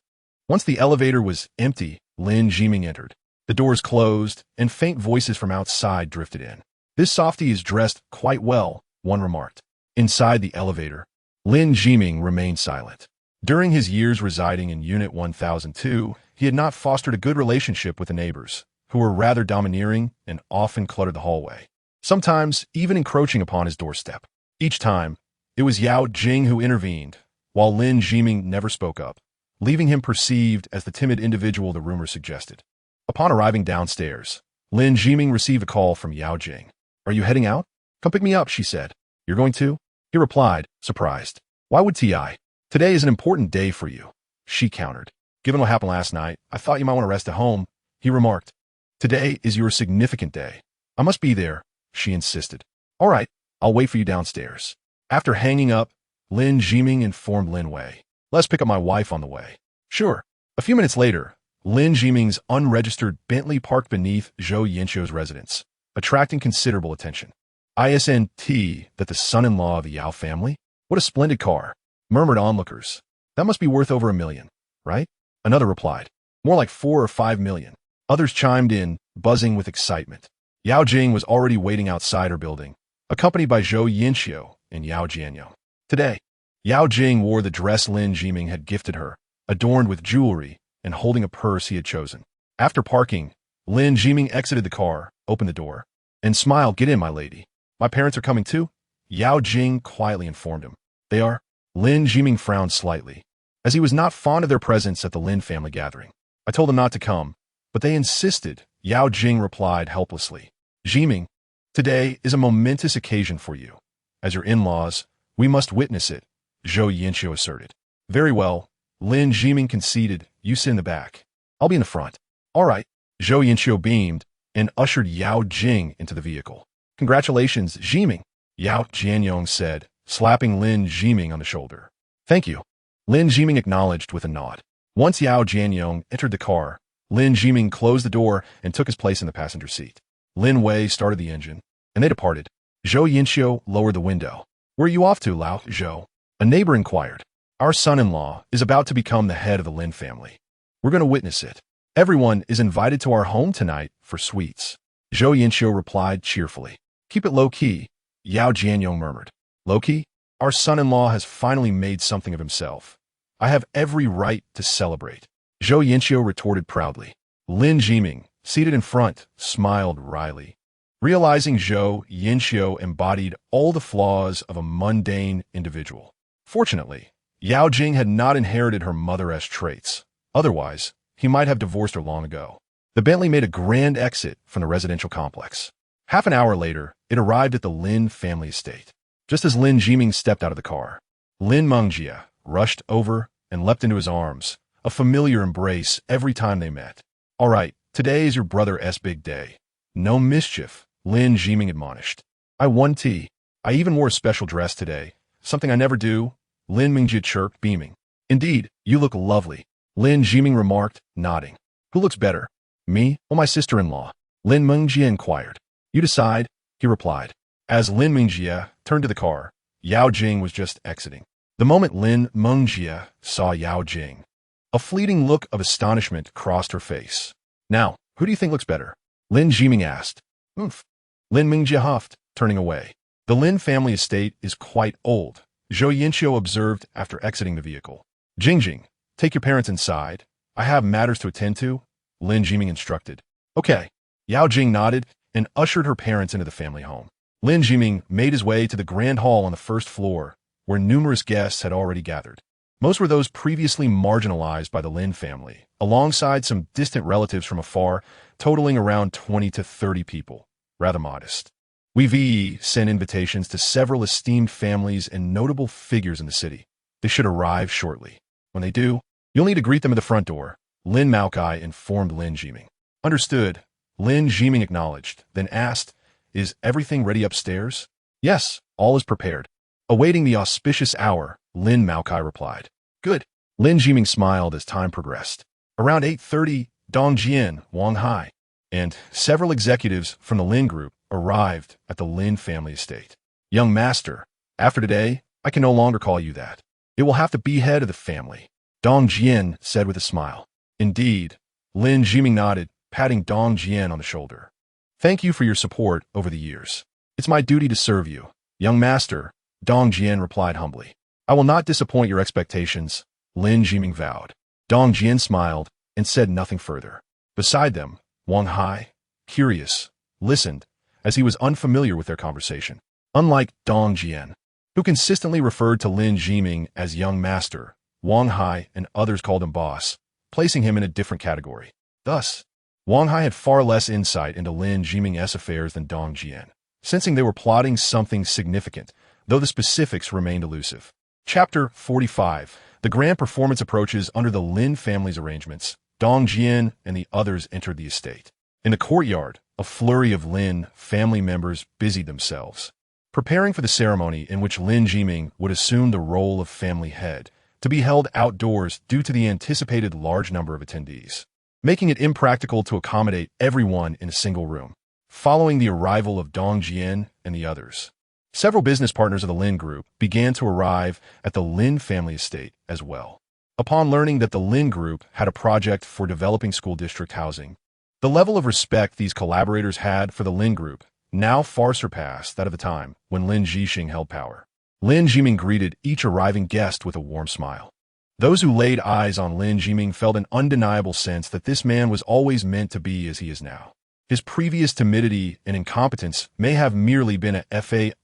Once the elevator was empty, Lin Jiming entered. The doors closed, and faint voices from outside drifted in. "This softie is dressed quite well," one remarked. Inside the elevator, Lin Jiming remained silent. During his years residing in Unit 1002, he had not fostered a good relationship with the neighbors, who were rather domineering and often cluttered the hallway, sometimes even encroaching upon his doorstep. Each time, it was Yao Jing who intervened, while Lin Jiming never spoke up, leaving him perceived as the timid individual the rumor suggested. Upon arriving downstairs, Lin Jiming received a call from Yao Jing. "Are you heading out?" "Come pick me up," she said. "You're going to?" he replied, surprised. "Why would T.I.? Today is an important day for you," she countered. "Given what happened last night, I thought you might want to rest at home," he remarked. "Today is your significant day. I must be there," she insisted. "All right, I'll wait for you downstairs." After hanging up, Lin Jiming informed Lin Wei, "Let's pick up my wife on the way." "Sure." A few minutes later, Lin Jiming's unregistered Bentley parked beneath Zhou Yanqiu's residence, attracting considerable attention. "Isn't that the son-in-law of the Yao family? What a splendid car," murmured onlookers. "That must be worth over $1 million, right?" Another replied, "More like 4 or 5 million. Others chimed in, buzzing with excitement. Yao Jing was already waiting outside her building, accompanied by Zhou Yanqiu and Yao Jianyong. Today, Yao Jing wore the dress Lin Jiming had gifted her, adorned with jewelry and holding a purse he had chosen. After parking, Lin Jiming exited the car, opened the door, and smiled. "Get in, my lady. My parents are coming too?" Yao Jing quietly informed him. "They are?" Lin Jiming frowned slightly, as he was not fond of their presence at the Lin family gathering. "I told them not to come, but they insisted," Yao Jing replied helplessly. "Jiming, today is a momentous occasion for you. As your in-laws, we must witness it," Zhou Yanqiu asserted. "Very well," Lin Jiming conceded. "You sit in the back. I'll be in the front." "All right." Zhou Yanqiu beamed and ushered Yao Jing into the vehicle. "Congratulations, Jiming," Yao Jianyong said, slapping Lin Jiming on the shoulder. "Thank you." Lin Jiming acknowledged with a nod. Once Yao Jianyong entered the car, Lin Jiming closed the door and took his place in the passenger seat. Lin Wei started the engine, and they departed. Zhou Yanqiu lowered the window. "Where are you off to, Lao Zhou?" a neighbor inquired. "Our son-in-law is about to become the head of the Lin family. We're going to witness it. Everyone is invited to our home tonight for sweets," Zhou Yanqiu replied cheerfully. "Keep it low-key," Yao Jianyong murmured. "Low-key? Our son-in-law has finally made something of himself. I have every right to celebrate," Zhou Yanqiu retorted proudly. Lin Jiming, seated in front, smiled wryly. Realizing Zhou Yanqiu embodied all the flaws of a mundane individual. Fortunately, Yao Jing had not inherited her mother-esque traits. Otherwise, he might have divorced her long ago. The Bentley made a grand exit from the residential complex. Half an hour later, it arrived at the Lin family estate. Just as Lin Jiming stepped out of the car, Lin Mengjia rushed over and leapt into his arms, a familiar embrace every time they met. "All right, Today is your brother's big day. No mischief, Lin Jiming admonished. I won tea. I even wore a special dress today, something I never do, Lin Mingjie chirped, beaming. Indeed, you look lovely, Lin Jiming remarked, nodding. Who looks better? Me or my sister-in-law? Lin Mingjie inquired. You decide, he replied. As Lin Mingjie turned to the car, Yao Jing was just exiting. The moment Lin Mingjie saw Yao Jing, a fleeting look of astonishment crossed her face. Now, who do you think looks better? Lin Jiming asked. Oof. Lin Mingjie huffed, turning away. The Lin family estate is quite old, Zhou Yinqiu observed after exiting the vehicle. Jingjing, take your parents inside. I have matters to attend to, Lin Jiming instructed. Okay. Yao Jing nodded and ushered her parents into the family home. Lin Jiming made his way to the grand hall on the first floor, where numerous guests had already gathered. Most were those previously marginalized by the Lin family, alongside some distant relatives from afar, totaling around 20 to 30 people. Rather modest. We've sent invitations to several esteemed families and notable figures in the city. They should arrive shortly. When they do, you'll need to greet them at the front door, Lin Maokai informed Lin Jiming. Understood, Lin Jiming acknowledged, then asked, Is everything ready upstairs? Yes, all is prepared. Awaiting the auspicious hour, Lin Maokai replied. Good. Lin Jiming smiled as time progressed. Around 8:30, Dong Jian, Wang Hai, and several executives from the Lin Group arrived at the Lin family estate. Young master, after today, I can no longer call you that. It will have to be head of the family, Dong Jian said with a smile. Indeed, Lin Jiming nodded, patting Dong Jian on the shoulder. Thank you for your support over the years. It's my duty to serve you. Young master, Dong Jian replied humbly. I will not disappoint your expectations, Lin Jiming vowed. Dong Jian smiled and said nothing further. Beside them, Wang Hai, curious, listened, as he was unfamiliar with their conversation. Unlike Dong Jian, who consistently referred to Lin Jiming as young master, Wang Hai and others called him boss, placing him in a different category. Thus, Wang Hai had far less insight into Lin Jiming's affairs than Dong Jian, sensing they were plotting something significant, though the specifics remained elusive. Chapter 45. The grand performance approaches under the Lin family's arrangements. Dong Jian and the others entered the estate. In the courtyard, a flurry of Lin family members busied themselves, preparing for the ceremony in which Lin Jiming would assume the role of family head, to be held outdoors due to the anticipated large number of attendees, making it impractical to accommodate everyone in a single room. Following the arrival of Dong Jian and the others, several business partners of the Lin Group began to arrive at the Lin family estate as well. Upon learning that the Lin Group had a project for developing school district housing, the level of respect these collaborators had for the Lin Group now far surpassed that of the time when Lin Jixing held power. Lin Jiming greeted each arriving guest with a warm smile. Those who laid eyes on Lin Jiming felt an undeniable sense that this man was always meant to be as he is now. His previous timidity and incompetence may have merely been a fade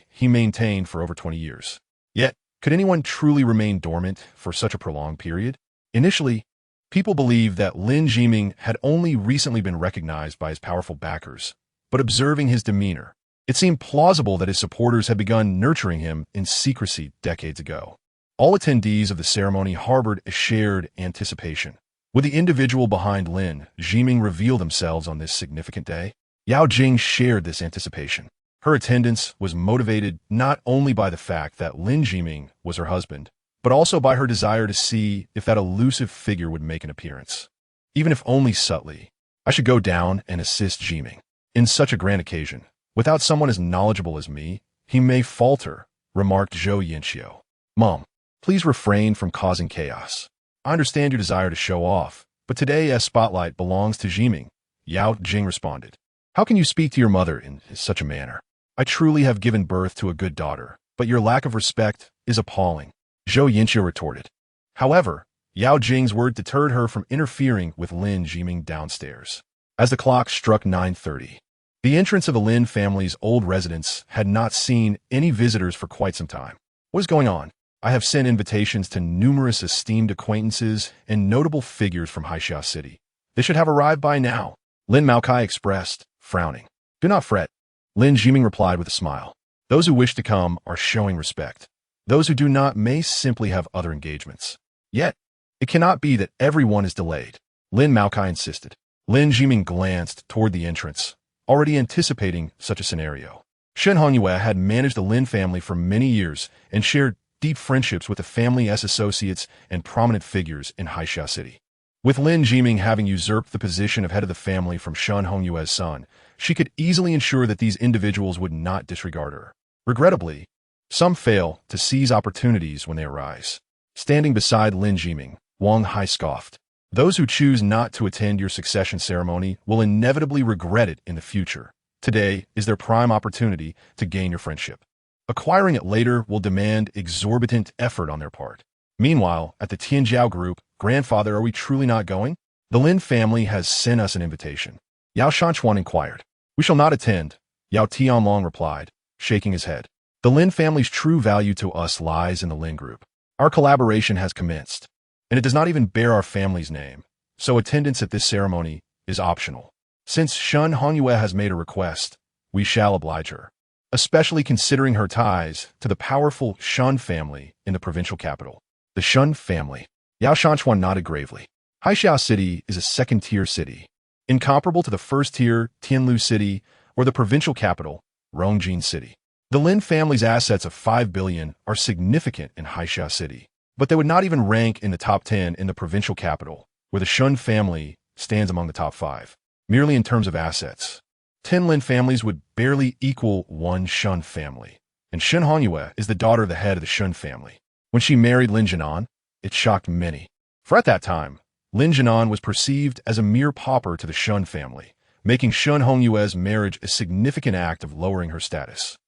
he maintained for over 20 years. Yet, could anyone truly remain dormant for such a prolonged period? Initially, people believed that Lin Jiming had only recently been recognized by his powerful backers, but observing his demeanor, it seemed plausible that his supporters had begun nurturing him in secrecy decades ago. All attendees of the ceremony harbored a shared anticipation. Would the individual behind Lin Jiming reveal themselves on this significant day? Yao Jing shared this anticipation. Her attendance was motivated not only by the fact that Lin Jiming was her husband, but also by her desire to see if that elusive figure would make an appearance. Even if only subtly, I should go down and assist Jiming. In such a grand occasion, without someone as knowledgeable as me, he may falter, remarked Zhou Yinqiu. Mom, please refrain from causing chaos. I understand your desire to show off, but today's spotlight belongs to Jiming, Yao Jing responded. How can you speak to your mother in such a manner? I truly have given birth to a good daughter, but your lack of respect is appalling, Zhou Yinqiu retorted. However, Yao Jing's word deterred her from interfering with Lin Jiming downstairs. As the clock struck 9:30, the entrance of the Lin family's old residence had not seen any visitors for quite some time. What is going on? I have sent invitations to numerous esteemed acquaintances and notable figures from Haixia City. They should have arrived by now, Lin Maokai expressed, frowning. Do not fret, Lin Jiming replied with a smile. Those who wish to come are showing respect. Those who do not may simply have other engagements. Yet, it cannot be that everyone is delayed, Lin Maokai insisted. Lin Jiming glanced toward the entrance, already anticipating such a scenario. Shen Hongyue had managed the Lin family for many years and shared deep friendships with the family's associates and prominent figures in Haixia City. With Lin Jiming having usurped the position of head of the family from Shen Hongyue's son, she could easily ensure that these individuals would not disregard her. Regrettably, some fail to seize opportunities when they arise. Standing beside Lin Jiming, Wang Hai scoffed. Those who choose not to attend your succession ceremony will inevitably regret it in the future. Today is their prime opportunity to gain your friendship. Acquiring it later will demand exorbitant effort on their part. Meanwhile, at the Tianjiao group, grandfather, are we truly not going? The Lin family has sent us an invitation. Yao Shanchuan inquired. We shall not attend, Yao Tianlong replied, shaking his head. The Lin family's true value to us lies in the Lin group. Our collaboration has commenced, and it does not even bear our family's name, so attendance at this ceremony is optional. Since Shen Hongyue has made a request, we shall oblige her, especially considering her ties to the powerful Shen family in the provincial capital. The Shen family. Yao Shanchuan nodded gravely. Haixia City is a second-tier city, incomparable to the first-tier Tianlu City or the provincial capital, Rongjin City. The Lin family's assets of 5 billion are significant in Haixia City, but they would not even rank in the top 10 in the provincial capital, where the Shen family stands among the top 5. Merely in terms of assets, 10 Lin families would barely equal one Shen family, and Shen Hongyue is the daughter of the head of the Shen family. When she married Lin Jinan, it shocked many, for at that time, Lin Jinan was perceived as a mere pauper to the Shen family, making Shen Hongyue's marriage a significant act of lowering her status.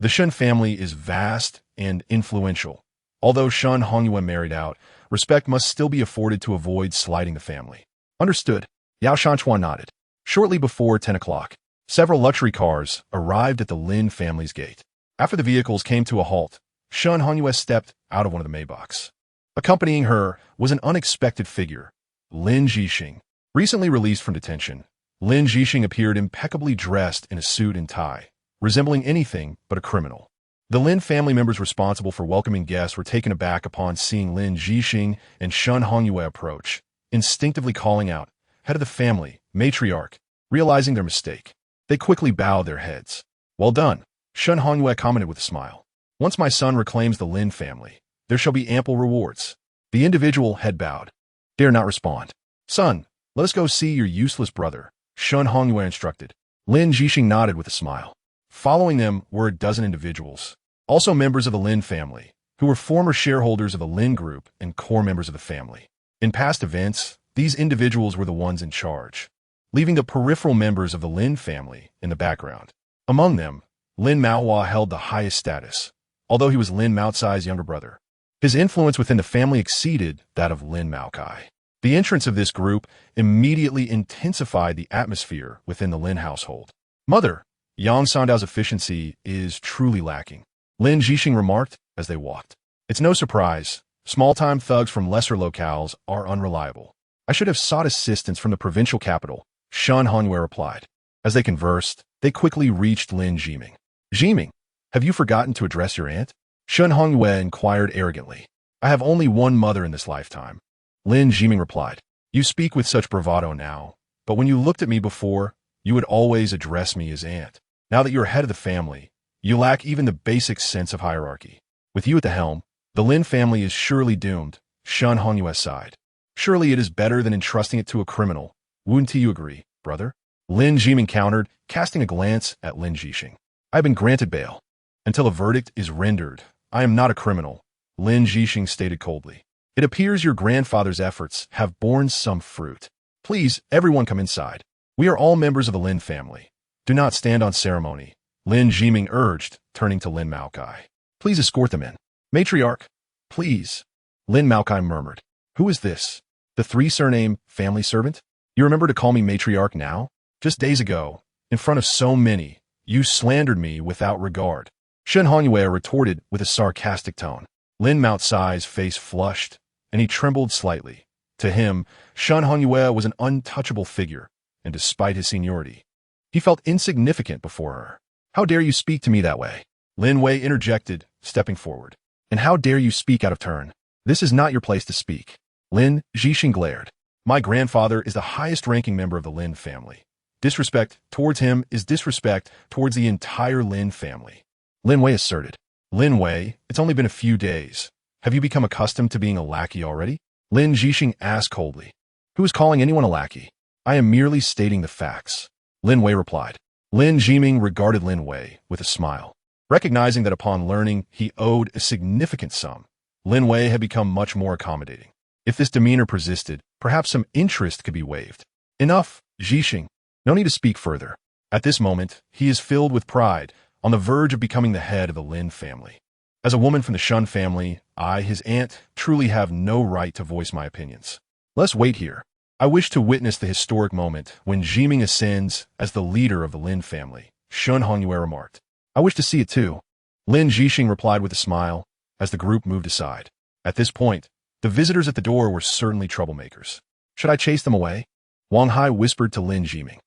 The Shen family is vast and influential. Although Shen Hongyue married out, respect must still be afforded to avoid slighting the family. Understood. Yao Shanchuan nodded. Shortly before 10 o'clock, several luxury cars arrived at the Lin family's gate. After the vehicles came to a halt, Shen Hongyue stepped out of one of the Maybachs. Accompanying her was an unexpected figure, Lin Jixing. Recently released from detention, Lin Jixing appeared impeccably dressed in a suit and tie, resembling anything but a criminal. The Lin family members responsible for welcoming guests were taken aback upon seeing Lin Jixing and Shen Hongyue approach, instinctively calling out, "Head of the family, matriarch," realizing their mistake. They quickly bowed their heads. "Well done," Shen Hongyue commented with a smile. "Once my son reclaims the Lin family, there shall be ample rewards." The individual head bowed. Dare not respond. "Son, let us go see your useless brother," Shen Hongyue instructed. Lin Jixing nodded with a smile. Following them were a dozen individuals, also members of the Lin family, who were former shareholders of the Lin group and core members of the family. In past events, these individuals were the ones in charge, leaving the peripheral members of the Lin family in the background. Among them, Lin Maohua held the highest status, although he was Lin Maocai's younger brother. His influence within the family exceeded that of Lin Maocai. The entrance of this group immediately intensified the atmosphere within the Lin household. "Mother, Yang Sandao's efficiency is truly lacking," Lin Jixing remarked as they walked. "It's no surprise. Small-time thugs from lesser locales are unreliable. I should have sought assistance from the provincial capital," Shen Hongyue replied. As they conversed, they quickly reached Lin Jiming. "Jiming, have you forgotten to address your aunt?" Shen Hongyue inquired arrogantly. "I have only one mother in this lifetime," Lin Jiming replied. "You speak with such bravado now, but when you looked at me before, you would always address me as aunt. Now that you're head of the family, you lack even the basic sense of hierarchy. With you at the helm, the Lin family is surely doomed," Shen Hongyue sighed. "Surely it is better than entrusting it to a criminal. Wouldn't you agree, brother?" Lin Jiming countered, casting a glance at Lin Jixing. "I have been granted bail. Until a verdict is rendered, I am not a criminal," Lin Jixing stated coldly. "It appears your grandfather's efforts have borne some fruit. Please, everyone come inside. We are all members of the Lin family. Do not stand on ceremony," Lin Jiming urged, turning to Lin Maocai. "Please escort them in." "Matriarch, please," Lin Maocai murmured. "Who is this? The three-surname family servant? You remember to call me matriarch now? Just days ago, in front of so many, you slandered me without regard." Shen Hongyue retorted with a sarcastic tone. Lin Maocai's face flushed, and he trembled slightly. To him, Shen Hongyue was an untouchable figure, and despite his seniority, he felt insignificant before her. "How dare you speak to me that way?" Lin Wei interjected, stepping forward. "And how dare you speak out of turn? This is not your place to speak." Lin Jixing glared. My grandfather is the highest-ranking member of the Lin family. Disrespect towards him is disrespect towards the entire Lin family. Lin Wei asserted. Lin Wei, it's only been a few days. Have you become accustomed to being a lackey already? Lin Zhixing asked coldly. Who is calling anyone a lackey? I am merely stating the facts. Lin Wei replied. Lin Zhiming regarded Lin Wei with a smile. Recognizing that upon learning he owed a significant sum, Lin Wei had become much more accommodating. If this demeanor persisted, perhaps some interest could be waived. Enough, Zhixing. No need to speak further. At this moment, he is filled with pride, on the verge of becoming the head of the Lin family. As a woman from the Shun family, I, his aunt, truly have no right to voice my opinions. Let's wait here. I wish to witness the historic moment when Zhiming ascends as the leader of the Lin family, Shun Hongyue remarked. I wish to see it too. Lin Zhixing replied with a smile, as the group moved aside. At this point, the visitors at the door were certainly troublemakers. Should I chase them away? Wang Hai whispered to Lin Zhiming.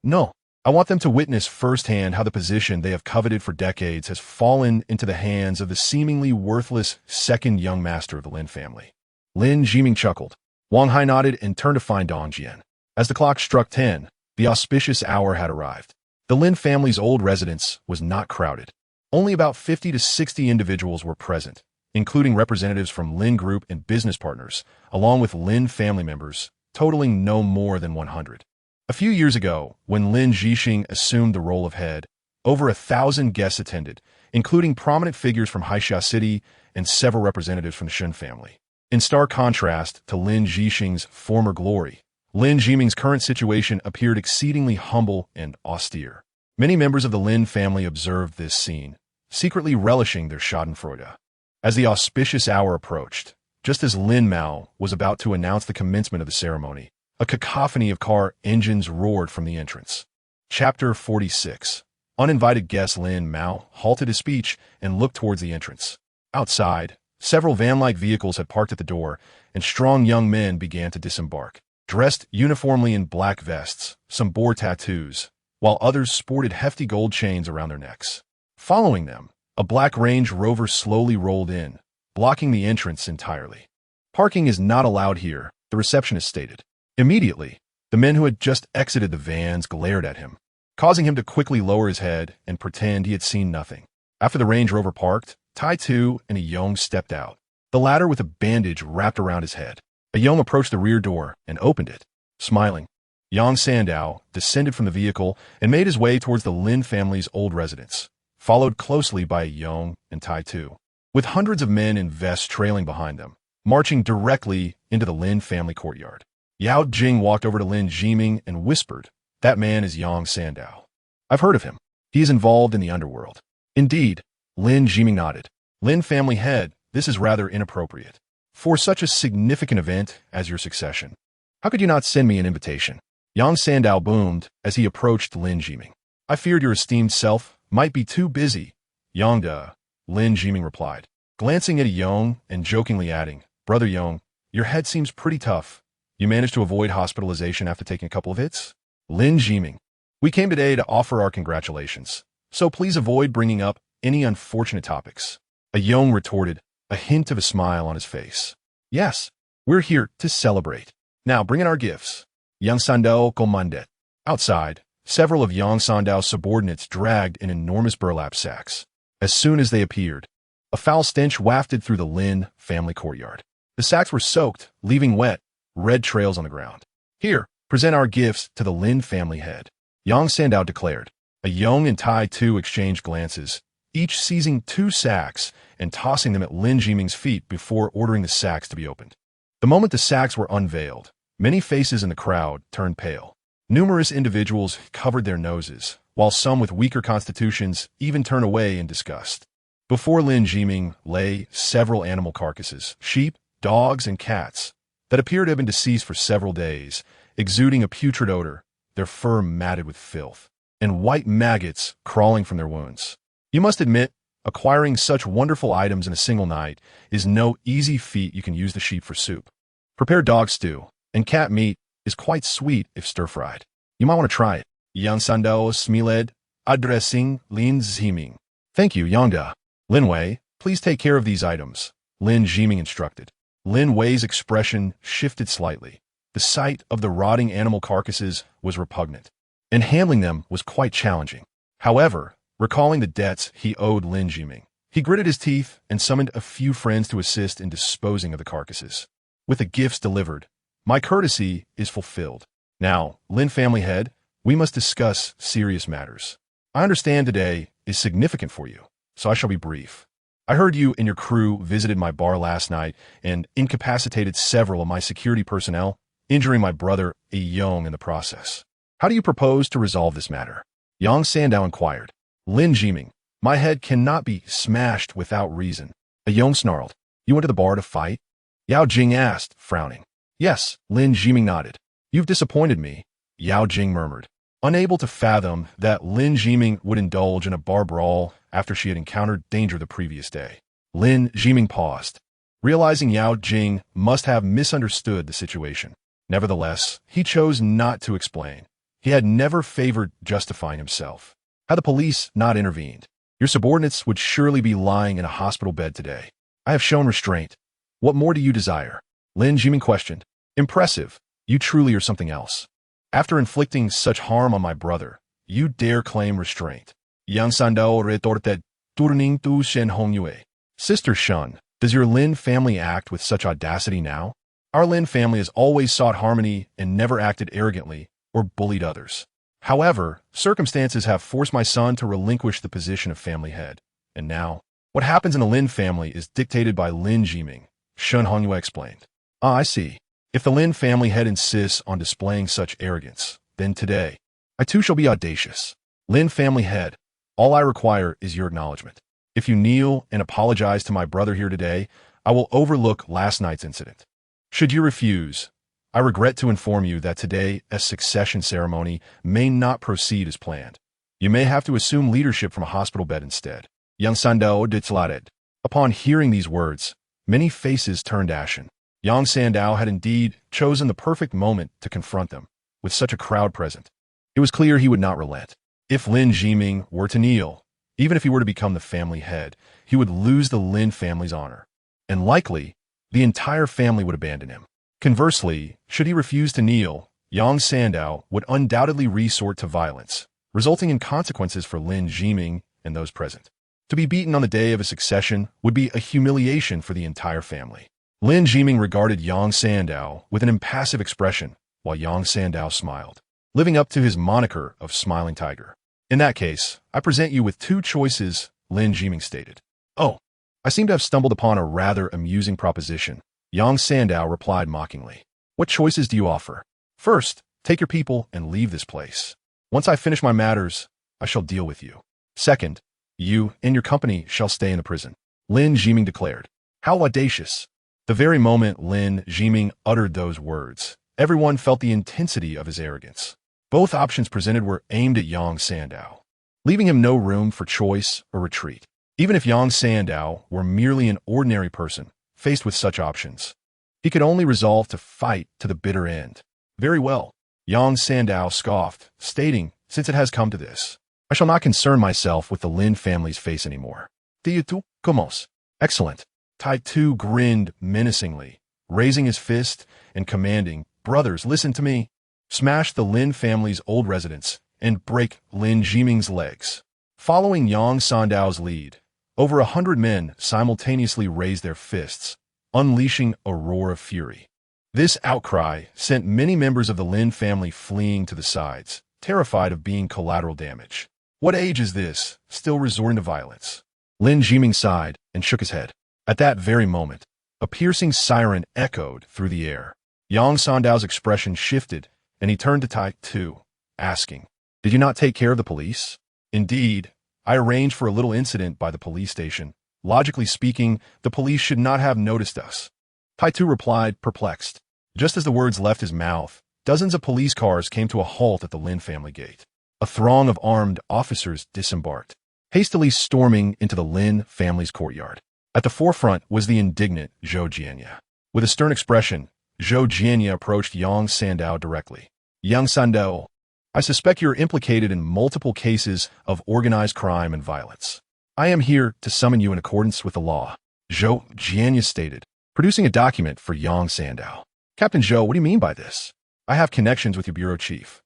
No. I want them to witness firsthand how the position they have coveted for decades has fallen into the hands of the seemingly worthless second young master of the Lin family. Lin Zhiming chuckled. Wang Hai nodded and turned to find Dong Jian. As the clock struck 10, the auspicious hour had arrived. The Lin family's old residence was not crowded. Only about 50 to 60 individuals were present, including representatives from Lin Group and business partners, along with Lin family members, totaling no more than 100. A few years ago, when Lin Zhixing assumed the role of head, over 1,000 guests attended, including prominent figures from Haixia City and several representatives from the Shun family. In stark contrast to Lin Zhixing's former glory, Lin Zhiming's current situation appeared exceedingly humble and austere. Many members of the Lin family observed this scene, secretly relishing their schadenfreude. As the auspicious hour approached, just as Lin Mao was about to announce the commencement of the ceremony, a cacophony of car engines roared from the entrance. Chapter 46. Uninvited guest Lin Mao halted his speech and looked towards the entrance. Outside, several van-like vehicles had parked at the door, and strong young men began to disembark. Dressed uniformly in black vests, some bore tattoos, while others sported hefty gold chains around their necks. Following them, a black Range Rover slowly rolled in, blocking the entrance entirely. Parking is not allowed here, the receptionist stated. Immediately, the men who had just exited the vans glared at him, causing him to quickly lower his head and pretend he had seen nothing. After the Range Rover parked, Tai Tu and a Yong stepped out, the latter with a bandage wrapped around his head. A Yong approached the rear door and opened it. Smiling, Yang Sandao descended from the vehicle and made his way towards the Lin family's old residence, followed closely by Yong and Tai Tu, with hundreds of men in vests trailing behind them, marching directly into the Lin family courtyard. Yao Jing walked over to Lin Zhiming and whispered, "That man is Yang Sandao. I've heard of him. He is involved in the underworld." "Indeed," Lin Zhiming nodded. "Lin family head, this is rather inappropriate for such a significant event as your succession. How could you not send me an invitation?" Yang Sandao boomed as he approached Lin Zhiming. "I feared your esteemed self might be too busy." "Yang da," Lin Zhiming replied, glancing at Yong and jokingly adding, "Brother Yong, your head seems pretty tough. You managed to avoid hospitalization after taking a couple of hits?" Lin Zhiming, "We came today to offer our congratulations, so please avoid bringing up any unfortunate topics." A Yong retorted, a hint of a smile on his face. "Yes, we're here to celebrate. Now bring in our gifts." Yang Sandao commanded. Outside, several of Yang Sandao's subordinates dragged in enormous burlap sacks. As soon as they appeared, a foul stench wafted through the Lin family courtyard. The sacks were soaked, leaving wet, red trails on the ground. "Here, present our gifts to the Lin family head," Yang Sandao declared. A Yong and Tai Tu exchanged glances, each seizing 2 sacks and tossing them at Lin Zhiming's feet before ordering the sacks to be opened. The moment the sacks were unveiled, many faces in the crowd turned pale. Numerous individuals covered their noses, while some with weaker constitutions even turned away in disgust. Before Lin Zhiming lay several animal carcasses, sheep, dogs, and cats, that appeared to have been deceased for several days, exuding a putrid odor, their fur matted with filth, and white maggots crawling from their wounds. You must admit, acquiring such wonderful items in a single night is no easy feat. You can use the sheep for soup. Prepare dog stew, and cat meat is quite sweet if stir-fried. You might want to try it. Yang Sandao smiled, addressing Lin Zhiming. "Thank you, Yangda. Lin Wei, please take care of these items," Lin Zhiming instructed. Lin Wei's expression shifted slightly, The sight of the rotting animal carcasses was repugnant, and handling them was quite challenging. However, recalling the debts he owed Lin Jiming, he gritted his teeth and summoned a few friends to assist in disposing of the carcasses. With the gifts delivered, my courtesy is fulfilled. Now, Lin family head, we must discuss serious matters. I understand today is significant for you, so I shall be brief. I heard you and your crew visited my bar last night and incapacitated several of my security personnel, injuring my brother, Yong, in the process. How do you propose to resolve this matter? Yang Sandow inquired. Lin Jiming, my head cannot be smashed without reason. Yong snarled. You went to the bar to fight? Yao Jing asked, frowning. Yes, Lin Jiming nodded. You've disappointed me, Yao Jing murmured, unable to fathom that Lin Jiming would indulge in a bar brawl after she had encountered danger the previous day. Lin Jiming paused, realizing Yao Jing must have misunderstood the situation. Nevertheless, he chose not to explain. He had never favored justifying himself. Had the police not intervened, your subordinates would surely be lying in a hospital bed today. I have shown restraint. What more do you desire? Lin Jiming questioned. Impressive. You truly are something else. After inflicting such harm on my brother, you dare claim restraint. Yang Sandao retorted, turning to Shen Hongyue. Sister Shun, does your Lin family act with such audacity now? Our Lin family has always sought harmony and never acted arrogantly or bullied others. However, circumstances have forced my son to relinquish the position of family head. And now, what happens in the Lin family is dictated by Lin Jiming, Shen Hongyue explained. Ah, I see. If the Lin family head insists on displaying such arrogance, then today, I too shall be audacious. Lin family head, all I require is your acknowledgement. If you kneel and apologize to my brother here today, I will overlook last night's incident. Should you refuse, I regret to inform you that today a succession ceremony may not proceed as planned. You may have to assume leadership from a hospital bed instead. Yang Sandao declared. Upon hearing these words, many faces turned ashen. Yang Sandow had indeed chosen the perfect moment to confront them, with such a crowd present. It was clear he would not relent. If Lin Jiming were to kneel, even if he were to become the family head, he would lose the Lin family's honor. And likely, the entire family would abandon him. Conversely, should he refuse to kneel, Yang Sandow would undoubtedly resort to violence, resulting in consequences for Lin Jiming and those present. To be beaten on the day of a succession would be a humiliation for the entire family. Lin Jiming regarded Yang Sandow with an impassive expression, while Yang Sandow smiled, living up to his moniker of Smiling Tiger. In that case, I present you with two choices, Lin Jiming stated. Oh, I seem to have stumbled upon a rather amusing proposition, Yang Sandow replied mockingly. What choices do you offer? First, take your people and leave this place. Once I finish my matters, I shall deal with you. Second, you and your company shall stay in the prison, Lin Jiming declared. How audacious! The very moment Lin Jiming uttered those words, everyone felt the intensity of his arrogance. Both options presented were aimed at Yang Sandow, leaving him no room for choice or retreat. Even if Yang Sandow were merely an ordinary person, faced with such options, he could only resolve to fight to the bitter end. Very well, Yang Sandow scoffed, stating, since it has come to this, I shall not concern myself with the Lin family's face anymore. Tu comos. Excellent. Tai Tu grinned menacingly, raising his fist and commanding, brothers, listen to me. Smash the Lin family's old residence and break Lin Jiming's legs. Following Yang Sandow's lead, over 100 men simultaneously raised their fists, unleashing a roar of fury. This outcry sent many members of the Lin family fleeing to the sides, terrified of being collateral damage. What age is this, still resorting to violence? Lin Jiming sighed and shook his head. At that very moment, a piercing siren echoed through the air. Yang Sandow's expression shifted, and he turned to Tai Tu, asking, Did you not take care of the police? Indeed, I arranged for a little incident by the police station. Logically speaking, the police should not have noticed us. Tai Tu replied, perplexed. Just as the words left his mouth, dozens of police cars came to a halt at the Lin family gate. A throng of armed officers disembarked, hastily storming into the Lin family's courtyard. At the forefront was the indignant Zhou Jianya. With a stern expression, Zhou Jianya approached Yang Sandow directly. Yang Sandow, I suspect you are implicated in multiple cases of organized crime and violence. I am here to summon you in accordance with the law, Zhou Jianya stated, producing a document for Yang Sandow. Captain Zhou, what do you mean by this? I have connections with your bureau chief.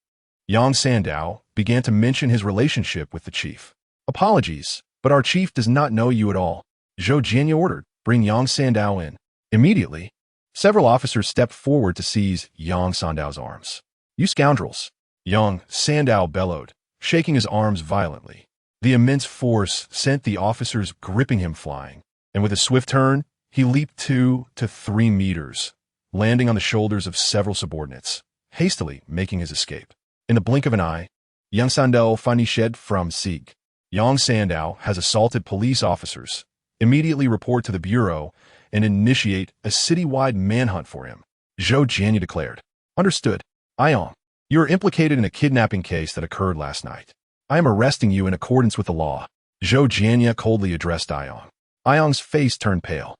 Yang Sandao began to mention his relationship with the chief. Apologies, but our chief does not know you at all. Zhou Jianya ordered, bring Yang Sandao in. Immediately, several officers stepped forward to seize Yang Sandao's arms. You scoundrels! Yang Sandao bellowed, shaking his arms violently. The immense force sent the officers gripping him flying, and with a swift turn, he leaped 2 to 3 meters, landing on the shoulders of several subordinates, hastily making his escape. In the blink of an eye, Yang Sandao finally shed from Sieg. Yang Sandao has assaulted police officers. Immediately report to the bureau and initiate a citywide manhunt for him. Zhou Jianya declared. Understood. Ayong, you are implicated in a kidnapping case that occurred last night. I am arresting you in accordance with the law. Zhou Jianya coldly addressed Ayong. Ayong's face turned pale.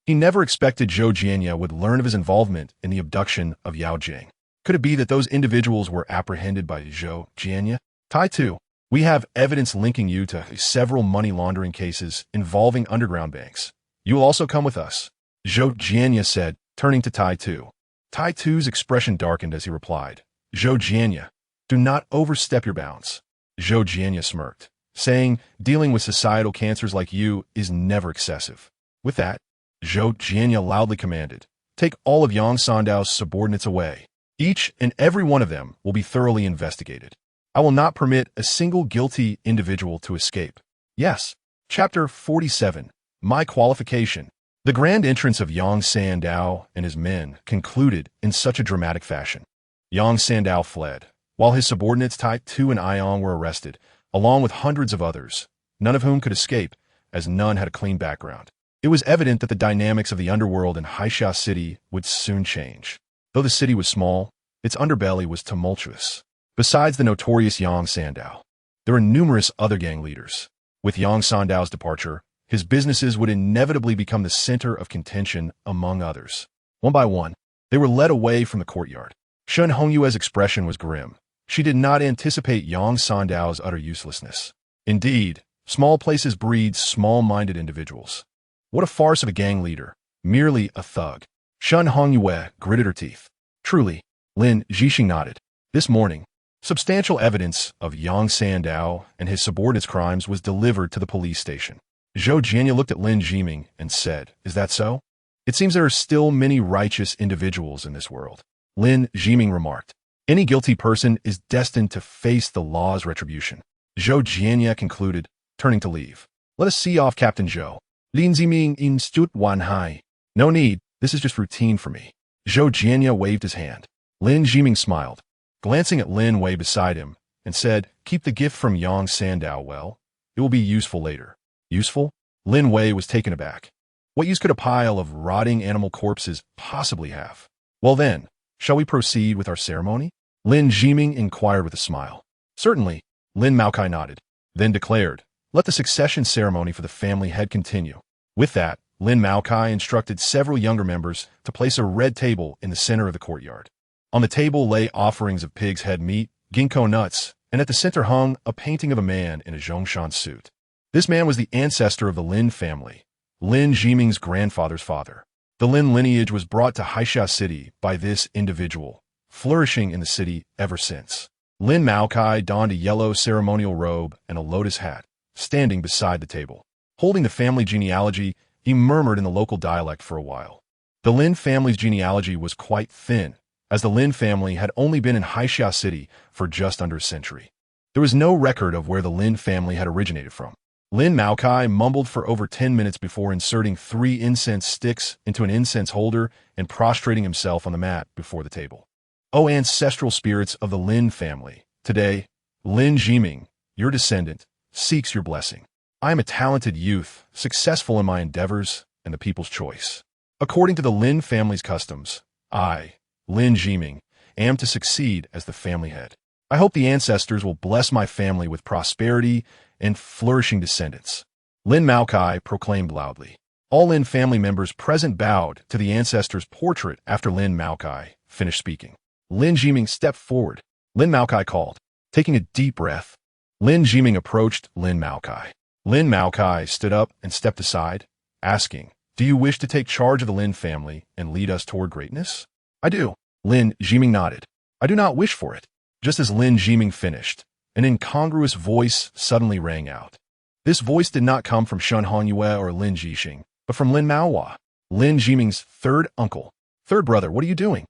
He never expected Zhou Jianya would learn of his involvement in the abduction of Yao Jing. Could it be that those individuals were apprehended by Zhou Jianya? Tai 2. We have evidence linking you to several money laundering cases involving underground banks. You will also come with us, Zhou Jianya said, turning to Tai 2. Tai 2's expression darkened as he replied, Zhou Jianya, do not overstep your bounds. Zhou Jianya smirked, saying, dealing with societal cancers like you is never excessive. With that, Zhou Jianya loudly commanded, take all of Yang Sandao's subordinates away. Each and every one of them will be thoroughly investigated. I will not permit a single guilty individual to escape. Yes. Chapter 47. My Qualification. The grand entrance of Yang Sandao and his men concluded in such a dramatic fashion. Yang Sandao fled, while his subordinates Tai 2 and Ayong were arrested, along with hundreds of others, none of whom could escape, as none had a clean background. It was evident that the dynamics of the underworld in Haixia City would soon change. Though the city was small, its underbelly was tumultuous. Besides the notorious Yang Sandao, there were numerous other gang leaders. With Yang Sandao's departure, his businesses would inevitably become the center of contention among others. One by one, they were led away from the courtyard. Shen Hongyue's expression was grim. She did not anticipate Yang Sandao's utter uselessness. Indeed, small places breed small-minded individuals. What a farce of a gang leader, merely a thug. Shen Hongyue gritted her teeth. Truly, Lin Zhixing nodded. This morning, substantial evidence of Yang Sandao and his subordinates' crimes was delivered to the police station. Zhou Jianya looked at Lin Zhiming and said, is that so? It seems there are still many righteous individuals in this world. Lin Zhiming remarked. Any guilty person is destined to face the law's retribution. Zhou Jianya concluded, turning to leave. Let us see off, Captain Zhou. Lin Zhiming in Stut Wan Hai. No need, this is just routine for me. Zhou Jianya waved his hand. Lin Zhiming smiled, glancing at Lin Wei beside him, and said, keep the gift from Yang Sandao well. It will be useful later. Useful? Lin Wei was taken aback. What use could a pile of rotting animal corpses possibly have? Well then, shall we proceed with our ceremony? Lin Zhiming inquired with a smile. Certainly, Lin Maokai nodded, then declared, let the succession ceremony for the family head continue. With that, Lin Maokai instructed several younger members to place a red table in the center of the courtyard. On the table lay offerings of pig's head meat, ginkgo nuts, and at the center hung a painting of a man in a Zhongshan suit. This man was the ancestor of the Lin family, Lin Zhiming's grandfather's father. The Lin lineage was brought to Haixia City by this individual, flourishing in the city ever since. Lin Maokai donned a yellow ceremonial robe and a lotus hat, standing beside the table. Holding the family genealogy, he murmured in the local dialect for a while. The Lin family's genealogy was quite thin, as the Lin family had only been in Haixia City for just under a century. There was no record of where the Lin family had originated from. Lin Maokai mumbled for over 10 minutes before inserting 3 incense sticks into an incense holder and prostrating himself on the mat before the table. O ancestral spirits of the Lin family, today, Lin Zhiming, your descendant, seeks your blessing. I am a talented youth, successful in my endeavors and the people's choice. According to the Lin family's customs, I, Lin Zhiming, am to succeed as the family head. I hope the ancestors will bless my family with prosperity and flourishing descendants. Lin Maokai proclaimed loudly. All Lin family members present bowed to the ancestor's portrait after Lin Maokai finished speaking. Lin Zhiming stepped forward. Lin Maokai called. Taking a deep breath, Lin Zhiming approached Lin Maokai. Lin Maokai stood up and stepped aside, asking, do you wish to take charge of the Lin family and lead us toward greatness? I do. Lin Jiming nodded. I do not wish for it. Just as Lin Jiming finished, an incongruous voice suddenly rang out. This voice did not come from Shen Hongyue or Lin Jixing, but from Lin Maohua, Lin Jiming's third uncle. Third brother, what are you doing?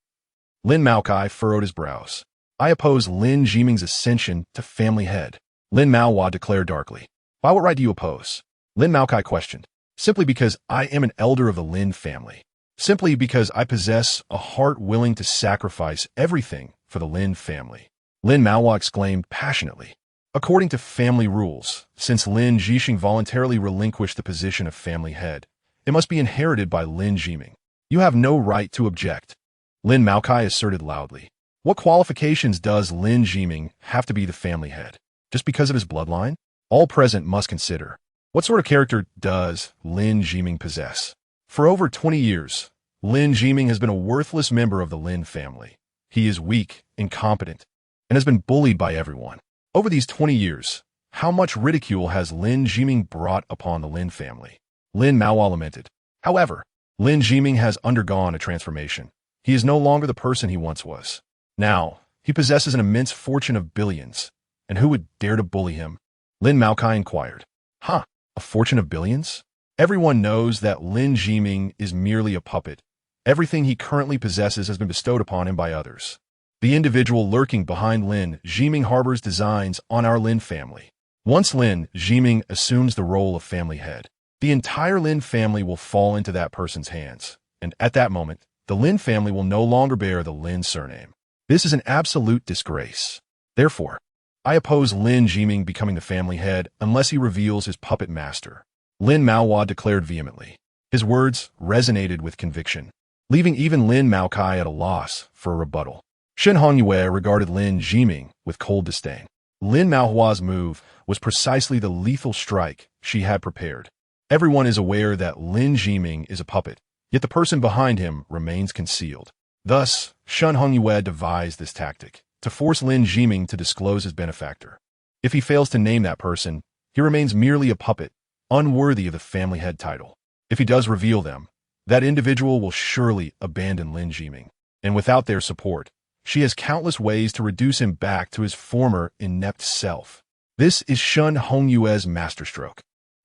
Lin Maokai furrowed his brows. I oppose Lin Jiming's ascension to family head. Lin Maohua declared darkly. By what right do you oppose? Lin Maokai questioned. Simply because I am an elder of the Lin family. Simply because I possess a heart willing to sacrifice everything for the Lin family. Lin Maohua exclaimed passionately. According to family rules, since Lin Jixing voluntarily relinquished the position of family head, it must be inherited by Lin Jiming. You have no right to object. Lin Maokai asserted loudly. What qualifications does Lin Jiming have to be the family head? Just because of his bloodline? All present must consider. What sort of character does Lin Jiming possess? For over 20 years, Lin Jiming has been a worthless member of the Lin family. He is weak, incompetent, and has been bullied by everyone. Over these 20 years, how much ridicule has Lin Jiming brought upon the Lin family? Lin Maohua lamented. However, Lin Jiming has undergone a transformation. He is no longer the person he once was. Now, he possesses an immense fortune of billions. And who would dare to bully him? Lin Maokai inquired. Huh, a fortune of billions? Everyone knows that Lin Jiming is merely a puppet. Everything he currently possesses has been bestowed upon him by others. The individual lurking behind Lin Jiming harbors designs on our Lin family. Once Lin Jiming assumes the role of family head, the entire Lin family will fall into that person's hands. And at that moment, the Lin family will no longer bear the Lin surname. This is an absolute disgrace. Therefore, I oppose Lin Jiming becoming the family head unless he reveals his puppet master. Lin Maohua declared vehemently. His words resonated with conviction, leaving even Lin Maokai at a loss for a rebuttal. Shen Hongyue regarded Lin Jiming with cold disdain. Lin Maohua's move was precisely the lethal strike she had prepared. Everyone is aware that Lin Jiming is a puppet, yet the person behind him remains concealed. Thus, Shen Hongyue devised this tactic, to force Lin Jiming to disclose his benefactor. If he fails to name that person, he remains merely a puppet, unworthy of the family head title. If he does reveal them, that individual will surely abandon Lin Jiming. And without their support, she has countless ways to reduce him back to his former inept self. This is Shen Hongyue's masterstroke.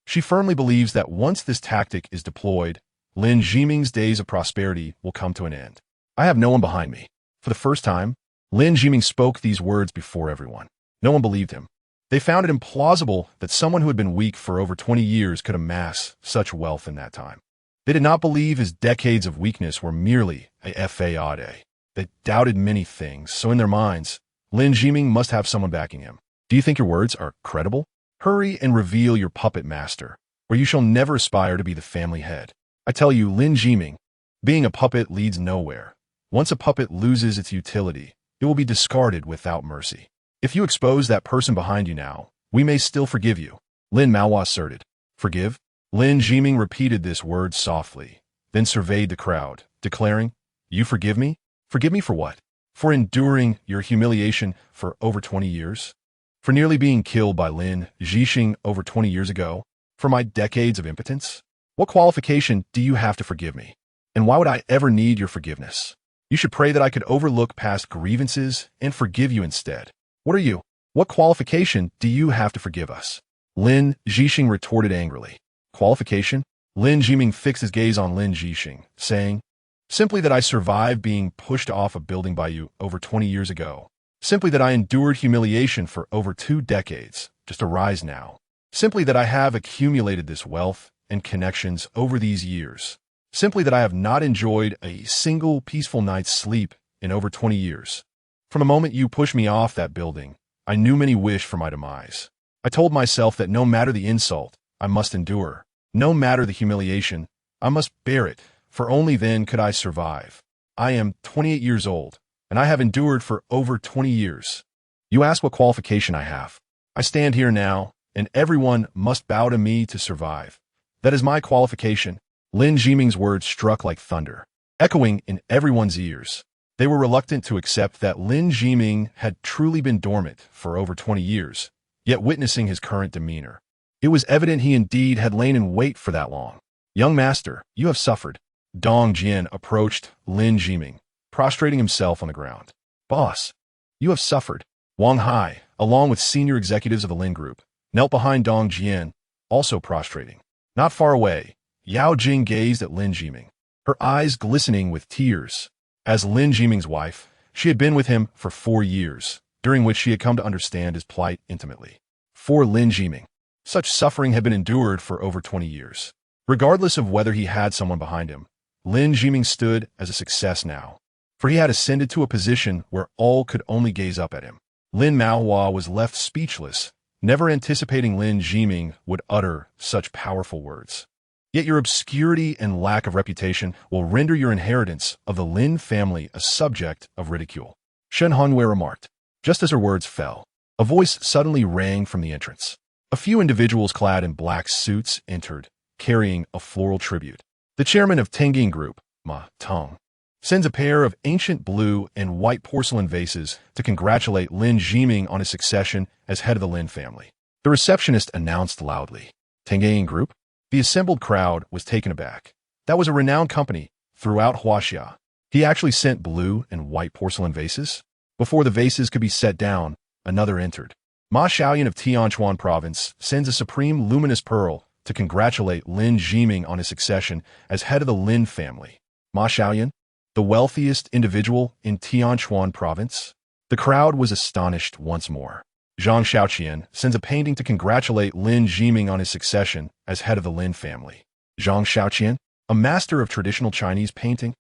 She firmly believes that once this tactic is deployed, Lin Jiming's days of prosperity will come to an end. I have no one behind me. For the first time, Lin Jiming spoke these words before everyone. No one believed him. They found it implausible that someone who had been weak for over 20 years could amass such wealth in that time. They did not believe his decades of weakness were merely a fade. They doubted many things, so in their minds, Lin Jiming must have someone backing him. Do you think your words are credible? Hurry and reveal your puppet master, or you shall never aspire to be the family head. I tell you, Lin Jiming, being a puppet leads nowhere. Once a puppet loses its utility, it will be discarded without mercy. If you expose that person behind you now, we may still forgive you. Lin Maohua asserted. Forgive? Lin Jiming repeated this word softly, then surveyed the crowd, declaring, You forgive me? Forgive me for what? For enduring your humiliation for over 20 years? For nearly being killed by Lin Jixing over 20 years ago? For my decades of impotence? What qualification do you have to forgive me? And why would I ever need your forgiveness? You should pray that I could overlook past grievances and forgive you instead. What are you? What qualification do you have to forgive us? Lin Jixing retorted angrily. Qualification? Lin Jiming fixed his gaze on Lin Jixing, saying, Simply that I survived being pushed off a building by you over 20 years ago. Simply that I endured humiliation for over 2 decades, just to rise now. Simply that I have accumulated this wealth and connections over these years. Simply that I have not enjoyed a single peaceful night's sleep in over 20 years. From the moment you pushed me off that building, I knew many wished for my demise. I told myself that no matter the insult, I must endure. No matter the humiliation, I must bear it, for only then could I survive. I am 28 years old, and I have endured for over 20 years. You ask what qualification I have. I stand here now, and everyone must bow to me to survive. That is my qualification. Lin Jiming's words struck like thunder, echoing in everyone's ears. They were reluctant to accept that Lin Jiming had truly been dormant for over 20 years, yet witnessing his current demeanor, it was evident he indeed had lain in wait for that long. Young master, you have suffered. Dong Jian approached Lin Jiming, prostrating himself on the ground. "Boss, you have suffered." Wang Hai, along with senior executives of the Lin Group, knelt behind Dong Jian, also prostrating. Not far away, Yao Jing gazed at Lin Jiming, her eyes glistening with tears. As Lin Jiming's wife, she had been with him for 4 years, during which she had come to understand his plight intimately. For Lin Jiming, such suffering had been endured for over 20 years. Regardless of whether he had someone behind him, Lin Jiming stood as a success now, for he had ascended to a position where all could only gaze up at him. Lin Maohua was left speechless, never anticipating Lin Jiming would utter such powerful words. Yet your obscurity and lack of reputation will render your inheritance of the Lin family a subject of ridicule, Shen Hongwei remarked. Just as her words fell, a voice suddenly rang from the entrance. A few individuals clad in black suits entered, carrying a floral tribute. The chairman of Tengying Group, Ma Tong, sends a pair of ancient blue and white porcelain vases to congratulate Lin Jiming on his succession as head of the Lin family. The receptionist announced loudly. Tengying Group? The assembled crowd was taken aback. That was a renowned company throughout Huaxia. He actually sent blue and white porcelain vases? Before the vases could be set down, another entered. Ma Xiaoyan of Tianchuan Province sends a supreme luminous pearl to congratulate Lin Jiming on his succession as head of the Lin family. Ma Xiaoyan, the wealthiest individual in Tianchuan Province? The crowd was astonished once more. Zhang Xiaoqian sends a painting to congratulate Lin Jiming on his succession as head of the Lin family. Zhang Xiaoqian, a master of traditional Chinese painting?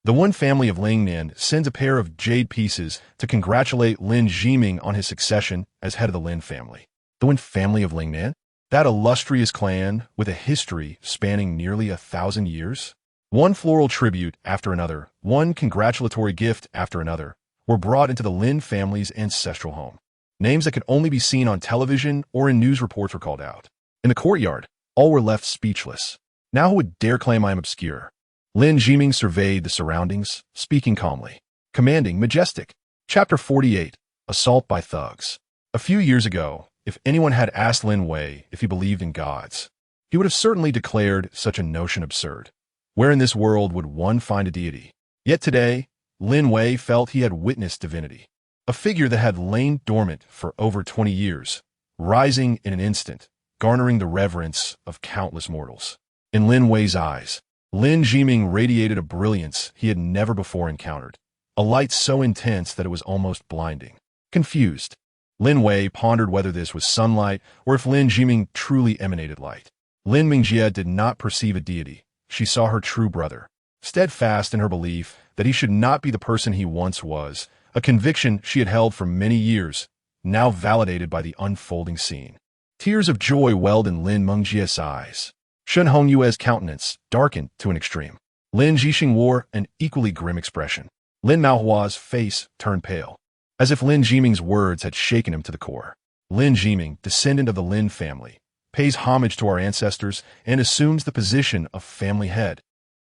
The Wen family of Lingnan sends a pair of jade pieces to congratulate Lin Jiming on his succession as head of the Lin family. The Wen family of Lingnan? That illustrious clan with a history spanning nearly 1,000 years? One floral tribute after another, one congratulatory gift after another, were brought into the Lin family's ancestral home. Names that could only be seen on television or in news reports were called out. In the courtyard, all were left speechless. Now who would dare claim I am obscure? Lin Jiming surveyed the surroundings, speaking calmly. Commanding, majestic. Chapter 48, Assault by Thugs. A few years ago, if anyone had asked Lin Wei if he believed in gods, he would have certainly declared such a notion absurd. Where in this world would one find a deity? Yet today, Lin Wei felt he had witnessed divinity. A figure that had lain dormant for over 20 years, rising in an instant, garnering the reverence of countless mortals. In Lin Wei's eyes, Lin Jiming radiated a brilliance he had never before encountered, a light so intense that it was almost blinding. Confused, Lin Wei pondered whether this was sunlight or if Lin Jiming truly emanated light. Lin Mingjie did not perceive a deity. She saw her true brother, steadfast in her belief that he should not be the person he once was, a conviction she had held for many years, now validated by the unfolding scene. Tears of joy welled in Lin Mingjie's eyes. Shen Hongyue's countenance darkened to an extreme. Lin Jixing wore an equally grim expression. Lin Maohua's face turned pale, as if Lin Jiming's words had shaken him to the core. Lin Jiming, descendant of the Lin family, pays homage to our ancestors and assumes the position of family head.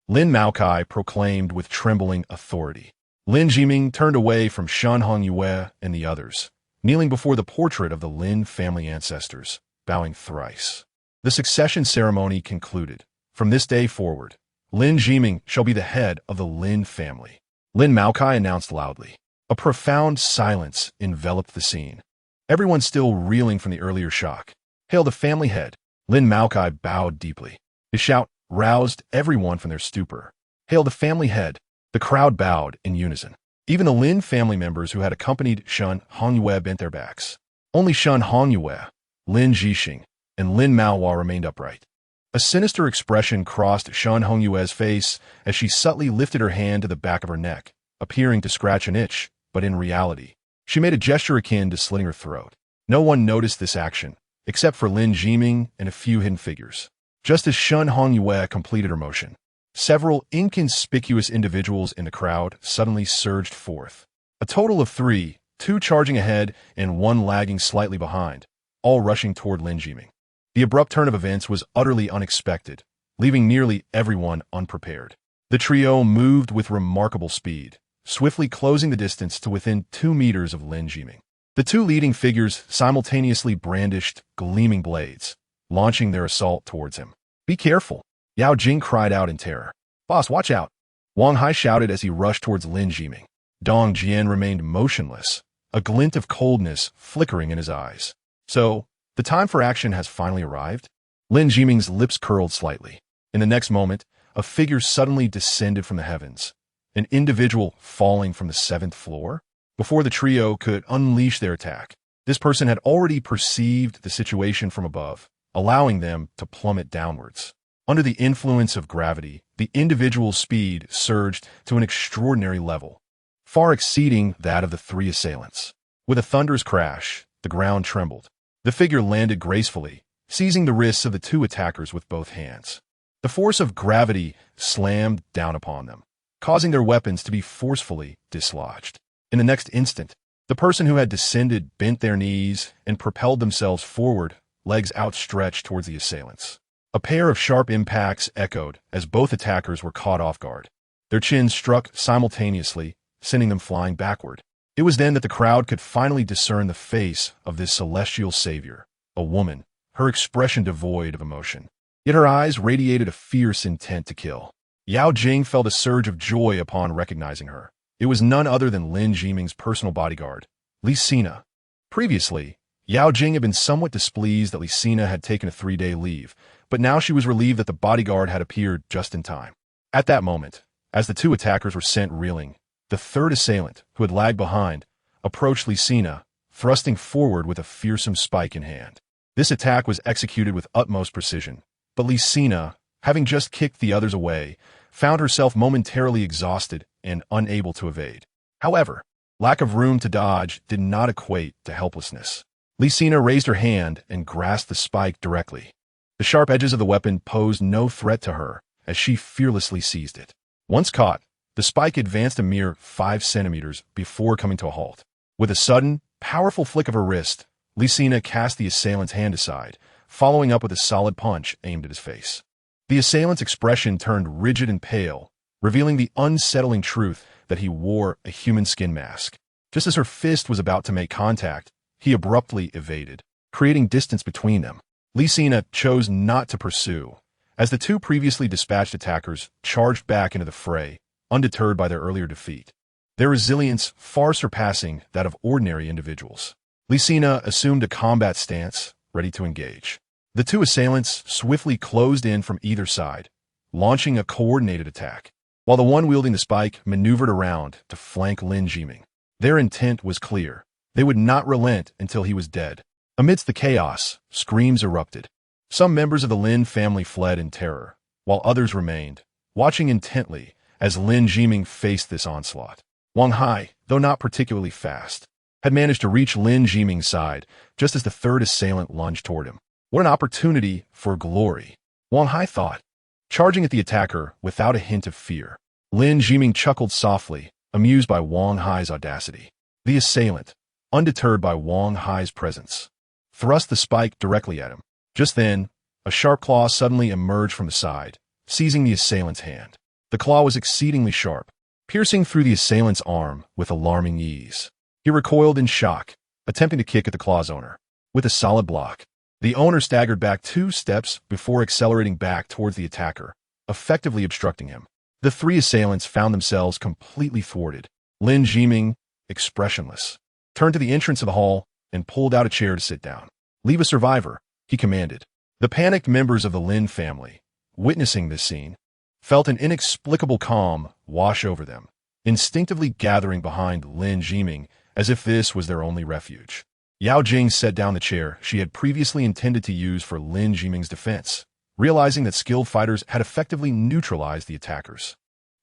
Lin Maokai proclaimed with trembling authority. Lin Jiming turned away from Shen Hongyue and the others, kneeling before the portrait of the Lin family ancestors, bowing thrice. The succession ceremony concluded. From this day forward, Lin Jiming shall be the head of the Lin family. Lin Maokai announced loudly. A profound silence enveloped the scene, everyone still reeling from the earlier shock. Hail the family head. Lin Maokai bowed deeply. His shout roused everyone from their stupor. Hail the family head. The crowd bowed in unison. Even the Lin family members who had accompanied Shen Hongyue bent their backs. Only Shen Hongyue, Lin Jixing, and Lin Maohua remained upright. A sinister expression crossed Shen Hongyue's face as she subtly lifted her hand to the back of her neck, appearing to scratch an itch, but in reality, she made a gesture akin to slitting her throat. No one noticed this action, except for Lin Jiming and a few hidden figures. Just as Shen Hongyue completed her motion, several inconspicuous individuals in the crowd suddenly surged forth. A total of 3, 2 charging ahead and 1 lagging slightly behind, all rushing toward Lin Jiming. The abrupt turn of events was utterly unexpected, leaving nearly everyone unprepared. The trio moved with remarkable speed, swiftly closing the distance to within 2 meters of Lin Jiming. The 2 leading figures simultaneously brandished gleaming blades, launching their assault towards him. Be careful, Yao Jing cried out in terror. Boss, watch out. Wang Hai shouted as he rushed towards Lin Jiming. Dong Jian remained motionless, a glint of coldness flickering in his eyes. So, the time for action has finally arrived? Lin Jiming's lips curled slightly. In the next moment, a figure suddenly descended from the heavens, an individual falling from the 7th floor. Before the trio could unleash their attack, this person had already perceived the situation from above, allowing them to plummet downwards. Under the influence of gravity, the individual's speed surged to an extraordinary level, far exceeding that of the 3 assailants. With a thunderous crash, the ground trembled. The figure landed gracefully, seizing the wrists of the 2 attackers with both hands. The force of gravity slammed down upon them, causing their weapons to be forcefully dislodged. In the next instant, the person who had descended bent their knees and propelled themselves forward, legs outstretched towards the assailants. A pair of sharp impacts echoed as both attackers were caught off guard. Their chins struck simultaneously, sending them flying backward. It was then that the crowd could finally discern the face of this celestial savior, a woman, her expression devoid of emotion. Yet her eyes radiated a fierce intent to kill. Yao Jing felt a surge of joy upon recognizing her. It was none other than Lin Jiming's personal bodyguard, Li Sina. Previously, Yao Jing had been somewhat displeased that Li Sina had taken a 3-day leave, but now she was relieved that the bodyguard had appeared just in time. At that moment, as the 2 attackers were sent reeling, the 3rd assailant, who had lagged behind, approached Li Sina, thrusting forward with a fearsome spike in hand. This attack was executed with utmost precision, but Li Sina, having just kicked the others away, found herself momentarily exhausted and unable to evade. However, lack of room to dodge did not equate to helplessness. Li Sina raised her hand and grasped the spike directly. The sharp edges of the weapon posed no threat to her as she fearlessly seized it. Once caught, the spike advanced a mere 5 centimeters before coming to a halt. With a sudden, powerful flick of her wrist, Li Sina cast the assailant's hand aside, following up with a solid punch aimed at his face. The assailant's expression turned rigid and pale, revealing the unsettling truth that he wore a human skin mask. Just as her fist was about to make contact, he abruptly evaded, creating distance between them. Li Sina chose not to pursue, as the 2 previously dispatched attackers charged back into the fray, undeterred by their earlier defeat, their resilience far surpassing that of ordinary individuals. Li Sina assumed a combat stance, ready to engage. The 2 assailants swiftly closed in from either side, launching a coordinated attack, while the one wielding the spike maneuvered around to flank Lin Jiming. Their intent was clear. They would not relent until he was dead. Amidst the chaos, screams erupted. Some members of the Lin family fled in terror, while others remained, watching intently as Lin Jiming faced this onslaught. Wang Hai, though not particularly fast, had managed to reach Lin Jiming's side just as the 3rd assailant lunged toward him. What an opportunity for glory, Wang Hai thought, charging at the attacker without a hint of fear. Lin Jiming chuckled softly, amused by Wang Hai's audacity. The assailant, undeterred by Wang Hai's presence, thrust the spike directly at him. Just then, a sharp claw suddenly emerged from the side, seizing the assailant's hand. The claw was exceedingly sharp, piercing through the assailant's arm with alarming ease. He recoiled in shock, attempting to kick at the claw's owner. With a solid block, the owner staggered back 2 steps before accelerating back towards the attacker, effectively obstructing him. The 3 assailants found themselves completely thwarted. Lin Jiming, expressionless, turned to the entrance of the hall and pulled out a chair to sit down. "Leave a survivor," he commanded. The panicked members of the Lin family, witnessing this scene, felt an inexplicable calm wash over them, instinctively gathering behind Lin Jiming as if this was their only refuge. Yao Jing set down the chair she had previously intended to use for Lin Jiming's defense, realizing that skilled fighters had effectively neutralized the attackers.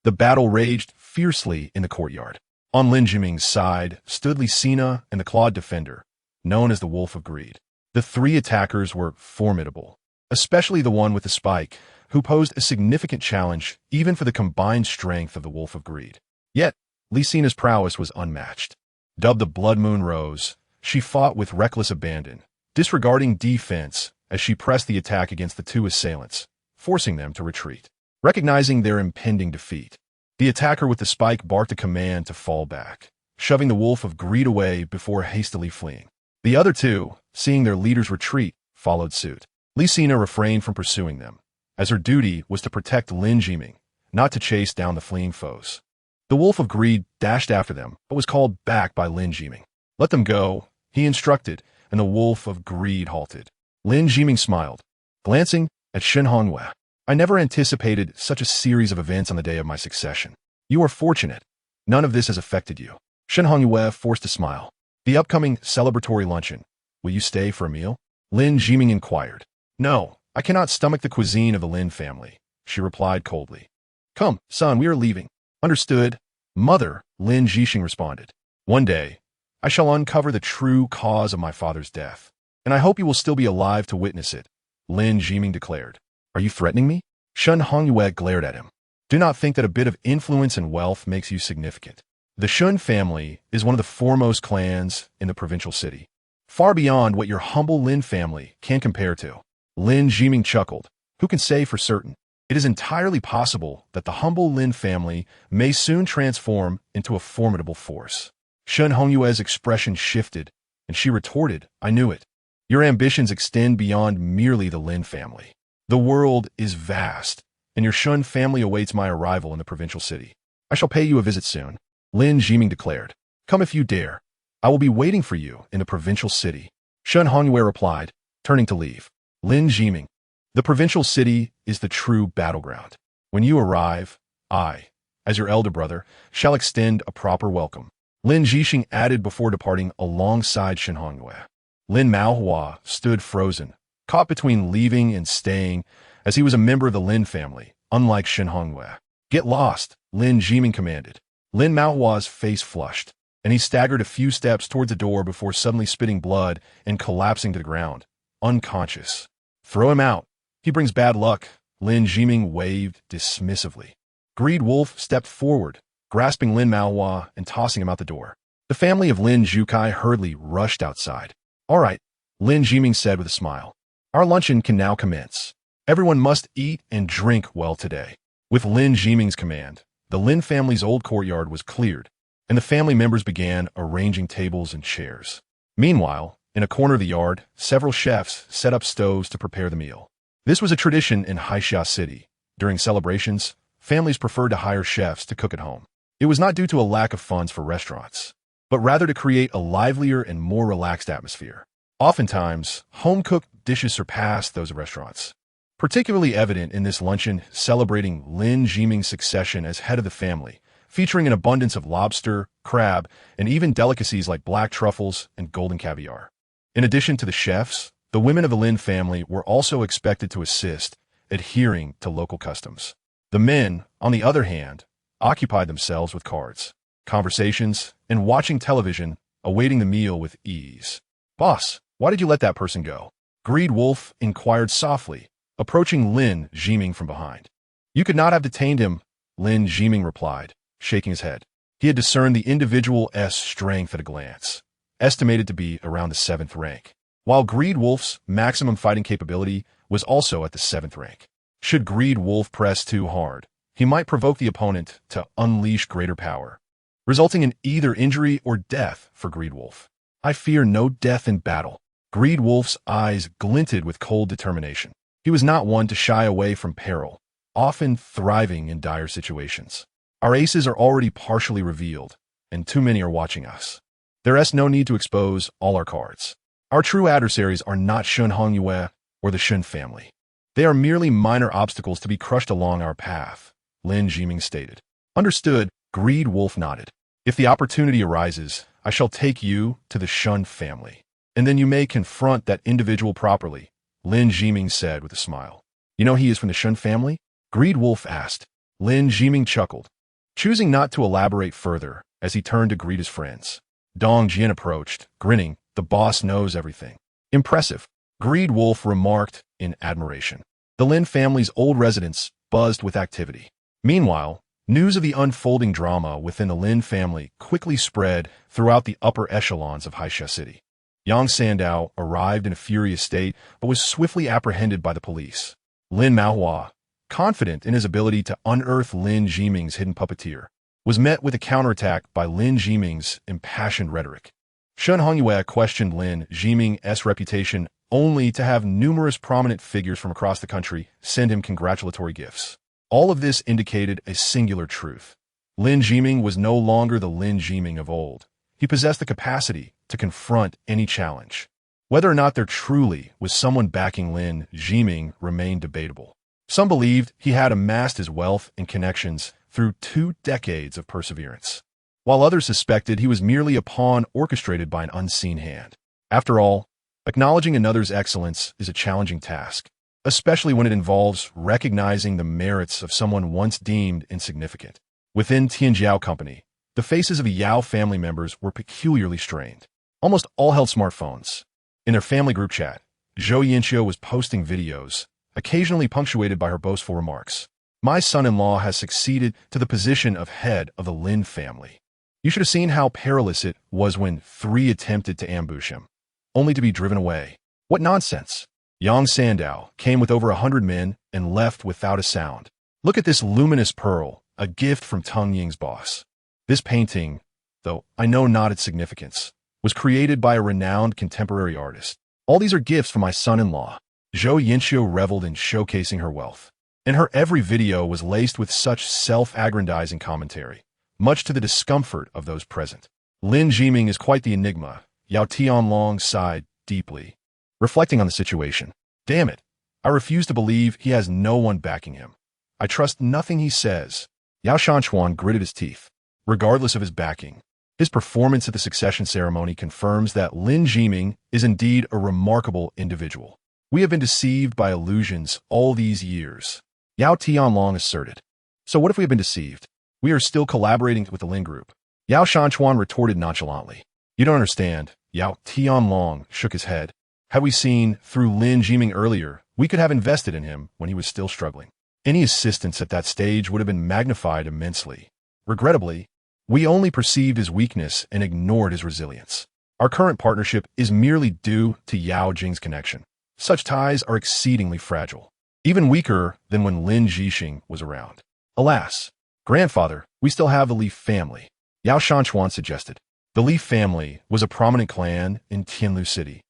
The battle raged fiercely in the courtyard. On Lin Jiming's side stood Li Sina and the clawed defender, known as the Wolf of Greed. The 3 attackers were formidable, especially the one with the spike, who posed a significant challenge even for the combined strength of the Wolf of Greed. Yet, Li Sina's prowess was unmatched. Dubbed the Blood Moon Rose, she fought with reckless abandon, disregarding defense as she pressed the attack against the 2 assailants, forcing them to retreat. Recognizing their impending defeat, the attacker with the spike barked a command to fall back, shoving the Wolf of Greed away before hastily fleeing. The other 2, seeing their leaders retreat, followed suit. Li Sina refrained from pursuing them, as her duty was to protect Lin Jiming, not to chase down the fleeing foes. The wolf of greed dashed after them, but was called back by Lin Jiming. "Let them go," he instructed, and the wolf of greed halted. Lin Jiming smiled, glancing at Shen Hongyue. "I never anticipated such a series of events on the day of my succession. You are fortunate. None of this has affected you." Shen Hongyue forced a smile. "The upcoming celebratory luncheon. Will you stay for a meal?" Lin Jiming inquired. "No, I cannot stomach the cuisine of the Lin family," she replied coldly. "Come, son, we are leaving." "Understood, mother," Lin Jixing responded. "One day, I shall uncover the true cause of my father's death, and I hope you will still be alive to witness it," Lin Jiming declared. "Are you threatening me?" Shen Hongyue glared at him. "Do not think that a bit of influence and wealth makes you significant. The Shun family is one of the foremost clans in the provincial city, far beyond what your humble Lin family can compare to." Lin Jiming chuckled. "Who can say for certain? It is entirely possible that the humble Lin family may soon transform into a formidable force." Shen Hongyue's expression shifted, and she retorted, "I knew it. Your ambitions extend beyond merely the Lin family. The world is vast, and your Shun family awaits my arrival in the provincial city. I shall pay you a visit soon," Lin Jiming declared. "Come if you dare. I will be waiting for you in the provincial city." Shen Hongyue replied, turning to leave. Lin Jiming, "The provincial city is the true battleground. When you arrive, I, as your elder brother, shall extend a proper welcome," Lin Jixing added before departing alongside Shen Hongyue. Lin Maohua stood frozen, caught between leaving and staying, as he was a member of the Lin family, unlike Shen Hongyue. "Get lost," Lin Jiming commanded. Lin Maohua's face flushed, and he staggered a few steps towards the door before suddenly spitting blood and collapsing to the ground, unconscious. "Throw him out. He brings bad luck," Lin Jiming waved dismissively. Greed Wolf stepped forward, grasping Lin Maohua and tossing him out the door. The family of Lin Zhukai hurriedly rushed outside. "All right," Lin Jiming said with a smile. "Our luncheon can now commence. Everyone must eat and drink well today." With Lin Jiming's command, the Lin family's old courtyard was cleared, and the family members began arranging tables and chairs. Meanwhile, in a corner of the yard, several chefs set up stoves to prepare the meal. This was a tradition in Haixia City. During celebrations, families preferred to hire chefs to cook at home. It was not due to a lack of funds for restaurants, but rather to create a livelier and more relaxed atmosphere. Oftentimes, home-cooked dishes surpassed those of restaurants. Particularly evident in this luncheon celebrating Lin Jiming's succession as head of the family, featuring an abundance of lobster, crab, and even delicacies like black truffles and golden caviar. In addition to the chefs, the women of the Lin family were also expected to assist, adhering to local customs. The men, on the other hand, occupied themselves with cards, conversations, and watching television, awaiting the meal with ease. "Boss, why did you let that person go?" Greed Wolf inquired softly, approaching Lin Jiming from behind. "You could not have detained him," Lin Jiming replied, shaking his head. He had discerned the individual's strength at a glance, estimated to be around the 7th rank, while Greed Wolf's maximum fighting capability was also at the 7th rank. Should Greed Wolf press too hard, he might provoke the opponent to unleash greater power, resulting in either injury or death for Greed Wolf. "I fear no death in battle." Greed Wolf's eyes glinted with cold determination. He was not one to shy away from peril, often thriving in dire situations. "Our aces are already partially revealed, and too many are watching us. There is no need to expose all our cards. Our true adversaries are not Shun Hongyue or the Shun family. They are merely minor obstacles to be crushed along our path," Lin Jiming stated. "Understood," Greed Wolf nodded. "If the opportunity arises, I shall take you to the Shun family, and then you may confront that individual properly," Lin Jiming said with a smile. "You know he is from the Shun family?" Greed Wolf asked. Lin Jiming chuckled, choosing not to elaborate further as he turned to greet his friends. Dong Jian approached, grinning. "The boss knows everything." "Impressive," Greed Wolf remarked in admiration. The Lin family's old residence buzzed with activity. Meanwhile, news of the unfolding drama within the Lin family quickly spread throughout the upper echelons of Haixia City. Yang Sandao arrived in a furious state, but was swiftly apprehended by the police. Lin Maohua, confident in his ability to unearth Lin Jiming's hidden puppeteer, was met with a counterattack by Lin Jiming's impassioned rhetoric. Shen Hongyue questioned Lin Jiming's reputation only to have numerous prominent figures from across the country send him congratulatory gifts. All of this indicated a singular truth. Lin Jiming was no longer the Lin Jiming of old. He possessed the capacity to confront any challenge. Whether or not there truly was someone backing Lin Jiming remained debatable. Some believed he had amassed his wealth and connections through 2 decades of perseverance, while others suspected he was merely a pawn orchestrated by an unseen hand. After all, acknowledging another's excellence is a challenging task, especially when it involves recognizing the merits of someone once deemed insignificant. Within Tianjiao Company, the faces of Yao family members were peculiarly strained. Almost all held smartphones. In their family group chat, Zhou Yinqiu was posting videos, occasionally punctuated by her boastful remarks. My son-in-law has succeeded to the position of head of the Lin family. You should have seen how perilous it was when 3 attempted to ambush him, only to be driven away. What nonsense! Yang Sandao came with over 100 men and left without a sound. Look at this luminous pearl, a gift from Teng Ying's boss. This painting, though I know not its significance, was created by a renowned contemporary artist. All these are gifts from my son-in-law. Zhou Yinqiu reveled in showcasing her wealth, and her every video was laced with such self-aggrandizing commentary, much to the discomfort of those present. Lin Jiming is quite the enigma. Yao Tianlong sighed deeply, reflecting on the situation. Damn it, I refuse to believe he has no one backing him. I trust nothing he says. Yao Shanchuan gritted his teeth. Regardless of his backing, his performance at the succession ceremony confirms that Lin Jiming is indeed a remarkable individual. We have been deceived by illusions all these years, Yao Tianlong asserted. So what if we have been deceived? We are still collaborating with the Lin Group. Yao Shanchuan retorted nonchalantly. You don't understand. Yao Tianlong shook his head. Had we seen through Lin Jiming earlier, we could have invested in him when he was still struggling. Any assistance at that stage would have been magnified immensely. Regrettably, we only perceived his weakness and ignored his resilience. Our current partnership is merely due to Yao Jing's connection. Such ties are exceedingly fragile, even weaker than when Lin Jixing was around. Alas, grandfather, we still have the Li family, Yao Shanchuan suggested. The Li family was a prominent clan in Tianlu City,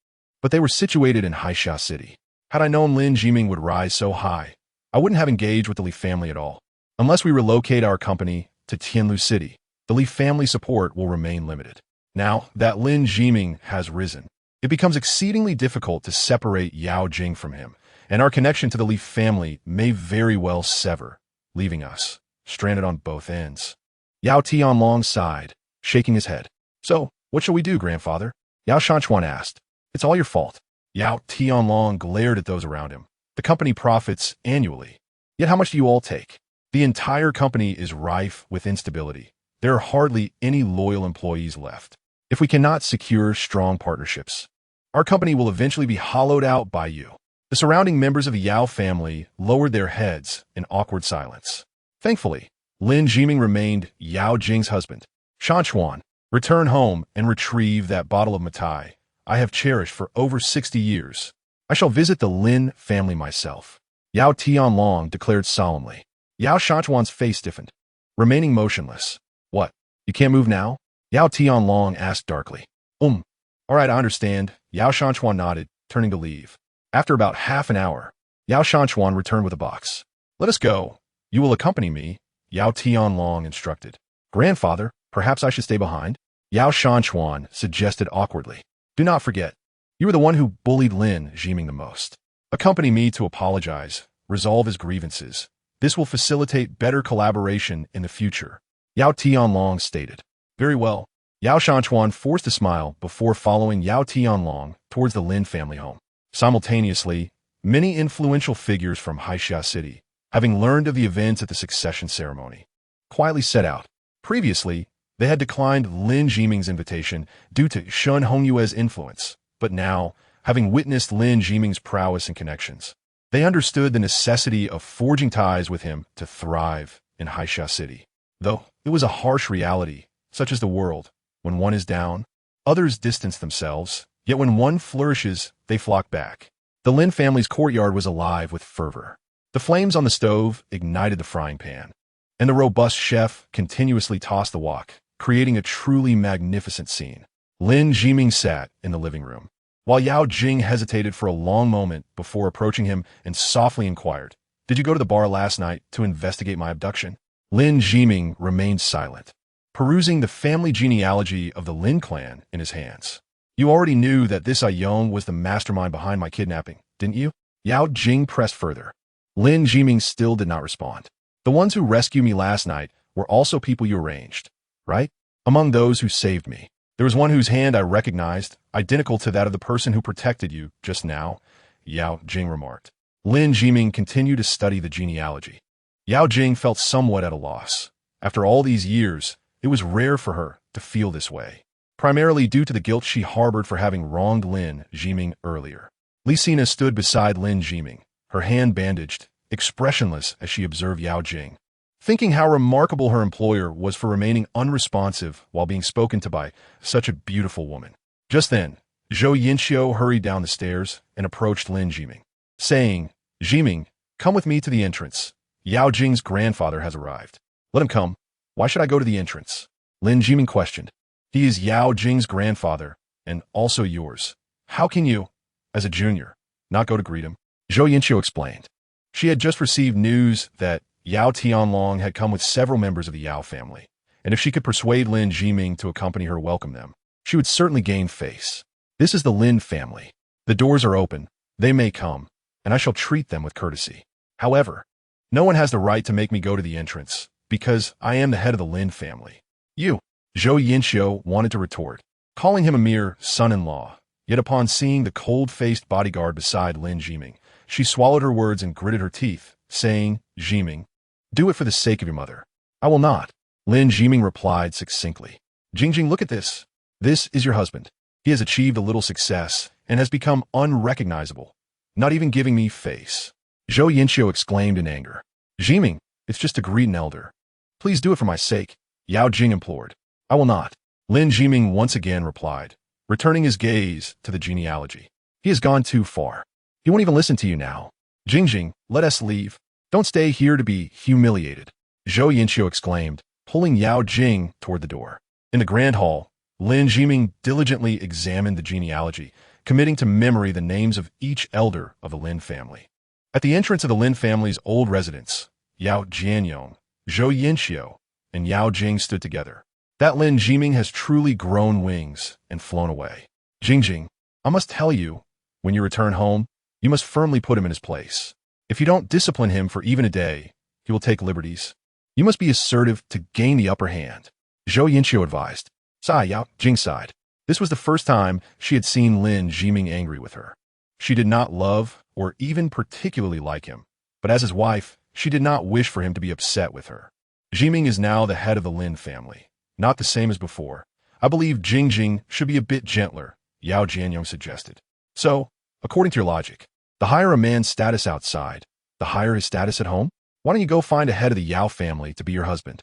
but they were situated in Haixia City. Had I known Lin Jiming would rise so high, I wouldn't have engaged with the Li family at all. Unless we relocate our company to Tianlu City, the Li family support will remain limited. Now that Lin Jiming has risen, it becomes exceedingly difficult to separate Yao Jing from him, and our connection to the Li family may very well sever, leaving us stranded on both ends. Yao Tianlong sighed, shaking his head. So, what shall we do, grandfather? Yao Shanchuan asked. It's all your fault. Yao Tianlong glared at those around him. The company profits annually. Yet how much do you all take? The entire company is rife with instability. There are hardly any loyal employees left. If we cannot secure strong partnerships, our company will eventually be hollowed out by you. The surrounding members of the Yao family lowered their heads in awkward silence. Thankfully, Lin Jiming remained Yao Jing's husband. Shanchuan, return home and retrieve that bottle of Matai I have cherished for over 60 years. I shall visit the Lin family myself. Yao Tianlong declared solemnly. Yao Shanchuan's face stiffened, remaining motionless. What? You can't move now? Yao Tianlong asked darkly. All right, I understand. Yao Shanchuan nodded, turning to leave. After about half an hour, Yao Shanchuan returned with a box. Let us go. You will accompany me, Yao Tianlong instructed. Grandfather, perhaps I should stay behind? Yao Shanchuan suggested awkwardly. Do not forget, you were the one who bullied Lin Jiming the most. Accompany me to apologize, resolve his grievances. This will facilitate better collaboration in the future, Yao Tianlong stated. Very well. Yao Shanchuan forced a smile before following Yao Tianlong towards the Lin family home. Simultaneously, many influential figures from Haixia City, having learned of the events at the succession ceremony, quietly set out. Previously, they had declined Lin Jiming's invitation due to Shun Hongyue's influence, but now, having witnessed Lin Jiming's prowess and connections, they understood the necessity of forging ties with him to thrive in Haixia City. Though it was a harsh reality, such as the world, when one is down, others distance themselves, yet when one flourishes, they flock back. The Lin family's courtyard was alive with fervor. The flames on the stove ignited the frying pan, and the robust chef continuously tossed the wok, creating a truly magnificent scene. Lin Jiming sat in the living room, while Yao Jing hesitated for a long moment before approaching him and softly inquired, Did you go to the bar last night to investigate my abduction? Lin Jiming remained silent, perusing the family genealogy of the Lin clan in his hands. You already knew that this Ayong was the mastermind behind my kidnapping, didn't you? Yao Jing pressed further. Lin Jiming still did not respond. The ones who rescued me last night were also people you arranged, right? Among those who saved me, there was one whose hand I recognized, identical to that of the person who protected you just now, Yao Jing remarked. Lin Jiming continued to study the genealogy. Yao Jing felt somewhat at a loss. After all these years, it was rare for her to feel this way, primarily due to the guilt she harbored for having wronged Lin Jiming earlier. Li Sina stood beside Lin Jiming, her hand bandaged, expressionless as she observed Yao Jing, thinking how remarkable her employer was for remaining unresponsive while being spoken to by such a beautiful woman. Just then, Zhou Yinxiu hurried down the stairs and approached Lin Jiming, saying, Jiming, come with me to the entrance. Yao Jing's grandfather has arrived. Let him come. Why should I go to the entrance? Lin Jiming questioned. He is Yao Jing's grandfather, and also yours. How can you, as a junior, not go to greet him? Zhou Yinxiu explained. She had just received news that Yao Tianlong had come with several members of the Yao family, and if she could persuade Lin Jiming to accompany her welcome them, she would certainly gain face. This is the Lin family. The doors are open. They may come, and I shall treat them with courtesy. However, no one has the right to make me go to the entrance, because I am the head of the Lin family. You, Zhou Yinxiu wanted to retort, calling him a mere son-in-law, yet upon seeing the cold-faced bodyguard beside Lin Jiming, she swallowed her words and gritted her teeth, saying, Jiming, do it for the sake of your mother. I will not. Lin Jiming replied succinctly. Jingjing, look at this. This is your husband. He has achieved a little success and has become unrecognizable, not even giving me face. Zhou Yinxiu exclaimed in anger. Jiming, it's just to greet an elder. Please do it for my sake, Yao Jing implored. I will not. Lin Jiming once again replied, returning his gaze to the genealogy. He has gone too far. He won't even listen to you now. Jingjing, let us leave. Don't stay here to be humiliated. Zhou Yinxiu exclaimed, pulling Yao Jing toward the door. In the grand hall, Lin Jiming diligently examined the genealogy, committing to memory the names of each elder of the Lin family. At the entrance of the Lin family's old residence, Yao Jianyong, Zhou Yinxiu, and Yao Jing stood together. That Lin Jiming has truly grown wings and flown away. Jingjing, I must tell you, when you return home, you must firmly put him in his place. If you don't discipline him for even a day, he will take liberties. You must be assertive to gain the upper hand. Zhou Yinxiu advised. Yao Jing sighed. This was the first time she had seen Lin Jiming angry with her. She did not love or even particularly like him, but as his wife, she did not wish for him to be upset with her. Jiming is now the head of the Lin family, not the same as before. I believe Jingjing should be a bit gentler, Yao Jianyong suggested. So, according to your logic, the higher a man's status outside, the higher his status at home? Why don't you go find a head of the Yao family to be your husband?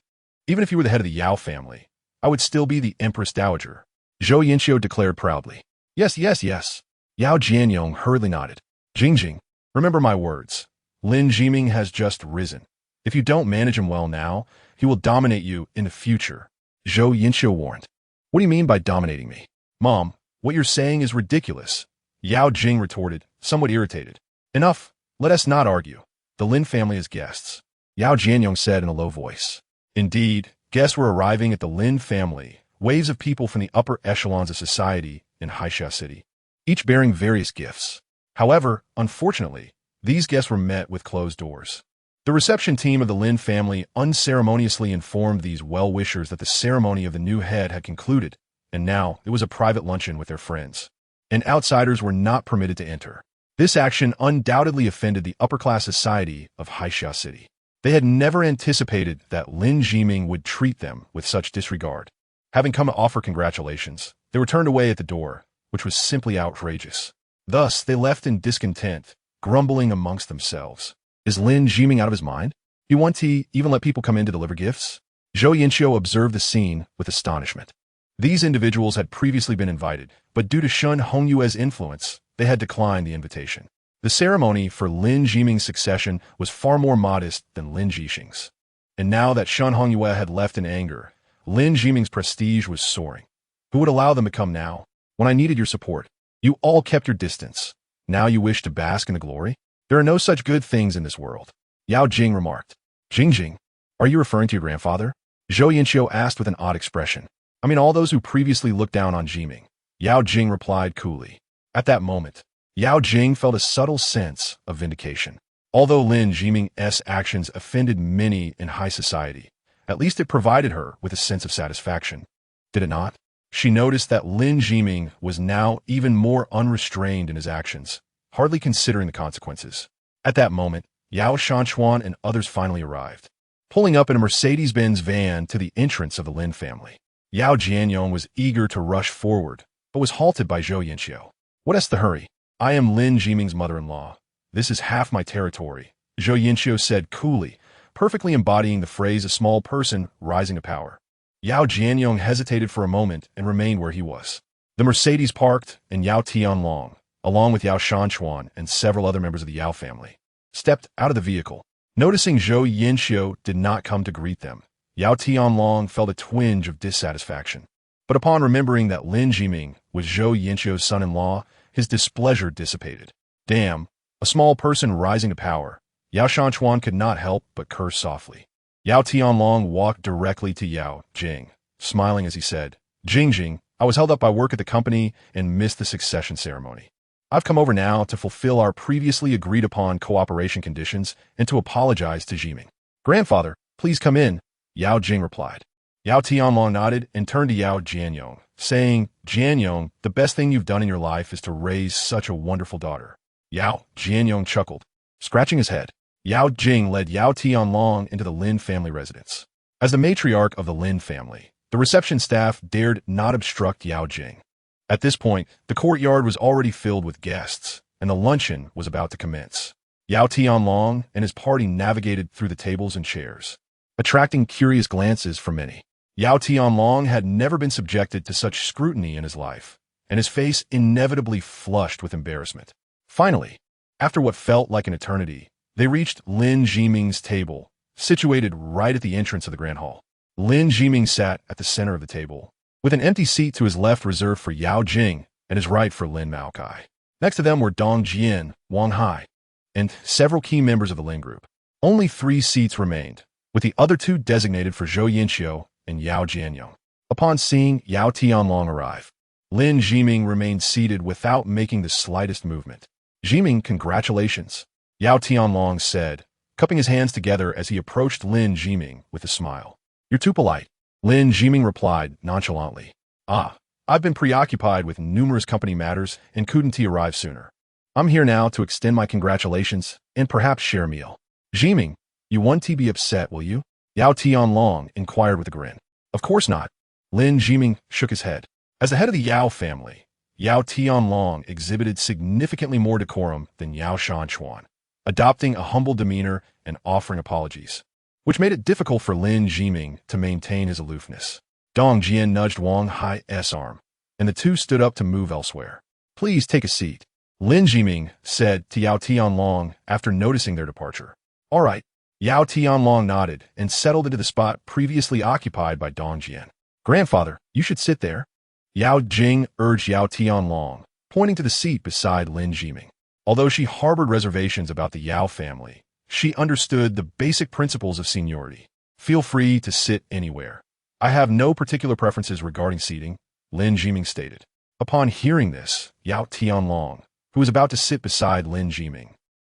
Even if you were the head of the Yao family, I would still be the Empress Dowager, Zhou Yinxiu declared proudly. Yes, yes, yes. Yao Jianyong hurriedly nodded. Jingjing, remember my words. Lin Jiming has just risen. If you don't manage him well now, he will dominate you in the future, Zhou Yinxiu warned. What do you mean by dominating me? Mom, what you're saying is ridiculous, Yao Jing retorted, somewhat irritated. Enough, let us not argue. The Lin family is guests, Yao Jianyong said in a low voice. Indeed, guests were arriving at the Lin family, waves of people from the upper echelons of society in Haixia City, each bearing various gifts. However, unfortunately, these guests were met with closed doors. The reception team of the Lin family unceremoniously informed these well-wishers that the ceremony of the new head had concluded, and now it was a private luncheon with their friends, and outsiders were not permitted to enter. This action undoubtedly offended the upper-class society of Haixia City. They had never anticipated that Lin Jiming would treat them with such disregard. Having come to offer congratulations, they were turned away at the door, which was simply outrageous. Thus, they left in discontent, grumbling amongst themselves. Is Lin Jiming out of his mind? Won't he even let people come in to deliver gifts? Zhou Yinxiu observed the scene with astonishment. These individuals had previously been invited, but due to Shun Hongyue's influence, they had declined the invitation. The ceremony for Lin Jiming's succession was far more modest than Lin Jixing's. And now that Shun Hongyue had left in anger, Lin Jiming's prestige was soaring. Who would allow them to come now? When I needed your support, you all kept your distance. Now you wish to bask in the glory? There are no such good things in this world. Yao Jing remarked. Jing, are you referring to your grandfather? Zhou Yinxiu asked with an odd expression. I mean all those who previously looked down on Jiming. Yao Jing replied coolly. At that moment, Yao Jing felt a subtle sense of vindication. Although Lin Jiming's actions offended many in high society, at least it provided her with a sense of satisfaction. Did it not? She noticed that Lin Jiming was now even more unrestrained in his actions, hardly considering the consequences. At that moment, Yao Shanchuan and others finally arrived, pulling up in a Mercedes-Benz van to the entrance of the Lin family. Yao Jianyong was eager to rush forward, but was halted by Zhou Yinxiu. What's the hurry? I am Lin Jiming's mother-in-law. This is half my territory, Zhou Yinxiu said coolly, perfectly embodying the phrase a small person rising to power. Yao Jianyong hesitated for a moment and remained where he was. The Mercedes parked, and Yao Tianlong, along with Yao Shanchuan and several other members of the Yao family, stepped out of the vehicle. Noticing Zhou Yinxiu did not come to greet them, Yao Tianlong felt a twinge of dissatisfaction. But upon remembering that Lin Jiming was Zhou Yinxiu's son-in-law, his displeasure dissipated. Damn, a small person rising to power. Yao Shanchuan could not help but curse softly. Yao Tianlong walked directly to Yao Jing, smiling as he said, Jing, I was held up by work at the company and missed the succession ceremony. I've come over now to fulfill our previously agreed-upon cooperation conditions and to apologize to Jiming. Grandfather, please come in, Yao Jing replied. Yao Tianlong nodded and turned to Yao Jianyong, saying, Jianyong, the best thing you've done in your life is to raise such a wonderful daughter. Yao Jianyong chuckled, scratching his head. Yao Jing led Yao Tianlong into the Lin family residence. As the matriarch of the Lin family, the reception staff dared not obstruct Yao Jing. At this point, the courtyard was already filled with guests, and the luncheon was about to commence. Yao Tianlong and his party navigated through the tables and chairs, attracting curious glances from many. Yao Tianlong had never been subjected to such scrutiny in his life, and his face inevitably flushed with embarrassment. Finally, after what felt like an eternity, they reached Lin Jiming's table, situated right at the entrance of the grand hall. Lin Jiming sat at the center of the table, with an empty seat to his left reserved for Yao Jing and his right for Lin Maokai. Next to them were Dong Jian, Wang Hai, and several key members of the Lin group. Only 3 seats remained, with the other 2 designated for Zhou Yinxiu and Yao Jianyong. Upon seeing Yao Tianlong arrive, Lin Jiming remained seated without making the slightest movement. Jiming, congratulations, Yao Tianlong said, cupping his hands together as he approached Lin Jiming with a smile. You're too polite, Lin Jiming replied nonchalantly. I've been preoccupied with numerous company matters and couldn't arrive sooner. I'm here now to extend my congratulations and perhaps share a meal. Jiming, you won't be upset, will you? Yao Tianlong inquired with a grin. Of course not. Lin Jiming shook his head. As the head of the Yao family, Yao Tianlong exhibited significantly more decorum than Yao Shanchuan, adopting a humble demeanor and offering apologies, which made it difficult for Lin Jiming to maintain his aloofness. Dong Jian nudged Wang Hai's arm, and the 2 stood up to move elsewhere. Please take a seat, Lin Jiming said to Yao Tianlong after noticing their departure. All right. Yao Tianlong nodded and settled into the spot previously occupied by Dong Jian. Grandfather, you should sit there, Yao Jing urged Yao Tianlong, pointing to the seat beside Lin Jiming. Although she harbored reservations about the Yao family, she understood the basic principles of seniority. Feel free to sit anywhere. I have no particular preferences regarding seating, Lin Jiming stated. Upon hearing this, Yao Tianlong, who was about to sit beside Lin Jiming,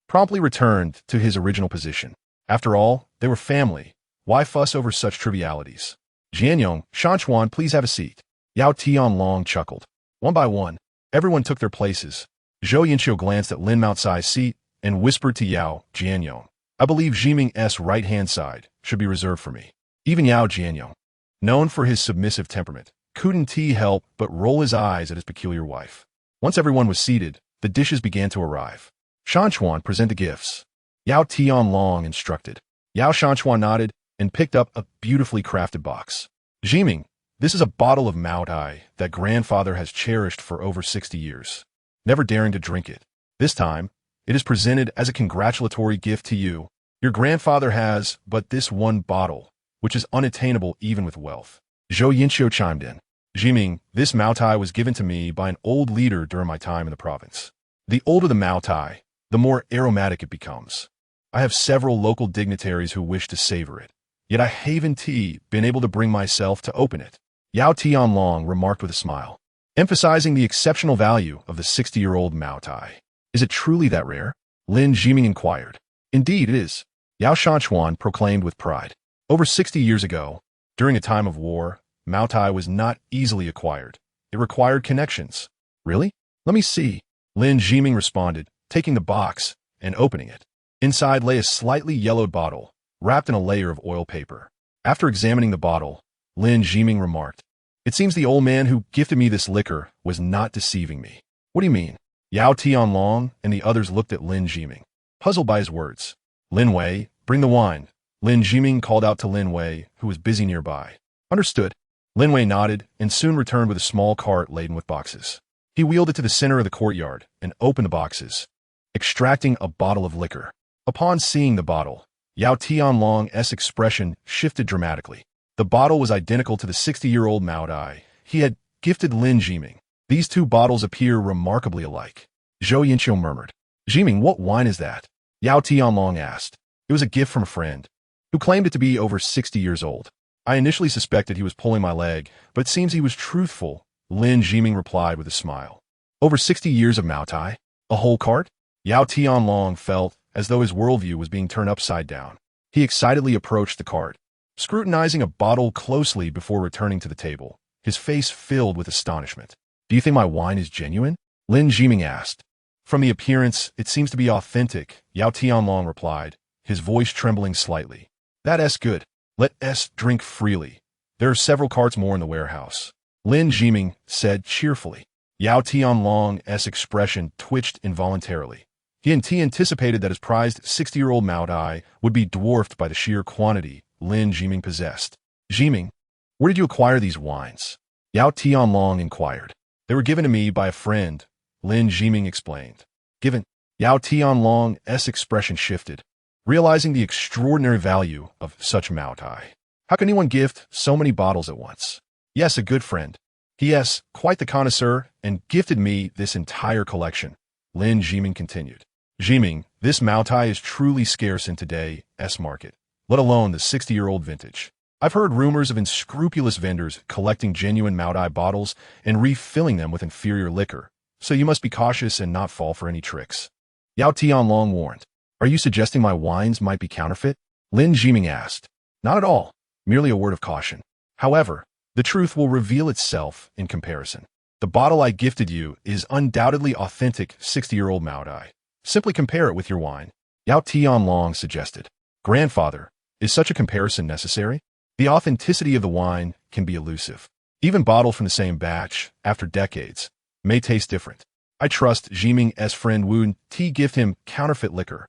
promptly returned to his original position. After all, they were family. Why fuss over such trivialities? Jianyong, Shanchuan, please have a seat. Yao Tianlong chuckled. One by one, everyone took their places. Zhou Yinxiu glanced at Lin Maocai's seat and whispered to Yao Jianyong, I believe Jiming's right-hand side should be reserved for me. Even Yao Jianyong, known for his submissive temperament, couldn't help but roll his eyes at his peculiar wife. Once everyone was seated, the dishes began to arrive. Shanchuan, present the gifts, Yao Tianlong instructed. Yao Shanchuan nodded and picked up a beautifully crafted box. Jiming, this is a bottle of Maocai that grandfather has cherished for over 60 years, never daring to drink it. This time, it is presented as a congratulatory gift to you. Your grandfather has but this one bottle, which is unattainable even with wealth. Zhou Yinxiu chimed in. Jiming, this Maocai was given to me by an old leader during my time in the province. The older the Maocai, the more aromatic it becomes. I have several local dignitaries who wish to savor it. Yet I haven't been able to bring myself to open it. Yao Tianlong remarked with a smile, emphasizing the exceptional value of the 60-year-old Mao Tai. Is it truly that rare? Lin Jiming inquired. Indeed it is, Yao Shanchuan proclaimed with pride. Over 60 years ago, during a time of war, Mao Tai was not easily acquired. It required connections. Really? Let me see. Lin Jiming responded, taking the box and opening it. Inside lay a slightly yellowed bottle, wrapped in a layer of oil paper. After examining the bottle, Lin Jiming remarked, "It seems the old man who gifted me this liquor was not deceiving me." What do you mean? Yao Tianlong and the others looked at Lin Jiming, puzzled by his words. Lin Wei, bring the wine. Lin Jiming called out to Lin Wei, who was busy nearby. Understood. Lin Wei nodded and soon returned with a small cart laden with boxes. He wheeled it to the center of the courtyard and opened the boxes, extracting a bottle of liquor. Upon seeing the bottle, Yao Tianlong's expression shifted dramatically. The bottle was identical to the 60-year-old Mao Tai he had gifted Lin Jiming. These two bottles appear remarkably alike. Zhou Yinqiu murmured. Jiming, what wine is that? Yao Tianlong asked. It was a gift from a friend, who claimed it to be over 60 years old. I initially suspected he was pulling my leg, but it seems he was truthful, Lin Jiming replied with a smile. Over 60 years of Mao Tai? A whole cart? Yao Tianlong felt as though his worldview was being turned upside down. He excitedly approached the cart, scrutinizing a bottle closely before returning to the table, his face filled with astonishment. Do you think my wine is genuine? Lin Jiming asked. From the appearance, it seems to be authentic, Yao Tianlong replied, his voice trembling slightly. That's good. Let us drink freely. There are several carts more in the warehouse, Lin Jiming said cheerfully. Yao Tianlong's expression twitched involuntarily. He anticipated that his prized 60-year-old Mao Tai would be dwarfed by the sheer quantity Lin Jiming possessed. Jiming, where did you acquire these wines? Yao Tianlong inquired. They were given to me by a friend, Lin Jiming explained. Given? Yao Tianlong's expression shifted, realizing the extraordinary value of such Mao Tai. How can anyone gift so many bottles at once? Yes, a good friend. He is quite the connoisseur and gifted me this entire collection, Lin Jiming continued. Jiming, this Mao Tai is truly scarce in today's market, let alone the 60-year-old vintage. I've heard rumors of unscrupulous vendors collecting genuine Mao Tai bottles and refilling them with inferior liquor, so you must be cautious and not fall for any tricks. Yao Tianlong warned. Are you suggesting my wines might be counterfeit? Lin Jiming asked. Not at all, merely a word of caution. However, the truth will reveal itself in comparison. The bottle I gifted you is undoubtedly authentic 60-year-old Mao Tai. Simply compare it with your wine, Yao Tianlong suggested. Grandfather, is such a comparison necessary? The authenticity of the wine can be elusive. Even bottled from the same batch, after decades, may taste different. I trust Jiming's friend Wu Ti gift him counterfeit liquor.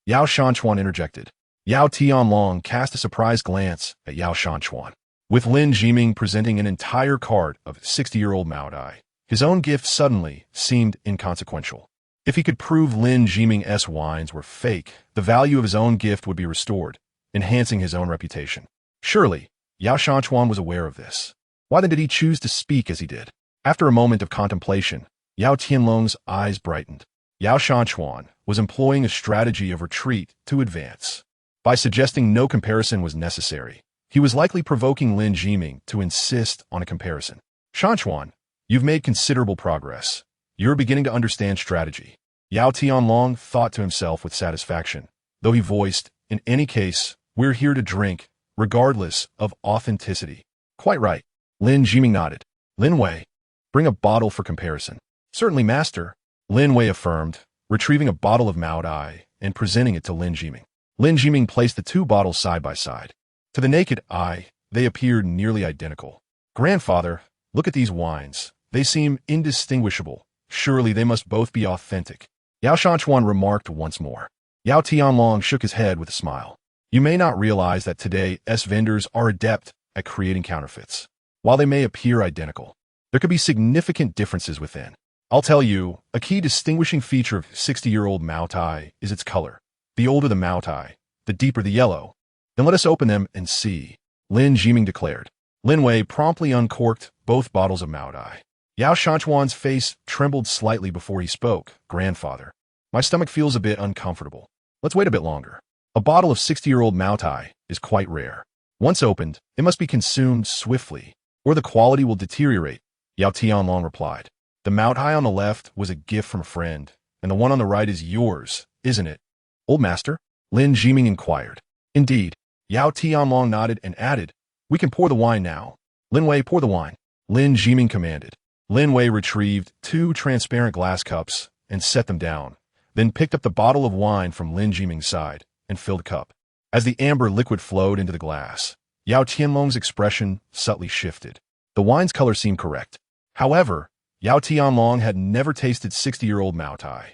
Yao Shanchuan interjected. Yao Tianlong cast a surprised glance at Yao Shanchuan. With Lin Jiming presenting an entire cart of 60-year-old Mao Tai, his own gift suddenly seemed inconsequential. If he could prove Lin Jiming's wines were fake, the value of his own gift would be restored, enhancing his own reputation. Surely, Yao Shanchuan was aware of this. Why then did he choose to speak as he did? After a moment of contemplation, Yao Tianlong's eyes brightened. Yao Shanchuan was employing a strategy of retreat to advance. By suggesting no comparison was necessary, he was likely provoking Lin Jiming to insist on a comparison. Shanchuan, you've made considerable progress. You're beginning to understand strategy. Yao Tianlong thought to himself with satisfaction, though he voiced, in any case, we're here to drink, regardless of authenticity. Quite right. Lin Jiming nodded. Lin Wei, bring a bottle for comparison. Certainly, master, Lin Wei affirmed, retrieving a bottle of Mao Tai and presenting it to Lin Jiming. Lin Jiming placed the two bottles side by side. To the naked eye, they appeared nearly identical. Grandfather, look at these wines. They seem indistinguishable. Surely they must both be authentic. Yao Shanchuan remarked once more. Yao Tianlong shook his head with a smile. You may not realize that today's vendors are adept at creating counterfeits. While they may appear identical, there could be significant differences within. I'll tell you, a key distinguishing feature of 60-year-old Mao Tai is its color. The older the Mao Tai, the deeper the yellow. Then let us open them and see, Lin Jiming declared. Lin Wei promptly uncorked both bottles of Mao Tai. Yao Shanchuan's face trembled slightly before he spoke. Grandfather, my stomach feels a bit uncomfortable. Let's wait a bit longer. A bottle of 60-year-old Maotai is quite rare. Once opened, it must be consumed swiftly, or the quality will deteriorate, Yao Tianlong replied. The Maotai on the left was a gift from a friend, and the one on the right is yours, isn't it, old master? Lin Jiming inquired. Indeed. Yao Tianlong nodded and added, we can pour the wine now. Lin Wei, pour the wine. Lin Jiming commanded. Lin Wei retrieved 2 transparent glass cups and set them down, then picked up the bottle of wine from Lin Jiming's side and filled the cup. As the amber liquid flowed into the glass, Yao Tianlong's expression subtly shifted. The wine's color seemed correct. However, Yao Tianlong had never tasted 60-year-old Maotai,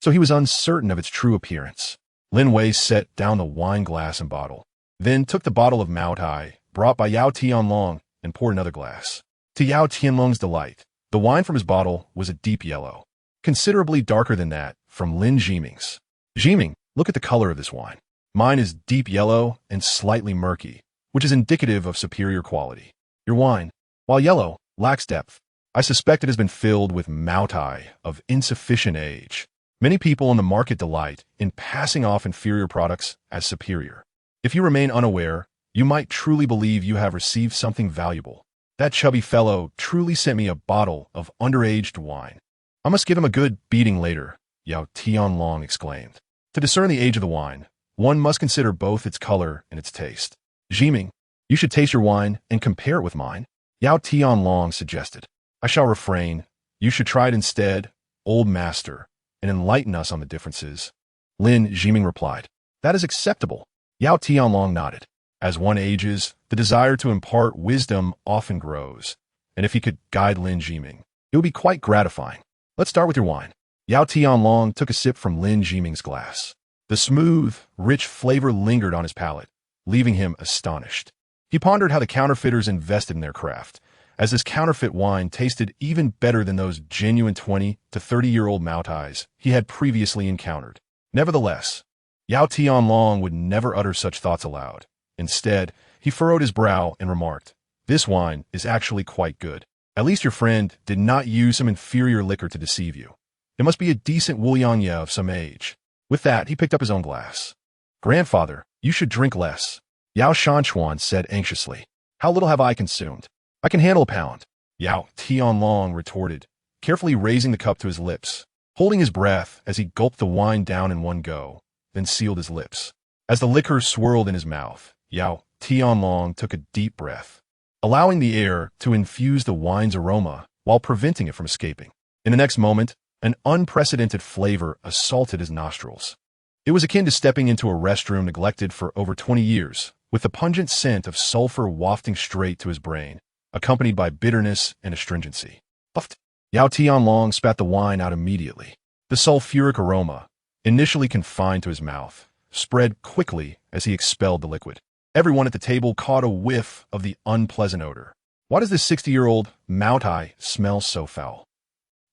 so he was uncertain of its true appearance. Lin Wei set down the wine glass and bottle, then took the bottle of Maotai brought by Yao Tianlong and poured another glass. To Yao Tianlong's delight, the wine from his bottle was a deep yellow, considerably darker than that from Lin Jiming's. Jiming, look at the color of this wine. Mine is deep yellow and slightly murky, which is indicative of superior quality. Your wine, while yellow, lacks depth. I suspect it has been filled with Maotai of insufficient age. Many people on the market delight in passing off inferior products as superior. If you remain unaware, you might truly believe you have received something valuable. That chubby fellow truly sent me a bottle of underaged wine. I must give him a good beating later, Yao Tianlong exclaimed. To discern the age of the wine, one must consider both its color and its taste. Jiming, you should taste your wine and compare it with mine, Yao Tianlong suggested. I shall refrain. You should try it instead, old master, and enlighten us on the differences. Lin Jiming replied. That is acceptable. Yao Tianlong nodded. As one ages, the desire to impart wisdom often grows, and if he could guide Lin Jiming, it would be quite gratifying. Let's start with your wine. Yao Tianlong took a sip from Lin Jiming's glass. The smooth, rich flavor lingered on his palate, leaving him astonished. He pondered how the counterfeiters invested in their craft, as this counterfeit wine tasted even better than those genuine 20 to 30-year-old Maotais he had previously encountered. Nevertheless, Yao Tianlong would never utter such thoughts aloud. Instead, he furrowed his brow and remarked, this wine is actually quite good. At least your friend did not use some inferior liquor to deceive you. It must be a decent Wuliangye of some age. With that, he picked up his own glass. Grandfather, you should drink less, Yao Shanchuan said anxiously. How little have I consumed? I can handle a pound, Yao Tianlong retorted, carefully raising the cup to his lips, holding his breath as he gulped the wine down in one go, then sealed his lips. As the liquor swirled in his mouth, Yao Tianlong took a deep breath, allowing the air to infuse the wine's aroma while preventing it from escaping. In the next moment, an unprecedented flavor assaulted his nostrils. It was akin to stepping into a restroom neglected for over 20 years, with the pungent scent of sulfur wafting straight to his brain, accompanied by bitterness and astringency. Puffed. Yao Tianlong spat the wine out immediately. The sulfuric aroma, initially confined to his mouth, spread quickly as he expelled the liquid. Everyone at the table caught a whiff of the unpleasant odor. Why does this 60-year-old Maotai smell so foul?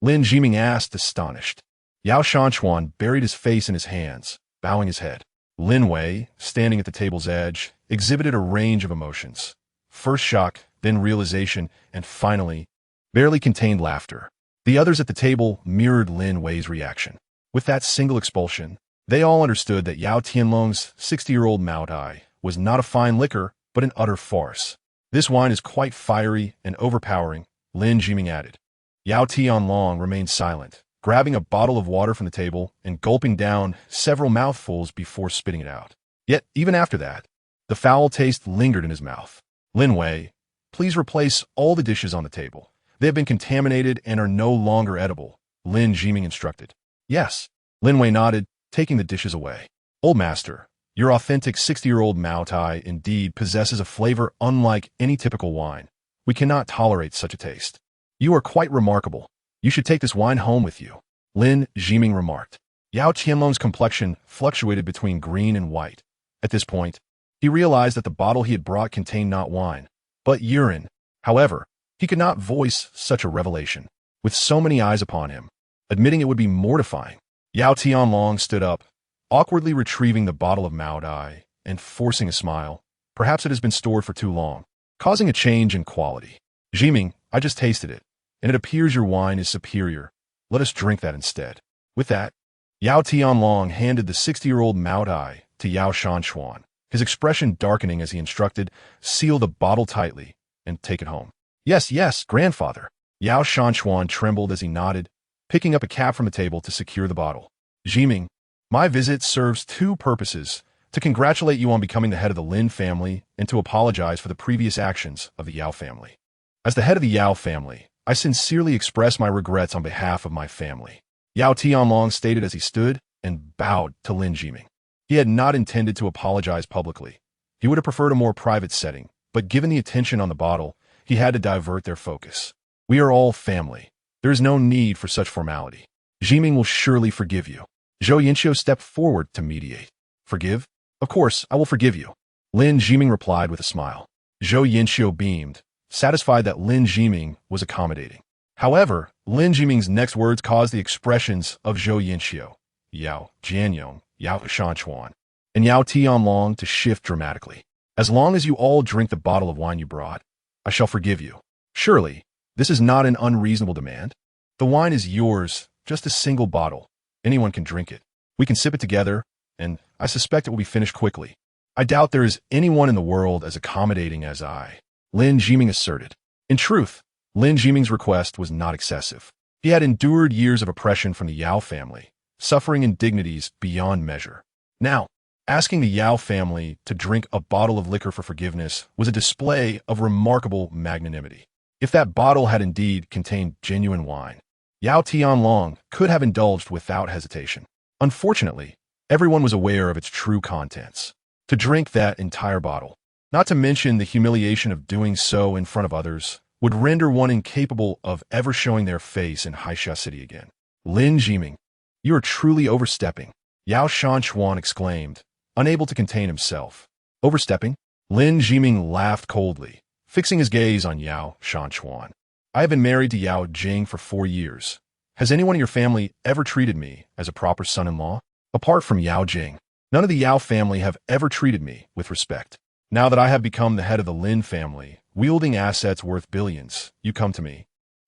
Lin Jiming asked, astonished. Yao Shanchuan buried his face in his hands, bowing his head. Lin Wei, standing at the table's edge, exhibited a range of emotions. First shock, then realization, and finally, barely contained laughter. The others at the table mirrored Lin Wei's reaction. With that single expulsion, they all understood that Yao Tianlong's 60-year-old Maotai was not a fine liquor, but an utter farce. This wine is quite fiery and overpowering, Lin Jiming added. Yao Tianlong remained silent, grabbing a bottle of water from the table and gulping down several mouthfuls before spitting it out. Yet, even after that, the foul taste lingered in his mouth. Lin Wei, please replace all the dishes on the table. They have been contaminated and are no longer edible, Lin Jiming instructed. Yes, Lin Wei nodded, taking the dishes away. Old master, your authentic 60-year-old Maotai indeed possesses a flavor unlike any typical wine. We cannot tolerate such a taste. You are quite remarkable. You should take this wine home with you, Lin Jiming remarked. Yao Tianlong's complexion fluctuated between green and white. At this point, he realized that the bottle he had brought contained not wine, but urine. However, he could not voice such a revelation, with so many eyes upon him, admitting it would be mortifying. Yao Tianlong stood up, awkwardly retrieving the bottle of Maodai and forcing a smile. Perhaps it has been stored for too long, causing a change in quality. Jiming, I just tasted it, and it appears your wine is superior. Let us drink that instead. With that, Yao Tianlong handed the 60-year-old Maodai to Yao Shanchuan, his expression darkening as he instructed, "Seal the bottle tightly and take it home." "Yes, yes, grandfather." Yao Shanchuan trembled as he nodded, picking up a cap from the table to secure the bottle. "Jiming, my visit serves two purposes: to congratulate you on becoming the head of the Lin family and to apologize for the previous actions of the Yao family. As the head of the Yao family, I sincerely express my regrets on behalf of my family," Yao Tianlong stated as he stood and bowed to Lin Jiming. He had not intended to apologize publicly. He would have preferred a more private setting, but given the attention on the bottle, he had to divert their focus. "We are all family. There is no need for such formality. Jiming will surely forgive you." Zhou Yinxiu stepped forward to mediate. "Forgive? Of course, I will forgive you," Lin Jiming replied with a smile. Zhou Yinxiu beamed, satisfied that Lin Jiming was accommodating. However, Lin Jiming's next words caused the expressions of Zhou Yinxiu, Yao Jianyong, Yao Shanchuan, and Yao Tianlong to shift dramatically. "As long as you all drink the bottle of wine you brought, I shall forgive you. Surely, this is not an unreasonable demand. The wine is yours, just a single bottle. Anyone can drink it. We can sip it together, and I suspect it will be finished quickly. I doubt there is anyone in the world as accommodating as I," Lin Jiming asserted. In truth, Lin Jiming's request was not excessive. He had endured years of oppression from the Yao family, suffering indignities beyond measure. Now, asking the Yao family to drink a bottle of liquor for forgiveness was a display of remarkable magnanimity. If that bottle had indeed contained genuine wine, Yao Tianlong could have indulged without hesitation. Unfortunately, everyone was aware of its true contents. To drink that entire bottle, not to mention the humiliation of doing so in front of others, would render one incapable of ever showing their face in Haixia City again. "Lin Jiming, you are truly overstepping," Yao Shanchuan exclaimed, unable to contain himself. "Overstepping?" Lin Jiming laughed coldly, fixing his gaze on Yao Shanchuan. "I have been married to Yao Jing for 4 years. Has anyone in your family ever treated me as a proper son-in-law? Apart from Yao Jing, none of the Yao family have ever treated me with respect. Now that I have become the head of the Lin family, wielding assets worth billions, you come to me,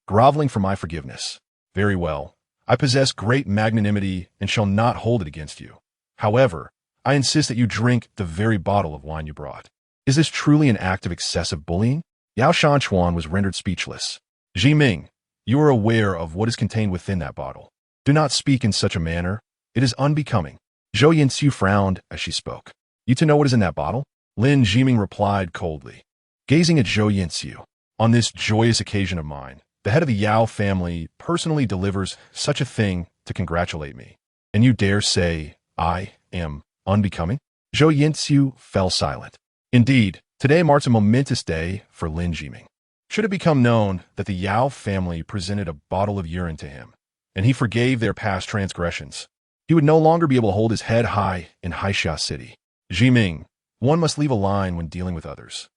groveling for my forgiveness. Very well. I possess great magnanimity and shall not hold it against you. However, I insist that you drink the very bottle of wine you brought. Is this truly an act of excessive bullying?" Yao Shanchuan was rendered speechless. "Jiming, you are aware of what is contained within that bottle. Do not speak in such a manner. It is unbecoming." Zhou Yinxiu frowned as she spoke. "You to know what is in that bottle?" Lin Jiming replied coldly, gazing at Zhou Yinxiu. "On this joyous occasion of mine, the head of the Yao family personally delivers such a thing to congratulate me. And you dare say I am unbecoming?" Zhou Yinxiu fell silent. Indeed, today marks a momentous day for Lin Jiming. Should it become known that the Yao family presented a bottle of urine to him, and he forgave their past transgressions, he would no longer be able to hold his head high in Haixia City. "Jiming, one must leave a line when dealing with others."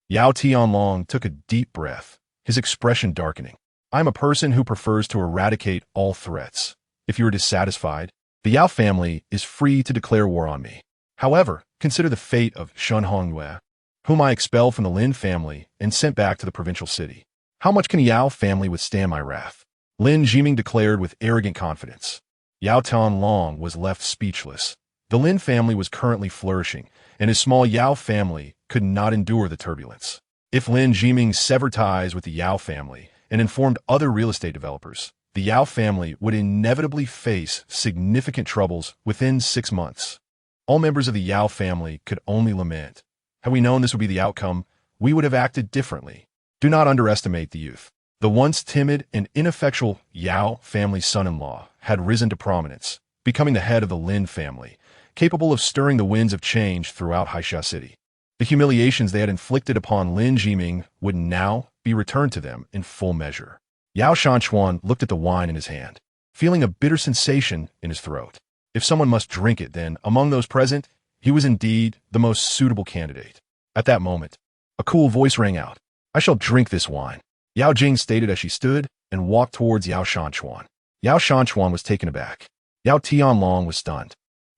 Yao Tianlong took a deep breath, his expression darkening. "I am a person who prefers to eradicate all threats. If you are dissatisfied, the Yao family is free to declare war on me. However, consider the fate of Shun Hongyue, whom I expelled from the Lin family and sent back to the provincial city. How much can the Yao family withstand my wrath?" Lin Jiming declared with arrogant confidence. Yao Tianlong was left speechless. The Lin family was currently flourishing, and his small Yao family could not endure the turbulence. If Lin Jiming severed ties with the Yao family and informed other real estate developers, the Yao family would inevitably face significant troubles within 6 months. All members of the Yao family could only lament. Had we known this would be the outcome, we would have acted differently. Do not underestimate the youth. The once timid and ineffectual Yao family son-in-law had risen to prominence, becoming the head of the Lin family, capable of stirring the winds of change throughout Haixia City. The humiliations they had inflicted upon Lin Jiming would now be returned to them in full measure. Yao Shanchuan looked at the wine in his hand, feeling a bitter sensation in his throat. If someone must drink it, then, among those present, he was indeed the most suitable candidate. At that moment, a cool voice rang out. "I shall drink this wine," Yao Jing stated as she stood and walked towards Yao Shanchuan. Yao Shanchuan was taken aback. Yao Tianlong was stunned.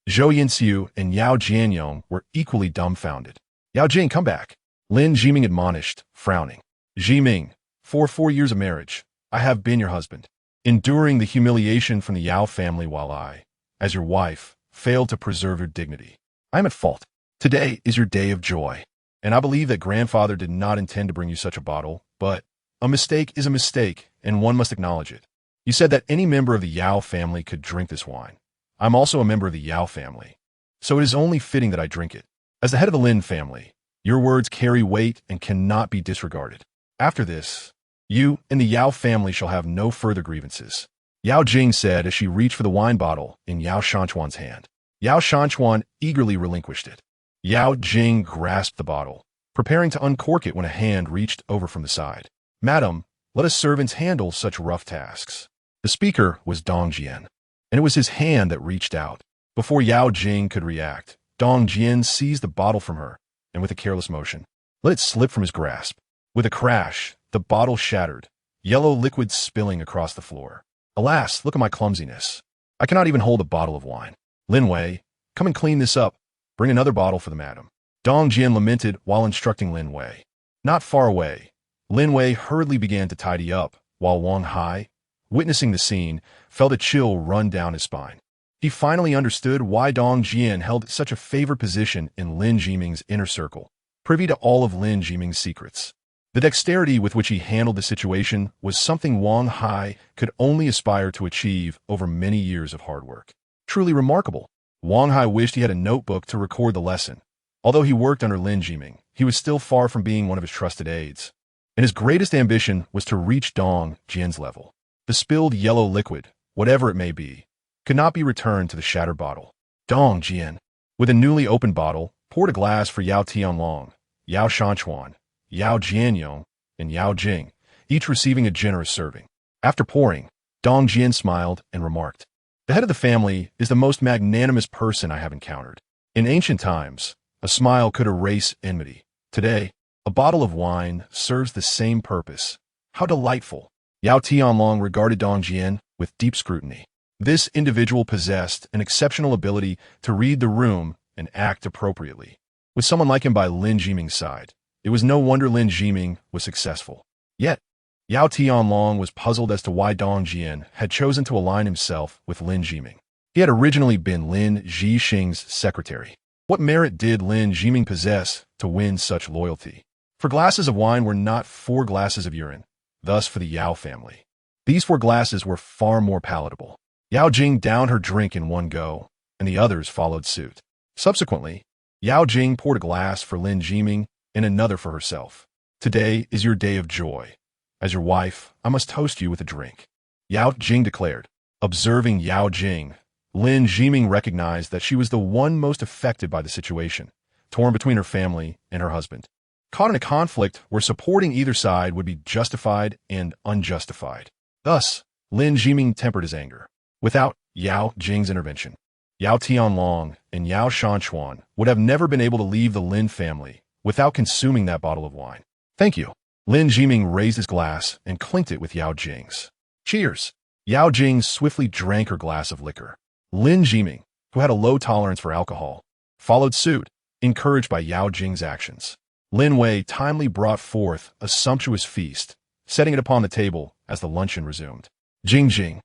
Zhou Yinxiu and Yao Jianyong were equally dumbfounded. "Yao Jing, come back," Lin Jiming admonished, frowning. "Jiming, for 4 years of marriage, I have been your husband, enduring the humiliation from the Yao family while I, as your wife, failed to preserve your dignity. I am at fault. Today is your day of joy. And I believe that grandfather did not intend to bring you such a bottle, but a mistake is a mistake, and one must acknowledge it. You said that any member of the Yao family could drink this wine. I'm also a member of the Yao family, so it is only fitting that I drink it. As the head of the Lin family, your words carry weight and cannot be disregarded. After this, you and the Yao family shall have no further grievances. Yao Jing said as she reached for the wine bottle in Yao Shanchuan's hand. Yao Shanchuan eagerly relinquished it. Yao Jing grasped the bottle, preparing to uncork it when a hand reached over from the side. Madam, let us servants handle such rough tasks. The speaker was Dong Jian, and it was his hand that reached out. Before Yao Jing could react, Dong Jian seized the bottle from her, and with a careless motion, let it slip from his grasp. With a crash, the bottle shattered, yellow liquid spilling across the floor. Alas, look at my clumsiness. I cannot even hold a bottle of wine. Lin Wei, come and clean this up. Bring another bottle for the madam. Dong Jian lamented while instructing Lin Wei. Not far away, Lin Wei hurriedly began to tidy up, while Wang Hai, witnessing the scene, felt a chill run down his spine. He finally understood why Dong Jian held such a favored position in Lin Jiming's inner circle, privy to all of Lin Jiming's secrets. The dexterity with which he handled the situation was something Wang Hai could only aspire to achieve over many years of hard work. Truly remarkable. Wang Hai wished he had a notebook to record the lesson. Although he worked under Lin Jiming, he was still far from being one of his trusted aides, and his greatest ambition was to reach Dong Jian's level. The spilled yellow liquid, whatever it may be, could not be returned to the shattered bottle. Dong Jian, with a newly opened bottle, poured a glass for Yao Tianlong, Yao Shanchuan, Yao Jianyong, and Yao Jing, each receiving a generous serving. After pouring, Dong Jian smiled and remarked, the head of the family is the most magnanimous person I have encountered. In ancient times, a smile could erase enmity. Today, a bottle of wine serves the same purpose. How delightful! Yao Tianlong regarded Dong Jian with deep scrutiny. This individual possessed an exceptional ability to read the room and act appropriately. With someone like him by Lin Jiming's side, it was no wonder Lin Jiming was successful. Yet, Yao Tianlong was puzzled as to why Dong Jian had chosen to align himself with Lin Jiming. He had originally been Lin Zhixing's secretary. What merit did Lin Jiming possess to win such loyalty? For glasses of wine were not 4 glasses of urine, thus for the Yao family. These 4 glasses were far more palatable. Yao Jing downed her drink in one go, and the others followed suit. Subsequently, Yao Jing poured a glass for Lin Jiming and another for herself. Today is your day of joy. As your wife, I must toast you with a drink. Yao Jing declared. Observing Yao Jing, Lin Jiming recognized that she was the one most affected by the situation, torn between her family and her husband. Caught in a conflict where supporting either side would be justified and unjustified. Thus, Lin Jiming tempered his anger. Without Yao Jing's intervention, Yao Tianlong and Yao Shanchuan would have never been able to leave the Lin family without consuming that bottle of wine. Thank you. Lin Jiming raised his glass and clinked it with Yao Jing's. Cheers. Yao Jing swiftly drank her glass of liquor. Lin Jiming, who had a low tolerance for alcohol, followed suit, encouraged by Yao Jing's actions. Lin Wei timely brought forth a sumptuous feast, setting it upon the table as the luncheon resumed. Jing,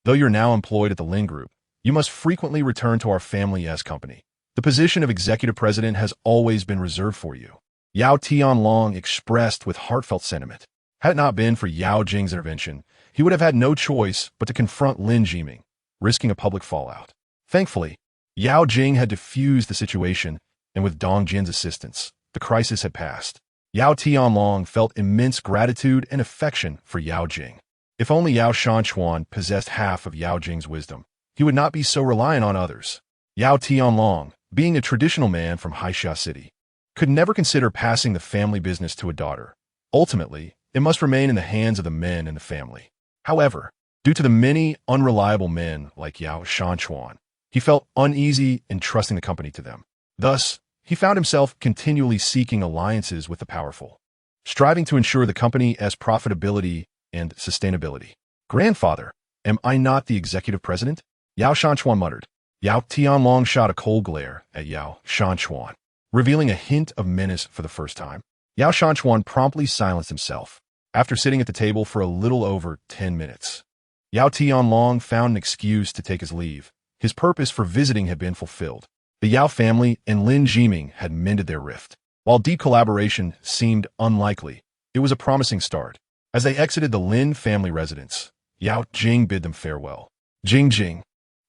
though you're now employed at the Lin Group, you must frequently return to our family as company. The position of executive president has always been reserved for you. Yao Tianlong expressed with heartfelt sentiment. Had it not been for Yao Jing's intervention, he would have had no choice but to confront Lin Jiming, risking a public fallout. Thankfully, Yao Jing had diffused the situation, and with Dong Jian's assistance, the crisis had passed. Yao Tianlong felt immense gratitude and affection for Yao Jing. If only Yao Shanchuan possessed half of Yao Jing's wisdom, he would not be so reliant on others. Yao Tianlong, being a traditional man from Haixia City, could never consider passing the family business to a daughter. Ultimately, it must remain in the hands of the men in the family. However, due to the many unreliable men like Yao Shanchuan, he felt uneasy in trusting the company to them. Thus, he found himself continually seeking alliances with the powerful, striving to ensure the company as profitability and sustainability. Grandfather, am I not the executive president? Yao Shanchuan muttered. Yao Tianlong shot a cold glare at Yao Shanchuan, revealing a hint of menace for the first time. Yao Shanchuan promptly silenced himself, after sitting at the table for a little over 10 minutes. Yao Tianlong found an excuse to take his leave. His purpose for visiting had been fulfilled. The Yao family and Lin Jiming had mended their rift. While deep collaboration seemed unlikely, it was a promising start. As they exited the Lin family residence, Yao Jing bid them farewell. Jing,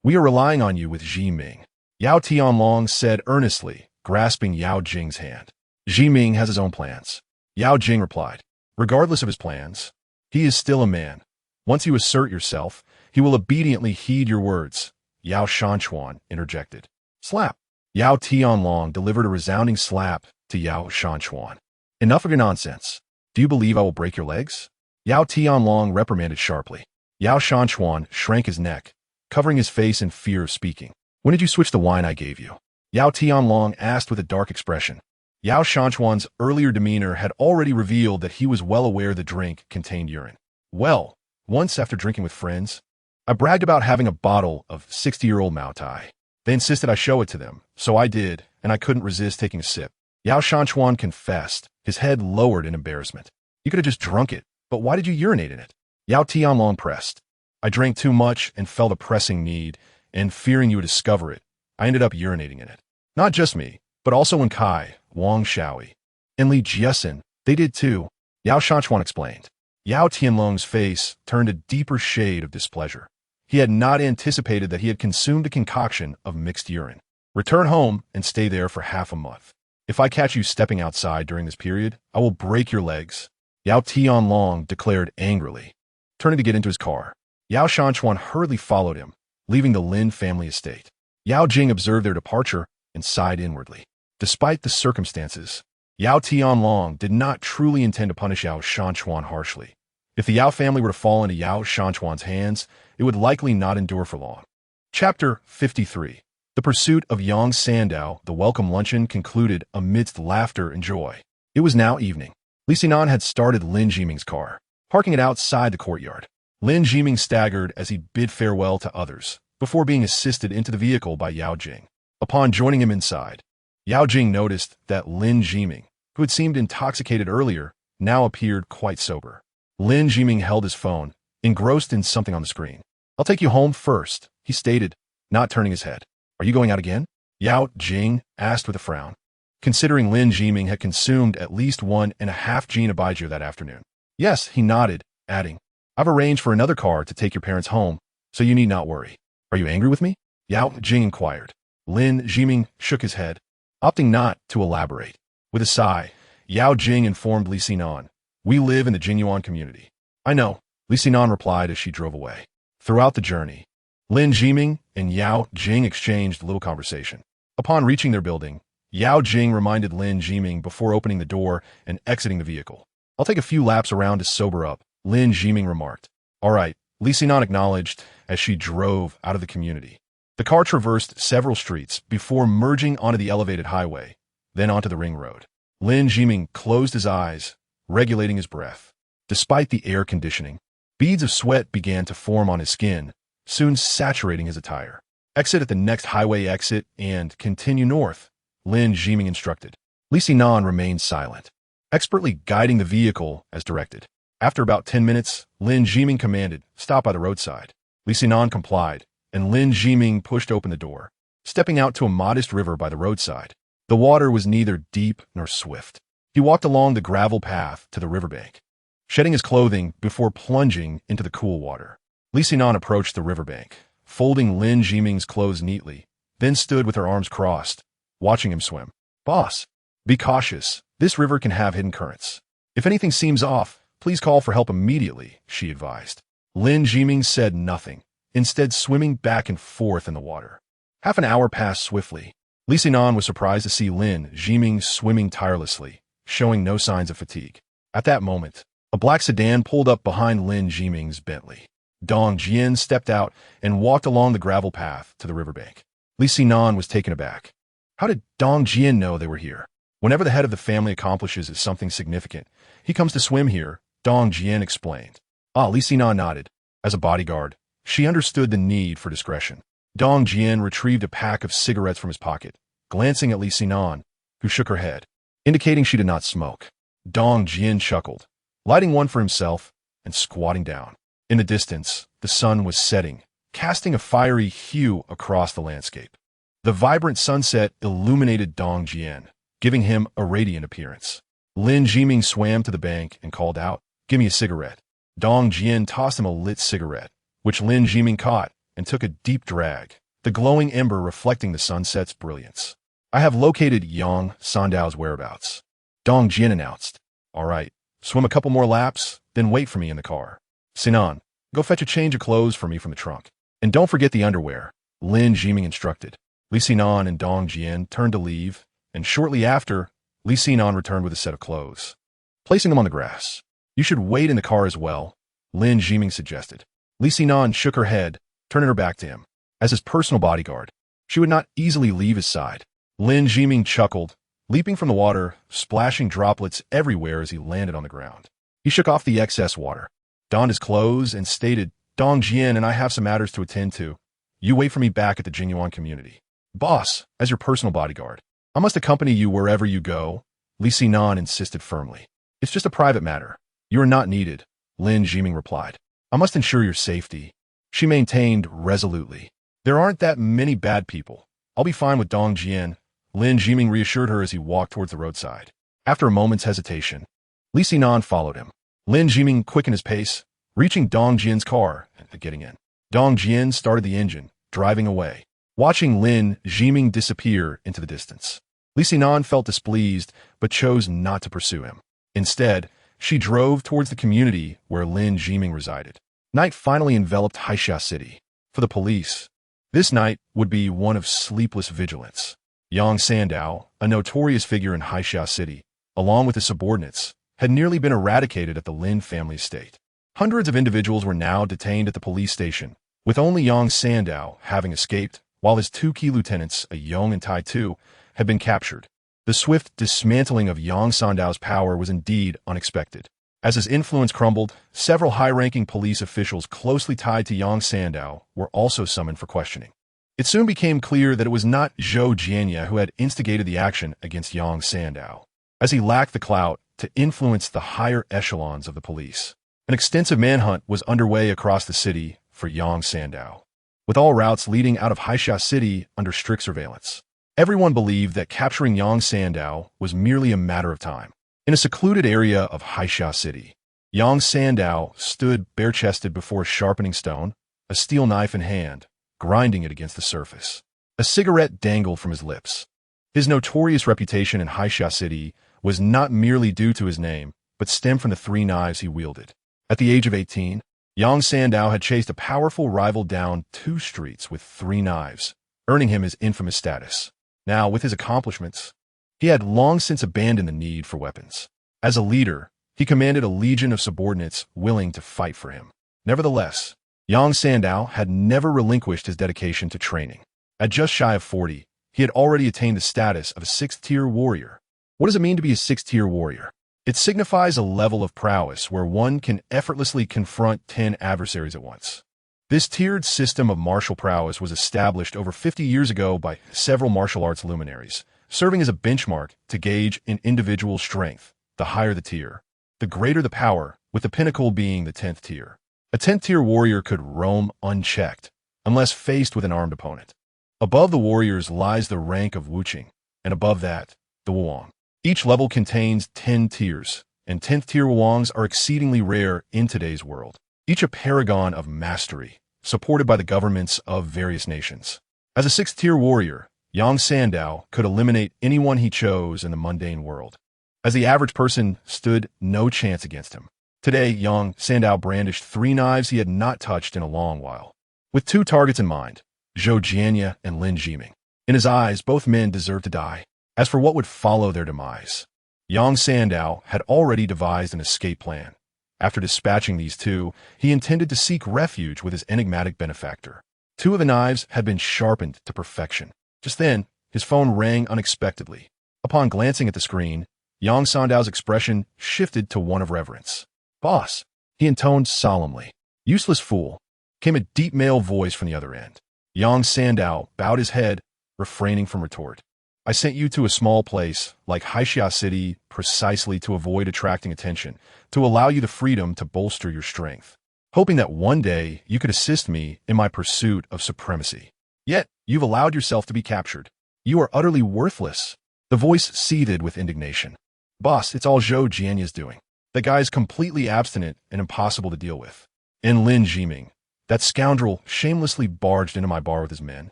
we are relying on you with Ji Ming, Yao Tianlong said earnestly, grasping Yao Jing's hand. Ji Ming has his own plans, Yao Jing replied. Regardless of his plans, he is still a man. Once you assert yourself, he will obediently heed your words, Yao Shanchuan interjected. Slap. Yao Tianlong delivered a resounding slap to Yao Shanchuan. Enough of your nonsense. Do you believe I will break your legs? Yao Tianlong reprimanded sharply. Yao Shanchuan shrank his neck, covering his face in fear of speaking. When did you switch the wine I gave you? Yao Tianlong asked with a dark expression. Yao Shanchuan's earlier demeanor had already revealed that he was well aware the drink contained urine. Well, once after drinking with friends, I bragged about having a bottle of 60-year-old Mao Tai. They insisted I show it to them, so I did, and I couldn't resist taking a sip. Yao Shanchuan confessed, his head lowered in embarrassment. You could have just drunk it, but why did you urinate in it? Yao Tianlong pressed. I drank too much and felt a pressing need, and fearing you would discover it, I ended up urinating in it. Not just me, but also Wen Kai, Wang Shaoi, and Li Jiesin, they did too, Yao Shanchuan explained. Yao Tianlong's face turned a deeper shade of displeasure. He had not anticipated that he had consumed a concoction of mixed urine. Return home and stay there for half a month. If I catch you stepping outside during this period, I will break your legs, Yao Tianlong declared angrily. Turning to get into his car, Yao Shanchuan hurriedly followed him, leaving the Lin family estate. Yao Jing observed their departure and sighed inwardly. Despite the circumstances, Yao Tianlong did not truly intend to punish Yao Shanchuan harshly. If the Yao family were to fall into Yao Shanchuan's hands, it would likely not endure for long. Chapter 53. The pursuit of Yang Sandao, the welcome luncheon concluded amidst laughter and joy. It was now evening. Li Xinan had started Lin Jiming's car, parking it outside the courtyard. Lin Jiming staggered as he bid farewell to others, before being assisted into the vehicle by Yao Jing. Upon joining him inside, Yao Jing noticed that Lin Jiming, who had seemed intoxicated earlier, now appeared quite sober. Lin Jiming held his phone, engrossed in something on the screen. I'll take you home first, he stated, not turning his head. Are you going out again? Yao Jing asked with a frown, considering Lin Jiming had consumed at least 1.5 Jin of baijiu that afternoon. Yes, he nodded, adding, I've arranged for another car to take your parents home, so you need not worry. Are you angry with me? Yao Jing inquired. Lin Jiming shook his head, opting not to elaborate. With a sigh, Yao Jing informed Li Xinan, we live in the Jinyuan community. I know, Li Xinan replied as she drove away. Throughout the journey, Lin Jiming and Yao Jing exchanged little conversation. Upon reaching their building, Yao Jing reminded Lin Jiming before opening the door and exiting the vehicle. I'll take a few laps around to sober up, Lin Jiming remarked. All right, Li Xinan acknowledged as she drove out of the community. The car traversed several streets before merging onto the elevated highway, then onto the ring road. Lin Jiming closed his eyes, regulating his breath. Despite the air conditioning, beads of sweat began to form on his skin, soon saturating his attire. Exit at the next highway exit and continue north, Lin Jiming instructed. Li Xinan remained silent, expertly guiding the vehicle as directed. After about 10 minutes, Lin Jiming commanded, stop by the roadside. Li Xinan complied, and Lin Jiming pushed open the door, stepping out to a modest river by the roadside. The water was neither deep nor swift. He walked along the gravel path to the riverbank, shedding his clothing before plunging into the cool water. Li Xinan approached the riverbank, folding Lin Jiming's clothes neatly, then stood with her arms crossed, watching him swim. Boss, be cautious. This river can have hidden currents. If anything seems off, please call for help immediately, she advised. Lin Jiming said nothing, instead swimming back and forth in the water. Half an hour passed swiftly. Li Xinan was surprised to see Lin Jiming swimming tirelessly, showing no signs of fatigue. At that moment, a black sedan pulled up behind Lin Jiming's Bentley. Dong Jian stepped out and walked along the gravel path to the riverbank. Li Xinan was taken aback. How did Dong Jian know they were here? Whenever the head of the family accomplishes something significant, he comes to swim here, Dong Jian explained. Li Xinan nodded. As a bodyguard, she understood the need for discretion. Dong Jian retrieved a pack of cigarettes from his pocket, glancing at Li Xinan, who shook her head, indicating she did not smoke. Dong Jian chuckled, lighting one for himself and squatting down. In the distance, the sun was setting, casting a fiery hue across the landscape. The vibrant sunset illuminated Dong Jian, giving him a radiant appearance. Lin Jiming swam to the bank and called out, "Give me a cigarette." Dong Jian tossed him a lit cigarette, which Lin Jiming caught and took a deep drag, the glowing ember reflecting the sunset's brilliance. "I have located Yang Sandao's whereabouts," Dong Jian announced. "All right, swim a couple more laps, then wait for me in the car. Sinan, go fetch a change of clothes for me from the trunk. And don't forget the underwear," Lin Jiming instructed. Li Sinan and Dong Jian turned to leave, and shortly after, Li Sinan returned with a set of clothes. Placing them on the grass. "You should wait in the car as well," Lin Jiming suggested. Li Sinan shook her head, turning her back to him. As his personal bodyguard, she would not easily leave his side. Lin Jiming chuckled, leaping from the water, splashing droplets everywhere as he landed on the ground. He shook off the excess water, donned his clothes, and stated, "Dong Jian and I have some matters to attend to. You wait for me back at the Jinyuan community." "Boss, as your personal bodyguard, I must accompany you wherever you go," Li Sinan insisted firmly. "It's just a private matter. You are not needed," Lin Jiming replied. "I must ensure your safety," she maintained resolutely. "There aren't that many bad people. I'll be fine with Dong Jian," Lin Jiming reassured her as he walked towards the roadside. After a moment's hesitation, Li Sinan followed him. Lin Jiming quickened his pace, reaching Dong Jian's car and getting in. Dong Jian started the engine, driving away, watching Lin Jiming disappear into the distance. Li Sinan felt displeased, but chose not to pursue him. Instead, she drove towards the community where Lin Jiming resided. Night finally enveloped Haixia City. For the police, this night would be one of sleepless vigilance. Yang Sandao, a notorious figure in Haixia City, along with his subordinates, had nearly been eradicated at the Lin family estate. Hundreds of individuals were now detained at the police station, with only Yang Sandao having escaped, while his two key lieutenants, a Yong and Tai Tu, had been captured. The swift dismantling of Yang Sandao's power was indeed unexpected. As his influence crumbled, several high-ranking police officials closely tied to Yang Sandao were also summoned for questioning. It soon became clear that it was not Zhou Jianya who had instigated the action against Yang Sandao, as he lacked the clout to influence the higher echelons of the police. An extensive manhunt was underway across the city for Yang Sandao, with all routes leading out of Haixia City under strict surveillance. Everyone believed that capturing Yang Sandao was merely a matter of time. In a secluded area of Haixia City, Yang Sandao stood bare-chested before a sharpening stone, a steel knife in hand, grinding it against the surface. A cigarette dangled from his lips. His notorious reputation in Haixia City was not merely due to his name, but stemmed from the 3 knives he wielded. At the age of 18, Yang Sandao had chased a powerful rival down 2 streets with 3 knives, earning him his infamous status. Now, with his accomplishments, he had long since abandoned the need for weapons. As a leader, he commanded a legion of subordinates willing to fight for him. Nevertheless, Yang Sandao had never relinquished his dedication to training. At just shy of 40, he had already attained the status of a 6th-tier warrior. What does it mean to be a 6th-tier warrior? It signifies a level of prowess where one can effortlessly confront 10 adversaries at once. This tiered system of martial prowess was established over 50 years ago by several martial arts luminaries, serving as a benchmark to gauge an individual's strength. The higher the tier, the greater the power, with the pinnacle being the 10th tier. A 10th-tier warrior could roam unchecked, unless faced with an armed opponent. Above the warriors lies the rank of Wuqing, and above that, the Wuong. Each level contains 10 tiers, and 10th-tier Wuongs are exceedingly rare in today's world. Each a paragon of mastery, supported by the governments of various nations. As a 6th-tier warrior, Yang Sandao could eliminate anyone he chose in the mundane world. As the average person stood no chance against him. Today, Yang Sandao brandished 3 knives he had not touched in a long while. With 2 targets in mind, Zhou Jianya and Lin Jiming. In his eyes, both men deserved to die. As for what would follow their demise, Yang Sandao had already devised an escape plan. After dispatching these 2, he intended to seek refuge with his enigmatic benefactor. 2 of the knives had been sharpened to perfection. Just then, his phone rang unexpectedly. Upon glancing at the screen, Yang Sandao's expression shifted to one of reverence. "Boss," he intoned solemnly. "Useless fool," came a deep male voice from the other end. Yang Sandao bowed his head, refraining from retort. "I sent you to a small place like Haixia City precisely to avoid attracting attention, to allow you the freedom to bolster your strength, hoping that one day you could assist me in my pursuit of supremacy." Yet, you've allowed yourself to be captured. You are utterly worthless. The voice seethed with indignation. Boss, it's all Zhou Jianya's doing. The guy's completely abstinent and impossible to deal with. And Lin Jiming, that scoundrel, shamelessly barged into my bar with his men,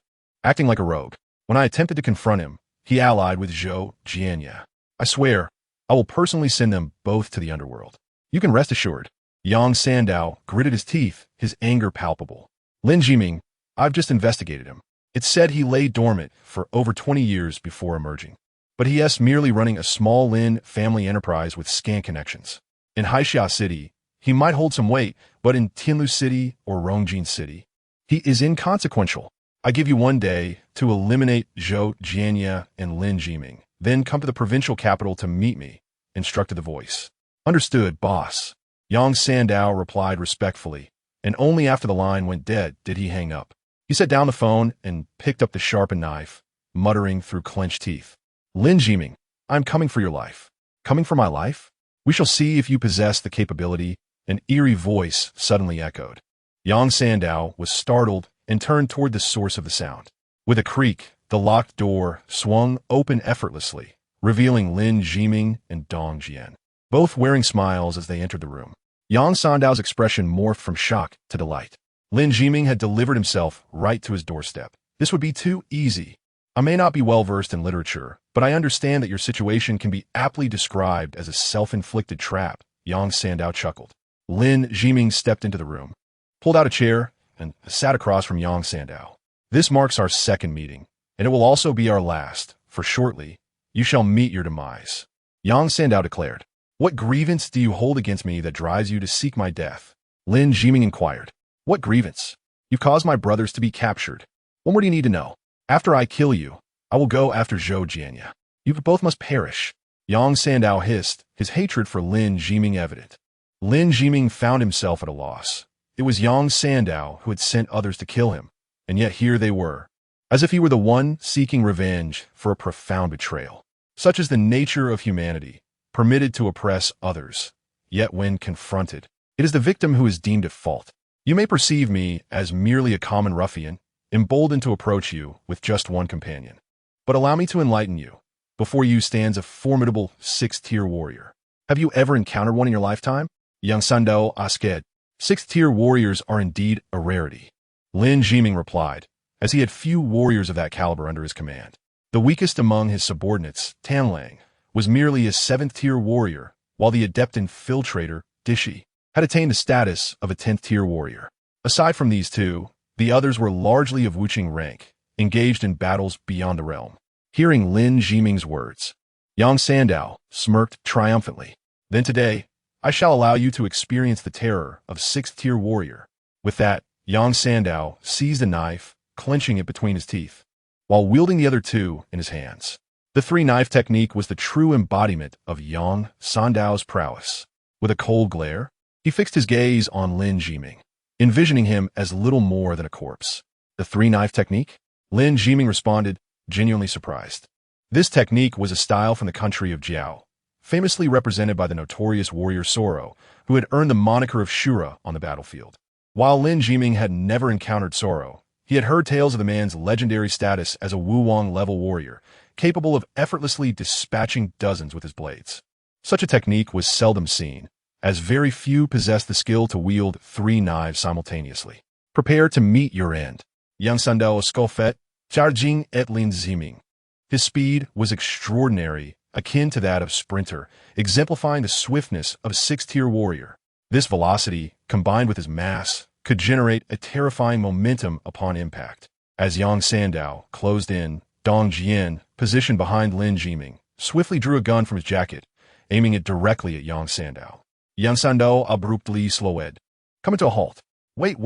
acting like a rogue. When I attempted to confront him, he allied with Zhou Jianya. I swear, I will personally send them both to the underworld. You can rest assured. Yang Sandow gritted his teeth, his anger palpable. Lin Jiming, I've just investigated him. It's said he lay dormant for over 20 years before emerging. But he is merely running a small Lin family enterprise with scant connections. In Haixia City, he might hold some weight, but in Tianlu City or Rongjin City, he is inconsequential. I give you 1 day to eliminate Zhou Jianya and Lin Jiming. Then come to the provincial capital to meet me, instructed the voice. Understood, boss. Yang Sandow replied respectfully, and only after the line went dead did he hang up. He set down the phone and picked up the sharpened knife, muttering through clenched teeth. Lin Jiming, I'm coming for your life. Coming for my life? We shall see if you possess the capability, an eerie voice suddenly echoed. Yang Sandow was startled and turned toward the source of the sound. With a creak, the locked door swung open effortlessly, revealing Lin Jiming and Dong Jian, both wearing smiles as they entered the room. Yang Sandow's expression morphed from shock to delight. Lin Jiming had delivered himself right to his doorstep. This would be too easy. I may not be well-versed in literature, but I understand that your situation can be aptly described as a self-inflicted trap, Yang Sandow chuckled. Lin Jiming stepped into the room, pulled out a chair, and sat across from Yang Sandow. This marks our second meeting, and it will also be our last, for shortly, you shall meet your demise. Yang Sandow declared. What grievance do you hold against me that drives you to seek my death? Lin Jiming inquired. What grievance? You've caused my brothers to be captured. What more do you need to know? After I kill you, I will go after Zhou Jianya. You both must perish. Yang Sandow hissed, his hatred for Lin Jiming evident. Lin Jiming found himself at a loss. It was Yang Sandow who had sent others to kill him, and yet here they were, as if he were the one seeking revenge for a profound betrayal. Such is the nature of humanity, permitted to oppress others, yet when confronted, it is the victim who is deemed at fault. You may perceive me as merely a common ruffian, emboldened to approach you with just one companion. But allow me to enlighten you. Before you stands a formidable 6th-tier warrior. Have you ever encountered one in your lifetime? Yang Sandow asked. 6th-tier warriors are indeed a rarity. Lin Jiming replied, as he had few warriors of that caliber under his command. The weakest among his subordinates, Tanlang, was merely a 7th-tier warrior, while the adept infiltrator, Dishi, had attained the status of a 10th-tier warrior. Aside from these two, the others were largely of Wuqing rank, engaged in battles beyond the realm. Hearing Lin Jiming's words, Yang Sandow smirked triumphantly. Then today, I shall allow you to experience the terror of 6th-tier warrior. With that, Yang Sandow seized a knife, clenching it between his teeth, while wielding the other two in his hands. The three-knife technique was the true embodiment of Yang Sandow's prowess. With a cold glare, he fixed his gaze on Lin Jiming, envisioning him as little more than a corpse. The three-knife technique? Lin Jiming responded, genuinely surprised. This technique was a style from the country of Jiao, famously represented by the notorious warrior Soro, who had earned the moniker of Shura on the battlefield. While Lin Jiming had never encountered Soro, he had heard tales of the man's legendary status as a Wuwang-level warrior, capable of effortlessly dispatching dozens with his blades. Such a technique was seldom seen, as very few possessed the skill to wield 3 knives simultaneously. Prepare to meet your end. Yang Sandow scoffet, charging et Lin Jiming. His speed was extraordinary, akin to that of sprinter, exemplifying the swiftness of a 6th-tier warrior. This velocity, combined with his mass, could generate a terrifying momentum upon impact. As Yang Sandow closed in, Dong Jian, positioned behind Lin Jiming, swiftly drew a gun from his jacket, aiming it directly at Yang Sandow. Yang Sandow abruptly slowed. Coming to a halt. Wait,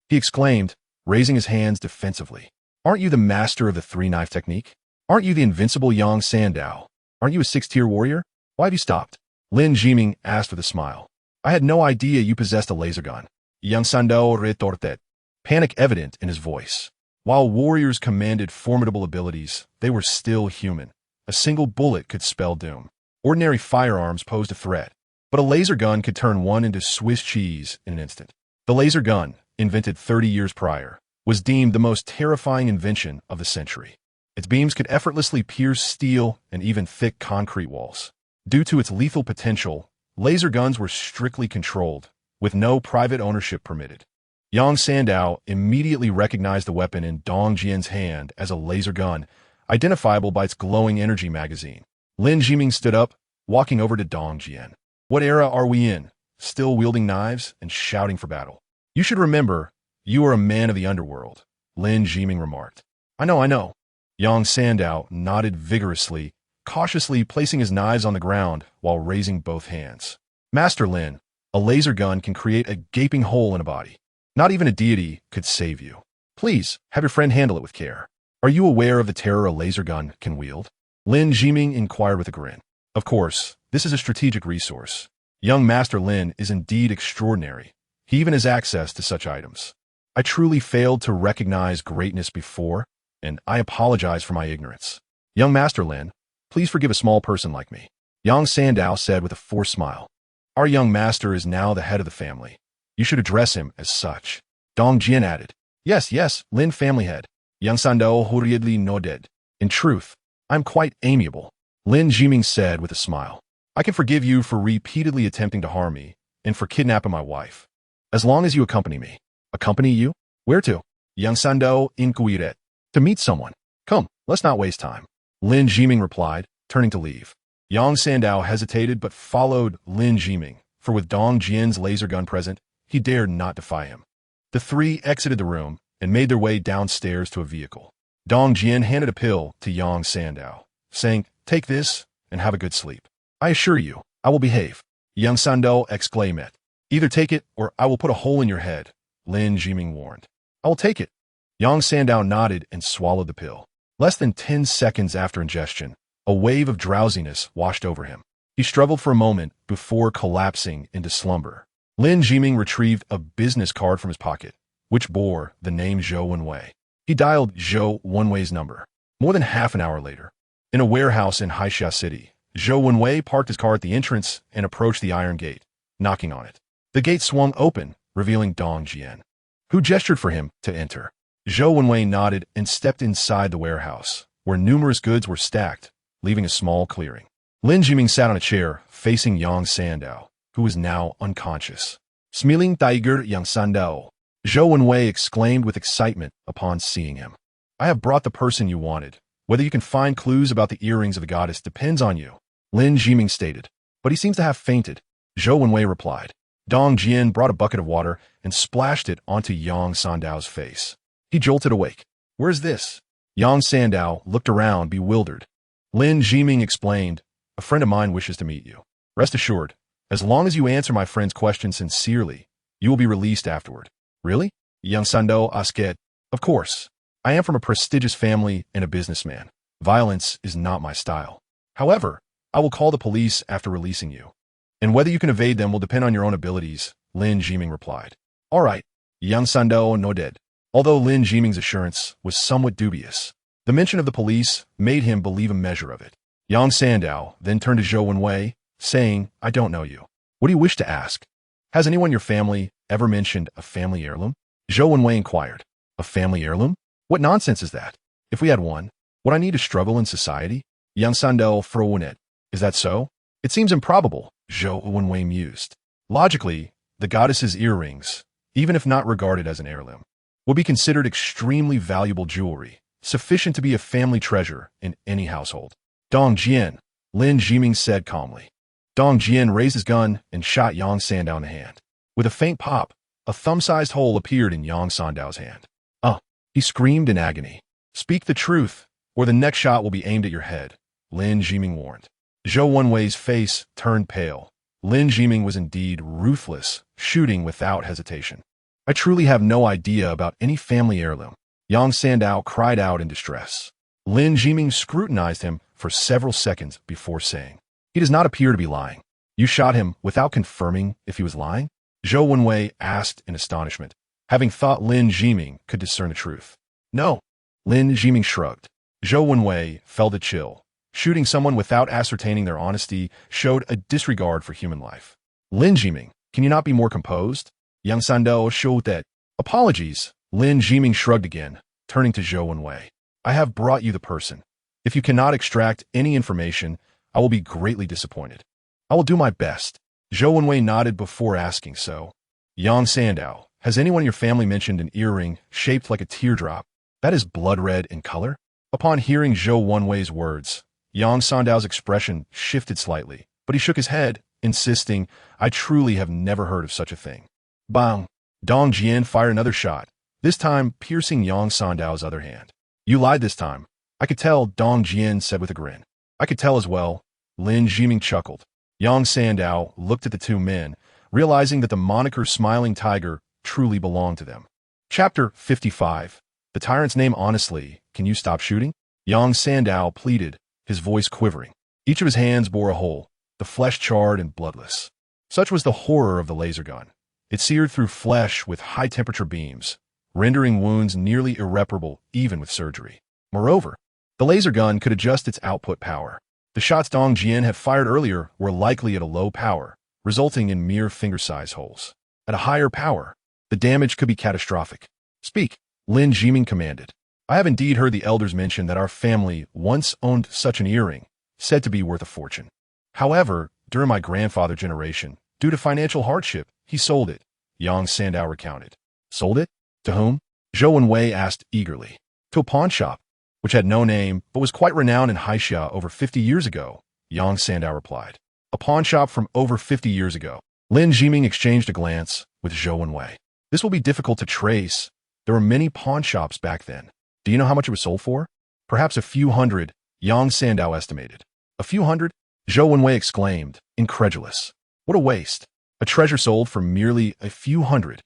he exclaimed, raising his hands defensively. Aren't you the master of the 3-knife technique? Aren't you the invincible Yang Sandow? Aren't you a 6th-tier warrior? Why have you stopped? Lin Jiming asked with a smile. I had no idea you possessed a laser gun. Yang Sandow retorted, panic evident in his voice. While warriors commanded formidable abilities, they were still human. A single bullet could spell doom. Ordinary firearms posed a threat, but a laser gun could turn one into Swiss cheese in an instant. The laser gun, invented 30 years prior, was deemed the most terrifying invention of the century. Its beams could effortlessly pierce steel and even thick concrete walls. Due to its lethal potential, laser guns were strictly controlled, with no private ownership permitted. Yang Sandao immediately recognized the weapon in Dong Jian's hand as a laser gun, identifiable by its glowing energy magazine. Lin Jiming stood up, walking over to Dong Jian. What era are we in? Still wielding knives and shouting for battle. You should remember, you are a man of the underworld, Lin Jiming remarked. I know. Yang Sandao nodded vigorously, cautiously placing his knives on the ground while raising both hands. Master Lin, a laser gun can create a gaping hole in a body. Not even a deity could save you. Please, have your friend handle it with care. Are you aware of the terror a laser gun can wield? Lin Jiming inquired with a grin. Of course, this is a strategic resource. Young Master Lin is indeed extraordinary. He even has access to such items. I truly failed to recognize greatness before, and I apologize for my ignorance. Young Master Lin, please forgive a small person like me. Yang Sandao said with a forced smile. Our young master is now the head of the family. You should address him as such. Dong Jian added. Yes, Lin family head. Yang Sandao hurriedly nodded. In truth, I'm quite amiable, Lin Jiming said with a smile. I can forgive you for repeatedly attempting to harm me and for kidnapping my wife. As long as you accompany me. Accompany you? Where to? Yang Sandao inquired. To meet someone. Come, let's not waste time. Lin Jiming replied, turning to leave. Yang Sandao hesitated but followed Lin Jiming, for with Dong Jian's laser gun present, he dared not defy him. The three exited the room and made their way downstairs to a vehicle. Dong Jian handed a pill to Yang Sandao, saying, Take this and have a good sleep. I assure you, I will behave. Yang Sandao exclaimed. Either take it or I will put a hole in your head, Lin Jiming warned. I will take it. Yang Sandao nodded and swallowed the pill. Less than 10 seconds after ingestion, a wave of drowsiness washed over him. He struggled for a moment before collapsing into slumber. Lin Jiming retrieved a business card from his pocket, which bore the name Zhou Wenwei. He dialed Zhou Wenwei's number. More than half an hour later, in a warehouse in Haixia City, Zhou Wenwei parked his car at the entrance and approached the iron gate, knocking on it. The gate swung open, revealing Dong Jian, who gestured for him to enter. Zhou Wenwei nodded and stepped inside the warehouse, where numerous goods were stacked, leaving a small clearing. Lin Jiming sat on a chair, facing Yang Sandao, who was now unconscious. Smiling Tiger Yang Sandao, Zhou Wenwei exclaimed with excitement upon seeing him. I have brought the person you wanted. Whether you can find clues about the earrings of the goddess depends on you, Lin Jiming stated. But he seems to have fainted, Zhou Wenwei replied. Dong Jian brought a bucket of water and splashed it onto Yang Sandao's face. He jolted awake. Where's this? Yang Sandao looked around, bewildered. Lin Jiming explained, A friend of mine wishes to meet you. Rest assured, as long as you answer my friend's question sincerely, you will be released afterward. Really? Yang Sandao asked. Of course. I am from a prestigious family and a businessman. Violence is not my style. However, I will call the police after releasing you. And whether you can evade them will depend on your own abilities, Lin Jiming replied. All right. Yang Sandao nodded. Although Lin Jiming's assurance was somewhat dubious, the mention of the police made him believe a measure of it. Yang Sandao then turned to Zhou Wenwei, saying, I don't know you. What do you wish to ask? Has anyone in your family ever mentioned a family heirloom? Zhou Wenwei inquired. A family heirloom? What nonsense is that? If we had one, would I need to struggle in society? Yang Sandao frowned. Is that so? It seems improbable, Zhou Wenwei mused. Logically, the goddess's earrings, even if not regarded as an heirloom, would be considered extremely valuable jewelry, sufficient to be a family treasure in any household. Dong Jian, Lin Jiming said calmly. Dong Jian raised his gun and shot Yang Sandao in the hand. With a faint pop, a thumb-sized hole appeared in Yang Sandao's hand. He screamed in agony. Speak the truth, or the next shot will be aimed at your head, Lin Jiming warned. Zhou Wenwei's face turned pale. Lin Jiming was indeed ruthless, shooting without hesitation. I truly have no idea about any family heirloom, Yang Sandao cried out in distress. Lin Jiming scrutinized him for several seconds before saying, He does not appear to be lying. You shot him without confirming if he was lying? Zhou Wenwei asked in astonishment, having thought Lin Jiming could discern the truth. No. Lin Jiming shrugged. Zhou Wenwei felt a chill. Shooting someone without ascertaining their honesty showed a disregard for human life. Lin Jiming, can you not be more composed? Yang Sandao showed that. Apologies, Lin Jiming shrugged again, turning to Zhou Wenwei. I have brought you the person. If you cannot extract any information, I will be greatly disappointed. I will do my best. Zhou Wenwei nodded before asking so. Yang Sandao, has anyone in your family mentioned an earring shaped like a teardrop that is blood red in color? Upon hearing Zhou Wenwei's words, Yang Sandao's expression shifted slightly, but he shook his head, insisting, I truly have never heard of such a thing. Bang! Dong Jian fired another shot, this time piercing Yang Sandao's other hand. You lied this time. I could tell, Dong Jian said with a grin. I could tell as well. Lin Jiming chuckled. Yang Sandao looked at the two men, realizing that the moniker Smiling Tiger truly belonged to them. Chapter 55. The tyrant's name honestly, can you stop shooting? Yang Sandao pleaded, his voice quivering. Each of his hands bore a hole, the flesh charred and bloodless. Such was the horror of the laser gun. It seared through flesh with high-temperature beams, rendering wounds nearly irreparable even with surgery. Moreover, the laser gun could adjust its output power. The shots Dong Jian had fired earlier were likely at a low power, resulting in mere finger-size holes. At a higher power, the damage could be catastrophic. Speak, Lin Jiming commanded. I have indeed heard the elders mention that our family once owned such an earring, said to be worth a fortune. However, during my grandfather generation, due to financial hardship, he sold it, Yang Sandao recounted. Sold it? To whom? Zhou Wenwei asked eagerly. To a pawn shop, which had no name but was quite renowned in Haixia over 50 years ago, Yang Sandao replied. A pawn shop from over 50 years ago. Lin Jiming exchanged a glance with Zhou Wenwei. This will be difficult to trace. There were many pawn shops back then. Do you know how much it was sold for? Perhaps a few hundred, Yang Sandao estimated. A few hundred? Zhou Wenwei exclaimed, incredulous. What a waste. A treasure sold for merely a few hundred.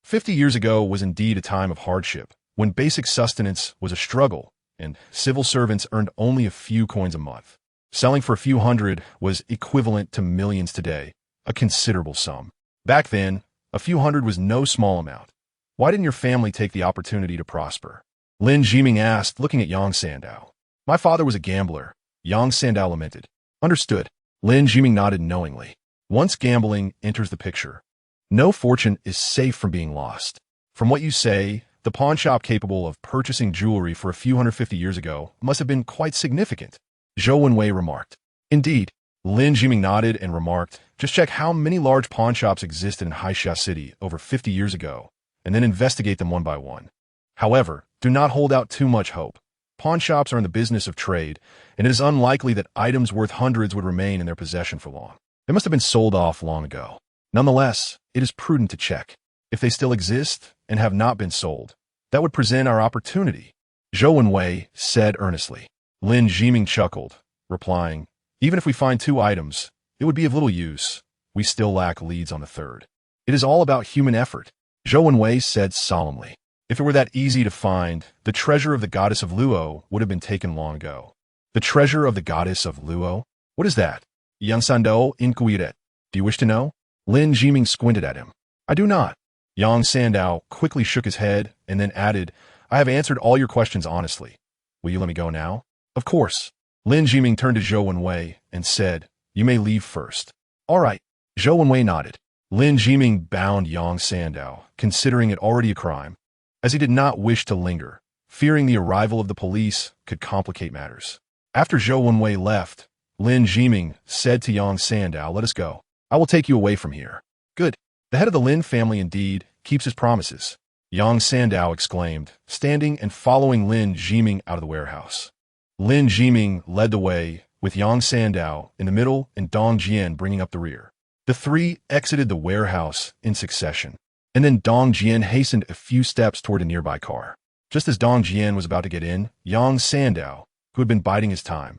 50 years ago was indeed a time of hardship, when basic sustenance was a struggle, and civil servants earned only a few coins a month. Selling for a few hundred was equivalent to millions today, a considerable sum. Back then, a few hundred was no small amount. Why didn't your family take the opportunity to prosper? Lin Jiming asked, looking at Yang Sandao. My father was a gambler, Yang Sandao lamented. Understood. Lin Jiming nodded knowingly. Once gambling enters the picture, no fortune is safe from being lost. From what you say, the pawn shop capable of purchasing jewelry for a few 150 years ago must have been quite significant, Zhou Wenwei remarked. Indeed, Lin Jiming nodded and remarked, just check how many large pawn shops existed in Haixia City over 50 years ago, and then investigate them one by one. However, do not hold out too much hope. Pawn shops are in the business of trade, and it is unlikely that items worth hundreds would remain in their possession for long. They must have been sold off long ago. Nonetheless, it is prudent to check. If they still exist and have not been sold, that would present our opportunity, Zhou Wenwei said earnestly. Lin Jiming chuckled, replying, even if we find 2 items, it would be of little use. We still lack leads on the third. It is all about human effort, Zhou Wenwei said solemnly. If it were that easy to find, the treasure of the goddess of Luo would have been taken long ago. The treasure of the goddess of Luo? What is that? Yang Sandao inquired. Do you wish to know? Lin Jiming squinted at him. I do not. Yang Sandao quickly shook his head and then added, I have answered all your questions honestly. Will you let me go now? Of course. Lin Jiming turned to Zhou Wenwei and said, you may leave first. All right. Zhou Wenwei nodded. Lin Jiming bound Yang Sandao, considering it already a crime, as he did not wish to linger, fearing the arrival of the police could complicate matters. After Zhou Wenwei left, Lin Jiming said to Yang Sandao, let us go. I will take you away from here. Good. The head of the Lin family indeed keeps his promises, Yang Sandao exclaimed, standing and following Lin Jiming out of the warehouse. Lin Jiming led the way, with Yang Sandao in the middle and Dong Jian bringing up the rear. The 3 exited the warehouse in succession, and then Dong Jian hastened a few steps toward a nearby car. Just as Dong Jian was about to get in, Yang Sandao, who had been biding his time,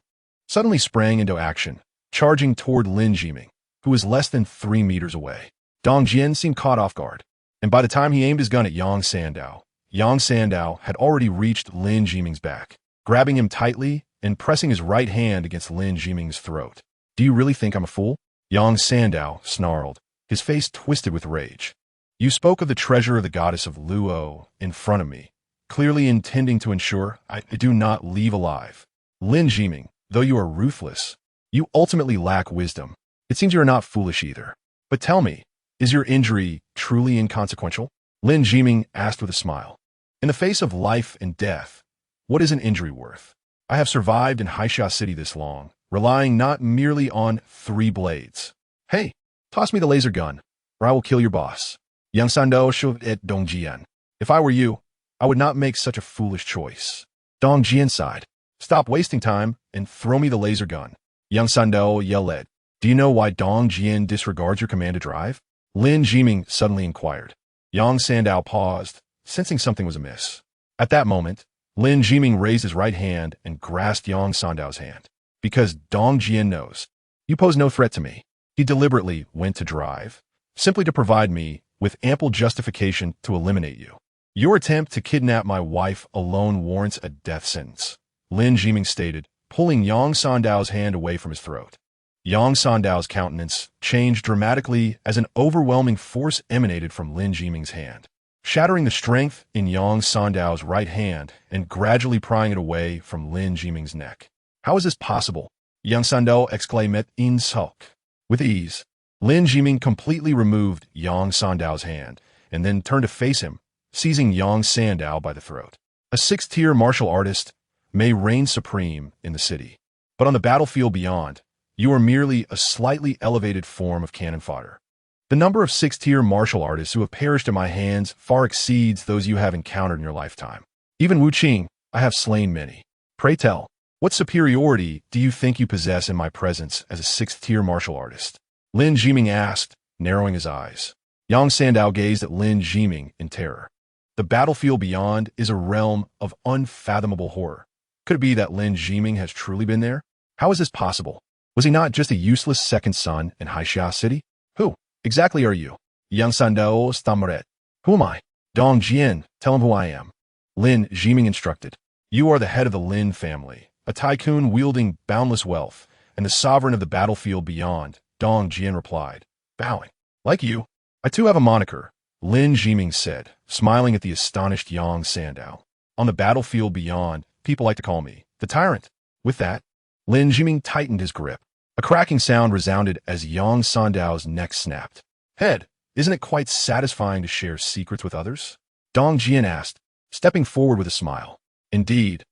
suddenly sprang into action, charging toward Lin Jiming, who was less than 3 meters away. Dong Jian seemed caught off guard, and by the time he aimed his gun at Yang Sandao had already reached Lin Jiming's back, grabbing him tightly and pressing his right hand against Lin Jiming's throat. Do you really think I'm a fool? Yang Sandao snarled, his face twisted with rage. You spoke of the treasure of the goddess of Luo in front of me, clearly intending to ensure I do not leave alive. Lin Jiming, though you are ruthless, you ultimately lack wisdom. It seems you are not foolish either. But tell me, is your injury truly inconsequential? Lin Jiming asked with a smile. In the face of life and death, what is an injury worth? I have survived in Haisha City this long, relying not merely on 3 blades. Hey, toss me the laser gun, or I will kill your boss. Yang Sando shoved at Dong Jian. If I were you, I would not make such a foolish choice. Dong Jian sighed. Stop wasting time and throw me the laser gun. Yang Sando yelled. Do you know why Dong Jian disregards your command to drive? Lin Jiming suddenly inquired. Yang Sandao paused, sensing something was amiss. At that moment, Lin Jiming raised his right hand and grasped Yang Sandao's hand. Because Dong Jian knows, you pose no threat to me. He deliberately went to drive, simply to provide me with ample justification to eliminate you. Your attempt to kidnap my wife alone warrants a death sentence, Lin Jiming stated, pulling Yang Sandao's hand away from his throat. Yang Sandao's countenance changed dramatically as an overwhelming force emanated from Lin Jiming's hand, shattering the strength in Yang Sandao's right hand and gradually prying it away from Lin Jiming's neck. How is this possible? Yang Sandao exclaimed in sulk. With ease, Lin Jiming completely removed Yang Sandao's hand and then turned to face him, seizing Yang Sandao by the throat. A 6th-tier martial artist may reign supreme in the city, but on the battlefield beyond, you are merely a slightly elevated form of cannon fodder. The number of 6th-tier martial artists who have perished in my hands far exceeds those you have encountered in your lifetime. Even Wu Qing, I have slain many. Pray tell, what superiority do you think you possess in my presence as a 6th-tier martial artist? Lin Jiming asked, narrowing his eyes. Yang Sandao gazed at Lin Jiming in terror. The battlefield beyond is a realm of unfathomable horror. Could it be that Lin Jiming has truly been there? How is this possible? Was he not just a useless second son in Haisha City? Who exactly are you? Yang Sandao stammered. Who am I? Dong Jian, tell him who I am. Lin Jiming instructed. You are the head of the Lin family, a tycoon wielding boundless wealth, and the sovereign of the battlefield beyond, Dong Jian replied, bowing. Like you, I too have a moniker, Lin Jiming said, smiling at the astonished Yang Sandao. On the battlefield beyond, people like to call me the tyrant. With that, Lin Jiming tightened his grip. A cracking sound resounded as Yang Sandao's neck snapped. Head, isn't it quite satisfying to share secrets with others? Dong Jian asked, stepping forward with a smile. Indeed.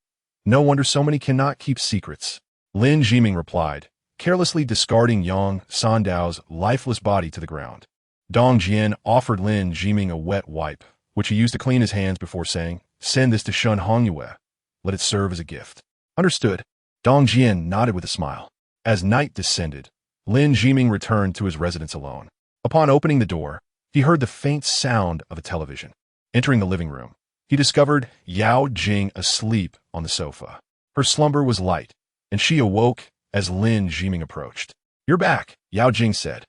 No wonder so many cannot keep secrets. Lin Jiming replied, carelessly discarding Yang Sandao's lifeless body to the ground. Dong Jian offered Lin Jiming a wet wipe, which he used to clean his hands before saying, send this to Shun Hongyue. Let it serve as a gift. Understood. Dong Jian nodded with a smile. As night descended, Lin Jiming returned to his residence alone. Upon opening the door, he heard the faint sound of a television. Entering the living room, he discovered Yao Jing asleep on the sofa. Her slumber was light, and she awoke as Lin Jiming approached. You're back, Yao Jing said.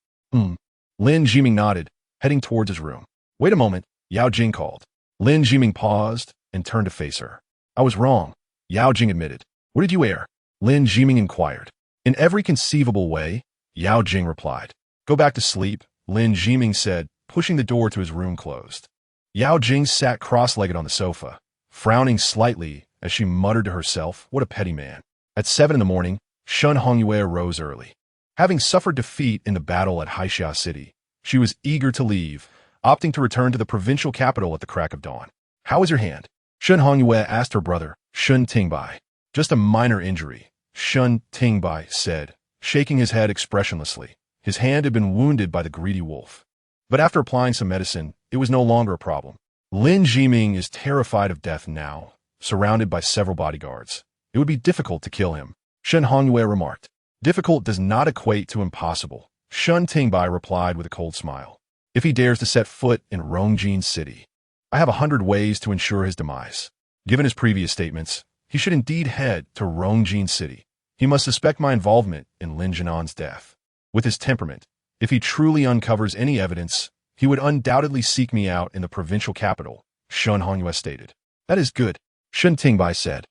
Lin Jiming nodded, heading towards his room. Wait a moment, Yao Jing called. Lin Jiming paused and turned to face her. I was wrong, Yao Jing admitted. What did you err? Lin Jiming inquired. In every conceivable way, Yao Jing replied. Go back to sleep, Lin Jiming said, pushing the door to his room closed. Yao Jing sat cross-legged on the sofa, frowning slightly as she muttered to herself, what a petty man. At 7 in the morning, Shun Hongyue rose early. Having suffered defeat in the battle at Haisha City, she was eager to leave, opting to return to the provincial capital at the crack of dawn. How is your hand? Shun Hongyue asked her brother, Shun Tingbai. Just a minor injury, Shun Tingbai said, shaking his head expressionlessly. His hand had been wounded by the greedy wolf. But after applying some medicine, it was no longer a problem. Lin Jiming is terrified of death now, surrounded by several bodyguards. It would be difficult to kill him, Shun Hongyue remarked. Difficult does not equate to impossible, Shun Tingbai replied with a cold smile. If he dares to set foot in Rongjin City, I have 100 ways to ensure his demise. Given his previous statements, he should indeed head to Rongjin City. He must suspect my involvement in Lin Jinan's death. With his temperament, if he truly uncovers any evidence, he would undoubtedly seek me out in the provincial capital, Shun Hongyue stated. That is good, Shun Tingbai said,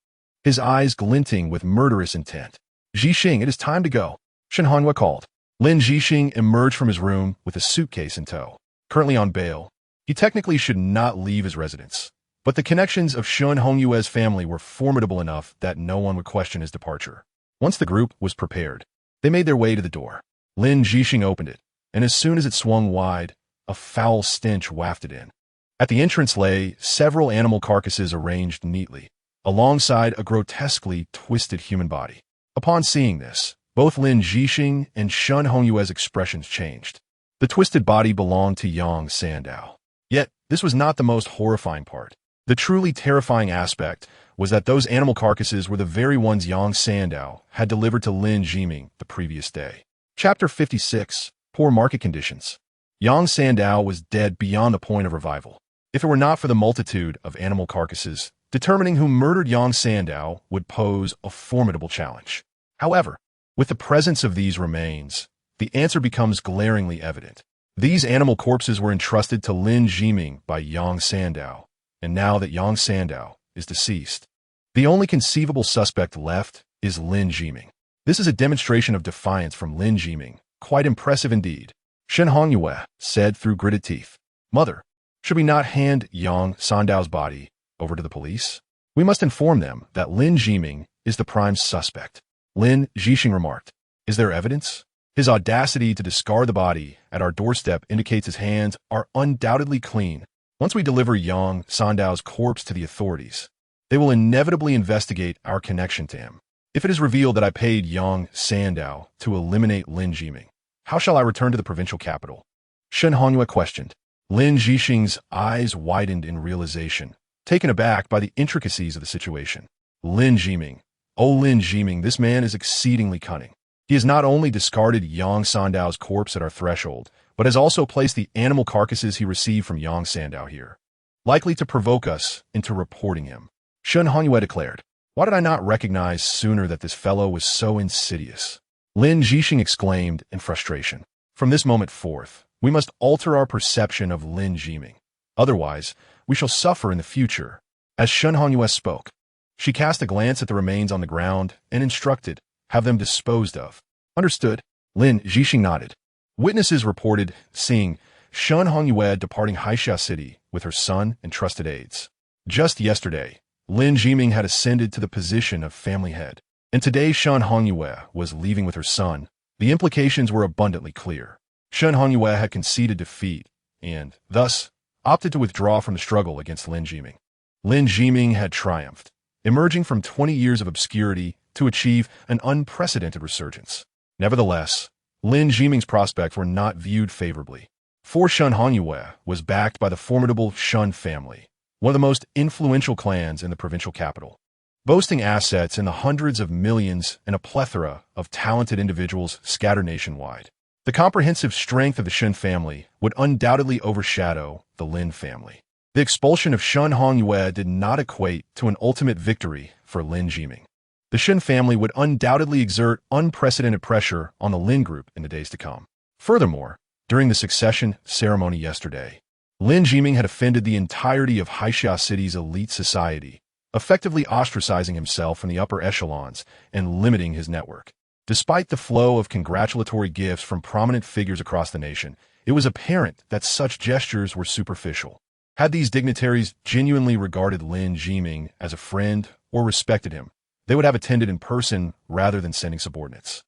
his eyes glinting with murderous intent. Zhixing, it is time to go, Shun Hongyue called. Lin Zhixing emerged from his room with a suitcase in tow. Currently on bail, he technically should not leave his residence. But the connections of Shun Hongyue's family were formidable enough that no one would question his departure. Once the group was prepared, they made their way to the door. Lin Zhixing opened it, and as soon as it swung wide, a foul stench wafted in. At the entrance lay several animal carcasses arranged neatly, alongside a grotesquely twisted human body. Upon seeing this, both Lin Zhixing and Shun Hongyue's expressions changed. The twisted body belonged to Yang Sandao. Yet, this was not the most horrifying part. The truly terrifying aspect was that those animal carcasses were the very ones Yang Sandao had delivered to Lin Zhiming the previous day. Chapter 56. Poor Market Conditions. Yang Sandao was dead beyond the point of revival. If it were not for the multitude of animal carcasses, determining who murdered Yang Sandao would pose a formidable challenge. However, with the presence of these remains, the answer becomes glaringly evident. These animal corpses were entrusted to Lin Zhiming by Yang Sandao, and now that Yang Sandao is deceased, the only conceivable suspect left is Lin Zhiming. This is a demonstration of defiance from Lin Zhiming, quite impressive indeed. Shen Hongyue said through gritted teeth, "Mother, should we not hand Yang Sandao's body over to the police? We must inform them that Lin Zhiming is the prime suspect." Lin Zhixing remarked, "Is there evidence?" His audacity to discard the body at our doorstep indicates his hands are undoubtedly clean. Once we deliver Yang Sandao's corpse to the authorities, they will inevitably investigate our connection to him. If it is revealed that I paid Yang Sandao to eliminate Lin Zhiming, how shall I return to the provincial capital? Shen Hongyue questioned. Lin Zhixing's eyes widened in realization, taken aback by the intricacies of the situation. Lin Zhiming. Oh, Lin Zhiming, this man is exceedingly cunning. He has not only discarded Yang Sandao's corpse at our threshold, but has also placed the animal carcasses he received from Yang Sandao here, likely to provoke us into reporting him. Shen Hongyue declared, "Why did I not recognize sooner that this fellow was so insidious?" Lin Zhixing exclaimed in frustration. "From this moment forth, we must alter our perception of Lin Zhiming. Otherwise, we shall suffer in the future." As Shen Hongyue spoke, she cast a glance at the remains on the ground and instructed, "Have them disposed of." "Understood." Lin Zhixing nodded. Witnesses reported seeing Shen Hongyue departing Haixia City with her son and trusted aides. Just yesterday, Lin Zhiming had ascended to the position of family head, and today Shen Hongyue was leaving with her son. The implications were abundantly clear. Shen Hongyue had conceded defeat and, thus, opted to withdraw from the struggle against Lin Zhiming. Lin Zhiming had triumphed, emerging from 20 years of obscurity to achieve an unprecedented resurgence. Nevertheless, Lin Zhiming's prospects were not viewed favorably. For Shen Hongyue was backed by the formidable Shun family, one of the most influential clans in the provincial capital, boasting assets in the hundreds of millions and a plethora of talented individuals scattered nationwide. The comprehensive strength of the Shen family would undoubtedly overshadow the Lin family. The expulsion of Shen Hongyue did not equate to an ultimate victory for Lin Zhiming. The Shen family would undoubtedly exert unprecedented pressure on the Lin group in the days to come. Furthermore, during the succession ceremony yesterday, Lin Zhiming had offended the entirety of Haixia City's elite society, effectively ostracizing himself from the upper echelons and limiting his network. Despite the flow of congratulatory gifts from prominent figures across the nation, it was apparent that such gestures were superficial. Had these dignitaries genuinely regarded Lin Zhiming as a friend or respected him, they would have attended in person rather than sending subordinates.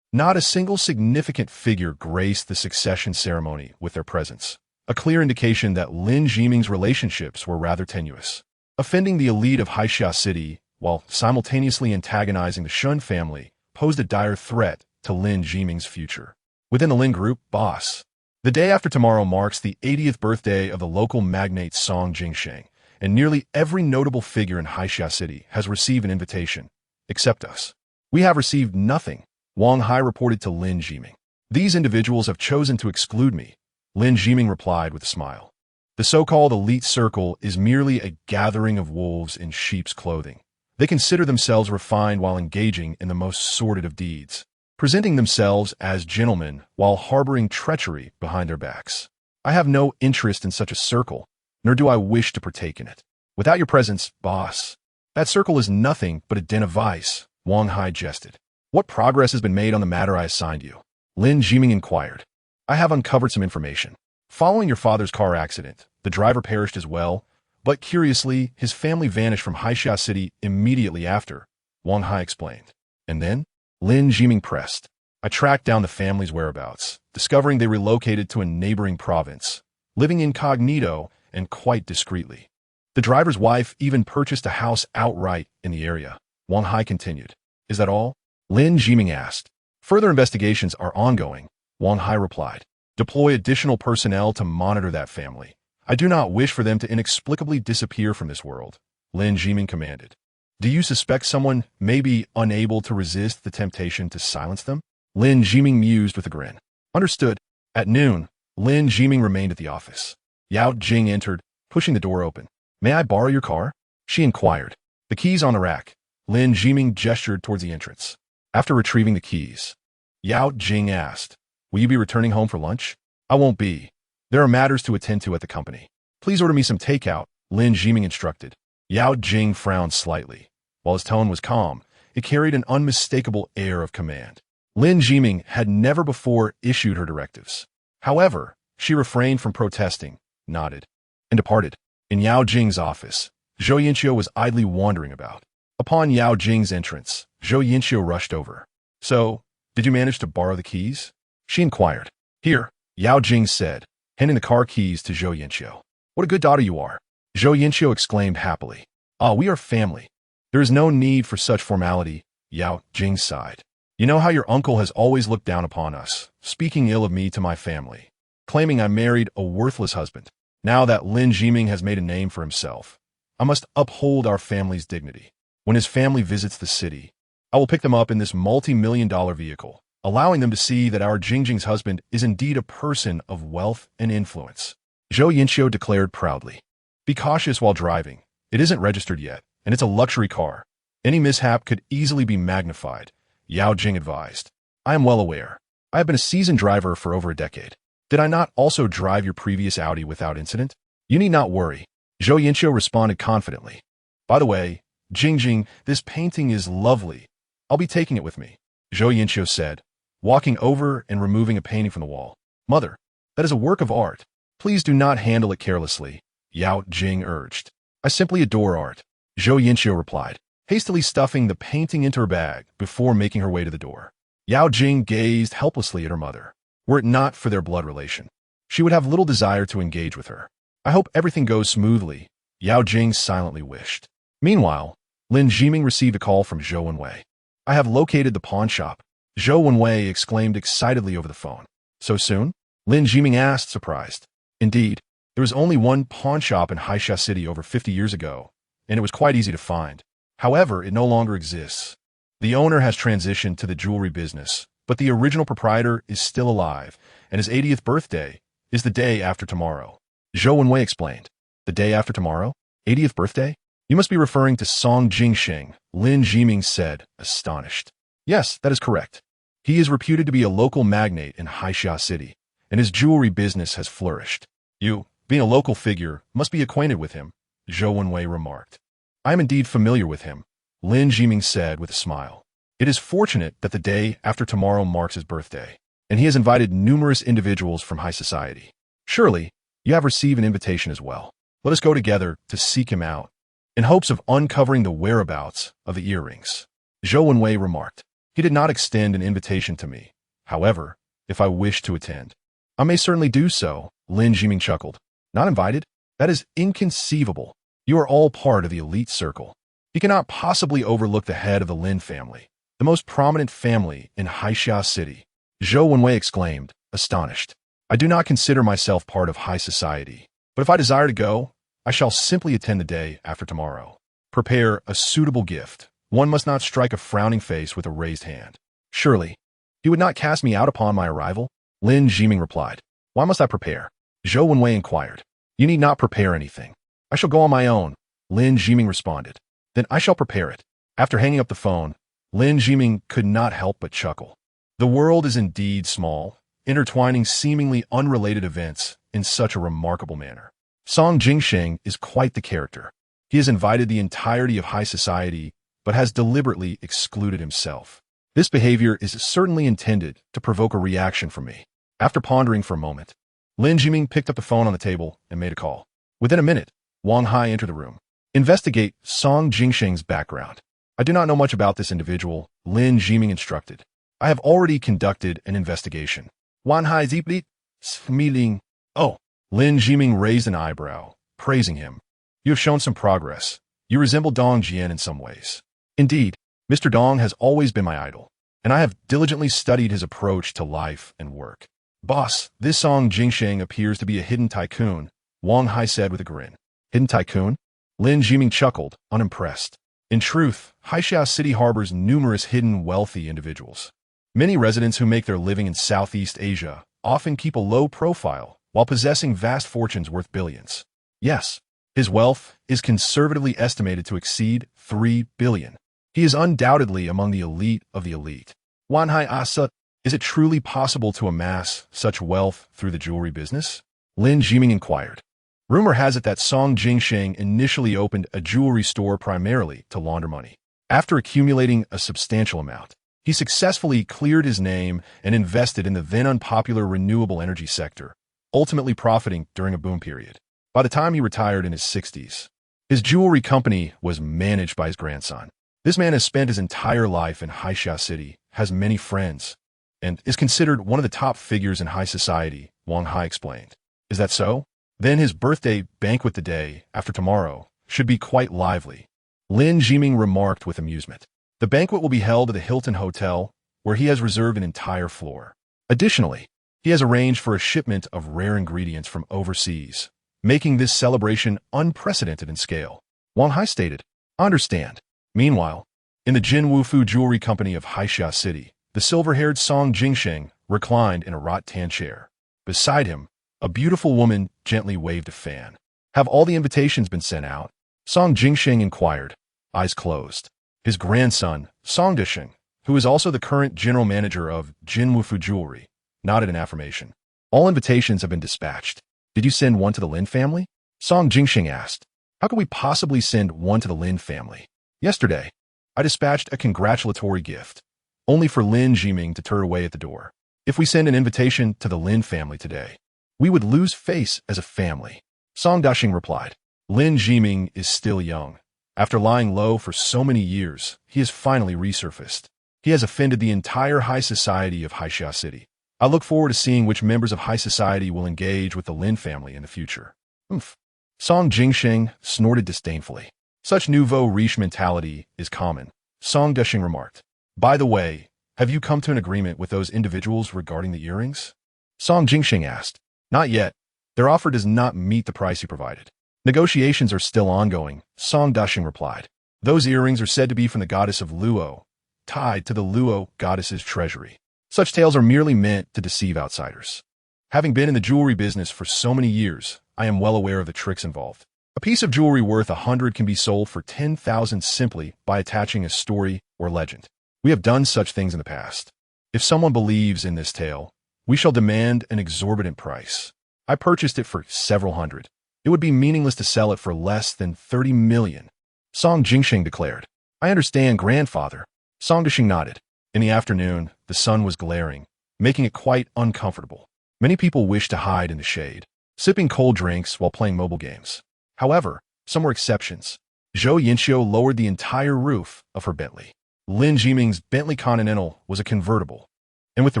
Not a single significant figure graced the succession ceremony with their presence, a clear indication that Lin Zhiming's relationships were rather tenuous. Offending the elite of Haixia City while simultaneously antagonizing the Shun family posed a dire threat to Lin Zhiming's future. Within the Lin group, boss. The day after tomorrow marks the 80th birthday of the local magnate Song Jingsheng, and nearly every notable figure in Haixia City has received an invitation, except us. We have received nothing, Wang Hai reported to Lin Zhiming. These individuals have chosen to exclude me, Lin Zhiming replied with a smile. The so-called elite circle is merely a gathering of wolves in sheep's clothing. They consider themselves refined while engaging in the most sordid of deeds, presenting themselves as gentlemen while harboring treachery behind their backs. I have no interest in such a circle, nor do I wish to partake in it. Without your presence, boss, that circle is nothing but a den of vice, Wang Hai jested. What progress has been made on the matter I assigned you? Lin Zhiming inquired. I have uncovered some information. Following your father's car accident, the driver perished as well, but curiously, his family vanished from Haixia City immediately after, Wang Hai explained. And then? Lin Zhiming pressed. I tracked down the family's whereabouts, discovering they relocated to a neighboring province, living incognito and quite discreetly. The driver's wife even purchased a house outright in the area. Wang Hai continued. Is that all? Lin Jiming asked. Further investigations are ongoing, Wang Hai replied. Deploy additional personnel to monitor that family. I do not wish for them to inexplicably disappear from this world, Lin Jiming commanded. Do you suspect someone may be unable to resist the temptation to silence them? Lin Jiming mused with a grin. Understood. At noon, Lin Jiming remained at the office. Yao Jing entered, pushing the door open. May I borrow your car? She inquired. The keys on the rack. Lin Jiming gestured towards the entrance. After retrieving the keys, Yao Jing asked, will you be returning home for lunch? I won't be. There are matters to attend to at the company. Please order me some takeout, Lin Jiming instructed. Yao Jing frowned slightly. While his tone was calm, it carried an unmistakable air of command. Lin Jiming had never before issued her directives. However, she refrained from protesting, nodded, and departed. In Yao Jing's office, Zhou Yinqiu was idly wandering about. Upon Yao Jing's entrance, Zhou Yinqiu rushed over. So, did you manage to borrow the keys? She inquired. Here, Yao Jing said, handing the car keys to Zhou Yinqiu. What a good daughter you are, Zhou Yinqiu exclaimed happily. Ah, we are family. There is no need for such formality, Yao Jing sighed. You know how your uncle has always looked down upon us, speaking ill of me to my family, claiming I married a worthless husband. Now that Lin Jiming has made a name for himself, I must uphold our family's dignity. When his family visits the city, I will pick them up in this multi-million-dollar vehicle, allowing them to see that our Jingjing's husband is indeed a person of wealth and influence. Zhou Yinqiu declared proudly. Be cautious while driving. It isn't registered yet, and it's a luxury car. Any mishap could easily be magnified, Yao Jing advised. I am well aware. I have been a seasoned driver for over a decade. Did I not also drive your previous Audi without incident? You need not worry, Zhou Yinqiu responded confidently. By the way, Jingjing, this painting is lovely. I'll be taking it with me, Zhou Yinqiu said, walking over and removing a painting from the wall. Mother, that is a work of art. Please do not handle it carelessly, Yao Jing urged. I simply adore art, Zhou Yinqiu replied, hastily stuffing the painting into her bag before making her way to the door. Yao Jing gazed helplessly at her mother. Were it not for their blood relation, she would have little desire to engage with her. I hope everything goes smoothly, Yao Jing silently wished. Meanwhile, Lin Jiming received a call from Zhou Wenwei. I have located the pawn shop, Zhou Wenwei exclaimed excitedly over the phone. So soon? Lin Jiming asked, surprised. Indeed, there was only one pawn shop in Haisha City over 50 years ago, and it was quite easy to find. However, it no longer exists. The owner has transitioned to the jewelry business, but the original proprietor is still alive, and his 80th birthday is the day after tomorrow. Zhou Wenwei explained. The day after tomorrow? 80th birthday? You must be referring to Song Jingsheng, Lin Jiming said, astonished. Yes, that is correct. He is reputed to be a local magnate in Haisha City, and his jewelry business has flourished. You, being a local figure, must be acquainted with him, Zhou Wenwei remarked. I am indeed familiar with him, Lin Jiming said with a smile. It is fortunate that the day after tomorrow marks his birthday, and he has invited numerous individuals from high society. Surely, you have received an invitation as well. Let us go together to seek him out, in hopes of uncovering the whereabouts of the earrings. Zhou Wenwei remarked. He did not extend an invitation to me. However, if I wish to attend, I may certainly do so, Lin Jiming chuckled. Not invited? That is inconceivable. You are all part of the elite circle. He cannot possibly overlook the head of the Lin family, the most prominent family in Haisha City. Zhou Wenwei exclaimed, astonished. I do not consider myself part of high society, but if I desire to go, I shall simply attend the day after tomorrow. Prepare a suitable gift. One must not strike a frowning face with a raised hand. Surely, he would not cast me out upon my arrival? Lin Jiming replied. Why must I prepare? Zhou Wenwei inquired. You need not prepare anything. I shall go on my own, Lin Jiming responded. Then I shall prepare it. After hanging up the phone, Lin Jiming could not help but chuckle. The world is indeed small, intertwining seemingly unrelated events in such a remarkable manner. Song Jingsheng is quite the character. He has invited the entirety of high society, but has deliberately excluded himself. This behavior is certainly intended to provoke a reaction from me. After pondering for a moment, Lin Jiming picked up the phone on the table and made a call. Within a minute, Wang Hai entered the room. Investigate Song Jingsheng's background. I do not know much about this individual, Lin Jiming instructed. I have already conducted an investigation. Wang Hai deeply smiling. Oh, Lin Jiming raised an eyebrow, praising him. You have shown some progress. You resemble Dong Jian in some ways. Indeed, Mr. Dong has always been my idol, and I have diligently studied his approach to life and work. Boss, this Song Jingsheng appears to be a hidden tycoon, Wang Hai said with a grin. Hidden tycoon? Lin Jiming chuckled, unimpressed. In truth, Haixia City harbors numerous hidden wealthy individuals. Many residents who make their living in Southeast Asia often keep a low profile while possessing vast fortunes worth billions. Yes, his wealth is conservatively estimated to exceed 3 billion. He is undoubtedly among the elite of the elite. Wanhai Asa, is it truly possible to amass such wealth through the jewelry business? Lin Jiming inquired. Rumor has it that Song Jingsheng initially opened a jewelry store primarily to launder money. After accumulating a substantial amount, he successfully cleared his name and invested in the then unpopular renewable energy sector, ultimately profiting during a boom period. By the time he retired in his 60s, his jewelry company was managed by his grandson. This man has spent his entire life in Haixia City, has many friends, and is considered one of the top figures in high society, Wang Hai explained. Is that so? Then his birthday banquet the day after tomorrow should be quite lively. Lin Jiming remarked with amusement. The banquet will be held at the Hilton Hotel, where he has reserved an entire floor. Additionally, he has arranged for a shipment of rare ingredients from overseas, making this celebration unprecedented in scale. Wang Hai stated, Understand. Meanwhile, in the Jin Wufu Jewelry Company of Haixia City, the silver-haired Song Jingsheng reclined in a rattan chair. Beside him, a beautiful woman gently waved a fan. Have all the invitations been sent out? Song Jingsheng inquired, eyes closed. His grandson, Song Disheng, who is also the current general manager of Jin Wufu Jewelry, nodded in affirmation. All invitations have been dispatched. Did you send one to the Lin family? Song Jingsheng asked. How could we possibly send one to the Lin family? Yesterday, I dispatched a congratulatory gift, only for Lin Jiming to turn away at the door. If we send an invitation to the Lin family today, we would lose face as a family. Song Dashing replied. Lin Jiming is still young. After lying low for so many years, he has finally resurfaced. He has offended the entire high society of Haixia City. I look forward to seeing which members of high society will engage with the Lin family in the future. Oomph. Song Jingsheng snorted disdainfully. Such nouveau riche mentality is common, Song Desheng remarked. By the way, have you come to an agreement with those individuals regarding the earrings? Song Jingsheng asked. Not yet. Their offer does not meet the price you provided. Negotiations are still ongoing, Song Dasheng replied. Those earrings are said to be from the goddess of Luo, tied to the Luo goddess's treasury. Such tales are merely meant to deceive outsiders. Having been in the jewelry business for so many years, I am well aware of the tricks involved. A piece of jewelry worth 100 can be sold for 10,000 simply by attaching a story or legend. We have done such things in the past. If someone believes in this tale, we shall demand an exorbitant price. I purchased it for several hundred. It would be meaningless to sell it for less than 30 million. Song Jingsheng declared. I understand, grandfather. Song Disheng nodded. In the afternoon, the sun was glaring, making it quite uncomfortable. Many people wished to hide in the shade, sipping cold drinks while playing mobile games. However, some were exceptions. Zhou Yinxiu lowered the entire roof of her Bentley. Lin Jiming's Bentley Continental was a convertible, and with the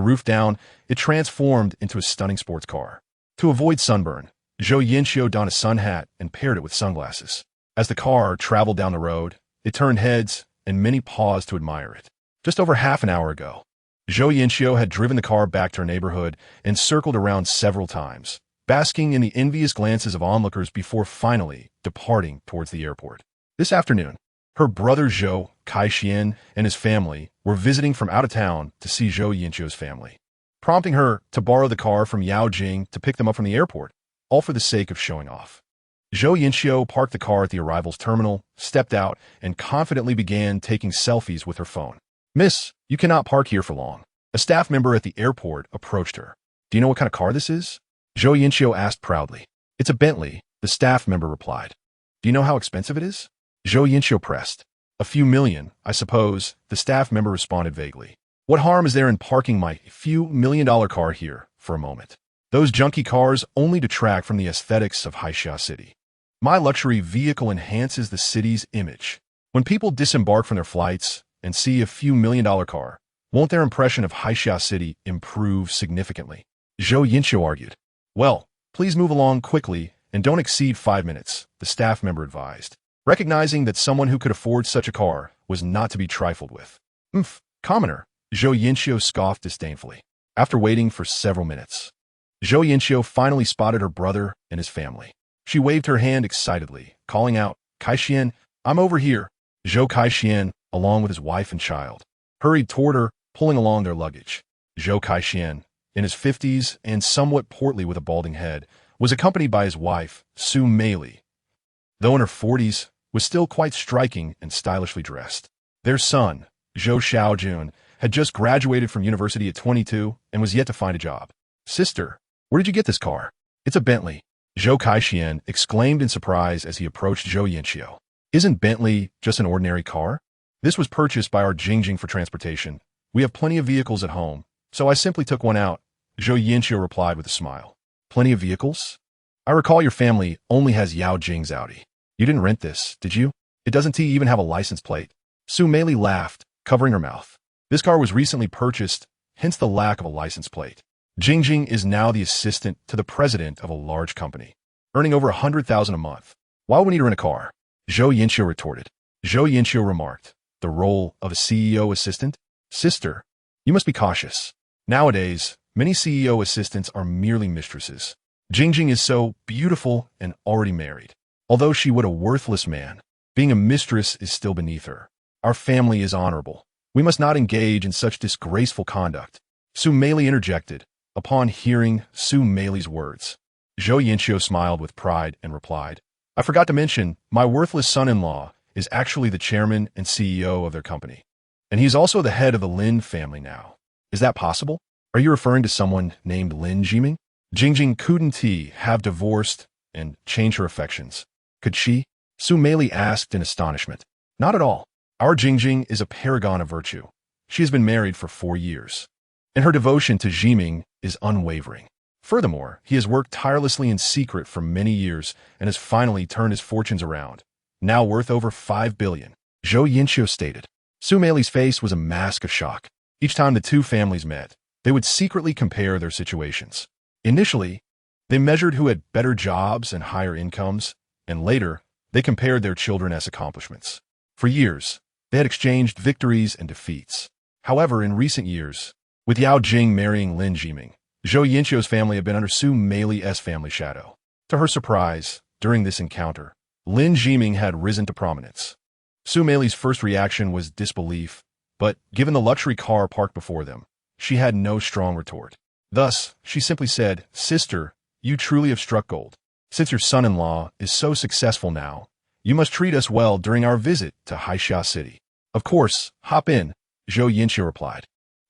roof down, it transformed into a stunning sports car. To avoid sunburn, Zhou Yinxiu donned a sun hat and paired it with sunglasses. As the car traveled down the road, it turned heads, and many paused to admire it. Just over half an hour ago, Zhou Yinxiu had driven the car back to her neighborhood and circled around several times, basking in the envious glances of onlookers before finally departing towards the airport. This afternoon, her brother Zhou Kaixian and his family were visiting from out of town to see Zhou Yinxiu's family, prompting her to borrow the car from Yao Jing to pick them up from the airport, all for the sake of showing off. Zhou Yinxiu parked the car at the arrivals terminal, stepped out, and confidently began taking selfies with her phone. Miss, you cannot park here for long. A staff member at the airport approached her. Do you know what kind of car this is? Zhou Yinxiu asked proudly. It's a Bentley, the staff member replied. Do you know how expensive it is? Zhou Yinxiu pressed. A few million, I suppose, the staff member responded vaguely. What harm is there in parking my few million-dollar car here for a moment? Those junky cars only detract from the aesthetics of Haixia City. My luxury vehicle enhances the city's image. When people disembark from their flights and see a few million-dollar car, won't their impression of Haixia City improve significantly? Zhou Yinxiu argued. Well, please move along quickly and don't exceed 5 minutes, the staff member advised, recognizing that someone who could afford such a car was not to be trifled with. Commoner, Zhou Yinxiu scoffed disdainfully. After waiting for several minutes, Zhou Yinxiu finally spotted her brother and his family. She waved her hand excitedly, calling out, Kaixian, I'm over here. Zhou Kaixian, along with his wife and child, hurried toward her, pulling along their luggage. Zhou Kaixian, in his 50s and somewhat portly with a balding head, was accompanied by his wife, Su Meili, though in her 40s, was still quite striking and stylishly dressed. Their son, Zhou Xiaojun, had just graduated from university at 22 and was yet to find a job. Sister, where did you get this car? It's a Bentley. Zhou Kaixian exclaimed in surprise as he approached Zhou Yinxiu. Isn't Bentley just an ordinary car? This was purchased by our Jingjing for transportation. We have plenty of vehicles at home, so I simply took one out, Zhou Yinxiu replied with a smile. Plenty of vehicles? I recall your family only has Yao Jing's Audi. You didn't rent this, did you? It doesn't even have a license plate. Su Meili laughed, covering her mouth. This car was recently purchased, hence the lack of a license plate. Jingjing is now the assistant to the president of a large company, earning over 100,000 a month. Why would we need to rent a car? Zhou Yinxiu retorted. Zhou Yinxiu remarked, the role of a CEO assistant? Sister, you must be cautious. Nowadays, many CEO assistants are merely mistresses. Jingjing is so beautiful and already married. Although she would a worthless man, being a mistress is still beneath her. Our family is honorable. We must not engage in such disgraceful conduct. Su Meili interjected, upon hearing Su Meili's words. Zhou Yinxiu smiled with pride and replied, I forgot to mention, my worthless son-in-law is actually the chairman and CEO of their company. And he's also the head of the Lin family now. Is that possible? Are you referring to someone named Lin Jiming? Jingjing couldn't have divorced and changed her affections. Could she? Su Meili asked in astonishment. Not at all. Our Jingjing is a paragon of virtue. She has been married for 4 years, and her devotion to Jiming is unwavering. Furthermore, he has worked tirelessly in secret for many years and has finally turned his fortunes around, now worth over 5 billion. Zhou Yinxiu stated. Su Meili's face was a mask of shock. Each time the two families met, they would secretly compare their situations. Initially, they measured who had better jobs and higher incomes, and later, they compared their children as accomplishments. For years, they had exchanged victories and defeats. However, in recent years, with Yao Jing marrying Lin Jiming, Zhou Yinxiu's family had been under Su Meili's family shadow. To her surprise, during this encounter, Lin Jiming had risen to prominence. Su Meili's first reaction was disbelief, but given the luxury car parked before them, she had no strong retort. Thus, she simply said, Sister, you truly have struck gold. Since your son-in-law is so successful now, you must treat us well during our visit to Haixia City. Of course, hop in, Zhou Yinxiu replied.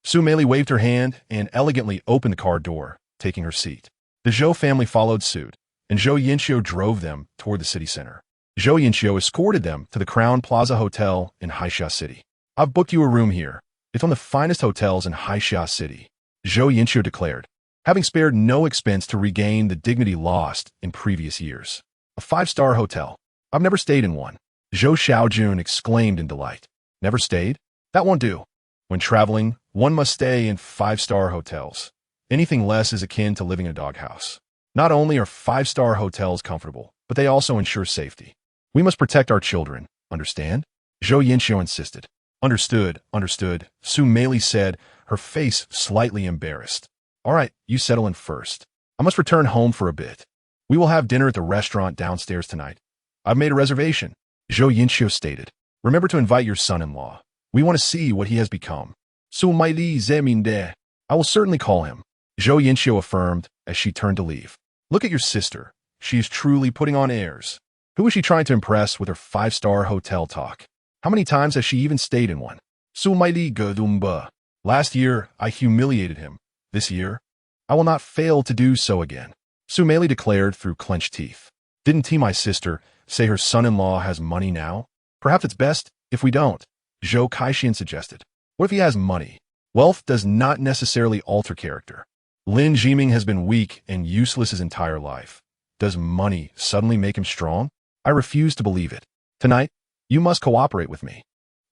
Su Meili waved her hand and elegantly opened the car door, taking her seat. The Zhou family followed suit, and Zhou Yinxiu drove them toward the city center. Zhou Yinxiu escorted them to the Crown Plaza Hotel in Haixia City. I've booked you a room here. It's one of the finest hotels in Haixia City, Zhou Yinxiu declared, having spared no expense to regain the dignity lost in previous years. A 5-star hotel. I've never stayed in one. Zhou Xiaojun exclaimed in delight. Never stayed? That won't do. When traveling, one must stay in 5-star hotels. Anything less is akin to living in a doghouse. Not only are 5-star hotels comfortable, but they also ensure safety. We must protect our children, understand? Zhou Yinxiu insisted. Understood, understood, Su Meili said, her face slightly embarrassed. All right, you settle in first. I must return home for a bit. We will have dinner at the restaurant downstairs tonight. I've made a reservation, Zhou Yinxiu stated. Remember to invite your son-in-law. We want to see what he has become. Su Meili zeminde. I will certainly call him, Zhou Yinxiu affirmed as she turned to leave. Look at your sister. She is truly putting on airs. Who is she trying to impress with her 5-star hotel talk? How many times has she even stayed in one? Su Meili Gedumba. Last year, I humiliated him. This year, I will not fail to do so again, Su Meili declared through clenched teeth. Didn't my sister say her son-in-law has money now? Perhaps it's best if we don't, Zhou Kaixian suggested. What if he has money? Wealth does not necessarily alter character. Lin Jiming has been weak and useless his entire life. Does money suddenly make him strong? I refuse to believe it. Tonight, you must cooperate with me.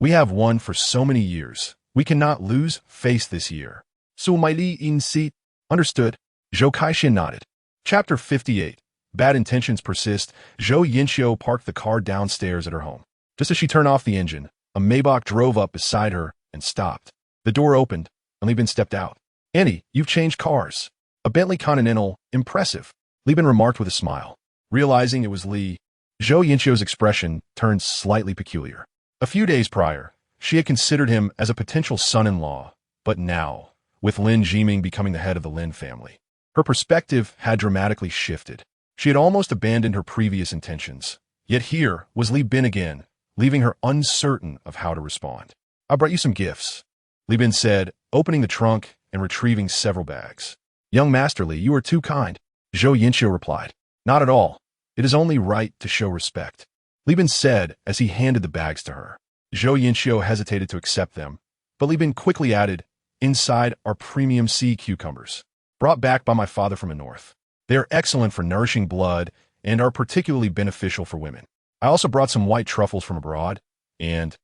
We have won for so many years. We cannot lose face this year. Su Meili in seat. Understood. Zhou Kaixian nodded. Chapter 58. bad intentions persist, Zhou Yinxiu parked the car downstairs at her home. Just as she turned off the engine, a Maybach drove up beside her and stopped. The door opened, and Li Bin stepped out. "Annie, you've changed cars." "A Bentley Continental, impressive," Li Bin remarked with a smile. Realizing it was Li, Zhou Yinxiu's expression turned slightly peculiar. A few days prior, she had considered him as a potential son-in-law, but now, with Lin Jiming becoming the head of the Lin family, her perspective had dramatically shifted. She had almost abandoned her previous intentions. Yet here was Li Bin again, leaving her uncertain of how to respond. "I brought you some gifts," Li Bin said, opening the trunk and retrieving several bags. "Young Master Li, you are too kind," Zhou Yinxiu replied. "Not at all. It is only right to show respect," Li Bin said as he handed the bags to her. Zhou Yinxiu hesitated to accept them, but Li Bin quickly added, "Inside are premium sea cucumbers, brought back by my father from the north. They are excellent for nourishing blood and are particularly beneficial for women. I also brought some white truffles from abroad, and..."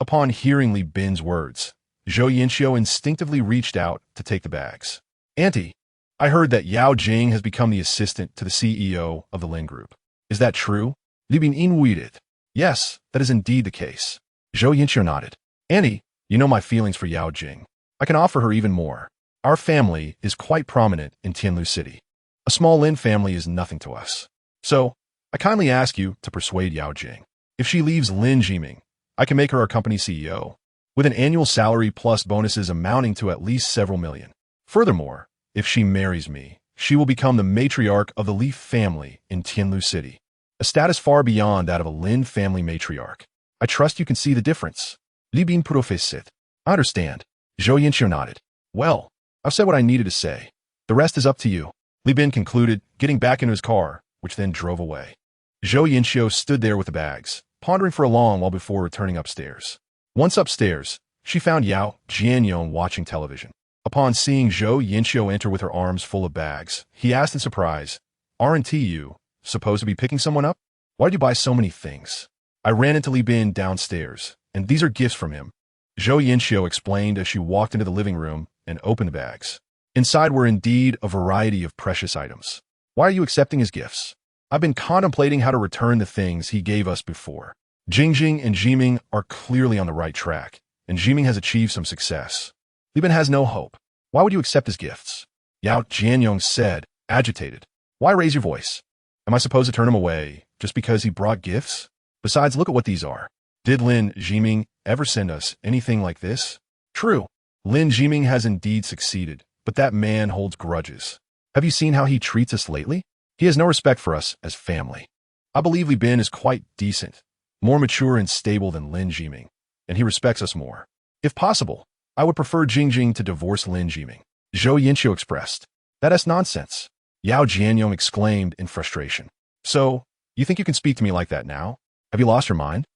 Upon hearing Li Bin's words, Zhou Yinxiu instinctively reached out to take the bags. "Auntie, I heard that Yao Jing has become the assistant to the CEO of the Lin Group. Is that true?" Li Bin inwided. "Yes, that is indeed the case." Zhou Yinxiu nodded. "Auntie, you know my feelings for Yao Jing. I can offer her even more. Our family is quite prominent in Tianlu City. A small Lin family is nothing to us. So, I kindly ask you to persuade Yao Jing. If she leaves Lin Jiming, I can make her our company CEO, with an annual salary plus bonuses amounting to at least several million. Furthermore, if she marries me, she will become the matriarch of the Li family in Tianlu City, a status far beyond that of a Lin family matriarch. I trust you can see the difference." Li Bin professed. "I understand." Zhou Yinxiu nodded. "Well, I've said what I needed to say. The rest is up to you," Li Bin concluded, getting back into his car, which then drove away. Zhou Yinxiu stood there with the bags, pondering for a long while before returning upstairs. Once upstairs, she found Yao Jianyong watching television. Upon seeing Zhou Yinxiu enter with her arms full of bags, he asked in surprise, "Aren't you supposed to be picking someone up? Why did you buy so many things?" "I ran into Li Bin downstairs, and these are gifts from him," Zhou Yinxiu explained as she walked into the living room and opened the bags. Inside were indeed a variety of precious items. "Why are you accepting his gifts?" "I've been contemplating how to return the things he gave us before. Jingjing and Jiming are clearly on the right track, and Jiming has achieved some success. Li Bin has no hope. Why would you accept his gifts?" Yao Jianyong said, agitated. "Why raise your voice? Am I supposed to turn him away just because he brought gifts? Besides, look at what these are. Did Lin Jiming ever send us anything like this?" "True. Lin Jiming has indeed succeeded, but that man holds grudges. Have you seen how he treats us lately? He has no respect for us as family. I believe Li Bin is quite decent, more mature and stable than Lin Jiming, and he respects us more. If possible, I would prefer Jingjing to divorce Lin Jiming," Zhou Yinxiu expressed. "That is nonsense," Yao Jianyong exclaimed in frustration. "So, you think you can speak to me like that now? Have you lost your mind?"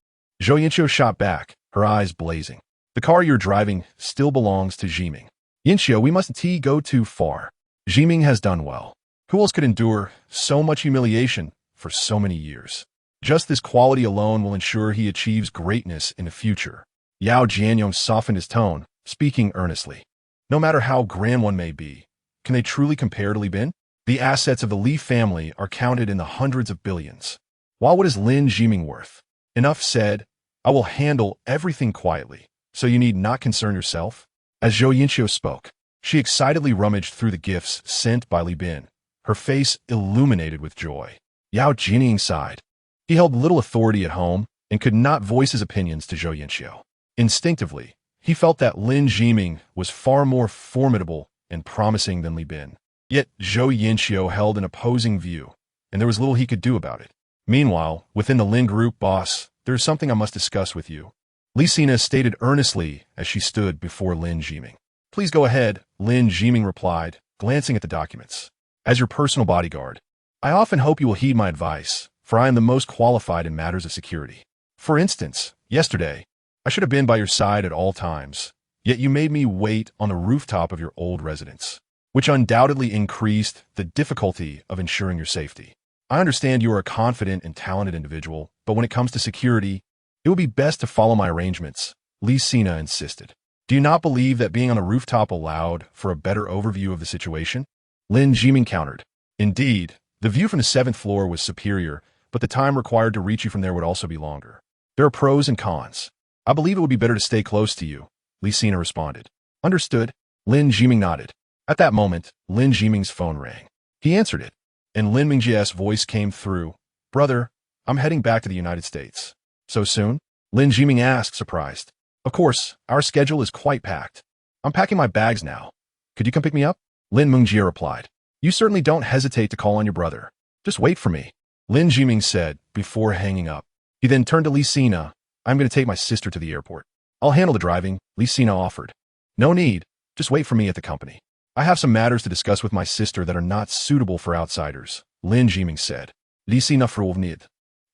Zhou Yinxiu shot back, her eyes blazing. "The car you're driving still belongs to Jiming. Yinxiu, we mustn't go too far. Jiming has done well. Who else could endure so much humiliation for so many years? Just this quality alone will ensure he achieves greatness in the future." Yao Jianyong softened his tone, speaking earnestly. "No matter how grand one may be, can they truly compare to Li Bin? The assets of the Li family are counted in the hundreds of billions. While what is Lin Jiming worth? Enough said. I will handle everything quietly, so you need not concern yourself." As Zhou Yinxiu spoke, she excitedly rummaged through the gifts sent by Li Bin, her face illuminated with joy. Yao Jianyong sighed. He held little authority at home and could not voice his opinions to Zhou Yinxiu. Instinctively, he felt that Lin Jiming was far more formidable and promising than Li Bin. Yet Zhou Yinxiu held an opposing view, and there was little he could do about it. Meanwhile, within the Lin Group, "Boss, there is something I must discuss with you," Li Sina stated earnestly as she stood before Lin Jiming. "Please go ahead," Lin Jiming replied, glancing at the documents. "As your personal bodyguard, I often hope you will heed my advice, for I am the most qualified in matters of security. For instance, yesterday, I should have been by your side at all times, yet you made me wait on the rooftop of your old residence, which undoubtedly increased the difficulty of ensuring your safety. I understand you are a confident and talented individual, but when it comes to security, it would be best to follow my arrangements," Li Sina insisted. "Do you not believe that being on the rooftop allowed for a better overview of the situation?" Lin Jiming countered. "Indeed, The view from the 7th floor was superior, but the time required to reach you from there would also be longer. There are pros and cons. I believe it would be better to stay close to you, Li Sina responded. Understood. Lin Jiming nodded. At that moment, Lin Jiming's phone rang. He answered it, and Lin Mingjia's voice came through. Brother, I'm heading back to the United States. So soon? Lin Jiming asked, surprised. Of course, our schedule is quite packed. I'm packing my bags now. Could you come pick me up? Lin Mingjia replied. You certainly don't hesitate to call on your brother. Just wait for me, Lin Jiming said before hanging up. He then turned to Li Sina. I'm going to take my sister to the airport. I'll handle the driving, Li Sina offered. No need. Just wait for me at the company. I have some matters to discuss with my sister that are not suitable for outsiders, Lin Jiming said. Li Sina frovnid.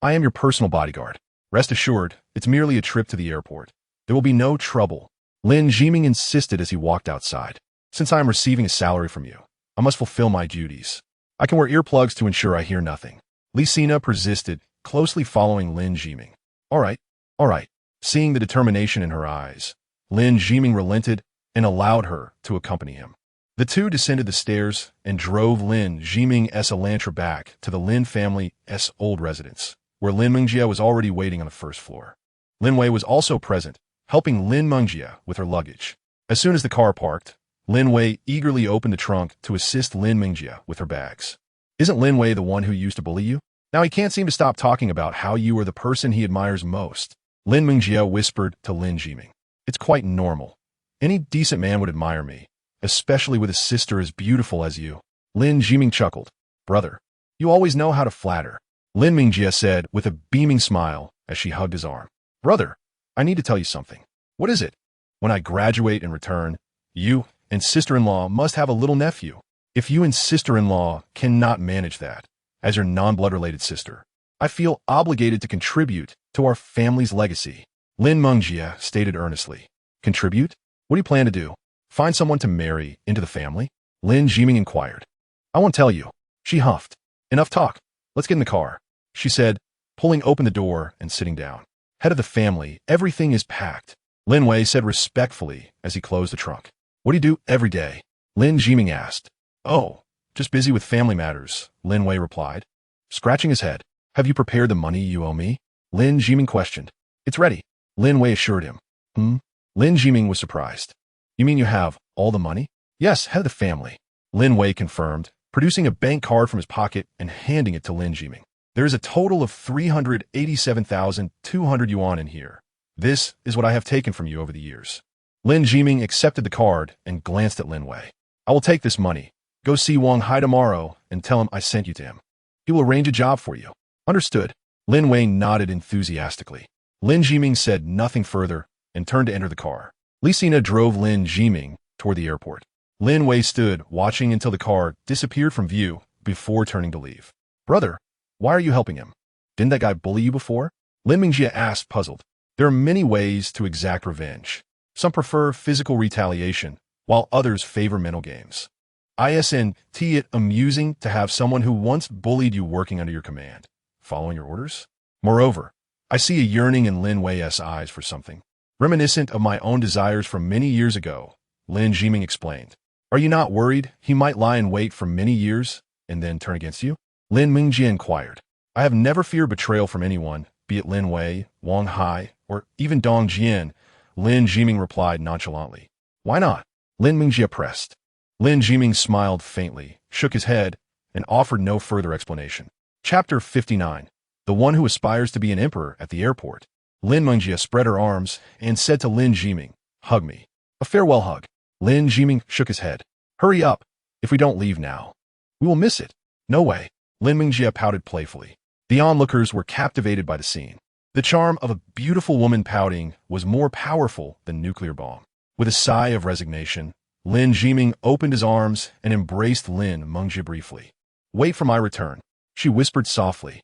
I am your personal bodyguard. Rest assured, it's merely a trip to the airport. There will be no trouble. Lin Jiming insisted as he walked outside. Since I am receiving a salary from you, I must fulfill my duties. I can wear earplugs to ensure I hear nothing. Li Sina persisted, closely following Lin Jiming. All right. Seeing the determination in her eyes, Lin Jiming relented and allowed her to accompany him. The two descended the stairs and drove Lin Jiming's Elantra back to the Lin family's old residence, where Lin Mingjia was already waiting on the first floor. Lin Wei was also present, helping Lin Mingjia with her luggage. As soon as the car parked, Lin Wei eagerly opened the trunk to assist Lin Mingjia with her bags. Isn't Lin Wei the one who used to bully you? Now he can't seem to stop talking about how you are the person he admires most, Lin Mingjia whispered to Lin Jiming. It's quite normal. Any decent man would admire me, especially with a sister as beautiful as you. Lin Jiming chuckled. Brother, you always know how to flatter, Lin Mingjia said with a beaming smile as she hugged his arm. Brother, I need to tell you something. What is it? When I graduate and return, you and sister-in-law must have a little nephew. If you and sister-in-law cannot manage that, as your non-blood-related sister, I feel obligated to contribute to our family's legacy, Lin Mingjia stated earnestly. Contribute? What do you plan to do? Find someone to marry into the family? Lin Jiming inquired. I won't tell you, she huffed. Enough talk. Let's get in the car, she said, pulling open the door and sitting down. Head of the family, everything is packed, Lin Wei said respectfully as he closed the trunk. What do you do every day? Lin Jiming asked. Oh, just busy with family matters, Lin Wei replied, scratching his head. Have you prepared the money you owe me? Lin Jiming questioned. It's ready, Lin Wei assured him. Lin Jiming was surprised. You mean you have all the money? Yes, head of the family, Lin Wei confirmed, producing a bank card from his pocket and handing it to Lin Jiming. There is a total of 387,200 yuan in here. This is what I have taken from you over the years. Lin Jiming accepted the card and glanced at Lin Wei. I will take this money. Go see Wang Hai tomorrow and tell him I sent you to him. He will arrange a job for you. Understood. Lin Wei nodded enthusiastically. Lin Jiming said nothing further and turned to enter the car. Li Sina drove Lin Jiming toward the airport. Lin Wei stood, watching until the car disappeared from view before turning to leave. Brother, why are you helping him? Didn't that guy bully you before? Lin Mingjia asked, puzzled. There are many ways to exact revenge. Some prefer physical retaliation, while others favor mental games. Isn't it amusing to have someone who once bullied you working under your command, following your orders? Moreover, I see a yearning in Lin Wei's eyes for something, reminiscent of my own desires from many years ago, Lin Jiming explained. Are you not worried he might lie in wait for many years and then turn against you? Lin Mingjia inquired. I have never feared betrayal from anyone, be it Lin Wei, Wang Hai, or even Dong Jian, Lin Jiming replied nonchalantly. Why not? Lin Mingjia pressed. Lin Jiming smiled faintly, shook his head, and offered no further explanation. Chapter 59. The one who aspires to be an emperor at the airport. Lin Mingjia spread her arms and said to Lin Jiming, hug me. A farewell hug. Lin Jiming shook his head. Hurry up. If we don't leave now, we will miss it. No way. Lin Mingjia pouted playfully. The onlookers were captivated by the scene. The charm of a beautiful woman pouting was more powerful than nuclear bomb. With a sigh of resignation, Lin Jiming opened his arms and embraced Lin Mingjia briefly. Wait for my return, she whispered softly.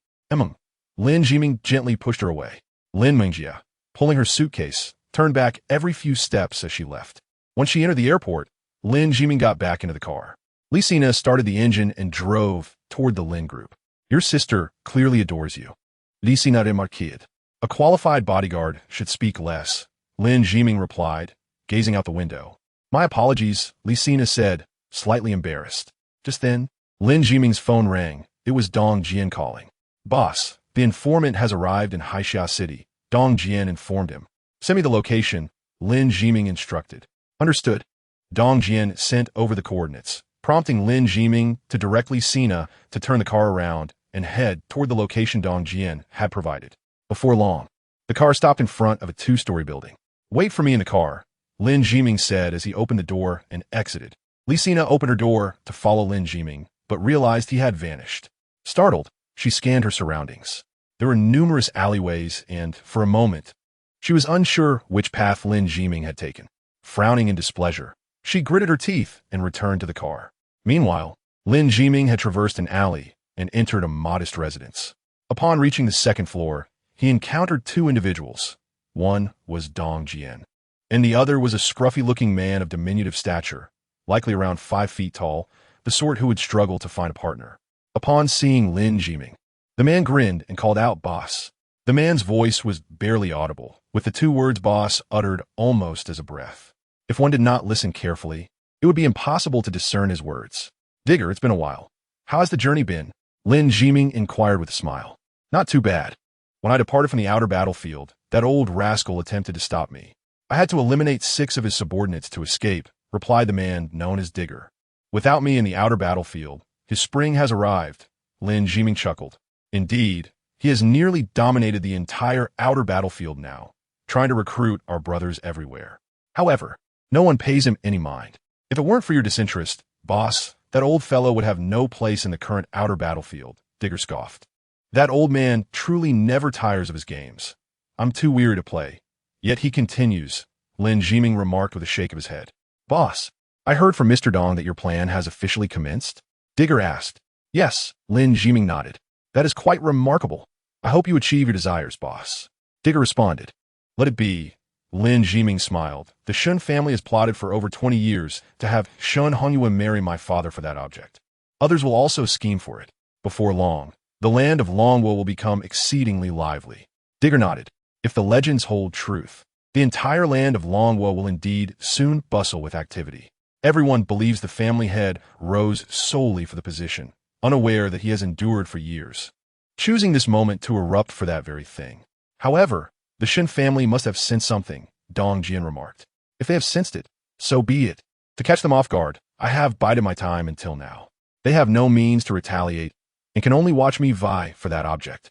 Lin Jiming gently pushed her away. Lin Mingjia, pulling her suitcase, turned back every few steps as she left. When she entered the airport, Lin Jiming got back into the car. Li Sina started the engine and drove toward the Lin group. Your sister clearly adores you. Li Sina remarqued. A qualified bodyguard should speak less, Lin Jiming replied, gazing out the window. My apologies, Li Sina said, slightly embarrassed. Just then, Lin Jiming's phone rang, It was Dong Jian calling. Boss, the informant has arrived in Haixia City, Dong Jian informed him. Send me the location, Lin Jiming instructed. Understood. Dong Jian sent over the coordinates, prompting Lin Jiming to directly Sina to turn the car around and head toward the location Dong Jian had provided. Before long, the car stopped in front of a two-story building. Wait for me in the car, Lin Jiming said as he opened the door and exited. Li Sina opened her door to follow Lin Jiming, but realized he had vanished. Startled, she scanned her surroundings. There were numerous alleyways and, for a moment, she was unsure which path Lin Jiming had taken. Frowning in displeasure, she gritted her teeth and returned to the car. Meanwhile, Lin Jiming had traversed an alley and entered a modest residence. Upon reaching the second floor, he encountered two individuals. One was Dong Jian, and the other was a scruffy-looking man of diminutive stature, likely around 5 feet tall, the sort who would struggle to find a partner. Upon seeing Lin Jiming, the man grinned and called out, "Boss." The man's voice was barely audible, with the two words boss uttered almost as a breath. If one did not listen carefully, it would be impossible to discern his words. "Digger, it's been a while. How has the journey been?" Lin Jiming inquired with a smile. "Not too bad. When I departed from the outer battlefield, that old rascal attempted to stop me. I had to eliminate 6 of his subordinates to escape," replied the man known as Digger. "Without me in the outer battlefield, his spring has arrived," Lin Jiming chuckled. "Indeed, he has nearly dominated the entire outer battlefield now, trying to recruit our brothers everywhere. However, no one pays him any mind. If it weren't for your disinterest, boss, that old fellow would have no place in the current outer battlefield," Digger scoffed. "That old man truly never tires of his games. I'm too weary to play. Yet he continues," Lin Jiming remarked with a shake of his head. "Boss, I heard from Mr. Dong that your plan has officially commenced?" Digger asked. "Yes," Lin Jiming nodded. "That is quite remarkable. I hope you achieve your desires, boss." Digger responded. "Let it be." Lin Jiming smiled. "The Shun family has plotted for over 20 years to have Shun Hongyue marry my father for that object. Others will also scheme for it. Before long, the land of Longwo will become exceedingly lively." Digger nodded. "If the legends hold truth, the entire land of Longwo will indeed soon bustle with activity. Everyone believes the family head rose solely for the position, unaware that he has endured for years, choosing this moment to erupt for that very thing. However, the Shin family must have sensed something," Dong Jian remarked. "If they have sensed it, so be it. To catch them off guard, I have bided my time until now. They have no means to retaliate and can only watch me vie for that object."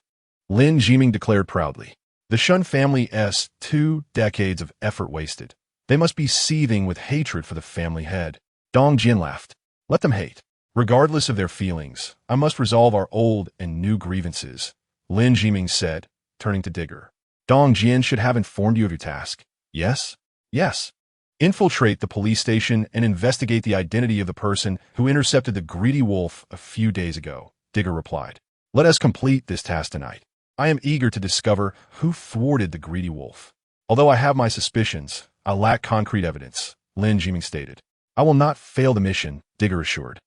Lin Jiming declared proudly. "The Shun family's 2 decades of effort wasted. They must be seething with hatred for the family head." Dong Jian laughed. "Let them hate. Regardless of their feelings, I must resolve our old and new grievances," Lin Jiming said, turning to Digger. "Dong Jian should have informed you of your task. Yes?" "Yes. Infiltrate the police station and investigate the identity of the person who intercepted the greedy wolf a few days ago," Digger replied. "Let us complete this task tonight. I am eager to discover who thwarted the greedy wolf. Although I have my suspicions, I lack concrete evidence," Lin Jiming stated. "I will not fail the mission," Digger assured.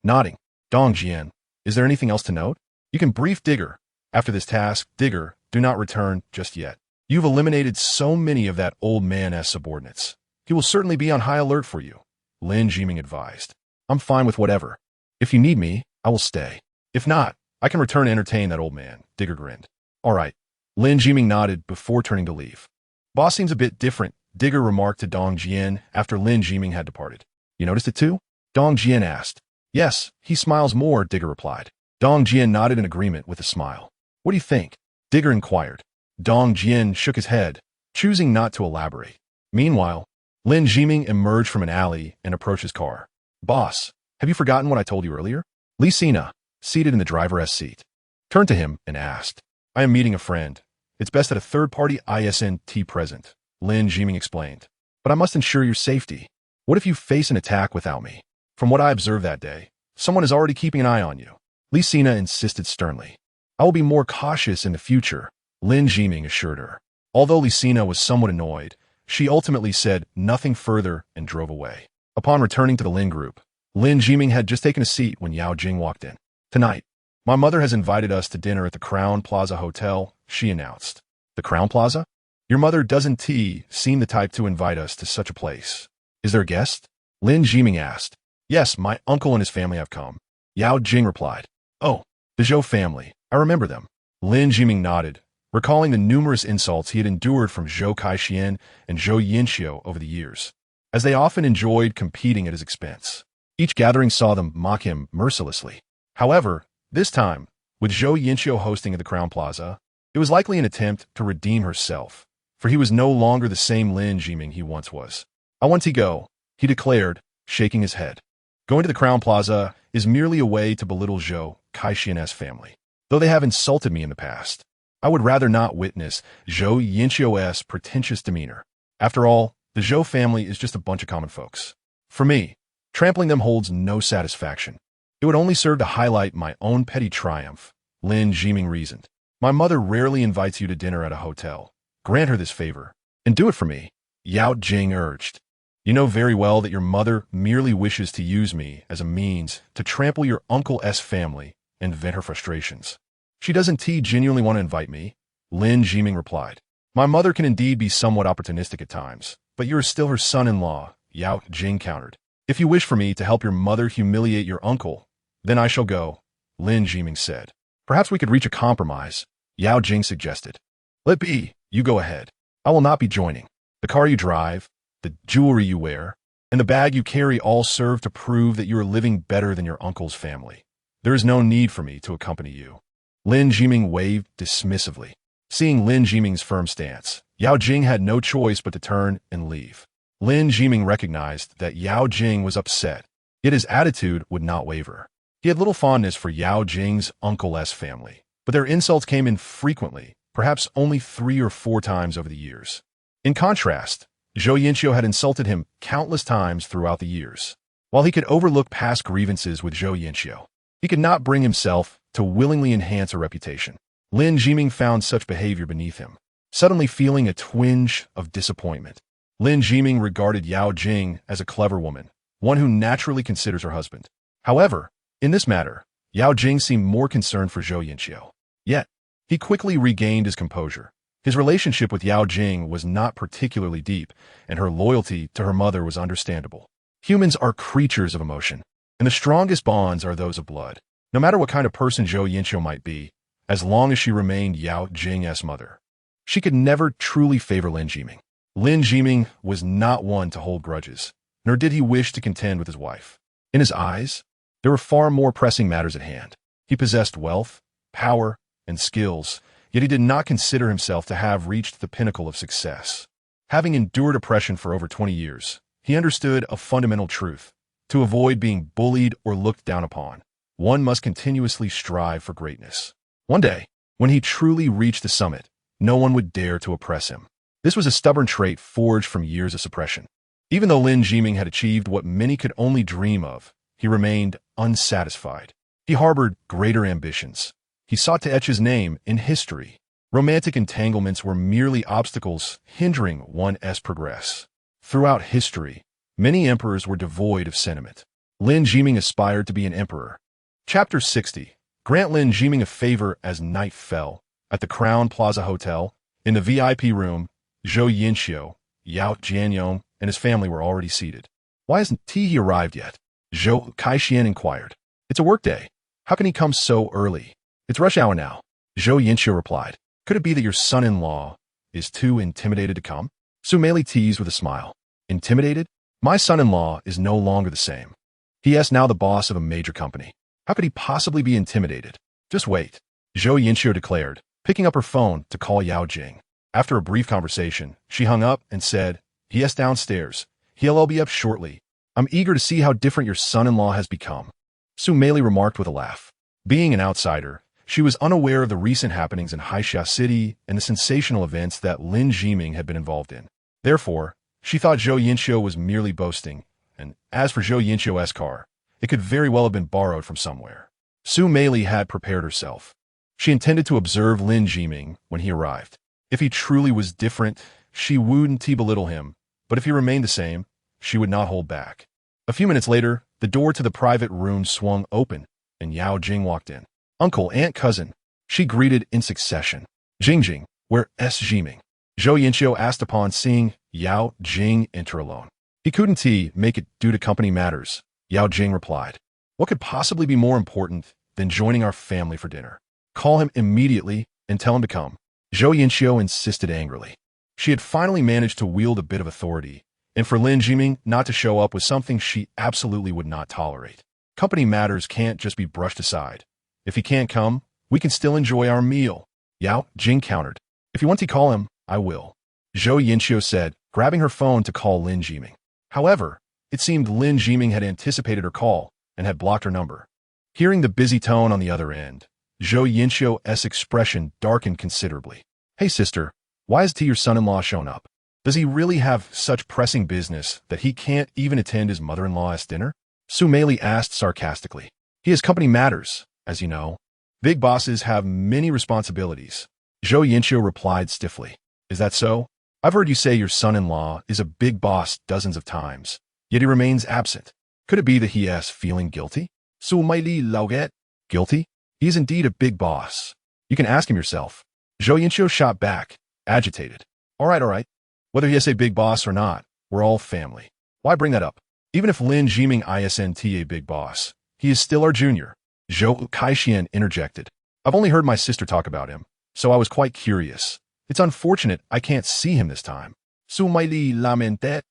Nodding, "Dong Jian, is there anything else to note?" "You can brief Digger. After this task, Digger, do not return just yet. You've eliminated so many of that old man's subordinates. He will certainly be on high alert for you," Lin Jiming advised. "I'm fine with whatever. If you need me, I will stay. If not, I can return to entertain that old man," Digger grinned. "All right." Lin Jiming nodded before turning to leave. "Boss seems a bit different," Digger remarked to Dong Jian after Lin Jiming had departed. "You noticed it too?" Dong Jian asked. "Yes, he smiles more," Digger replied. Dong Jian nodded in agreement with a smile. "What do you think?" Digger inquired. Dong Jian shook his head, choosing not to elaborate. Meanwhile, Lin Jiming emerged from an alley and approached his car. "Boss, have you forgotten what I told you earlier?" Li Sina, seated in the driver's seat, turned to him and asked. "I am meeting a friend. It's best that a third-party isn't present," Lin Jiming explained. "But I must ensure your safety. What if you face an attack without me? From what I observed that day, someone is already keeping an eye on you." Li Sina insisted sternly. "I will be more cautious in the future," Lin Jiming assured her. Although Li Sina was somewhat annoyed, she ultimately said nothing further and drove away. Upon returning to the Lin group, Lin Jiming had just taken a seat when Yao Jing walked in. "Tonight, my mother has invited us to dinner at the Crown Plaza Hotel," she announced. "The Crown Plaza? Your mother doesn't seem the type to invite us to such a place. Is there a guest?" Lin Jiming asked. "Yes, my uncle and his family have come," Yao Jing replied. "Oh, The Zhou family. I remember them. Lin Jiming nodded, recalling the numerous insults he had endured from Zhou Kaixian and Zhou Yinxiu over the years, as they often enjoyed competing at his expense. Each gathering saw them mock him mercilessly. However, this time, with Zhou Yinxiu hosting at the Crown Plaza, it was likely an attempt to redeem herself, for he was no longer the same Lin Jiming he once was. "I want to go," he declared, shaking his head. "Going to the Crown Plaza is merely a way to belittle Zhou Kaixian's family. Though they have insulted me in the past, I would rather not witness Zhou Yinxiu's pretentious demeanor. After all, the Zhou family is just a bunch of common folks. For me, trampling them holds no satisfaction. It would only serve to highlight my own petty triumph," Lin Jiming reasoned. "My mother rarely invites you to dinner at a hotel. Grant her this favor, and do it for me," Yao Jing urged. "You know very well that your mother merely wishes to use me as a means to trample your uncle's family and vent her frustrations. She doesn't genuinely want to invite me," Lin Jiming replied. "My mother can indeed be somewhat opportunistic at times, but you are still her son-in-law," Yao Jing countered. "If you wish for me to help your mother humiliate your uncle, then I shall go," Lin Jiming said. "Perhaps we could reach a compromise," Yao Jing suggested. "Let be, you go ahead. I will not be joining. The car you drive, the jewelry you wear, and the bag you carry all serve to prove that you are living better than your uncle's family. There is no need for me to accompany you." Lin Jiming waved dismissively. Seeing Lin Jiming's firm stance, Yao Jing had no choice but to turn and leave. Lin Jiming recognized that Yao Jing was upset, yet his attitude would not waver. He had little fondness for Yao Jing's uncle's family, but their insults came in frequently, perhaps only 3 or 4 times over the years. In contrast, Zhou Yinxiu had insulted him countless times throughout the years. While he could overlook past grievances with Zhou Yinxiu, he could not bring himself to willingly enhance a reputation. Lin Jiming found such behavior beneath him, suddenly feeling a twinge of disappointment. Lin Jiming regarded Yao Jing as a clever woman, one who naturally considers her husband. However, in this matter, Yao Jing seemed more concerned for Zhou Yinxiu. Yet, he quickly regained his composure. His relationship with Yao Jing was not particularly deep, and her loyalty to her mother was understandable. Humans are creatures of emotion, and the strongest bonds are those of blood. No matter what kind of person Zhou Yinxiu might be, as long as she remained Yao Jing's mother, she could never truly favor Lin Jiming. Lin Jiming was not one to hold grudges, nor did he wish to contend with his wife. In his eyes, there were far more pressing matters at hand. He possessed wealth, power, and skills, yet he did not consider himself to have reached the pinnacle of success. Having endured oppression for over 20 years, he understood a fundamental truth. To avoid being bullied or looked down upon, one must continuously strive for greatness. One day, when he truly reached the summit, no one would dare to oppress him. This was a stubborn trait forged from years of suppression. Even though Lin Jiming had achieved what many could only dream of, he remained unsatisfied. He harbored greater ambitions. He sought to etch his name in history. Romantic entanglements were merely obstacles hindering one's progress. Throughout history, many emperors were devoid of sentiment. Lin Jiming aspired to be an emperor. Chapter 60. Grant Lin Jiming a favor. As night fell, at the Crown Plaza Hotel, in the VIP room, Zhou Yinxiu, Yao Jianyong, and his family were already seated. "Why hasn't he arrived yet?" Zhou Kaixian inquired. "It's a workday. How can he come so early?" "It's rush hour now," Zhou Yinxiu replied. "Could it be that your son-in-law is too intimidated to come?" Su Meili teased with a smile. "Intimidated? My son-in-law is no longer the same. He is now the boss of a major company. How could he possibly be intimidated?" "Just wait," Zhou Yinxiu declared, picking up her phone to call Yao Jing. After a brief conversation, she hung up and said, "He is downstairs. He'll be up shortly. I'm eager to see how different your son-in-law has become," Su Meili remarked with a laugh. Being an outsider, she was unaware of the recent happenings in Haixia City and the sensational events that Lin Jiming had been involved in. Therefore, she thought Zhou Yinxiu was merely boasting, and as for Zhou Yinxiu's car, it could very well have been borrowed from somewhere. Su Meili had prepared herself. She intended to observe Lin Jiming when he arrived. If he truly was different, she wouldn't belittle him, but if he remained the same, she would not hold back. A few minutes later, the door to the private room swung open, and Yao Jing walked in. "Uncle, aunt, cousin," she greeted in succession. "Jing, where is Jiming?" Zhou Yinxiu asked upon seeing Yao Jing enter alone. "He couldn't make it due to company matters," Yao Jing replied. "What could possibly be more important then joining our family for dinner. Call him immediately and tell him to come. Zhou Yinxiu insisted angrily. She had finally managed to wield a bit of authority, and for Lin Jiming not to show up was something she absolutely would not tolerate. Company matters can't just be brushed aside. If he can't come, we can still enjoy our meal. Yao Jing countered. If you want to call him, I will. Zhou Yinxiu said, grabbing her phone to call Lin Jiming. However, it seemed Lin Jiming had anticipated her call and had blocked her number. Hearing the busy tone on the other end, Zhou Yinxiu's expression darkened considerably. Hey sister, why has your son-in-law shown up? Does he really have such pressing business that he can't even attend his mother-in-law's dinner? Su Meili asked sarcastically. He has company matters, as you know. Big bosses have many responsibilities. Zhou Yinxiu replied stiffly. Is that so? I've heard you say your son-in-law is a big boss dozens of times, yet he remains absent. Could it be that he is feeling guilty? Su Meili lauget. Guilty? He is indeed a big boss. You can ask him yourself. Zhou Yinxiu shot back, agitated. All right. Whether he is a big boss or not, we're all family. Why bring that up? Even if Lin Jiming isn't a big boss, he is still our junior. Zhou Kaixian interjected. I've only heard my sister talk about him, so I was quite curious. It's unfortunate I can't see him this time. Su Meili lamented.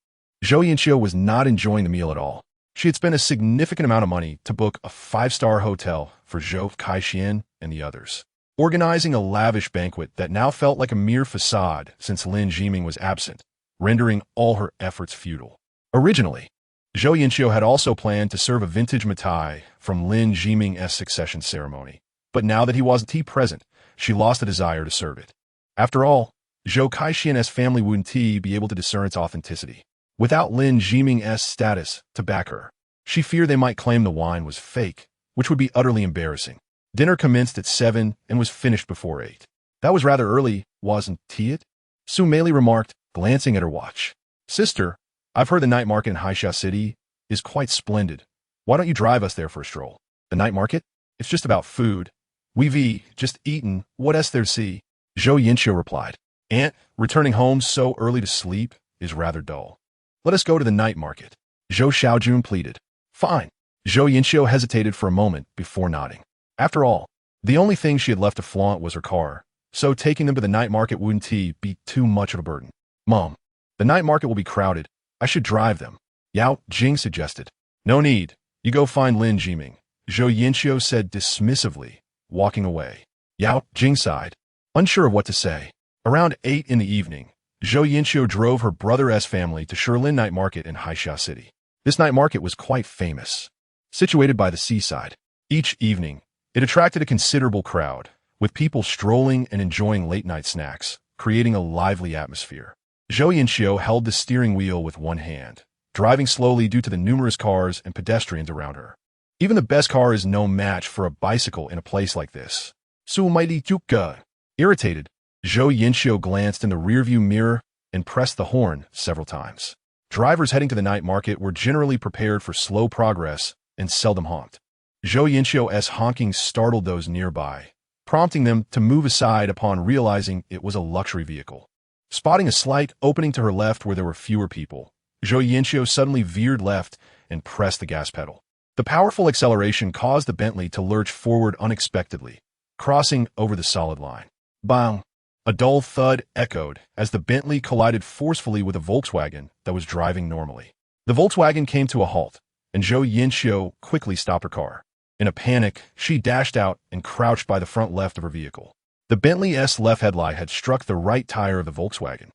Zhou Yinxiu was not enjoying the meal at all. She had spent a significant amount of money to book a 5-star hotel for Zhou Kaixian and the others, organizing a lavish banquet that now felt like a mere facade since Lin Jiming was absent, rendering all her efforts futile. Originally, Zhou Yinxiu had also planned to serve a vintage mitai from Lin Jiming's succession ceremony, but now that he wasn't present, she lost the desire to serve it. After all, Zhou Kaixian's family wouldn't be able to discern its authenticity. Without Lin Jiming's status to back her, she feared they might claim the wine was fake, which would be utterly embarrassing. Dinner commenced at 7 and was finished before 8. That was rather early, wasn't it? Su Meili remarked, glancing at her watch. Sister, I've heard the night market in Haisha City is quite splendid. Why don't you drive us there for a stroll? The night market? It's just about food. We've just eaten. What else there's see? Zhou Yinxiu replied. Aunt, returning home so early to sleep is rather dull. Let us go to the night market. Zhou Xiaojun pleaded. Fine. Zhou Yinxiu hesitated for a moment before nodding. After all, the only thing she had left to flaunt was her car, so taking them to the night market wouldn't be too much of a burden. Mom, the night market will be crowded. I should drive them. Yao Jing suggested. No need. You go find Lin Jiming. Zhou Yinxiu said dismissively, walking away. Yao Jing sighed, unsure of what to say. Around 8 in the evening, Zhou Yinxiu drove her brother's family to Shilin Night Market in Haisha City. This night market was quite famous. Situated by the seaside, each evening, it attracted a considerable crowd, with people strolling and enjoying late-night snacks, creating a lively atmosphere. Zhou Yinxiu held the steering wheel with one hand, driving slowly due to the numerous cars and pedestrians around her. Even the best car is no match for a bicycle in a place like this. Su Meili Juka. Irritated, Zhou Yinxiu glanced in the rearview mirror and pressed the horn several times. Drivers heading to the night market were generally prepared for slow progress and seldom honked. Zhou Yinxiu's honking startled those nearby, prompting them to move aside upon realizing it was a luxury vehicle. Spotting a slight opening to her left where there were fewer people, Zhou Yinxiu suddenly veered left and pressed the gas pedal. The powerful acceleration caused the Bentley to lurch forward unexpectedly, crossing over the solid line. Bang! A dull thud echoed as the Bentley collided forcefully with a Volkswagen that was driving normally. The Volkswagen came to a halt, and Zhou Yinxiu quickly stopped her car. In a panic, she dashed out and crouched by the front left of her vehicle. The Bentley's left headlight had struck the right tire of the Volkswagen,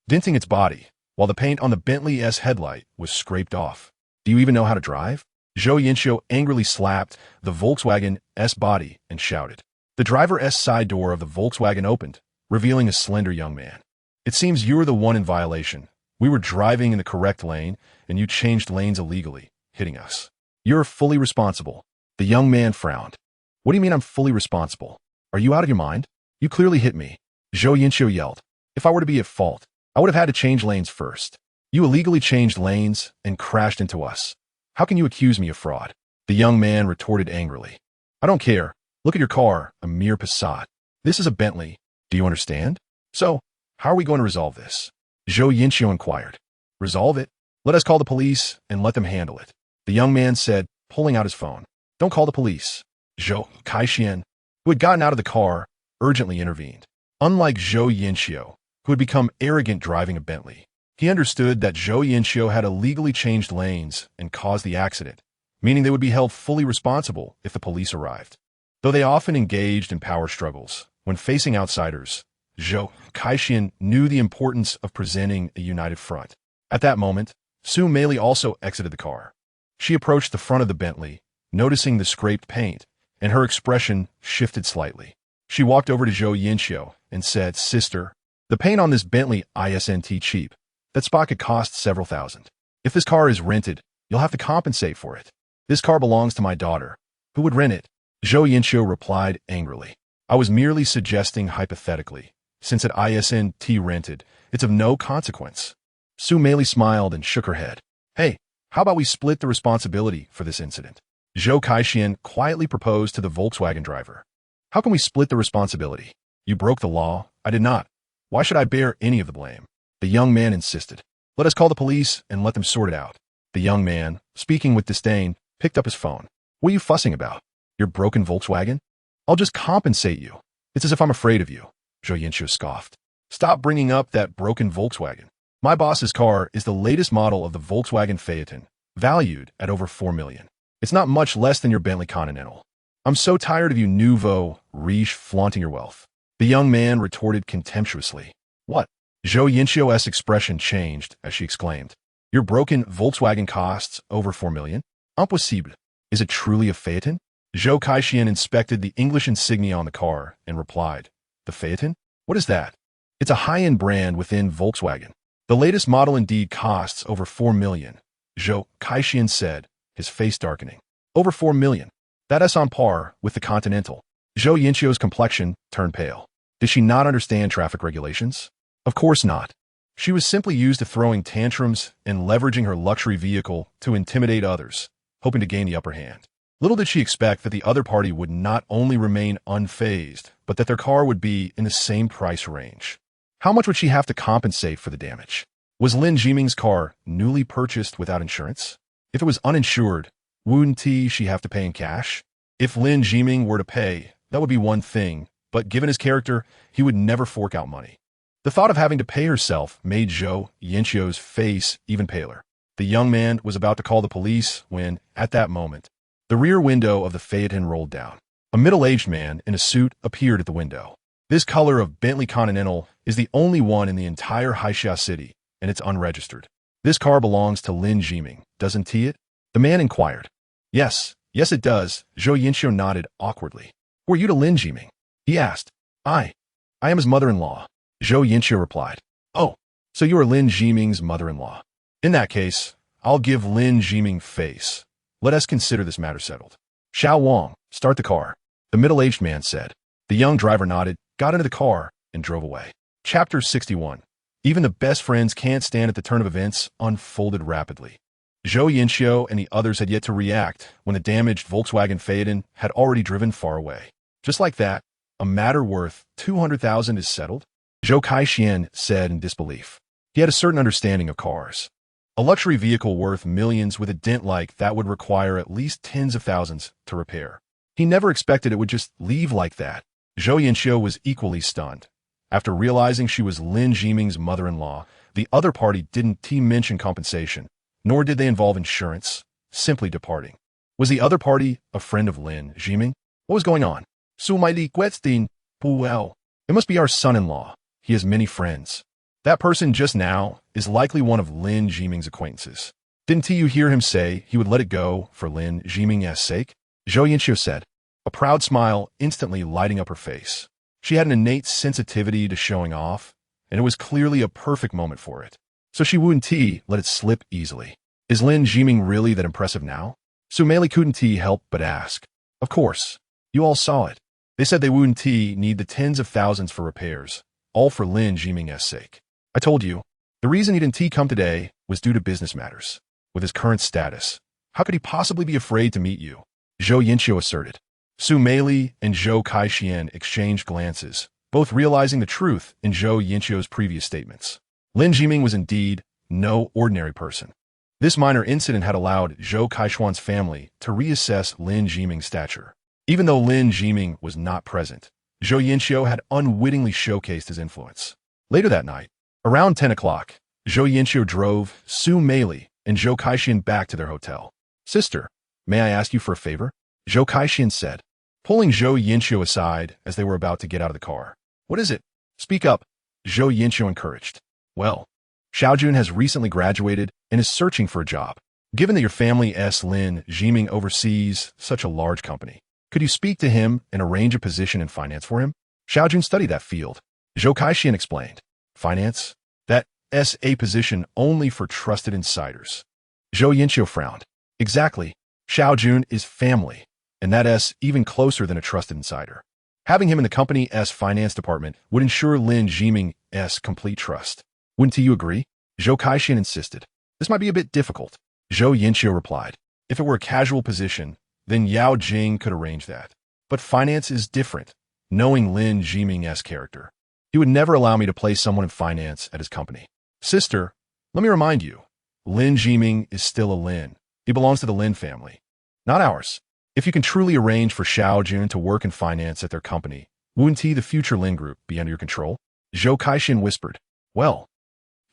denting its body, while the paint on the Bentley's headlight was scraped off. Do you even know how to drive? Zhou Yinxiu angrily slapped the Volkswagen's body and shouted. The driver's side door of the Volkswagen opened, revealing a slender young man. It seems you were the one in violation. We were driving in the correct lane, and you changed lanes illegally, hitting us. You're fully responsible. The young man frowned. What do you mean I'm fully responsible? Are you out of your mind? You clearly hit me. Zhou Yinxiu yelled. If I were to be at fault, I would have had to change lanes first. You illegally changed lanes and crashed into us. How can you accuse me of fraud? The young man retorted angrily. I don't care. Look at your car, a mere Passat. This is a Bentley. Do you understand? So, how are we going to resolve this? Zhou Yinxiu inquired. Resolve it? Let us call the police and let them handle it. The young man said, pulling out his phone. Don't call the police. Zhou Kaixian, who had gotten out of the car, urgently intervened. Unlike Zhou Yinxiu, who had become arrogant driving a Bentley, he understood that Zhou Yinxiu had illegally changed lanes and caused the accident, meaning they would be held fully responsible if the police arrived. Though they often engaged in power struggles, when facing outsiders, Zhou Kaixian knew the importance of presenting a united front. At that moment, Su Meili also exited the car. She approached the front of the Bentley, noticing the scraped paint, and her expression shifted slightly. She walked over to Zhou Yinxiu and said, "Sister, the paint on this Bentley isn't cheap. That spot could cost several thousand. If this car is rented, you'll have to compensate for it. This car belongs to my daughter. Who would rent it?" Zhou Yinxiu replied angrily. "I was merely suggesting hypothetically. Since it isn't rented, it's of no consequence." Su Meili smiled and shook her head. "Hey, how about we split the responsibility for this incident?" Zhou Kaixian quietly proposed to the Volkswagen driver. "How can we split the responsibility? You broke the law. I did not. Why should I bear any of the blame?" The young man insisted. "Let us call the police and let them sort it out." The young man, speaking with disdain, picked up his phone. "What are you fussing about? Your broken Volkswagen? I'll just compensate you. It's as if I'm afraid of you." Zhou Yinxiu scoffed. "Stop bringing up that broken Volkswagen. My boss's car is the latest model of the Volkswagen Phaeton, valued at over 4 million. It's not much less than your Bentley Continental. I'm so tired of you nouveau riche flaunting your wealth." The young man retorted contemptuously. "What?" Zhou Yinxiu's expression changed as she exclaimed. "Your broken Volkswagen costs over 4 million? Impossible. Is it truly a Phaeton?" Zhou Kaixian inspected the English insignia on the car and replied, "The Phaeton? What is that?" "It's a high-end brand within Volkswagen. The latest model indeed costs over 4 million, Zhou Kaixian said, his face darkening. "Over 4 million. That is on par with the Continental." Zhou Yinxiu's complexion turned pale. Did she not understand traffic regulations? Of course not. She was simply used to throwing tantrums and leveraging her luxury vehicle to intimidate others, hoping to gain the upper hand. Little did she expect that the other party would not only remain unfazed, but that their car would be in the same price range. How much would she have to compensate for the damage? Was Lin Jiming's car newly purchased without insurance? If it was uninsured, wouldn't she have to pay in cash? If Lin Jiming were to pay, that would be one thing, but given his character, he would never fork out money. The thought of having to pay herself made Zhou Yinxiu's face even paler. The young man was about to call the police when, at that moment, the rear window of the Phaeton rolled down. A middle-aged man in a suit appeared at the window. This color of Bentley Continental is the only one in the entire Haixia city, and it's unregistered. This car belongs to Lin Jiming, doesn't it? The man inquired. Yes it does. Zhou Yinxiu nodded awkwardly. "Who are you to Lin Jiming?" he asked. I am his mother-in-law," Zhou Yinxiu replied. "Oh, so you are Lin Jiming's mother-in-law. In that case, I'll give Lin Jiming face. Let us consider this matter settled." "Xiao Wang, start the car," the middle-aged man said. The young driver nodded, got into the car, and drove away. Chapter 61. Even the best friends can't stand at the turn of events unfolded rapidly. Zhou Yinxiu and the others had yet to react when the damaged Volkswagen Phaeton had already driven far away. Just like that, a matter worth 200,000 is settled? Zhou Kaixian said in disbelief. He had a certain understanding of cars. A luxury vehicle worth millions with a dent like that would require at least tens of thousands to repair. He never expected it would just leave like that. Zhou Yinxiu was equally stunned. After realizing she was Lin Jiming's mother-in-law, the other party didn't mention compensation, nor did they involve insurance, simply departing. Was the other party a friend of Lin Jiming? What was going on? "Su mai li question, puel." It must be our son-in-law. He has many friends. That person just now is likely one of Lin Jiming's acquaintances. Didn't you hear him say he would let it go for Lin Jiming's sake? Zhou Yinxiu said, a proud smile instantly lighting up her face. She had an innate sensitivity to showing off, and it was clearly a perfect moment for it. So she wouldn't let it slip easily. Is Lin Jiming really that impressive now? Su Meili couldn't help but ask. Of course. You all saw it. They said they wouldn't need the tens of thousands for repairs, all for Lin Jiming's sake. I told you, the reason he didn't come today was due to business matters. With his current status, how could he possibly be afraid to meet you? Zhou Yinxiu asserted. Su Meili and Zhou Kaixian exchanged glances, both realizing the truth in Zhou Yinxiu's previous statements. Lin Jiming was indeed no ordinary person. This minor incident had allowed Zhou Kaixian's family to reassess Lin Jiming's stature. Even though Lin Jiming was not present, Zhou Yinxiu had unwittingly showcased his influence. Later that night, around 10 o'clock, Zhou Yinxiu drove Su Meili and Zhou Kaixian back to their hotel. "Sister, may I ask you for a favor?" Zhou Kaixian said, pulling Zhou Yinxiu aside as they were about to get out of the car. "What is it? Speak up," Zhou Yinxiu encouraged. "Well, Xiaojun has recently graduated and is searching for a job. Given that your family's Lin Jiming oversees such a large company, could you speak to him and arrange a position in finance for him?" Xiaojun studied that field. Zhou Kaixian explained. "Finance? That's a position only for trusted insiders." Zhou Yinxiu frowned. "Exactly. Xiaojun is family, and that's even closer than a trusted insider. Having him in the company's finance department would ensure Lin Jiming's complete trust. Wouldn't you agree?" Zhou Kaixian insisted. "This might be a bit difficult," Zhou Yinxiu replied. "If it were a casual position, then Yao Jing could arrange that. But finance is different. Knowing Lin Jiming's character, he would never allow me to place someone in finance at his company." "Sister, let me remind you, Lin Jiming is still a Lin. He belongs to the Lin family, not ours. If you can truly arrange for Xiaojun to work in finance at their company, wouldn't the future Lin group be under your control?" Zhou Kaixian whispered. "Well,"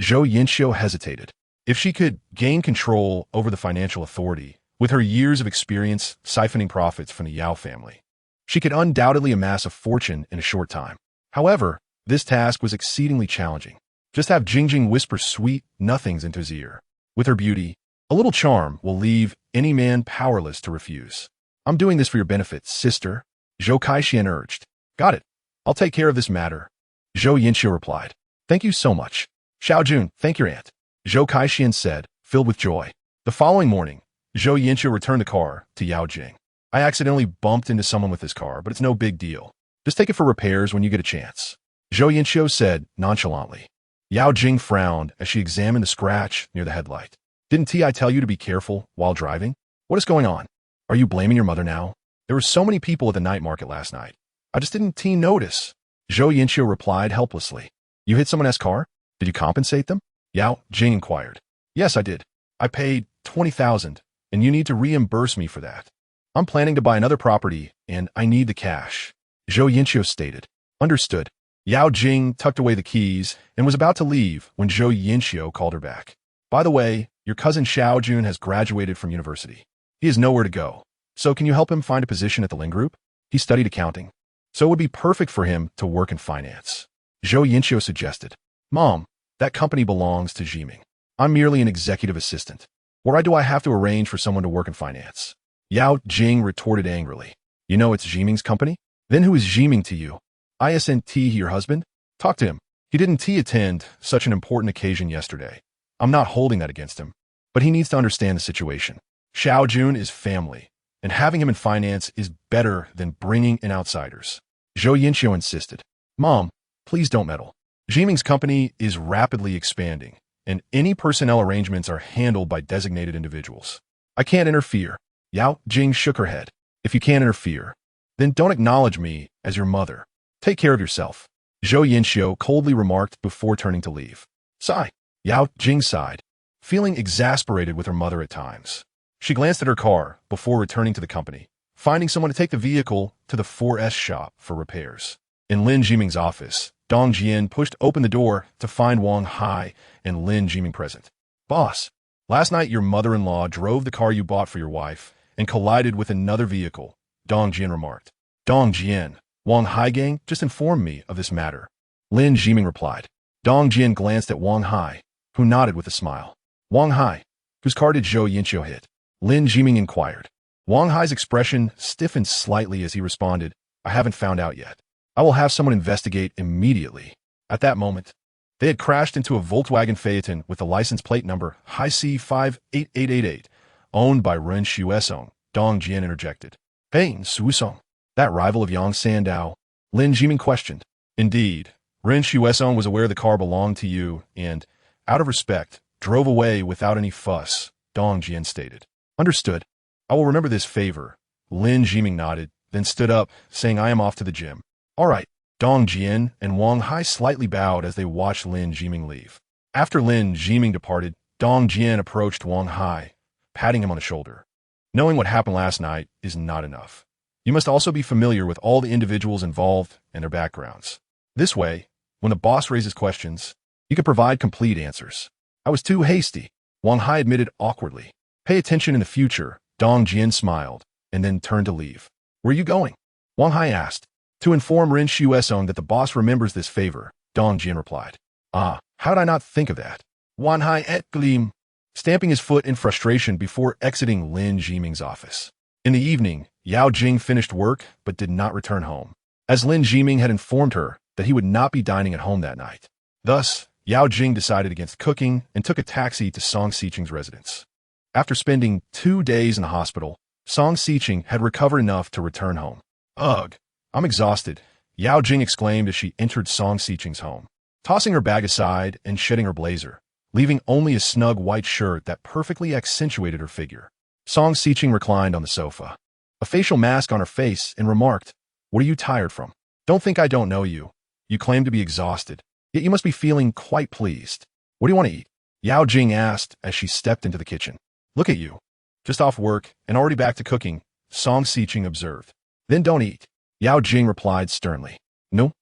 Zhou Yinxiu hesitated. "If she could gain control over the financial authority, with her years of experience siphoning profits from the Yao family, she could undoubtedly amass a fortune in a short time. However, this task was exceedingly challenging. Just have Jingjing whisper sweet nothings into his ear. With her beauty, a little charm will leave any man powerless to refuse. I'm doing this for your benefit, sister," Zhou Kaixian urged. "Got it. I'll take care of this matter," Zhou Yinxiu replied. "Thank you so much. Xiaojun, thank your aunt," Zhou Kaixian said, filled with joy. The following morning, Zhou Yinxiu returned the car to Yao Jing. "I accidentally bumped into someone with this car, but it's no big deal. Just take it for repairs when you get a chance," Zhou Yinxiu said nonchalantly. Yao Jing frowned as she examined the scratch near the headlight. "Didn't I tell you to be careful while driving? What is going on? Are you blaming your mother now? There were so many people at the night market last night. I just didn't notice," Zhou Yinxiu replied helplessly. "You hit someone's car? Did you compensate them?" Yao Jing inquired. "Yes, I did. I paid 20,000, and you need to reimburse me for that. I'm planning to buy another property, and I need the cash," Zhou Yinxiu stated. "Understood." Yao Jing tucked away the keys and was about to leave when Zhou Yinxiu called her back. "By the way, your cousin Xiaojun has graduated from university. He has nowhere to go. So can you help him find a position at the Lin Group? He studied accounting, so it would be perfect for him to work in finance," Zhou Yinxiu suggested. "Mom, that company belongs to Jiming. I'm merely an executive assistant. Why do I have to arrange for someone to work in finance?" Yao Jing retorted angrily. "You know it's Jiming's company? Then who is Jiming to you? Isn't your husband? Talk to him. He didn't attend such an important occasion yesterday. I'm not holding that against him, but he needs to understand the situation. Xiaojun is family, and having him in finance is better than bringing in outsiders," Zhou Yinxiu insisted. "Mom, please don't meddle. Jiming's company is rapidly expanding, and any personnel arrangements are handled by designated individuals. I can't interfere." Yao Jing shook her head. "If you can't interfere, then don't acknowledge me as your mother. Take care of yourself," Zhou Yinxiu coldly remarked before turning to leave. "Sigh." Yao Jing sighed, feeling exasperated with her mother at times. She glanced at her car before returning to the company, finding someone to take the vehicle to the 4S shop for repairs. In Lin Jiming's office, Dong Jian pushed open the door to find Wang Hai and Lin Jiming present. "Boss, last night your mother-in-law drove the car you bought for your wife and collided with another vehicle," Dong Jian remarked. "Dong Jian, Wang Hai gang just informed me of this matter," Lin Jiming replied. Dong Jian glanced at Wang Hai, who nodded with a smile. "Wang Hai, whose car did Zhou Yinxiu hit?" Lin Jiming inquired. Wang Hai's expression stiffened slightly as he responded, "I haven't found out yet. I will have someone investigate immediately." At that moment, they had crashed into a Volkswagen Phaeton with the license plate number Hi C58888, owned by Ren Shuesong. Dong Jian interjected. "Hey, Shuesong, that rival of Yang Sandao?" Lin Jiming questioned. "Indeed, Ren Shuesong was aware the car belonged to you and, out of respect, drove away without any fuss," Dong Jian stated. "Understood. I will remember this favor." Lin Jiming nodded, then stood up, saying, "I am off to the gym." "All right." Dong Jian and Wang Hai slightly bowed as they watched Lin Jiming leave. After Lin Jiming departed, Dong Jian approached Wang Hai, patting him on the shoulder. "Knowing what happened last night is not enough. You must also be familiar with all the individuals involved and their backgrounds. This way, when the boss raises questions, you can provide complete answers. I was too hasty, Wang Hai admitted awkwardly. Pay attention in the future, Dong Jian smiled, and then turned to leave. Where are you going? Wang Hai asked. To inform Ren Shuesong that the boss remembers this favor, Dong Jian replied. Ah, how did I not think of that? Wang Hai et gleam, stamping his foot in frustration before exiting Lin Jiming's office. In the evening, Yao Jing finished work but did not return home, as Lin Jiming had informed her that he would not be dining at home that night. Thus, Yao Jing decided against cooking and took a taxi to Song Xiqing's residence. After spending 2 days in the hospital, Song Xiqing had recovered enough to return home. Ugh, I'm exhausted, Yao Jing exclaimed as she entered Song Xiqing's home, tossing her bag aside and shedding her blazer, leaving only a snug white shirt that perfectly accentuated her figure. Song Xiqing reclined on the sofa, a facial mask on her face, and remarked, What are you tired from? Don't think I don't know you. You claim to be exhausted, yet you must be feeling quite pleased. What do you want to eat? Yao Jing asked as she stepped into the kitchen. Look at you. Just off work and already back to cooking, Song Xiqing observed. Then don't eat, Yao Jing replied sternly. No.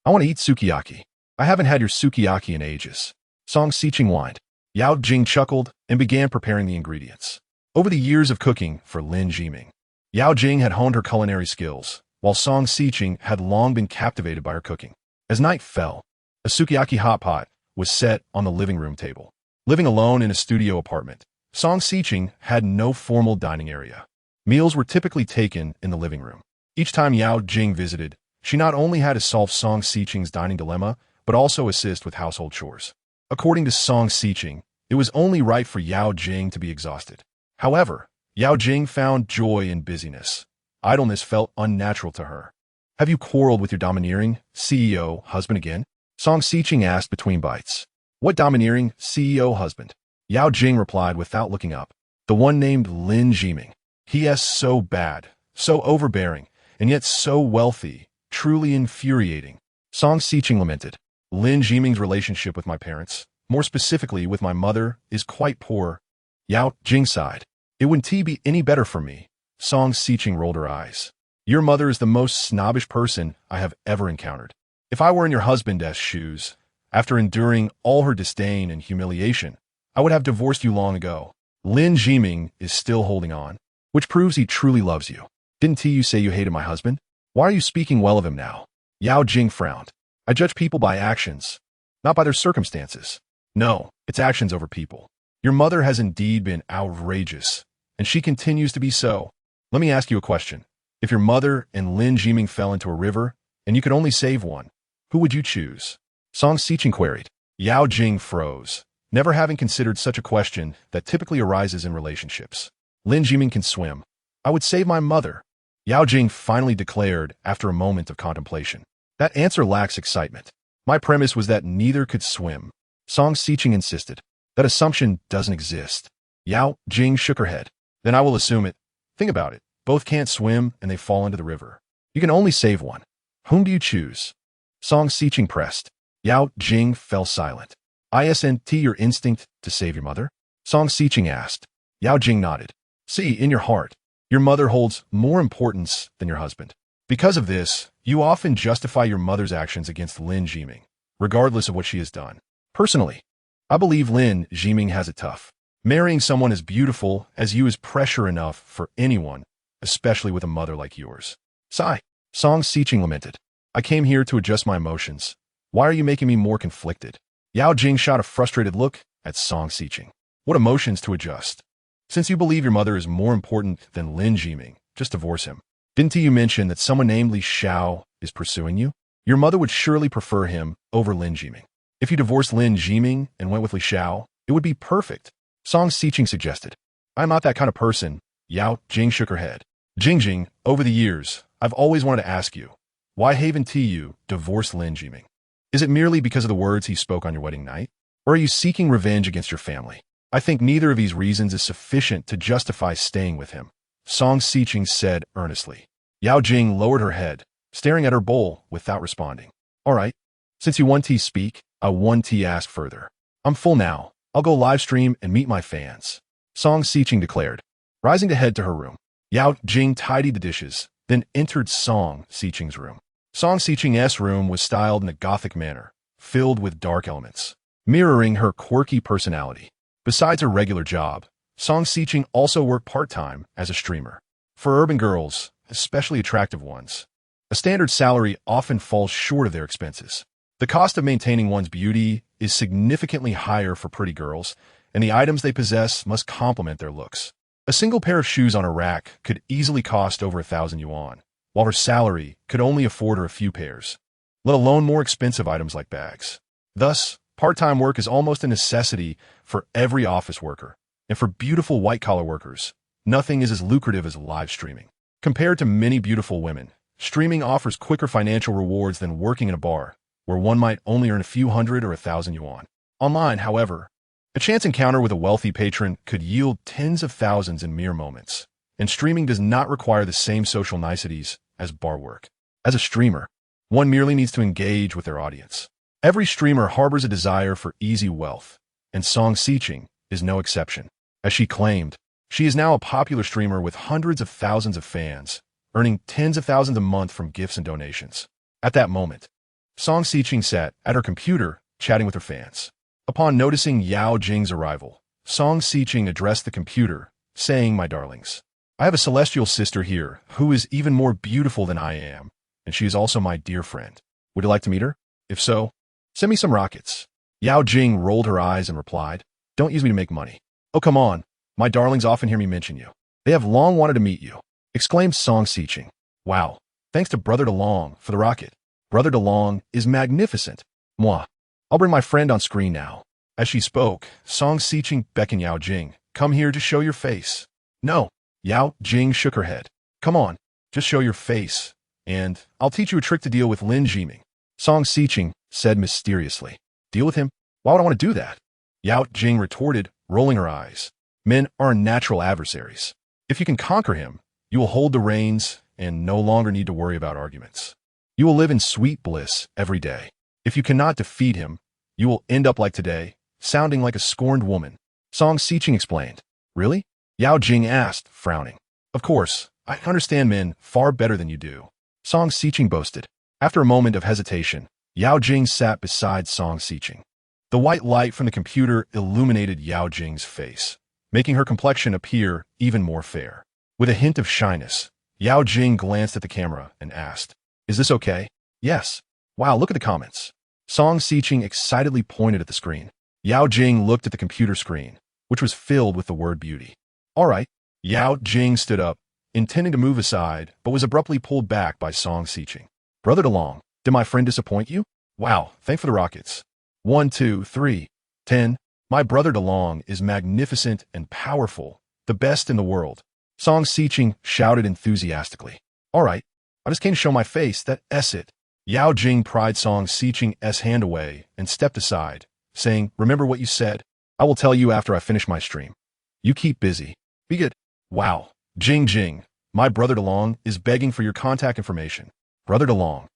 I want to eat sukiyaki. I haven't had your sukiyaki in ages. Song Xiqing whined. Yao Jing chuckled and began preparing the ingredients. Over the years of cooking for Lin Jiming, Yao Jing had honed her culinary skills, while Song Xiqing had long been captivated by her cooking. As night fell, a sukiyaki hot pot was set on the living room table. Living alone in a studio apartment, Song Xiqing had no formal dining area. Meals were typically taken in the living room. Each time Yao Jing visited, she not only had to solve Song Xiqing's dining dilemma, but also assist with household chores. According to Song Xiqing, it was only right for Yao Jing to be exhausted. However, Yao Jing found joy in busyness. Idleness felt unnatural to her. Have you quarreled with your domineering CEO husband again? Song Xiqing asked between bites. What domineering CEO husband? Yao Jing replied without looking up. The one named Lin Jiming. He is so bad, so overbearing, and yet so wealthy, truly infuriating. Song Xiqing lamented. Lin Jiming's relationship with my parents, more specifically with my mother, is quite poor. Yao Jing sighed. It wouldn't be any better for me. Song Xiqing rolled her eyes. Your mother is the most snobbish person I have ever encountered. If I were in your husband's shoes, after enduring all her disdain and humiliation, I would have divorced you long ago. Lin Jiming is still holding on, which proves he truly loves you. Didn't you say you hated my husband? Why are you speaking well of him now? Yao Jing frowned. I judge people by actions, not by their circumstances. No, it's actions over people. Your mother has indeed been outrageous, and she continues to be so. Let me ask you a question. If your mother and Lin Jiming fell into a river, and you could only save one, who would you choose? Song Xiqing queried. Yao Jing froze, never having considered such a question that typically arises in relationships. Lin Jiming can swim. I would save my mother, Yao Jing finally declared after a moment of contemplation. That answer lacks excitement. My premise was that neither could swim. Song Xiqing insisted. That assumption doesn't exist. Yao Jing shook her head. Then I will assume it. Think about it. Both can't swim and they fall into the river. You can only save one. Whom do you choose? Song Xiqing pressed. Yao Jing fell silent. Isn't your instinct to save your mother? Song Xiqing asked. Yao Jing nodded. See, in your heart, your mother holds more importance than your husband. Because of this, you often justify your mother's actions against Lin Jiming, regardless of what she has done. Personally, I believe Lin Jiming has it tough. Marrying someone as beautiful as you is pressure enough for anyone, especially with a mother like yours. Sigh. Song Xiqing lamented. I came here to adjust my emotions. Why are you making me more conflicted? Yao Jing shot a frustrated look at Song Xiqing. What emotions to adjust? Since you believe your mother is more important than Lin Jiming, just divorce him. Didn't you mention that someone named Li Xiao is pursuing you? Your mother would surely prefer him over Lin Jiming. If you divorced Lin Jiming and went with Li Xiao, it would be perfect. Song Xiqing suggested. I'm not that kind of person. Yao Jing shook her head. Jing, over the years, I've always wanted to ask you, why haven't you divorced Lin Jiming? Is it merely because of the words he spoke on your wedding night? Or are you seeking revenge against your family? I think neither of these reasons is sufficient to justify staying with him, Song Xiqing said earnestly. Yao Jing lowered her head, staring at her bowl without responding. All right, since you want to speak, I want to ask further. I'm full now. I'll go live stream and meet my fans, Song Xiqing declared, rising to head to her room. Yao Jing tidied the dishes, then entered Song Xiqing's room. Song Xiqing's room was styled in a Gothic manner, filled with dark elements, mirroring her quirky personality. Besides her regular job, Song Xiqing also worked part-time as a streamer. For urban girls, especially attractive ones, a standard salary often falls short of their expenses. The cost of maintaining one's beauty is significantly higher for pretty girls, and the items they possess must complement their looks. A single pair of shoes on a rack could easily cost over 1,000 yuan, while her salary could only afford her a few pairs, let alone more expensive items like bags. Thus, part-time work is almost a necessity for every office worker, and for beautiful white-collar workers, nothing is as lucrative as live streaming. Compared to many beautiful women, streaming offers quicker financial rewards than working in a bar, where one might only earn a few hundred or 1,000 yuan. Online, however, a chance encounter with a wealthy patron could yield tens of thousands in mere moments, and streaming does not require the same social niceties as bar work. As a streamer, one merely needs to engage with their audience. Every streamer harbors a desire for easy wealth, and Song Xiqing is no exception. As she claimed, she is now a popular streamer with hundreds of thousands of fans, earning tens of thousands a month from gifts and donations. At that moment, Song Xiqing sat at her computer, chatting with her fans. Upon noticing Yao Jing's arrival, Song Xiqing addressed the computer, saying, "My darlings, I have a celestial sister here who is even more beautiful than I am, and she is also my dear friend. Would you like to meet her? If so, send me some rockets." Yao Jing rolled her eyes and replied, "Don't use me to make money." "Oh, come on. My darlings often hear me mention you. They have long wanted to meet you," exclaimed Song Xiqing. "Wow, thanks to Brother DeLong for the rocket. Brother DeLong is magnificent. Moi. I'll bring my friend on screen now." As she spoke, Song Xiqing beckoned Yao Jing. "Come here to show your face." "No." Yao Jing shook her head. "Come on, just show your face, and I'll teach you a trick to deal with Lin Jiming." Song Xiqing said mysteriously. "Deal with him? Why would I want to do that?" Yao Jing retorted, rolling her eyes. "Men are natural adversaries. If you can conquer him, you will hold the reins and no longer need to worry about arguments. You will live in sweet bliss every day. If you cannot defeat him, you will end up like today, sounding like a scorned woman." Song Xiqing explained. "Really?" Yao Jing asked, frowning. "Of course, I understand men far better than you do," Song Xiqing boasted. After a moment of hesitation, Yao Jing sat beside Song Xiqing. The white light from the computer illuminated Yao Jing's face, making her complexion appear even more fair. With a hint of shyness, Yao Jing glanced at the camera and asked, "Is this okay?" "Yes." "Wow, look at the comments." Song Xiqing excitedly pointed at the screen. Yao Jing looked at the computer screen, which was filled with the word beauty. "All right." Yao Jing stood up, intending to move aside, but was abruptly pulled back by Song Xiqing. "Brother DeLong, did my friend disappoint you?" "Wow, thanks for the rockets. 1, 2, 3, 10. My brother DeLong is magnificent and powerful, the best in the world," Song Xiqing shouted enthusiastically. "All right, I just came to show my face, that's it." Yao Jing pried Song Xiqing's hand away and stepped aside, saying, "Remember what you said? I will tell you after I finish my stream. You keep busy. Be good." "Wow, Jing, my brother DeLong is begging for your contact information." "Brother DeLong?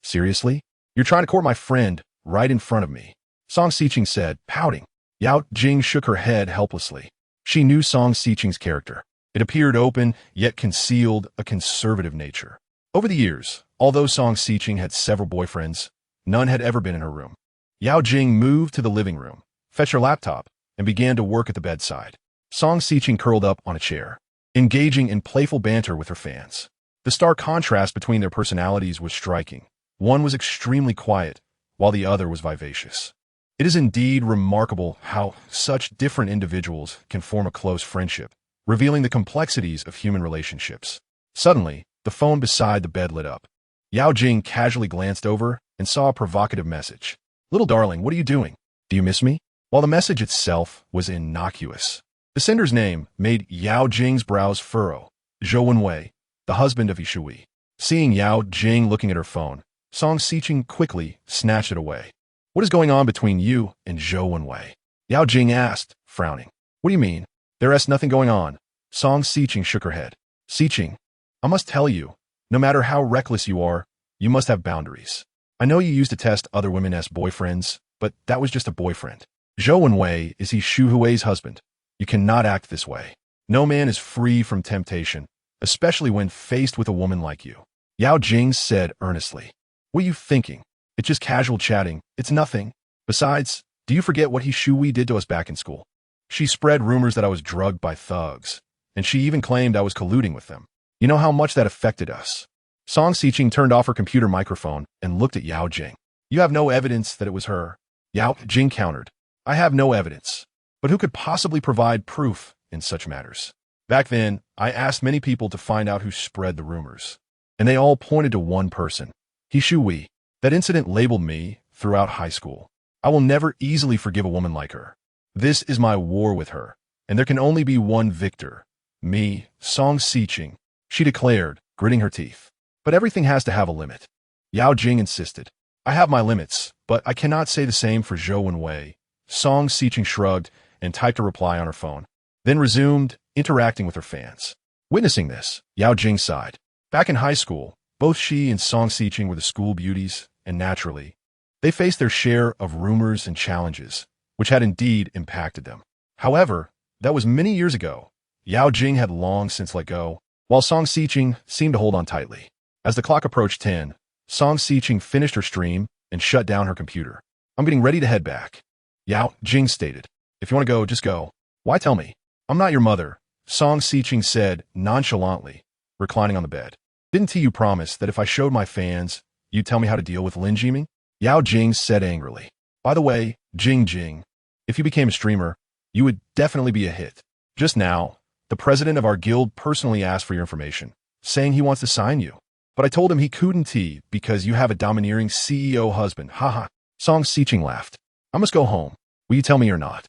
Seriously? You're trying to court my friend right in front of me?" Song Xiqing said, pouting. Yao Jing shook her head helplessly. She knew Song Xiqing's character. It appeared open, yet concealed a conservative nature. Over the years, although Song Xiqing had several boyfriends, none had ever been in her room. Yao Jing moved to the living room, fetched her laptop, and began to work at the bedside. Song Xiqing curled up on a chair, engaging in playful banter with her fans. The stark contrast between their personalities was striking. One was extremely quiet, while the other was vivacious. It is indeed remarkable how such different individuals can form a close friendship, revealing the complexities of human relationships. Suddenly, the phone beside the bed lit up. Yao Jing casually glanced over and saw a provocative message. "Little darling, what are you doing? Do you miss me?" While the message itself was innocuous, the sender's name made Yao Jing's brows furrow. Zhou Wenwei, the husband of Yishui. Seeing Yao Jing looking at her phone, Song Xiqing quickly snatched it away. "What is going on between you and Zhou Wenwei?" Yao Jing asked, frowning. "What do you mean? There is nothing going on." Song Xiqing shook her head. "Xiqing, I must tell you, no matter how reckless you are, you must have boundaries. I know you used to test other women as boyfriends, but that was just a boyfriend. Zhou Wenwei is Shu Hui's husband. You cannot act this way. No man is free from temptation, especially when faced with a woman like you. Yao Jing said earnestly. What are you thinking? It's just casual chatting. It's nothing. Besides, do you forget what he Shui did to us back in school? She spread rumors that I was drugged by thugs, and she even claimed I was colluding with them. You know how much that affected us. Song Xiqing turned off her computer microphone and looked at Yao Jing. You have no evidence that it was her. Yao Jing countered. I have no evidence. But who could possibly provide proof in such matters? Back then, I asked many people to find out who spread the rumors, and they all pointed to one person, He Shui. That incident labeled me throughout high school. I will never easily forgive a woman like her. This is my war with her, and there can only be one victor. Me, Song Xiqing, she declared, gritting her teeth. But everything has to have a limit. Yao Jing insisted. I have my limits, but I cannot say the same for Zhou Wenwei. Song Xiqing shrugged and typed a reply on her phone, then resumed interacting with her fans. Witnessing this, Yao Jing sighed. Back in high school, both she and Song Xiqing were the school beauties, and naturally, they faced their share of rumors and challenges, which had indeed impacted them. However, that was many years ago. Yao Jing had long since let go, while Song Xiqing seemed to hold on tightly. As the clock approached 10, Song Xiqing finished her stream and shut down her computer. I'm getting ready to head back. Yao Jing stated. If you want to go, just go. Why tell me? I'm not your mother, Song Xiqing said nonchalantly, reclining on the bed. Didn't you promise that if I showed my fans, you'd tell me how to deal with Lin Jiming? Yao Jing said angrily. By the way, Jing, if you became a streamer, you would definitely be a hit. Just now, the president of our guild personally asked for your information, saying he wants to sign you. But I told him he couldn't because you have a domineering CEO husband. Haha. Song Xiqing laughed. I must go home. Will you tell me or not?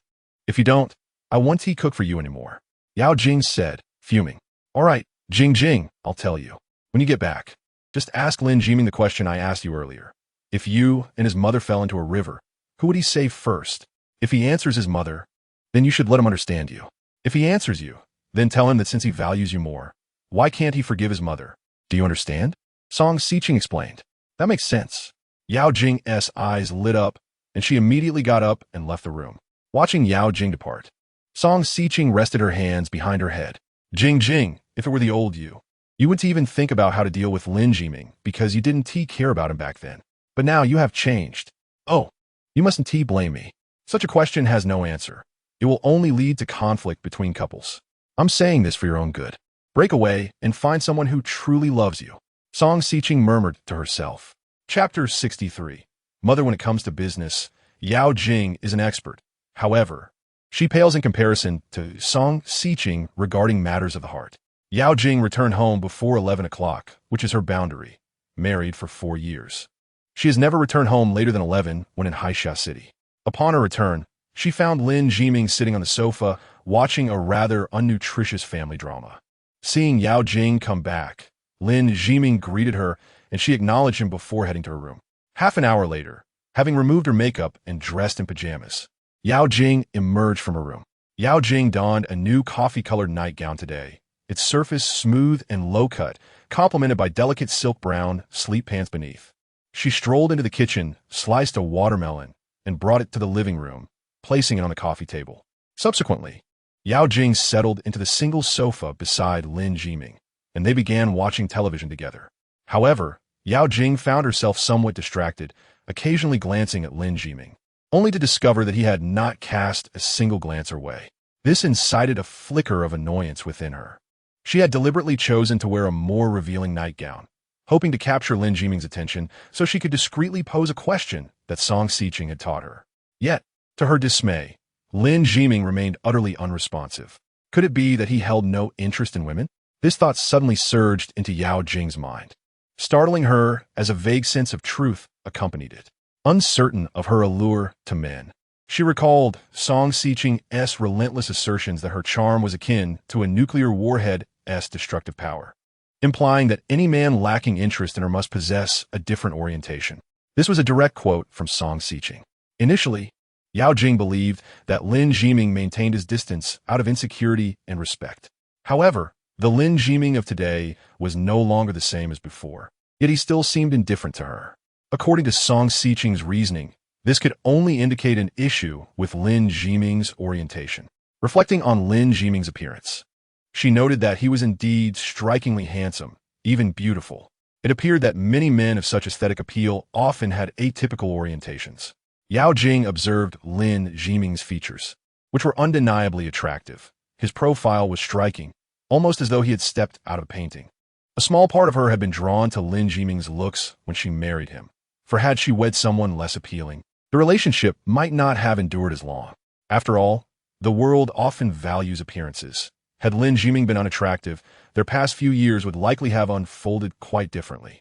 If you don't, I won't cook for you anymore. Yao Jing said, fuming. All right, Jing, I'll tell you. When you get back, just ask Lin Jiming the question I asked you earlier. If you and his mother fell into a river, who would he save first? If he answers his mother, then you should let him understand you. If he answers you, then tell him that since he values you more, why can't he forgive his mother? Do you understand? Song Xiqing explained. That makes sense. Yao Jing's eyes lit up, and she immediately got up and left the room. Watching Yao Jing depart, Song Xiqing rested her hands behind her head. Jing, if it were the old you wouldn't even think about how to deal with Lin Jiming because you didn't care about him back then. But now you have changed. Oh, you mustn't blame me. Such a question has no answer. It will only lead to conflict between couples. I'm saying this for your own good. Break away and find someone who truly loves you. Song Xiqing murmured to herself. Chapter 63. Mother, when it comes to business, Yao Jing is an expert. However, she pales in comparison to Song Xiqing regarding matters of the heart. Yao Jing returned home before 11 o'clock, which is her boundary, married for 4 years. She has never returned home later than 11 when in Haisha City. Upon her return, she found Lin Jiming sitting on the sofa, watching a rather unnutritious family drama. Seeing Yao Jing come back, Lin Jiming greeted her, and she acknowledged him before heading to her room. Half an hour later, having removed her makeup and dressed in pajamas, Yao Jing emerged from her room. Yao Jing donned a new coffee-colored nightgown today, its surface smooth and low-cut, complemented by delicate silk brown sleep pants beneath. She strolled into the kitchen, sliced a watermelon, and brought it to the living room, placing it on the coffee table. Subsequently, Yao Jing settled into the single sofa beside Lin Jiming, and they began watching television together. However, Yao Jing found herself somewhat distracted, occasionally glancing at Lin Jiming, only to discover that he had not cast a single glance her way. This incited a flicker of annoyance within her. She had deliberately chosen to wear a more revealing nightgown, hoping to capture Lin Jiming's attention so she could discreetly pose a question that Song Xiqing had taught her. Yet, to her dismay, Lin Jiming remained utterly unresponsive. Could it be that he held no interest in women? This thought suddenly surged into Yao Jing's mind, startling her as a vague sense of truth accompanied it. Uncertain of her allure to men, she recalled Song Xiqing's relentless assertions that her charm was akin to a nuclear warhead's destructive power, implying that any man lacking interest in her must possess a different orientation. This was a direct quote from Song Xiqing. Initially, Yao Jing believed that Lin Jiming maintained his distance out of insecurity and respect. However, the Lin Jiming of today was no longer the same as before, yet he still seemed indifferent to her. According to Song Xiqing's reasoning, this could only indicate an issue with Lin Jiming's orientation. Reflecting on Lin Jiming's appearance, She noted that he was indeed strikingly handsome, even beautiful. It appeared that many men of such aesthetic appeal often had atypical orientations. Yao Jing observed Lin Jiming's features, which were undeniably attractive. His profile was striking, almost as though he had stepped out of a painting. A small part of her had been drawn to Lin Jiming's looks when she married him, for had she wed someone less appealing, the relationship might not have endured as long. After all, the world often values appearances. Had Lin Jiming been unattractive, their past few years would likely have unfolded quite differently.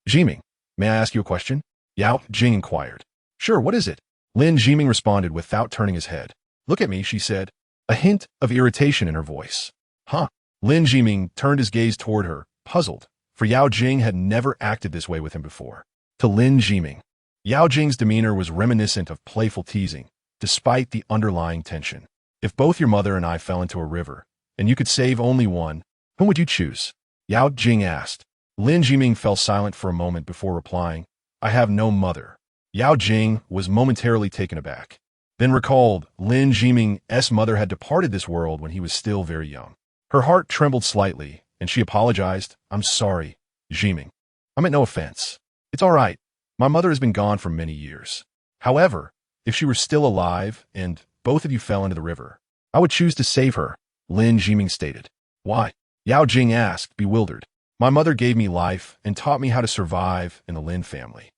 Jiming, may I ask you a question? Yao Jing inquired. Sure, what is it? Lin Jiming responded without turning his head. Look at me, she said, a hint of irritation in her voice. Huh? Lin Jiming turned his gaze toward her, puzzled, for Yao Jing had never acted this way with him before. To Lin Jiming, Yao Jing's demeanor was reminiscent of playful teasing, despite the underlying tension. If both your mother and I fell into a river, and you could save only one, whom would you choose? Yao Jing asked. Lin Jiming fell silent for a moment before replying, I have no mother. Yao Jing was momentarily taken aback, then recalled Lin Jiming's mother had departed this world when he was still very young. Her heart trembled slightly, and she apologized. I'm sorry, Jiming. I meant no offense. It's all right. My mother has been gone for many years. However, if she were still alive and both of you fell into the river, I would choose to save her, Lin Jiming stated. Why? Yao Jing asked, bewildered. My mother gave me life and taught me how to survive in the Lin family.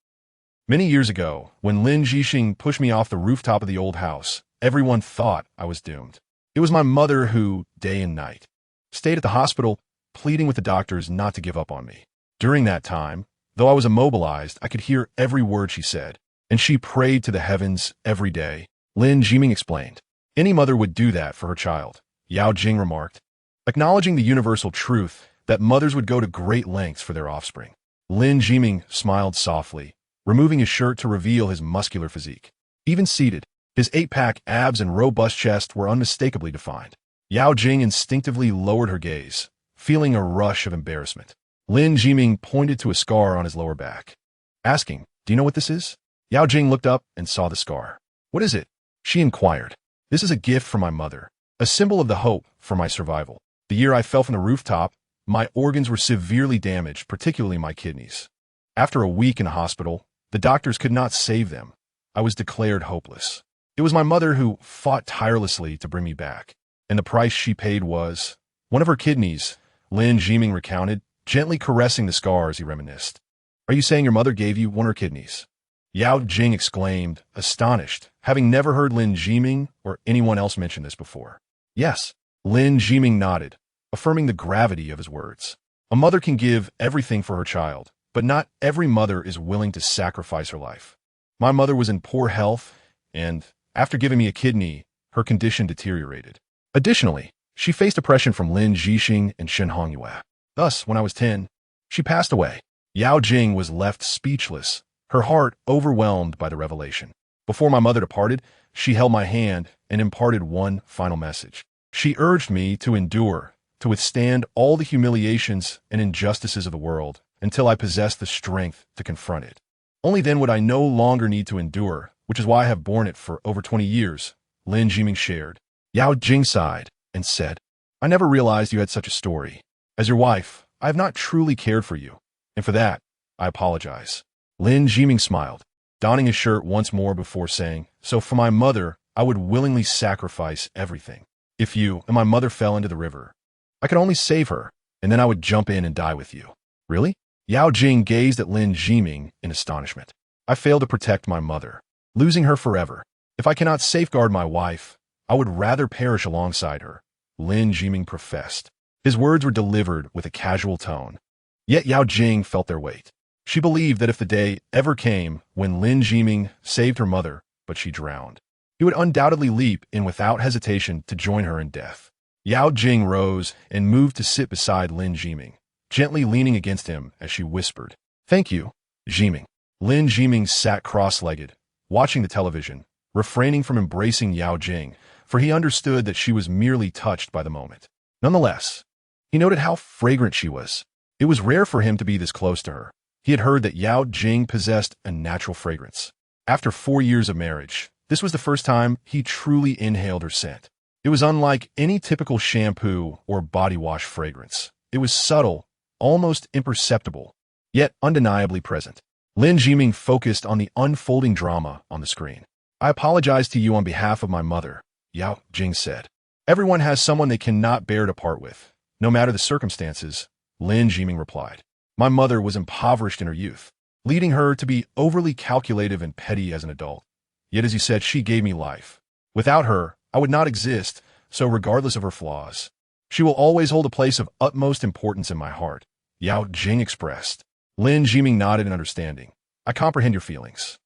Many years ago, when Lin Jixing pushed me off the rooftop of the old house, everyone thought I was doomed. It was my mother who, day and night, stayed at the hospital, pleading with the doctors not to give up on me. During that time, though I was immobilized, I could hear every word she said, and she prayed to the heavens every day, Lin Jiming explained. Any mother would do that for her child, Yao Jing remarked, acknowledging the universal truth that mothers would go to great lengths for their offspring. Lin Jiming smiled softly, removing his shirt to reveal his muscular physique. Even seated, his 8-pack abs and robust chest were unmistakably defined. Yao Jing instinctively lowered her gaze, feeling a rush of embarrassment. Lin Jiming pointed to a scar on his lower back, asking, do you know what this is? Yao Jing looked up and saw the scar. What is it? She inquired. This is a gift from my mother, a symbol of the hope for my survival. The year I fell from the rooftop, my organs were severely damaged, particularly my kidneys. After a week in a hospital, the doctors could not save them. I was declared hopeless. It was my mother who fought tirelessly to bring me back, and the price she paid was one of her kidneys, Lin Jiming recounted, gently caressing the scars. He reminisced. Are you saying your mother gave you one of her kidneys? Yao Jing exclaimed, astonished, having never heard Lin Jiming or anyone else mention this before. Yes, Lin Jiming nodded, affirming the gravity of his words. A mother can give everything for her child, but not every mother is willing to sacrifice her life. My mother was in poor health, and after giving me a kidney, her condition deteriorated. Additionally, she faced oppression from Lin Jixing and Shen Hongyue. Thus, when I was 10, she passed away. Yao Jing was left speechless, her heart overwhelmed by the revelation. Before my mother departed, she held my hand and imparted one final message. She urged me to endure, to withstand all the humiliations and injustices of the world until I possessed the strength to confront it. Only then would I no longer need to endure, which is why I have borne it for over 20 years, Lin Jiming shared. Yao Jing sighed and said, I never realized you had such a story. As your wife, I have not truly cared for you, and for that, I apologize. Lin Jiming smiled, donning his shirt once more before saying, so for my mother, I would willingly sacrifice everything. If you and my mother fell into the river, I could only save her, and then I would jump in and die with you. Really? Yao Jing gazed at Lin Jiming in astonishment. I failed to protect my mother, losing her forever. If I cannot safeguard my wife, I would rather perish alongside her, Lin Jiming professed. His words were delivered with a casual tone. Yet Yao Jing felt their weight. She believed that if the day ever came when Lin Jiming saved her mother, but she drowned, he would undoubtedly leap in without hesitation to join her in death. Yao Jing rose and moved to sit beside Lin Jiming, gently leaning against him as she whispered, Thank you, Jiming. Lin Jiming sat cross-legged, watching the television, refraining from embracing Yao Jing, for he understood that she was merely touched by the moment. Nonetheless, he noted how fragrant she was. It was rare for him to be this close to her. He had heard that Yao Jing possessed a natural fragrance. After 4 years of marriage, this was the first time he truly inhaled her scent. It was unlike any typical shampoo or body wash fragrance. It was subtle, almost imperceptible, yet undeniably present. Lin Jiming focused on the unfolding drama on the screen. "I apologize to you on behalf of my mother," Yao Jing said. "Everyone has someone they cannot bear to part with, no matter the circumstances," Lin Jiming replied. "My mother was impoverished in her youth, leading her to be overly calculative and petty as an adult. Yet, as you said, she gave me life. Without her, I would not exist, so regardless of her flaws, she will always hold a place of utmost importance in my heart," Yao Jing expressed. Lin Jiming nodded in understanding. "I comprehend your feelings.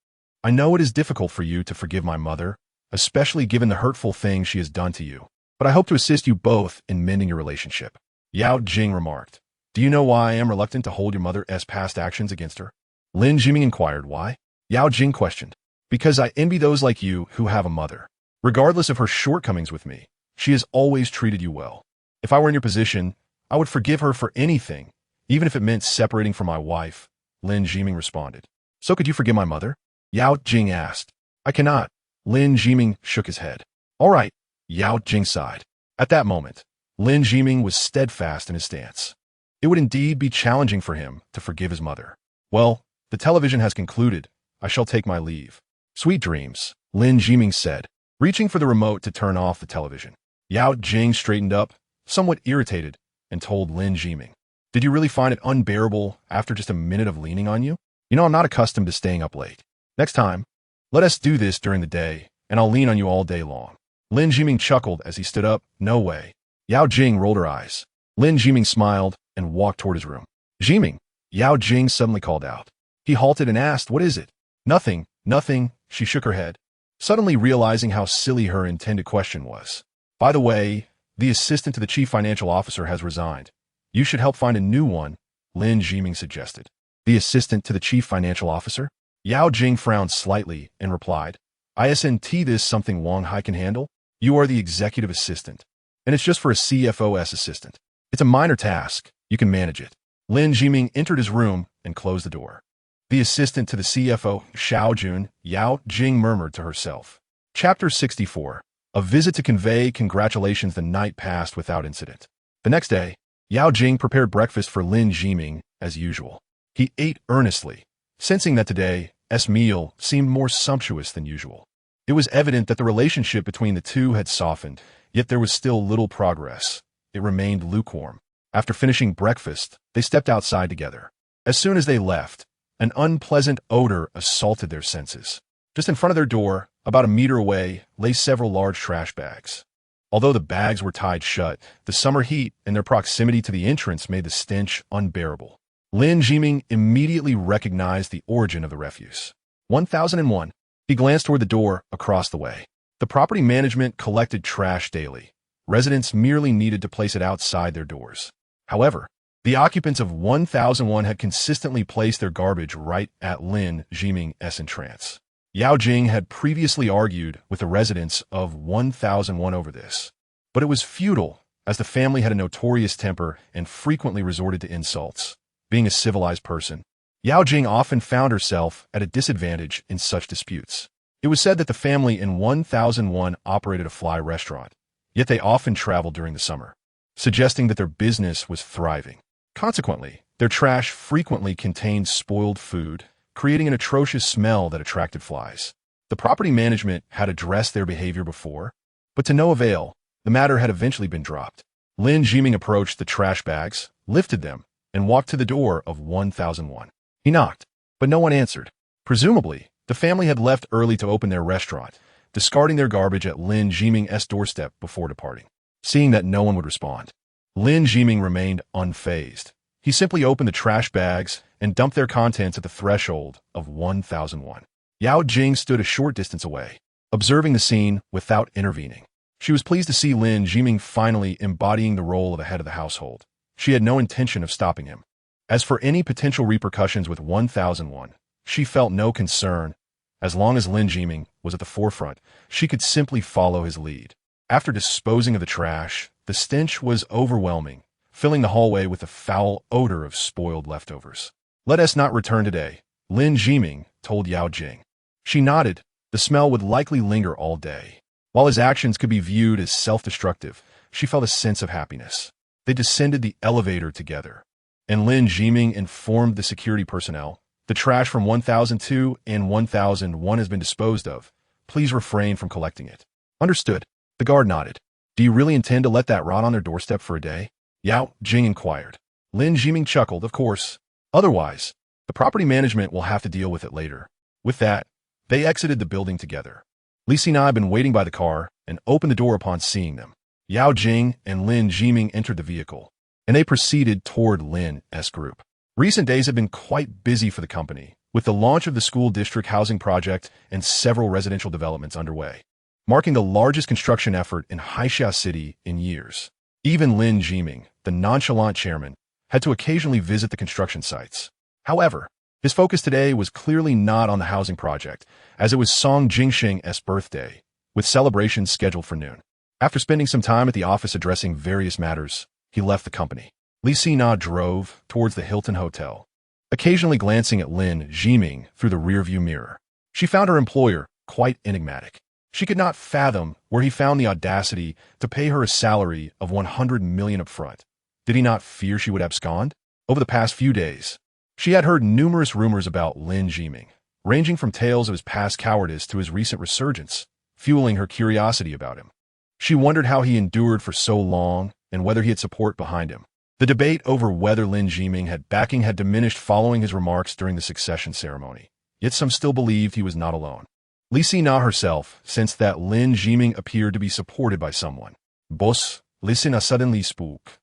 I know it is difficult for you to forgive my mother, especially given the hurtful things she has done to you, but I hope to assist you both in mending your relationship," Yao Jing remarked. "Do you know why I am reluctant to hold your mother's past actions against her?" Lin Jiming inquired. "Why?" Yao Jing questioned. "Because I envy those like you who have a mother. Regardless of her shortcomings with me, she has always treated you well. If I were in your position, I would forgive her for anything, even if it meant separating from my wife," Lin Jiming responded. "So could you forgive my mother?" Yao Jing asked. "I cannot." Lin Jiming shook his head. "All right," Yao Jing sighed. At that moment, Lin Jiming was steadfast in his stance. It would indeed be challenging for him to forgive his mother. "Well, the television has concluded. I shall take my leave." "Sweet dreams," Lin Jiming said, reaching for the remote to turn off the television. Yao Jing straightened up, somewhat irritated, and told Lin Jiming, "Did you really find it unbearable after just a minute of leaning on you? You know I'm not accustomed to staying up late. Next time, let us do this during the day, and I'll lean on you all day long." Lin Jiming chuckled as he stood up. "No way." Yao Jing rolled her eyes. Lin Jiming smiled and walked toward his room. "Jiming," Yao Jing suddenly called out. He halted and asked, "What is it?" "Nothing, nothing," she shook her head, suddenly realizing how silly her intended question was. "By the way, the assistant to the chief financial officer has resigned. You should help find a new one," Lin Jiming suggested. "The assistant to the chief financial officer?" Yao Jing frowned slightly and replied, "Isn't this something Wang Hai can handle? You are the executive assistant, and it's just for a CFO's assistant. It's a minor task. You can manage it." Lin Jiming entered his room and closed the door. "The assistant to the CFO, Xiaojun," Yao Jing murmured to herself. Chapter 64. A visit to convey congratulations. The night passed without incident. The next day, Yao Jing prepared breakfast for Lin Jiming as usual. He ate earnestly, sensing that today's meal seemed more sumptuous than usual. It was evident that the relationship between the two had softened, yet there was still little progress. It remained lukewarm. After finishing breakfast, they stepped outside together. As soon as they left, an unpleasant odor assaulted their senses. Just in front of their door, about a meter away, lay several large trash bags. Although the bags were tied shut, the summer heat and their proximity to the entrance made the stench unbearable. Lin Jiming immediately recognized the origin of the refuse. 1001. He glanced toward the door across the way. The property management collected trash daily. Residents merely needed to place it outside their doors. However, the occupants of 1001 had consistently placed their garbage right at Lin Jiming's entrance. Yao Jing had previously argued with the residents of 1001 over this, but it was futile, as the family had a notorious temper and frequently resorted to insults. Being a civilized person, Yao Jing often found herself at a disadvantage in such disputes. It was said that the family in 1001 operated a fly restaurant, yet they often traveled during the summer, suggesting that their business was thriving. Consequently, their trash frequently contained spoiled food, creating an atrocious smell that attracted flies. The property management had addressed their behavior before, but to no avail. The matter had eventually been dropped. Lin Jiming approached the trash bags, lifted them, and walked to the door of 1001. He knocked, but no one answered. Presumably, the family had left early to open their restaurant, discarding their garbage at Lin Jiming's doorstep before departing. Seeing that no one would respond, Lin Jiming remained unfazed. He simply opened the trash bags and dumped their contents at the threshold of 1001. Yao Jing stood a short distance away, observing the scene without intervening. She was pleased to see Lin Jiming finally embodying the role of the head of the household. She had no intention of stopping him. As for any potential repercussions with 1001, she felt no concern. As long as Lin Jiming was at the forefront, she could simply follow his lead. After disposing of the trash, the stench was overwhelming, filling the hallway with a foul odor of spoiled leftovers. "Let us not return today," Lin Jiming told Yao Jing. She nodded. The smell would likely linger all day. While his actions could be viewed as self-destructive, she felt a sense of happiness. They descended the elevator together, and Lin Jiming informed the security personnel, "The trash from 1002 and 1001 has been disposed of. Please refrain from collecting it." "Understood." The guard nodded. "Do you really intend to let that rot on their doorstep for a day?" Yao Jing inquired. Lin Jiming chuckled, "Of course. Otherwise, the property management will have to deal with it later." With that, they exited the building together. Li Xina had been waiting by the car and opened the door upon seeing them. Yao Jing and Lin Jiming entered the vehicle, and they proceeded toward Lin's group. Recent days have been quite busy for the company, with the launch of the school district housing project and several residential developments underway, marking the largest construction effort in Haixia City in years. Even Lin Jiming, the nonchalant chairman, had to occasionally visit the construction sites. However, his focus today was clearly not on the housing project, as it was Song Jingsheng's birthday, with celebrations scheduled for noon. After spending some time at the office addressing various matters, he left the company. Li Xina drove towards the Hilton Hotel, occasionally glancing at Lin Jiming through the rearview mirror. She found her employer quite enigmatic. She could not fathom where he found the audacity to pay her a salary of 100 million up front. Did he not fear she would abscond? Over the past few days, she had heard numerous rumors about Lin Jiming, ranging from tales of his past cowardice to his recent resurgence, fueling her curiosity about him. She wondered how he endured for so long and whether he had support behind him. The debate over whether Lin Jiming had backing had diminished following his remarks during the succession ceremony, yet some still believed he was not alone. Li Xina herself sensed that Lin Jiming appeared to be supported by someone. "Boss, listen, I suddenly spoke."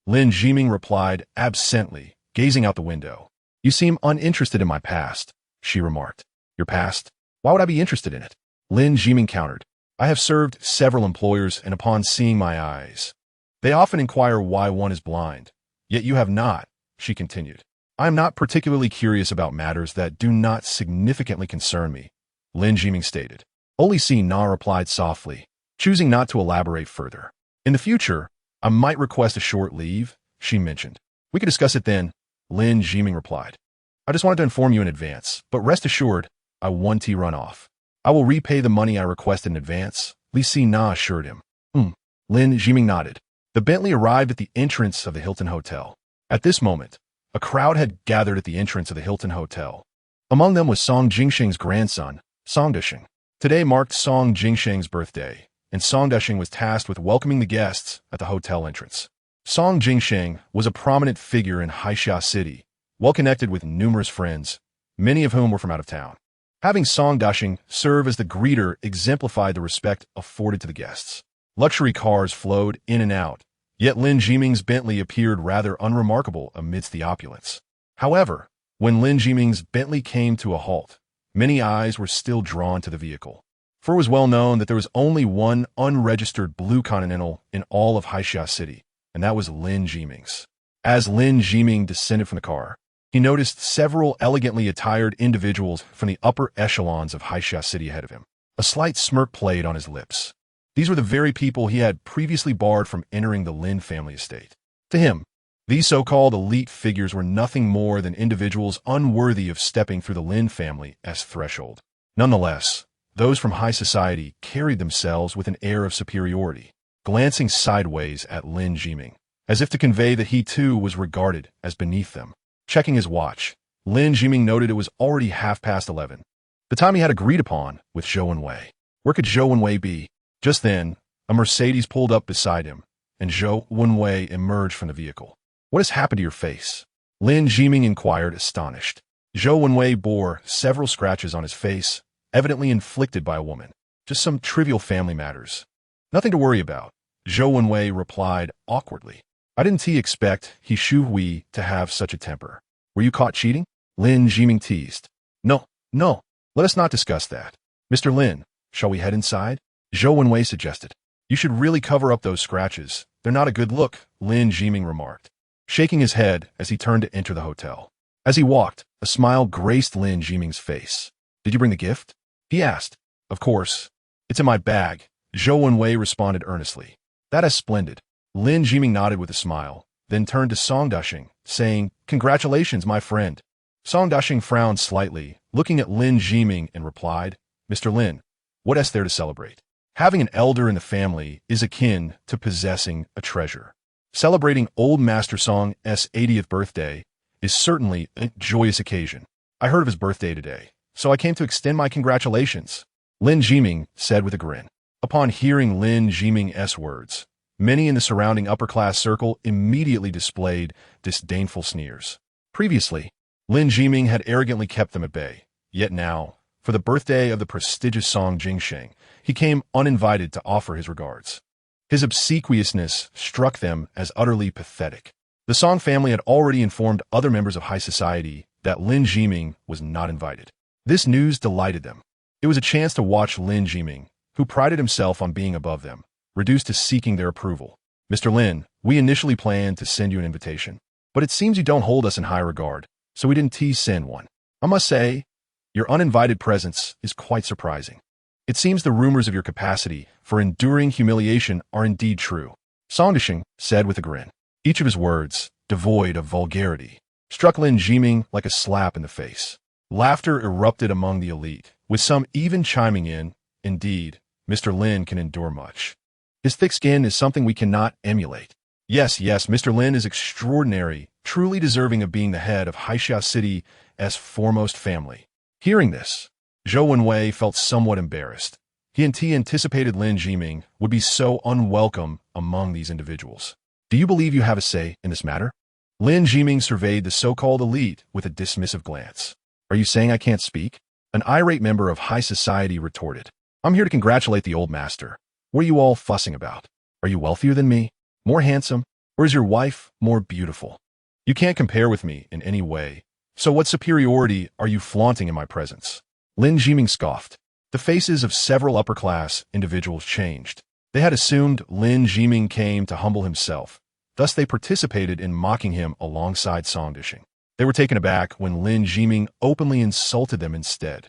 Lin Jiming replied absently, gazing out the window. "You seem uninterested in my past," she remarked. "Your past? Why would I be interested in it?" Lin Jiming countered. "I have served several employers, and upon seeing my eyes, they often inquire why one is blind. Yet you have not," she continued. "I am not particularly curious about matters that do not significantly concern me," Lin Jiming stated. Li Xina replied softly, choosing not to elaborate further. "In the future, I might request a short leave," she mentioned. "We could discuss it then," Lin Jiming replied. "I just wanted to inform you in advance, but rest assured, I want to run off. I will repay the money I requested in advance," Li Xina assured him. Lin Jiming nodded. The Bentley arrived at the entrance of the Hilton Hotel. At this moment, a crowd had gathered at the entrance of the Hilton Hotel. Among them was Song Jingsheng's grandson, Song Dasheng. Today marked Song Jingsheng's birthday, and Song Dasheng was tasked with welcoming the guests at the hotel entrance. Song Jingsheng was a prominent figure in Haixia City, well connected with numerous friends, many of whom were from out of town. Having Song Dasheng serve as the greeter exemplified the respect afforded to the guests. Luxury cars flowed in and out, yet Lin Jiming's Bentley appeared rather unremarkable amidst the opulence. However, when Lin Jiming's Bentley came to a halt, many eyes were still drawn to the vehicle. For it was well known that there was only one unregistered Blue Continental in all of Haixia City, and that was Lin Jiming's. As Lin Jiming descended from the car, he noticed several elegantly attired individuals from the upper echelons of Haixia City ahead of him. A slight smirk played on his lips. These were the very people he had previously barred from entering the Lin family estate. To him, these so-called elite figures were nothing more than individuals unworthy of stepping through the Lin family's threshold. Nonetheless, those from high society carried themselves with an air of superiority, glancing sideways at Lin Jiming, as if to convey that he too was regarded as beneath them. Checking his watch, Lin Jiming noted it was already 11:30, the time he had agreed upon with Zhou Wenwei. Where could Zhou Wenwei be? Just then, a Mercedes pulled up beside him, and Zhou Wenwei emerged from the vehicle. "What has happened to your face?" Lin Jiming inquired, astonished. Zhou Wenwei bore several scratches on his face, evidently inflicted by a woman. "Just some trivial family matters. Nothing to worry about," Zhou Wenwei replied awkwardly. "I didn't expect he Shu to have such a temper. Were you caught cheating?" Lin Jiming teased. No, let us not discuss that. "Mr. Lin, shall we head inside?" Zhou Wenwei suggested. "You should really cover up those scratches. They're not a good look," Lin Jiming remarked, shaking his head as he turned to enter the hotel. As he walked, a smile graced Lin Jiming's face. "Did you bring the gift?" he asked. "Of course. It's in my bag," Zhou Wenwei responded earnestly. "That is splendid." Lin Jiming nodded with a smile, then turned to Song Dasheng, saying, "Congratulations, my friend." Song Dasheng frowned slightly, looking at Lin Jiming, and replied, "Mr. Lin, what is there to celebrate?" Having an elder in the family is akin to possessing a treasure. Celebrating Old Master Song's 80th birthday is certainly a joyous occasion. I heard of his birthday today, so I came to extend my congratulations, Lin Jiming said with a grin. Upon hearing Lin Jiming's words, many in the surrounding upper-class circle immediately displayed disdainful sneers. Previously, Lin Jiming had arrogantly kept them at bay, yet now, for the birthday of the prestigious Song Jingsheng, he came uninvited to offer his regards. His obsequiousness struck them as utterly pathetic. The Song family had already informed other members of high society that Lin Jiming was not invited. This news delighted them. It was a chance to watch Lin Jiming, who prided himself on being above them, reduced to seeking their approval. Mr. Lin, we initially planned to send you an invitation, but it seems you don't hold us in high regard, so we didn't send one. I must say, your uninvited presence is quite surprising. It seems the rumors of your capacity for enduring humiliation are indeed true, Song Jingsheng said with a grin. Each of his words, devoid of vulgarity, struck Lin Jiming like a slap in the face. Laughter erupted among the elite, with some even chiming in, indeed, Mr. Lin can endure much. His thick skin is something we cannot emulate. Yes, Mr. Lin is extraordinary, truly deserving of being the head of Haixia City's foremost family. Hearing this, Zhou Wenwei felt somewhat embarrassed. He anticipated Lin Jiming would be so unwelcome among these individuals. Do you believe you have a say in this matter? Lin Jiming surveyed the so-called elite with a dismissive glance. Are you saying I can't speak? An irate member of high society retorted. I'm here to congratulate the old master. What are you all fussing about? Are you wealthier than me? More handsome? Or is your wife more beautiful? You can't compare with me in any way. So what superiority are you flaunting in my presence? Lin Jiming scoffed. The faces of several upper-class individuals changed. They had assumed Lin Jiming came to humble himself. Thus they participated in mocking him alongside Song Jingsheng. They were taken aback when Lin Jiming openly insulted them instead.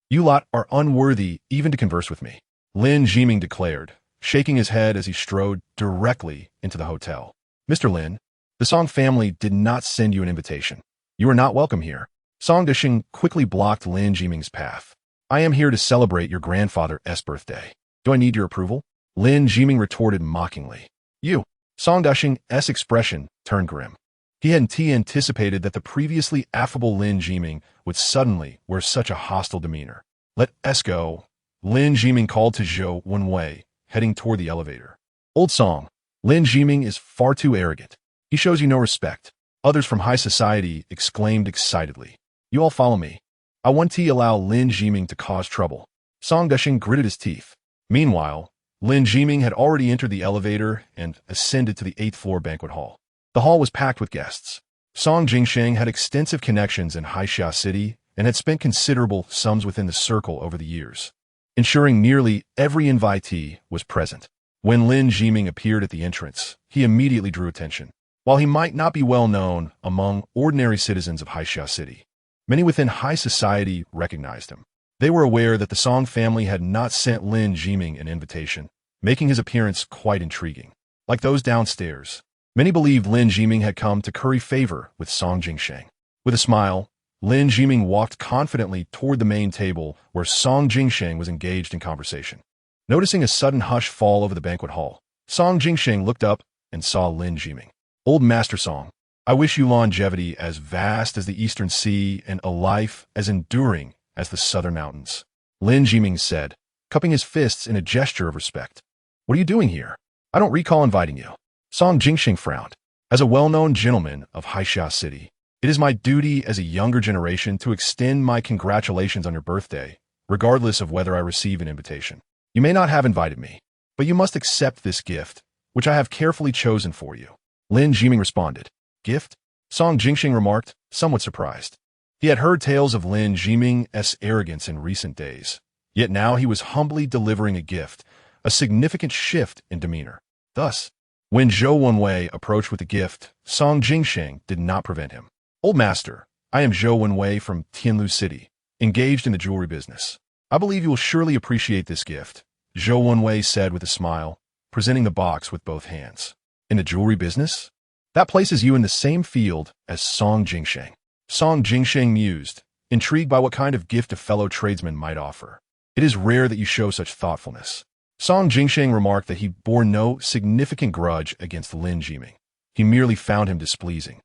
You lot are unworthy even to converse with me, Lin Jiming declared, shaking his head as he strode directly into the hotel. Mr. Lin, the Song family did not send you an invitation. You are not welcome here. Song Jingsheng quickly blocked Lin Jiming's path. I am here to celebrate your grandfather's birthday. Do I need your approval? Lin Jiming retorted mockingly. You. Song Jingsheng's expression turned grim. He hadn't anticipated that the previously affable Lin Jiming would suddenly wear such a hostile demeanor. Let us go, Lin Jiming called to Zhou Wenwei, heading toward the elevator. Old Song, Lin Jiming is far too arrogant. He shows you no respect. Others from high society exclaimed excitedly. You all follow me. I want to allow Lin Jiming to cause trouble. Song Jingsheng gritted his teeth. Meanwhile, Lin Jiming had already entered the elevator and ascended to the 8th floor banquet hall. The hall was packed with guests. Song Jingsheng had extensive connections in Haixia City and had spent considerable sums within the circle over the years, ensuring nearly every invitee was present. When Lin Jiming appeared at the entrance, he immediately drew attention. While he might not be well known among ordinary citizens of Haixia City, many within high society recognized him. They were aware that the Song family had not sent Lin Jiming an invitation, making his appearance quite intriguing. Like those downstairs, many believed Lin Jiming had come to curry favor with Song Jingsheng. With a smile, Lin Jiming walked confidently toward the main table where Song Jingsheng was engaged in conversation. Noticing a sudden hush fall over the banquet hall, Song Jingsheng looked up and saw Lin Jiming. Old Master Song, I wish you longevity as vast as the eastern sea and a life as enduring as the southern mountains, Lin Jiming said, cupping his fists in a gesture of respect. What are you doing here? I don't recall inviting you. Song Jingsheng frowned. As a well-known gentleman of Haixia City, it is my duty as a younger generation to extend my congratulations on your birthday, regardless of whether I receive an invitation. You may not have invited me, but you must accept this gift, which I have carefully chosen for you. Lin Jiming responded. Gift? Song Jingsheng remarked, somewhat surprised. He had heard tales of Lin Jiming's arrogance in recent days, yet now he was humbly delivering a gift, a significant shift in demeanor. Thus, when Zhou Wenwei approached with the gift, Song Jingsheng did not prevent him. Old Master, I am Zhou Wenwei from Tianlu City, engaged in the jewelry business. I believe you will surely appreciate this gift, Zhou Wenwei said with a smile, presenting the box with both hands. In the jewelry business? That places you in the same field as Song Jingsheng. Song Jingsheng mused, intrigued by what kind of gift a fellow tradesman might offer. It is rare that you show such thoughtfulness. Song Jingsheng remarked that he bore no significant grudge against Lin Jiming. He merely found him displeasing.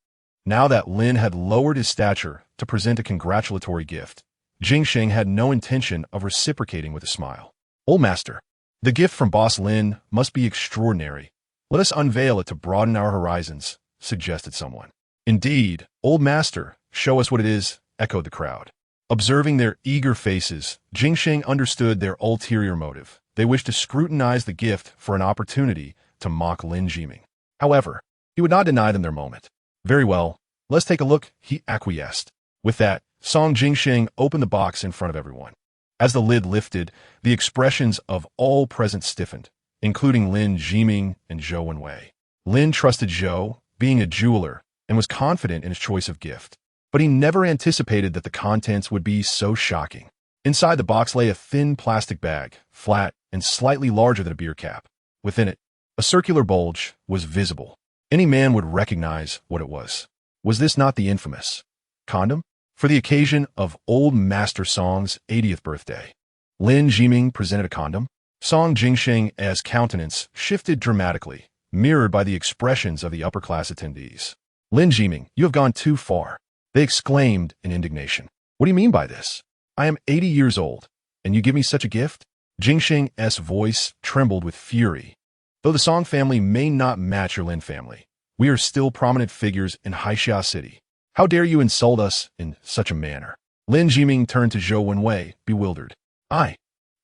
Now that Lin had lowered his stature to present a congratulatory gift, Jingsheng had no intention of reciprocating with a smile. Old master, the gift from boss Lin must be extraordinary. Let us unveil it to broaden our horizons, suggested someone. Indeed, old master, show us what it is, echoed the crowd. Observing their eager faces, Jingsheng understood their ulterior motive. They wished to scrutinize the gift for an opportunity to mock Lin Jiming. However, he would not deny them their moment. Very well, let's take a look, he acquiesced. With that, Song Jingsheng opened the box in front of everyone. As the lid lifted, the expressions of all present stiffened, including Lin Jiming and Zhou Wenwei. Lin trusted Zhou, being a jeweler, and was confident in his choice of gift. But he never anticipated that the contents would be so shocking. Inside the box lay a thin plastic bag, flat and slightly larger than a beer cap. Within it, a circular bulge was visible. Any man would recognize what it was. Was this not the infamous condom? For the occasion of Old Master Song's 80th birthday, Lin Jiming presented a condom. Song Jingsheng's countenance shifted dramatically, mirrored by the expressions of the upper-class attendees. Lin Jiming, you have gone too far, they exclaimed in indignation. What do you mean by this? I am 80 years old, and you give me such a gift? Jingsheng's voice trembled with fury. Though the Song family may not match your Lin family, we are still prominent figures in Haixia City. How dare you insult us in such a manner? Lin Jiming turned to Zhou Wenwei, bewildered. I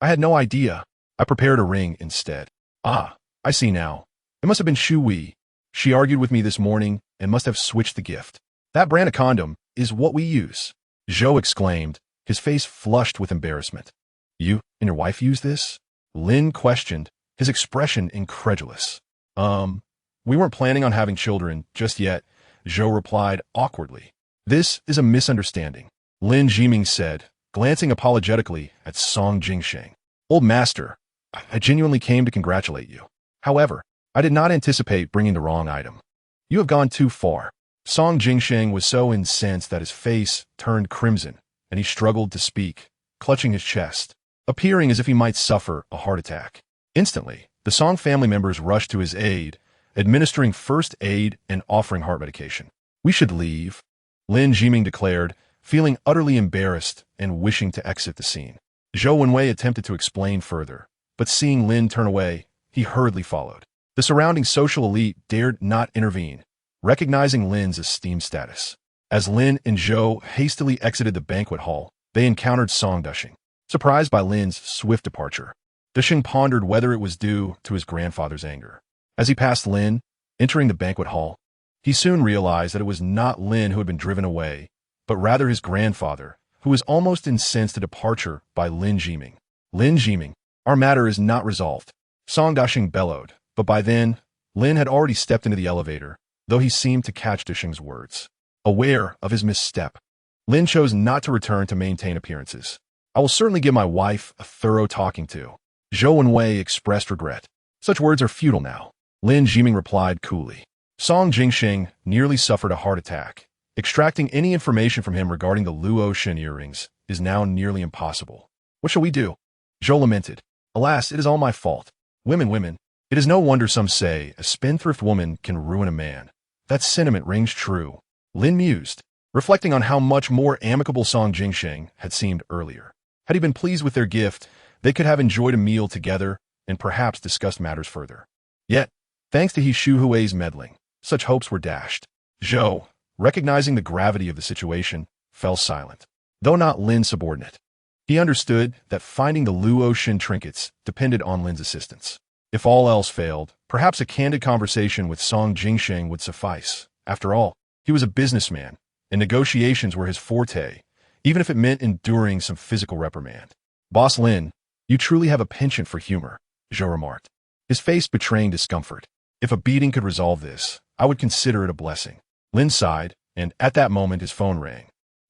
had no idea. I prepared a ring instead. Ah, I see now. It must have been Shu Wei. She argued with me this morning and must have switched the gift. That brand of condom is what we use. Zhou exclaimed, his face flushed with embarrassment. You and your wife use this? Lin questioned, his expression incredulous. We weren't planning on having children just yet, Zhou replied awkwardly. This is a misunderstanding, Lin Jiming said, glancing apologetically at Song Jingsheng. Old master, I genuinely came to congratulate you. However, I did not anticipate bringing the wrong item. You have gone too far. Song Jingsheng was so incensed that his face turned crimson, and he struggled to speak, clutching his chest, appearing as if he might suffer a heart attack. Instantly, the Song family members rushed to his aid, administering first aid and offering heart medication. We should leave, Lin Jiming declared, feeling utterly embarrassed and wishing to exit the scene. Zhou Wenwei attempted to explain further, but seeing Lin turn away, he hurriedly followed. The surrounding social elite dared not intervene, recognizing Lin's esteemed status. As Lin and Zhou hastily exited the banquet hall, they encountered Song Dushing. Surprised by Lin's swift departure, Dushing pondered whether it was due to his grandfather's anger. As he passed Lin, entering the banquet hall, he soon realized that it was not Lin who had been driven away, but rather his grandfather, who was almost incensed at departure by Lin Jiming. Lin Jiming, our matter is not resolved, Song Dushing bellowed, but by then, Lin had already stepped into the elevator, though he seemed to catch Dushing's words. Aware of his misstep, Lin chose not to return to maintain appearances. I will certainly give my wife a thorough talking to. Zhou Wenwei expressed regret. Such words are futile now. Lin Jiming replied coolly. Song Jingsheng nearly suffered a heart attack. Extracting any information from him regarding the Luo Shen earrings is now nearly impossible. What shall we do? Zhou lamented. Alas, it is all my fault. Women. It is no wonder some say a spendthrift woman can ruin a man. That sentiment rings true. Lin mused, reflecting on how much more amicable Song Jingsheng had seemed earlier. Had he been pleased with their gift, they could have enjoyed a meal together and perhaps discussed matters further. Yet, thanks to Shu Hui's meddling, such hopes were dashed. Zhou, recognizing the gravity of the situation, fell silent, though not Lin's subordinate. He understood that finding the Luo Shen trinkets depended on Lin's assistance. If all else failed, perhaps a candid conversation with Song Jingsheng would suffice. After all, he was a businessman, and negotiations were his forte, even if it meant enduring some physical reprimand. Boss Lin, you truly have a penchant for humor, Zhou remarked, his face betraying discomfort. If a beating could resolve this, I would consider it a blessing. Lin sighed, and at that moment his phone rang.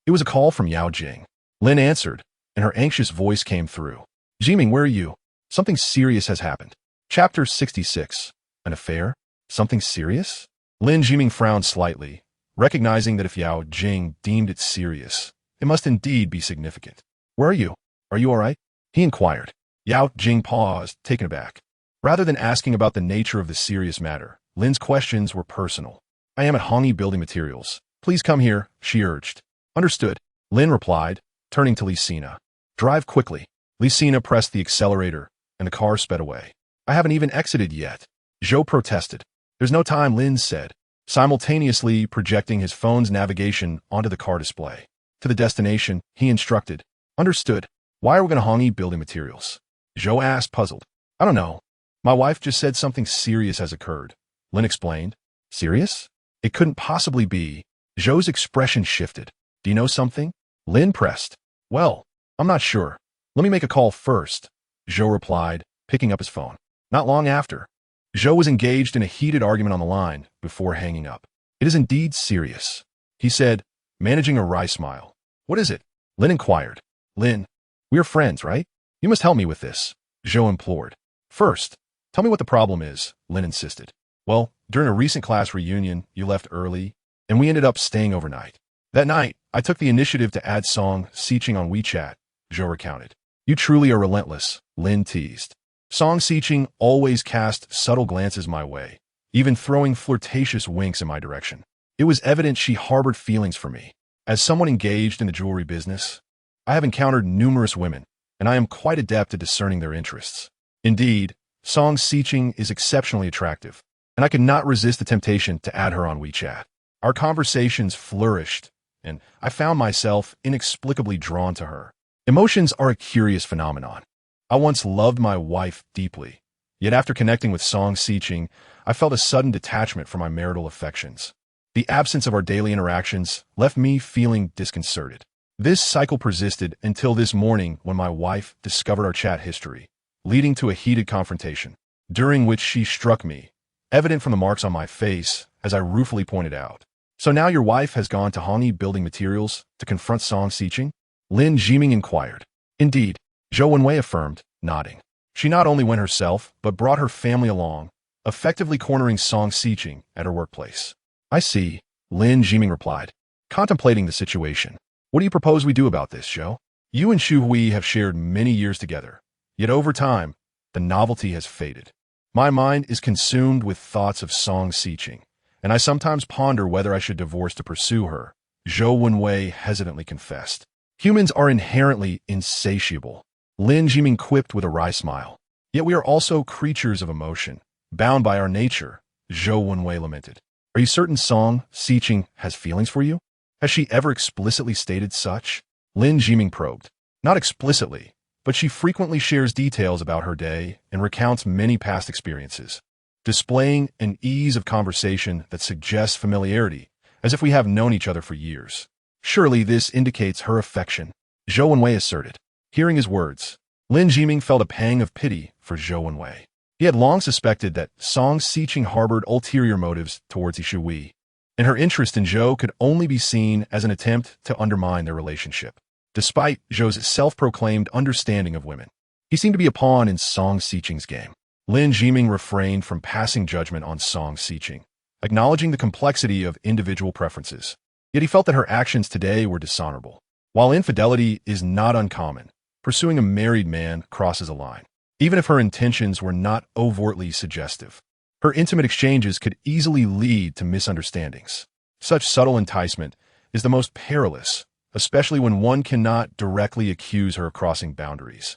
It was a call from Yao Jing. Lin answered, and her anxious voice came through. Jiming, where are you? Something serious has happened. Chapter 66. An affair? Something serious? Lin Jiming frowned slightly, recognizing that if Yao Jing deemed it serious, it must indeed be significant. Where are you? Are you all right? He inquired. Yao Jing paused, taken aback. Rather than asking about the nature of the serious matter, Lin's questions were personal. I am at Hongyi Building Materials. Please come here, she urged. Understood, Lin replied, turning to Lisina. Drive quickly. Lisina pressed the accelerator, and the car sped away. I haven't even exited yet. Zhou protested. There's no time, Lin said, simultaneously projecting his phone's navigation onto the car display. To the destination, he instructed. Understood. Why are we going to Hongyi Building Materials? Zhou asked, puzzled. I don't know. My wife just said something serious has occurred. Lin explained. Serious? It couldn't possibly be. Zhou's expression shifted. Do you know something? Lin pressed. Well, I'm not sure. Let me make a call first, Zhou replied, picking up his phone. Not long after, Zhou was engaged in a heated argument on the line before hanging up. It is indeed serious, he said, managing a wry smile. What is it? Lin inquired. Lin, we are friends, right? You must help me with this, Zhou implored. First, tell me what the problem is, Lin insisted. Well, during a recent class reunion, you left early, and we ended up staying overnight. That night, I took the initiative to add Song Xiqing on WeChat, Zhou recounted. You truly are relentless, Lin teased. Song Xiqing always cast subtle glances my way, even throwing flirtatious winks in my direction. It was evident she harbored feelings for me. As someone engaged in the jewelry business, I have encountered numerous women, and I am quite adept at discerning their interests. Indeed, Song Xiqing is exceptionally attractive, and I could not resist the temptation to add her on WeChat. Our conversations flourished, and I found myself inexplicably drawn to her. Emotions are a curious phenomenon. I once loved my wife deeply, yet after connecting with Song Xiqing, I felt a sudden detachment from my marital affections. The absence of our daily interactions left me feeling disconcerted. This cycle persisted until this morning when my wife discovered our chat history, leading to a heated confrontation, during which she struck me, evident from the marks on my face, as I ruefully pointed out. So now your wife has gone to Hongyi Building Materials to confront Song Xiqing? Lin Jiming inquired. Indeed, Zhou Wenwei affirmed, nodding. She not only went herself, but brought her family along, effectively cornering Song Xiqing at her workplace. I see, Lin Jiming replied, contemplating the situation. What do you propose we do about this, Zhou? You and Xu Hui have shared many years together, yet over time, the novelty has faded. My mind is consumed with thoughts of Song Xiqing, and I sometimes ponder whether I should divorce to pursue her, Zhou Wenwei hesitantly confessed. Humans are inherently insatiable, Lin Jiming quipped with a wry smile. Yet we are also creatures of emotion, bound by our nature, Zhou Wenwei lamented. Are you certain Song Xiqing has feelings for you? Has she ever explicitly stated such? Lin Jiming probed. Not explicitly, but she frequently shares details about her day and recounts many past experiences, displaying an ease of conversation that suggests familiarity, as if we have known each other for years. Surely this indicates her affection, Zhou Wenwei asserted. Hearing his words, Lin Jiming felt a pang of pity for Zhou Wenwei. He had long suspected that Song Xiqing harbored ulterior motives towards Xu Hui, and her interest in Zhou could only be seen as an attempt to undermine their relationship. Despite Zhou's self-proclaimed understanding of women, he seemed to be a pawn in Song Xiqing's game. Lin Jiming refrained from passing judgment on Song Xiqing, acknowledging the complexity of individual preferences. Yet he felt that her actions today were dishonorable. While infidelity is not uncommon, pursuing a married man crosses a line, even if her intentions were not overtly suggestive. Her intimate exchanges could easily lead to misunderstandings. Such subtle enticement is the most perilous, especially when one cannot directly accuse her of crossing boundaries,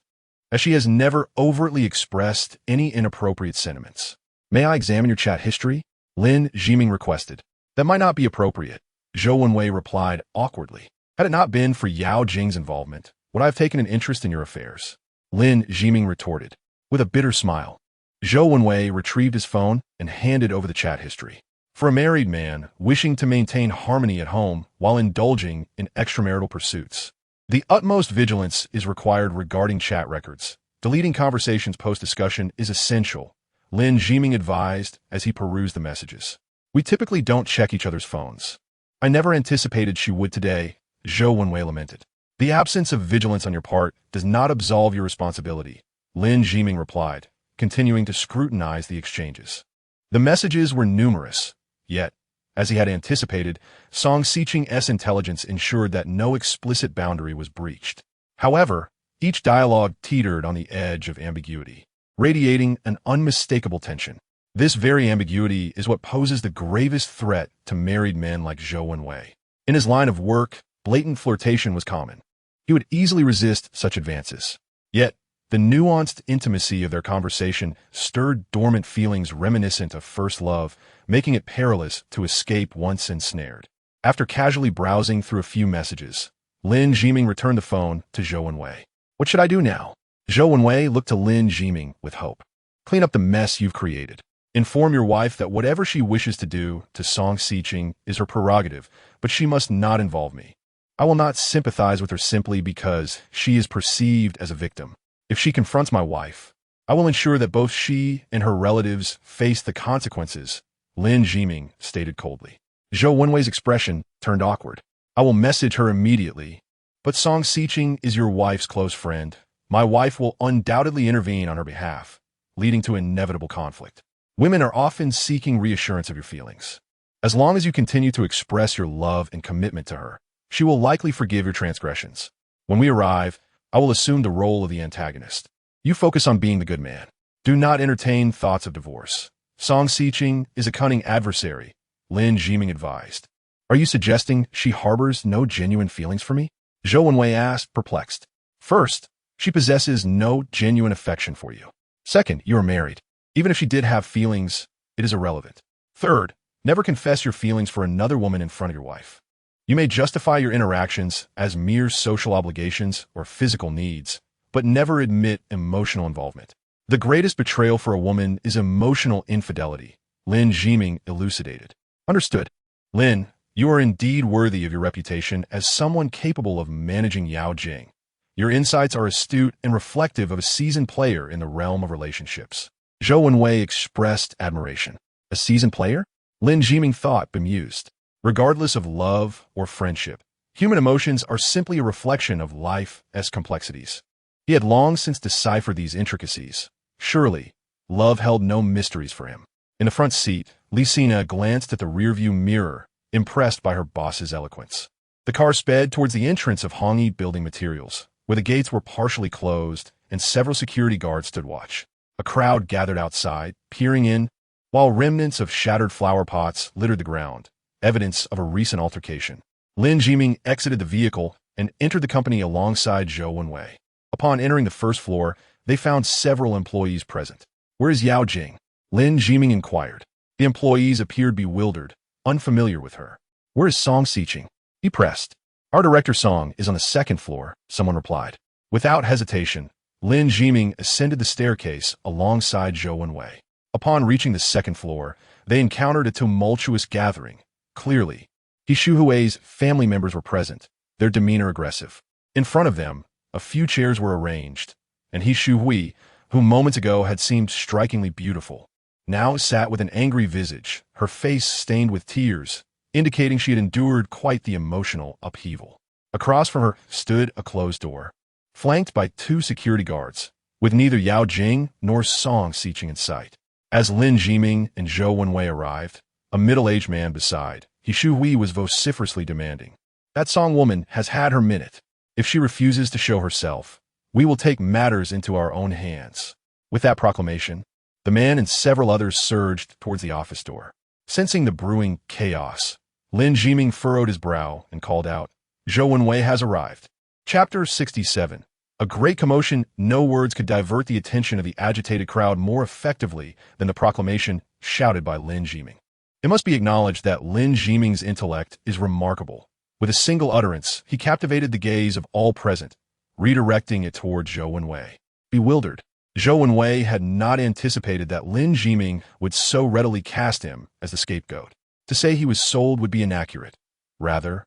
as she has never overtly expressed any inappropriate sentiments. May I examine your chat history? Lin Jiming requested. That might not be appropriate, Zhou Wenwei replied awkwardly. Had it not been for Yao Jing's involvement, would I have taken an interest in your affairs? Lin Jiming retorted, with a bitter smile. Zhou Wenwei retrieved his phone and handed over the chat history. For a married man wishing to maintain harmony at home while indulging in extramarital pursuits, the utmost vigilance is required regarding chat records. Deleting conversations post-discussion is essential, Lin Jiming advised as he perused the messages. We typically don't check each other's phones. I never anticipated she would today, Zhou Wenwei lamented. The absence of vigilance on your part does not absolve your responsibility, Lin Jiming replied, continuing to scrutinize the exchanges. The messages were numerous, yet, as he had anticipated, Song Xiqing's intelligence ensured that no explicit boundary was breached. However, Each dialogue teetered on the edge of ambiguity, radiating an unmistakable tension. This very ambiguity is what poses the gravest threat to married men like Zhou Wenwei. In his line of work, blatant flirtation was common. He would easily resist such advances. Yet, the nuanced intimacy of their conversation stirred dormant feelings reminiscent of first love, making it perilous to escape once ensnared. After casually browsing through a few messages, Lin Jiming returned the phone to Zhou Wenwei. "What should I do now?" Zhou Wenwei looked to Lin Jiming with hope. "Clean up the mess you've created. Inform your wife that whatever she wishes to do to Song Xiqing is her prerogative, but she must not involve me. I will not sympathize with her simply because she is perceived as a victim. If she confronts my wife, I will ensure that both she and her relatives face the consequences," Lin Jiming stated coldly. Zhou Wenwei's expression turned awkward. "I will message her immediately. But Song Xiqing is your wife's close friend. My wife will undoubtedly intervene on her behalf, leading to inevitable conflict. Women are often seeking reassurance of your feelings. As long as you continue to express your love and commitment to her, she will likely forgive your transgressions. When we arrive, I will assume the role of the antagonist. You focus on being the good man. Do not entertain thoughts of divorce. Song Xiqing is a cunning adversary," Lin Jiming advised. "Are you suggesting she harbors no genuine feelings for me?" Zhou Wenwei asked, perplexed. "First, she possesses no genuine affection for you. Second, you are married. Even if she did have feelings, it is irrelevant. Third, never confess your feelings for another woman in front of your wife. You may justify your interactions as mere social obligations or physical needs, but never admit emotional involvement. The greatest betrayal for a woman is emotional infidelity," Lin Jiming elucidated. "Understood. Lin, you are indeed worthy of your reputation as someone capable of managing Yao Jing. Your insights are astute and reflective of a seasoned player in the realm of relationships." Zhou Wenwei expressed admiration. "A seasoned player?" Lin Jiming thought, bemused. Regardless of love or friendship, human emotions are simply a reflection of life's complexities. He had long since deciphered these intricacies. Surely, love held no mysteries for him. In the front seat, Li Sina glanced at the rearview mirror, impressed by her boss's eloquence. The car sped towards the entrance of Hongyi Building Materials, where the gates were partially closed and several security guards stood watch. A crowd gathered outside, peering in, while remnants of shattered flower pots littered the ground, evidence of a recent altercation. Lin Jiming exited the vehicle and entered the company alongside Zhou Wenwei. Upon entering the first floor, they found several employees present. "Where is Yao Jing?" Lin Jiming inquired. The employees appeared bewildered, unfamiliar with her. "Where is Song Xiqing?" he pressed. "Our director Song is on the second floor," someone replied. Without hesitation, Lin Jiming ascended the staircase alongside Zhou Wenwei. Upon reaching the second floor, they encountered a tumultuous gathering. Clearly, He Shuhui's family members were present, their demeanor aggressive. In front of them, a few chairs were arranged, and He Shuhui, who moments ago had seemed strikingly beautiful, now sat with an angry visage, her face stained with tears, indicating she had endured quite the emotional upheaval. Across from her stood a closed door, flanked by two security guards, with neither Yao Jing nor Song Xiqing in sight. As Lin Jiming and Zhou Wenwei arrived, a middle-aged man beside, He Shuhui was vociferously demanding, "That Song woman has had her minute. If she refuses to show herself, we will take matters into our own hands." With that proclamation, the man and several others surged towards the office door. Sensing the brewing chaos, Lin Jiming furrowed his brow and called out, "Zhou Wenwei has arrived." Chapter 67. A great commotion. No words could divert the attention of the agitated crowd more effectively than the proclamation shouted by Lin Jiming. It must be acknowledged that Lin Jiming's intellect is remarkable. With a single utterance, he captivated the gaze of all present, redirecting it toward Zhou Wenwei. Bewildered, Zhou Wenwei had not anticipated that Lin Jiming would so readily cast him as the scapegoat. To say he was sold would be inaccurate. Rather,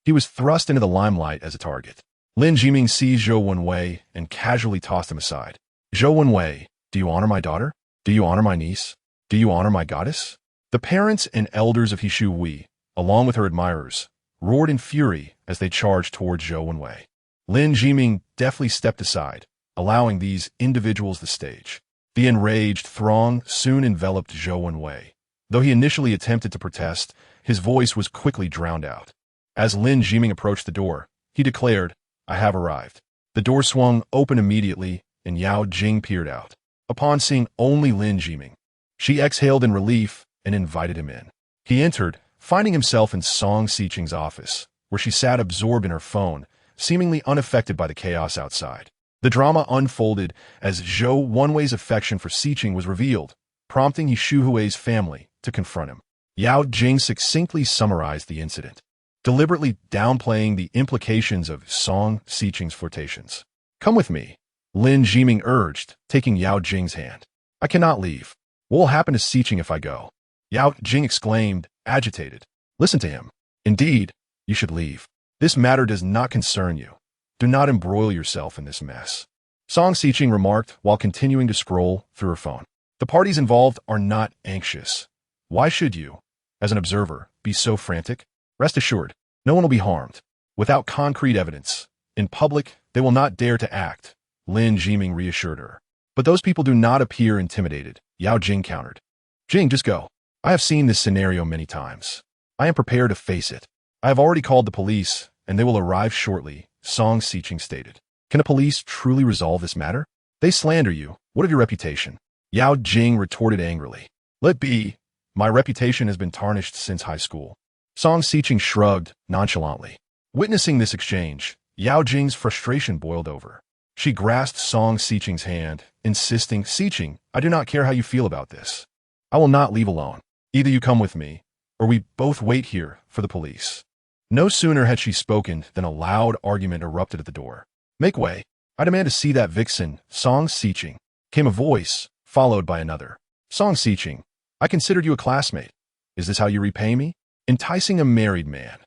he was thrust into the limelight as a target. Lin Jiming seized Zhou Wenwei and casually tossed him aside. "Zhou Wenwei, do you honor my daughter? Do you honor my niece? Do you honor my goddess?" The parents and elders of He Shuhui, along with her admirers, roared in fury as they charged toward Zhou Wenwei. Lin Jiming deftly stepped aside, allowing these individuals the stage. The enraged throng soon enveloped Zhou Wenwei. Though he initially attempted to protest, his voice was quickly drowned out. As Lin Jiming approached the door, he declared, "I have arrived." The door swung open immediately, and Yao Jing peered out. Upon seeing only Lin Jiming, she exhaled in relief and invited him in. He entered, finding himself in Song Xiqing's office, where she sat absorbed in her phone, seemingly unaffected by the chaos outside. The drama unfolded as Zhou Wenwei's affection for Xiqing was revealed, prompting He Shuhui's family to confront him. Yao Jing succinctly summarized the incident, deliberately downplaying the implications of Song Xiqing's flirtations. "Come with me," Lin Jiming urged, taking Yao Jing's hand. "I cannot leave. What will happen to Xiqing if I go?" Yao Jing exclaimed, agitated. "Listen to him. Indeed, you should leave. This matter does not concern you. Do not embroil yourself in this mess," Song Xiqing remarked while continuing to scroll through her phone. "The parties involved are not anxious. Why should you, as an observer, be so frantic? Rest assured, no one will be harmed. Without concrete evidence, in public, they will not dare to act," Lin Jiming reassured her. "But those people do not appear intimidated," Yao Jing countered. "Jing, just go. I have seen this scenario many times. I am prepared to face it. I have already called the police, and they will arrive shortly," Song Xiqing stated. "Can the police truly resolve this matter? They slander you. What of your reputation?" Yao Jing retorted angrily. "Let be. My reputation has been tarnished since high school." Song Xiqing shrugged nonchalantly. Witnessing this exchange, Yao Jing's frustration boiled over. She grasped Song Xiqing's hand, insisting, "Xiqing, I do not care how you feel about this. I will not leave alone. Either you come with me, or we both wait here for the police." No sooner had she spoken than a loud argument erupted at the door. "Make way. I demand to see that vixen, Song Xiqing," came a voice, followed by another. "Song Xiqing, I considered you a classmate. Is this how you repay me? Enticing a married man.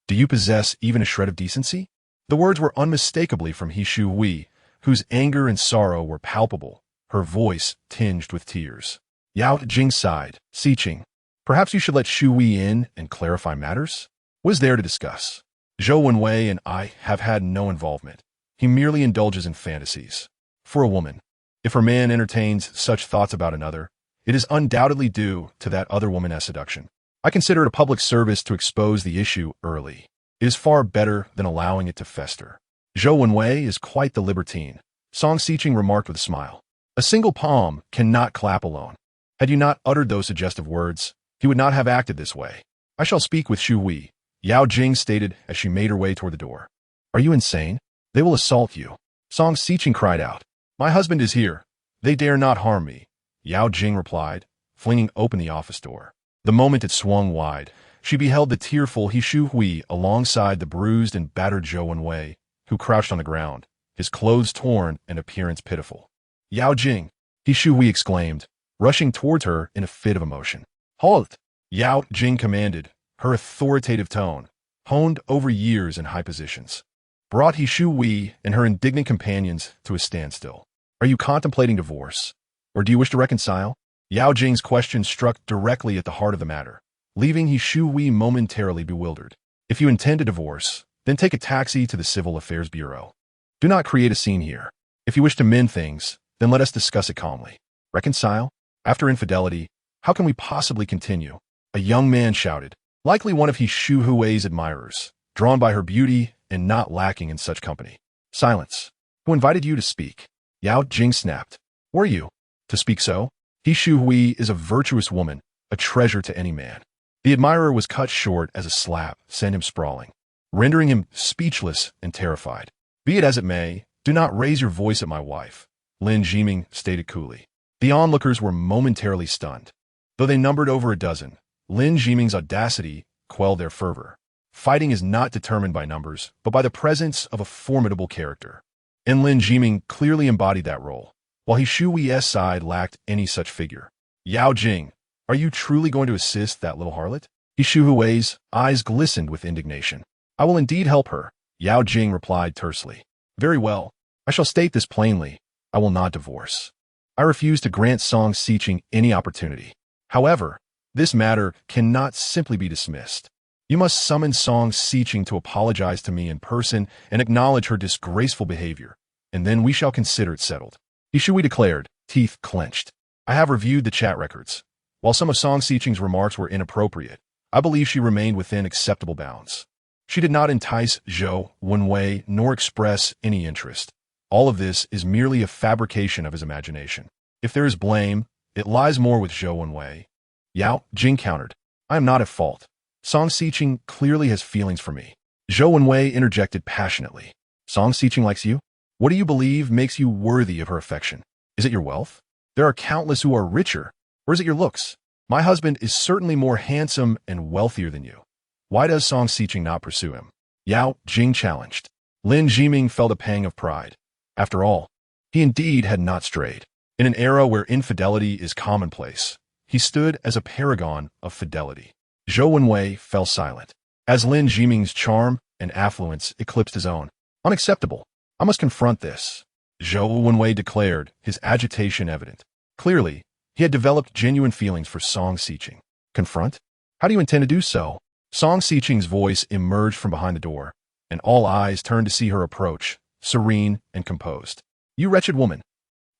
Do you possess even a shred of decency?" The words were unmistakably from He Shuhui, whose anger and sorrow were palpable, her voice tinged with tears. Yao Jing sighed. "Xiqing, perhaps you should let Shuhui in and clarify matters? What is there to discuss? Zhou Wenwei and I have had no involvement. He merely indulges in fantasies. For a woman, if her man entertains such thoughts about another, it is undoubtedly due to that other woman's seduction. I consider it a public service to expose the issue early. It is far better than allowing it to fester." "Zhou Wenwei is quite the libertine," Song Xiqing remarked with a smile. "A single palm cannot clap alone. Had you not uttered those suggestive words, he would not have acted this way. I shall speak with Shuhui," Yao Jing stated as she made her way toward the door. "Are you insane? They will assault you," Song Xiqing cried out. "My husband is here. They dare not harm me," Yao Jing replied, flinging open the office door. The moment it swung wide, she beheld the tearful He Shuhui alongside the bruised and battered Zhou Wenwei, who crouched on the ground, his clothes torn and appearance pitiful. "Yao Jing," He Shuhui exclaimed, rushing towards her in a fit of emotion. "Halt!" Yao Jing commanded, her authoritative tone, honed over years in high positions, brought He Shuhui and her indignant companions to a standstill. "Are you contemplating divorce, or do you wish to reconcile?" Yao Jing's question struck directly at the heart of the matter, leaving He Shuhui momentarily bewildered. "If you intend to divorce, then take a taxi to the Civil Affairs Bureau. Do not create a scene here. If you wish to mend things, then let us discuss it calmly. Reconcile? After infidelity, how can we possibly continue?" A young man shouted, likely one of He Shuhui's admirers, drawn by her beauty and not lacking in such company. "Silence. Who invited you to speak?" Yao Jing snapped. "Were you to speak so? He Shuhui is a virtuous woman, a treasure to any man." The admirer was cut short as a slap sent him sprawling, rendering him speechless and terrified. "Be it as it may, do not raise your voice at my wife," Lin Jiming stated coolly. The onlookers were momentarily stunned. Though they numbered over a dozen, Lin Jiming's audacity quelled their fervor. Fighting is not determined by numbers, but by the presence of a formidable character. And Lin Jiming clearly embodied that role, while He Shui's side lacked any such figure. "Yao Jing, are you truly going to assist that little harlot?" He Shuhui's eyes glistened with indignation. "I will indeed help her," Yao Jing replied tersely. "Very well. I shall state this plainly. I will not divorce. I refuse to grant Song Xiqing any opportunity. However, this matter cannot simply be dismissed. You must summon Song Xiqing to apologize to me in person and acknowledge her disgraceful behavior, and then we shall consider it settled." He Shui declared, teeth clenched. "I have reviewed the chat records. While some of Song Xiqing's remarks were inappropriate, I believe she remained within acceptable bounds. She did not entice Zhou Wenwei nor express any interest. All of this is merely a fabrication of his imagination. If there is blame, it lies more with Zhou Wenwei. Yao Jing countered. I am not at fault. Song Xiqing clearly has feelings for me. Zhou Wenwei interjected passionately. Song Xiqing likes you? What do you believe makes you worthy of her affection? Is it your wealth? There are countless who are richer. Or is it your looks? My husband is certainly more handsome and wealthier than you. Why does Song Xiqing not pursue him? Yao Jing challenged. Lin Jiming felt a pang of pride. After all, he indeed had not strayed. In an era where infidelity is commonplace, he stood as a paragon of fidelity. Zhou Wenwei fell silent, as Lin Jiming's charm and affluence eclipsed his own. Unacceptable. I must confront this, Zhou Wenwei declared, his agitation evident. Clearly, he had developed genuine feelings for Song Xiqing. Confront? How do you intend to do so? Song Xiqing's voice emerged from behind the door, and all eyes turned to see her approach, serene and composed. You wretched woman!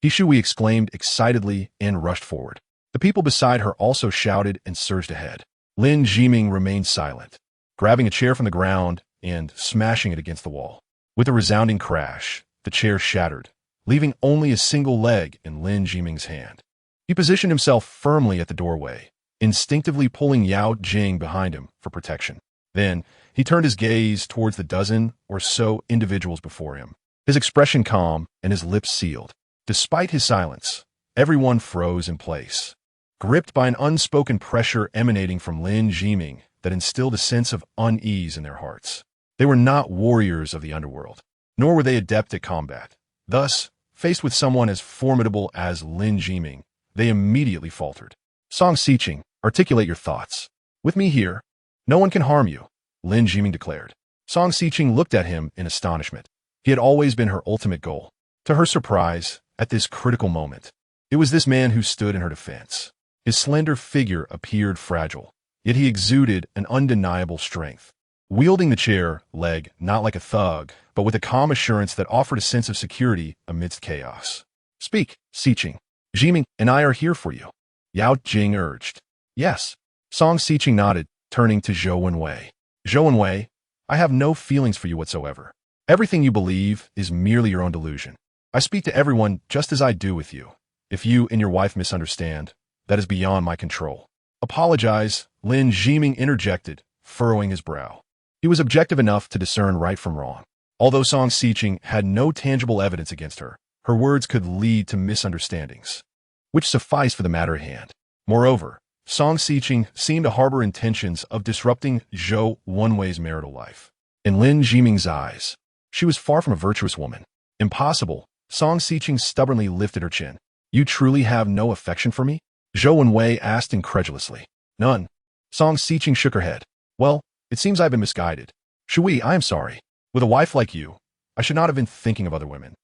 He Shui exclaimed excitedly and rushed forward. The people beside her also shouted and surged ahead. Lin Jiming remained silent, grabbing a chair from the ground and smashing it against the wall. With a resounding crash, the chair shattered, leaving only a single leg in Lin Jiming's hand. He positioned himself firmly at the doorway, instinctively pulling Yao Jing behind him for protection. Then, he turned his gaze towards the dozen or so individuals before him, his expression calm and his lips sealed. Despite his silence, everyone froze in place, gripped by an unspoken pressure emanating from Lin Jiming that instilled a sense of unease in their hearts. They were not warriors of the underworld, nor were they adept at combat. Thus, faced with someone as formidable as Lin Jiming, they immediately faltered. Song Xiqing, articulate your thoughts. With me here, no one can harm you, Lin Jiming declared. Song Xiqing looked at him in astonishment. He had always been her ultimate goal. To her surprise, at this critical moment, it was this man who stood in her defense. His slender figure appeared fragile, yet he exuded an undeniable strength. Wielding the chair leg not like a thug, but with a calm assurance that offered a sense of security amidst chaos. Speak, Xiqing. Jiming and I are here for you, Yao Jing urged. Yes. Song Xiqing nodded, turning to Zhou Wenwei. Zhou Wenwei, I have no feelings for you whatsoever. Everything you believe is merely your own delusion. I speak to everyone just as I do with you. If you and your wife misunderstand, that is beyond my control. Apologize, Lin Jiming interjected, furrowing his brow. He was objective enough to discern right from wrong. Although Song Xiqing had no tangible evidence against her, her words could lead to misunderstandings, which sufficed for the matter at hand. Moreover, Song Xiqing seemed to harbor intentions of disrupting Zhou Wenwei's marital life. In Lin Jiming's eyes, she was far from a virtuous woman. Impossible. Song Xiqing stubbornly lifted her chin. You truly have no affection for me? Zhou Wenwei asked incredulously. None. Song Xiqing shook her head. Well, it seems I've been misguided. Shui, I am sorry. With a wife like you, I should not have been thinking of other women.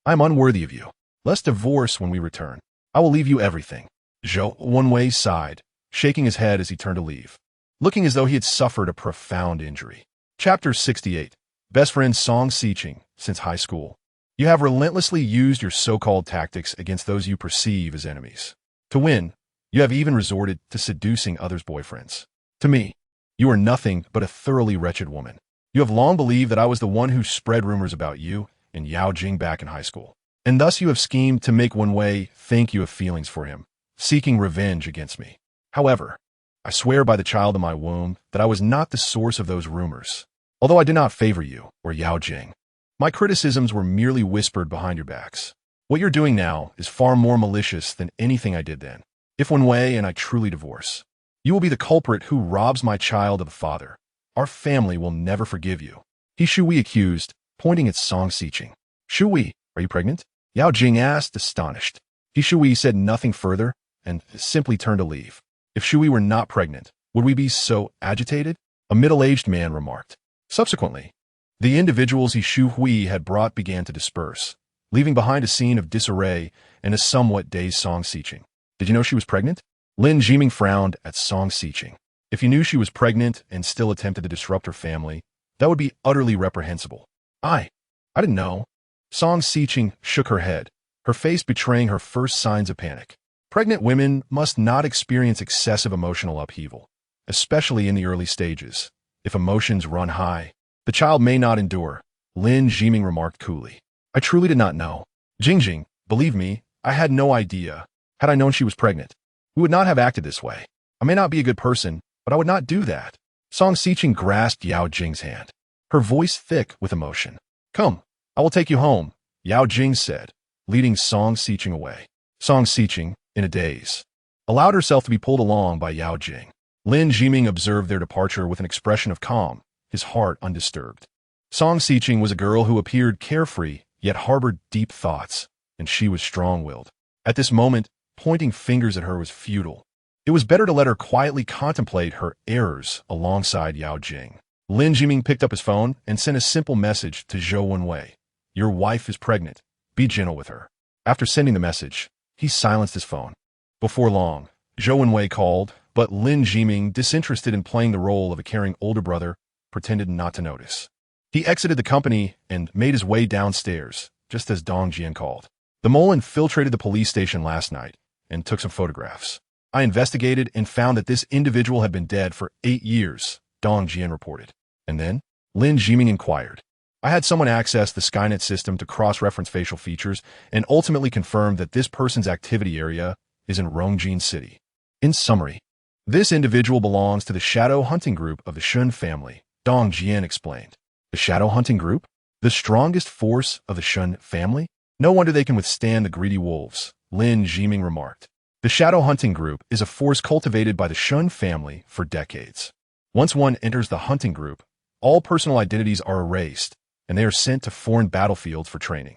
I am unworthy of you. Let's divorce when we return. I will leave you everything. Zhou Wenwei sighed, shaking his head as he turned to leave, looking as though he had suffered a profound injury. Chapter 68. Best friend Song Xiqing since high school. You have relentlessly used your so-called tactics against those you perceive as enemies. To win, you have even resorted to seducing others' boyfriends. To me, you are nothing but a thoroughly wretched woman. You have long believed that I was the one who spread rumors about you and Yao Jing back in high school. And thus you have schemed to make Wenwei think you have feelings for him, seeking revenge against me. However, I swear by the child in my womb that I was not the source of those rumors, although I did not favor you or Yao Jing. My criticisms were merely whispered behind your backs. What you're doing now is far more malicious than anything I did then. If Wenwei and I truly divorce, you will be the culprit who robs my child of a father. Our family will never forgive you. He Shui accused, pointing at Song Xiqing. Shui, are you pregnant? Yao Jing asked, astonished. He Shui said nothing further and simply turned to leave. If Shui were not pregnant, would we be so agitated? A middle-aged man remarked. Subsequently, the individuals He Shui had brought began to disperse, leaving behind a scene of disarray and a somewhat dazed Song Xiqing. Did you know she was pregnant? Lin Jiming frowned at Song Xiqing. If you knew she was pregnant and still attempted to disrupt her family, that would be utterly reprehensible. I didn't know. Song Xiqing shook her head, her face betraying her first signs of panic. Pregnant women must not experience excessive emotional upheaval, especially in the early stages. If emotions run high, the child may not endure, Lin Jiming remarked coolly. I truly did not know. Jingjing, believe me, I had no idea. Had I known she was pregnant, we would not have acted this way. I may not be a good person, but I would not do that. Song Xiqing grasped Yao Jing's hand, her voice thick with emotion. Come, I will take you home, Yao Jing said, leading Song Xiqing away. Song Xiqing, in a daze, allowed herself to be pulled along by Yao Jing. Lin Jiming observed their departure with an expression of calm, his heart undisturbed. Song Xiqing was a girl who appeared carefree, yet harbored deep thoughts, and she was strong-willed. At this moment, pointing fingers at her was futile. It was better to let her quietly contemplate her errors alongside Yao Jing. Lin Jiming picked up his phone and sent a simple message to Zhou Wenwei. Your wife is pregnant. Be gentle with her. After sending the message, he silenced his phone. Before long, Zhou Wenwei called, but Lin Jiming, disinterested in playing the role of a caring older brother, pretended not to notice. He exited the company and made his way downstairs, just as Dong Jian called. The mole infiltrated the police station last night and took some photographs. I investigated and found that this individual had been dead for 8 years, Dong Jian reported. And then, Lin Jiming inquired. I had someone access the Skynet system to cross-reference facial features and ultimately confirmed that this person's activity area is in Rongjin City. In summary, this individual belongs to the shadow hunting group of the Shun family, Dong Jian explained. The shadow hunting group? The strongest force of the Shun family? No wonder they can withstand the greedy wolves, Lin Jiming remarked. The shadow hunting group is a force cultivated by the Shun family for decades. Once one enters the hunting group, all personal identities are erased, and they are sent to foreign battlefields for training.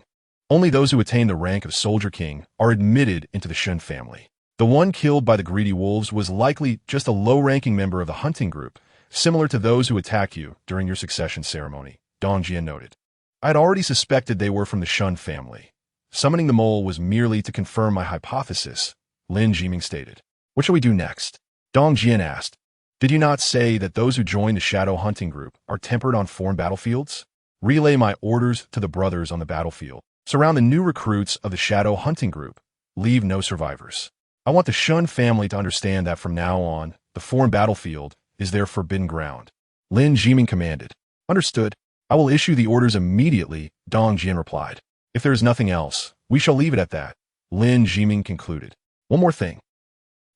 Only those who attain the rank of Soldier King are admitted into the Shun family. The one killed by the greedy wolves was likely just a low-ranking member of the hunting group, similar to those who attack you during your succession ceremony, Dong Jian noted. I had already suspected they were from the Shun family. Summoning the mole was merely to confirm my hypothesis, Lin Jiming stated. What shall we do next? Dong Jian asked. Did you not say that those who join the shadow hunting group are tempered on foreign battlefields? Relay my orders to the brothers on the battlefield. Surround the new recruits of the shadow hunting group. Leave no survivors. I want the Shun family to understand that from now on, the foreign battlefield is their forbidden ground. Lin Jiming commanded. Understood. I will issue the orders immediately, Dong Jian replied. If there is nothing else, we shall leave it at that, Lin Jiming concluded. One more thing.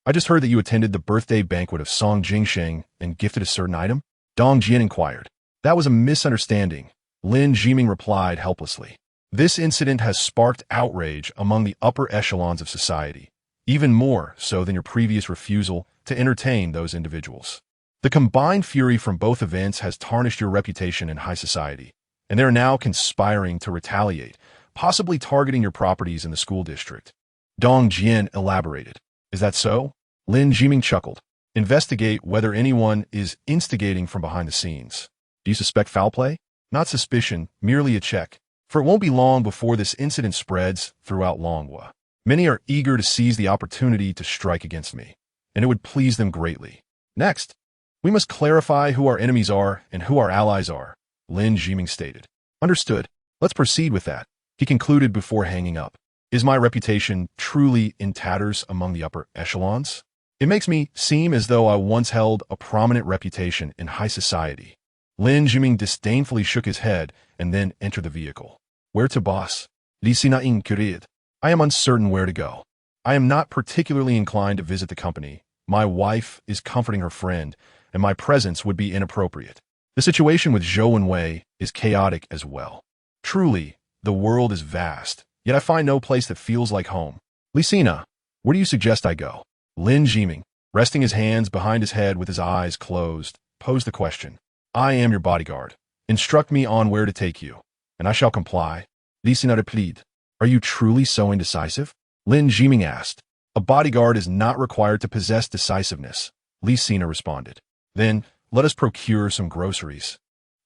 I just heard that you attended the birthday banquet of Song Jingsheng and gifted a certain item? Dong Jian inquired. That was a misunderstanding, Lin Jiming replied helplessly. This incident has sparked outrage among the upper echelons of society, even more so than your previous refusal to entertain those individuals. The combined fury from both events has tarnished your reputation in high society, and they are now conspiring to retaliate, possibly targeting your properties in the school district. Dong Jian elaborated. Is that so? Lin Jiming chuckled. Investigate whether anyone is instigating from behind the scenes. Do you suspect foul play? Not suspicion, merely a check. For it won't be long before this incident spreads throughout Longhua. Many are eager to seize the opportunity to strike against me, and it would please them greatly. Next, we must clarify who our enemies are and who our allies are, Lin Jiming stated. Understood. Let's proceed with that, he concluded before hanging up. Is my reputation truly in tatters among the upper echelons? It makes me seem as though I once held a prominent reputation in high society. Lin Jiming disdainfully shook his head and then entered the vehicle. Where to, boss? Lisina inquired. I am uncertain where to go. I am not particularly inclined to visit the company. My wife is comforting her friend, and my presence would be inappropriate. The situation with Zhou Wenwei is chaotic as well. Truly, the world is vast, yet I find no place that feels like home. Lisina, where do you suggest I go? Lin Jiming, resting his hands behind his head with his eyes closed, posed the question. I am your bodyguard. Instruct me on where to take you, and I shall comply. Lisina replied. Are you truly so indecisive? Lin Jiming asked. A bodyguard is not required to possess decisiveness, Lisina responded. Then, let us procure some groceries.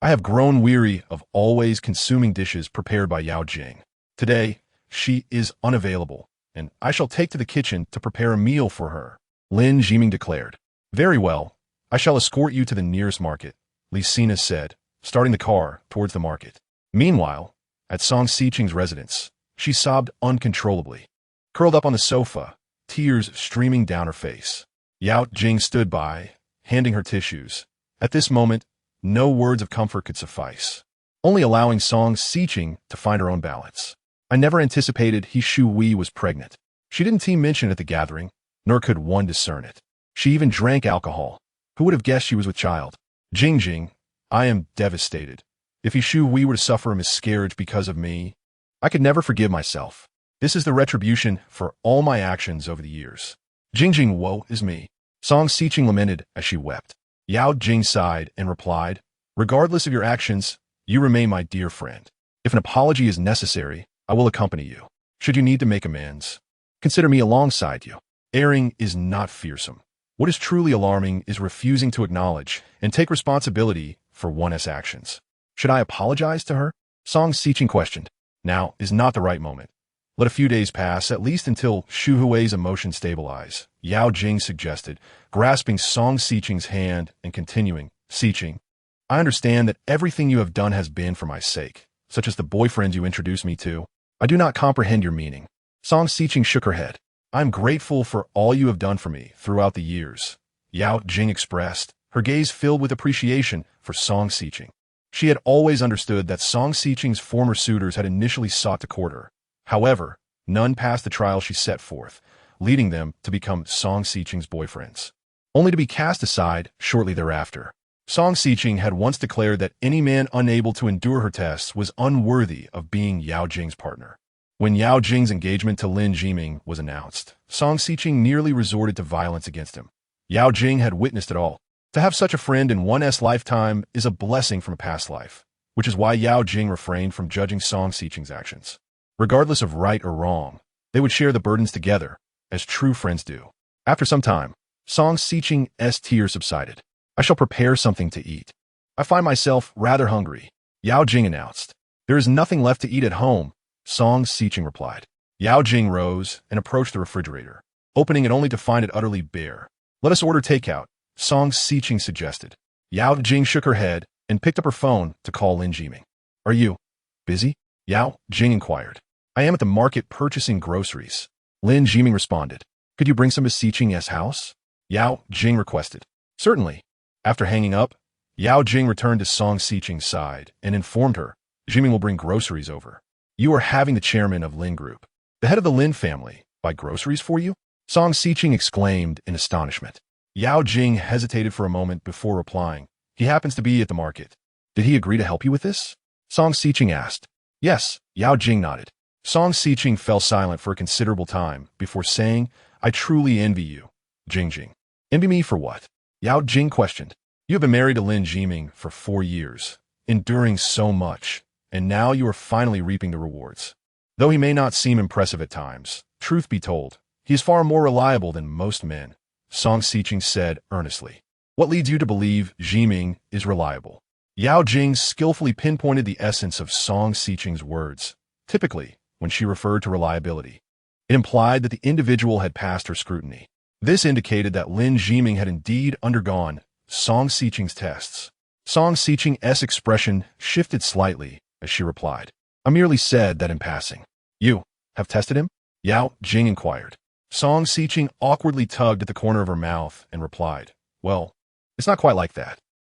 I have grown weary of always consuming dishes prepared by Yao Jing. Today, she is unavailable, and I shall take to the kitchen to prepare a meal for her, Lin Jiming declared. Very well, I shall escort you to the nearest market, Lisina said, starting the car towards the market. Meanwhile, at Song Xiqing's residence, she sobbed uncontrollably. Curled up on the sofa, tears streaming down her face. Yao Jing stood by, handing her tissues. At this moment, no words of comfort could suffice. only allowing Song Siqing to find her own balance. I never anticipated he Shu Wei was pregnant. She didn't team mention at the gathering, nor could one discern it. She even drank alcohol. Who would have guessed she was with child? Jing, I am devastated. If he Shu Wei were to suffer a miscarriage because of me, I could never forgive myself. This is the retribution for all my actions over the years. Jing, woe is me. Song Siqing lamented as she wept. Yao Jing sighed and replied, regardless of your actions, you remain my dear friend. If an apology is necessary, I will accompany you. Should you need to make amends, consider me alongside you. Erring is not fearsome. What is truly alarming is refusing to acknowledge and take responsibility for one's actions. Should I apologize to her? Song Siqing questioned. Now is not the right moment. Let a few days pass, at least until Shu Hui's emotions stabilize, Yao Jing suggested, grasping Song Siqing's hand and continuing, Siqing, I understand that everything you have done has been for my sake, such as the boyfriend you introduced me to. I do not comprehend your meaning. Song Siqing shook her head. I am grateful for all you have done for me throughout the years, Yao Jing expressed, her gaze filled with appreciation for Song Siqing. She had always understood that Song Siqing's former suitors had initially sought to court her. However, none passed the trial she set forth, leading them to become Song Siqing's boyfriends, only to be cast aside shortly thereafter. Song Siqing had once declared that any man unable to endure her tests was unworthy of being Yao Jing's partner. When Yao Jing's engagement to Lin Jiming was announced, Song Siqing nearly resorted to violence against him. Yao Jing had witnessed it all. To have such a friend in one's lifetime is a blessing from a past life, which is why Yao Jing refrained from judging Song Siqing's actions. Regardless of right or wrong, they would share the burdens together, as true friends do. After some time, Song Siqing's tears subsided. I shall prepare something to eat. I find myself rather hungry, Yao Jing announced. There is nothing left to eat at home, Song Siqing replied. Yao Jing rose and approached the refrigerator, opening it only to find it utterly bare. Let us order takeout, Song Siqing suggested. Yao Jing shook her head and picked up her phone to call Lin Jiming. Are you busy? Yao Jing inquired. I am at the market purchasing groceries. Lin Jiming responded. Could you bring some to Siqing's house? Yao Jing requested. Certainly. After hanging up, Yao Jing returned to Song Siqing's side and informed her, Jiming will bring groceries over. You are having the chairman of Lin Group, the head of the Lin family, buy groceries for you? Song Siqing exclaimed in astonishment. Yao Jing hesitated for a moment before replying. He happens to be at the market. Did he agree to help you with this? Song Siqing asked. Yes, Yao Jing nodded. Song Siqing fell silent for a considerable time before saying, I truly envy you, Jing. Envy me for what? Yao Jing questioned. You have been married to Lin Jiming for 4 years, enduring so much, and now you are finally reaping the rewards. Though he may not seem impressive at times, truth be told, he is far more reliable than most men, Song Siqing said earnestly. What leads you to believe Jiming is reliable? Yao Jing skillfully pinpointed the essence of Song Siqing's words. Typically, when she referred to reliability, it implied that the individual had passed her scrutiny. This indicated that Lin Jiming had indeed undergone Song Siqing's tests. Song Siqing's expression shifted slightly as she replied. I merely said that in passing. You have tested him? Yao Jing inquired. Song Siqing awkwardly tugged at the corner of her mouth and replied, well, it's not quite like that.